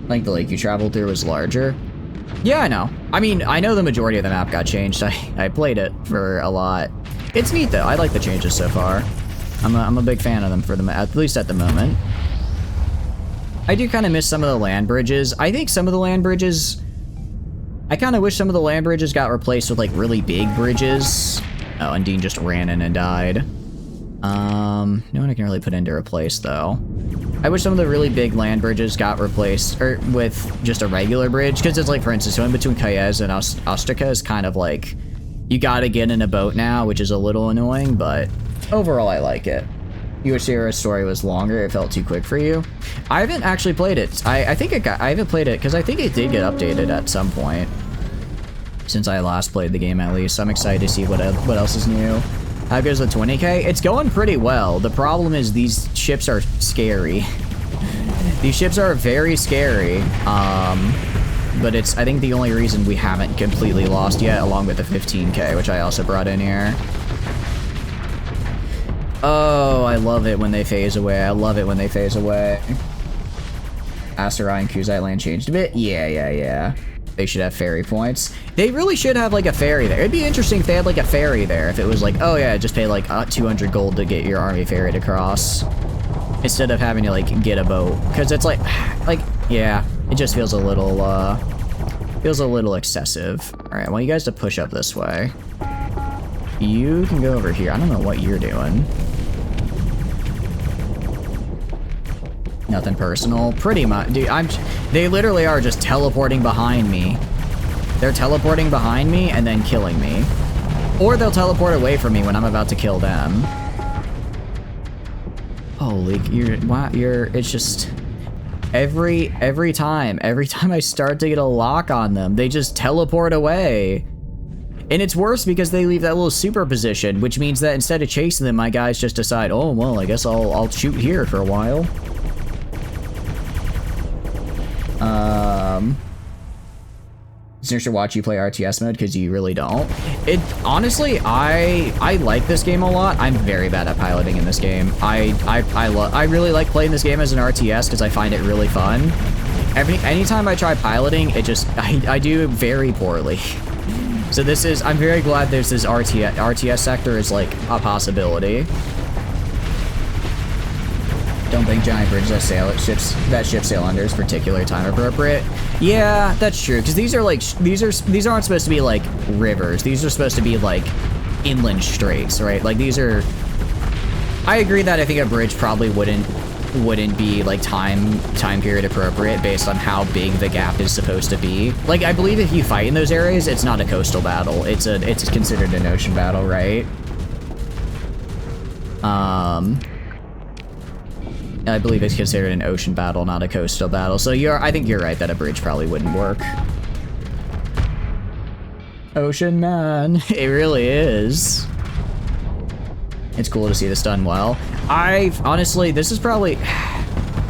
Like the lake you traveled through was larger. Yeah, I know. I mean, I know the majority of the map got changed. I played it for a lot. It's neat, though. I like the changes so far. I'm a big fan of them at least at the moment. I do kind of miss some of the land bridges. I think some of the land bridges... I kind of wish some of the land bridges got replaced with, like, really big bridges. Oh, and Dean just ran in and died. No one I can really put in to replace, though. I wish some of the really big land bridges got replaced with just a regular bridge, because it's like, for instance, going between Coureuse and Ostrika is kind of like, you gotta get in a boat now, which is a little annoying, but overall, I like it. You wish Sierra's story was longer, it felt too quick for you. I haven't actually played it. I haven't played it, because I think it did get updated at some point. Since I last played the game, at least. I'm excited to see what else is new. How goes the 20k? It's going pretty well. The problem is these ships are scary. These ships are very scary. But it's, I think, the only reason we haven't completely lost yet, along with the 15k, which I also brought in here. Oh, I love it when they phase away. I love it when they phase away. Asterai and Kuzite land changed a bit? Yeah. They should have ferry points. They really should have, like, a ferry there. It'd be interesting if they had, like, a ferry there. If it was like, oh yeah, just pay, like, 200 gold to get your army ferried across. Instead of having to, like, get a boat. Because it's like, yeah, it just feels a little excessive. Alright, I want you guys to push up this way. You can go over here. I don't know what you're doing. Nothing personal. Pretty much. Dude, they literally are just teleporting behind me. They're teleporting behind me and then killing me. Or they'll teleport away from me when I'm about to kill them. Holy, it's just... Every time I start to get a lock on them, they just teleport away. And it's worse because they leave that little super position, which means that instead of chasing them, my guys just decide, oh, well, I guess I'll shoot here for a while. Sinister should watch you play RTS mode because you really don't. Honestly, I like this game a lot. I'm very bad at piloting in this game. I really like playing this game as an RTS because I find it really fun. Anytime I try piloting, I do very poorly. So I'm very glad there's this RTS sector is like a possibility. Don't think giant bridges that ship sail under is particularly time appropriate. Yeah, that's true, because these aren't supposed to be like rivers. These are supposed to be like inland straits, right? Like these are... I agree that I think a bridge probably wouldn't be like time period appropriate based on how big the gap is supposed to be. Like I believe if you fight in those areas, it's not a coastal battle. It's considered an ocean battle, right? I believe it's considered an ocean battle, not a coastal battle. So I think you're right that a bridge probably wouldn't work. Ocean man, it really is. It's cool to see this done well. Honestly, this is probably...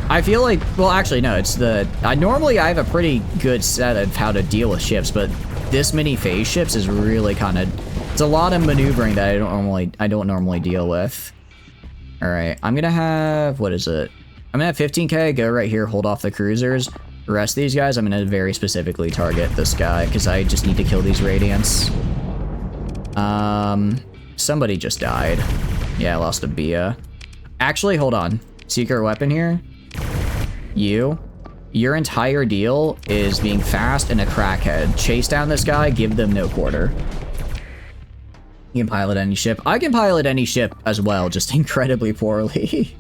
I feel like... Well, actually, no, it's the... Normally, I have a pretty good set of how to deal with ships, but this many phase ships is really kind of... It's a lot of maneuvering that I don't normally deal with. Alright, I'm gonna have... What is it? I'm gonna have 15k, go right here, hold off the cruisers. The rest of these guys, I'm gonna very specifically target this guy because I just need to kill these Radiants. Somebody just died. Yeah, I lost a Bia. Actually, hold on. Secret weapon here. Your entire deal is being fast and a crackhead. Chase down this guy, give them no quarter. You can pilot any ship. I can pilot any ship as well, just incredibly poorly.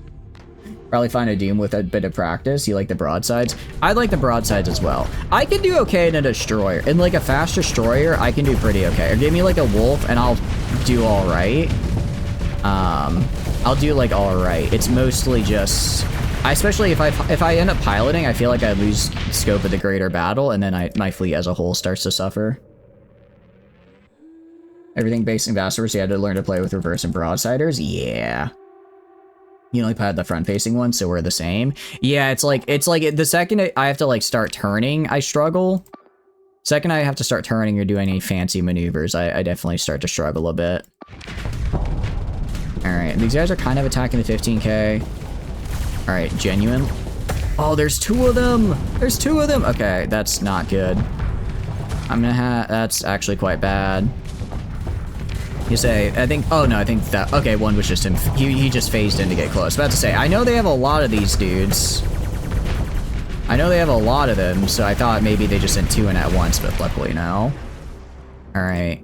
Probably find a Doom with a bit of practice. You like the broadsides? I like the broadsides as well. I can do okay in a destroyer. In like a fast destroyer, I can do pretty okay. Or give me like a wolf and I'll do all right. I'll do like all right. It's mostly just, especially if I end up piloting, I feel like I lose scope of the greater battle, and then my fleet as a whole starts to suffer. Everything based in Vassars, you had to learn to play with reverse and broadsiders. Yeah. You only pilot the front-facing one, so we're the same. Yeah, it's like the second I have to like start turning, I struggle. Second I have to start turning or do any fancy maneuvers, I definitely start to struggle a bit. All right, these guys are kind of attacking the 15K. All right, genuine. Oh, there's two of them. There's two of them. Okay, that's not good. I'm gonna have, that's actually quite bad. You say, I think, oh no, I think that, okay, one was just him. He just phased in to get close. About to say, I know they have a lot of these dudes. I know they have a lot of them, so I thought maybe they just sent two in at once, but luckily no. All right.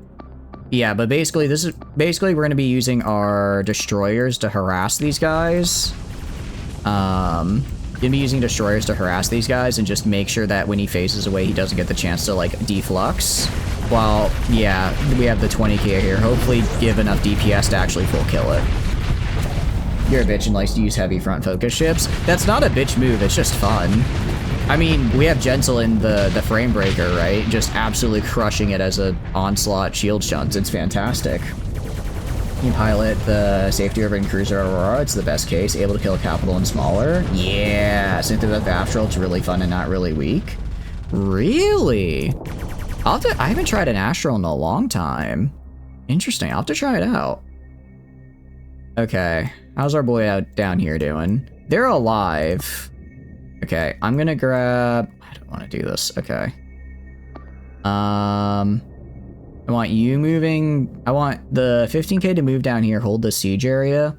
Yeah, but basically we're going to be using our destroyers to harass these guys. Gonna be using destroyers to harass these guys and just make sure that when he phases away, he doesn't get the chance to like deflux. While, yeah, we have the 20K here. Hopefully give enough DPS to actually full kill it. You're a bitch and likes to use heavy front focus ships. That's not a bitch move, it's just fun. I mean, we have Gentle in the frame breaker, right? Just absolutely crushing it as a onslaught shield shunts. It's fantastic. You pilot the safety urban cruiser Aurora. It's the best case. Able to kill a capital and smaller. Yeah, Synthetic Astral. It's really fun and not really weak. Really? I haven't tried an Astral in a long time. Interesting. I'll have to try it out. Okay. How's our boy out down here doing? They're alive. Okay. I'm gonna grab... I don't want to do this. Okay. I want you moving... I want the 15K to move down here. Hold the siege area.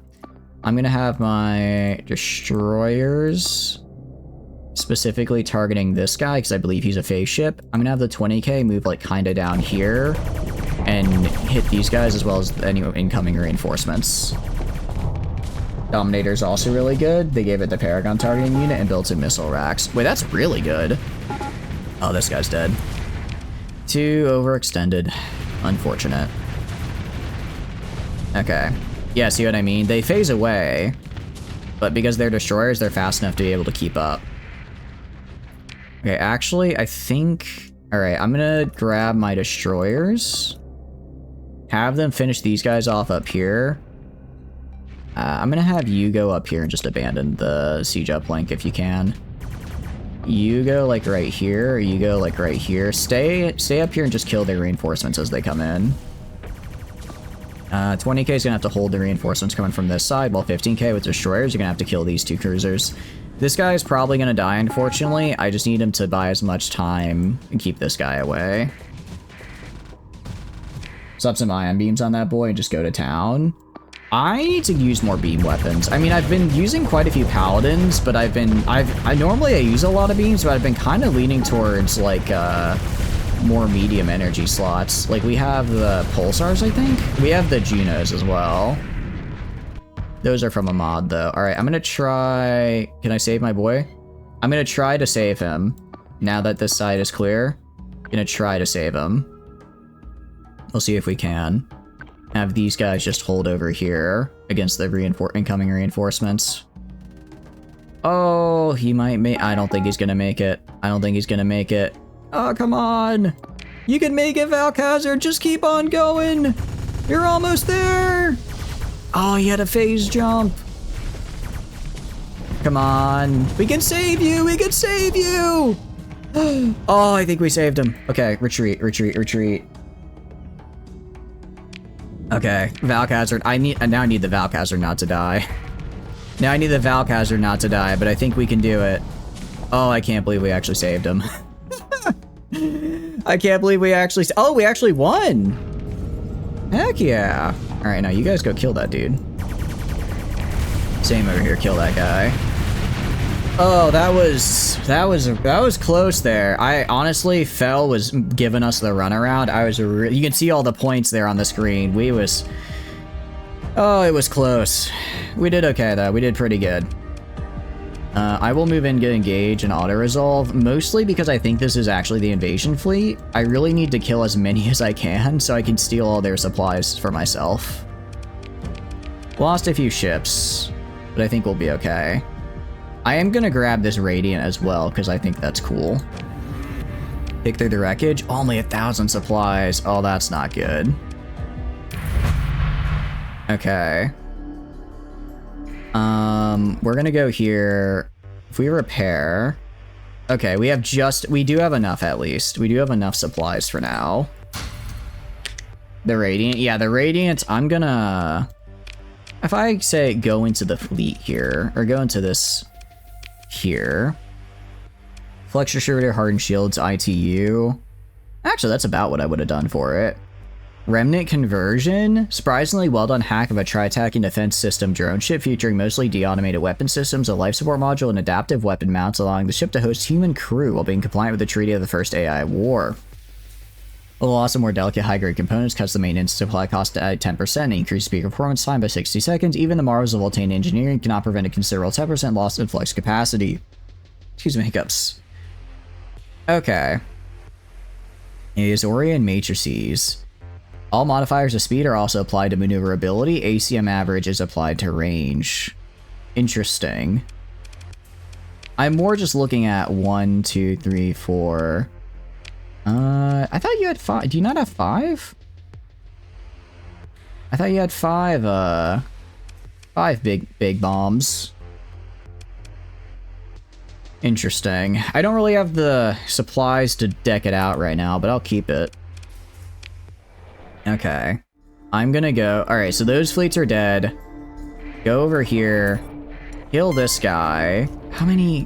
I'm gonna have my destroyers... specifically targeting this guy because I believe he's a phase ship. I'm gonna have the 20K move like kind of down here and hit these guys as well as any incoming reinforcements. Dominator's also really good. They gave it the Paragon targeting unit and built in missile racks. Wait, that's really good. Oh, this guy's dead. Too overextended. Unfortunate. Okay. Yeah, see what I mean? They phase away, but because they're destroyers, they're fast enough to be able to keep up. Okay, actually, I think... Alright, I'm gonna grab my destroyers. Have them finish these guys off up here. I'm gonna have you go up here and just abandon the siege uplink if you can. You go like right here, or you go like right here. Stay up here and just kill their reinforcements as they come in. 20K is gonna have to hold the reinforcements coming from this side, while 15K with destroyers, you're gonna have to kill these two cruisers. This guy is probably gonna die, unfortunately. I just need him to buy as much time and keep this guy away. Slap some ion beams on that boy and just go to town. I need to use more beam weapons. I mean, I've been using quite a few paladins, but I normally use a lot of beams, but I've been kind of leaning towards like more medium energy slots. Like we have the pulsars, I think. We have the Junos as well. Those are from a mod though. All right, I'm gonna try. Can I save my boy? I'm gonna try to save him. Now that this side is clear, I'm gonna try to save him. We'll see if we can. Have these guys just hold over here against the incoming reinforcements. Oh, he might make... I don't think he's gonna make it. I don't think he's gonna make it. Oh, come on. You can make it, Valkhazard. Just keep on going. You're almost there. Oh, he had a phase jump. Come on. We can save you. We can save you. Oh, I think we saved him. Okay, retreat, retreat, retreat. Okay, Valkhazard. I now need the Valkhazard not to die. Now I need the Valkhazard not to die, but I think we can do it. Oh, I can't believe we actually saved him. I can't believe we actually... Oh, we actually won! Heck yeah. Alright, now you guys go kill that dude. Same over here, kill that guy. Oh, that was close there. I honestly, Fel was giving us the runaround. You can see all the points there on the screen. Oh, it was close. We did okay though. We did pretty good. I will move in, get engaged, and auto-resolve, mostly because I think this is actually the invasion fleet. I really need to kill as many as I can so I can steal all their supplies for myself. Lost a few ships, but I think we'll be okay. I am gonna grab this Radiant as well, because I think that's cool. Pick through the wreckage. Only 1,000 supplies. Oh, that's not good. Okay. We're gonna go here. If we repair... Okay, we do have enough at least. We do have enough supplies for now. The Radiant. Yeah, the Radiant, I'm gonna... If I say go into the fleet here, or go into this here. Flex Distributor, Hardened Shields, ITU. Actually, that's about what I would have done for it. Remnant Conversion. Surprisingly well done hack of a Tri-Tachyon defense system drone ship featuring mostly de-automated weapon systems, a life support module, and adaptive weapon mounts, allowing the ship to host human crew while being compliant with the Treaty of the First AI War. A loss of more delicate high-grade components cuts the maintenance supply cost at 10% and increased speed performance time by 60 seconds. Even the marvels of Voltane engineering cannot prevent a considerable 10% loss in flex capacity. Excuse me, hiccups. Okay. Azorian Matrices. All modifiers of speed are also applied to maneuverability. ACM average is applied to range. Interesting. I'm more just looking at 1, 2, 3, 4... I thought you had 5. Do you not have 5? I thought you had 5 big bombs. Interesting. I don't really have the supplies to deck it out right now, but I'll keep it. Okay. I'm gonna go... Alright, so those fleets are dead. Go over here. Kill this guy. How many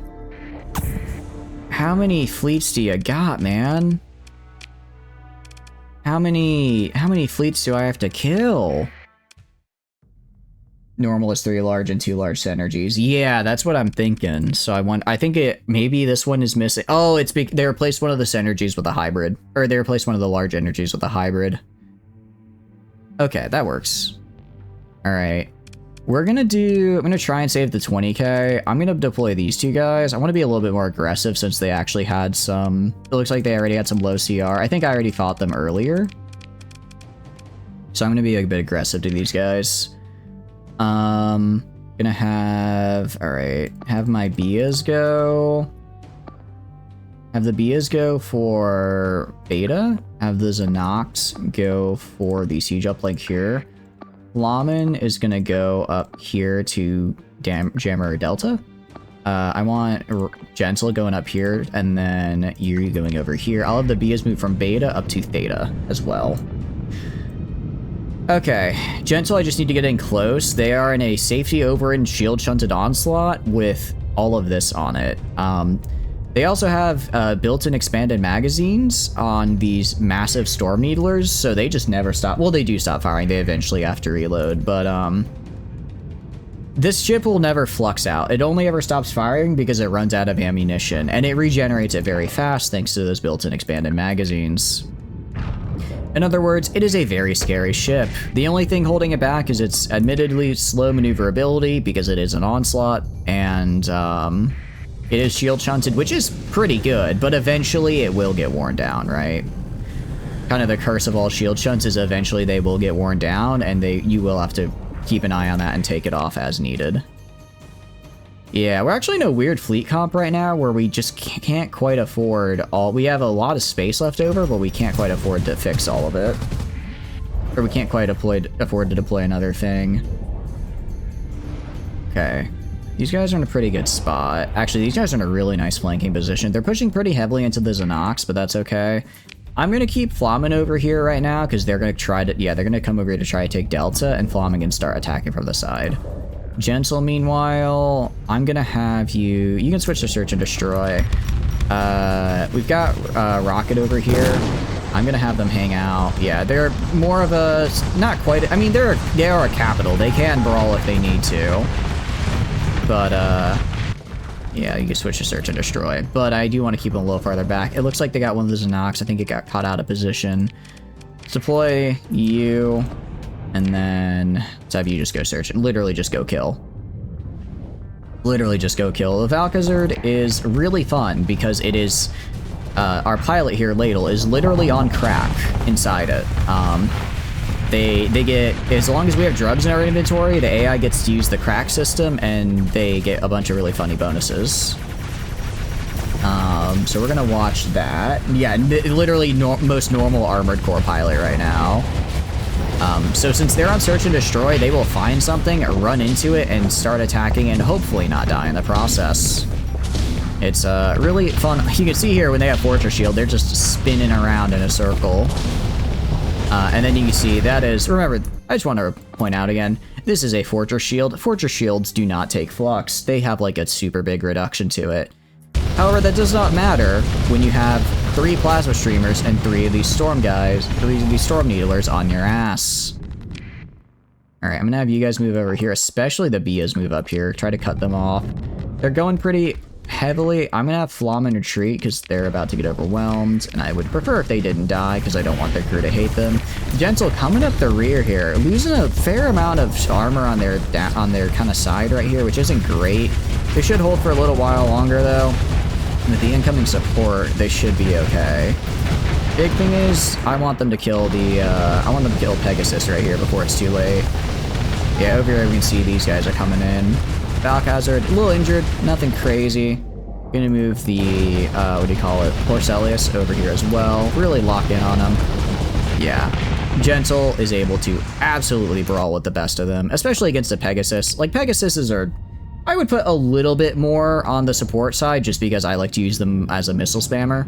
fleets do you got, man? How many fleets do I have to kill? Normal is 3 large and 2 large synergies. Yeah, that's what I'm thinking. So I think maybe this one is missing. Oh, they replaced one of the synergies with a hybrid. Or they replaced one of the large energies with a hybrid. Okay, that works. Alright. I'm gonna try and save the 20k. I'm gonna deploy these two guys. I want to be a little bit more aggressive since they actually had some... It looks like they already had some low CR. I think I already fought them earlier. So I'm gonna be a bit aggressive to these guys. Gonna have... Alright, have my Bias go. Have the Bias go for Beta. Have the Zanox go for the Siege Uplink here. Flamen is gonna go up here to Jammer Delta. I want Gentle going up here, and then Yuri going over here. I'll have the Bias move from Beta up to Theta as well. Okay, Gentle, I just need to get in close. They are in a safety over and shield shunted onslaught with all of this on it. They also have built-in expanded magazines on these massive Storm Needlers, so they just never stop. Well, they do stop firing. They eventually have to reload, but this ship will never flux out. It only ever stops firing because it runs out of ammunition, and it regenerates it very fast thanks to those built-in expanded magazines. In other words, it is a very scary ship. The only thing holding it back is its admittedly slow maneuverability because it is an onslaught, and it is shield shunted, which is pretty good, but eventually it will get worn down, right? Kind of the curse of all shield shunts is eventually they will get worn down, and you will have to keep an eye on that and take it off as needed. Yeah, we're actually in a weird fleet comp right now where we just can't quite afford all... We have a lot of space left over, but we can't quite afford to fix all of it. Or we can't quite afford to deploy another thing. Okay. These guys are in a pretty good spot. Actually, these guys are in a really nice flanking position. They're pushing pretty heavily into the Zanox, but that's okay. I'm going to keep Flamen over here right now because they're going to try to... Yeah, they're going to come over here to try to take Delta, and Flamen can start attacking from the side. Gentle, meanwhile, I'm gonna have you... You can switch to search and destroy. We've got Rocket over here. I'm gonna have them hang out. Yeah, they're more of a... Not quite... I mean, they are a capital. They can brawl if they need to. But, yeah, you can switch to search and destroy. But I do want to keep them a little farther back. It looks like they got one of the Xenox. I think it got caught out of position. Deploy you... And then let's have you just go search and literally just go kill. Literally just go kill. The Valkazard is really fun because it is, our pilot here, Ladle, is literally on crack inside it. They get, as long as we have drugs in our inventory, the AI gets to use the crack system and they get a bunch of really funny bonuses. So we're gonna watch that. Yeah, literally most normal armored core pilot right now. So since they're on search and destroy, they will find something, run into it, and start attacking and hopefully not die in the process. It's really fun. You can see here when they have Fortress Shield, they're just spinning around in a circle. And then you can see that is, remember, I just want to point out again, this is a Fortress Shield. Fortress Shields do not take flux. They have like a super big reduction to it. However, that does not matter when you have 3 plasma streamers and 3 of these storm guys, 3 of these storm needlers on your ass. Alright, I'm gonna have you guys move over here, especially the Bias move up here. Try to cut them off. They're going pretty heavily. I'm gonna have Flom and retreat because they're about to get overwhelmed, and I would prefer if they didn't die because I don't want their crew to hate them. Gentle coming up the rear here, losing a fair amount of armor on their kind of side right here, which isn't great. They should hold for a little while longer though. With the incoming support, they should be okay. Big thing is, I want them to kill the, I want them to kill Pegasus right here before it's too late. Yeah, over here we can see these guys are coming in. Valkazard, a little injured, nothing crazy. Gonna move the, what do you call it, Porcelius over here as well. Really lock in on him. Yeah. Gentle is able to absolutely brawl with the best of them, especially against the Pegasus. Like, Pegasuses are... I would put a little bit more on the support side just because I like to use them as a missile spammer.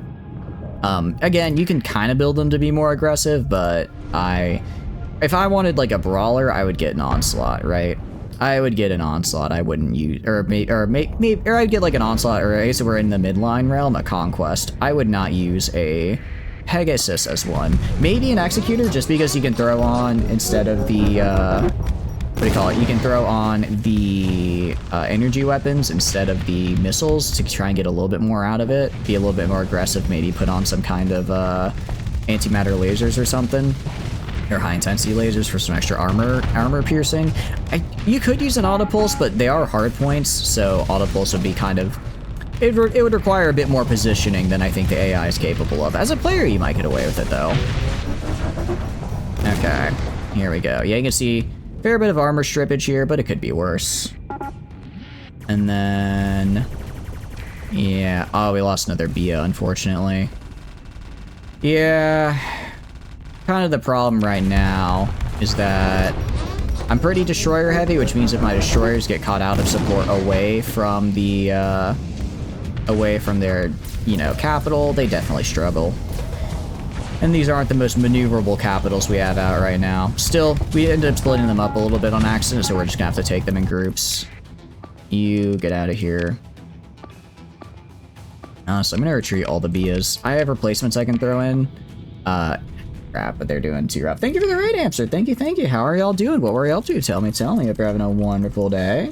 Again, you can kind of build them to be more aggressive, but if I wanted like a brawler, I would get an Onslaught, right? I would get an Onslaught. I wouldn't use, or I'd get like an Onslaught, or I guess if we're in the midline realm, a Conquest. I would not use a Pegasus as one. Maybe an Executor, just because you can throw on instead of the, what do you call it? You can throw on the energy weapons instead of the missiles to try and get a little bit more out of it. Be a little bit more aggressive, maybe put on some kind of antimatter lasers or something. Or high intensity lasers for some extra armor piercing. You could use an Autopulse, but they are hard points, so Autopulse would be kind of... It would require a bit more positioning than I think the AI is capable of. As a player, you might get away with it, though. Okay, here we go. Yeah, you can see... Fair bit of armor strippage here, but it could be worse. And then... Yeah. Oh, we lost another Bia, unfortunately. Yeah. Kind of the problem right now is that I'm pretty destroyer heavy, which means if my destroyers get caught out of support away from the, away from their, you know, capital, they definitely struggle. And these aren't the most maneuverable capitals we have out right now. Still, we ended up splitting them up a little bit on accident, so we're just gonna have to take them in groups. You get out of here. So I'm gonna retreat all the Bias. I have replacements I can throw in. Crap, but they're doing too rough. Thank you for the right answer. Thank you, thank you. How are y'all doing? What were y'all up to? Tell me. Hope you're having a wonderful day.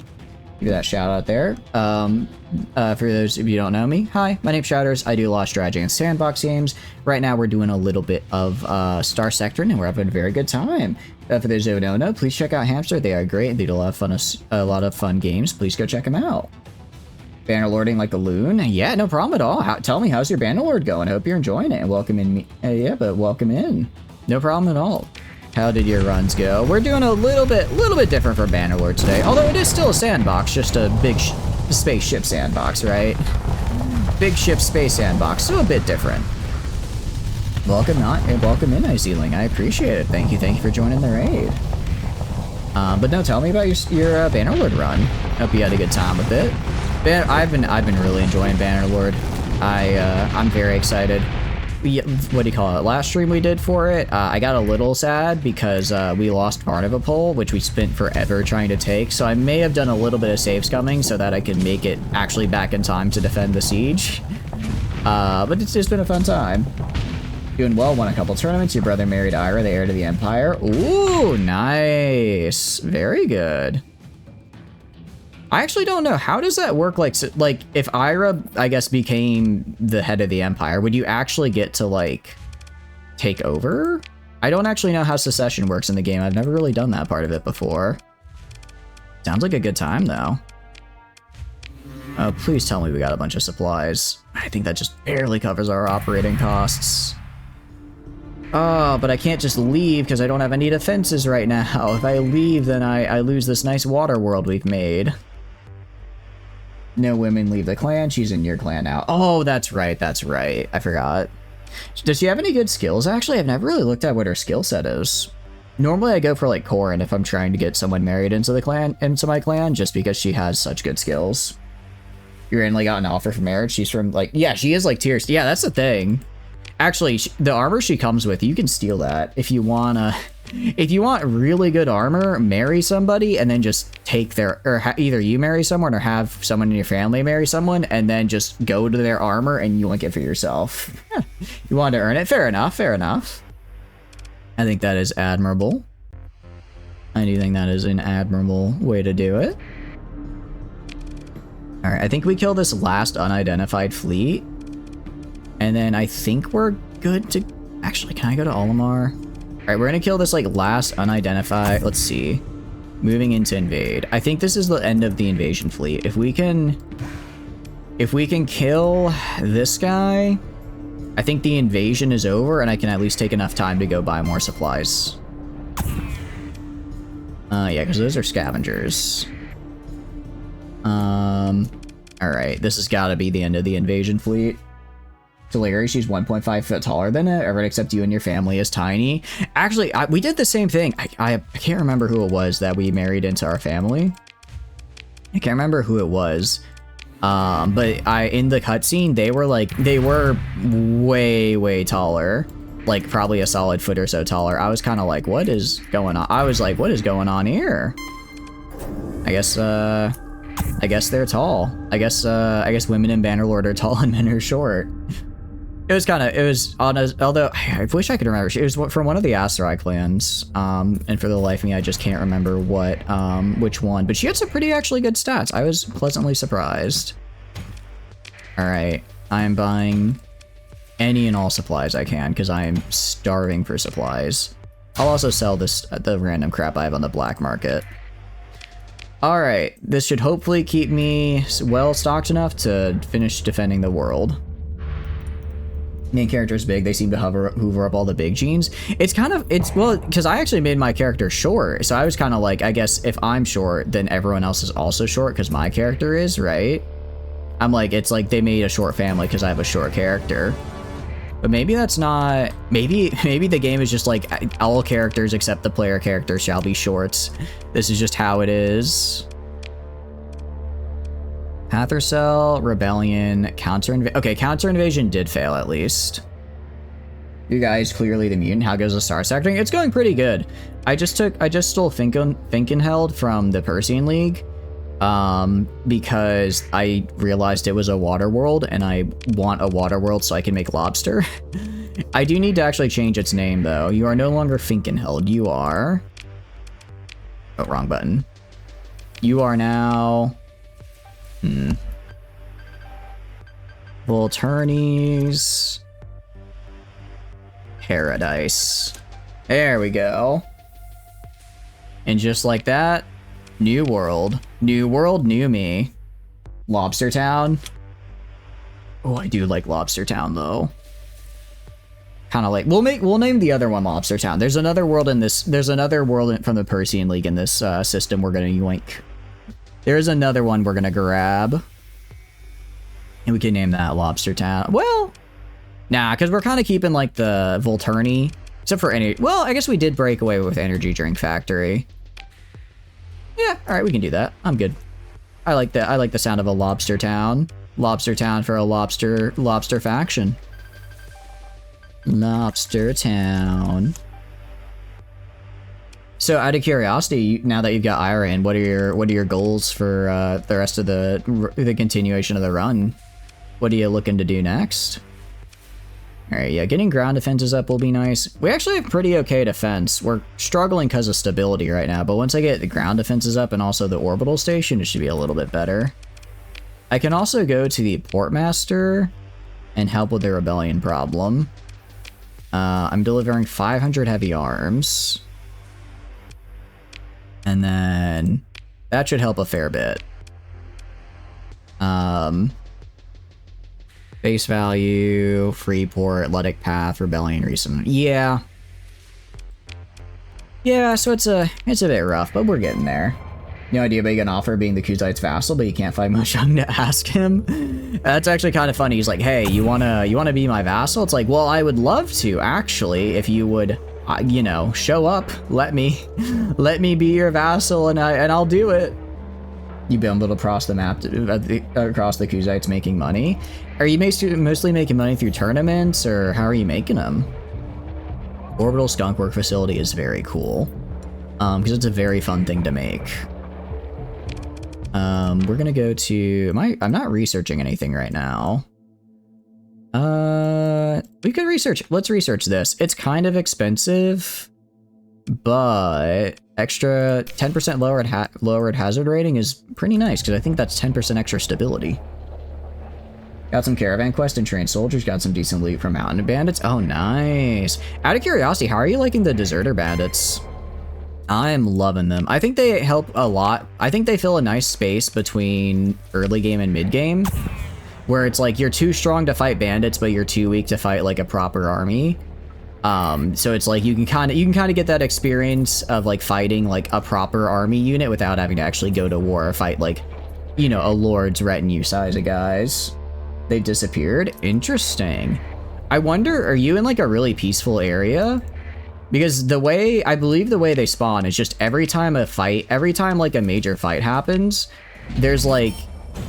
Give you that shout out there. For those of you who don't know me, hi, my name's Shouters. I do a lot of strategy and sandbox games. Right now we're doing a little bit of Starsector, and we're having a very good time. For those who don't know, please check out Hamster. They are great. They do a lot of fun games. Please go check them out. Bannerlording like a loon? Yeah, no problem at all. Tell me, how's your Bannerlord going? Hope you're enjoying it. And welcome in. Yeah, but welcome in. No problem at all. How did your runs go? We're doing a little bit different for Bannerlord today. Although it is still a sandbox, just a big spaceship sandbox, right? Big ship space sandbox, so a bit different. Welcome in, Iceling. I appreciate it. Thank you for joining the raid. But no, tell me about your Bannerlord run. Hope you had a good time with it. I've been really enjoying Bannerlord. I'm very excited. what do you call it? Last stream we did for it, I got a little sad because we lost Carnivapole, which we spent forever trying to take. So I may have done a little bit of save scumming so that I could make it actually back in time to defend the siege. But it's just been a fun time. Doing well, won a couple tournaments. Your brother married Ira, the heir to the Empire. Ooh, nice. Very good. I actually don't know. How does that work? Like, if Ira, I guess, became the head of the Empire, would you actually get to, like, take over? I don't actually know how secession works in the game. I've never really done that part of it before. Sounds like a good time, though. Oh, please tell me we got a bunch of supplies. I think that just barely covers our operating costs. Oh, but I can't just leave because I don't have any defenses right now. If I leave, then I lose this nice water world we've made. No women leave the clan. She's in your clan now. Oh, that's right. That's right. I forgot. Does she have any good skills? Actually, I've never really looked at what her skill set is. Normally, I go for like Corin if I'm trying to get someone married into the clan, into my clan, just because she has such good skills. You randomly got an offer for marriage. She's from like, yeah, she is like tiers. Yeah, that's the thing. Actually, the armor she comes with, you can steal that if you wanna. If you want really good armor, marry somebody and then just take their, or either you marry someone or have someone in your family marry someone and then just go to their armor and you want it for yourself. You want to earn it? Fair enough, fair enough. I think that is admirable. I do think that is an admirable way to do it. All right, I think we kill this last unidentified fleet. And then I think we're good to, actually, can I go to Olimar? All right, we're gonna kill this like last unidentified, let's see. Moving into invade. I think this is the end of the invasion fleet. If we can kill this guy, I think the invasion is over and I can at least take enough time to go buy more supplies. Yeah, because those are scavengers. All right, this has got to be the end of the invasion fleet. Larry, she's 1.5 foot taller than it. Everyone except you and your family is tiny. Actually, we did the same thing. I can't remember who it was that we married into our family. I can't remember who it was. But in the cutscene, they were way taller. Like probably a solid foot or so taller. I was kind of like, what is going on? I was like, what is going on here? I guess they're tall. I guess women in Bannerlord are tall and men are short. Although I wish I could remember. It was from one of the Asterai clans, and for the life of me, I just can't remember which one. But she had some pretty actually good stats. I was pleasantly surprised. All right, I am buying any and all supplies I can because I am starving for supplies. I'll also sell the random crap I have on the black market. All right, this should hopefully keep me well stocked enough to finish defending the world. Main character is big. They seem to hoover up all the big genes. Well, because I actually made my character short. So I was kind of like, I guess if I'm short, then everyone else is also short because my character is, right? I'm like, it's like they made a short family because I have a short character. But maybe that's not, maybe the game is just like all characters except the player character shall be shorts. This is just how it is. Pathercell, Rebellion, okay, counter invasion did fail at least. You guys clearly the mutant. How goes the Starsector? It's going pretty good. I just stole Finkenheld from the Persean League, because I realized it was a water world and I want a water world so I can make lobster. I do need to actually change its name though. You are no longer Finkenheld. You are, oh, wrong button. You are now Volturni's Paradise. There we go. And just like that, new world, new me. Lobster Town. Oh, I do like Lobster Town though. Kind of like, we'll name the other one Lobster Town. There's another world in this. There's another world from the Persean League in this system we're gonna yoink. There's another one we're gonna grab. And we can name that Lobster Town. Well, nah, because we're kind of keeping like the Volturni. Except for any, well, I guess we did break away with Energy Drink Factory. Yeah, all right, we can do that. I'm good. I like that. I like the sound of a Lobster Town. Lobster Town for a lobster faction. Lobster Town. So, out of curiosity, now that you've got Ira in, what are your goals for the rest of the continuation of the run? What are you looking to do next? All right, yeah, getting ground defenses up will be nice. We actually have pretty okay defense. We're struggling because of stability right now, but once I get the ground defenses up and also the orbital station, it should be a little bit better. I can also go to the Portmaster and help with the rebellion problem. I'm delivering 500 heavy arms. And then that should help a fair bit. Base value, Freeport, Letic Path, Rebellion, Recent. Yeah. Yeah, so it's a bit rough, but we're getting there. No idea what you can offer being the Coureuse vassal, but you can't find Moshung to ask him. That's actually kind of funny. He's like, hey, you wanna be my vassal? It's like, well, I would love to, actually, if you would, you know, show up. Let me be your vassal, and I'll do it. You bumbled across the map, across the Coureuse making money. Are you mostly making money through tournaments, or how are you making them? Orbital Skunkwork Facility is very cool, because it's a very fun thing to make. We're gonna go to, I'm not researching anything right now. We could research, let's research this. It's kind of expensive, but extra 10% lowered hazard rating is pretty nice, because I think that's 10% extra stability. Got some caravan quest and trained soldiers, got some decent loot from mountain bandits. Oh, nice. Out of curiosity, how are you liking the deserter bandits? I'm loving them. I think they help a lot. I think they fill a nice space between early game and mid game, where it's like you're too strong to fight bandits, but you're too weak to fight like a proper army. So it's like you can kind of get that experience of like fighting like a proper army unit without having to actually go to war or fight like, you know, a lord's retinue size of guys. They disappeared. Interesting. I wonder, are you in like a really peaceful area? Because I believe the way they spawn is just every time like a major fight happens, there's like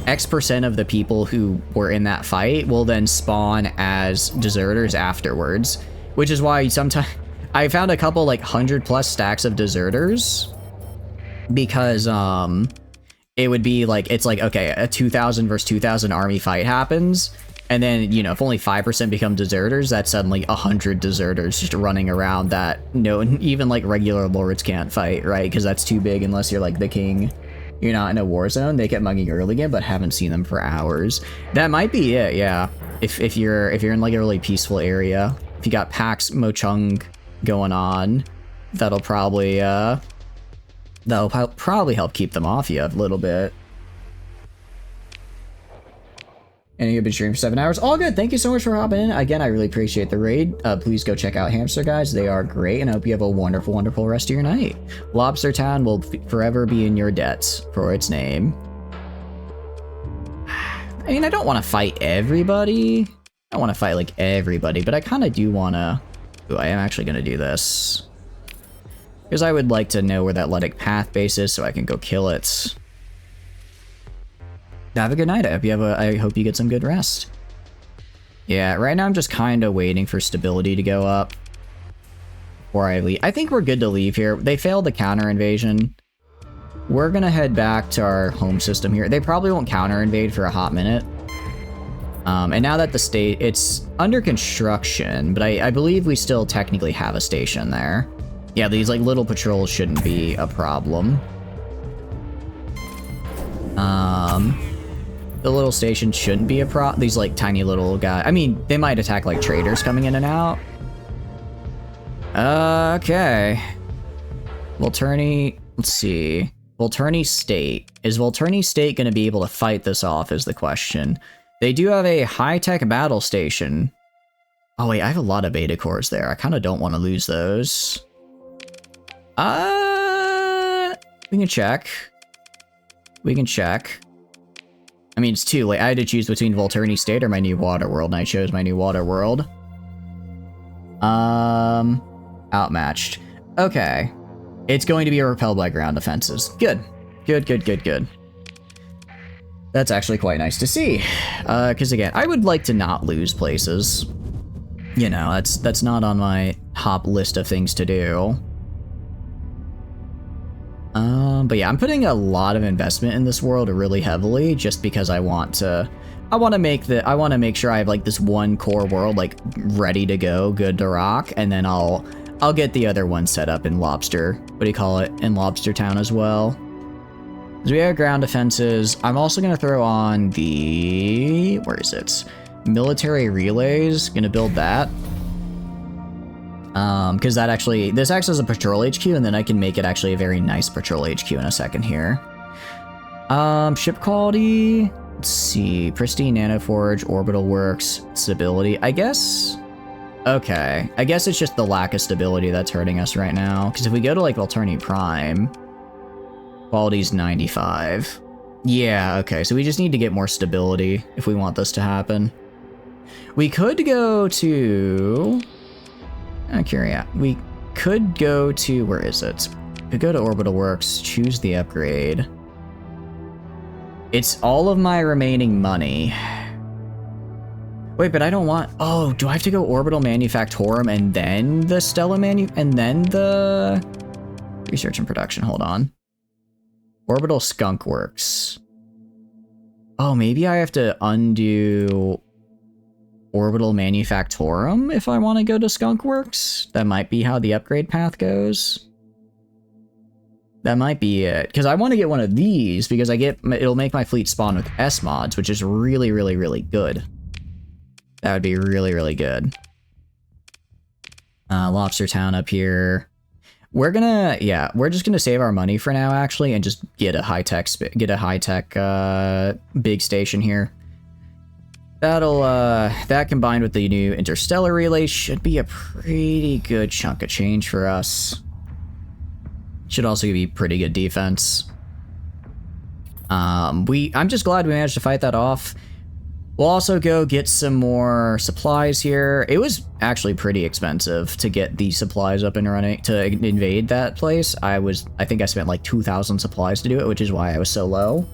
X% of the people who were in that fight will then spawn as deserters afterwards, which is why sometimes I found a couple like 100+ stacks of deserters, because it would be like, it's like, okay, a 2,000 versus 2,000 army fight happens, and then, you know, if only 5% become deserters, that's suddenly 100 deserters just running around that even like regular lords can't fight, right? Because that's too big unless you're like the king. You're not in a war zone. They kept mugging early game, but haven't seen them for hours. That might be it, yeah. If you're in like a really peaceful area, if you got Pax Mochung going on, that'll probably help keep them off you a little bit. And you've been streaming for 7 hours. All good. Thank you so much for hopping in. Again, I really appreciate the raid. Please go check out Hamster Guys. They are great, and I hope you have a wonderful, wonderful rest of your night. Lobster Town will forever be in your debts for its name. I mean, I don't want to fight everybody. I don't want to fight like everybody, but I kind of do want to. Ooh, I am actually going to do this, because I would like to know where that Letic Path base is so I can go kill it. Have a good night. I hope you get some good rest. Yeah, right now I'm just kind of waiting for stability to go up before I leave. I think we're good to leave here. They failed the counter invasion. We're gonna head back to our home system here. They probably won't counter invade for a hot minute. And now that the state, it's under construction, but I believe we still technically have a station there. Yeah, these like little patrols shouldn't be a problem. The little station shouldn't be a these like tiny little guys. I mean, they might attack like traders coming in and out. Okay. Volturni, let's see. Volturni State. Is Volturni State going to be able to fight this off is the question. They do have a high-tech battle station. Oh wait, I have a lot of beta cores there. I kind of don't want to lose those. We can check. We can check. I mean, it's too late. I had to choose between Volturni State or my new water world, and I chose my new water world. Outmatched. Okay. It's going to be repelled by ground defenses. Good. Good, good, good, good. That's actually quite nice to see. Because again, I would like to not lose places. you know, that's not on my top list of things to do. But yeah, I'm putting a lot of investment in this world really heavily just because I want to make sure I have like this one core world like ready to go, good to rock, and then I'll get the other one set up in Lobster. What do you call it? In Lobster Town as well. So we have ground defenses. I'm also gonna throw on the, where is it? Military relays. Gonna build that. Because that actually, this acts as a patrol HQ, and then I can make it actually a very nice patrol HQ in a second here. Ship quality, let's see, pristine nanoforge, orbital works, stability, I guess. Okay, I guess it's just the lack of stability that's hurting us right now, because if we go to like Volturni Prime, quality's 95. Yeah, okay, so we just need to get more stability if we want this to happen. We could go to... I'm curious. We could go to, where is it? We could go to Orbital Works, choose the upgrade. It's all of my remaining money. Wait, but I don't want, oh, do I have to go Orbital Manufactorum and then the Stella and then the Research and Production, hold on. Orbital Skunk Works. Oh, maybe I have to undo Orbital Manufactorum if I want to go to Skunk Works. That might be how the upgrade path goes. That might be it. Because I want to get one of these because it'll make my fleet spawn with S mods, which is really, really, really good. That would be really, really good. Lobster Town up here. We're just gonna save our money for now actually and just get a high-tech big station here. That combined with the new interstellar relay should be a pretty good chunk of change for us. Should also be pretty good defense. I'm just glad we managed to fight that off. We'll also go get some more supplies here. It was actually pretty expensive to get the supplies up and running to invade that place. I think I spent like 2,000 supplies to do it, which is why I was so low.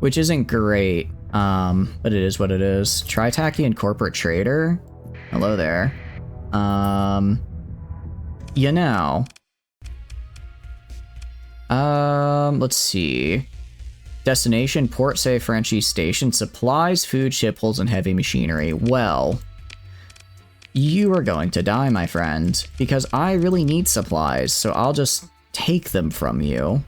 Which isn't great. But it is what it is. Tri-Tachyon corporate trader. Hello there. You know. Let's see. Destination, Port Safe Frenchie Station, supplies, food, ship holds, and heavy machinery. Well, you are going to die, my friend, because I really need supplies, so I'll just take them from you.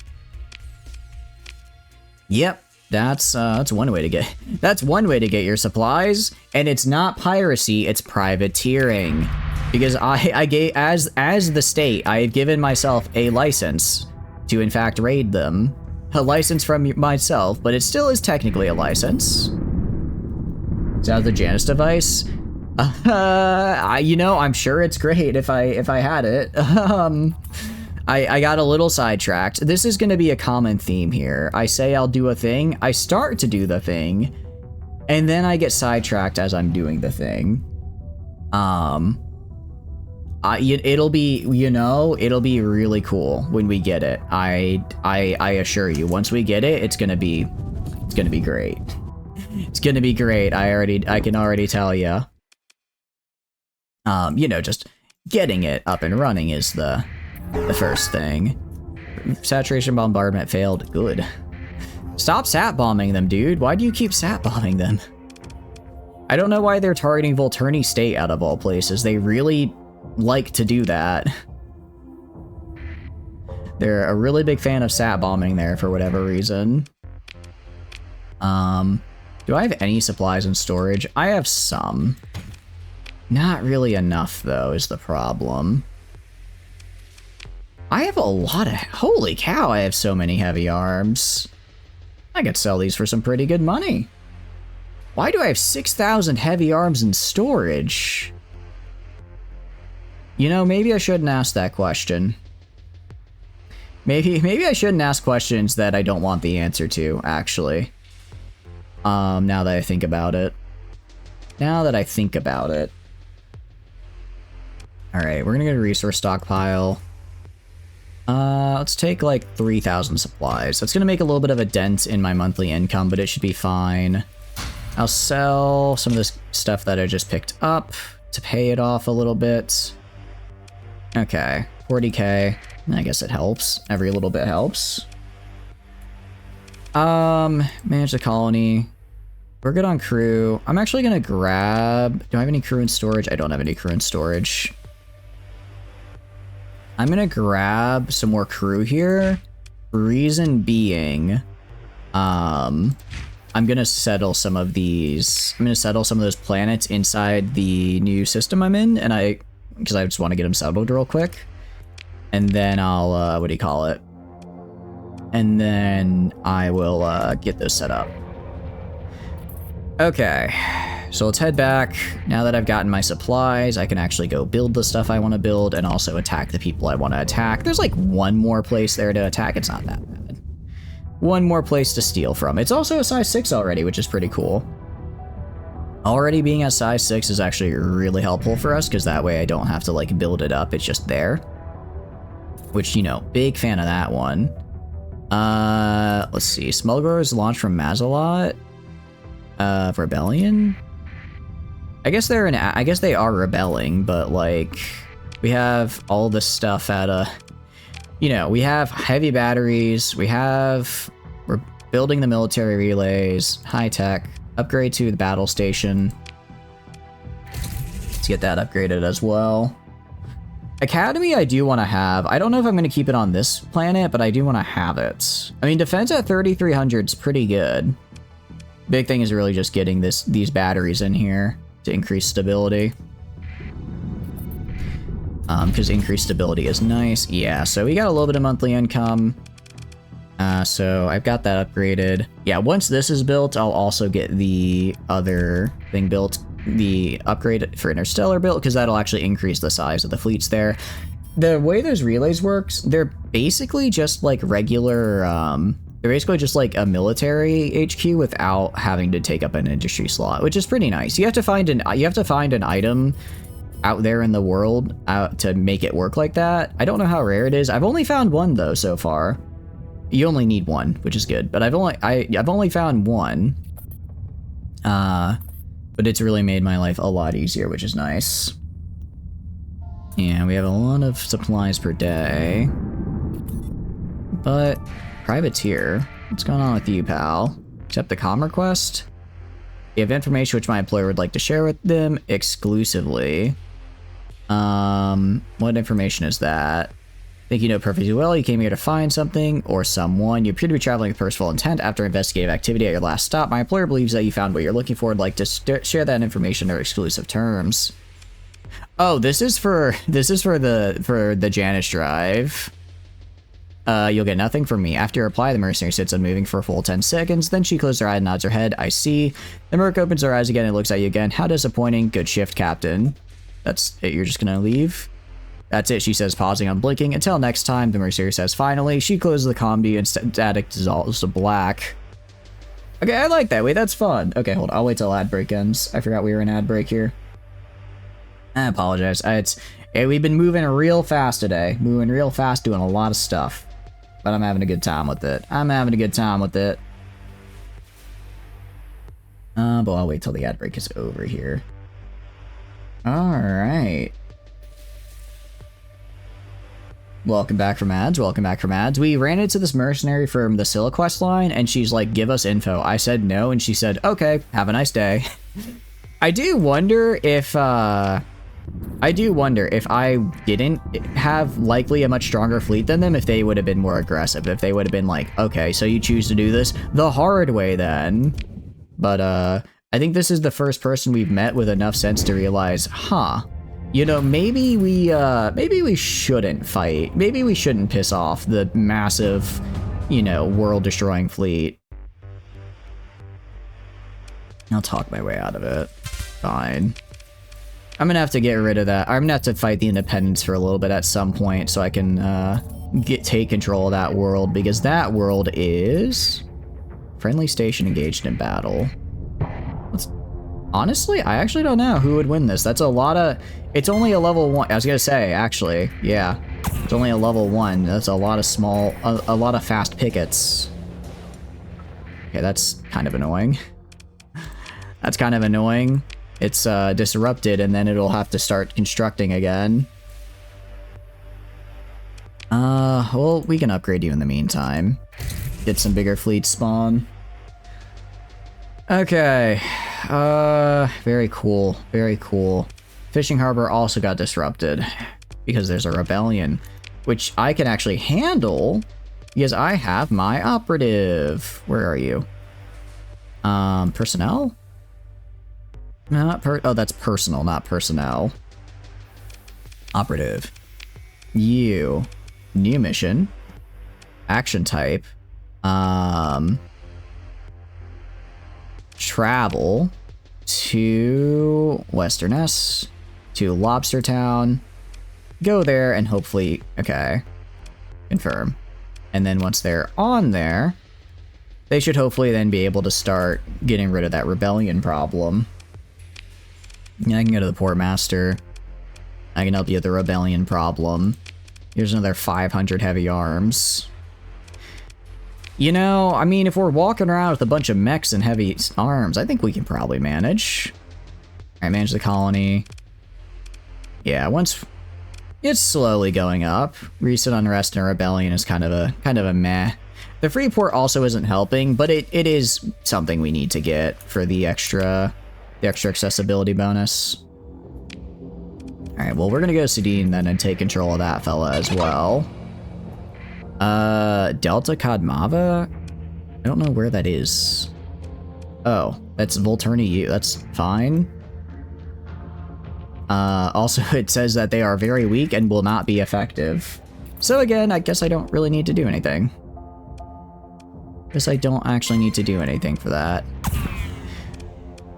Yep. That's one way to get your supplies, and it's not piracy, it's privateering. Because I gave, as the state, I have given myself a license to in fact raid them. A license from myself, but it still is technically a license. Is that the Janus device? You know, I'm sure it's great if I had it. I got a little sidetracked. This is going to be a common theme here. I say I'll do a thing, I start to do the thing, and then I get sidetracked as I'm doing the thing. It'll be really cool when we get it. I assure you, once we get it, it's gonna be great. It's gonna be great. I can already tell you. You know, just getting it up and running is the first thing. Saturation bombardment failed. Good. Stop sat bombing them, dude. Why do you keep sat bombing them? I don't know why they're targeting Volturni State out of all places. They really like to do that. They're a really big fan of sat bombing there for whatever reason. Do I have any supplies in storage? I have some. Not really enough though is the problem. I have a lot of, holy cow, I have so many heavy arms. I could sell these for some pretty good money. Why do I have 6,000 heavy arms in storage? You know, maybe I shouldn't ask that question. Maybe I shouldn't ask questions that I don't want the answer to, actually. Now that I think about it. Alright, we're gonna get a resource stockpile. Let's take like 3,000 supplies. That's gonna make a little bit of a dent in my monthly income, but it should be fine. I'll sell some of this stuff that I just picked up. to pay it off a little bit. Okay, 40k. I guess it helps. Every little bit helps. Manage the colony. We're good on crew. I'm actually gonna grab... Do I have any crew in storage? I don't have any crew in storage. I'm gonna grab some more crew here. Reason being, I'm gonna settle some of these. I'm gonna settle some of those planets inside the new system I'm in, and because I just want to get them settled real quick. And then I'll, what do you call it? And then I will get those set up. Okay, so let's head back. Now that I've gotten my supplies, I can actually go build the stuff I want to build and also attack the people I want to attack. There's like one more place there to attack. It's not that bad. One more place to steal from. It's also a size 6 already, which is pretty cool. Already being at size 6 is actually really helpful for us, because that way I don't have to like build it up. It's just there. Which, you know, big fan of that one. Let's see. Smugglers launched from Mazalot. Rebellion? I guess they are rebelling, but like we have all this stuff at you know, we have heavy batteries, we're building the military relays, high tech, upgrade to the battle station. Let's get that upgraded as well. Academy I do want to have. I don't know if I'm going to keep it on this planet, but I do want to have it. I mean, defense at 3,300 is pretty good. Big thing is really just getting these batteries in here to increase stability. Because increased stability is nice. Yeah, so we got a little bit of monthly income. So I've got that upgraded. Yeah, once this is built, I'll also get the other thing built. The upgrade for Interstellar built, because that'll actually increase the size of the fleets there. The way those relays works, they're basically just like regular... They're basically just like a military HQ without having to take up an industry slot, which is pretty nice. You have to find an item out there in the world to make it work like that. I don't know how rare it is. I've only found one though so far. You only need one, which is good. But I've only found one. But it's really made my life a lot easier, which is nice. Yeah, we have a lot of supplies per day. But privateer, what's going on with you, pal? Accept the comm request. You have information which my employer would like to share with them exclusively. What information is that? I think you know perfectly well you came here to find something or someone. You appear to be traveling with purposeful intent after investigative activity at your last stop. My employer believes that you found what you're looking for and would like to share that information under exclusive terms. Oh, this is for the Janus drive. You'll get nothing from me. After you reply, the mercenary sits unmoving for a full 10 seconds. Then she closes her eye and nods her head. I see. The merc opens her eyes again and looks at you again. How disappointing. Good shift, Captain. That's it. You're just gonna leave? That's it, she says, pausing on blinking. Until next time, the mercenary says finally. She closes the comm and static dissolves to black. Okay, I like that. Wait, that's fun. Okay, hold on. I'll wait till ad break ends. I forgot we were in ad break here. I apologize. We've been moving real fast today. Moving real fast, doing a lot of stuff. But I'm having a good time with it. But I'll wait till the ad break is over here. Alright. Welcome back from ads. We ran into this mercenary from the Scylla quest line, and she's like, give us info. I said no, and she said, okay, have a nice day. I do wonder if I didn't have likely a much stronger fleet than them, if they would have been more aggressive. If they would have been like, okay, so you choose to do this the hard way then. But I think this is the first person we've met with enough sense to realize, you know, maybe we shouldn't fight. Maybe we shouldn't piss off the massive, you know, world-destroying fleet. I'll talk my way out of it. Fine. I'm gonna have to get rid of that. I'm gonna have to fight the Independents for a little bit at some point so I can take control of that world, because that world is friendly station engaged in battle. Honestly, I actually don't know who would win this. That's a lot of... It's only a level 1. I was gonna say, actually, yeah. It's only a level 1. That's a lot of small... A lot of fast pickets. Okay, that's kind of annoying. That's kind of annoying. It's disrupted, and then it'll have to start constructing again. Well, we can upgrade you in the meantime. Get some bigger fleets spawn. Okay. Very cool. Very cool. Fishing harbor also got disrupted because there's a rebellion, which I can actually handle because I have my operative. Where are you? Personnel? Oh, that's personal, not personnel. Operative. You. New mission. Action type. Travel to Western S, to Lobster Town. Go there and hopefully, okay, confirm. And then once they're on there, they should hopefully then be able to start getting rid of that rebellion problem. Yeah, I can go to the port master. I can help you with the rebellion problem. Here's another 500 heavy arms. You know, I mean, if we're walking around with a bunch of mechs and heavy arms, I think we can probably manage. Alright, manage the colony. Yeah, once it's slowly going up. Recent unrest and rebellion is kind of a meh. The free port also isn't helping, but it is something we need to get for the extra accessibility bonus. Alright, well, we're gonna go Sudine then and take control of that fella as well. Delta Kadmava? I don't know where that is. Oh, that's Volturni U. That's fine. Also, it says that they are very weak and will not be effective. So again, I guess I don't really need to do anything. Guess I don't actually need to do anything for that.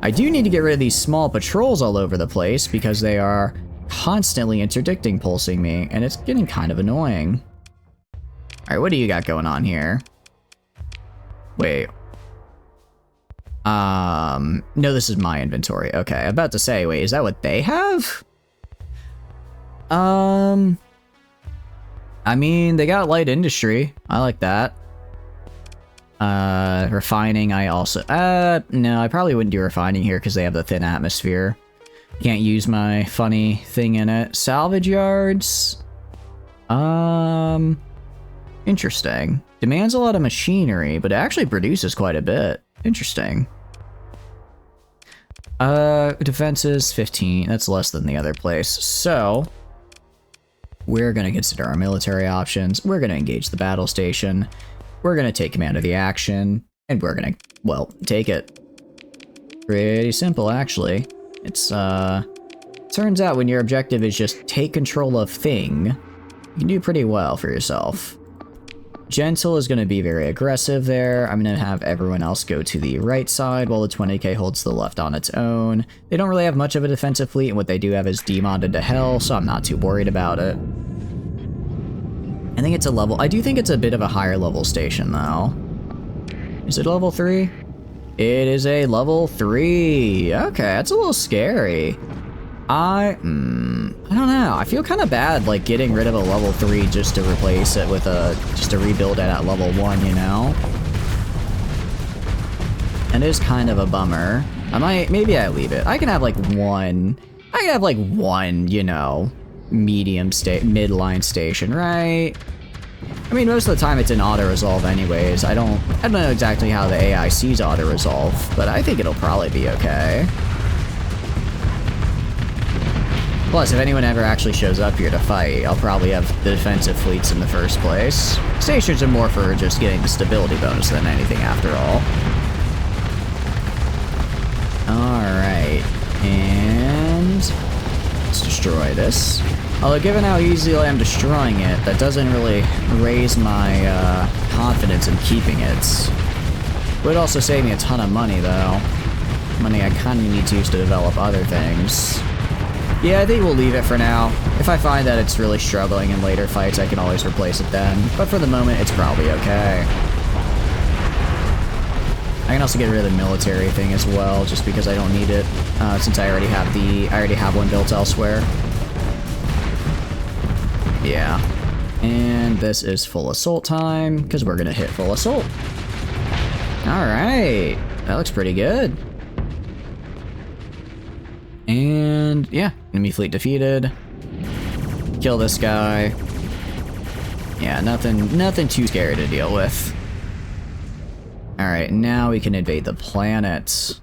I do need to get rid of these small patrols all over the place because they are constantly interdicting pulsing me, and it's getting kind of annoying. Alright, what do you got going on here? Wait. No, this is my inventory. Okay, I'm about to say, wait, is that what they have? I mean, they got light industry. I like that. Refining, I also... no, I probably wouldn't do refining here because they have the thin atmosphere. Can't use my funny thing in it. Salvage yards? Interesting. Demands a lot of machinery, but it actually produces quite a bit. Interesting. Defenses, 15. That's less than the other place. So, we're gonna consider our military options. We're gonna engage the battle station. We're gonna take command of the action. And we're gonna, well, take it. Pretty simple, actually. It's, turns out when your objective is just take control of thing, you can do pretty well for yourself. Gentle is going to be very aggressive there. I'm going to have everyone else go to the right side while the 20k holds the left on its own. They don't really have much of a defensive fleet, and what they do have is demodded to hell, so I'm not too worried about it. I think it's a level... I do think it's a bit of a higher level station, though. Is it level 3? It is a level 3. Okay, that's a little scary. I don't know. I feel kind of bad, like, getting rid of a level 3 just to replace it with just to rebuild it at level 1, you know? And it is kind of a bummer. Maybe I leave it. I can have, like, one, you know, midline station, right? I mean, most of the time it's in auto-resolve anyways. I don't know exactly how the AI sees auto-resolve, but I think it'll probably be okay. Plus, if anyone ever actually shows up here to fight, I'll probably have the defensive fleets in the first place. Stations are more for just getting the stability bonus than anything after all. Alright, and let's destroy this. Although given how easily I'm destroying it, that doesn't really raise my confidence in keeping it. Would also save me a ton of money though. Money I kind of need to use to develop other things. Yeah, I think we'll leave it for now. If I find that it's really struggling in later fights, I can always replace it then. But for the moment, it's probably okay. I can also get rid of the military thing as well, just because I don't need it, since I already have one built elsewhere. Yeah. And this is full assault time, because we're gonna hit full assault. Alright. That looks pretty good. And yeah, enemy fleet defeated. Kill this guy. Yeah, nothing too scary to deal with. Alright, now we can invade the planet.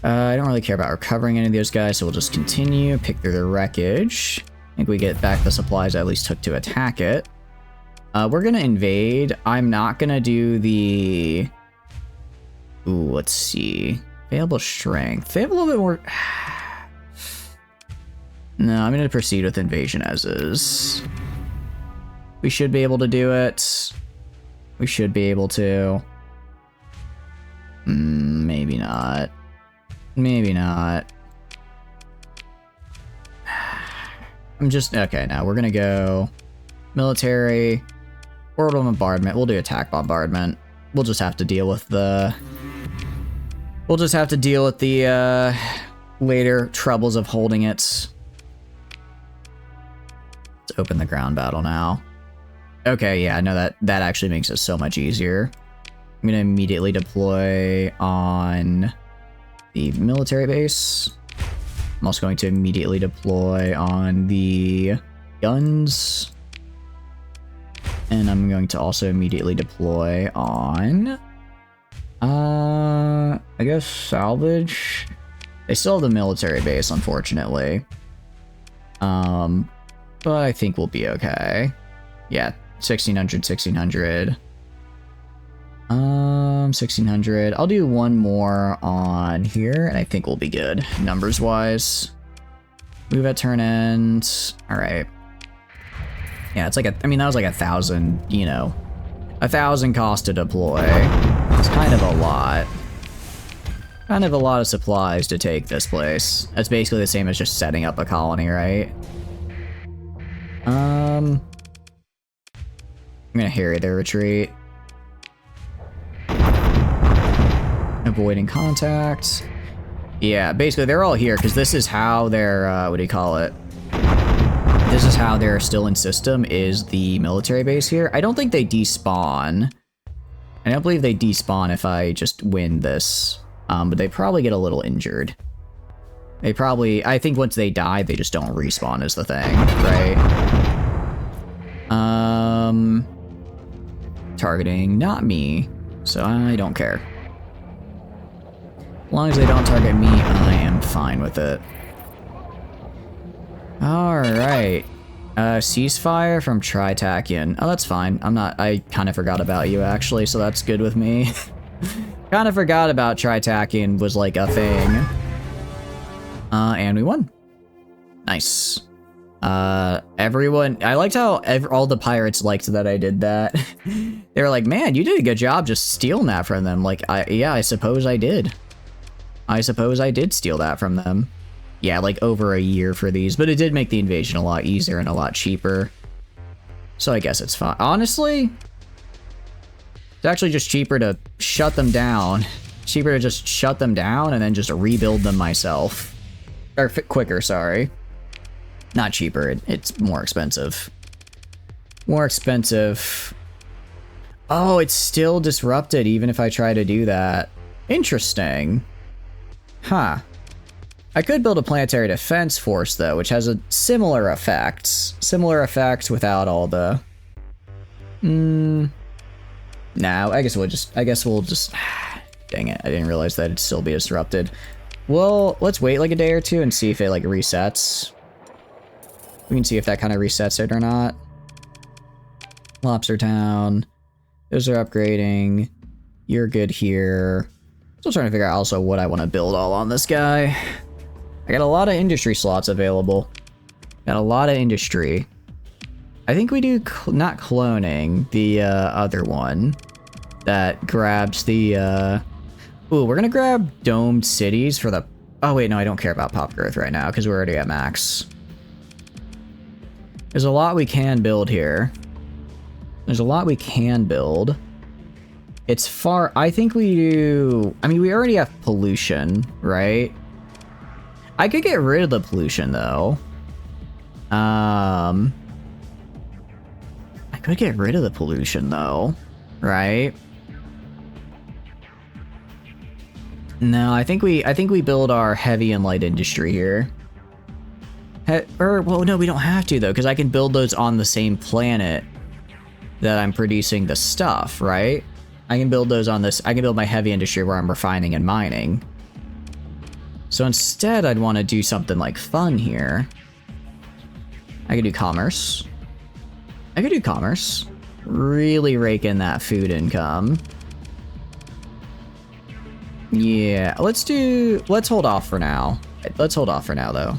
I don't really care about recovering any of those guys, so we'll just continue, pick through the wreckage. I think we get back the supplies I at least took to attack it. We're gonna invade. I'm not gonna do the... Ooh, let's see. Available strength. They have a little bit more... No, I'm gonna proceed with invasion as is. We should be able to do it. We should be able to. Maybe not. Maybe not. I'm just... Okay, now we're gonna go... Military... Orbital bombardment. We'll do attack bombardment. We'll just have to deal with the... We'll just have to deal with the, later troubles of holding it. Let's open the ground battle now. Okay, yeah, no, that actually makes it so much easier. I'm gonna immediately deploy on the military base. I'm also going to immediately deploy on the guns. And I'm going to also immediately deploy on... I guess salvage? They still have the military base, unfortunately. But I think we'll be okay. Yeah, 1600, 1600. 1600. I'll do one more on here, and I think we'll be good, numbers-wise. Move at turn end. Alright. Yeah, it's like I mean, that was like 1,000, you know. 1,000 cost to deploy. It's kind of a lot. Kind of a lot of supplies to take this place. That's basically the same as just setting up a colony, right? I'm gonna harry their retreat. Avoiding contact. Yeah, basically they're all here because this is how they're, what do you call it? This is how they're still in system, is the military base here. I don't think they despawn. I don't believe they despawn if I just win this. But they probably get a little injured. They probably, I think once they die, they just don't respawn is the thing, right? Targeting not me, so I don't care. As long as they don't target me, I am fine with it. Alright. Ceasefire from Tri-Tachyon. Oh, that's fine. I kind of forgot about you, actually, so that's good with me. Kind of forgot about Tri-Tachyon was like a thing. And we won. Nice. Everyone, I liked how all the pirates liked that I did that. They were like, man, you did a good job just stealing that from them. Like, yeah, I suppose I did. I suppose I did steal that from them. Yeah, like over a year for these, but it did make the invasion a lot easier and a lot cheaper. So I guess it's fine. Honestly, it's actually just cheaper to shut them down. Cheaper to just shut them down and then just rebuild them myself. Or quicker, sorry. Not cheaper, it's more expensive. More expensive. Oh, it's still disrupted even if I try to do that. Interesting. Huh. I could build a planetary defense force though, which has a similar effects. Similar effects without all the... No, I guess we'll just... Dang it, I didn't realize that it'd still be disrupted. Well, let's wait like a day or two and see if it like resets. We can see if that kind of resets it or not. Lobster Town. Those are upgrading. You're good here. Still trying to figure out also what I want to build all on this guy. I got a lot of industry slots available. Got a lot of industry. I think we do not cloning, the other one that grabs the... Ooh, we're gonna grab domed cities for the... Oh wait, no, I don't care about pop growth right now because we're already at max. There's a lot we can build here. There's a lot we can build. It's far... I think we do... I mean, we already have pollution, right? I could get rid of the pollution, though. I could get rid of the pollution, though. Right? No, I think we build our heavy and light industry here. Well, no, we don't have to though, because I can build those on the same planet that I'm producing the stuff, right? I can build those on this. I can build my heavy industry where I'm refining and mining. So instead, I'd want to do something like fun here. I could do commerce. Really rake in that food income. Yeah, let's hold off for now. Let's hold off for now, though.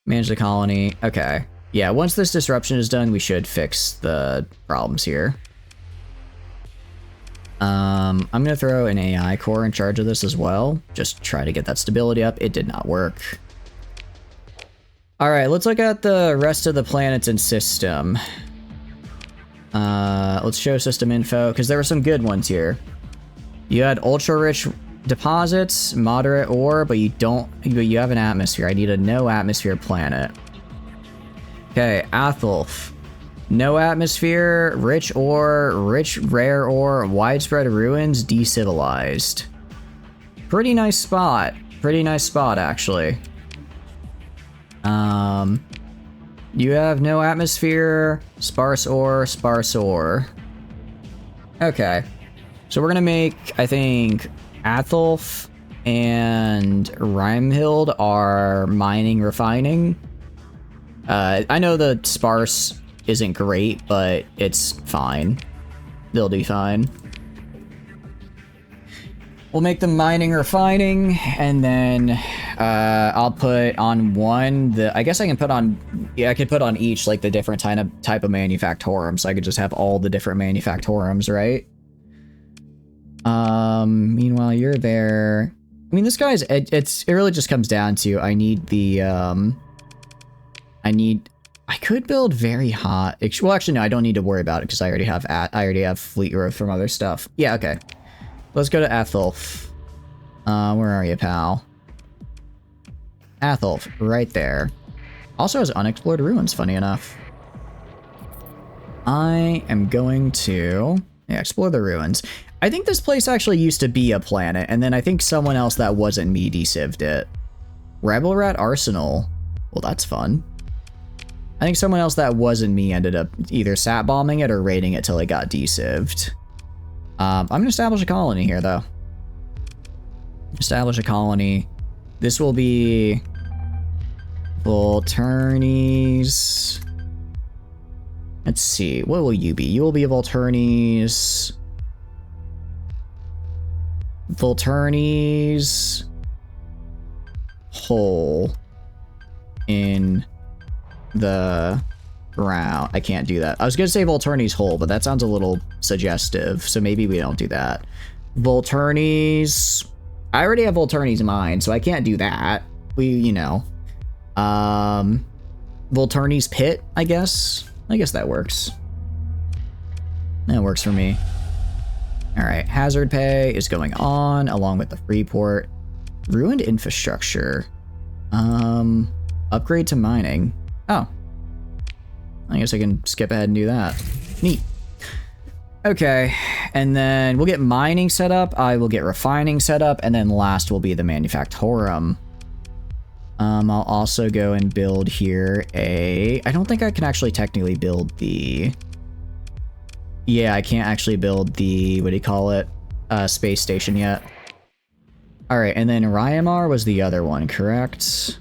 Manage the colony. Okay. Yeah, once this disruption is done, we should fix the problems here. I'm gonna throw an AI core in charge of this as well. Just try to get that stability up. It did not work. Alright, let's look at the rest of the planets and system. Let's show system info, because there were some good ones here. You had ultra-rich deposits, moderate ore, but you have an atmosphere. I need a no-atmosphere planet. Okay, Atholf. No atmosphere, rich ore, rich rare ore, widespread ruins, decivilized. Pretty nice spot. Pretty nice spot, actually. You have no atmosphere, sparse ore, sparse ore. Okay. So we're gonna make, I think, Atholf and Rheimhild are mining, refining. I know the sparse isn't great, but it's fine. They'll do fine. We'll make them mining, refining, and then I'll put on one I guess I can put on, yeah, I could put on each like the different type of manufactorum, so I could just have all the different manufactorums, right? Meanwhile, you're there. I mean, this guy's, it really just comes down to, I need the, I could build very hot. Well, actually, no, I don't need to worry about it because I already have fleet growth from other stuff. Yeah, okay. Let's go to Atholf. Where are you, pal? Atholf, right there. Also has unexplored ruins, funny enough. I am going to explore the ruins. I think this place actually used to be a planet, and then I think someone else that wasn't me decived it. Rebel Rat Arsenal. Well, that's fun. I think someone else that wasn't me ended up either sat bombing it or raiding it till it got decived. I'm gonna establish a colony here, though. Establish a colony. This will be Volturnes. Let's see. What will you be? You will be a Volturnes. Volturnes hole in the ground. I can't do that. I was gonna say Volturnes hole, but that sounds a little suggestive, so maybe we don't do that. Volturnes. I already have Volturnes mine, so I can't do that. Volturnes pit, I guess. I guess that works. That works for me. Alright, hazard pay is going on, along with the Freeport. Ruined infrastructure. Upgrade to mining. Oh. I guess I can skip ahead and do that. Neat. Okay, and then we'll get mining set up, I will get refining set up, and then last will be the manufactorum. I'll also go and build here I don't think I can actually technically build the... Yeah, I can't actually build the, what do you call it? Space station yet. Alright, and then Ryamar was the other one, correct?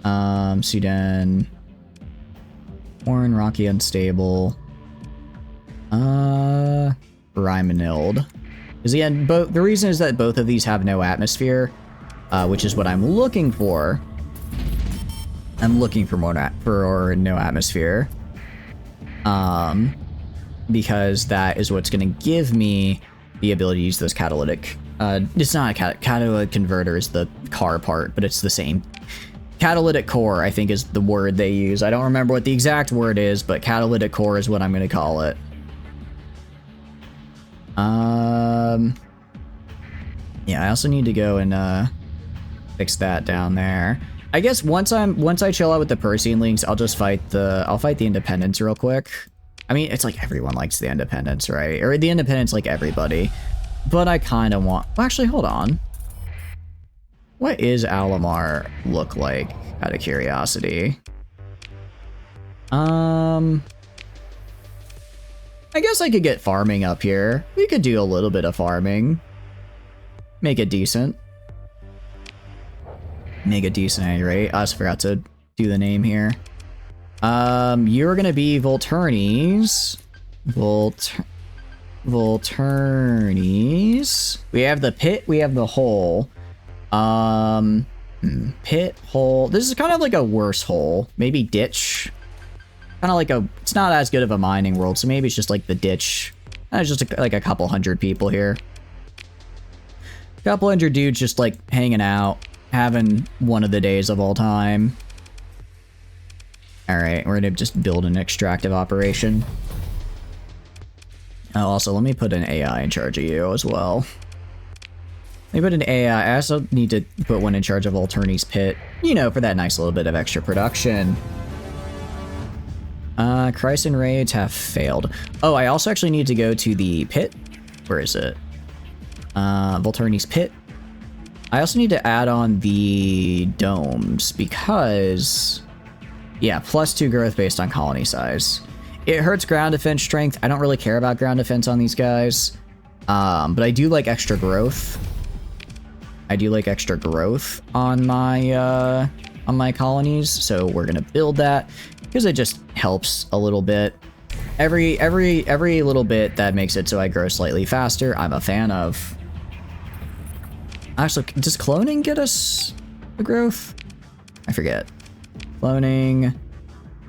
Sudan. Warren, Rocky, Unstable. Rymanild. Because again, the reason is that both of these have no atmosphere, which is what I'm looking for. I'm looking for for no atmosphere. Because that is what's going to give me the ability to use those catalytic... it's not a catalytic converter is the car part, but it's the same. Catalytic core, I think, is the word they use. I don't remember what the exact word is, but catalytic core is what I'm going to call it. Yeah, I also need to go and fix that down there. I guess once I chill out with the Persean Leagues, I'll just fight the Independents real quick. I mean, it's like everyone likes the Independents, right? Or the Independents like everybody. But I kind of want... Well, actually, hold on. What is Alamar look like, out of curiosity? I guess I could get farming up here. We could do a little bit of farming. Make it decent. Make it decent at any rate. I just forgot to do the name here. You're gonna be Volturnes. Volturnes. We have the pit, we have the hole. Pit, hole. This is kind of like a worse hole. Maybe ditch. Kind of like a... It's not as good of a mining world, so maybe it's just like the ditch. There's just like a couple hundred people here. A couple hundred dudes just like hanging out, having one of the days of all time. Alright, we're gonna just build an extractive operation. Oh, also, let me put an AI in charge of you as well. Let me put an AI. I also need to put one in charge of Volturnes Pit, you know, for that nice little bit of extra production. Chryson raids have failed. Oh, I also actually need to go to the pit. Where is it? Volturnes Pit. I also need to add on the domes because... Yeah, +2 growth based on colony size. It hurts ground defense strength. I don't really care about ground defense on these guys. But I do like extra growth. I do like extra growth on my colonies, so we're gonna build that because it just helps a little bit. Every little bit that makes it so I grow slightly faster, I'm a fan of. Actually, does cloning get us the growth? I forget. Cloning,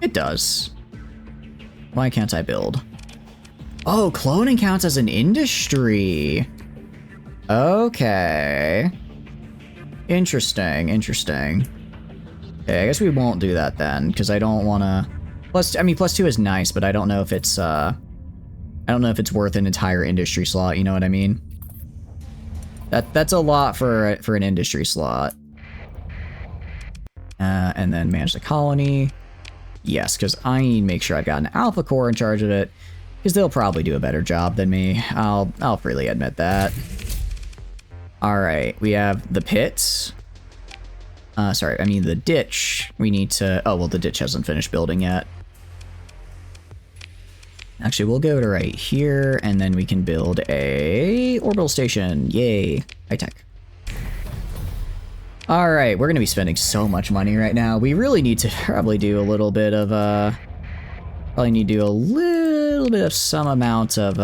it does. Why can't I build? Oh, cloning counts as an industry. Okay. Interesting, interesting. Okay, I guess we won't do that then, because I don't want to... I mean, +2 is nice, but I don't know if it's, I don't know if it's worth an entire industry slot, you know what I mean? That's a lot for an industry slot. And then manage the colony. Yes, because I need to make sure I've got an alpha core in charge of it, because they'll probably do a better job than me. I'll freely admit that. Alright, we have the pits. Sorry, I mean the ditch. We need to... Oh, well, the ditch hasn't finished building yet. Actually, we'll go to right here, and then we can build a orbital station. Yay. High tech. Alright, we're gonna be spending so much money right now. We really need to probably do a little bit of, Probably need to do a little bit of some amount of,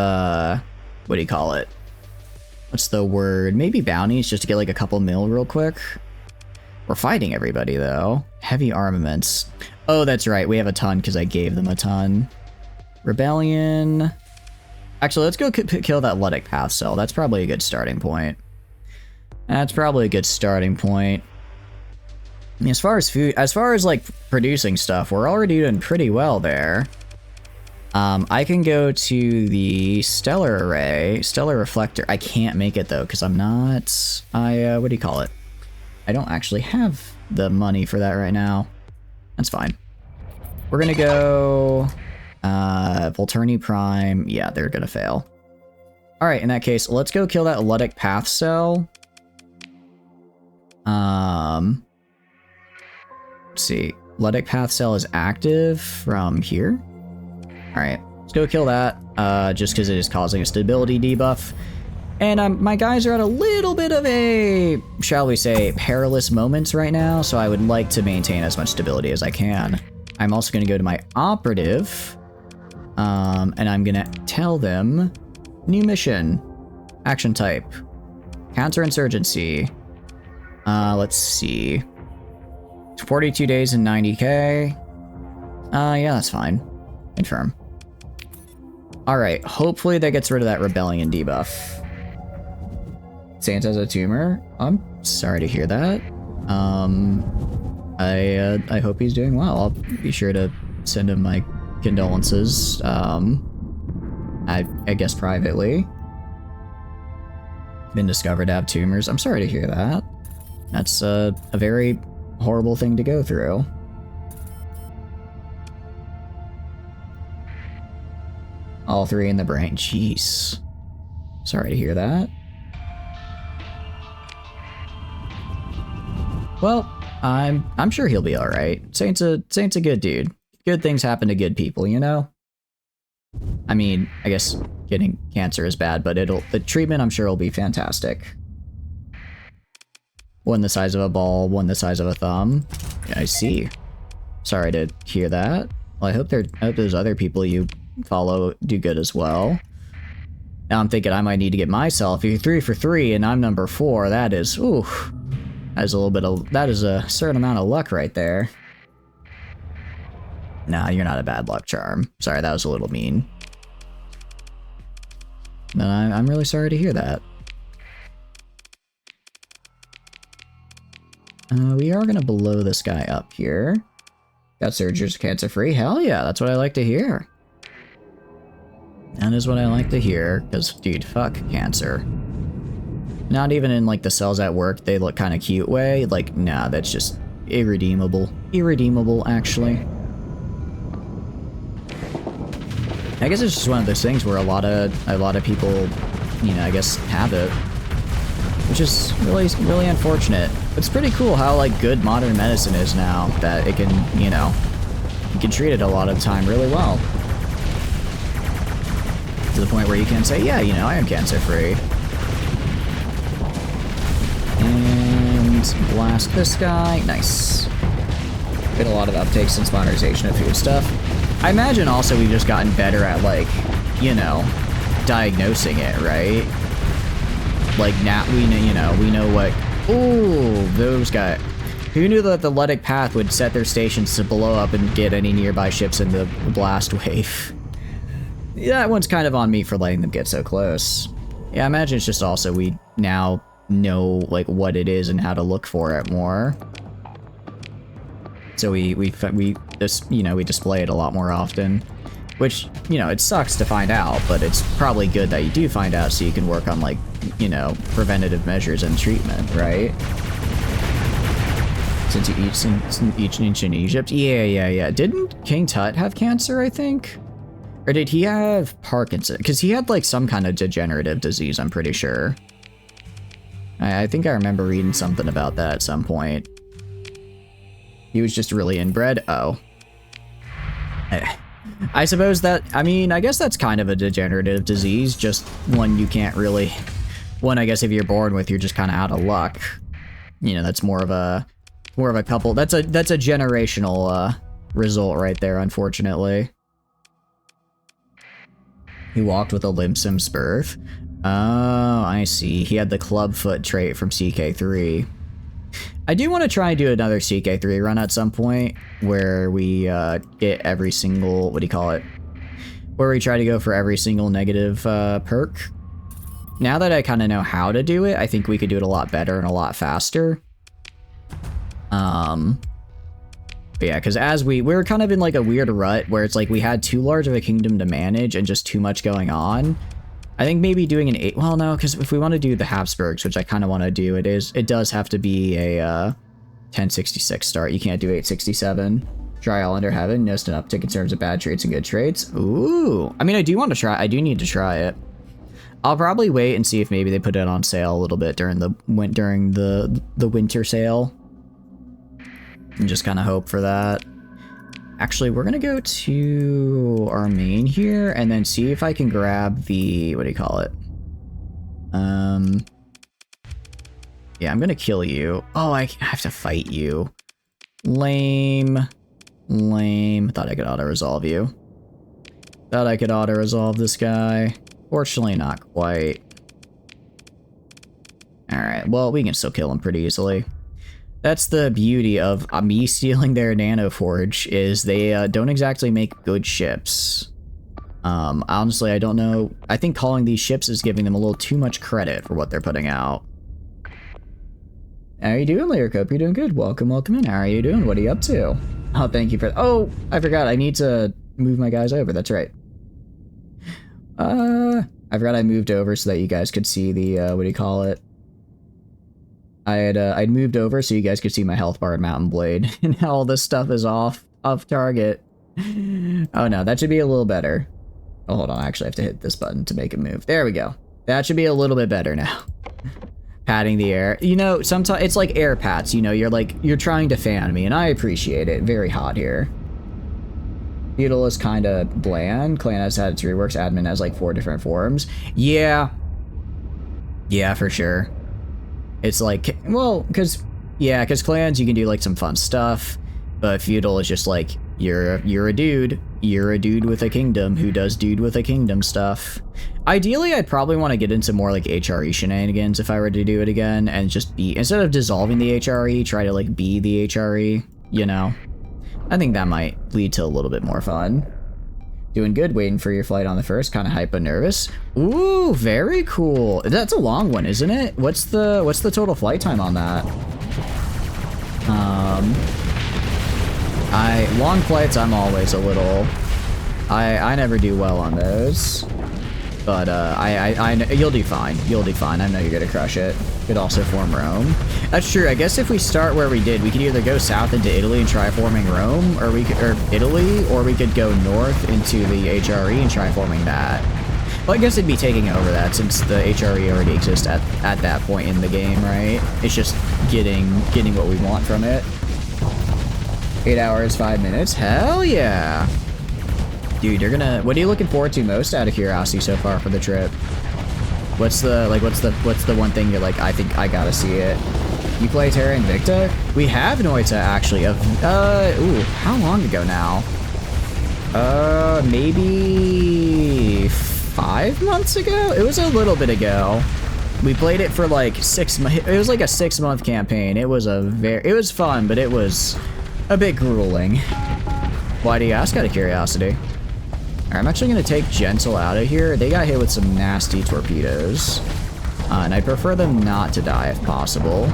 what do you call it? What's the word? Maybe bounties, just to get like a couple mil real quick. We're fighting everybody, though. Heavy armaments. Oh, that's right. We have a ton, because I gave them a ton. Rebellion. Actually, let's go kill that Ludic Path Cell. That's probably a good starting point. That's probably a good starting point. I mean, as far as food, as far as, like, producing stuff, we're already doing pretty well there. I can go to the Stellar Array, Stellar Reflector. I can't make it, though, because I'm not... what do you call it? I don't actually have the money for that right now. That's fine. We're gonna go... Volturni Prime. Yeah, they're gonna fail. Alright, in that case, let's go kill that Ludic Path Cell. Let's see. Ludic Path Cell is active from here. Alright, let's go kill that, just because it is causing a stability debuff. And my guys are at a little bit of a, shall we say, perilous moments right now, so I would like to maintain as much stability as I can. I'm also going to go to my operative, and I'm going to tell them, new mission, action type, counterinsurgency. Let's see, 42 days and 90k. Yeah, that's fine. Confirm. Alright, hopefully that gets rid of that rebellion debuff. Santa's a tumor. I'm sorry to hear that. I hope he's doing well. I'll be sure to send him my condolences. I guess privately. Been discovered to have tumors. I'm sorry to hear that. That's a very horrible thing to go through. All three in the brain. Jeez. Sorry to hear that. Well, I'm sure he'll be alright. Saint's a good dude. Good things happen to good people, you know? I mean, I guess getting cancer is bad, but the treatment I'm sure will be fantastic. One the size of a ball, one the size of a thumb. Yeah, I see. Sorry to hear that. Well, I hope those other people you follow do good as well. Now I'm thinking I might need to get myself. You're 3 for 3 and I'm number 4. That is, ooh. That is a certain amount of luck right there. Nah, you're not a bad luck charm. Sorry, that was a little mean. But I'm really sorry to hear that. We are gonna blow this guy up here. Got surgeries cancer-free? Hell yeah, that's what I like to hear. That is what I like to hear, because, dude, fuck cancer. Not even in, like, the cells at work, they look kind of cute way. Like, nah, that's just irredeemable. Irredeemable, actually. I guess it's just one of those things where a lot of people, you know, I guess have it. Which is really unfortunate. It's pretty cool how, like, good modern medicine is now, that it can, you know, you can treat it a lot of the time really well. To the point where you can say, yeah, you know, I am cancer-free. And blast this guy. Nice. Been a lot of uptake since modernization of food stuff. I imagine also we've just gotten better at, like, you know, diagnosing it, right? Like, now we know, you know, we know what... Ooh, those guys. Who knew that the Luddic Path would set their stations to blow up and get any nearby ships in the blast wave? Yeah, that one's kind of on me for letting them get so close. Yeah, I imagine it's just also we now know, like, what it is and how to look for it more. So we just, you know, we display it a lot more often. Which, you know, it sucks to find out, but it's probably good that you do find out so you can work on, like, you know, preventative measures and treatment, right? Since each ancient Egypt? Yeah. Didn't King Tut have cancer, I think? Or did he have Parkinson? Because he had, like, some kind of degenerative disease, I'm pretty sure. I think I remember reading something about that at some point. He was just really inbred? Oh. I suppose that, I mean, I guess that's kind of a degenerative disease, just one you can't really... One, I guess, if you're born with, you're just kind of out of luck. You know, that's more of a couple... That's a generational, result right there, unfortunately. He walked with a Limsum's birth. Oh, I see. He had the clubfoot trait from CK3. I do want to try and do another CK3 run at some point, where we get every single, what do you call it? Where we try to go for every single negative perk. Now that I kind of know how to do it, I think we could do it a lot better and a lot faster. But yeah, because as we were kind of in like a weird rut where it's like we had too large of a kingdom to manage and just too much going on. I think maybe doing an 8, well no, because if we want to do the Habsburgs, which I kind of want to do, it does have to be a 1066 start. You can't do 867. Try all under heaven, noticed an uptick in terms of bad traits and good traits. Ooh, I mean, I do want to try, I do need to try it. I'll probably wait and see if maybe they put it on sale a little bit during the winter sale. And just kind of hope for that. Actually, we're gonna go to our main here and then see if I can grab the, what do you call it? Yeah, I'm gonna kill you. Oh, I have to fight you. Lame. Thought I could auto-resolve you. Thought I could auto-resolve this guy. Fortunately, not quite. Alright, well, we can still kill him pretty easily. That's the beauty of me stealing their nanoforge, is they don't exactly make good ships. Honestly, I don't know. I think calling these ships is giving them a little too much credit for what they're putting out. How are you doing, Lyric? Hope you're doing good. Welcome in. How are you doing? What are you up to? Oh, thank you for... Oh, I forgot. I need to move my guys over. That's right. I forgot I moved over so that you guys could see the, what do you call it? I'd moved over so you guys could see my health bar and mountain blade, and now all this stuff is off target. Oh no, that should be a little better. Oh, hold on, I actually have to hit this button to make it move. There we go. That should be a little bit better now. patting the air. You know, sometimes it's like air pats, you know, you're trying to fan me, and I appreciate it. Very hot here. Feudal is kind of bland. Clan has had its reworks. Admin has like 4 different forms. Yeah. Yeah, for sure. It's like, well, because clans, you can do like some fun stuff, but feudal is just like, you're a dude. You're a dude with a kingdom who does dude with a kingdom stuff. Ideally, I'd probably want to get into more like HRE shenanigans if I were to do it again, and just be, instead of dissolving the HRE, try to like be the HRE, you know? I think that might lead to a little bit more fun. Doing good, waiting for your flight on the 1st, kind of hype but nervous. Ooh, very cool. That's a long one, isn't it? What's the total flight time on that? Long flights, I'm always a little, I never do well on those. But you'll do fine. You'll do fine. I know you're gonna crush it. Could also form Rome. That's true. I guess if we start where we did, we could either go south into Italy and try forming Rome, or we could go north into the HRE and try forming that. Well, I guess it'd be taking over that since the HRE already exists at that point in the game, right? It's just getting what we want from it. 8 hours, 5 minutes. Hell yeah. Dude, what are you looking forward to most out of curiosity so far for the trip? What's the one thing you're like, I think I gotta see it? You play Terra Invicta? We have Noita actually. Ooh, how long ago now? Maybe 5 months ago? It was a little bit ago. We played it for like 6 months. It was like a 6-month campaign. It was fun, but it was a bit grueling. Why do you ask out of curiosity? I'm actually going to take Gentle out of here. They got hit with some nasty torpedoes. And I prefer them not to die if possible.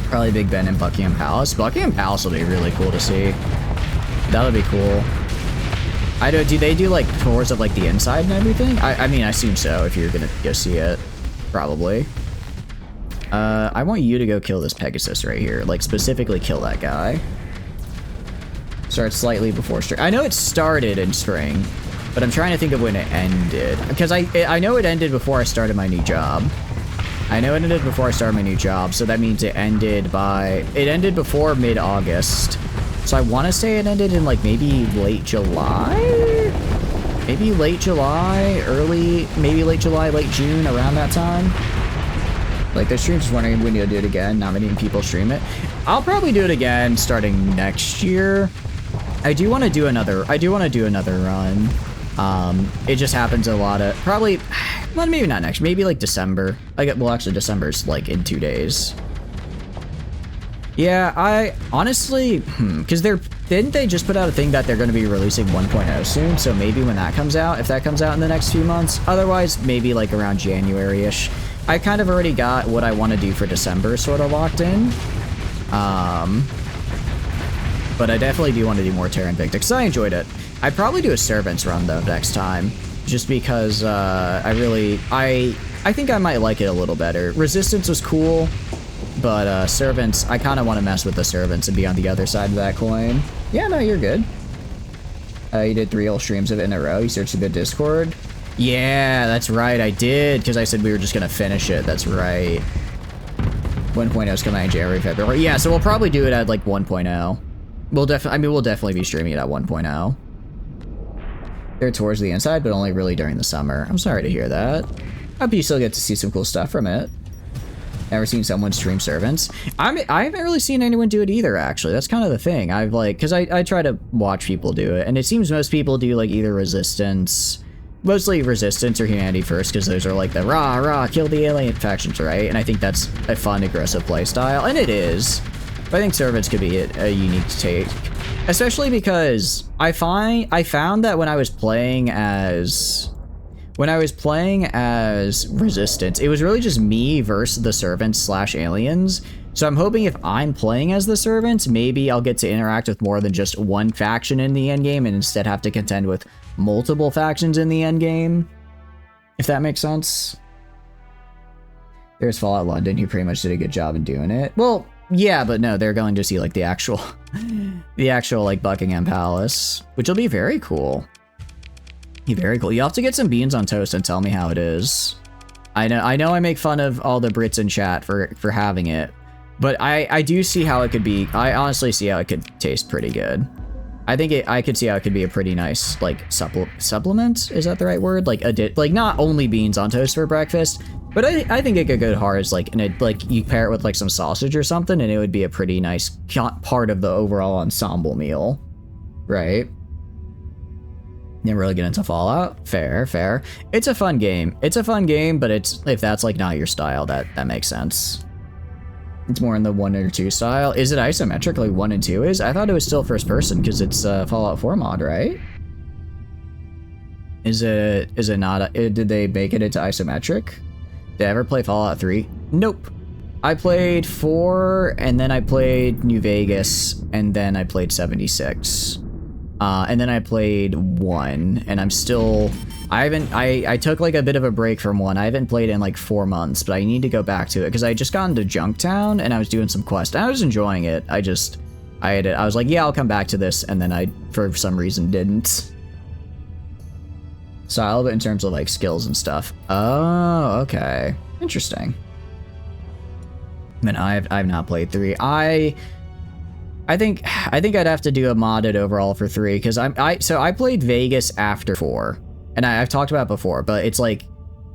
Probably Big Ben and Buckingham Palace. Buckingham Palace will be really cool to see. That would be cool. Do they do like tours of like the inside and everything? I mean, I assume so if you're going to go see it. Probably. I want you to go kill this Pegasus right here. Like specifically kill that guy. Starts slightly before spring. I know it started in spring, but I'm trying to think of when it ended. Because I know it ended before I started my new job. I know it ended before I started my new job, so that means it ended before mid-August. So I want to say it ended in like maybe late July? Maybe late July, maybe late July, late June, around that time. Like, the stream's just wondering when you'll do it again. Not many people stream it. I'll probably do it again starting next year. I do want to do another run. It just happens a lot of, probably, well, maybe not next, maybe like December. Well, actually December's like in 2 days. Yeah, I honestly, because didn't they just put out a thing that they're going to be releasing 1.0 soon? So maybe when that comes out, if that comes out in the next few months, otherwise maybe like around January-ish. I kind of already got what I want to do for December sort of locked in. But I definitely do want to do more Terra Invicta, because I enjoyed it. I'd probably do a Servants run, though, next time. Just because I think I might like it a little better. Resistance was cool, but Servants, I kind of want to mess with the Servants and be on the other side of that coin. Yeah, no, you're good. You did 3 whole streams of it in a row. You searched the Discord. Yeah, that's right, I did, because I said we were just going to finish it. That's right. 1.0 is coming out in January, February. Yeah, so we'll probably do it at, like, 1.0. We'll definitely be streaming it at 1.0. They're towards the inside, but only really during the summer. I'm sorry to hear that. Hope you still get to see some cool stuff from it. Never seen someone stream Servants. I haven't really seen anyone do it either, actually. That's kind of the thing. Because I try to watch people do it, and it seems most people do, like, either Resistance... Mostly Resistance or Humanity First, because those are like the rah, kill the alien factions, right? And I think that's a fun, aggressive playstyle, and it is. But I think Servants could be a unique take. Especially because I found that when I was playing as Resistance, it was really just me versus the Servants / aliens. So I'm hoping if I'm playing as the Servants, maybe I'll get to interact with more than just one faction in the endgame and instead have to contend with multiple factions in the endgame. If that makes sense. There's Fallout London, who pretty much did a good job in doing it. Well, yeah, but no, they're going to see like the actual like Buckingham Palace, which will be very cool. Very cool. You'll have to get some beans on toast and tell me how it is. I know I make fun of all the Brits in chat for having it, but I do see how it could be. I honestly see how it could taste pretty good. I could see how it could be a pretty nice, like, supplement? Is that the right word? Like, like, not only beans on toast for breakfast, but I think it could go hard as, like, like, you pair it with, like, some sausage or something, and it would be a pretty nice part of the overall ensemble meal. Right? Didn't really get into Fallout. Fair, fair. It's a fun game. It's a fun game, but if that's, like, not your style, that makes sense. It's more in the 1 or 2 style. Is it isometric like 1 and 2 is? I thought it was still first person because it's Fallout 4 mod, right? Is it not? Did they make it into isometric? Did I ever play Fallout 3? Nope. I played 4, and then I played New Vegas, and then I played 76. And then I played 1, and I'm still... I took like a bit of a break from 1. I haven't played it in like 4 months, but I need to go back to it because I just got into Junktown and I was doing some quests. I was enjoying it. I was like, yeah, I'll come back to this, and then I, for some reason, didn't. Style, but in terms of like skills and stuff. Oh, okay. Interesting. I mean, I've not played 3. I think I'd have to do a modded overall for 3 because so I played Vegas after 4. And I've talked about it before, but it's like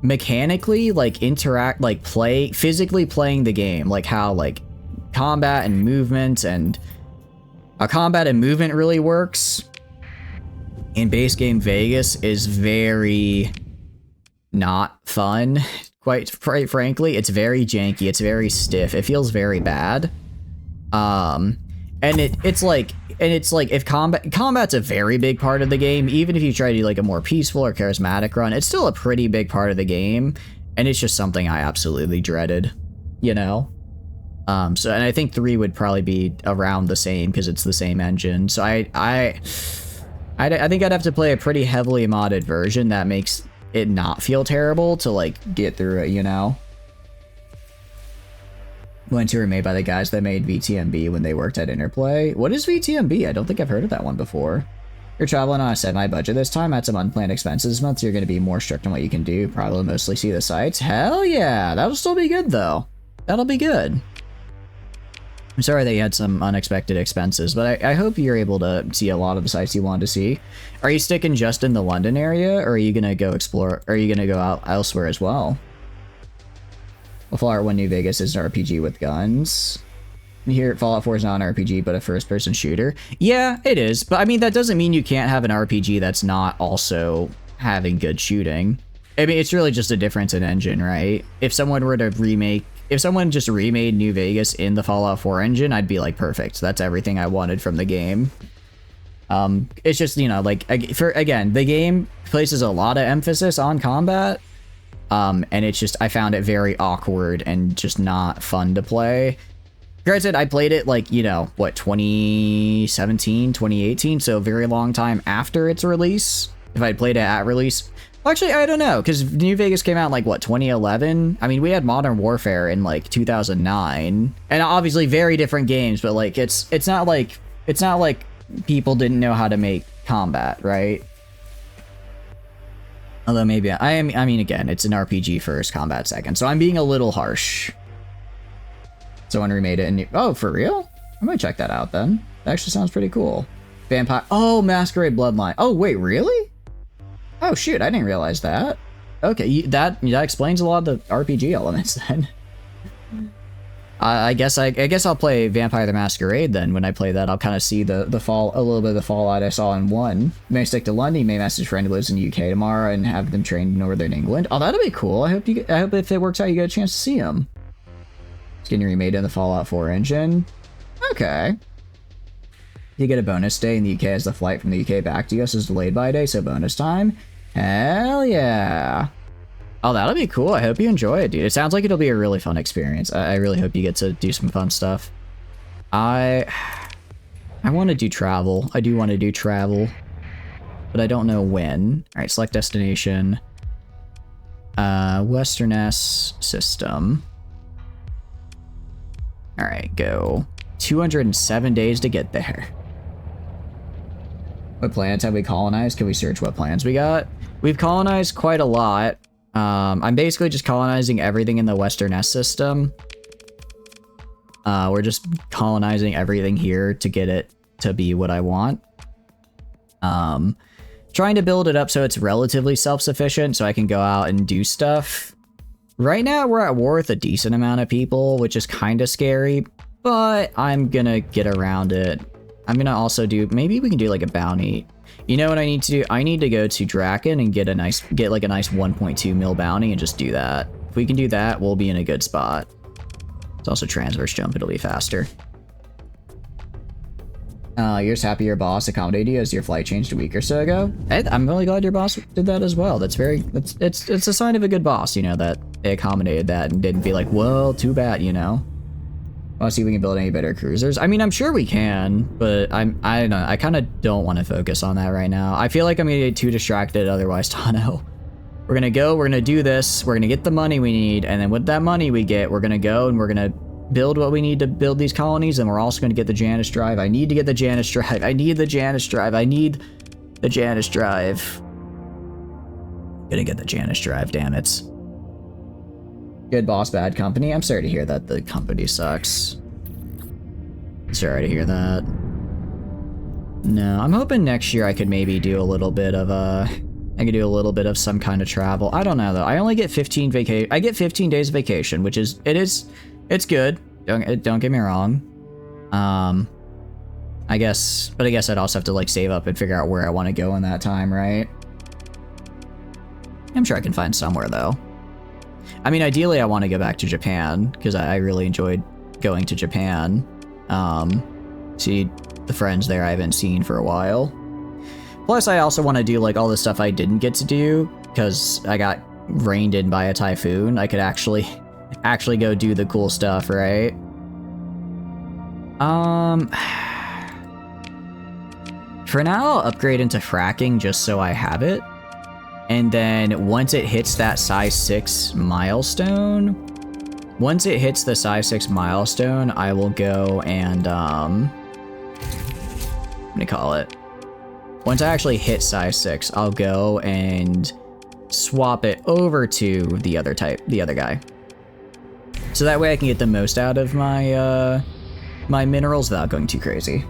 mechanically, like physically playing the game, like how like combat and movement and really works. In base game, Vegas is very not fun. Quite frankly, it's very janky. It's very stiff. It feels very bad. And it's like if combat's a very big part of the game, even if you try to do like a more peaceful or charismatic run, it's still a pretty big part of the game, and it's just something I absolutely dreaded, you know? So, and I think 3 would probably be around the same because it's the same engine. So I think I'd have to play a pretty heavily modded version that makes it not feel terrible to like get through it, you know? 1 and 2 were made by the guys that made VTMB when they worked at Interplay. What is VTMB? I don't think I've heard of that one before. You're traveling on a semi-budget this time, had some unplanned expenses this month, so you're going to be more strict on what you can do, probably mostly see the sights. Hell yeah, that'll still be good though. That'll be good. I'm sorry that you had some unexpected expenses, but I hope you're able to see a lot of the sites you wanted to see. Are you sticking just in the London area, or are you going to go explore, or are you going to go out elsewhere as well? Well, Fallout 1 New Vegas is an RPG with guns. Here, Fallout 4 is not an RPG, but a first-person shooter. Yeah, it is, but I mean, that doesn't mean you can't have an RPG that's not also having good shooting. I mean, it's really just a difference in engine, right? If someone just remade New Vegas in the Fallout 4 engine, I'd be like, perfect. That's everything I wanted from the game. It's just, you know, like, again, the game places a lot of emphasis on combat. And it's just, I found it very awkward and just not fun to play. Granted, I played it like, you know, what, 2017, 2018, so a very long time after its release. If I'd played it at release. Well, actually, I don't know, because New Vegas came out in like, what, 2011? I mean, we had Modern Warfare in like 2009. And obviously very different games, but like, it's not like people didn't know how to make combat, right? Although maybe I mean, again, it's an RPG first, combat second, so I'm being a little harsh. Someone remade it and oh, for real? I might check that out then. That actually sounds pretty cool. Vampire. Oh, Masquerade Bloodline. Oh, wait, really? Oh shoot, I didn't realize that. Okay, that explains a lot of the RPG elements then. I guess I'll play Vampire the Masquerade then. When I play that, I'll kind of see a little bit of the Fallout I saw in 1. May stick to London. May message friend who lives in the UK tomorrow and have them trained in Northern England. Oh, that'll be cool. I hope if it works out, you get a chance to see him. It's getting remade in the Fallout 4 engine. Okay. You get a bonus day in the UK as the flight from the UK back to US is delayed by a day, so bonus time. Hell yeah. Oh, that'll be cool. I hope you enjoy it, dude. It sounds like it'll be a really fun experience. I really hope you get to do some fun stuff. I want to do travel. I do want to do travel, but I don't know when. All right, select destination. Western S system. All right, go. 207 days to get there. What planets have we colonized? Can we search what planets we got? We've colonized quite a lot. I'm basically just colonizing everything in the Western S system. We're just colonizing everything here to get it to be what I want. Trying to build it up so it's relatively self-sufficient so I can go out and do stuff. Right now, we're at war with a decent amount of people, which is kind of scary, but I'm gonna get around it. I'm gonna also do, maybe we can do like a bounty. You know what I need to do? I need to go to Draken and get like a nice 1.2 mil bounty and just do that. If we can do that, we'll be in a good spot. It's also transverse jump, it'll be faster. You're just happy your boss accommodated you as your flight changed a week or so ago? I'm really glad your boss did that as well. That's it's a sign of a good boss, you know, that they accommodated that and didn't be like, well, too bad, you know? Want to see if we can build any better cruisers? I mean, I'm sure we can, but I don't know. I kind of don't want to focus on that right now. I feel like I'm going to get too distracted otherwise, Tano. We're going to go, we're going to do this, we're going to get the money we need, and then with that money we get, we're going to go and we're going to build what we need to build these colonies, and we're also going to get the Janus drive. I need to get the Janus drive. I need the Janus drive. I need the Janus drive. Gonna get the Janus drive, damn it. Good boss, bad company. I'm sorry to hear that the company sucks. Sorry to hear that. No, I'm hoping next year I could maybe do a little bit of I could do a little bit of some kind of travel. I don't know though. I only get 15 days of vacation, which is it's good. Don't get me wrong. I guess I'd also have to like save up and figure out where I want to go in that time, right? I'm sure I can find somewhere though. I mean, ideally I want to go back to Japan because I really enjoyed going to Japan. See the friends there I haven't seen for a while. Plus I also want to do like all the stuff I didn't get to do because I got reined in by a typhoon. I could actually go do the cool stuff, right? For now, I'll upgrade into fracking just so I have it. And then once it hits that size 6 milestone, I will go and, what do you call it? Once I actually hit size 6, I'll go and swap it over to the other guy. So that way I can get the most out of my my minerals without going too crazy.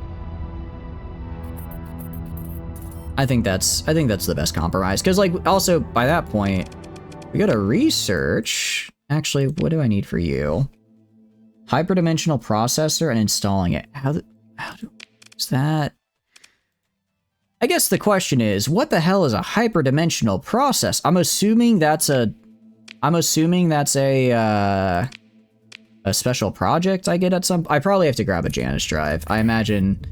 I think that's the best compromise. Because like also by that point, we gotta research. Actually, what do I need for you? Hyperdimensional processor and installing it. How is that? I guess the question is, what the hell is a hyperdimensional process? I'm assuming that's a special project I get at some. I probably have to grab a Janus drive. I imagine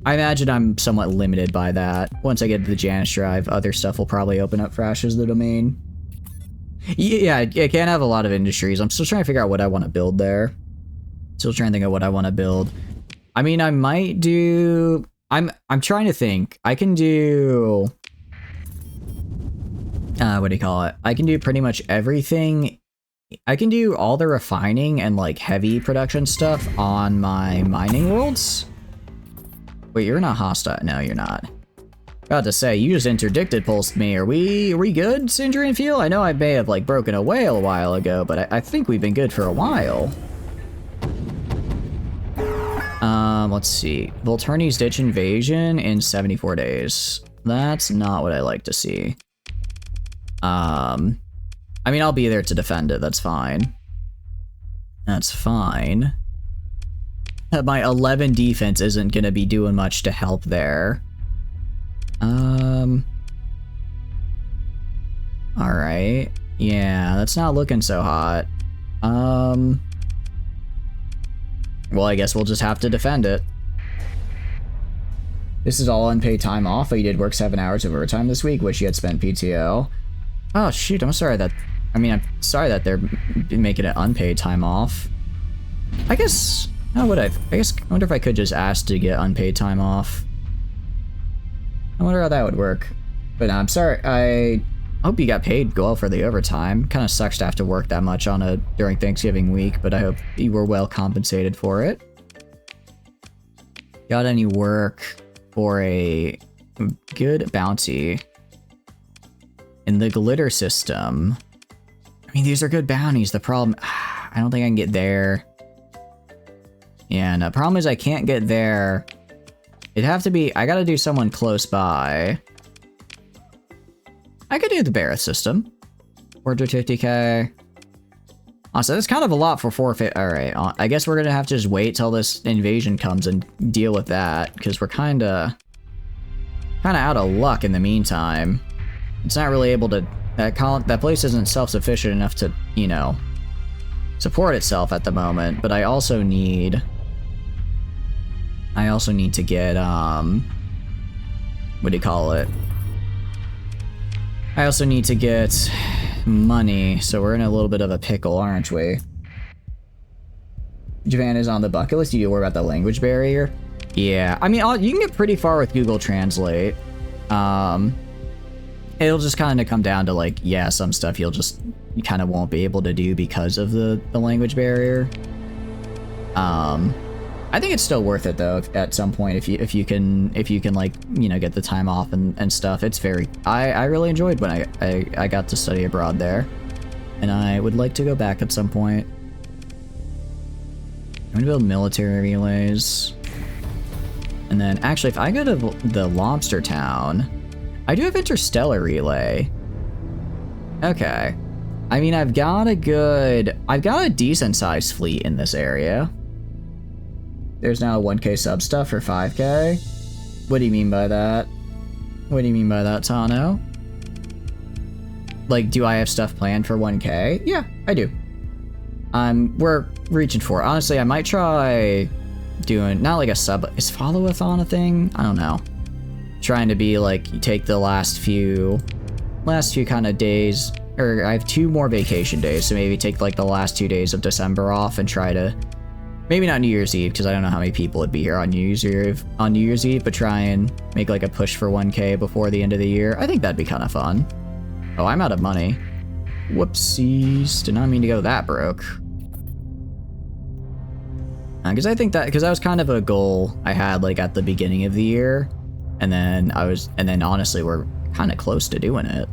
I'm somewhat limited by that. Once I get to the Janus drive, other stuff will probably open up for Ashes the Domain. Yeah, I can't have a lot of industries. I'm still trying to figure out what I want to build there. Still trying to think of what I want to build. I mean, I might do. I'm trying to think. I can do. What do you call it? I can do pretty much everything. I can do all the refining and like heavy production stuff on my mining worlds. Wait, you're not hostile. No, you're not. About to say, you just interdicted pulsed me. Are we good, Sindri and Fuel? I know I may have like broken a whale a while ago, but I think we've been good for a while. Let's see. Volturni's Ditch invasion in 74 days. That's not what I like to see. I mean, I'll be there to defend it. That's fine. That's fine. My 11 defense isn't gonna be doing much to help there. Alright. Yeah, that's not looking so hot. Well, I guess we'll just have to defend it. This is all unpaid time off, but you did work 7 hours of overtime this week. Wish you had spent PTO. Oh, shoot, I'm sorry that... I'm sorry that they're making it unpaid time off. I guess... I wonder if I could just ask to get unpaid time off. I wonder how that would work. But no, I'm sorry. I hope you got paid well for the overtime. Kind of sucks to have to work that much on during Thanksgiving week, but I hope you were well compensated for it. Got any work for a good bounty in the glitter system? mean, these are good bounties. The problem, I don't think I can get there. Yeah, and the problem is I can't get there. It'd have to be, I gotta do someone close by. I could do the Barrett system. 450k. So that's kind of a lot for 450. Alright, I guess we're gonna have to just wait till this invasion comes and deal with that, because we're kinda out of luck in the meantime. It's not really able to, that place isn't self-sufficient enough to, you know, support itself at the moment, but I also need to get, what do you call it? I also need to get money, so we're in a little bit of a pickle, aren't we? Japan is on the bucket list. Do you worry about the language barrier? Yeah, I mean, you can get pretty far with Google Translate. It'll just kind of come down to, like, yeah, some stuff you kind of won't be able to do because of the language barrier. I think it's still worth it though at some point if you can like, you know, get the time off and stuff. It's very, I really enjoyed when I got to study abroad there, and I would like to go back at some point. I'm gonna build military relays, and then actually if I go to the Lobster Town, I do have interstellar relay. Okay, I mean I've got a decent sized fleet in this area. There's now a 1k sub stuff for 5k. What do you mean by that? What do you mean by that, Tano? Like, do I have stuff planned for 1k? Yeah, I do. We're reaching for it. Honestly, I might try doing, not like a sub, is follow-a-thon a thing? I don't know. Trying to be like, you take the last few kind of days, or I have 2 more vacation days, so maybe take like the last 2 days of December off and try to, maybe not New Year's Eve, because I don't know how many people would be here on New Year's Eve, but try and make like a push for 1k before the end of the year. I think that'd be kind of fun. Oh, I'm out of money. Whoopsies. Did not mean to go that broke. Because that was kind of a goal I had like at the beginning of the year, and then honestly we're kind of close to doing it.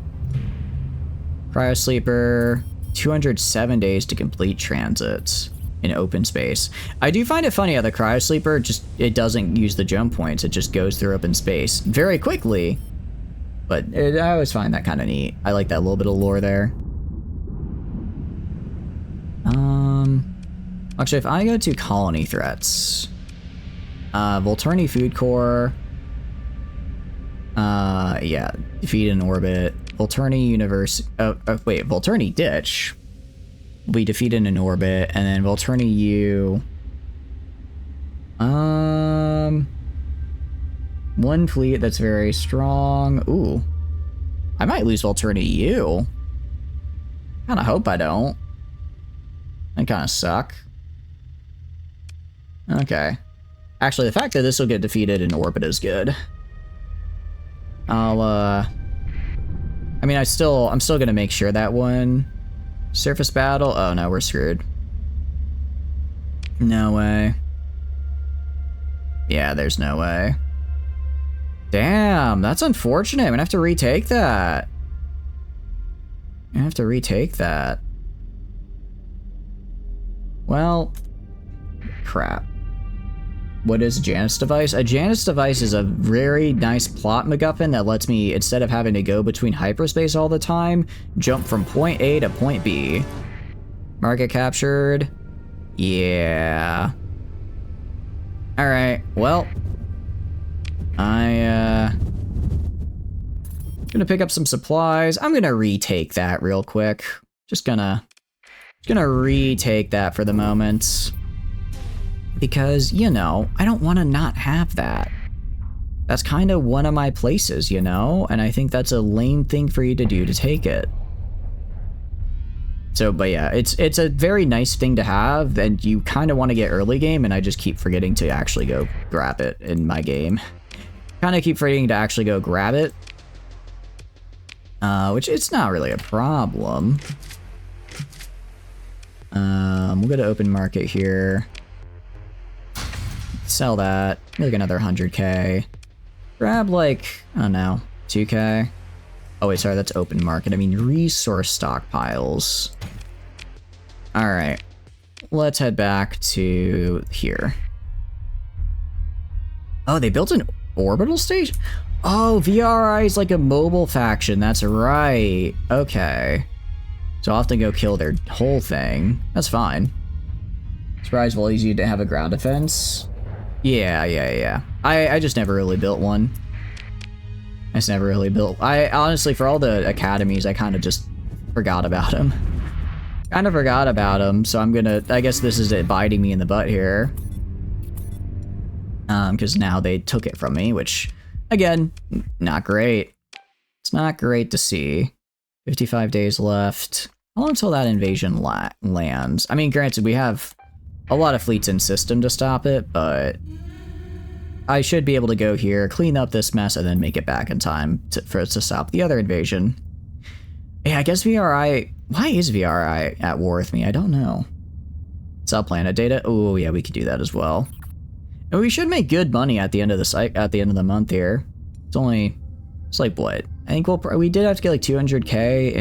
Cryo Sleeper, 207 days to complete transits in open space. I do find it funny how the Cryo Sleeper it doesn't use the jump points, it just goes through open space very quickly. But I always find that kind of neat. I like that little bit of lore there. Actually, if I go to colony threats, Volturni Food Core, yeah, defeat in orbit. Volturni Volturni Ditch. We defeated in orbit, and then Volturni U. One fleet that's very strong. Ooh. I might lose Volturni U. Kinda hope I don't. That kinda suck. Okay. Actually, the fact that this will get defeated in orbit is good. I mean, I'm still gonna make sure that one. Surface battle? Oh no, we're screwed. No way. Yeah, there's no way. Damn, that's unfortunate. I'm gonna have to retake that. Well, crap. What is a Janus device? A Janus device is a very nice plot MacGuffin that lets me, instead of having to go between hyperspace all the time, jump from point A to point B. Market captured. Yeah. Alright, well. Gonna pick up some supplies. I'm gonna retake that real quick. Just gonna retake that for the moment. Because, you know, I don't want to not have that. That's kind of one of my places, you know? And I think that's a lame thing for you to do, to take it. So, but yeah, it's a very nice thing to have, and you kind of want to get early game, and I just keep forgetting to actually go grab it in my game. Kind of keep forgetting to actually go grab it. Which it's not really a problem. We'll go to open market here. Sell that. Like another 100k. Grab like, I don't know, 2k. Oh wait, sorry, that's open market. I mean resource stockpiles. Alright. Let's head back to here. Oh, they built an orbital station? Oh, VRI is like a mobile faction. That's right. Okay. So I'll have to go kill their whole thing. That's fine. Surprised Volleys you to have a ground defense. Yeah. I just never really built one. I honestly, for all the academies, I kind of just forgot about them. So I guess this is it biting me in the butt here. Because now they took it from me, which, again, not great. It's not great to see. 55 days left. How long until that invasion lands? I mean, granted, we have a lot of fleets in system to stop it, but I should be able to go here, clean up this mess, and then make it back in time for it to stop the other invasion. Yeah, I guess VRI... Why is VRI at war with me? I don't know. Sell planet data? Oh, yeah, we could do that as well. And we should make good money at the end of the month here. It's like what? I think we did have to get like 200k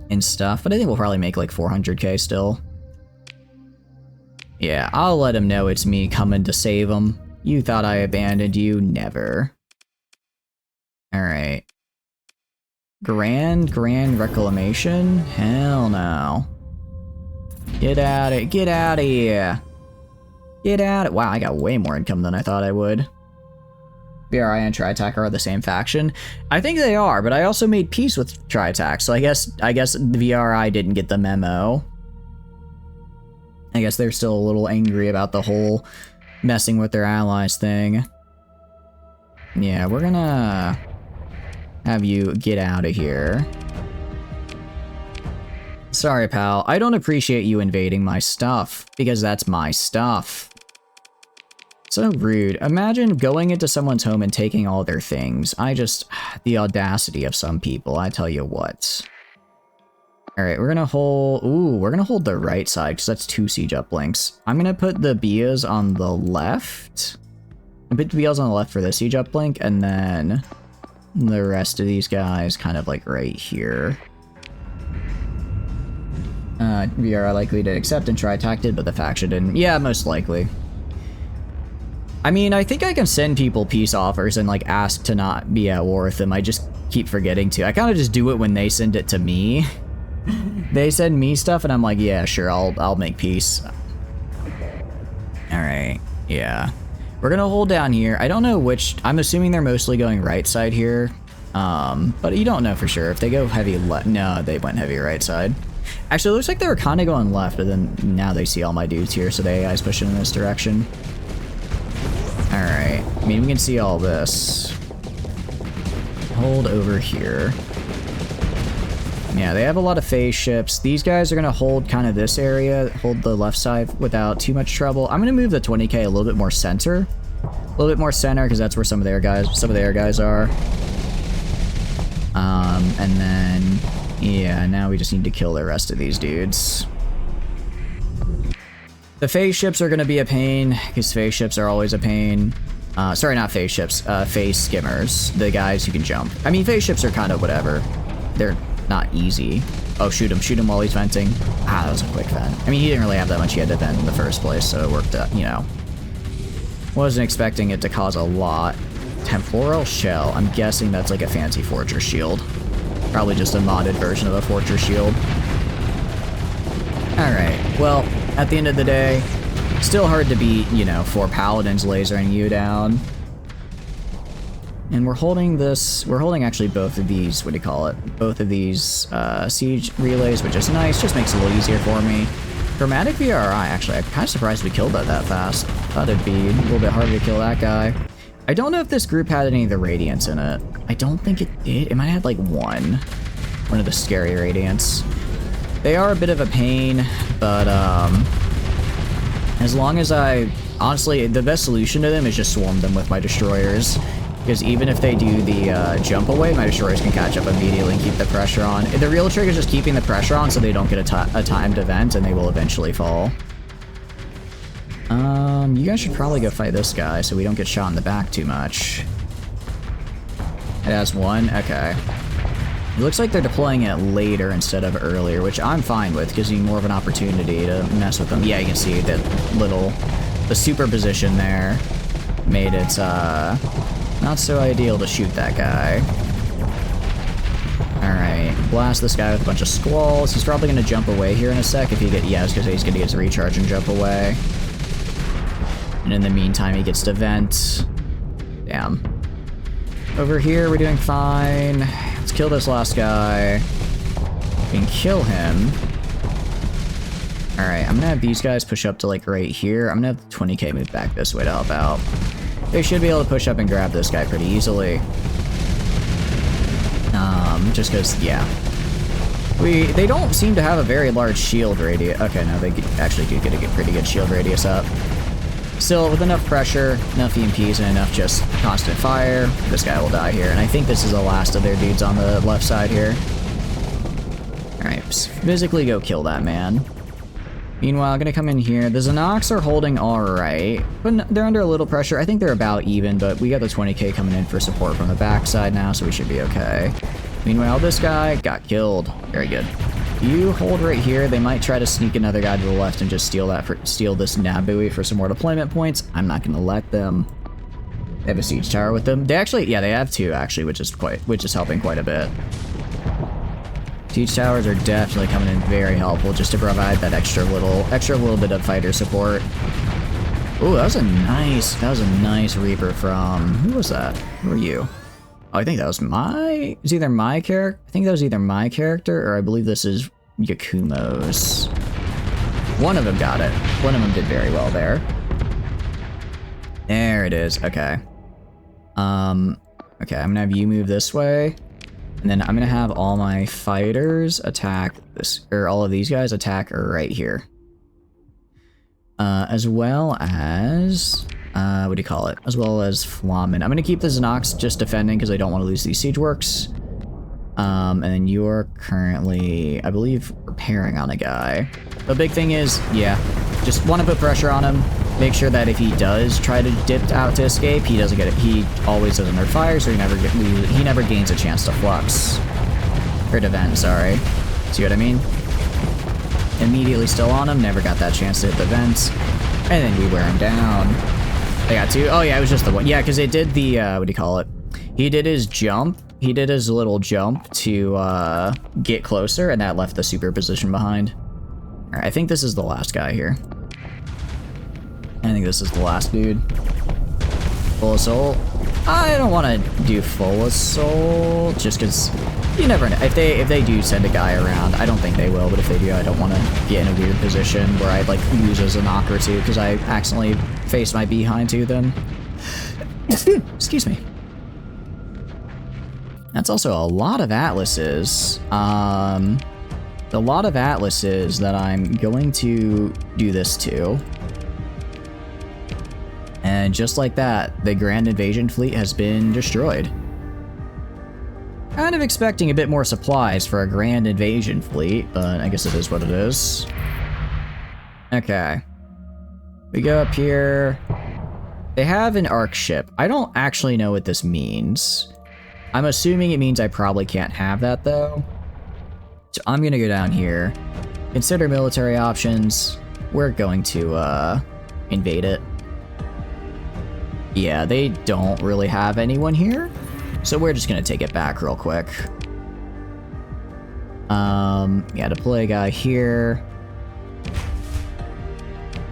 in stuff, but I think we'll probably make like 400k still. Yeah, I'll let him know it's me coming to save him. You thought I abandoned you? Never. Alright. Grand Reclamation? Hell no. Get out of here. Get out of— wow, I got way more income than I thought I would. VRI and Tri-Tachyon are the same faction. I think they are, but I also made peace with Tri-Tachyon, so I guess the VRI didn't get the memo. I guess they're still a little angry about the whole messing with their allies thing. Yeah, we're gonna have you get out of here. Sorry, pal. I don't appreciate you invading my stuff, because that's my stuff. So rude. Imagine going into someone's home and taking all their things. The audacity of some people, I tell you what. Alright, we're gonna hold the right side, because that's 2 siege uplinks. I'm gonna put the Bias on the left. I put the Bias on the left for the siege uplink, and then the rest of these guys kind of like right here. We are likely to accept and Tri-Tachyon, but the faction didn't. Yeah, most likely. I mean, I think I can send people peace offers and like ask to not be at war with them. I just keep forgetting to. I kind of just do it when they send it to me. They send me stuff and I'm like, yeah, sure, I'll make peace. Alright, yeah. We're gonna hold down here. I don't know which— I'm assuming they're mostly going right side here. But you don't know for sure. If they go heavy left— no, they went heavy right side. Actually, it looks like they were kind of going left, but then now they see all my dudes here, so the AI's pushing in this direction. Alright, I mean, we can see all this. Hold over here. Yeah, they have a lot of phase ships. These guys are going to hold kind of this area, hold the left side without too much trouble. I'm going to move the 20k a little bit more center. A little bit more center, because that's where some of their guys are. And then, yeah, now we just need to kill the rest of these dudes. The phase ships are going to be a pain, because phase ships are always a pain. Sorry, not phase ships, phase skimmers. The guys who can jump. I mean, phase ships are kind of whatever. They're not easy. Oh, shoot him while he's venting. Ah, that was a quick vent. I mean, he didn't really have that much he had to vent in the first place, so it worked out, you know. Wasn't expecting it to cause a lot. Temporal shell. I'm guessing that's like a fancy fortress shield. Probably just a modded version of a fortress shield. Alright, well, at the end of the day, still hard to beat, you know, 4 paladins lasering you down. And we're holding actually both of these, what do you call it? Both of these siege relays, which is nice, just makes it a little easier for me. Chromatic VRI, actually, I'm kind of surprised we killed that fast. Thought it'd be a little bit harder to kill that guy. I don't know if this group had any of the radiants in it. I don't think it did. It might have had like one of the scary radiants. They are a bit of a pain, but as long as honestly, the best solution to them is just swarm them with my destroyers. Because even if they do the jump away, my destroyers can catch up immediately and keep the pressure on. The real trick is just keeping the pressure on so they don't get a timed event and they will eventually fall. You guys should probably go fight this guy so we don't get shot in the back too much. It has 1? Okay. It looks like they're deploying it later instead of earlier, which I'm fine with. Gives you more of an opportunity to mess with them. Yeah, you can see that the superposition there made it not so ideal to shoot that guy. Alright, blast this guy with a bunch of squalls. He's probably going to jump away here in a sec if he get, yeah, it's because he's going to get his recharge and jump away. And in the meantime, he gets to vent. Damn. Over here, we're doing fine. Let's kill this last guy. We can kill him. Alright, I'm gonna have these guys push up to like right here. I'm gonna have 20k move back this way to help out. They should be able to push up and grab this guy pretty easily. Just because, yeah. They don't seem to have a very large shield radius. Okay, no, they actually do get a pretty good shield radius up. Still, with enough pressure, enough EMPs, and enough just constant fire, this guy will die here. And I think this is the last of their dudes on the left side here. Alright, physically go kill that man. Meanwhile, I'm gonna come in here. The Xenox are holding alright, but they're under a little pressure. I think they're about even, but we got the 20k coming in for support from the backside now, so we should be okay. Meanwhile, this guy got killed. Very good. You hold right here. They might try to sneak another guy to the left and just steal this nav buoy for some more deployment points. I'm not gonna let them. They have a siege tower with them. They actually, yeah, they have two actually, which is helping quite a bit. Siege towers are definitely coming in very helpful just to provide that extra little bit of fighter support. Ooh, that was a nice Reaper from, who was that? Who are you? Oh, I think that was either my character. I think that was either my character, or I believe this is Yakumo's. One of them got it. One of them did very well there. There it is. Okay. Okay, I'm gonna have you move this way, and then I'm gonna have all my fighters attack this, or all of these guys attack right here. As well as what do you call it? As well as Flamen. I'm gonna keep the Xenox just defending because I don't want to lose these siege works. And then you're currently, I believe, repairing on a guy. The big thing is, yeah, just want to put pressure on him. Make sure that if he does try to dip out to escape, he doesn't get it. He always doesn't hurt fire, so he never gains a chance to flux. Or to vent, sorry. See what I mean? Immediately still on him, never got that chance to hit the vents. And then we wear him down. I got two. Oh yeah, it was just the one. Yeah, because it did the, what do you call it? He did his jump. He did his little jump to get closer, and that left the superposition behind. Alright, I think this is the last guy here. I think this is the last dude. Full assault. I don't want to do full assault, just because you never know. If they do send a guy around, I don't think they will, but if they do, I don't want to get in a weird position where I'd like lose as a knock or two because I accidentally face my behind to them. Excuse me. That's also a lot of atlases. A lot of atlases that I'm going to do this to. And just like that, the Grand Invasion fleet has been destroyed. Kind of expecting a bit more supplies for a Grand Invasion fleet, but I guess it is what it is. Okay. We go up here. They have an arc ship. I don't actually know what this means. I'm assuming it means I probably can't have that, though. So I'm gonna go down here. Consider military options. We're going to, invade it. Yeah, they don't really have anyone here. So we're just gonna take it back real quick. Yeah, deploy a guy here.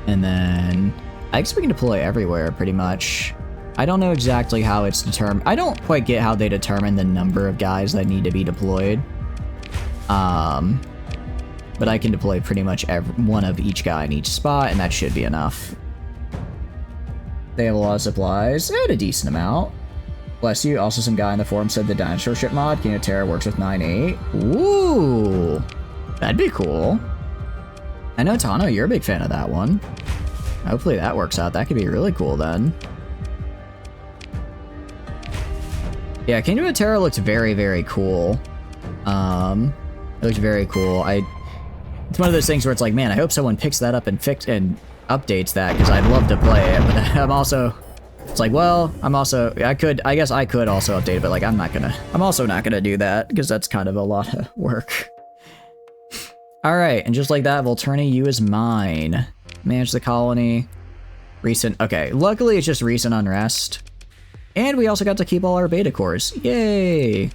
And then I guess we can deploy everywhere pretty much. I don't know exactly how it's determined. I don't quite get how they determine the number of guys that need to be deployed. But I can deploy pretty much one of each guy in each spot, and that should be enough. They have a lot of supplies, and a decent amount. Bless you. Also, some guy in the forum said the dinosaur ship mod, King of Terra, works with 9.8. Ooh, that'd be cool. I know, Tano, you're a big fan of that one. Hopefully that works out. That could be really cool then. Yeah, Kingdom of Terra looks very, very cool. It looks very cool. It's one of those things where it's like, man, I hope someone picks that up and updates that, because I'd love to play it, but I'm also It's like, well, I guess I could also update it, but like, I'm also not gonna do that because that's kind of a lot of work. All right, and just like that, Volturni, you is mine. Manage the colony. Recent, okay, luckily it's just recent unrest. And we also got to keep all our beta cores, yay!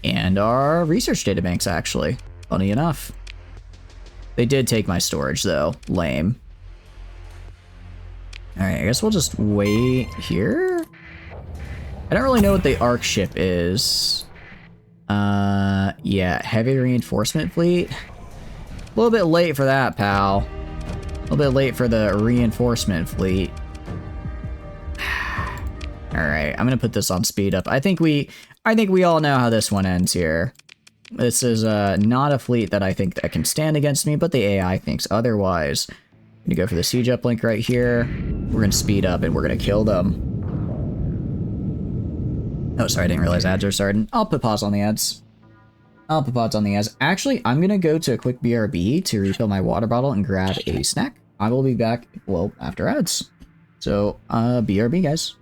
And our research databanks, actually, funny enough. They did take my storage though, lame. Alright, I guess we'll just wait here? I don't really know what the ARC ship is. Yeah, heavy reinforcement fleet. A little bit late for that, pal. A little bit late for the reinforcement fleet. Alright, I'm gonna put this on speed up. I think we all know how this one ends here. This is not a fleet that I think that can stand against me, but the AI thinks otherwise. I'm gonna go for the siege uplink right here. We're gonna speed up and we're gonna kill them. Oh, sorry, I didn't realize ads are starting. I'll put pause on the ads. Actually, I'm gonna go to a quick BRB to refill my water bottle and grab a snack. I will be back, well, after ads. So, BRB, guys.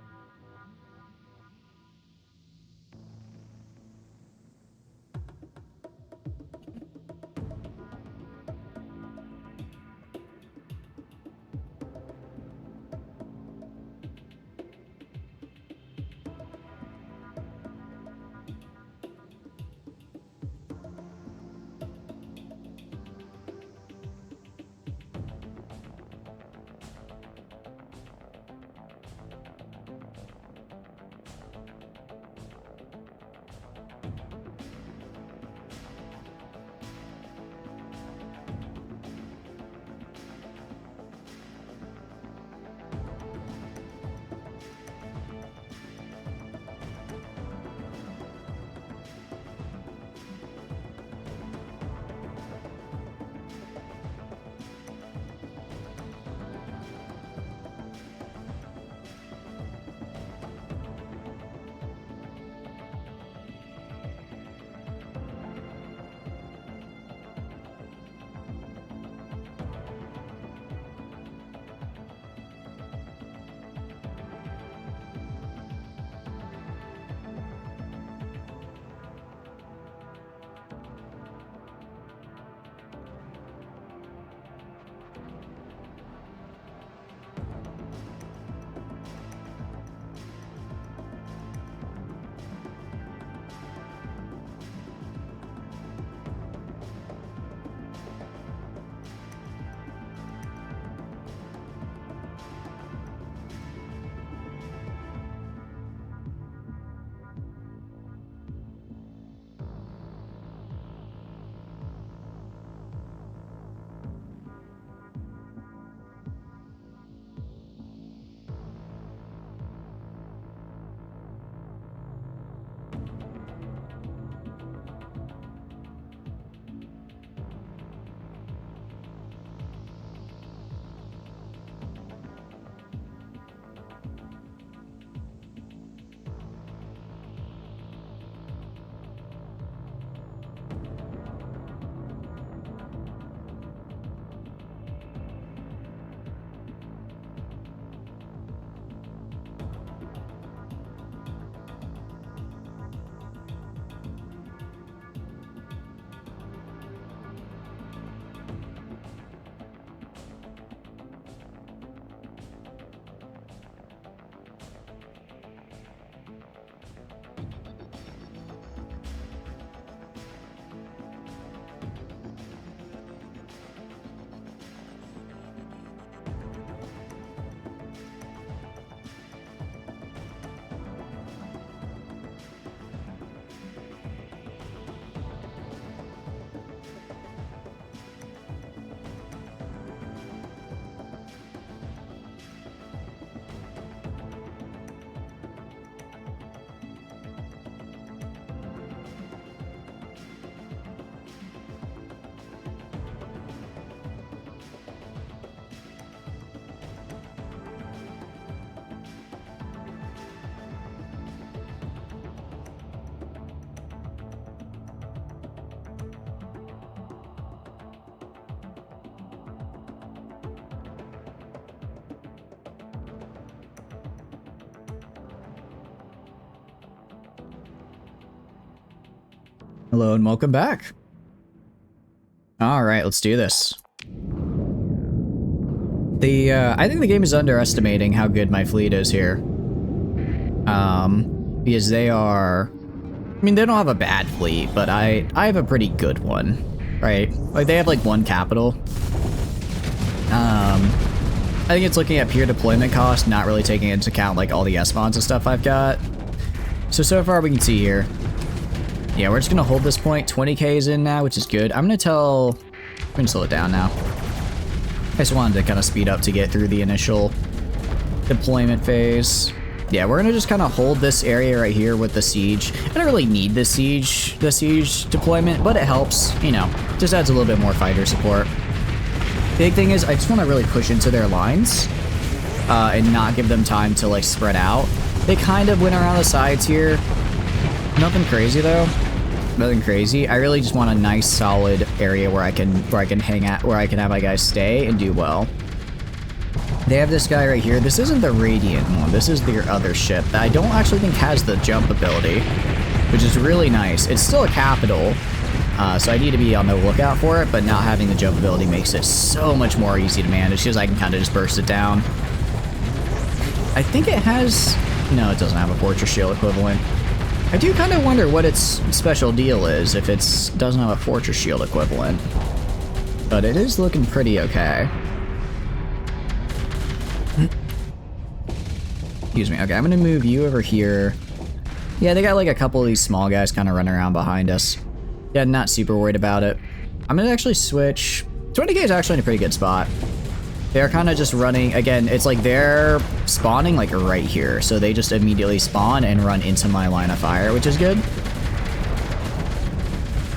Hello and welcome back. All right, let's do this. I think the game is underestimating how good my fleet is here. Because they are, I mean, they don't have a bad fleet, but I have a pretty good one, right? Like they have like one capital. I think it's looking at pure deployment cost, not really taking into account like all the S-bonds and stuff I've got. So far we can see here. Yeah, we're just gonna hold this point. 20k is in now, which is good. I'm gonna slow it down now. I just wanted to kind of speed up to get through the initial deployment phase. Yeah, we're gonna just kind of hold this area right here with the siege. I don't really need the siege deployment, but it helps, you know, just adds a little bit more fighter support. Big thing is I just want to really push into their lines and not give them time to like spread out. They kind of went around the sides here. Nothing crazy though. Nothing crazy. I really just want a nice solid area where I can hang out, where I can have my guys stay and do well. They have this guy right here. This isn't the Radiant one. This is their other ship that I don't actually think has the jump ability, which is really nice. It's still a capital, so I need to be on the lookout for it, but not having the jump ability makes it so much more easy to manage because I can kind of just burst it down. I think it has... No, it doesn't have a Fortress Shield equivalent. I do kind of wonder what its special deal is if it doesn't have a Fortress Shield equivalent. But it is looking pretty okay. Excuse me. Okay, I'm going to move you over here. Yeah, they got like a couple of these small guys kind of running around behind us. Yeah, not super worried about it. I'm going to actually switch. 20k is actually in a pretty good spot. They're kind of just running, again, it's like they're spawning like right here. So they just immediately spawn and run into my line of fire, which is good.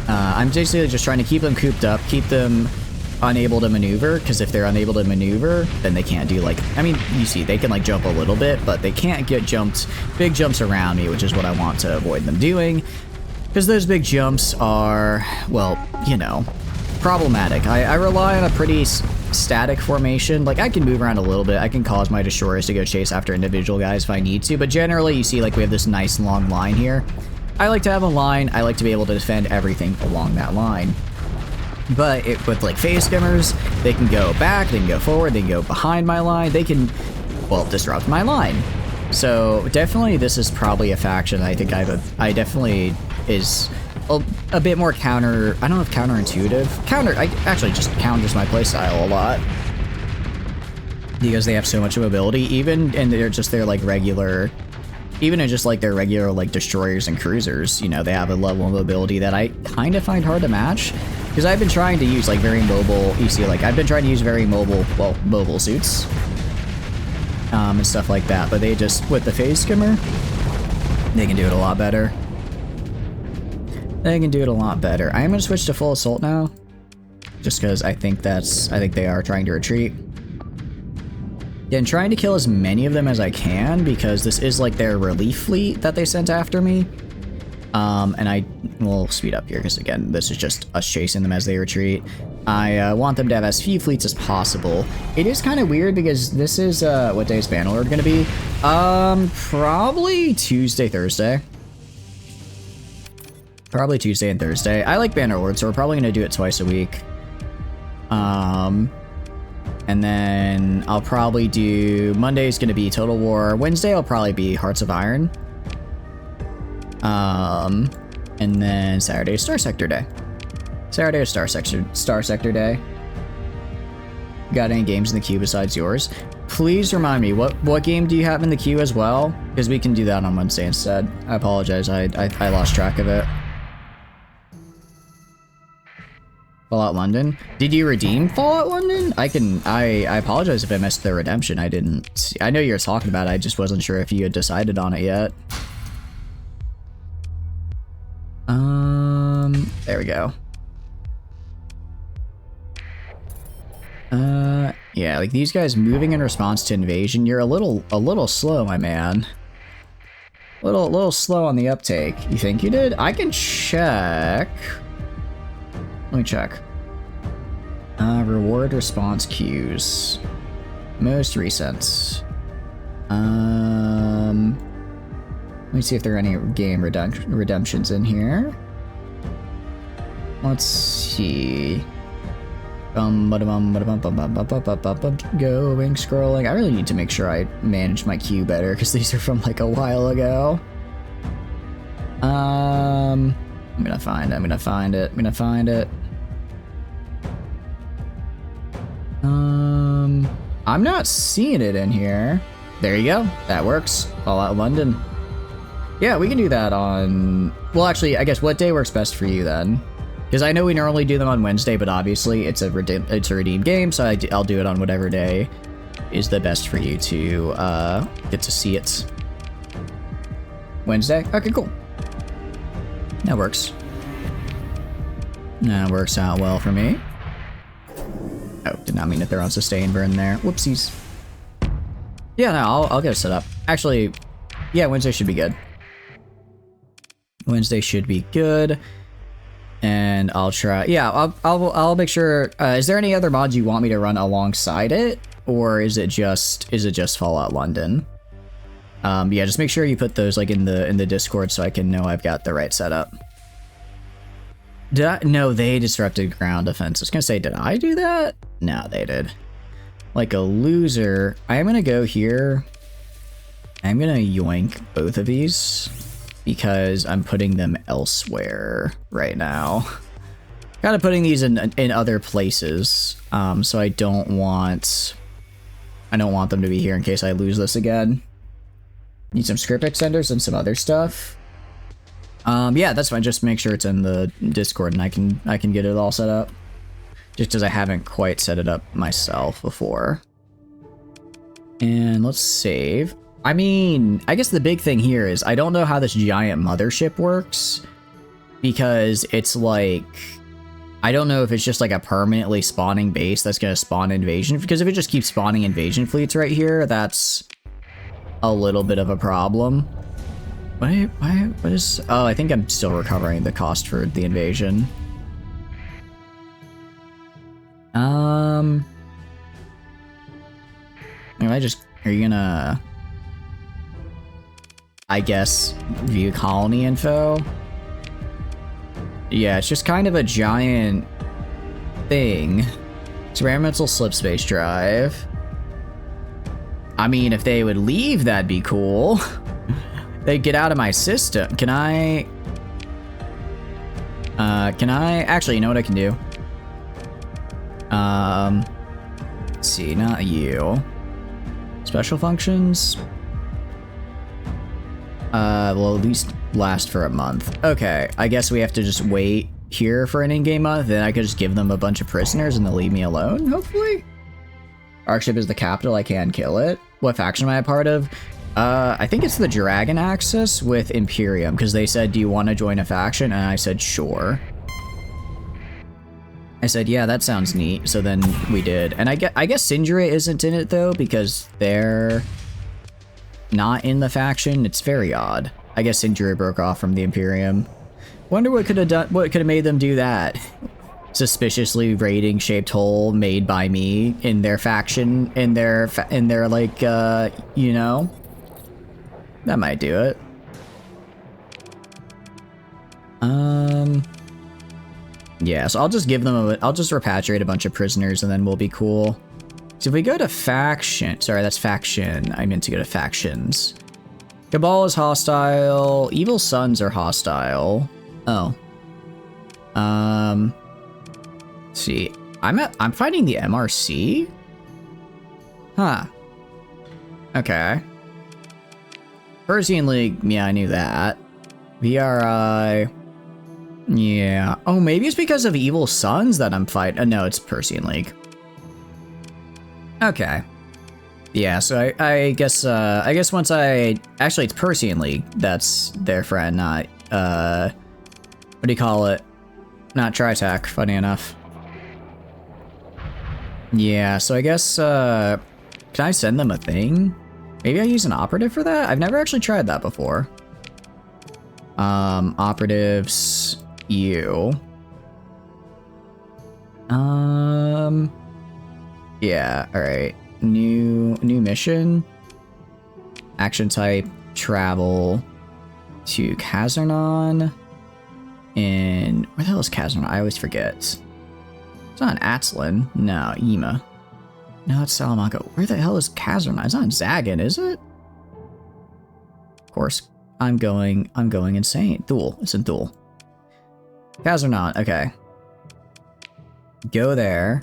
I'm basically just trying to keep them cooped up, keep them unable to maneuver, because if they're unable to maneuver, then they can't do like, I mean, you see, they can like jump a little bit, but they can't get big jumps around me, which is what I want to avoid them doing. Because those big jumps are, well, you know, problematic. I rely on a pretty static formation. Like, I can move around a little bit. I can cause my destroyers to go chase after individual guys if I need to. But generally, you see, like, we have this nice long line here. I like to have a line. I like to be able to defend everything along that line. But with, like, phase skimmers, they can go back, they can go forward, they can go behind my line. They can, well, disrupt my line. So, definitely, this is probably a faction I think I definitely is a bit more counter, I don't know if counterintuitive. I actually just counters my playstyle a lot. Because they have so much mobility, even in their like regular, like destroyers and cruisers, you know, they have a level of mobility that I kind of find hard to match. Because I've been trying to use like very mobile, you see, like I've been trying to use very mobile, well, mobile suits. And stuff like that, but they just, with the phase skimmer, they can do it a lot better. They can do it a lot better. I am going to switch to full assault now. Just because I think they are trying to retreat. Yeah, and trying to kill as many of them as I can, because this is like their relief fleet that they sent after me. And I will speed up here, because again, this is just us chasing them as they retreat. I want them to have as few fleets as possible. It is kind of weird, because this is, what day is Bannerlord going to be? Probably Tuesday, Thursday. Probably Tuesday and Thursday. I like Bannerlord, so we're probably going to do it twice a week. And then I'll probably do... Monday's going to be Total War. Wednesday will probably be Hearts of Iron. And then Saturday is Starsector Day. Saturday is Starsector Day. Got any games in the queue besides yours? Please remind me, what game do you have in the queue as well? Because we can do that on Wednesday instead. I apologize, I lost track of it. Fallout London? Did you redeem Fallout London? I apologize if I missed the redemption. I didn't see. I know you were talking about it, I just wasn't sure if you had decided on it yet. There we go. Yeah, like these guys moving in response to invasion, you're a little slow, my man. A little slow on the uptake. You think you did? I can check. Let me check. Reward response queues. Most recent. Let me see if there are any game redemptions in here. Let's see. Going, scrolling. I really need to make sure I manage my queue better because these are from like a while ago. I'm gonna find it. I'm not seeing it in here. There you go. That works. Fallout London. Yeah, we can do that on... Well, actually, I guess what day works best for you then? Because I know we normally do them on Wednesday, but obviously it's a redeemed game, so I'll do it on whatever day is the best for you to get to see it. Wednesday? Okay, cool. That works. That works out well for me. Oh, did not mean to throw on sustain burn there. Whoopsies. Yeah, no, I'll get it set up. Actually, yeah, Wednesday should be good. Wednesday should be good. And I'll try. Yeah, I'll make sure. Is there any other mods you want me to run alongside it, or is it just Fallout London? Yeah, just make sure you put those like in the Discord so I can know I've got the right setup. Did I? No, they disrupted ground defense. I was gonna say, did I do that? No, they did. Like a loser. I'm gonna go here. I'm gonna yoink both of these because I'm putting them elsewhere right now. Kind of putting these in other places. So I don't want them to be here in case I lose this again. Need some script extenders and some other stuff. Yeah, that's fine. Just make sure it's in the Discord and I can get it all set up. Just because I haven't quite set it up myself before. And let's save. I mean, I guess the big thing here is I don't know how this giant mothership works. Because it's like... I don't know if it's just like a permanently spawning base that's going to spawn invasion. Because if it just keeps spawning invasion fleets right here, that's a little bit of a problem. What is... Oh, I think I'm still recovering the cost for the invasion. Are you gonna... I guess, view colony info? Yeah, it's just kind of a giant thing. Experimental slip space drive. I mean, if they would leave, that'd be cool. They'd get out of my system. Can I... Actually, you know what I can do? Let's see, not you. Special functions? Will at least last for a month. Okay, I guess we have to just wait here for an in-game month, then I could just give them a bunch of prisoners and they'll leave me alone, hopefully? Arkship is the capital, I can kill it. What faction am I a part of? I think it's the Dragon Axis with Imperium, because they said, do you want to join a faction? And I said, sure. I said, yeah, that sounds neat. So then we did. And I guess Sindria isn't in it, though, because they're not in the faction. It's very odd. I guess Sindria broke off from the Imperium. Wonder what could have made them do that. Suspiciously raiding shaped hole made by me in their faction, in their like, you know? That might do it. Yeah, so I'll just give them I'll just repatriate a bunch of prisoners and then we'll be cool. So if we go to faction, sorry, that's faction. I meant to go to factions. Cabal is hostile. Evil Sons are hostile. Oh. Let's see. I'm fighting the MRC? Huh. Okay. Persean League, yeah, I knew that. VRI. Yeah. Oh, maybe it's because of Evil Sons that I'm fighting. No, it's Persean League. Okay. Yeah, so I guess once actually it's Persean League that's their friend, not what do you call it? Not Tri-Tach, funny enough. Yeah, so I guess can I send them a thing? Maybe I use an operative for that? I've never actually tried that before. Operatives, you. Yeah, alright. New mission. Action type, travel to Kazernon. in... Where the hell is Kazran? I always forget. It's not in Atslin. No, Yma. No, it's Salamanca. Where the hell is Kazran? It's not in Zagan, is it? Of course, I'm going insane. Thule. It's in Thule. Kazran, okay. Go there.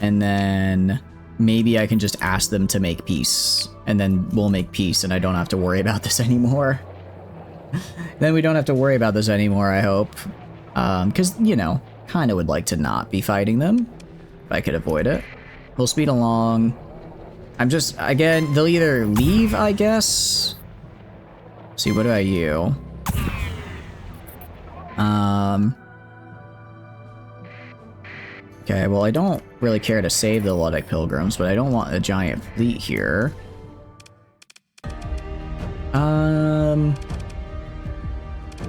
And then maybe I can just ask them to make peace. And then we'll make peace and I don't have to worry about this anymore. Then we don't have to worry about this anymore, I hope. Because, you know, kind of would like to not be fighting them. If I could avoid it. We'll speed along. I'm just, again, they'll either leave, I guess. See, what about you? Okay, well, I don't really care to save the Ludic Pilgrims, but I don't want a giant fleet here.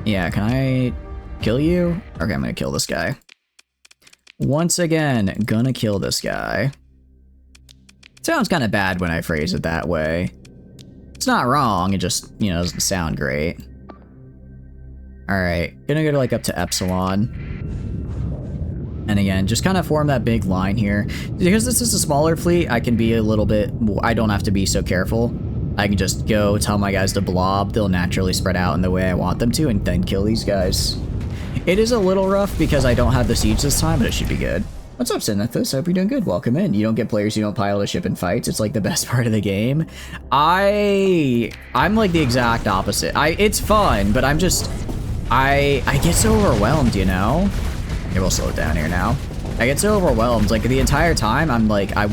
Yeah, can I kill you? Okay, I'm gonna kill this guy. Once again, gonna kill this guy. Sounds kind of bad when I phrase it that way. It's not wrong, it just, you know, doesn't sound great. Alright, gonna go to, like, up to Epsilon. And again, just kind of form that big line here. Because this is a smaller fleet, I can be a little bit... I don't have to be so careful. I can just go tell my guys to blob, they'll naturally spread out in the way I want them to, and then kill these guys. It is a little rough because I don't have the siege this time, but it should be good. What's up, Synethus? Hope you're doing good. Welcome in. You don't get players who don't pilot a ship in fights. It's like the best part of the game. I'm like the exact opposite. It's fun, but I'm just... I get so overwhelmed, you know? Here, we'll slow it down here now. I get so overwhelmed. Like, the entire time, I'm like, I'm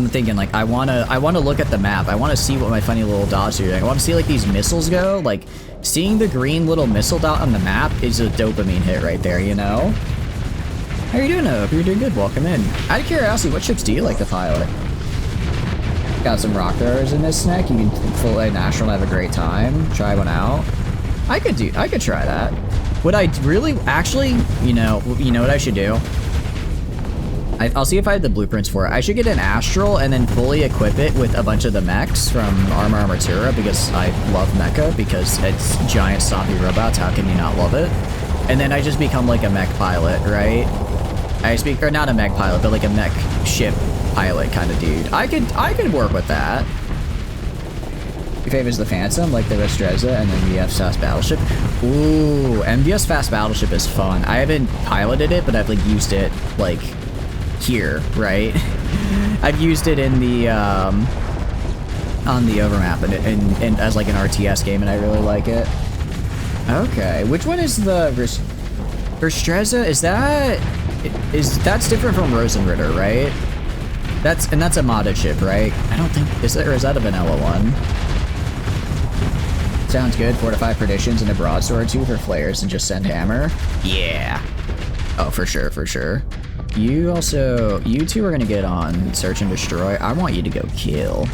thinking, like, I wanna look at the map. I wanna see what my funny little dots are doing. I wanna see, like, these missiles go. Like, seeing the green little missile dot on the map is a dopamine hit right there, you know? How are you doing, Hope? You're doing good. Welcome in. Out of curiosity, what ships do you like to pilot? Got some rock throwers in this snack. You can fly National and have a great time. Try one out. I could try that. Would I really, actually, you know what I should do? I'll see if I have the blueprints for it. I should get an Astral and then fully equip it with a bunch of the mechs from Arma Armatura because I love mecha because it's giant zombie robots. How can you not love it? And then I just become like a mech pilot, right? Or not a mech pilot, but like a mech ship pilot kind of dude. I could work with that. Your favorite's the Phantom, like the Restreza and then MVS Fast Battleship. Ooh, MVS Fast Battleship is fun. I haven't piloted it, but I've like used it like here, right? I've used it in the on the overmap and as like an RTS game, and I really like it. Okay, which one is the Restreza? That's different from Rosenritter, right? That's a modded ship, right? I don't think is that a vanilla one? Sounds good. 4 to 5 perditions and a broadsword too for flares and just send hammer. Yeah. Oh, for sure, for sure. You two are gonna get on search and destroy. I want you to go kill.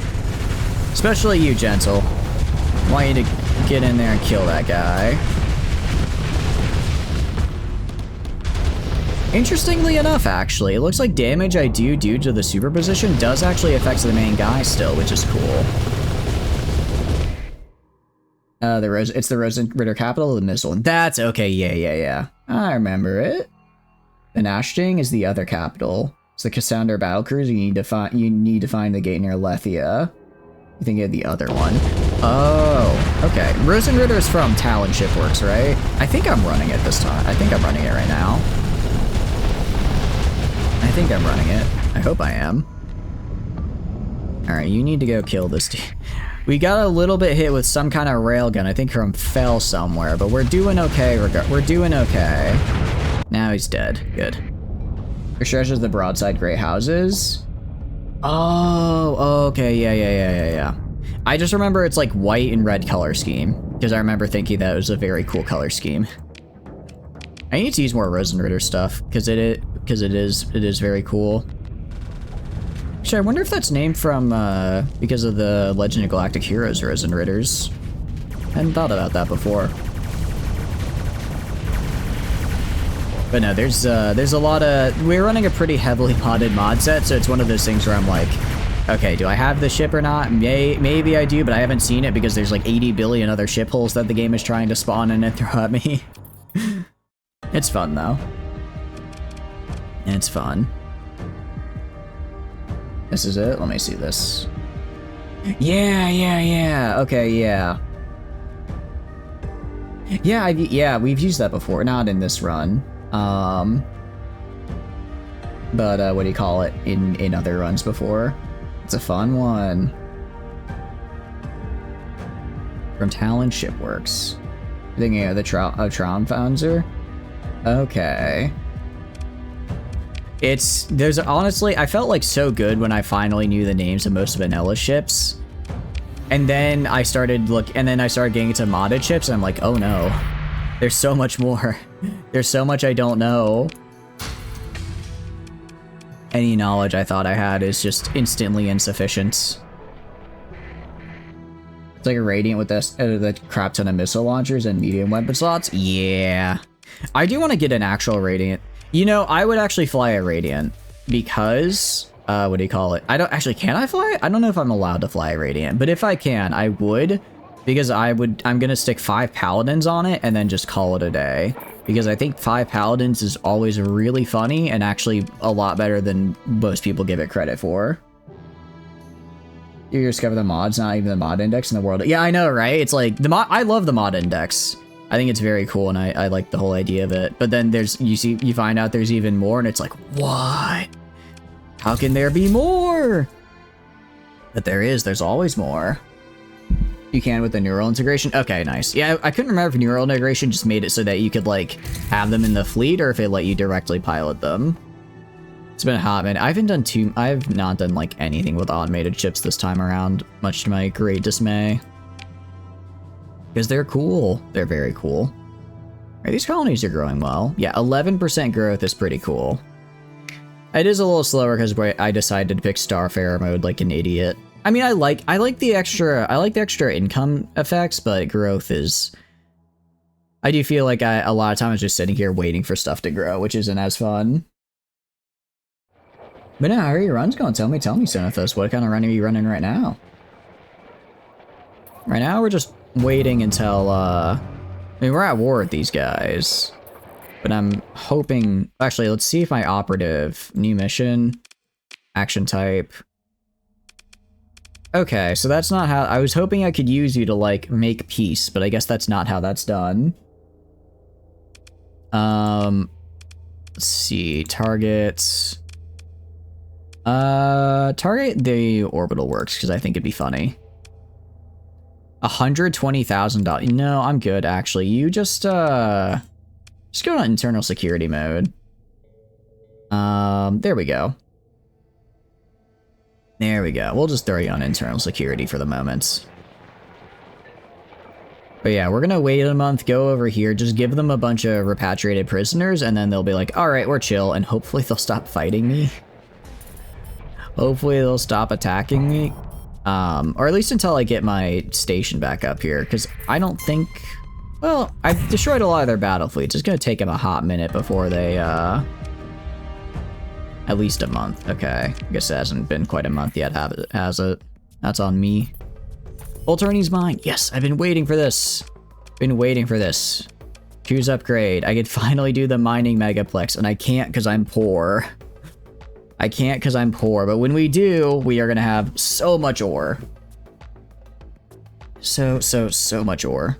Especially you, Gentle. I want you to get in there and kill that guy. Interestingly enough, actually, it looks like damage I do due to the superposition does actually affect the main guy still, which is cool. It's the Rosenritter capital of the missile. That's okay, yeah. I remember it. The Nashting is the other capital. It's the Cassander battlecruiser. You need to find the gate near Lethia. You think you had the other one. Oh, okay. Rosenritter is from Talon Shipworks, right? I think I'm running it this time. I think I'm running it right now. I think I'm running it. I hope I am. Alright, you need to go kill this dude. We got a little bit hit with some kind of railgun, I think from Fell somewhere, but we're doing okay. We're doing okay. Now he's dead. Good. Your treasures the broadside gray houses. Oh, okay. Yeah. I just remember it's like white and red color scheme because I remember thinking that was a very cool color scheme. I need to use more Rosenritter stuff because it is very cool. Actually, I wonder if that's named from because of the Legend of Galactic Heroes Rosenritters. I hadn't thought about that before. But no, there's a lot of... We're running a pretty heavily modded mod set, so it's one of those things where I'm like, Okay, do I have the ship or not? Maybe I do, but I haven't seen it because there's like 80 billion other ship holes that the game is trying to spawn in and throw at me. It's fun though. It's fun. This is it? Let me see this. Yeah. Okay, yeah. Yeah, we've used that before. Not in this run. But what do you call it? In other runs before. It's a fun one. From Talon Shipworks. Thinking of the Traumfounder? Okay. There's honestly, I felt like so good when I finally knew the names of most vanilla ships. And then I started getting into modded ships and I'm like, oh no. There's so much more. There's so much I don't know. Any knowledge I thought I had is just instantly insufficient. It's like a Radiant with the crap ton of missile launchers and medium weapon slots. Yeah. I do want to get an actual Radiant. You know, I would actually fly a Radiant because, what do you call it? Can I fly? I don't know if I'm allowed to fly a Radiant, but if I can, I would, because I'm going to stick 5 Paladins on it and then just call it a day. Because I think 5 Paladins is always really funny and actually a lot better than most people give it credit for. You discover the mods, not even the mod index in the world. Yeah, I know, right? It's like, I love the mod index. I think it's very cool and I like the whole idea of it. But then you find out there's even more and it's like, what? How can there be more? But there's always more. You can with the neural integration. Okay, nice. Yeah, I couldn't remember if neural integration just made it so that you could like have them in the fleet or if it let you directly pilot them. It's been a hot minute. I've not done like anything with automated ships this time around, much to my great dismay. Because they're cool. They're very cool. Right, these colonies are growing well. Yeah, 11% growth is pretty cool. It is a little slower because I decided to pick Starfarer mode like an idiot. I mean, I like the extra income effects, but growth is. I do feel like a lot of times just sitting here waiting for stuff to grow, which isn't as fun. But now, how are your runs going? Tell me, Synethos, what kind of run are you running right now? Right now, we're just waiting until. I mean, we're at war with these guys, but I'm hoping. Actually, let's see if my operative new mission, action type. Okay, so that's not how. I was hoping I could use you to like make peace, but I guess that's not how that's done. Let's see, targets. Target the orbital works because I think it'd be funny. $120,000. No, I'm good actually. You just go to internal security mode. There we go. There we go. We'll just throw you on internal security for the moment. But yeah, we're gonna wait a month, go over here, just give them a bunch of repatriated prisoners, and then they'll be like, alright, we're chill, and hopefully they'll stop fighting me. Hopefully they'll stop attacking me. Or at least until I get my station back up here, because I don't think... Well, I've destroyed a lot of their battle fleets. It's gonna take them a hot minute before they, At least a month. Okay. I guess it hasn't been quite a month yet, has it? That's on me. Volturni's mine. Yes, I've been waiting for this. Choose upgrade. I could finally do the mining megaplex, and I can't because I'm poor. But when we do, we are going to have so much ore. So much ore.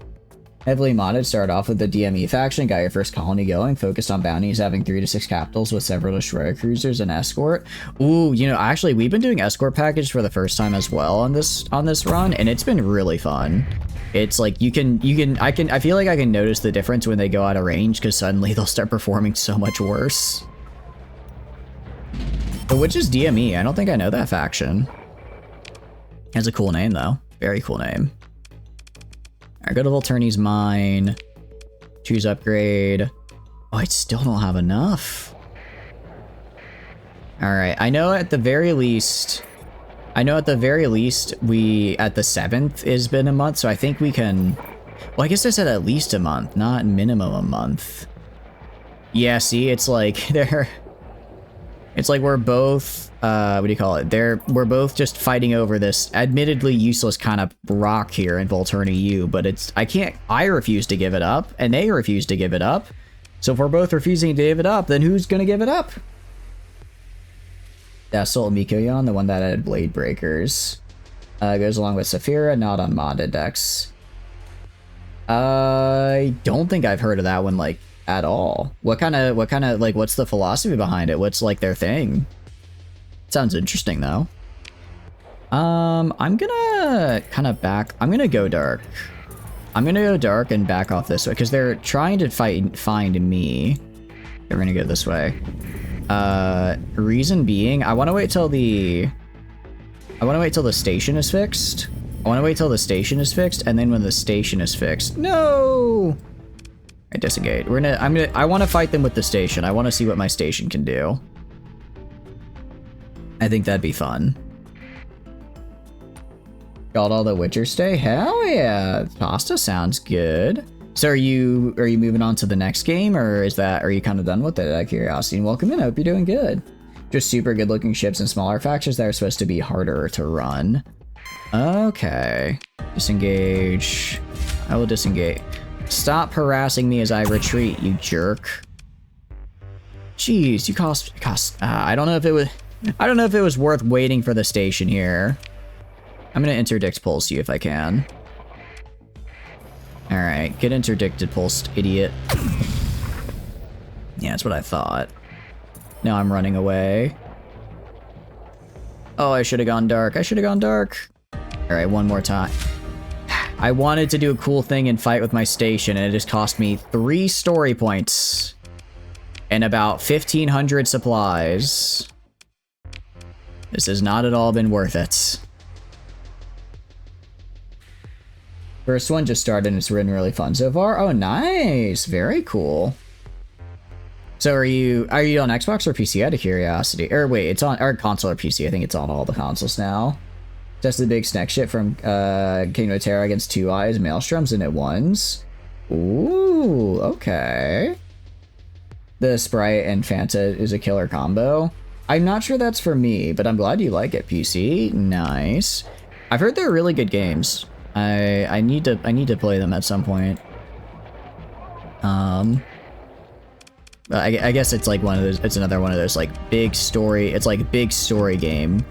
Heavily modded, started off with the DME faction, got your first colony going, focused on bounties, having 3 to 6 capitals with several destroyer cruisers and escort. Ooh, you know, actually, we've been doing escort package for the first time as well on this run, and it's been really fun. It's like I feel like I can notice the difference when they go out of range because suddenly they'll start performing so much worse. But which is DME? I don't think I know that faction. Has a cool name though. Very cool name. Alright, go to Volturni's mine. Choose upgrade. Oh, I still don't have enough. Alright, I know at the very least, we, at the 7th, has been a month, so I think we can... Well, I guess I said at least a month, not minimum a month. Yeah, see, it's like, It's like we're both, what do you call it? We're both just fighting over this admittedly useless kind of rock here in Volturni U, but I refuse to give it up, and they refuse to give it up. So if we're both refusing to give it up, then who's gonna give it up? That's Soul Mikoyan, the one that had Blade Breakers. Goes along with Saphira, not on modded decks. I don't think I've heard of that one, like, at all. What kind of, like, what's the philosophy behind it? What's, like, their thing? Sounds interesting, though. I'm gonna I'm gonna go dark. I'm gonna go dark and back off this way, because they're trying to find me. They're gonna go this way. Reason being, I want to wait till the station is fixed. And then when the station is fixed, no! I disengage. I want to fight them with the station. I want to see what my station can do. I think that'd be fun. Got all the Witcher stay? Hell yeah! Pasta sounds good. So are you moving on to the next game, or are you kind of done with it out of curiosity? And welcome in, I hope you're doing good. Just super good looking ships and smaller factions that are supposed to be harder to run. Okay. Disengage. I will disengage. Stop harassing me as I retreat, you jerk. Jeez, you cost I don't know if it was worth waiting for the station here. I'm gonna interdict pulse you if I can. Alright, get interdicted pulsed, idiot. Yeah, that's what I thought. Now I'm running away. Oh, I should have gone dark. Alright, one more time. I wanted to do a cool thing and fight with my station, and it just cost me 3 story points. And about 1,500 supplies. This has not at all been worth it. First one just started and it's been really fun so far. Oh, nice. Very cool. So are you on Xbox or PC out of curiosity? Or wait, it's on our console or PC. I think it's on all the consoles now. Just the big snack shit from Kingdom of Terra against Two Eyes, Maelstroms, and it ones. Ooh, okay. The Sprite and Fanta is a killer combo. I'm not sure that's for me, but I'm glad you like it, PC. Nice. I've heard they're really good games. I need to play them at some point. I guess it's like it's another one of those like big story. It's like a big story game,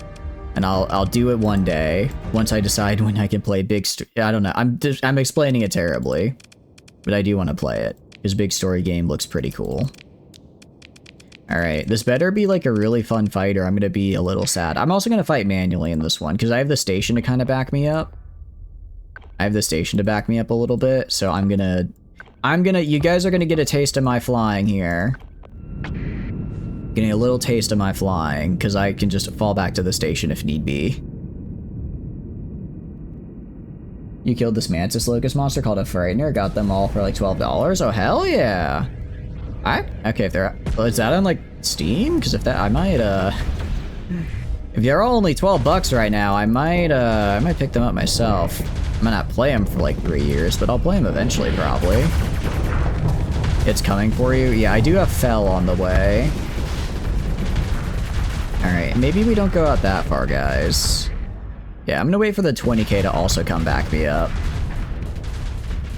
and I'll do it one day once I decide when I can play big. I don't know. I'm explaining it terribly, but I do want to play it because big story game looks pretty cool. All right, this better be like a really fun fight, or I'm gonna be a little sad. I'm also gonna fight manually in this one because I have the station to kind of back me up. A little bit, so I'm gonna, you guys are gonna get a taste of my flying here. Getting a little taste of my flying, because I can just fall back to the station if need be. You killed this Mantis Locust monster called a Frightener, got them all for like $12. Oh, hell yeah. Okay, if they're, is that on like Steam? Because if that, I might, if they're all only $12 right now, I might pick them up myself. I might not play them for like 3 years, but I'll play them eventually, probably. It's coming for you? Yeah, I do have Fell on the way. Alright, maybe we don't go out that far, guys. Yeah, I'm gonna wait for the 20k to also come back me up.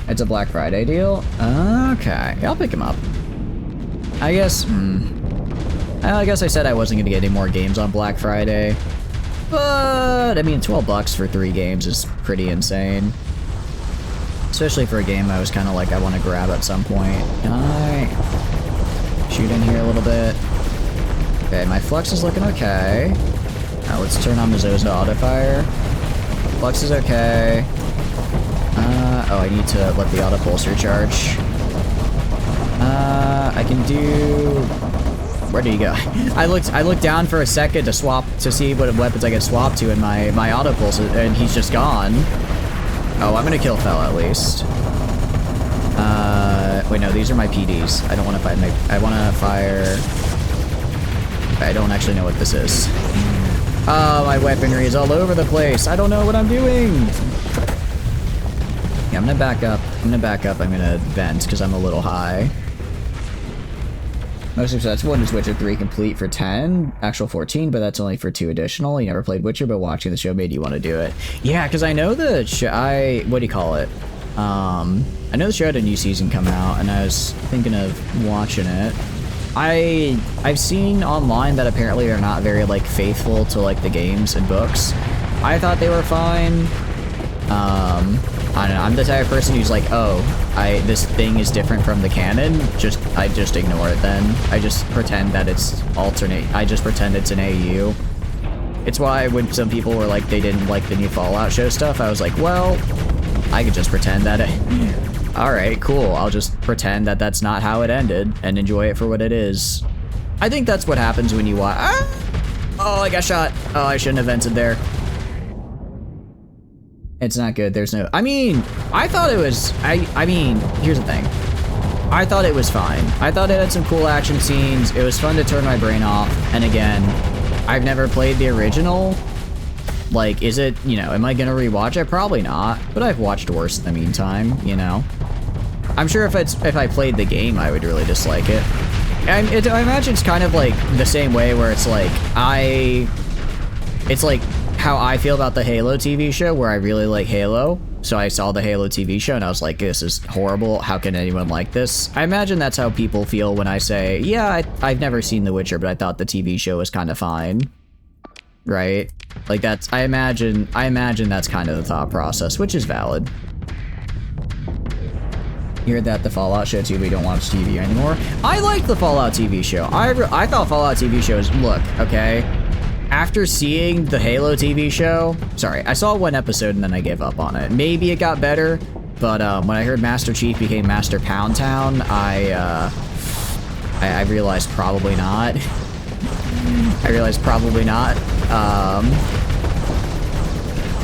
It's a Black Friday deal? Okay, yeah, I'll pick him up. I guess, I guess I said I wasn't gonna get any more games on Black Friday. But, I mean, $12 for 3 games is pretty insane. Especially for a game I was kind of like, I want to grab at some point. Can I shoot in here a little bit? Okay, my flux is looking okay. Now let's turn on the Zoza autofire. Flux is okay. Oh, I need to let the auto pulsar charge. I can do... Where did he go? I looked down for a second to swap to see what weapons I get swapped to, and my auto pulse, and he's just gone. Oh, I'm gonna kill Fell at least. Wait, no, these are my PDs. I don't want to fight. I want to fire. I don't actually know what this is. Oh, my weaponry is all over the place. I don't know what I'm doing. Yeah, I'm gonna back up. I'm gonna vent because I'm a little high. Most successful one is Witcher 3 complete for 10, actual 14, but that's only for 2 additional. You never played Witcher, but watching the show made you want to do it. Yeah, because I know the show, what do you call it? I know the show had a new season come out, and I was thinking of watching it. I've seen online that apparently they're not very, like, faithful to, like, the games and books. I thought they were fine. I don't know, I'm the type of person who's like, oh, this thing is different from the canon, I just ignore it then. I just pretend that it's alternate. I just pretend it's an AU. It's why when some people were like, they didn't like the new Fallout show stuff, I was like, well, I could just pretend that alright, cool, I'll just pretend that that's not how it ended and enjoy it for what it is. I think that's what happens when you watch. Oh, I got shot. Oh, I shouldn't have vented there. It's not good. There's no... I mean, I thought it was... I mean, here's the thing. I thought it was fine. I thought it had some cool action scenes. It was fun to turn my brain off. And again, I've never played the original. Like, is it... You know, am I gonna rewatch it? Probably not. But I've watched worse in the meantime, you know? I'm sure if I played the game, I would really dislike it. I imagine it's kind of like the same way where it's like, it's like how I feel about the Halo TV show, where I really like Halo. So I saw the Halo TV show and I was like, this is horrible. How can anyone like this? I imagine that's how people feel when I say, yeah, I've never seen The Witcher, but I thought the TV show was kind of fine. Right? Like I imagine that's kind of the thought process, which is valid. Hear that the Fallout show too, but you don't watch TV anymore. I like the Fallout TV show. I thought Fallout TV shows, look, okay? After seeing the Halo TV show, sorry, I saw one episode and then I gave up on it. Maybe it got better, but when I heard Master Chief became Master Pound Town, I realized probably not. I realized probably not.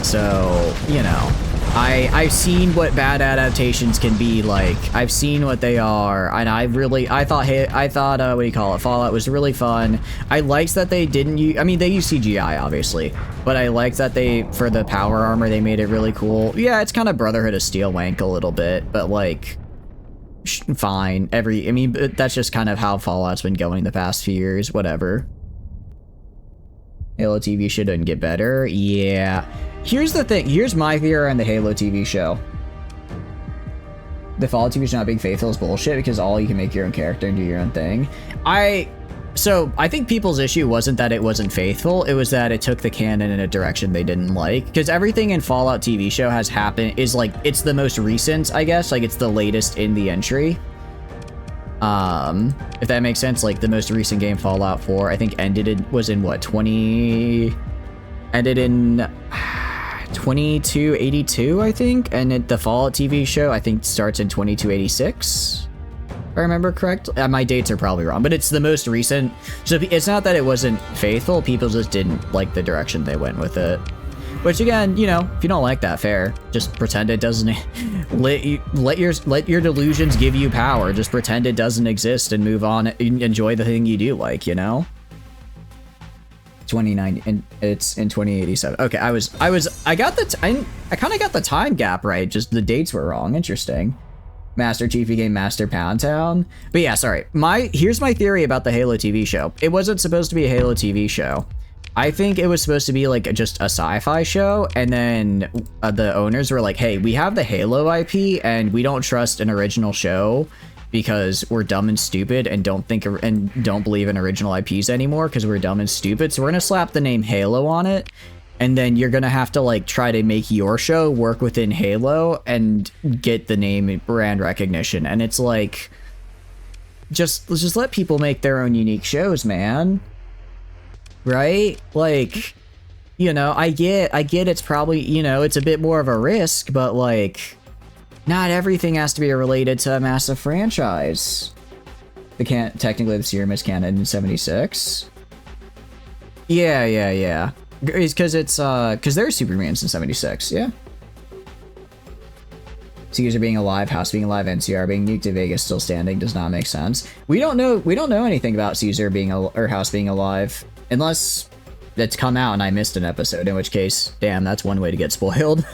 So, you know, I've seen what bad adaptations can be like. I've seen what they are, and I thought what do you call it? Fallout was really fun. I liked that they didn't use, I mean, they used CGI obviously, but I liked that for the power armor, they made it really cool. Yeah, it's kind of Brotherhood of Steel wank a little bit, but like, fine. I mean, that's just kind of how Fallout's been going the past few years, whatever. Halo TV show didn't get better. Yeah. Here's the thing. Here's my theory on the Halo TV show. The Fallout TV show not being faithful is bullshit because you can make your own character and do your own thing. So I think people's issue wasn't that it wasn't faithful. It was that it took the canon in a direction they didn't like. Because everything in Fallout TV show has happened is like, it's the most recent, I guess. Like, it's the latest in the entry. If that makes sense, like the most recent game, Fallout 4, I think ended in 2282, I think, and the Fallout TV show, I think, starts in 2286, if I remember correct. My dates are probably wrong, but it's the most recent, so it's not that it wasn't faithful, people just didn't like the direction they went with it. Which again, you know, if you don't like that, fair. Just pretend it doesn't. let your delusions give you power. Just pretend it doesn't exist and move on. Enjoy the thing you do like, you know. 2090, and it's in 2087. Okay, I kind of got the time gap right. Just the dates were wrong. Interesting. Master Chief became Master Pound Town. But yeah, sorry. Here's my theory about the Halo TV show. It wasn't supposed to be a Halo TV show. I think it was supposed to be like just a sci-fi show, and then the owners were like, hey, we have the Halo IP and we don't trust an original show because we're dumb and stupid and don't believe in original IPs anymore because we're dumb and stupid. So we're gonna slap the name Halo on it, and then you're gonna have to like try to make your show work within Halo and get the name brand recognition. And it's like, just let people make their own unique shows, man. Right? Like, you know, I get it's probably, you know, it's a bit more of a risk, but like, not everything has to be related to a massive franchise. Technically the serum is canon in 76. Yeah. It's because there's Supermans in 76, yeah. Caesar being alive, House being alive, NCR being nuked, to Vegas still standing does not make sense. We don't know anything about Caesar being or House being alive. Unless it's come out and I missed an episode, in which case, damn, that's one way to get spoiled.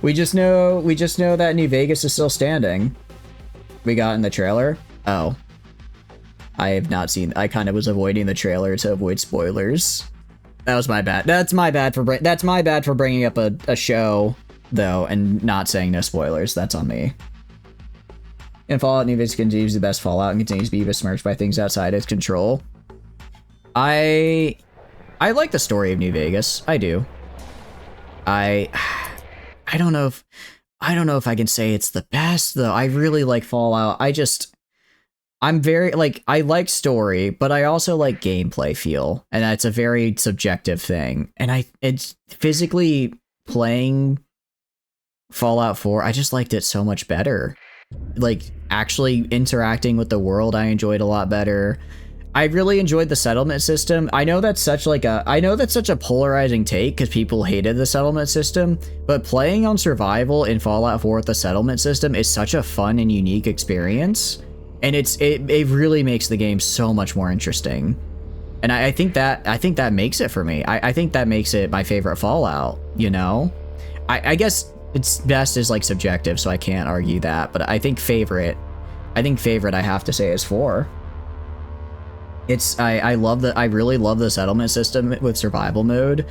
we just know that New Vegas is still standing. We got in the trailer. Oh. I have not seen. I kind of was avoiding the trailer to avoid spoilers. That was my bad. That's my bad for bringing up a show though and not saying no spoilers. That's on me. In Fallout, New Vegas continues the best Fallout and continues to be besmirched by things outside its control. I like the story of New Vegas. I do. I don't know if I can say it's the best though. I really like Fallout. I'm very like, I like story, but I also like gameplay feel, and that's a very subjective thing. And it's physically playing Fallout 4. I just liked it so much better. Like actually interacting with the world, I enjoyed a lot better. I really enjoyed the settlement system. I know that's such a polarizing take because people hated the settlement system, but playing on survival in Fallout 4 with the settlement system is such a fun and unique experience. And it really makes the game so much more interesting. And I think that makes it for me. I think that makes it my favorite Fallout, you know? I guess it's best is like subjective, so I can't argue that, but I think favorite I have to say is 4. I really love the settlement system with survival mode.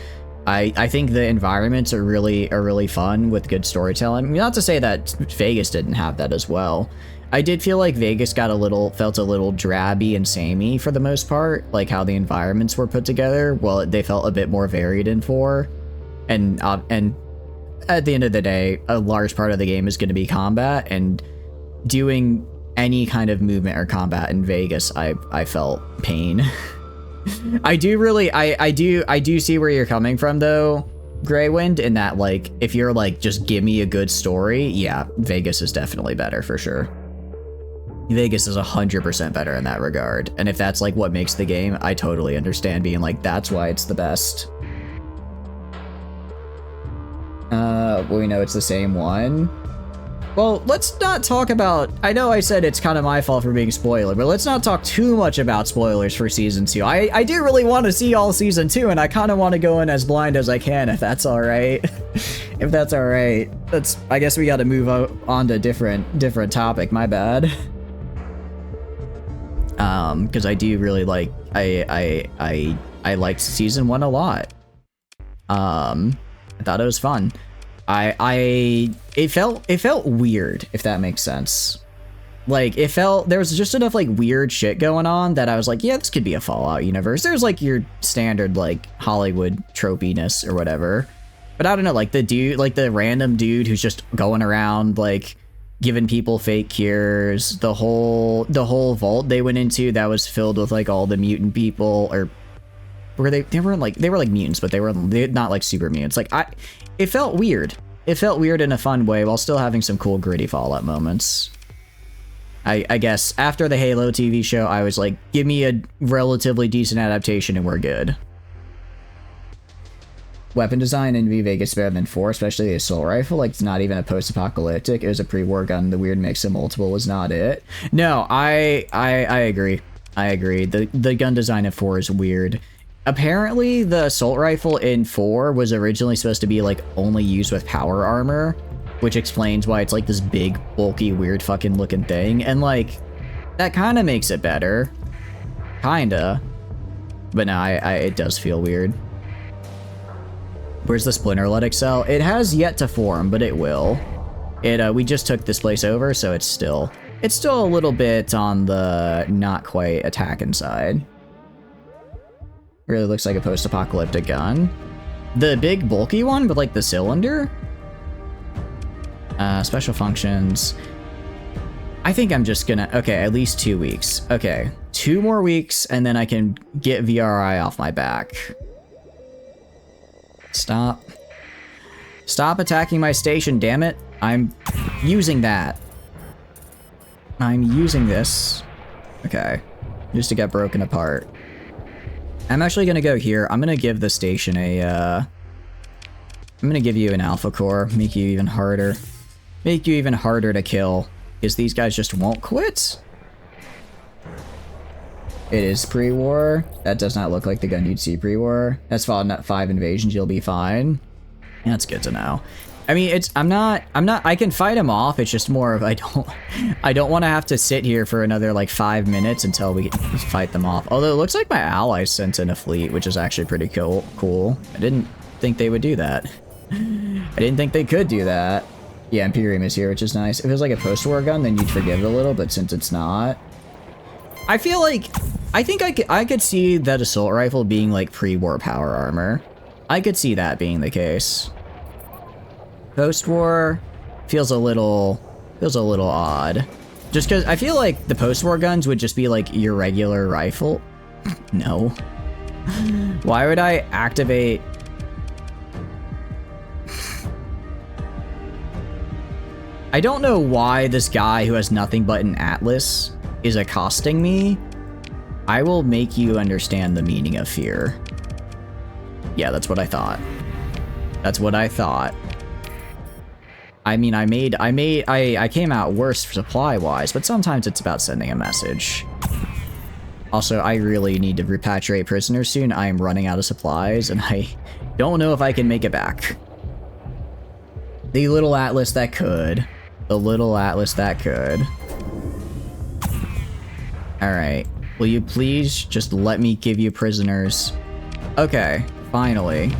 I think the environments are really fun with good storytelling. Not to say that Vegas didn't have that as well. I did feel like Vegas felt a little drabby and samey for the most part, like how the environments were put together. Well, they felt a bit more varied in 4, and at the end of the day, a large part of the game is going to be combat, and doing any kind of movement or combat in Vegas, I felt pain. I do see where you're coming from though, Greywind, in that like if you're like just give me a good story, yeah, Vegas is definitely better for sure. Vegas is 100% better in that regard, and if that's like what makes the game, I totally understand being like that's why it's the best. We know it's the same one. Well, let's not talk about... I know I said it's kind of my fault for being spoiler, but let's not talk too much about spoilers for Season 2. I do really want to see all Season 2, and I kind of want to go in as blind as I can, if that's alright. If that's alright. I guess we gotta move on to different topic, my bad. Because I do really like... I liked Season 1 a lot. I thought it was fun. It felt weird, if that makes sense. Like, there was just enough, like, weird shit going on that I was like, yeah, this could be a Fallout universe. There's, like, your standard, like, Hollywood tropiness or whatever. But I don't know, like, the random dude who's just going around, like, giving people fake cures. The whole vault they went into that was filled with, like, all the mutant people, or... They were like mutants, but they're not like super mutants. Like it felt weird. It felt weird in a fun way while still having some cool gritty Fallout moments. I guess after the Halo TV show, I was like, give me a relatively decent adaptation and we're good. Weapon design in V Vegas better than 4, especially the assault rifle. Like, it's not even a post-apocalyptic. It was a pre-war gun. The weird mix of multiple was not it. No, I agree. I agree. The gun design in 4 is weird. Apparently, the assault rifle in 4 was originally supposed to be, like, only used with power armor, which explains why it's, like, this big, bulky, weird fucking looking thing. And, like, that kind of makes it better. Kinda. But no, it does feel weird. Where's the Splinterlet cell? It has yet to form, but it will. We just took this place over, so it's still a little bit on the not quite attacking side. Really looks like a post-apocalyptic gun. The big bulky one with like the cylinder? Special functions. I think I'm just gonna... Okay, at least 2 weeks. Okay, 2 more weeks and then I can get VRI off my back. Stop. Stop attacking my station, damn it. I'm using that. I'm using this. Okay. Just to get broken apart. I'm actually gonna go here. I'm gonna give the station a, I'm gonna give you an alpha core. Make you even harder. Make you even harder to kill. Because these guys just won't quit. It is pre-war. That does not look like the gun you'd see pre-war. That's Fallout 5 invasions, you'll be fine. That's good to know. I mean, I can fight him off. It's just more of, I don't want to have to sit here for another like 5 minutes until we fight them off. Although it looks like my allies sent in a fleet, which is actually pretty cool. I didn't think they would do that. I didn't think they could do that. Yeah, Imperium is here, which is nice. If it was like a post-war gun, then you'd forgive it a little, but since it's not, I feel like, I think I could see that assault rifle being like pre-war power armor. I could see that being the case. Post-war feels a little odd. Just because I feel like the post-war guns would just be like your regular rifle. No. Why would I activate? I don't know why this guy who has nothing but an atlas is accosting me. I will make you understand the meaning of fear. Yeah, that's what I thought. That's what I thought. I mean, I came out worse supply-wise, but sometimes it's about sending a message. Also, I really need to repatriate prisoners soon. I am running out of supplies, and I don't know if I can make it back. The little atlas that could. The little atlas that could. Alright. Will you please just let me give you prisoners? Okay, finally.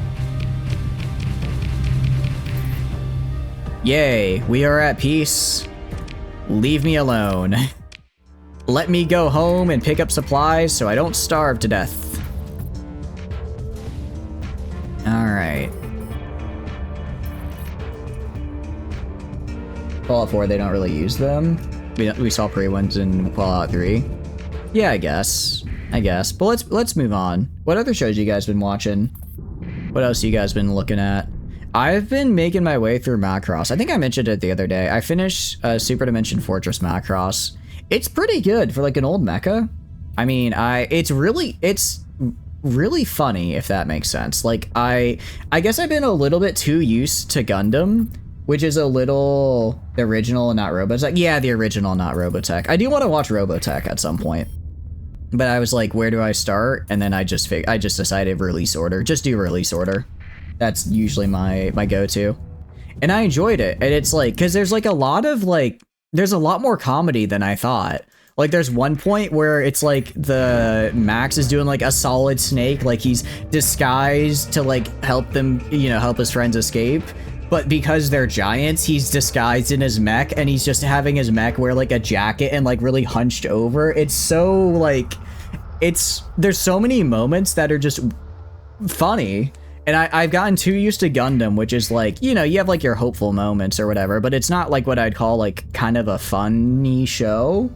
Yay, we are at peace. Leave me alone. Let me go home and pick up supplies so I don't starve to death. Alright. Fallout 4, they don't really use them. We saw pre-ones in Fallout 3. Yeah, I guess. But let's move on. What other shows you guys been watching? What else you guys been looking at? I've been making my way through Macross. I think I mentioned it the other day. I finished Super Dimension Fortress Macross. It's pretty good for like an old mecha. I mean, it's really funny, if that makes sense. Like I guess I've been a little bit too used to Gundam, which is a little the original and not Robotech. Yeah, the original, not Robotech. I do want to watch Robotech at some point. But I was like, where do I start? And then I just decided release order. Just do release order. That's usually my go-to. And I enjoyed it. And it's like, because there's like a lot of like, there's a lot more comedy than I thought. Like there's one point where it's like the Max is doing like a Solid Snake, like he's disguised to like help them, help his friends escape. But because they're giants, he's disguised in his mech and he's just having his mech wear like a jacket and like really hunched over. It's so like, there's so many moments that are just funny. And I've gotten too used to Gundam, which is like, you have like your hopeful moments or whatever, but it's not like what I'd call like kind of a funny show.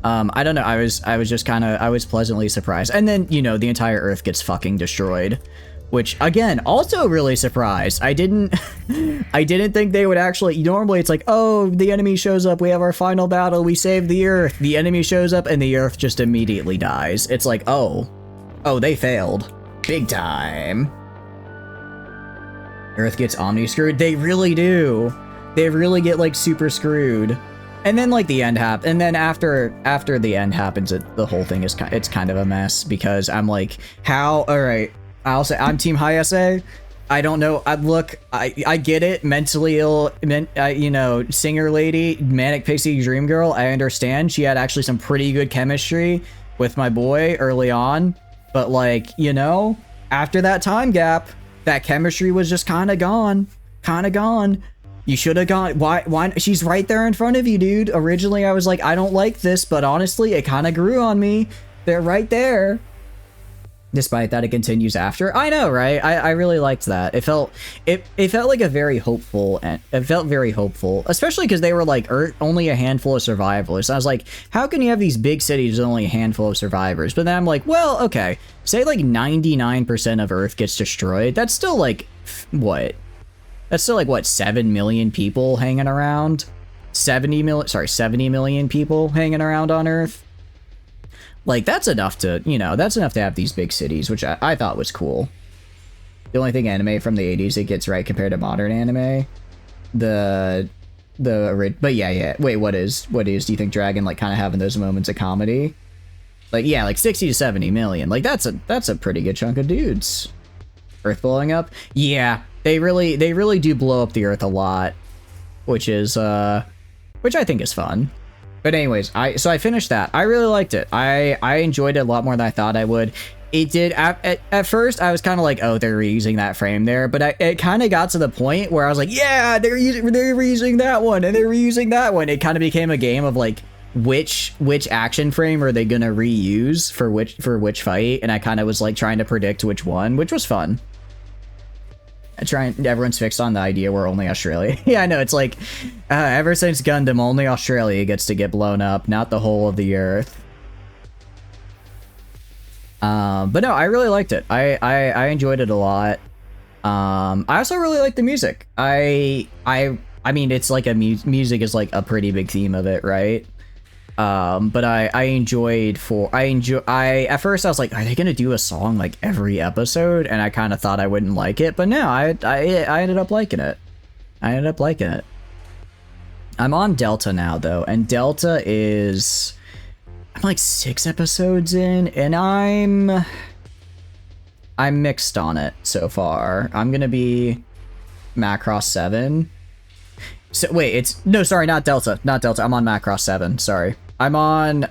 I don't know. I was just kind of, I was pleasantly surprised. And then, the entire Earth gets fucking destroyed, which again, also really surprised. I didn't think they would actually, normally it's like, oh, the enemy shows up. We have our final battle. We save the Earth. The enemy shows up and the Earth just immediately dies. It's like, oh, they failed. Big time. Earth gets omni-screwed. They really do. They really get like super screwed. And then like the end happens. And then after the end happens, the whole thing is it's kind of a mess because I'm like, how? All right. I'll say I'm Team High SA. I don't know. I get it. Mentally ill, singer lady, manic pixie dream girl. I understand. She had actually some pretty good chemistry with my boy early on. But like, after that time gap, that chemistry was just kind of gone. You should have gone. Why? She's right there in front of you, dude. Originally, I was like, I don't like this, but honestly, it kind of grew on me. They're right there. Despite that, it continues after. I know, right? I really liked that. It felt like a very hopeful, and it felt very hopeful, especially because they were like only a handful of survivors. I was like, how can you have these big cities with only a handful of survivors? But then I'm like, well, okay, say like 99% of Earth gets destroyed. That's still like what? That's still like what? 7 million people hanging around. 70 million people hanging around on Earth. Like, that's enough to, that's enough to have these big cities, which I thought was cool. The only thing anime from the 80s it gets right compared to modern anime. But yeah. Wait, what is? Do you think Dragon, like, kind of having those moments of comedy? Like, yeah, like 60 to 70 million. Like, that's a pretty good chunk of dudes. Earth blowing up. Yeah, they really do blow up the Earth a lot, which I think is fun. But anyways, I finished that. I really liked it. I enjoyed it a lot more than I thought I would. It did at first. I was kind of like, oh, they're reusing that frame there, but it kind of got to the point where I was like, yeah, they're reusing that one and they're reusing that one. It kind of became a game of like, which action frame are they gonna reuse for which fight, and I kind of was like trying to predict which one, which was fun. Everyone's fixed on the idea we're only Australia. Yeah, I know, it's like ever since Gundam, only Australia gets to get blown up, not the whole of the Earth. But no, I really liked it. I enjoyed it a lot. I also really like the music. I mean, it's like music is like a pretty big theme of it, right? But at first I was like, are they gonna do a song like every episode? And I kind of thought I wouldn't like it, but no, I ended up liking it. I'm on Delta now though, and Delta is, I'm like 6 episodes in, and I'm mixed on it so far. I'm gonna be Macross 7. So wait, sorry, not Delta. I'm on Macross 7, sorry. I'm on,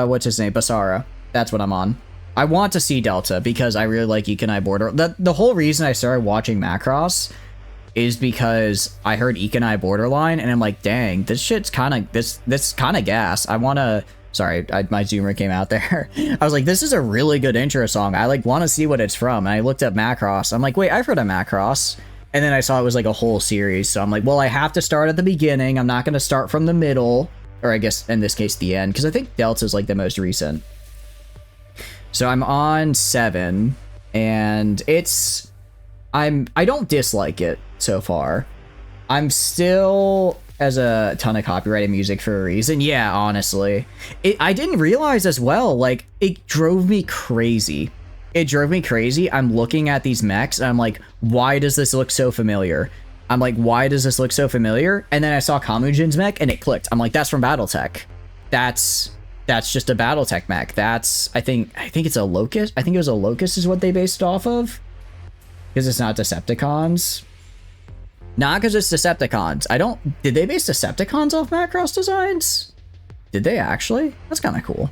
what's his name? Basara. That's what I'm on. I want to see Delta because I really like Ikenai Border. The whole reason I started watching Macross is because I heard Ikenai Borderline and I'm like, dang, this shit's kind of, this kind of gas. I want to, sorry, my zoomer came out there. I was like, this is a really good intro song. I like want to see what it's from. And I looked up Macross. I'm like, wait, I've heard of Macross. And then I saw it was like a whole series. So I'm like, well, I have to start at the beginning. I'm not going to start from the middle. Or I guess in this case, the end. Because I think Delta is like the most recent. So I'm on 7. And I don't dislike it so far. I'm still as a ton of copyrighted music for a reason. Yeah, honestly. I didn't realize as well, like, it drove me crazy. I'm looking at these mechs and I'm like, why does this look so familiar? And then I saw Kamujin's mech and it clicked. I'm like, that's from Battletech. That's just a Battletech mech. I think it's a Locust. I think it was a Locust is what they based off of. Because it's not Decepticons. Not because it's Decepticons. Did they base Decepticons off Macross designs? Did they actually? That's kind of cool.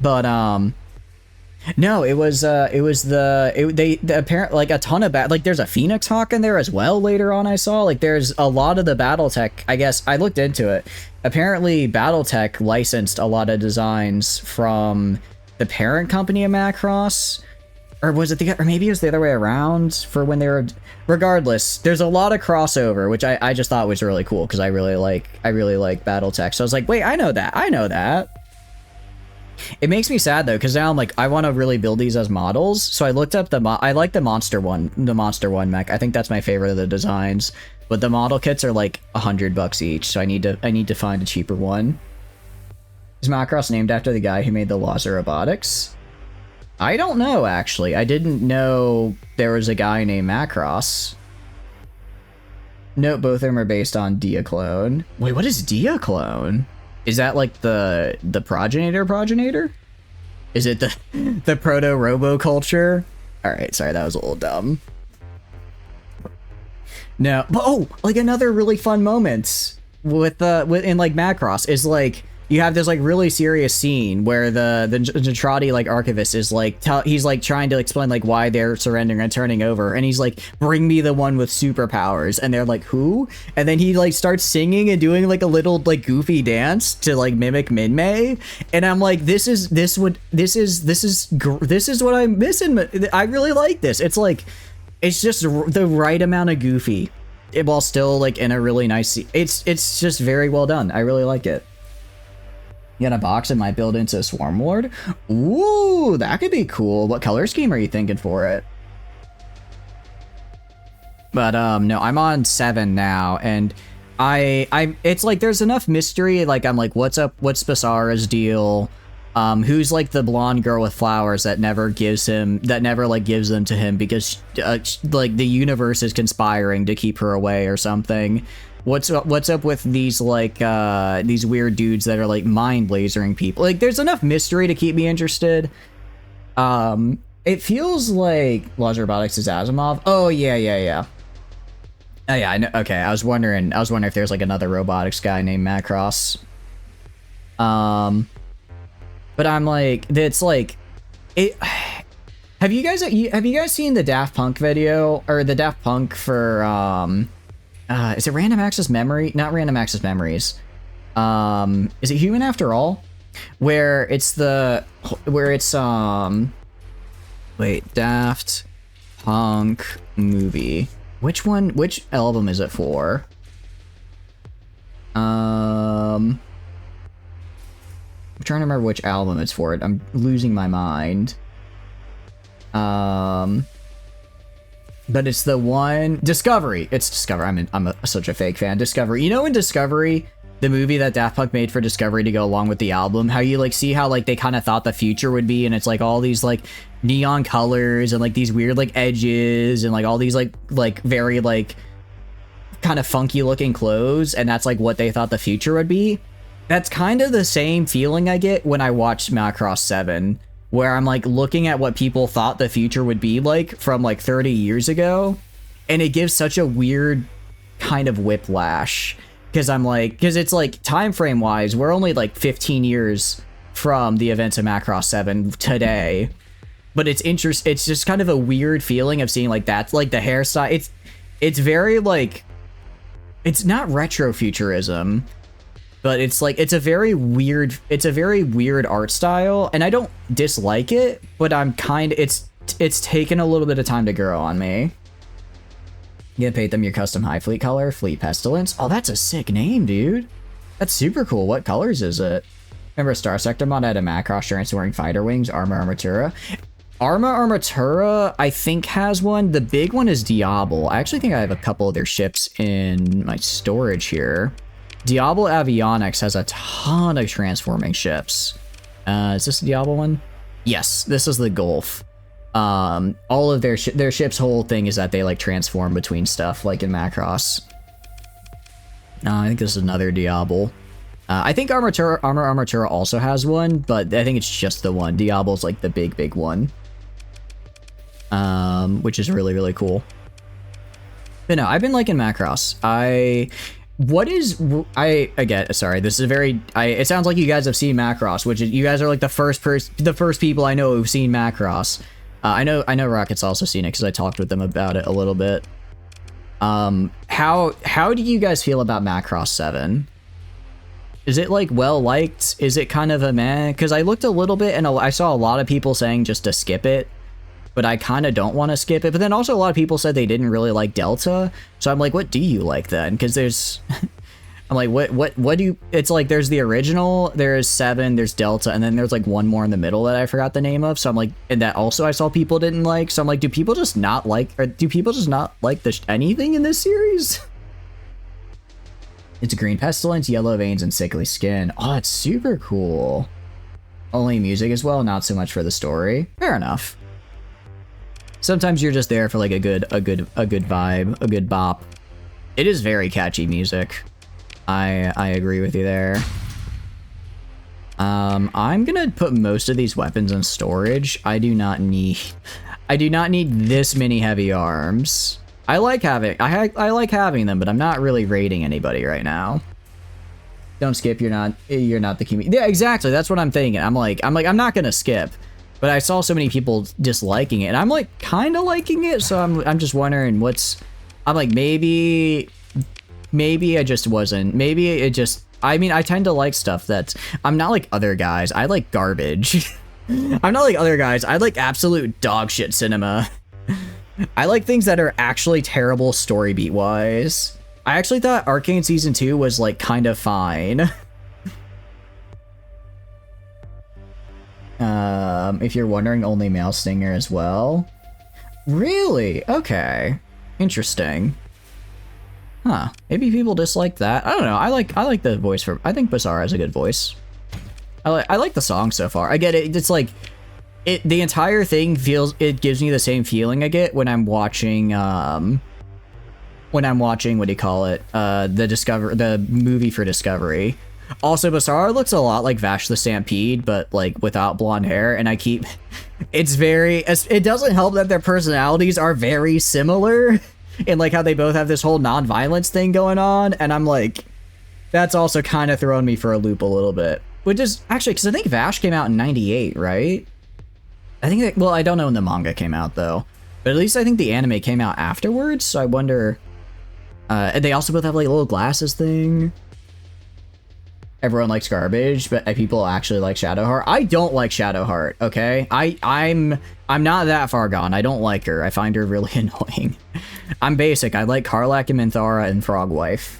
But, no, they apparently like a ton of like there's a Phoenix Hawk in there as well later on. I saw like there's a lot of the Battletech. I guess I looked into it. Apparently Battletech licensed a lot of designs from the parent company of Macross, or was it or maybe it was the other way around for when they were. Regardless, there's a lot of crossover, which I just thought was really cool because I really like Battletech. So I was like, wait, I know that. It makes me sad though, because now I'm like, I want to really build these as models. So I looked up I like the Monster One mech. I think that's my favorite of the designs. But the model kits are like $100 each, so I need to find a cheaper one. Is Macross named after the guy who made the Laws of Robotics? I don't know actually. I didn't know there was a guy named Macross. Note both of them are based on Diaclone. Wait, what is Diaclone? Is that like the progenitor? Is it the proto-robo culture? Alright, sorry, that was a little dumb. No, but oh, like another really fun moments in like Macross is like, you have this like really serious scene where the Neutrati like archivist is like he's like trying to explain like why they're surrendering and turning over, and he's like, bring me the one with superpowers, and they're like, who? And then he like starts singing and doing like a little like goofy dance to like mimic Minmay, and I'm like, this is what I'm missing. I really like this. It's like, it's just the right amount of goofy while still like in a really nice it's just very well done. I really like it. You got a box that might build into Swarm Lord? Ooh, that could be cool. What color scheme are you thinking for it? But no, I'm on 7 now, and it's like there's enough mystery. Like I'm like, what's up? What's Basara's deal? Who's like the blonde girl with flowers that never gives them to him because like the universe is conspiring to keep her away or something. What's up with these like these weird dudes that are like mind lasering people? Like there's enough mystery to keep me interested. And It feels like Laws Robotics is Asimov. Oh yeah. Oh yeah, I know. Okay, I was wondering if there's like another robotics guy named Macross. But I'm like, it's like, it. Have you guys seen the Daft Punk video or the Daft Punk for is it Random Access Memory? Not Random Access Memories. Is it Human After All? Where it's wait, Daft Punk movie. Which album is it for? I'm trying to remember which album it's for. I'm losing my mind. But it's the one Discovery. It's Discovery. I'm such a fake fan. Discovery. You know, in Discovery, the movie that Daft Punk made for Discovery to go along with the album, how you like see how like they kind of thought the future would be, and it's like all these like neon colors and like these weird like edges and like all these like very like kind of funky looking clothes, and that's like what they thought the future would be. That's kind of the same feeling I get when I watch Macross 7, where I'm like looking at what people thought the future would be like from like 30 years ago, and it gives such a weird kind of whiplash, because it's like time frame wise, we're only like 15 years from the events of Macross 7 today, but it's just kind of a weird feeling of seeing like that's like the hairstyle. It's very like, it's not retrofuturism, but it's like it's a very weird art style, and I don't dislike it, but it's taken a little bit of time to grow on me. You paint them your custom high fleet color, Fleet Pestilence. Oh, that's a sick name, dude. That's super cool. What colors is it? Remember Starsector mod had a Macross transferring fighter wings, Arma Armatura. Arma Armatura, I think, has one. The big one is Diablo. I actually think I have a couple of their ships in my storage here. Diablo Avionics has a ton of transforming ships. Is this the Diablo one? Yes, this is the Gulf. All of their ship's whole thing is that they like transform between stuff, like in Macross. I think this is another Diablo. I think Arma Armatura also has one, but I think it's just the one. Diablo's like the big one. Which is really, really cool. But no, I've been liking Macross. Again, sorry, this is it sounds like you guys have seen Macross, which is, you guys are like the first people I know who've seen Macross. I know Rocket's also seen it because I talked with them about it a little bit. How do you guys feel about Macross 7? Is it like well liked? Is it kind of a meh? Because I looked a little bit and I saw a lot of people saying just to skip it, but I kind of don't want to skip it. But then also a lot of people said they didn't really like Delta, so I'm like, what do you like then? Because there's I'm like, what do you, it's like there's the original, there's 7, there's Delta, and then there's like one more in the middle that I forgot the name of. So I'm like, and that also I saw people didn't like. So I'm like, do people just not like anything in this series? It's green pestilence, yellow veins, and sickly skin. Oh, it's super cool. Only music as well, not so much for the story. Fair enough. Sometimes you're just there for like a good vibe, a good bop. It is very catchy music. I agree with you there. I'm gonna put most of these weapons in storage. I do not need this many heavy arms. I like having them, but I'm not really raiding anybody right now. Don't skip. You're not the community. Yeah, exactly. That's what I'm thinking. I'm not gonna skip. But I saw so many people disliking it, and I'm like kind of liking it. So I'm just wondering I'm like, maybe I just wasn't. Maybe it just. I mean, I tend to like stuff that's. I'm not like other guys. I like garbage. I'm not like other guys. I like absolute dog shit cinema. I like things that are actually terrible story beat wise. I actually thought Arcane Season 2 was like kind of fine. If you're wondering, only male Stinger as well. Really? Okay. Interesting. Huh. Maybe people dislike that. I don't know. I like the voice for. I think Basara has a good voice. I like the song so far. I get it. It's like the entire thing gives me the same feeling I get when I'm watching what do you call it? The movie for Discovery, Also, Basara looks a lot like Vash the Stampede, but like without blonde hair, and it doesn't help that their personalities are very similar, and like how they both have this whole non-violence thing going on, and I'm like, that's also kind of throwing me for a loop a little bit. Which is actually, because I think Vash came out in 98, right? I think that, well, I don't know when the manga came out though, but at least I think the anime came out afterwards, so I wonder. And they also both have like a little glasses thing. Everyone likes garbage, but people actually like Shadowheart. I don't like Shadowheart, okay? I'm not that far gone. I don't like her. I find her really annoying. I'm basic. I like Karlach and Minthara and Frogwife.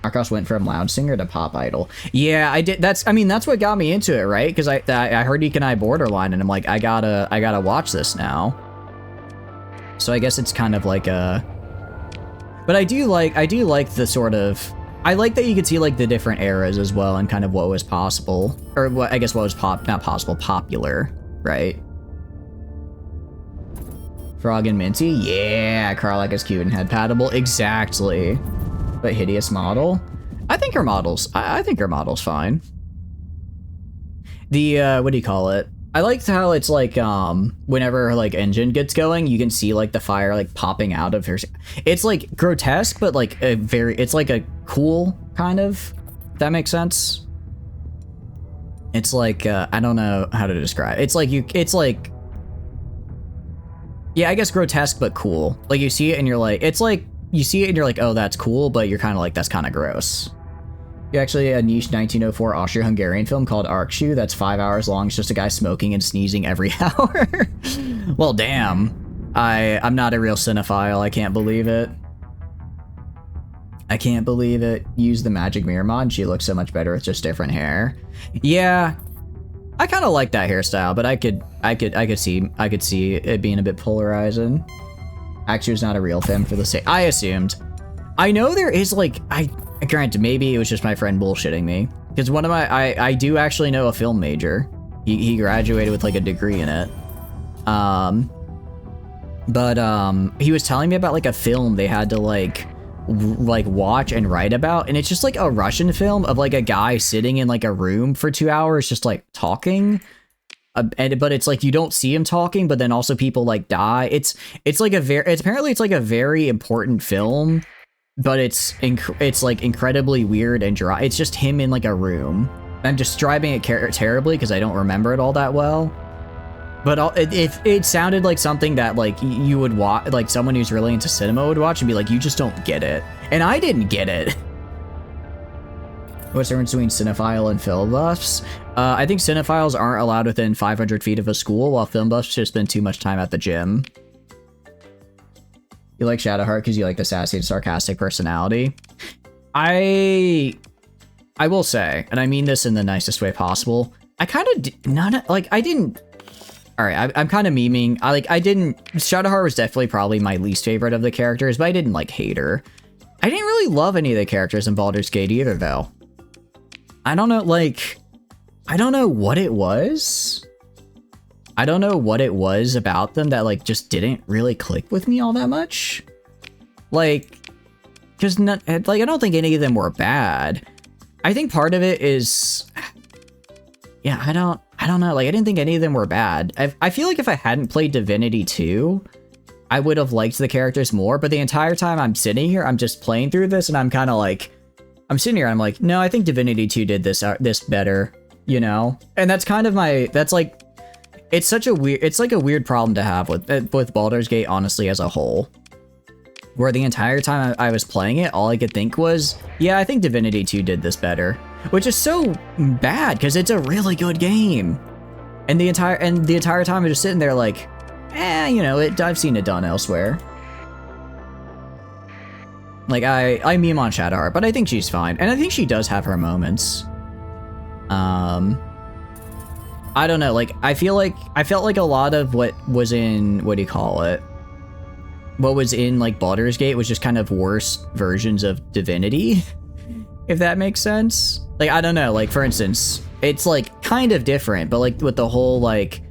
Arcos went from loud singer to pop idol. Yeah, I did. That's what got me into it, right? Because I heard Eek and I borderline, and I'm like, I gotta watch this now. So I guess it's kind of like a. But I do like the sort of. I like that you could see like the different eras as well and kind of what was possible, or what I guess what was not possible, popular, right? Frog and Minty, yeah, Karlach is cute and head paddable, exactly. But hideous model, I think her model's fine. The what do you call it? I liked how it's like whenever her like engine gets going, you can see like the fire like popping out of her. It's like grotesque, but like it's like a cool kind of, if that makes sense. It's like I don't know how to describe. It's like yeah, I guess grotesque but cool. Like you see it and you're like, it's like you see it and you're like, oh, that's cool, but you're kind of like, that's kind of gross. Actually, a niche 1904 Austro-Hungarian film called Arkshoe that's 5 hours long. It's just a guy smoking and sneezing every hour. Well, damn. I'm not a real cinephile. I can't believe it. I can't believe it. Use the magic mirror mod. She looks so much better with just different hair. Yeah, I kind of like that hairstyle, but I could see it being a bit polarizing. Actually, it's not a real femme for the sake. I assumed. I know there is like granted, maybe it was just my friend bullshitting me, because one of my I do actually know a film major. He graduated with like a degree in it. But he was telling me about like a film they had to like watch and write about, and it's just like a Russian film of like a guy sitting in like a room for 2 hours just like talking. But it's like you don't see him talking, but then also people like die. It's apparently it's like a very important film. But it's like incredibly weird and dry. It's just him in like a room. I'm describing it terribly because I don't remember it all that well. But it sounded like something that like you would watch, like someone who's really into cinema would watch and be like, you just don't get it. And I didn't get it. What's the difference between cinephile and film buffs? I think cinephiles aren't allowed within 500 feet of a school, while film buffs just spend too much time at the gym. You like Shadowheart because you like the sassy and sarcastic personality. I will say, and I mean this in the nicest way possible, I kind of I didn't. All right, I'm kind of memeing. Shadowheart was definitely probably my least favorite of the characters, but I didn't like hate her. I didn't really love any of the characters in Baldur's Gate either, though. I don't know what it was. I don't know what it was about them that like just didn't really click with me all that much. Like, because I don't think any of them were bad. I think part of it is, yeah, I don't know. Like, I didn't think any of them were bad. I feel like if I hadn't played Divinity 2, I would have liked the characters more. But the entire time I'm sitting here, I'm just playing through this, and I'm kind of like, I'm sitting here, and I'm like, no, I think Divinity 2 did this better, you know. And that's kind of that's like. It's like a weird problem to have with Baldur's Gate, honestly, as a whole. Where the entire time I was playing it, all I could think was, yeah, I think Divinity 2 did this better. Which is so bad, because it's a really good game. And the entire time I'm just sitting there like, you know, I've seen it done elsewhere. Like, I meme on Shadowheart, but I think she's fine. And I think she does have her moments. I don't know, like, I felt like a lot of what was in, what do you call it? What was in, like, Baldur's Gate was just kind of worse versions of Divinity, if that makes sense. Like, I don't know, like, for instance, it's, like, kind of different, but, like, with the whole, like,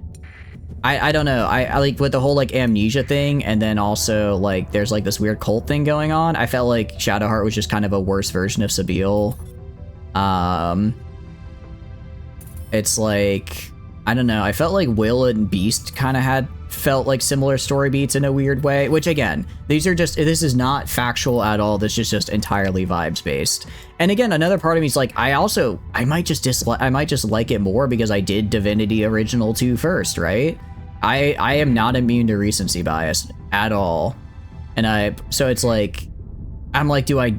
I don't know, I like, with the whole, like, amnesia thing, and then also, like, there's, like, this weird cult thing going on, I felt like Shadowheart was just kind of a worse version of Sabille. It's like, I don't know, I felt like Will and Beast kind of felt like similar story beats in a weird way, which again, this is not factual at all. This is just entirely vibes based. And again, another part of me is like, I might just like it more because I did Divinity Original 2 first, right? I am not immune to recency bias at all. And so it's like, I'm like, do I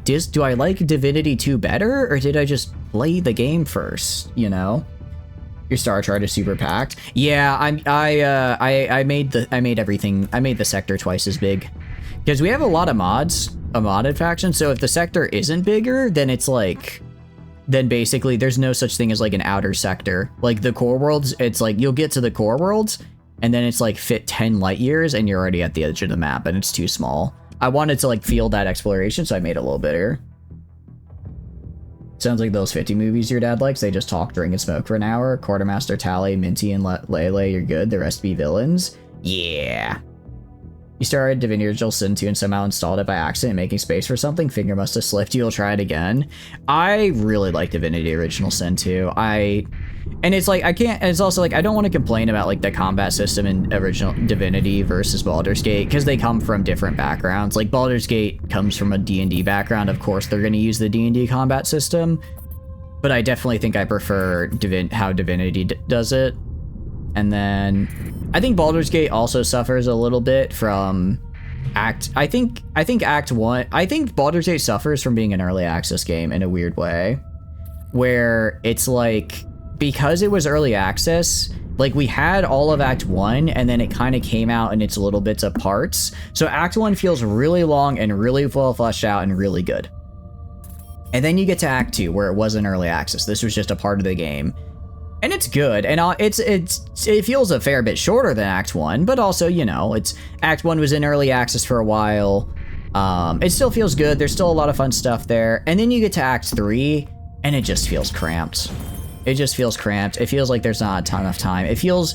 like Divinity 2 better, or did I just play the game first, you know? Your star chart is super packed. Yeah, I made the sector twice as big. Because we have a lot of mods, a modded faction, so if the sector isn't bigger, then it's like, then basically there's no such thing as like an outer sector. Like the core worlds, it's like you'll get to the core worlds, and then it's like fit 10 light years and you're already at the edge of the map and it's too small. I wanted to like feel that exploration, so I made it a little bigger. Sounds like those 50 movies your dad likes. They just talk, drink, and smoke for an hour. Quartermaster, Tally, Minty, and Lele, you're good. The rest be villains. Yeah. You started Divinity Original Sin 2 and somehow installed it by accident, making space for something. Finger must have slipped. You'll try it again. I really like Divinity Original Sin 2. And it's like, it's also like, I don't want to complain about like the combat system in original Divinity versus Baldur's Gate, because they come from different backgrounds. Like Baldur's Gate comes from a D&D background. Of course, they're going to use the D&D combat system, but I definitely think I prefer how Divinity does it. And then I think Baldur's Gate also suffers a little bit from I think Act 1, I think Baldur's Gate suffers from being an early access game in a weird way, where it's like, because it was early access, like we had all of Act 1 and then it kind of came out in its little bits of parts. So Act 1 feels really long and really well fleshed out and really good. And then you get to Act 2 where it wasn't early access. This was just a part of the game. And it's good, and it feels a fair bit shorter than Act 1, but also, you know, Act 1 was in early access for a while. It still feels good. There's still a lot of fun stuff there. And then you get to Act 3 and it just feels cramped. It just feels cramped. It feels like there's not a ton of time. It feels,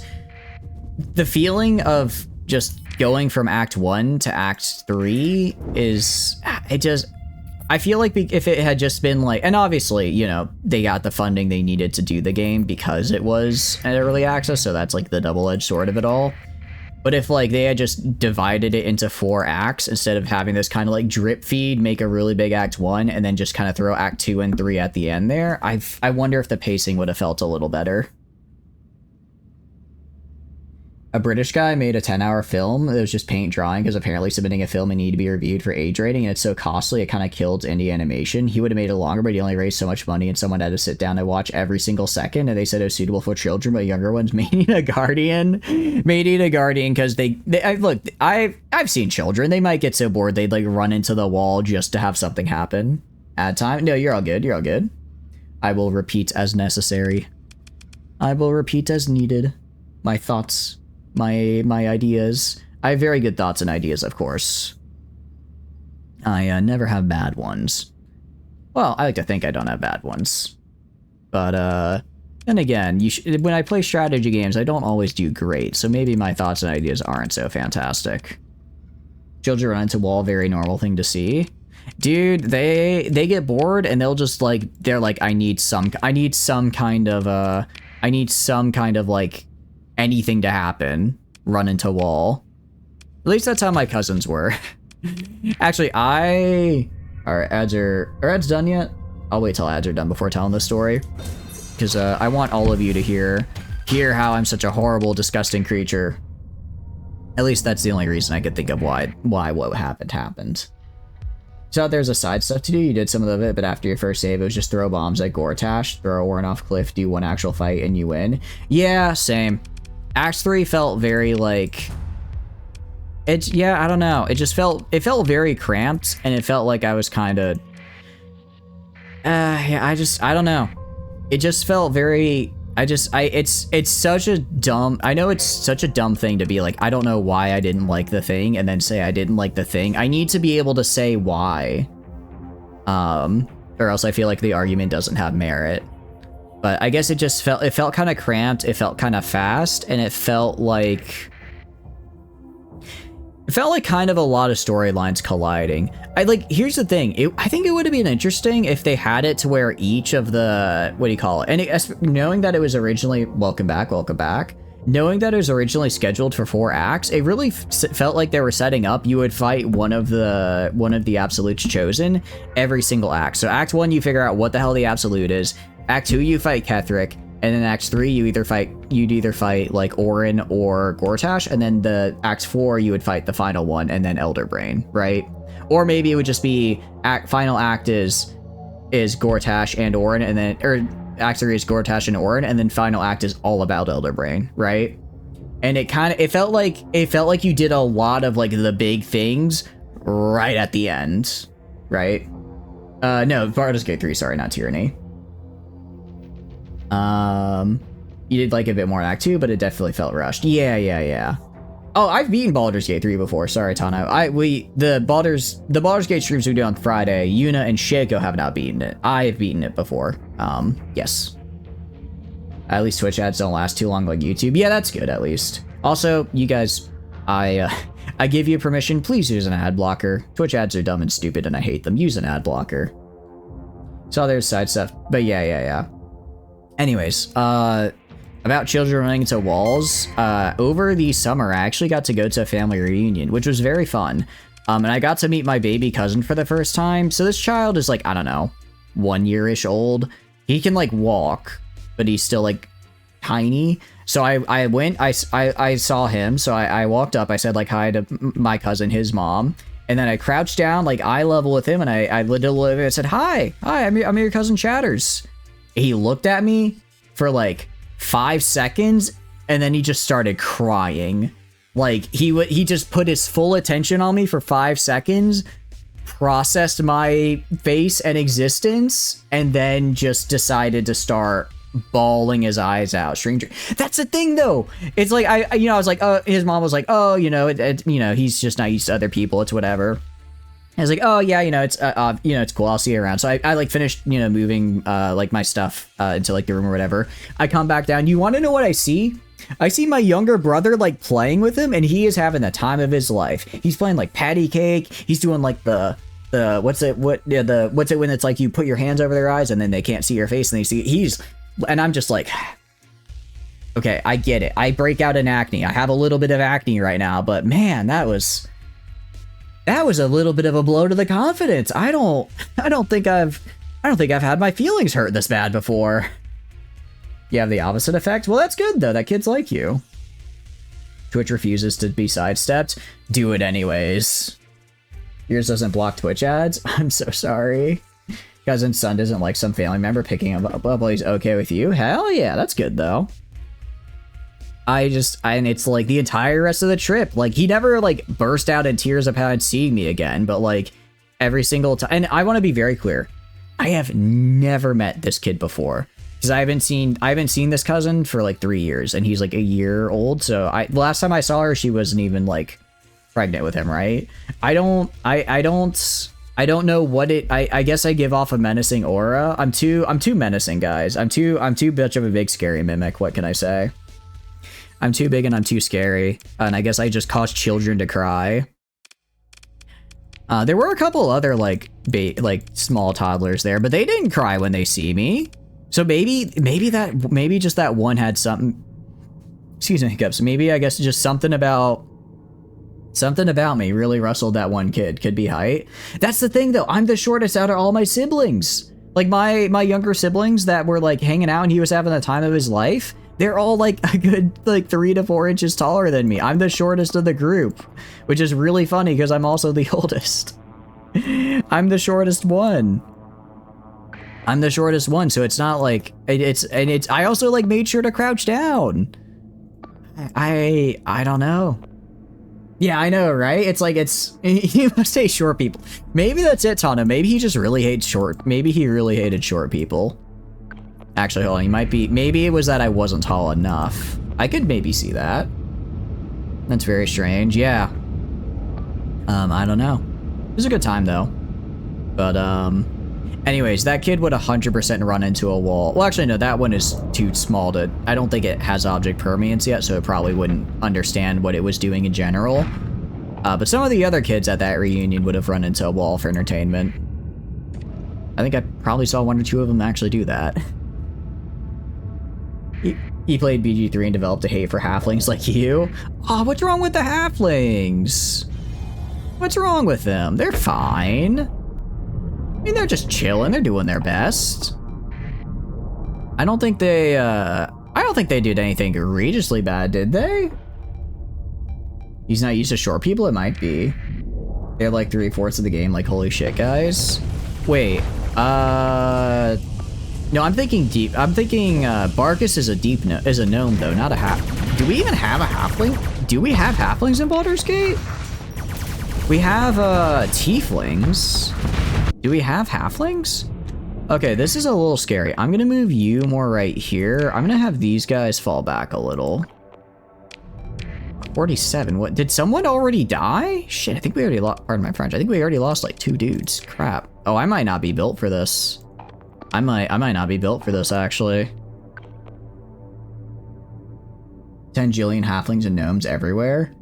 the feeling of just going from Act 1 to Act 3 is, I feel like if it had just been like, and obviously, you know, they got the funding they needed to do the game because it was an early access, so that's like the double-edged sword of it all. But if like they had just divided it into 4 acts instead of having this kind of like drip feed, make a really big Act 1 and then just kind of throw Act 2 and 3 at the end there, I wonder if the pacing would have felt a little better. A British guy made a 10-hour film that was just paint drawing because apparently submitting a film needed to be reviewed for age rating, and it's so costly it kind of killed indie animation. He would have made it longer, but he only raised so much money and someone had to sit down and watch every single second, and they said it was suitable for children, but younger ones may need a guardian. Because look, I've seen children. They might get so bored they'd like run into the wall just to have something happen. Add time? No, you're all good. You're all good. I will repeat as necessary. I will repeat as needed. My thoughts. My ideas. I have very good thoughts and ideas, of course. I never have bad ones. Well, I like to think I don't have bad ones. But, then again, when I play strategy games, I don't always do great, so maybe my thoughts and ideas aren't so fantastic. Children run into wall, very normal thing to see. Dude, they get bored and they'll just like, they're like, I need some kind of like, anything to happen, run into wall. At least that's how my cousins were. Actually, are ads done yet? I'll wait till ads are done before telling this story, because I want all of you to hear how I'm such a horrible, disgusting creature. At least that's the only reason I could think of why what happened. So there's a side stuff to do. You did some of it, but after your first save, it was just throw bombs at Gortash, throw a Warren off cliff, do one actual fight, and you win. Yeah, same. Act 3 felt very like, I don't know. It felt very cramped, and it felt like I was kind of, I don't know. It just felt very, it's such a dumb, I know it's such a dumb thing to be like, I don't know why I didn't like the thing, and then say I didn't like the thing. I need to be able to say why, or else I feel like the argument doesn't have merit. But I guess it felt kind of cramped, it felt kind of fast, and it felt It felt like kind of a lot of storylines colliding. Here's the thing. I think it would have been interesting if they had it to where each of the, what do you call it? And knowing that it was originally, welcome back. Knowing that it was originally scheduled for 4 acts, it really felt like they were setting up. You would fight one of the absolutes chosen every single act. So Act 1, you figure out what the hell the absolute is. Act 2, you fight Ketheric. And then Act 3, you'd either fight like Orin or Gortash, and then the Act 4, you would fight the final one, and then Elderbrain, right? Or maybe it would just be final act is Gortash and Orin, and then Act 3 is Gortash and Orin, and then final act is all about Elderbrain, right? And it felt like you did a lot of like the big things right at the end, right? No, Baldur's Gate 3, sorry, not Tyranny. You did like a bit more in Act 2, but it definitely felt rushed. Yeah. Oh, I've beaten Baldur's Gate 3 before. Sorry, Tano. The Baldur's Gate streams we do on Friday, Yuna and Shaco have not beaten it. I've beaten it before. Yes. At least Twitch ads don't last too long like YouTube. Yeah, that's good at least. Also, you guys, I give you permission. Please use an ad blocker. Twitch ads are dumb and stupid, and I hate them. Use an ad blocker. So there's side stuff, but yeah. Anyways, about children running into walls, over the summer, I actually got to go to a family reunion, which was very fun. And I got to meet my baby cousin for the first time. So this child is like, I don't know, 1 year-ish old. He can like walk, but he's still like tiny. So I went, I saw him. So I walked up, I said like hi to my cousin, his mom. And then I crouched down like eye level with him. And I said, hi, I'm your cousin Chatters. He looked at me for like 5 seconds, and then he just started crying. Like he just put his full attention on me for 5 seconds, processed my face and existence, and then just decided to start bawling his eyes out. Stranger. That's the thing though. It's like I was like, his mom was like, oh, he's just not used to other people. It's whatever. I was like, oh yeah, it's cool. I'll see you around. So I like finished, moving like my stuff into like the room or whatever. I come back down. You want to know what I see? I see my younger brother like playing with him, and he is having the time of his life. He's playing like patty cake. He's doing like the what's it when it's like you put your hands over their eyes and then they can't see your face and they see and I'm just like, okay, I get it. I break out in acne. I have a little bit of acne right now, but man, that was a little bit of a blow to the confidence. I don't think I've had my feelings hurt this bad before. You have the opposite effect? Well, that's good though. That kid's like you. Twitch refuses to be sidestepped. Do it anyways. Yours doesn't block Twitch ads? I'm so sorry. Cousin's son doesn't like some family member picking him up while he's okay with you? Hell yeah, that's good though. And it's like the entire rest of the trip, like he never like burst out in tears upon seeing me again, but like every single time. And I want to be very clear, I have never met this kid before because I haven't seen this cousin for like 3 years, and he's like a year old. So last time I saw her, she wasn't even like pregnant with him, right? I don't know what it. I guess I give off a menacing aura. I'm too menacing, guys. I'm too much of a big scary mimic. What can I say? I'm too big and I'm too scary, and I guess I just cause children to cry. There were a couple other like small toddlers there, but they didn't cry when they see me. So maybe just that one had something. Excuse me, hiccups. Maybe I guess just something about me really rustled that one kid. Could be height. That's the thing though. I'm the shortest out of all my siblings. Like my younger siblings that were like hanging out and he was having the time of his life. They're all like a good like 3 to 4 inches taller than me. I'm the shortest of the group, which is really funny because I'm also the oldest. I'm the shortest one. So it's not like I also like made sure to crouch down. I don't know. Yeah, I know, right? It's like you must say short people. Maybe that's it, Tana. Maybe he just really hates short. Maybe he really hated short people. Actually, hold on, maybe it was that I wasn't tall enough. I could maybe see that. That's very strange, yeah. I don't know. It was a good time, though. But, anyways, that kid would 100% run into a wall. Well, actually, no, that one is too small to... I don't think it has object permanence yet, so it probably wouldn't understand what it was doing in general. But some of the other kids at that reunion would have run into a wall for entertainment. I think I probably saw 1 or 2 of them actually do that. He played BG3 and developed a hate for halflings like you. Oh, what's wrong with the halflings? What's wrong with them? They're fine. I mean, they're just chilling. They're doing their best. I don't think they did anything egregiously bad, did they? He's not used to short people? It might be. They're like 3/4 of the game, like, holy shit, guys. Wait, no, I'm thinking deep. I'm thinking Barkus is a gnome though, not a half. Do we even have a halfling? Do we have halflings in Baldur's Gate? We have tieflings. Do we have halflings? Okay, this is a little scary. I'm gonna move you more right here. I'm gonna have these guys fall back a little. 47. What? Did someone already die? Shit, I think we already lost. Pardon my French. I think we already lost like 2 dudes. Crap. Oh, I might not be built for this. I might not be built for this actually. 10 jillion halflings and gnomes everywhere.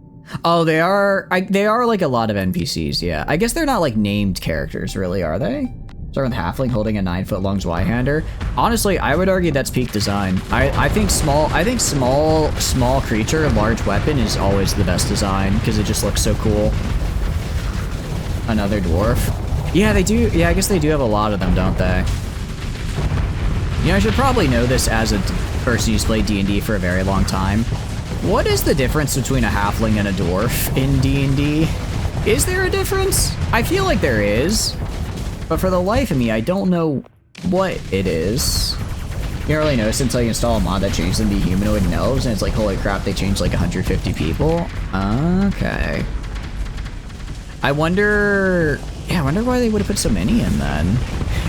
Oh, they are like a lot of NPCs, yeah. I guess they're not like named characters really, are they? Start with halfling holding a 9-foot-long Zweihander. Honestly, I would argue that's peak design. I think small creature, large weapon is always the best design because it just looks so cool. Another dwarf. Yeah, they do. Yeah, I guess they do have a lot of them, don't they? You know, I should probably know this as a person who's played D&D for a very long time. What is the difference between a halfling and a dwarf in D&D? Is there a difference? I feel like there is, but for the life of me, I don't know what it is. You don't really notice until you install a mod that changes them to be humanoid and elves, and it's like, holy crap, they changed like 150 people. Okay. I wonder why they would have put so many in then.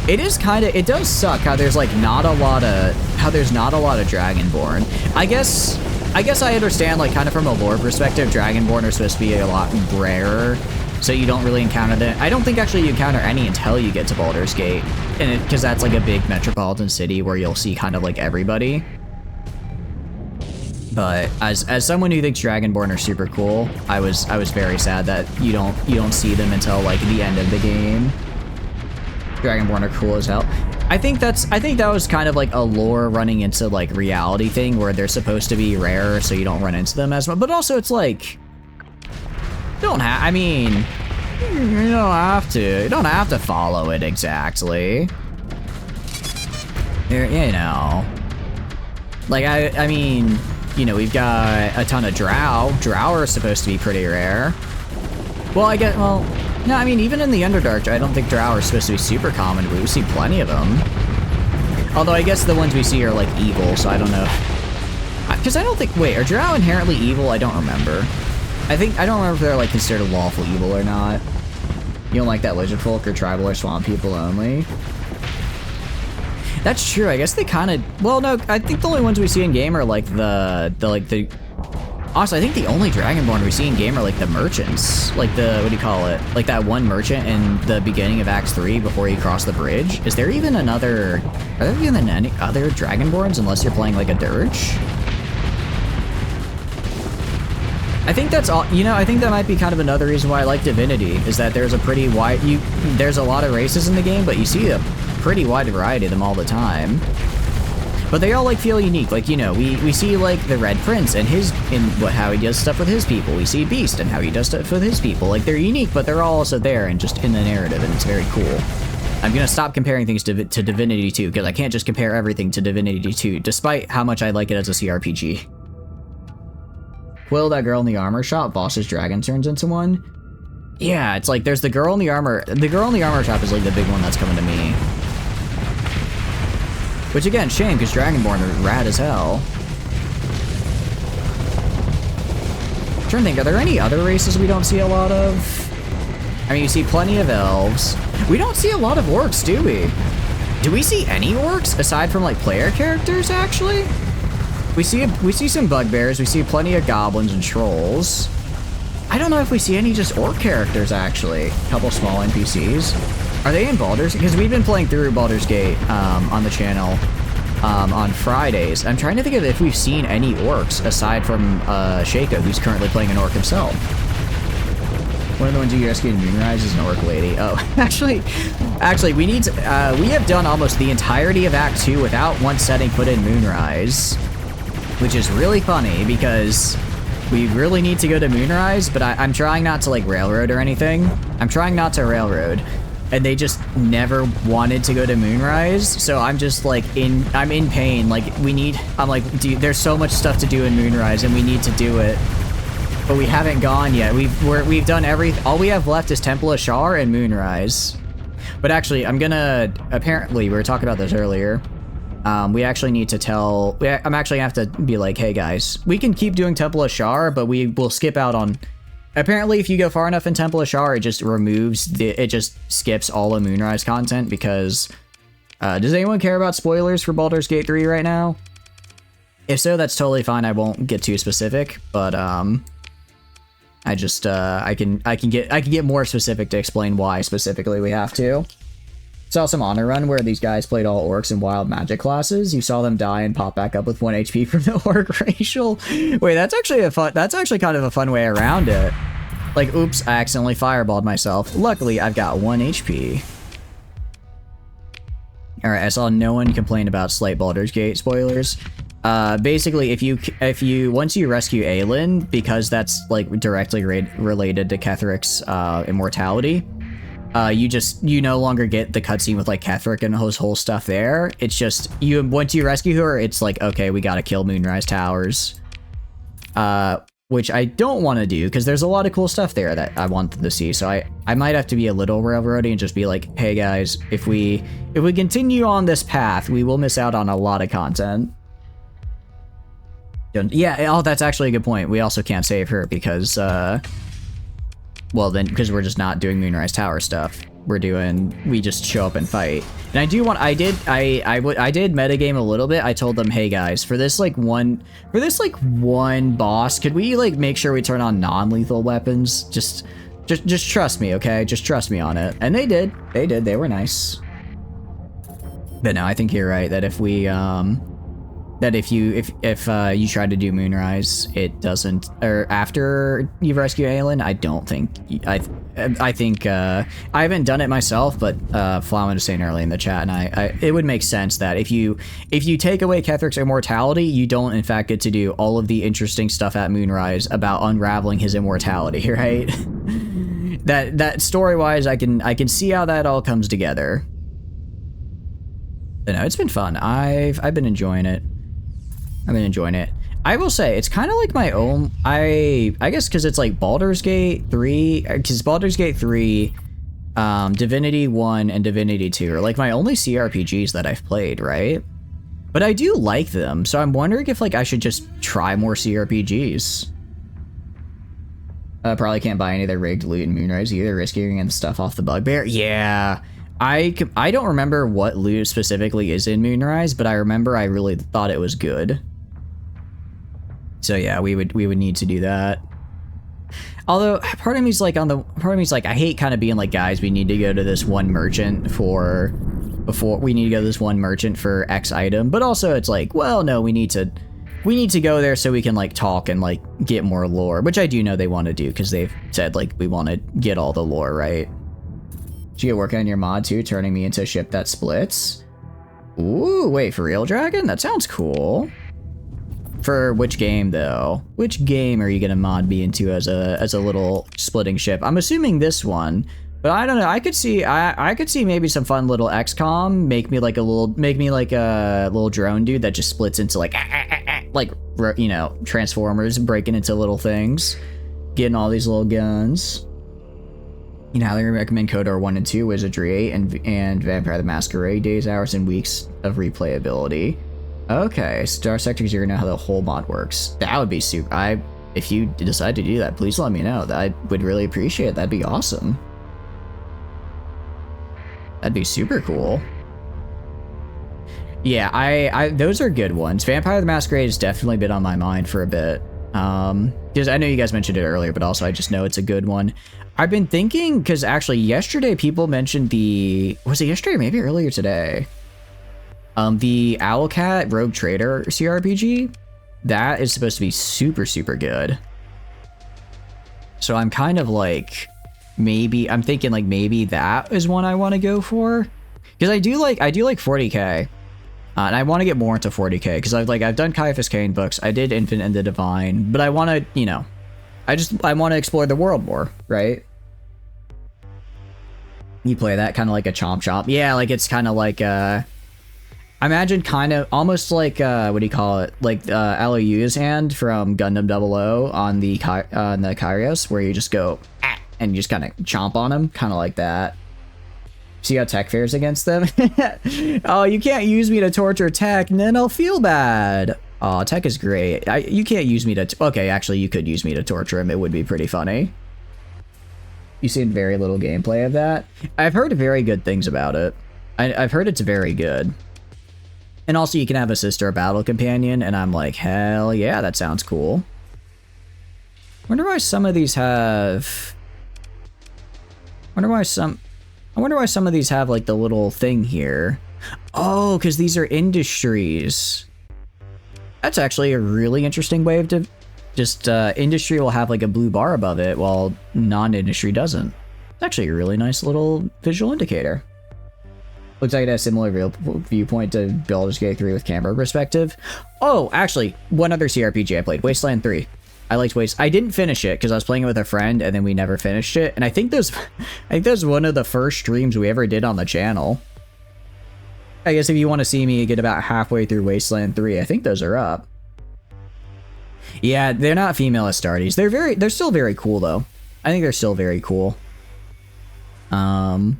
It does suck how there's like not a lot of Dragonborn. I guess I understand, like, kind of from a lore perspective, Dragonborn are supposed to be a lot rarer, so you don't really encounter them. I don't think actually you encounter any until you get to Baldur's Gate, and because that's like a big metropolitan city where you'll see kind of like everybody. But as someone who thinks Dragonborn are super cool, I was very sad that you don't see them until like the end of the game. Dragonborn are cool as hell. I think that was kind of like a lore running into like reality thing where they're supposed to be rare so you don't run into them as much. But also it's like, you don't have to follow it exactly. You know. Like I mean, you know, we've got a ton of drow. Drow are supposed to be pretty rare. No, I mean, even in the Underdark, I don't think drow are supposed to be super common, but we see plenty of them. Although I guess the ones we see are like evil, so I don't know. Because I don't think, wait, are drow inherently evil? I don't remember. I don't remember if they're like considered lawful evil or not. You don't like that lizard folk or tribal or swamp people only? That's true, I guess they kind of, well, no, I think the only ones we see in game are like honestly, I think the only Dragonborn we see in game are like the merchants. Like the, what do you call it? Like that one merchant in the beginning of Acts 3 before you cross the bridge. Are there even any other Dragonborns unless you're playing like a dirge? I think that's all, you know, I think that might be kind of another reason why I like Divinity, is that there's a pretty wide, there's a lot of races in the game, but you see a pretty wide variety of them all the time. But they all like feel unique. Like, you know, we see like the Red Prince and how he does stuff with his people. We see Beast and how he does stuff with his people. Like, they're unique, but they're all also there and just in the narrative, and it's very cool. I'm gonna stop comparing things to Divinity 2 because I can't just compare everything to Divinity 2, despite how much I like it as a CRPG. Will that girl in the armor shop, Boss's dragon turns into one? Yeah, it's like there's the girl in the armor. The girl in the armor shop is like the big one that's coming to me. Which again, shame, because Dragonborn are rad as hell. I'm trying to think, are there any other races we don't see a lot of? I mean, you see plenty of elves. We don't see a lot of orcs, do we? Do we see any orcs aside from like player characters, actually? We see some bugbears, we see plenty of goblins and trolls. I don't know if we see any just orc characters, actually. A couple small NPCs. Are they in Baldur's? Because we've been playing through Baldur's Gate on the channel on Fridays. I'm trying to think of if we've seen any orcs aside from Shaco, who's currently playing an orc himself. One of the ones you rescued in Moonrise is an orc lady. Oh, actually, we need to, we have done almost the entirety of Act 2 without once setting foot in Moonrise, which is really funny because we really need to go to Moonrise, but I'm trying not to like railroad or anything. I'm trying not to railroad. And they just never wanted to go to Moonrise, so I'm just like I'm in pain. Like I'm like, dude, there's so much stuff to do in Moonrise, and we need to do it, but we haven't gone yet. We've done all we have left is Temple of Shar and Moonrise. But actually, apparently we were talking about this earlier. We actually need to I'm actually gonna have to be like, hey guys, we can keep doing Temple of Shar, but we will skip out on. Apparently, if you go far enough in Temple of Shar, it just it just skips all the Moonrise content because, does anyone care about spoilers for Baldur's Gate 3 right now? If so, that's totally fine. I won't get too specific, but, I just, I can get more specific to explain why specifically we have to. Saw some honor run where these guys played all orcs and wild magic classes. You saw them die and pop back up with 1 HP from the orc racial. Wait, that's actually kind of a fun way around it. Like, oops, I accidentally fireballed myself. Luckily, I've got 1 HP. Alright, I saw no one complain about slight Baldur's Gate spoilers. Basically, once you rescue Aelin, because that's like directly related to Ketheric's immortality, you no longer get the cutscene with like Ketheric and his whole stuff there. It's just once you rescue her, it's like, okay, we gotta kill Moonrise Towers, which I don't want to do because there's a lot of cool stuff there that I want them to see. So I might have to be a little railroady and just be like, hey guys, if we continue on this path, we will miss out on a lot of content. Yeah, oh, that's actually a good point. We also can't save her because well then, because we're just not doing Moonrise Tower stuff. We just show up and fight. And I did metagame a little bit. I told them, hey guys, for this one boss, could we like make sure we turn on non-lethal weapons? Just trust me, okay? Just trust me on it. And they did. They were nice. But no, I think you're right that if you try to do Moonrise, it doesn't, or after you rescue Aelin, I don't think, I think, I haven't done it myself, but, Flowen was saying earlier in the chat, and it would make sense that if you take away Ketheric's immortality, you don't in fact get to do all of the interesting stuff at Moonrise about unraveling his immortality, right? that story-wise, I can see how that all comes together. But no, it's been fun. I've been enjoying it. I will say, it's kind of like my own, I guess because it's like Baldur's Gate 3, because Baldur's Gate 3, Divinity 1, and Divinity 2 are like my only CRPGs that I've played, right? But I do like them, so I'm wondering if like I should just try more CRPGs. Probably can't buy any of their rigged loot in Moonrise either, risking and stuff off the bugbear. Yeah. I don't remember what loot specifically is in Moonrise, but I remember I really thought it was good. So yeah, we would need to do that. Although part of me's like I hate kind of being like, guys, we need to go to this one merchant for X item, but also it's like, well, no, we need to go there so we can like talk and like get more lore, which I do know they want to do because they've said like we want to get all the lore, right? Did you get working on your mod too, turning me into a ship that splits? Ooh, wait, for real, Dragon? That sounds cool. For which game though? Which game are you gonna mod me into as a little splitting ship? I'm assuming this one, but I don't know. I could see maybe some fun little XCOM. Make me like a little drone dude that just splits into like you know, Transformers, breaking into little things, getting all these little guns. You know, I recommend KOTOR 1 and 2, Wizardry 8, and Vampire the Masquerade, days, hours, and weeks of replayability. Okay, Starsector 0, know how the whole mod works. That would be super. If you decide to do that, please let me know. I would really appreciate it. That'd be awesome. That'd be super cool. Yeah, those are good ones. Vampire the Masquerade has definitely been on my mind for a bit. Because I know you guys mentioned it earlier, but also I just know it's a good one. I've been thinking, because actually yesterday people mentioned was it yesterday or maybe earlier today? The Owlcat Rogue Trader CRPG, that is supposed to be super, super good. So I'm kind of like, maybe I'm thinking like maybe that is one I want to go for, because I do like 40k, and I want to get more into 40k because I've done Caiaphas Cain books, I did Infinite and the Divine, but I want to, you know, I want to explore the world more, right? You play that kind of like a chomp chomp, yeah, like it's kind of like I imagine kind of almost like what do you call it, like LOU's hand from Gundam 00 on the Coureuse, where you just go and you just kind of chomp on them, kind of like that. See how Tech fares against them? Oh, you can't use me to torture Tech, and then I'll feel bad. Oh, Tech is great. You can't use me to... okay, actually, you could use me to torture him. It would be pretty funny. You've seen very little gameplay of that. I've heard very good things about it. I've heard it's very good. And also, you can have a sister battle companion, and I'm like, hell yeah, that sounds cool. Wonder why some of these have... I wonder why some of these have like the little thing here. Oh, because these are industries. That's actually a really interesting way of just industry will have like a blue bar above it while non-industry doesn't. It's actually a really nice little visual indicator. Looks like it has a similar viewpoint to Baldur's Gate 3 with camera perspective. Oh, actually, one other CRPG I played, Wasteland 3. I liked I didn't finish it because I was playing it with a friend and then we never finished it. And I think that was one of the first streams we ever did on the channel. I guess if you want to see me get about halfway through Wasteland 3, I think those are up. Yeah, they're not female Astartes. They're still very cool though. I think they're still very cool. Because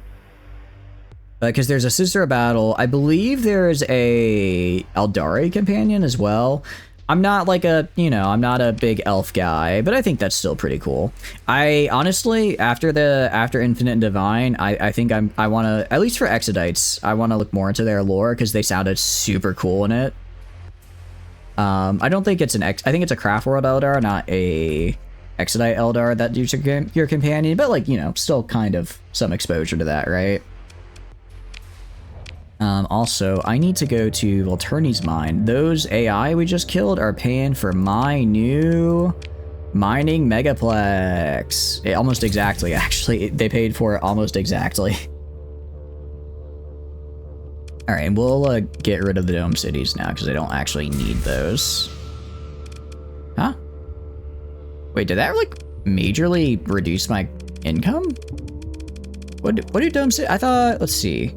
there's a sister battle. I believe there's a Eldari companion as well. I'm not like a, you know, I'm not a big elf guy, but I think that's still pretty cool. I honestly, after Infinite and Divine, I think I want to, at least for Exodites, I want to look more into their lore because they sounded super cool in it. I don't think it's I think it's a Craft World Eldar, not a Exodite Eldar that is your companion, but like, you know, still kind of some exposure to that, right? Also, I need to go to Volturni's mine. Those AI we just killed are paying for my new mining megaplex. Almost exactly, actually. They paid for it almost exactly. Alright, and we'll get rid of the dome cities now because I don't actually need those. Huh? Wait, did that like majorly reduce my income? What do dome cities? I thought, let's see.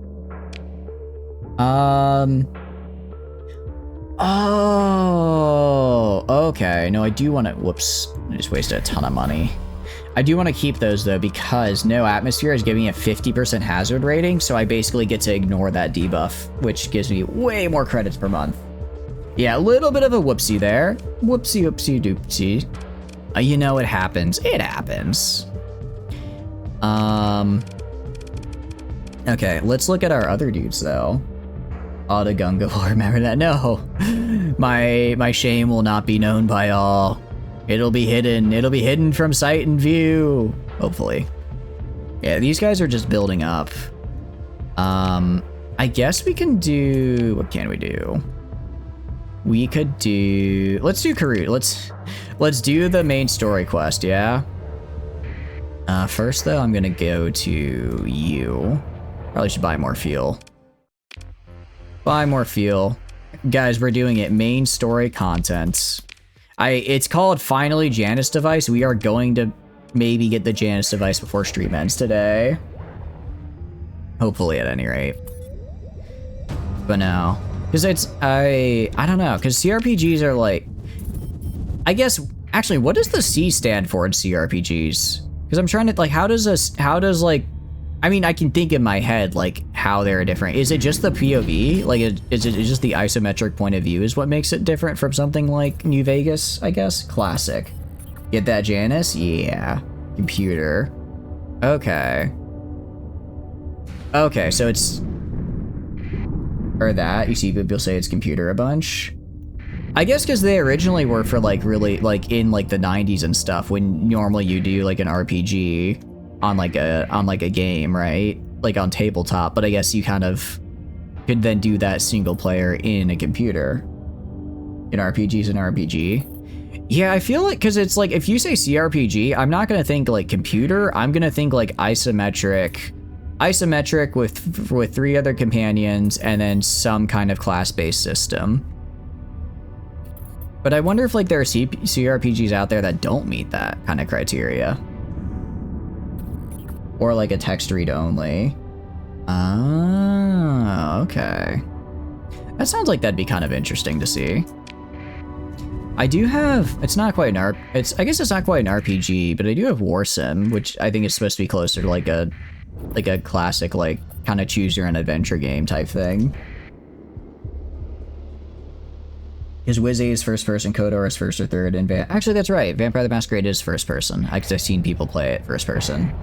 Oh, okay. No, I do want to, whoops, I just wasted a ton of money. I do want to keep those though, because no atmosphere is giving me a 50% hazard rating, so I basically get to ignore that debuff, which gives me way more credits per month. Yeah, a little bit of a whoopsie there. Whoopsie, whoopsie, doopsie. You know, it happens. It happens. Okay, let's look at our other dudes though. Gunga will remember that. No, my shame will not be known by all. It'll be hidden. It'll be hidden from sight and view. Hopefully. Yeah, these guys are just building up. I guess we can do. What can we do? We could do. Let's do Coureuse. Let's do the main story quest. Yeah. First though, I'm gonna go to you. Probably should buy more fuel. Buy more fuel. Guys, we're doing it. Main story content. It's called Finally Janus Device. We are going to maybe get the Janus Device before stream ends today. Hopefully, at any rate. But no. Because I don't know. Because CRPGs are like... I guess... Actually, what does the C stand for in CRPGs? Because I'm trying to... Like, how does like... I mean, I can think in my head, like, how they're different. Is it just the POV? Like, is it just the isometric point of view is what makes it different from something like New Vegas, I guess? Classic. Get that, Janus? Yeah. Computer. Okay. Okay, so it's... Or that. You see people say it's computer a bunch. I guess because they originally were for, like, really, like, in, like, the 90s and stuff, when normally you do, like, an RPG... on like a game, right? Like on tabletop, but I guess you kind of could then do that single player in a computer. In RPGs and RPG. Yeah, I feel like, because it's like, if you say CRPG, I'm not going to think like computer, I'm going to think like isometric with 3 other companions and then some kind of class-based system. But I wonder if like there are CRPGs out there that don't meet that kind of criteria. Or like a text read only. Ah, okay. That sounds like that'd be kind of interesting to see. I do have, it's not quite an I guess it's not quite an RPG, but I do have War Sim, which I think is supposed to be closer to like a classic, like, kind of choose your own adventure game type thing. Because Wiz A is first person, KOTOR is first or third, and actually that's right, Vampire the Masquerade is first person. I've seen people play it first person.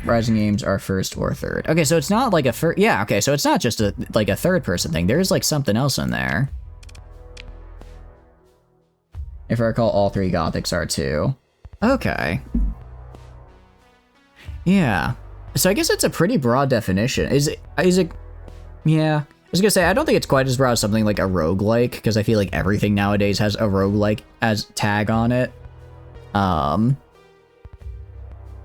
Rising games are first or third. Okay, so it's not like a yeah, okay, so it's not just like a third person thing. There's like something else in there. If I recall, all 3 Gothics are too. Okay. Yeah. So I guess it's a pretty broad definition. Is it, yeah. I was gonna say, I don't think it's quite as broad as something like a roguelike, because I feel like everything nowadays has a roguelike as tag on it. I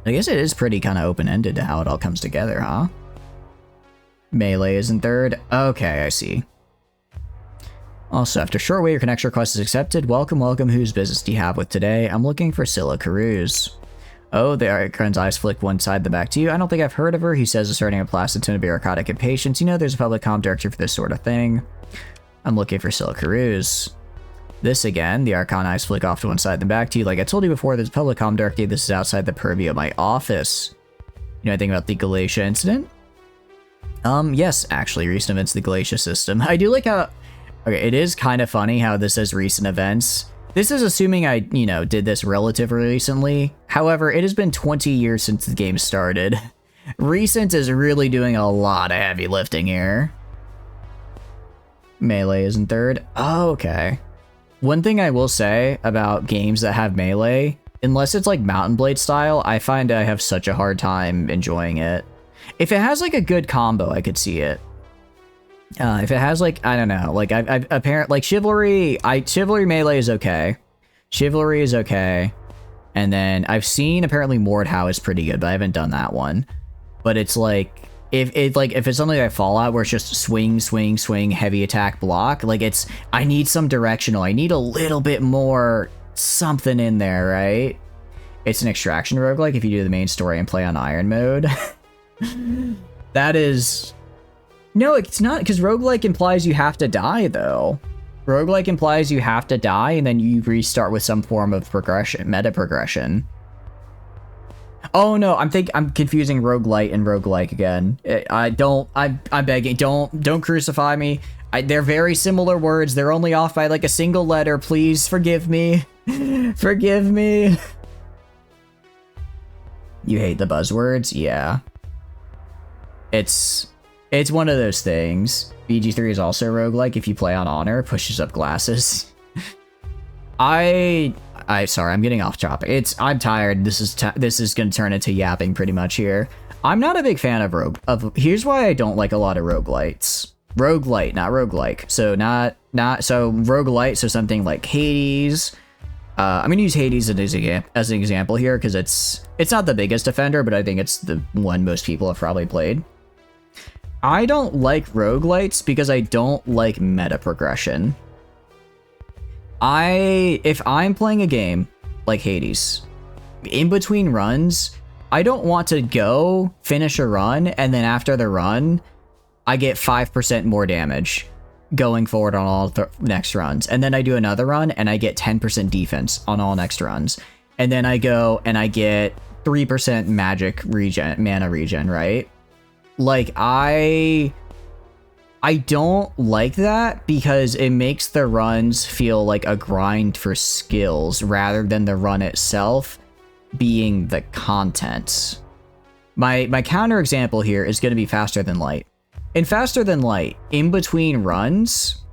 guess it is pretty kind of open-ended to how it all comes together, huh? Melee is in third. Okay, I see. Also, after a short wait, your connection request is accepted. Welcome, welcome. Whose business do you have with today? I'm looking for Scylla Coureuse. Oh, the Icron's eyes flick one side, the back to you. I don't think I've heard of her. He says, asserting a placid tone of bureaucratic impatience. You know, there's a public comm director for this sort of thing. I'm looking for Scylla Coureuse. This again, the Archon eyes flick off to one side, then back to you. Like I told you before, there's a public comm director. This is outside the purview of my office. You know anything about the Galatia incident? Yes, actually, recent events, the Galatia system. I do like how, okay, it is kind of funny how this says recent events. This is assuming I, you know, did this relatively recently. However, it has been 20 years since the game started. Recent is really doing a lot of heavy lifting here. Melee is in third. Oh, okay. One thing I will say about games that have melee, unless it's like Mountain Blade style, I find I have such a hard time enjoying it. If it has like a good combo, I could see it. If it has like, I don't know, like I've apparent like Chivalry melee is okay. Chivalry is okay. And then I've seen apparently Mordhau is pretty good, but I haven't done that one. But it's like, if it's something like Fallout where it's just swing, swing, swing, heavy attack, block, like I need some directional. I need a little bit more something in there, right? It's an extraction roguelike if you do the main story and play on Iron mode. That is... No, it's not, because roguelike implies you have to die, though. Roguelike implies you have to die, and then you restart with some form of progression, meta progression. Oh no, I'm confusing roguelite and roguelike again. I'm begging, don't crucify me. They're very similar words. They're only off by like a single letter. Please forgive me. Forgive me. You hate the buzzwords? Yeah. It's one of those things. BG3 is also roguelike if you play on Honor, pushes up glasses. Sorry, I'm getting off topic. I'm tired. This is gonna turn into yapping pretty much here. I'm not a big fan of here's why I don't like a lot of roguelites. Roguelite, not roguelike. So so roguelite, so something like Hades. I'm gonna use Hades as an example here because it's not the biggest offender, but I think it's the one most people have probably played. I don't like roguelites because I don't like meta progression. If I'm playing a game like Hades, in between runs, I don't want to go finish a run and then after the run, I get 5% more damage going forward on all next runs. And then I do another run and I get 10% defense on all next runs. And then I go and I get 3% magic regen, mana regen, right? Like, I don't like that because it makes the runs feel like a grind for skills rather than the run itself being the content. My counter example here is going to be Faster Than Light. In Faster Than Light, in between runs,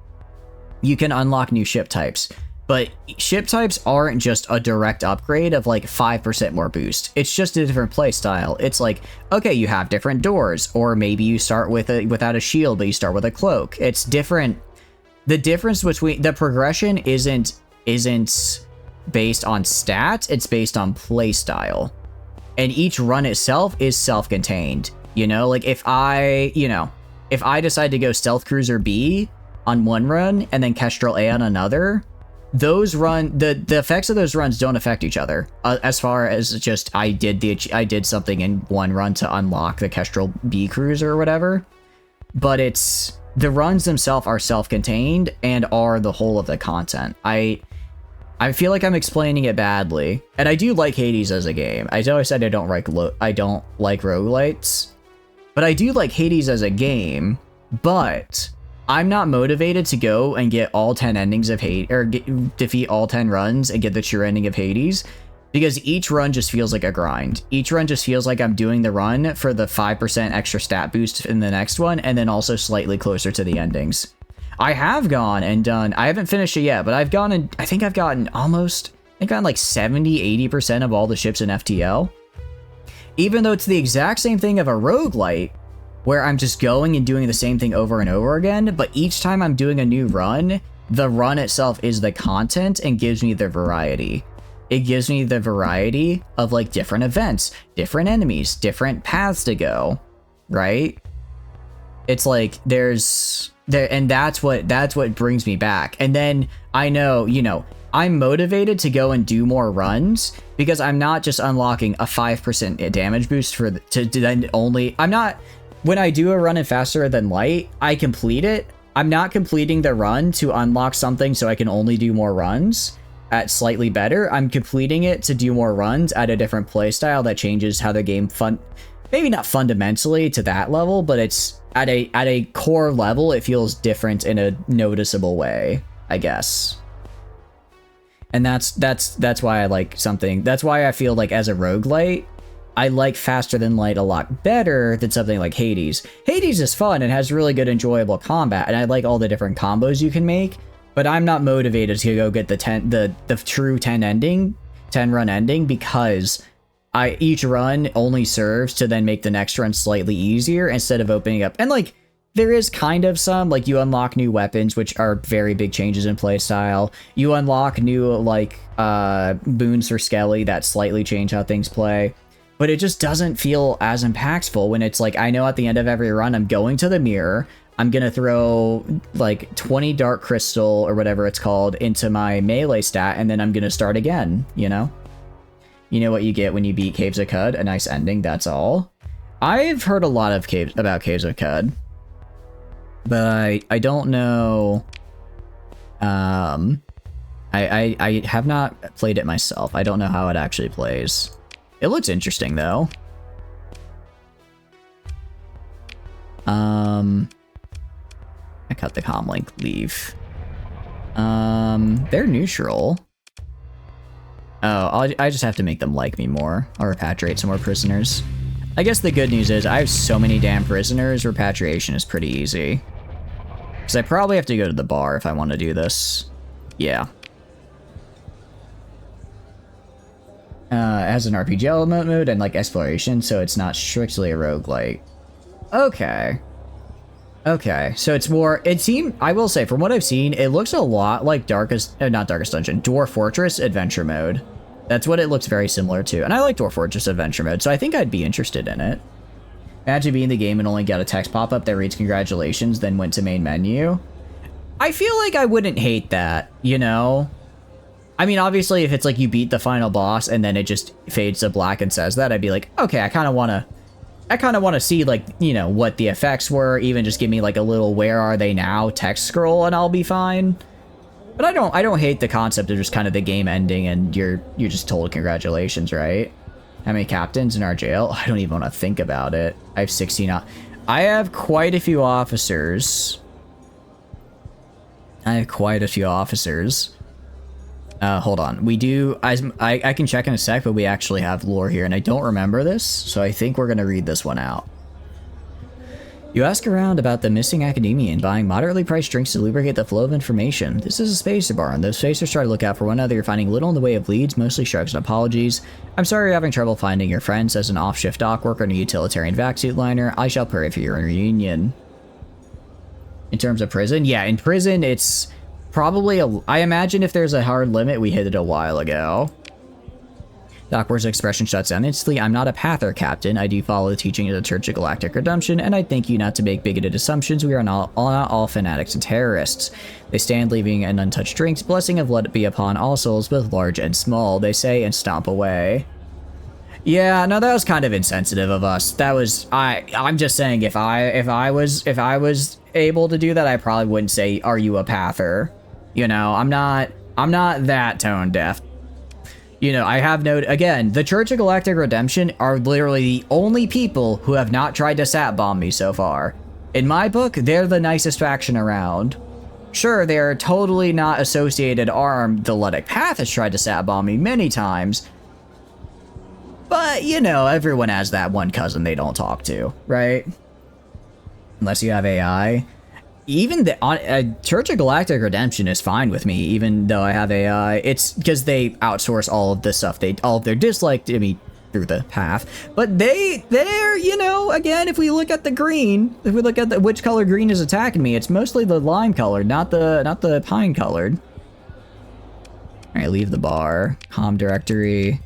you can unlock new ship types. But ship types aren't just a direct upgrade of like 5% more boost. It's just a different play style. It's like, okay, you have different doors, or maybe you start without a shield, but you start with a cloak. It's different. The difference between the progression isn't isn't based on stats, it's based on playstyle. And each run itself is self-contained. You know, like if I decide to go Stealth Cruiser B on one run and then Kestrel A on another, the effects of those runs don't affect each other. As far as just I did something in one run to unlock the Kestrel B Cruiser or whatever. But it's the runs themselves are self-contained and are the whole of the content. I feel like I'm explaining it badly, and I do like Hades as a game. I know I said I don't like roguelites, but I do like Hades as a game. But I'm not motivated to go and get all 10 endings of Hades, or defeat all 10 runs and get the true ending of Hades, because each run just feels like a grind. Each run just feels like I'm doing the run for the 5% extra stat boost in the next one, and then also slightly closer to the endings. I have gone and done, I haven't finished it yet, but I've gone and I think I've gotten like 70-80% of all the ships in FTL. Even though it's the exact same thing of a roguelite, where I'm just going and doing the same thing over and over again, but each time I'm doing a new run, the run itself is the content and gives me the variety. It gives me the variety of like different events, different enemies, different paths to go, right? It's like and that's what brings me back. And then I know, you know, I'm motivated to go and do more runs because I'm not just unlocking a 5% damage boost when I do a run in Faster Than Light, I complete it. I'm not completing the run to unlock something so I can only do more runs at slightly better. I'm completing it to do more runs at a different playstyle that changes how the game maybe not fundamentally to that level, but it's at a core level, it feels different in a noticeable way, I guess. And that's why I like something. That's why I feel like as a roguelite, I like Faster Than Light a lot better than something like Hades. Hades is fun and has really good enjoyable combat, and I like all the different combos you can make, but I'm not motivated to go get the true 10 run ending, because each run only serves to then make the next run slightly easier instead of opening up. And like, there is kind of some, like, you unlock new weapons, which are very big changes in playstyle. You unlock new, like, boons for Skelly that slightly change how things play. But it just doesn't feel as impactful when it's like, I know at the end of every run, I'm going to the mirror, I'm gonna throw, like, 20 Dark Crystal, or whatever it's called, into my melee stat, and then I'm gonna start again, you know? You know what you get when you beat Caves of Qud? A nice ending, that's all. I've heard a lot of about Caves of Qud, but I don't know. I have not played it myself. I don't know how it actually plays. It looks interesting though. I cut the comm link, leave. They're neutral. Oh, I just have to make them like me more. I'll repatriate some more prisoners. I guess the good news is I have so many damn prisoners, repatriation is pretty easy. Because I probably have to go to the bar if I want to do this. Yeah. It has an RPG element mode and like exploration, so it's not strictly a roguelite. Okay. Okay, so it's more, I will say, from what I've seen, it looks a lot like not Darkest Dungeon, Dwarf Fortress Adventure Mode. That's what it looks very similar to, and I like Dwarf Fortress Adventure Mode, so I think I'd be interested in it. Imagine being in the game and only got a text pop-up that reads congratulations, then went to main menu. I feel like I wouldn't hate that, you know? I mean, obviously, if it's like you beat the final boss and then it just fades to black and says that, I'd be like, okay, I kind of want to see, like, you know, what the effects were, even just give me like a little where are they now text scroll and I'll be fine. But I don't hate the concept of just kind of the game ending and you're just told congratulations, right? How many captains in our jail? I don't even want to think about it. I have 16. I have quite a few officers. Hold on. We do, I can check in a sec, but we actually have lore here, and I don't remember this, so I think we're going to read this one out. You ask around about the missing academician buying moderately priced drinks to lubricate the flow of information. This is a spacer bar, and those spacers try to look out for one another. You're finding little in the way of leads, mostly shrugs and apologies. I'm sorry you're having trouble finding your friends. As an off-shift dock worker and a utilitarian vac suit liner, I shall pray for your reunion. In terms of prison, yeah, in prison, it's probably I imagine if there's a hard limit, we hit it a while ago. Dockward's expression shuts down instantly. I'm not a Pather, Captain. I do follow the teaching of the Church of Galactic Redemption, and I thank you not to make bigoted assumptions. We are not all fanatics and terrorists. They stand leaving an untouched drinks. Blessing of let it be upon all souls, both large and small, they say, and stomp away. Yeah, no, that was kind of insensitive of us. That was I'm just saying if I was able to do that, I probably wouldn't say, "Are you a Pather?" You know, I'm not that tone deaf. You know, I have noted, again, the Church of Galactic Redemption are literally the only people who have not tried to sat bomb me so far. In my book, they're the nicest faction around. Sure, they're totally not associated armed. The Ludic Path has tried to sat bomb me many times. But, you know, everyone has that one cousin they don't talk to, right? Unless you have AI. Even the Church of Galactic Redemption is fine with me, even though I have AI. It's because they outsource all of the stuff. All of their dislike to me through the path. But they're, you know, again, if we look at the green, if we look at which color green is attacking me, it's mostly the lime colored, not the pine colored. All right, leave the bar. Comm directory.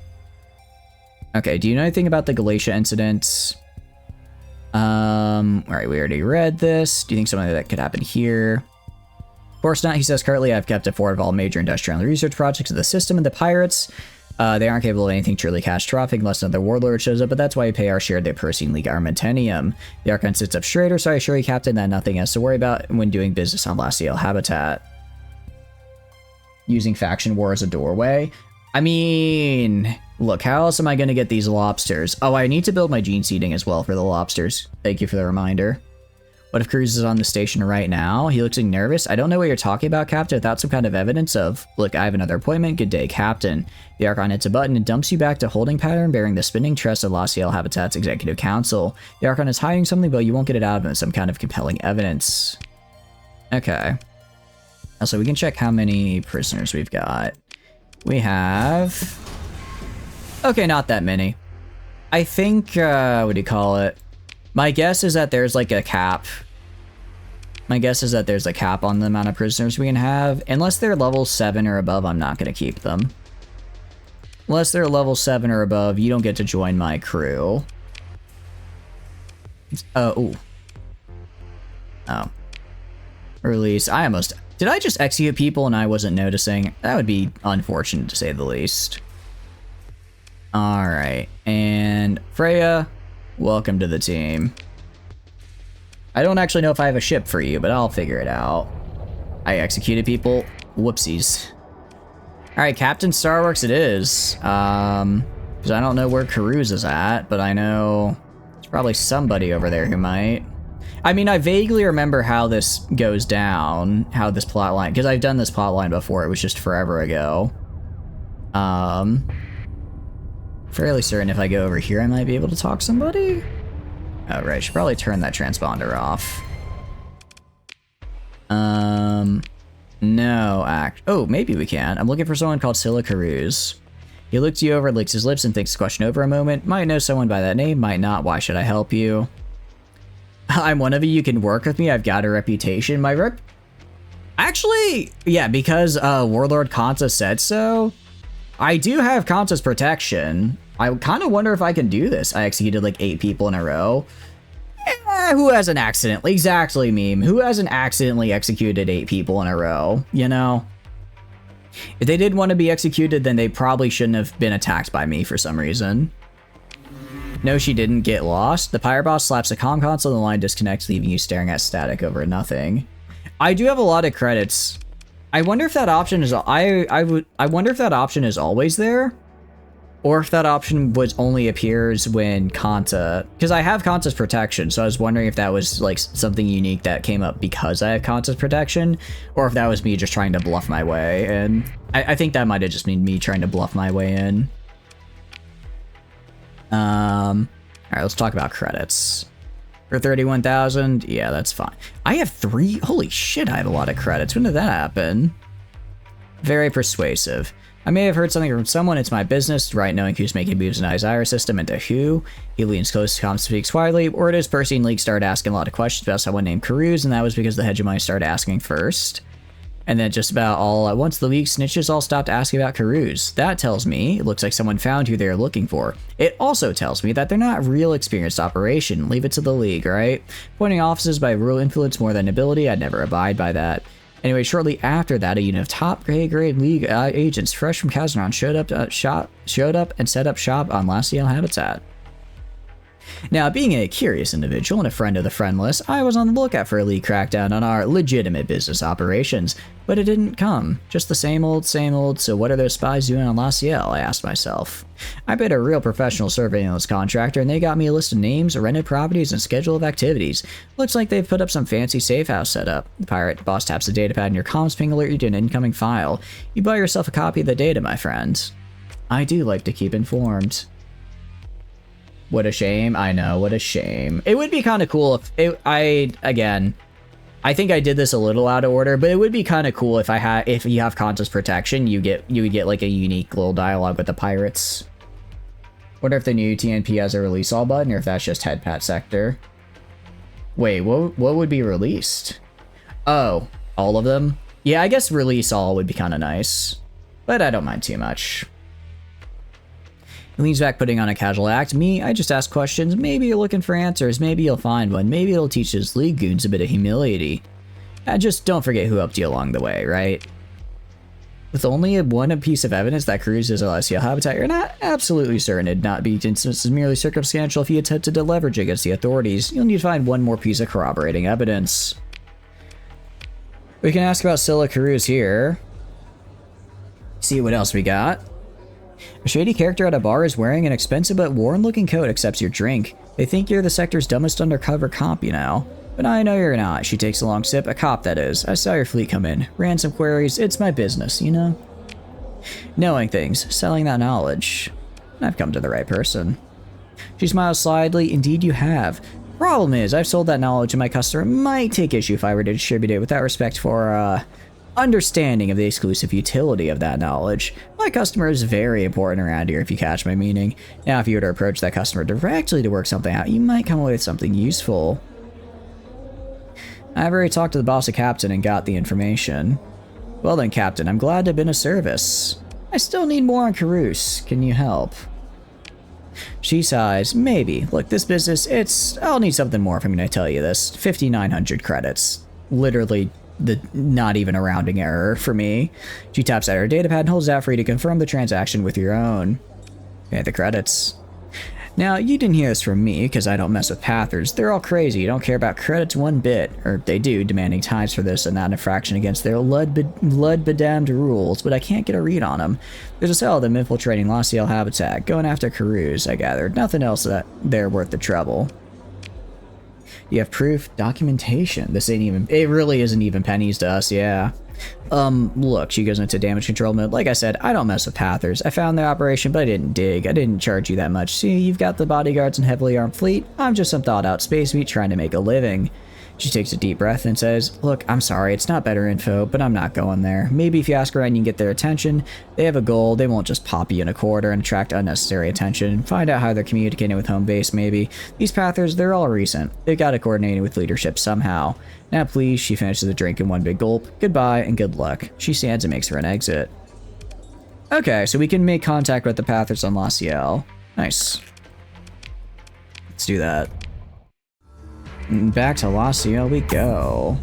Okay, do you know anything about the Galatia incident? Alright, we already read this. Do you think something like that could happen here? Of course not, he says. Currently, I've kept a fort of all major industrial and research projects of the system, and the pirates, they aren't capable of anything truly catastrophic unless another warlord shows up, but that's why we pay our share of the Persean League armamentarium. The Archon sits up straighter, so I assure you, Captain, that nothing else to worry about when doing business on Lassiel habitat. Using faction war as a doorway? I mean, look, how else am I going to get these lobsters? Oh, I need to build my gene seeding as well for the lobsters. Thank you for the reminder. What if Coureuse is on the station right now? He looks nervous. I don't know what you're talking about, Captain, without some kind of evidence of, look, I have another appointment. Good day, Captain. The Archon hits a button and dumps you back to holding pattern bearing the spinning tress of Lassiel Habitat's Executive Council. The Archon is hiding something, but you won't get it out of him. Some kind of compelling evidence. Okay. Also, we can check how many prisoners we've got. We have... Okay, not that many. I think, what do you call it? My guess is that there's like a cap. My guess is that there's a cap on the amount of prisoners we can have. Unless they're level 7 or above, I'm not going to keep them. Unless they're level 7 or above, you don't get to join my crew. Ooh. Oh. Release. I almost... Did I just execute people and I wasn't noticing? That would be unfortunate to say the least. Alright, and Freya, welcome to the team. I don't actually know if I have a ship for you, but I'll figure it out. I executed people. Whoopsies. Alright, Captain Starworks it is. Because I don't know where Coureuse is at, but I know there's probably somebody over there who might. I mean, I vaguely remember how this goes down, how this plotline, because I've done this plotline before, it was just forever ago. Fairly certain if I go over here, I might be able to talk to somebody. Oh, right, I should probably turn that transponder off. No, oh, maybe we can. I'm looking for someone called Scylla Coureuse. He looks you over, licks his lips, and thinks the question over a moment. Might know someone by that name, might not. Why should I help you? I'm one of you, you can work with me, I've got a reputation. Actually, yeah, because Warlord Kanta said so, I do have Kanta's protection. I kind of wonder if I can do this. I executed like 8 people in a row. Who hasn't accidentally, exactly meme, who hasn't accidentally executed 8 people in a row, you know? If they did want to be executed, then they probably shouldn't have been attacked by me for some reason. No, she didn't get lost. The pirate boss slaps a comm console and the line disconnects, leaving you staring at static over nothing. I do have a lot of credits. I wonder if that option is I wonder if that option is always there, or if that option only appears when Kanta, because I have Kanta's protection, so I was wondering if that was like something unique that came up because I have Kanta's protection, or if that was me just trying to bluff my way in. I think that might have just been me trying to bluff my way in. Alright, let's talk about credits. For 31,000, yeah, that's fine. I have 3, holy shit, I have a lot of credits. When did that happen? Very persuasive. I may have heard something from someone, it's my business, right, knowing who's making moves in Isaiah's system and to who. He leans close to comms, speaks quietly, or does Persean League started asking a lot of questions about someone named Coureuse, and that was because the hegemony started asking first. And then just about all at once, the League snitches all stopped asking about Coureuse. That tells me it looks like someone found who they're looking for. It also tells me that they're not real experienced operation. Leave it to the League, right? Appointing officers by rule influence more than ability, I'd never abide by that. Anyway, shortly after that, a unit of top grade League agents fresh from Kazran showed up and set up shop on Laciel habitat. Now, being a curious individual and a friend of the friendless, I was on the lookout for a League crackdown on our legitimate business operations, but it didn't come. Just the same old, so what are those spies doing on Laciel, I asked myself. I paid a real professional surveillance contractor and they got me a list of names, rented properties, and schedule of activities. Looks like they've put up some fancy safe house setup. The pirate boss taps the datapad and your comms ping alert you to an incoming file. You buy yourself a copy of the data, my friend. I do like to keep informed. What a shame. I know, what a shame. It would be kind of cool if I think I did this a little out of order, but it would be kind of cool if you have contest protection, you would get like a unique little dialogue with the pirates. Wonder if the new TNP has a release all button or if that's just head pat sector. Wait, what would be released? Oh, all of them? Yeah, I guess release all would be kind of nice, but I don't mind too much. He leans back, putting on a casual act. Me, I just ask questions. Maybe you're looking for answers. Maybe you'll find one. Maybe it'll teach his League goons a bit of humility. Just don't forget who helped you along the way, right? With only one piece of evidence that Coureuse is a Laciel habitat, you're not absolutely certain it'd not be instances merely circumstantial if you attempted to leverage against the authorities. You'll need to find one more piece of corroborating evidence. We can ask about Scylla Coureuse here. See what else we got. A shady character at a bar is wearing an expensive but worn-looking coat accepts your drink. They think you're the sector's dumbest undercover cop, you know. But I know you're not. She takes a long sip. A cop, that is. I saw your fleet come in. Ran some queries. It's my business, you know? Knowing things. Selling that knowledge. I've come to the right person. She smiles slyly. Indeed you have. Problem is, I've sold that knowledge and my customer might take issue if I were to distribute it without respect for, understanding of the exclusive utility of that knowledge. My customer is very important around here, if you catch my meaning. Now, if you were to approach that customer directly to work something out, you might come away with something useful. I've already talked to the boss of Captain and got the information. Well then, Captain, I'm glad to have been of service. I still need more on Coureuse. Can you help? She sighs. Maybe. Look, this business, I'll need something more if I'm going to tell you this. 5,900 credits. Literally not even a rounding error for me. She taps at her datapad and holds out for you to confirm the transaction with your own. Okay, the credits. Now, you didn't hear this from me, because I don't mess with pathers. They're all crazy. You don't care about credits one bit. Or they do, demanding times for this and not an infraction against their blood-bedamned rules, but I can't get a read on them. There's a cell of them infiltrating Laciel habitat, going after Coureuse, I gathered. Nothing else that they're worth the trouble. You have proof, documentation. This ain't even, it really isn't even pennies to us, yeah. Look, she goes into damage control mode. Like I said, I don't mess with pathers. I found their operation, but I didn't dig. I didn't charge you that much. See, you've got the bodyguards and heavily armed fleet. I'm just some thought-out space meat trying to make a living. She takes a deep breath and says, look, I'm sorry, it's not better info, but I'm not going there. Maybe if you ask around, you can get their attention. They have a goal. They won't just pop you in a quarter and attract unnecessary attention. Find out how they're communicating with home base, maybe. These pathers, they're all recent. They've got to coordinate with leadership somehow. Now please, she finishes the drink in one big gulp. Goodbye and good luck. She stands and makes her an exit. Okay, so we can make contact with the pathers on Laciel. Nice. Let's do that. Back to Laciel we go.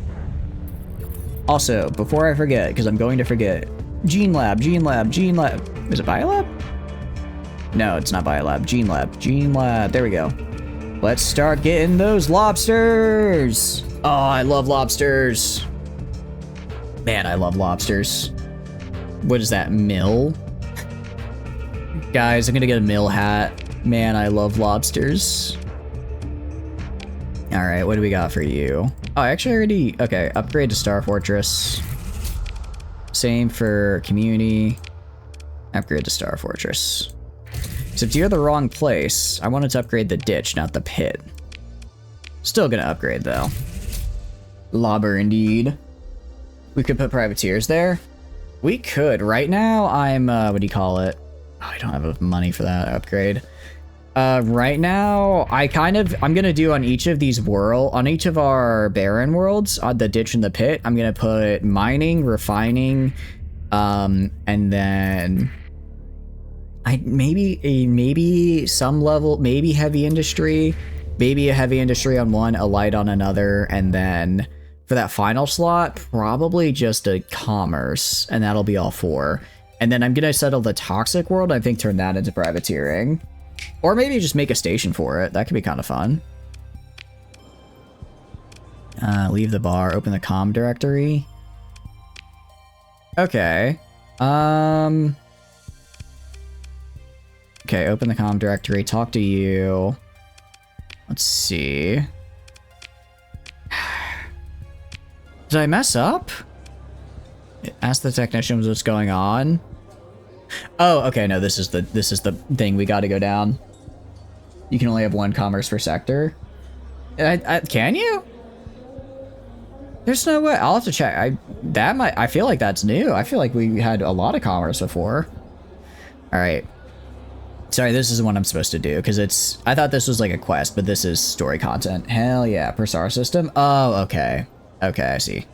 Also, before I forget, because I'm going to forget, Gene Lab. Is it Biolab? No, it's not Biolab. Gene Lab. There we go. Let's start getting those lobsters. Oh, I love lobsters. Man, I love lobsters. What is that, mill? Guys, I'm gonna get a mill hat. Man, I love lobsters. Alright, what do we got for you? Oh, I actually already... Okay, upgrade to Star Fortress. Same for Community. Upgrade to Star Fortress. Except you're the wrong place. I wanted to upgrade the ditch, not the pit. Still gonna upgrade, though. Lobber, indeed. We could put privateers there. We could. Right now, I'm... what do you call it? Oh, I don't have enough money for that upgrade. Right now, I'm gonna do on each of our barren worlds, on the ditch and the pit, I'm gonna put mining, refining, and then maybe some level, maybe heavy industry, maybe a heavy industry on one, a light on another, and then for that final slot, probably just a commerce, and that'll be all 4. And then I'm gonna settle the toxic world, I think turn that into privateering. Or maybe just make a station for it. That could be kind of fun. Leave the bar, open the comm directory. Okay. Okay, open the comm directory, talk to you. Let's see. Did I mess up? Ask the technicians what's going on. Oh, okay, no, this is the thing we got to go down. You can only have 1 commerce per sector. Can you? There's no way. I'll have to check. I feel like that's new. I feel like we had a lot of commerce before. All right. Sorry, this is the one I'm supposed to do because I thought this was like a quest, but this is story content. Hell yeah, per star system. Oh, okay. Okay, I see.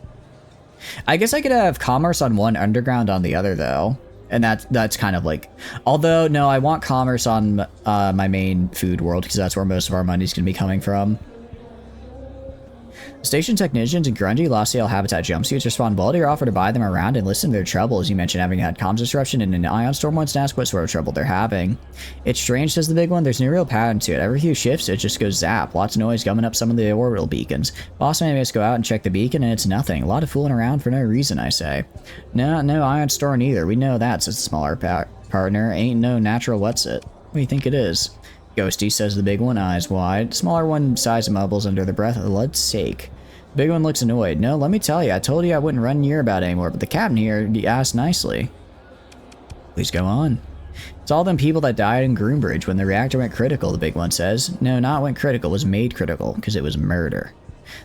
I guess I could have commerce on one, underground on the other though. And that's kind of like, although no, I want commerce on my main food world because that's where most of our money's gonna be coming from. Station technicians in grungy Lost-Ciel habitat jumpsuits respond well to your offer to buy them around and listen to their troubles. You mentioned having had comms disruption in an ion storm once and ask what sort of trouble they're having. It's strange, says the big one. There's no real pattern to it. Every few shifts, it just goes zap. Lots of noise coming up some of the orbital beacons. Boss man makes us go out and check the beacon and it's nothing. A lot of fooling around for no reason, I say. No ion storm either. We know that, says the smaller partner. Ain't no natural what's it. What do you think it is? Ghosty, says the big one, eyes wide. Smaller one sighs and mumbles under the breath. For Lord's sake. Big one looks annoyed. No, let me tell you, I told you I wouldn't run near about it anymore, but the captain here asked nicely. Please go on. It's all them people that died in Groombridge when the reactor went critical, the big one says. No, not went critical, it was made critical, because it was murder.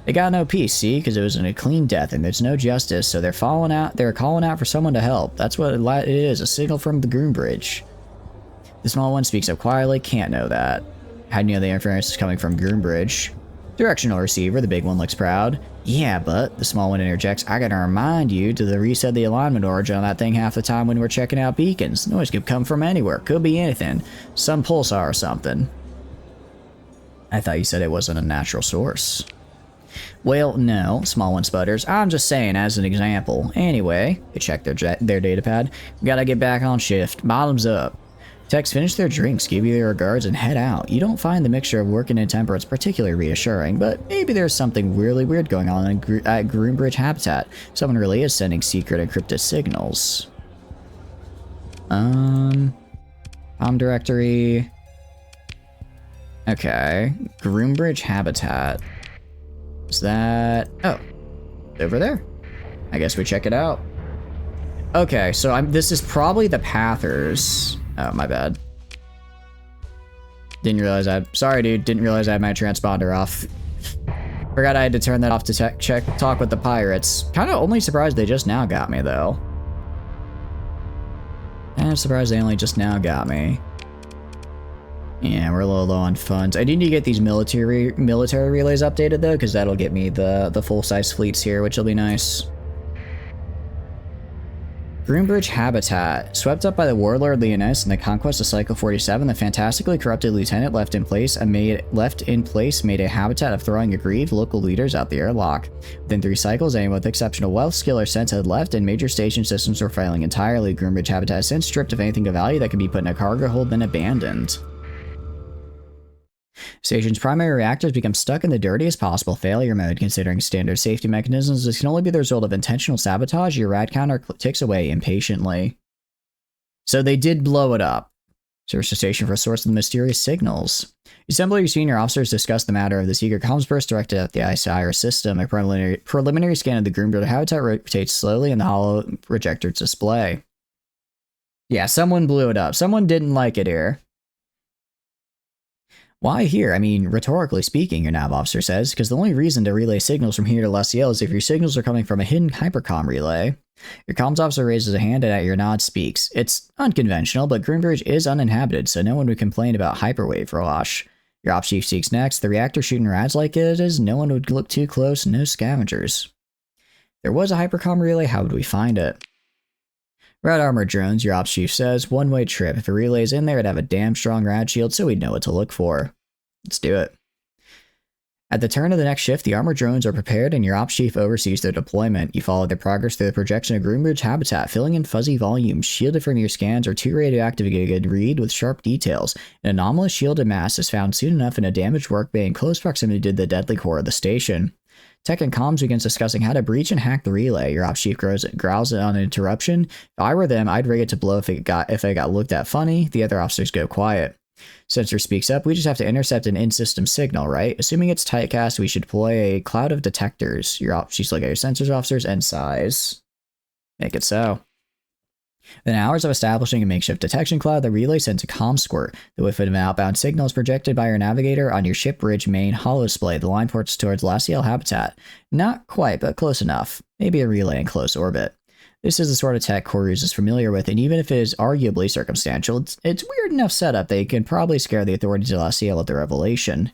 They got no peace, see, because it was a clean death and there's no justice, so they're calling out for someone to help. That's what it is, a signal from the Groombridge. The small one speaks up quietly, can't know that. How do you know the interference is coming from Groombridge? Directional receiver, the big one looks proud. Yeah, but, the small one interjects, I gotta remind you to reset the alignment origin on that thing half the time when we're checking out beacons. Noise could come from anywhere, could be anything. Some pulsar or something. I thought you said it wasn't a natural source. Well, no, small one sputters. I'm just saying as an example. Anyway, they check their data pad. We gotta get back on shift. Bottoms up. Techs finish their drinks, give you their regards, and head out. You don't find the mixture of work and intemperance particularly reassuring, but maybe there's something really weird going on at Groombridge Habitat. Someone really is sending secret encrypted signals. Comm directory. Okay, Groombridge Habitat. Is that... oh, over there. I guess we check it out. Okay, so this is probably the Pathers. Oh, my bad. Didn't realize sorry, dude. Didn't realize I had my transponder off. Forgot I had to turn that off to talk with the pirates. Kind of only surprised they just now got me, though. I'm surprised they only just now got me. Yeah, we're a little low on funds. I do need to get these military relays updated, though, because that'll get me the full-size fleets here, which will be nice. Groombridge Habitat. Swept up by the warlord Leonis and the conquest of Cycle 47, the fantastically corrupted lieutenant left in place made a habitat of throwing aggrieved local leaders out the airlock. Within 3 cycles, anyone with exceptional wealth, skill, or sense had left, and major station systems were failing entirely. Groombridge Habitat has since stripped of anything of value that could be put in a cargo hold and abandoned. Station's primary reactors become stuck in the dirtiest possible failure mode. Considering standard safety mechanisms, this can only be the result of intentional sabotage. Your rad counter ticks away impatiently. So they did blow it up. Search the station for a source of the mysterious signals. You assemble your senior officers, discuss the matter of the secret comms burst directed at the ISIR system. A preliminary scan of the Groombridge habitat rotates slowly in the hollow projector display. Yeah, someone blew it up. Someone didn't like it here. Why here? I mean, rhetorically speaking, your nav officer says, because the only reason to relay signals from here to La Ciel is if your signals are coming from a hidden hypercom relay. Your comms officer raises a hand and at your nod speaks. It's unconventional, but Groombridge is uninhabited, so no one would complain about hyperwave wash. Your ops chief speaks next. The reactor shooting rads like it is, no one would look too close, no scavengers. There was a hypercom relay, how would we find it? Rad armored drones, your ops chief says. One-way trip. If a relay's in there, it'd have a damn strong rad shield, so we'd know what to look for. Let's do it. At the turn of the next shift, the armored drones are prepared and your ops chief oversees their deployment. You follow their progress through the projection of Groombridge habitat, filling in fuzzy volumes. Shielded from your scans are two radioactivated read with sharp details. An anomalous shielded mass is found soon enough in a damaged work bay in close proximity to the deadly core of the station. Tech and comms begins discussing how to breach and hack the relay. Your ops chief growls on an interruption. If I were them, I'd rig it to blow if it got looked at funny. The other officers go quiet. Sensor speaks up. We just have to intercept an in-system signal, right? Assuming it's typecast, we should deploy a cloud of detectors. Your ops chief look at your sensors officers and size. Make it so. Within hours of establishing a makeshift detection cloud, the relay sends a comm squirt. The whiff of an outbound signal is projected by your navigator on your ship bridge main holodisplay. The line ports towards La Ciel habitat. Not quite, but close enough. Maybe a relay in close orbit. This is the sort of tech Coureuse is familiar with, and even if it is arguably circumstantial, it's weird enough setup they can probably scare the authorities of La Ciel at the revelation.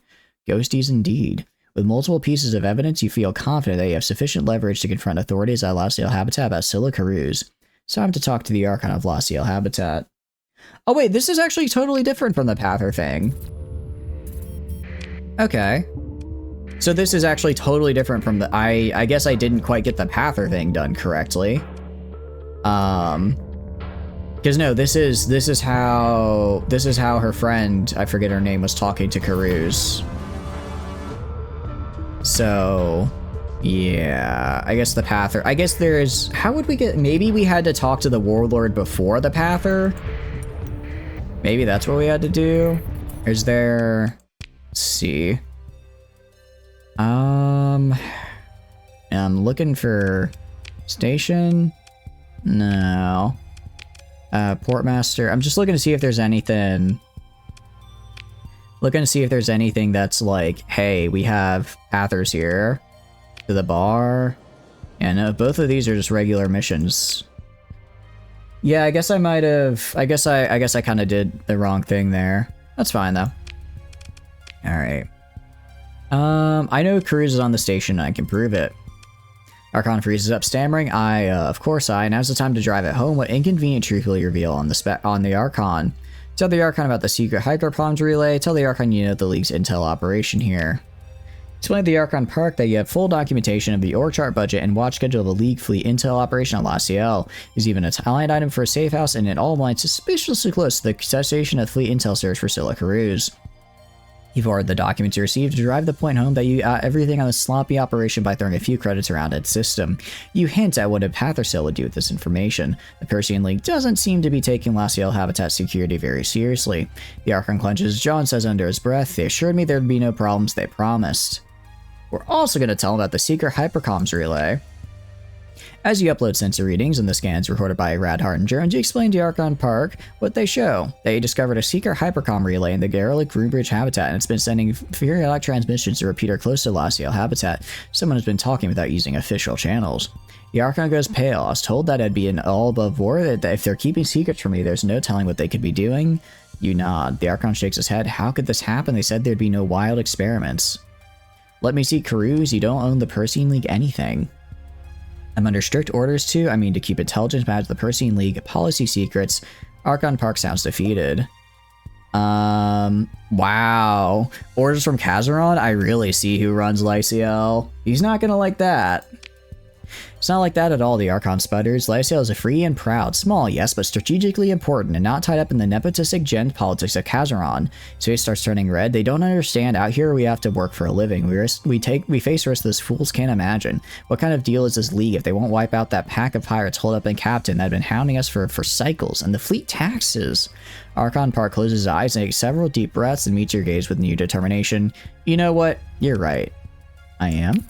Ghosties indeed. With multiple pieces of evidence, you feel confident that you have sufficient leverage to confront authorities at La Ciel habitat about Scylla Coureuse. It's time to talk to the Archon of La Ciel habitat. Oh wait, this is actually totally different from the Pather thing. Okay. So this is actually totally different from the... I guess I didn't quite get the Pather thing done correctly. Because no, this is how her friend, I forget her name, was talking to Coureuse. So... yeah, I guess the Pather. I guess there's... how would we get... maybe we had to talk to the Warlord before the Pather? Maybe that's what we had to do? Is there... let's see. I'm looking for... station? No. Portmaster. I'm just looking to see if there's anything... looking to see if there's anything that's like, hey, we have Pathers here. To the bar. And no, both of these are just regular missions. Yeah, I guess I might have... I guess I kind of did the wrong thing there. That's fine, though. Alright. I know Coureuse is on the station, and I can prove it. Archon freezes up, stammering. Of course now's the time to drive it home. What inconvenient truth will you reveal on the Archon? Tell the Archon about the secret hypercoms relay. Tell the Archon you know the League's intel operation here. Explain to the Archon Park that you have full documentation of the org chart budget and watch schedule of the League fleet intel operation on La Ciel. There's even a line item for a safe house, and it all aligns suspiciously close to the cessation of fleet intel search for Scylla Coureuse. You forward the documents you received to drive the point home that you got everything on the sloppy operation by throwing a few credits around its system. You hint at what a Pathercell would do with this information. The Persean League doesn't seem to be taking La Ciel habitat security very seriously. The Archon clenches his jaw and says under his breath, "They assured me there'd be no problems, they promised." We're also going to tell them about the secret hypercoms relay. As you upload sensor readings and the scans recorded by Radhart and Jones, you explain to Archon Park what they show. They discovered a secret hypercom relay in the derelict Groombridge habitat, and it's been sending periodic transmissions to repeater close to La Ciel habitat. Someone has been talking without using official channels. The Archon goes pale. I was told that it'd be an all above war, that if they're keeping secrets from me, there's no telling what they could be doing. You nod. The Archon shakes his head. How could this happen? They said there'd be no wild experiments. Let me see, Coureuse, you don't own the Persean League anything. I'm under strict orders to keep intelligence match the Persean League policy secrets. Archon Park sounds defeated. Wow. Orders from Kazaron? I really see who runs Lyciel. He's not gonna like that. It's not like that at all, the Archon sputters. Lyciel is a free and proud. Small, yes, but strategically important and not tied up in the nepotistic gen politics of Kazaron. His face starts turning red. They don't understand. Out here we have to work for a living. We face risks those fools can't imagine. What kind of deal is this league if they won't wipe out that pack of pirates holed up in Captain that have been hounding us for cycles? And the fleet taxes. Archon Park closes his eyes and takes several deep breaths and meets your gaze with new determination. You know what? You're right. I am.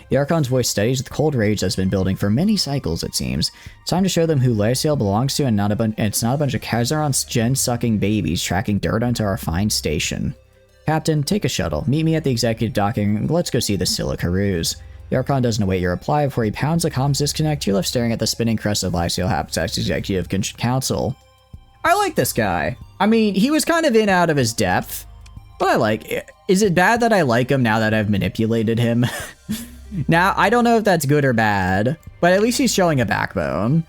The Archon's voice steadies with cold rage that's been building for many cycles, it seems. It's time to show them who Lysail belongs to, and it's not a bunch of Kazaron's gen-sucking babies tracking dirt onto our fine station. Captain, take a shuttle. Meet me at the executive docking, and let's go see the Scylla Coureuse. The Archon doesn't await your reply before he pounds the comms disconnect. You're left staring at the spinning crest of Lysail Habitat's Executive Council. I like this guy. I mean, he was kind of in out of his depth, but I like it. Is it bad that I like him now that I've manipulated him? Now, I don't know if that's good or bad, but at least he's showing a backbone.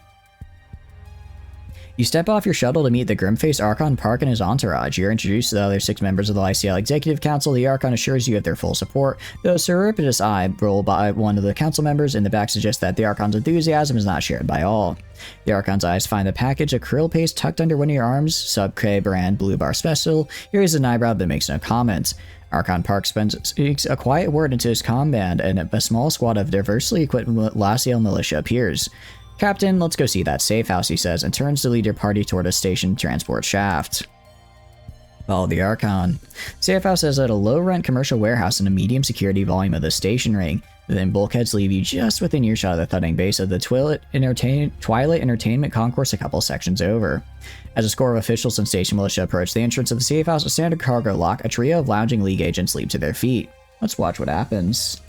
You step off your shuttle to meet the grim-faced Archon Park and his entourage. You're introduced to the other 6 members of the Lysail Executive Council. The Archon assures you of their full support, though a surreptitious eye roll by one of the council members in the back suggests that the Archon's enthusiasm is not shared by all. The Archon's eyes find the package of krill paste tucked under one of your arms, Sub-K brand Blue Bar Special. He raises an eyebrow but makes no comments. Archon Park speaks a quiet word into his comm band, and a small squad of diversely equipped Lysail militia appears. Captain, let's go see that safe house, he says, and turns to lead your party toward a station transport shaft. Follow the Archon. Safe house is at a low-rent commercial warehouse in a medium-security volume of the station ring. Then bulkheads leave you just within earshot of the thudding base of the Twilight Entertainment Concourse a couple sections over. As a score of officials and station militia approach the entrance of the safe house, a standard cargo lock, a trio of lounging League agents leap to their feet. Let's watch what happens.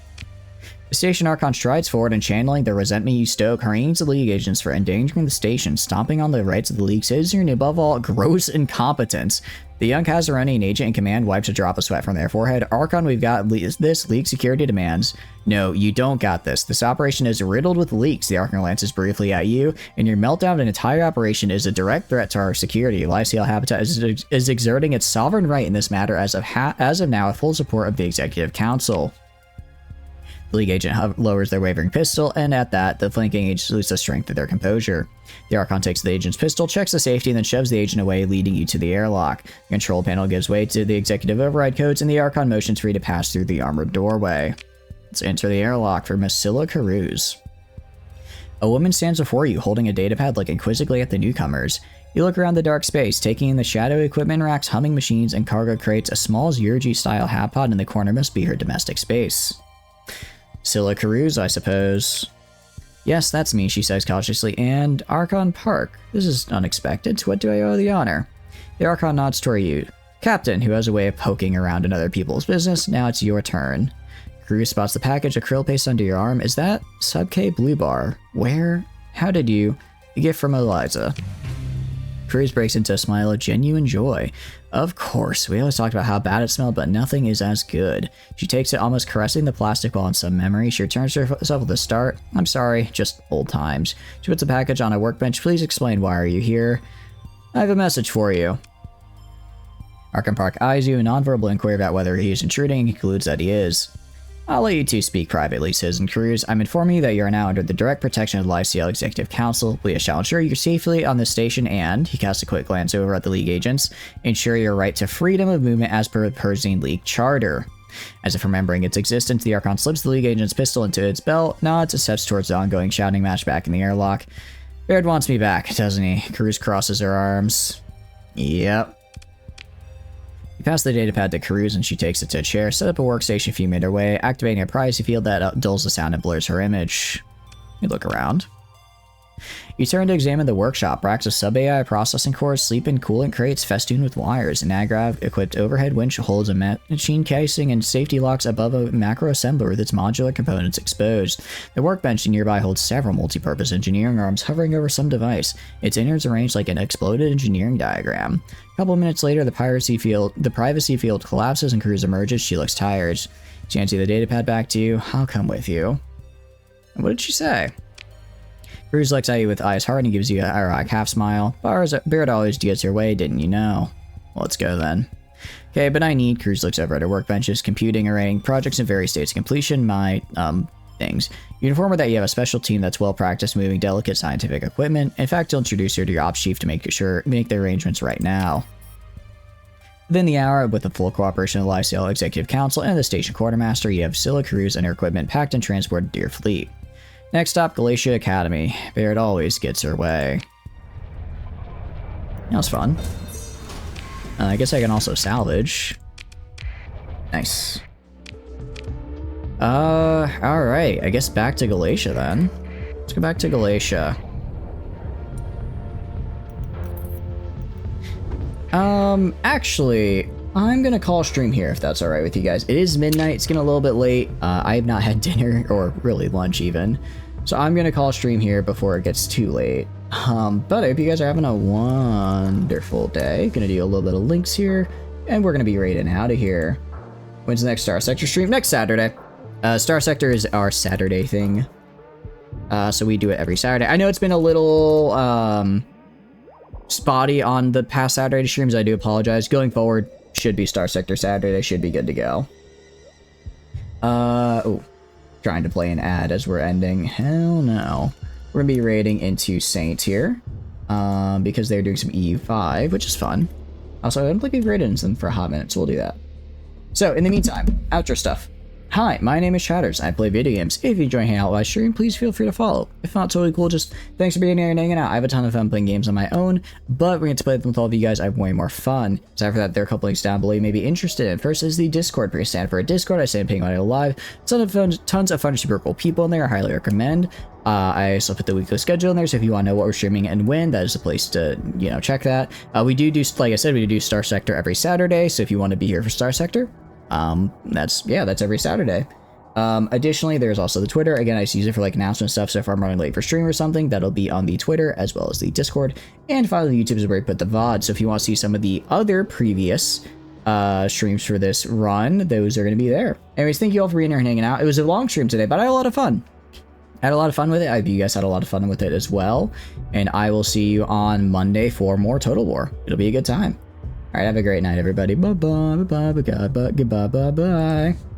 The station Archon strides forward and, channeling the resentment you stoke, harangues the League agents for endangering the station, stomping on the rights of the League citizen, and above all, gross incompetence. The young Kazaronian agent in command wipes a drop of sweat from their forehead. Archon, we've got this. League security demands. No, you don't got this. This operation is riddled with leaks. The Archon glances briefly at you, and your meltdown of an entire operation is a direct threat to our security. Lysail Habitat is exerting its sovereign right in this matter as of now with full support of the Executive Council. The League agent lowers their wavering pistol, and at that, the flanking agents lose the strength of their composure. The Archon takes the agent's pistol, checks the safety, and then shoves the agent away, leading you to the airlock. The control panel gives way to the executive override codes, and the Archon motions for you to pass through the armored doorway. Let's enter the airlock for Miss Scylla Coureuse. A woman stands before you, holding a datapad, looking quizzically at the newcomers. You look around the dark space, taking in the shadowy equipment racks, humming machines, and cargo crates. A small Zurgi-style hapod in the corner must be her domestic space. Scylla Coureuse, I suppose. Yes, that's me, she says cautiously. And Archon Park. This is unexpected. To what do I owe the honor? The Archon nods toward you. Captain, who has a way of poking around in other people's business. Now it's your turn. Coureuse spots the package of krill paste under your arm. Is that Sub-K Blue Bar? Where? How did you? A gift from Eliza. Coureuse breaks into a smile of genuine joy. Of course, we always talked about how bad it smelled, but nothing is as good. She takes it, almost caressing the plastic while in some memory. She returns to herself with a start. I'm sorry, just old times. She puts the package on a workbench. Please explain, why are you here? I have a message for you. Archon Park eyes you, a nonverbal inquiry about whether he is intruding, and concludes that he is. I'll let you two speak privately, Citizen Coureuse. I'm informing you that you are now under the direct protection of the Lysail Executive Council. We shall ensure you're safely on this station and, he casts a quick glance over at the League agents, ensure your right to freedom of movement as per the Persean League Charter. As if remembering its existence, the Archon slips the League agent's pistol into its belt, nods, and steps towards the ongoing shouting match back in the airlock. Baird wants me back, doesn't he? Coureuse crosses her arms. Yep. You pass the datapad to Coureuse and she takes it to a chair, set up a workstation a few meters away, activating a privacy field that dulls the sound and blurs her image. You look around. You turn to examine the workshop. Racks of sub-AI processing cores, sleep in coolant crates festooned with wires. An Agrav-equipped overhead winch holds a machine casing and safety locks above a macro assembler with its modular components exposed. The workbench nearby holds several multi-purpose engineering arms hovering over some device, its innards arranged like an exploded engineering diagram. A couple minutes later, the privacy field collapses and Coureuse emerges. She looks tired. She hands you the datapad back to you. I'll come with you. What did she say? Coureuse looks at you with eyes hard and gives you a ironic half smile. Baird always gets her way, didn't you know? Well, let's go then. Okay, but I need. Coureuse looks over at her workbenches, computing, arraying projects in various states of completion. Things. You inform her that you have a special team that's well practiced moving delicate scientific equipment. In fact, you'll introduce her to your ops chief to make the arrangements right now. Within the hour, with the full cooperation of the Lysail Executive Council and the station quartermaster, you have Scylla Coureuse and her equipment packed and transported to your fleet. Next stop, Galatia Academy. Baird always gets her way. That was fun. I guess I can also salvage. Nice. Alright. I guess back to Galatia then. Let's go back to Galatia. Actually, I'm gonna call stream here if that's alright with you guys. It is midnight, it's getting a little bit late. I have not had dinner, or really lunch even. So I'm gonna call stream here before it gets too late. But I hope you guys are having a wonderful day. Gonna do a little bit of links here, and we're gonna be raiding out of here. When's the next Starsector stream? Next Saturday. Starsector is our Saturday thing. So we do it every Saturday. I know it's been a little, spotty on the past Saturday streams. I do apologize. Going forward, should be Starsector Saturday. Should be good to go. Oh. Trying to play an ad as we're ending. Hell no. We're gonna be raiding into Saint here. Because they're doing some EU5, which is fun. Also, I don't think we've raided into them for a hot minute, so we'll do that. So, in the meantime, outro stuff. Hi, my name is Chatters. I play video games. If you enjoy hanging out while I stream, please feel free to follow. If not, totally cool. Just thanks for being here and hanging out. I have a ton of fun playing games on my own, but we're going to play them with all of you guys. I have way more fun. Aside from that, there are a couple links down below you may be interested in. First is the Discord. Where you stand for a Discord. I stand paying audio live. Tons of fun, super cool people in there. I highly recommend. I also put the weekly schedule in there, so if you want to know what we're streaming and when, that is the place to, you know, check that. We do, like I said, we do Starsector every Saturday, so if you want to be here for Starsector, that's every Saturday. Additionally, there's also the Twitter. Again, I just use it for like announcement stuff, so if I'm running late for stream or something, that'll be on the Twitter as well as the Discord. And finally, the YouTube is where we put the VOD, so if you want to see some of the other previous streams for this run, those are going to be there. Anyways, thank you all for being here and hanging out. It was a long stream today, but I had a lot of fun. I had a lot of fun with it. I hope you guys had a lot of fun with it as well. And I will see you on Monday for more Total War. It'll be a good time. All right, have a great night, everybody. Bye-bye, bye-bye, goodbye, bye-bye.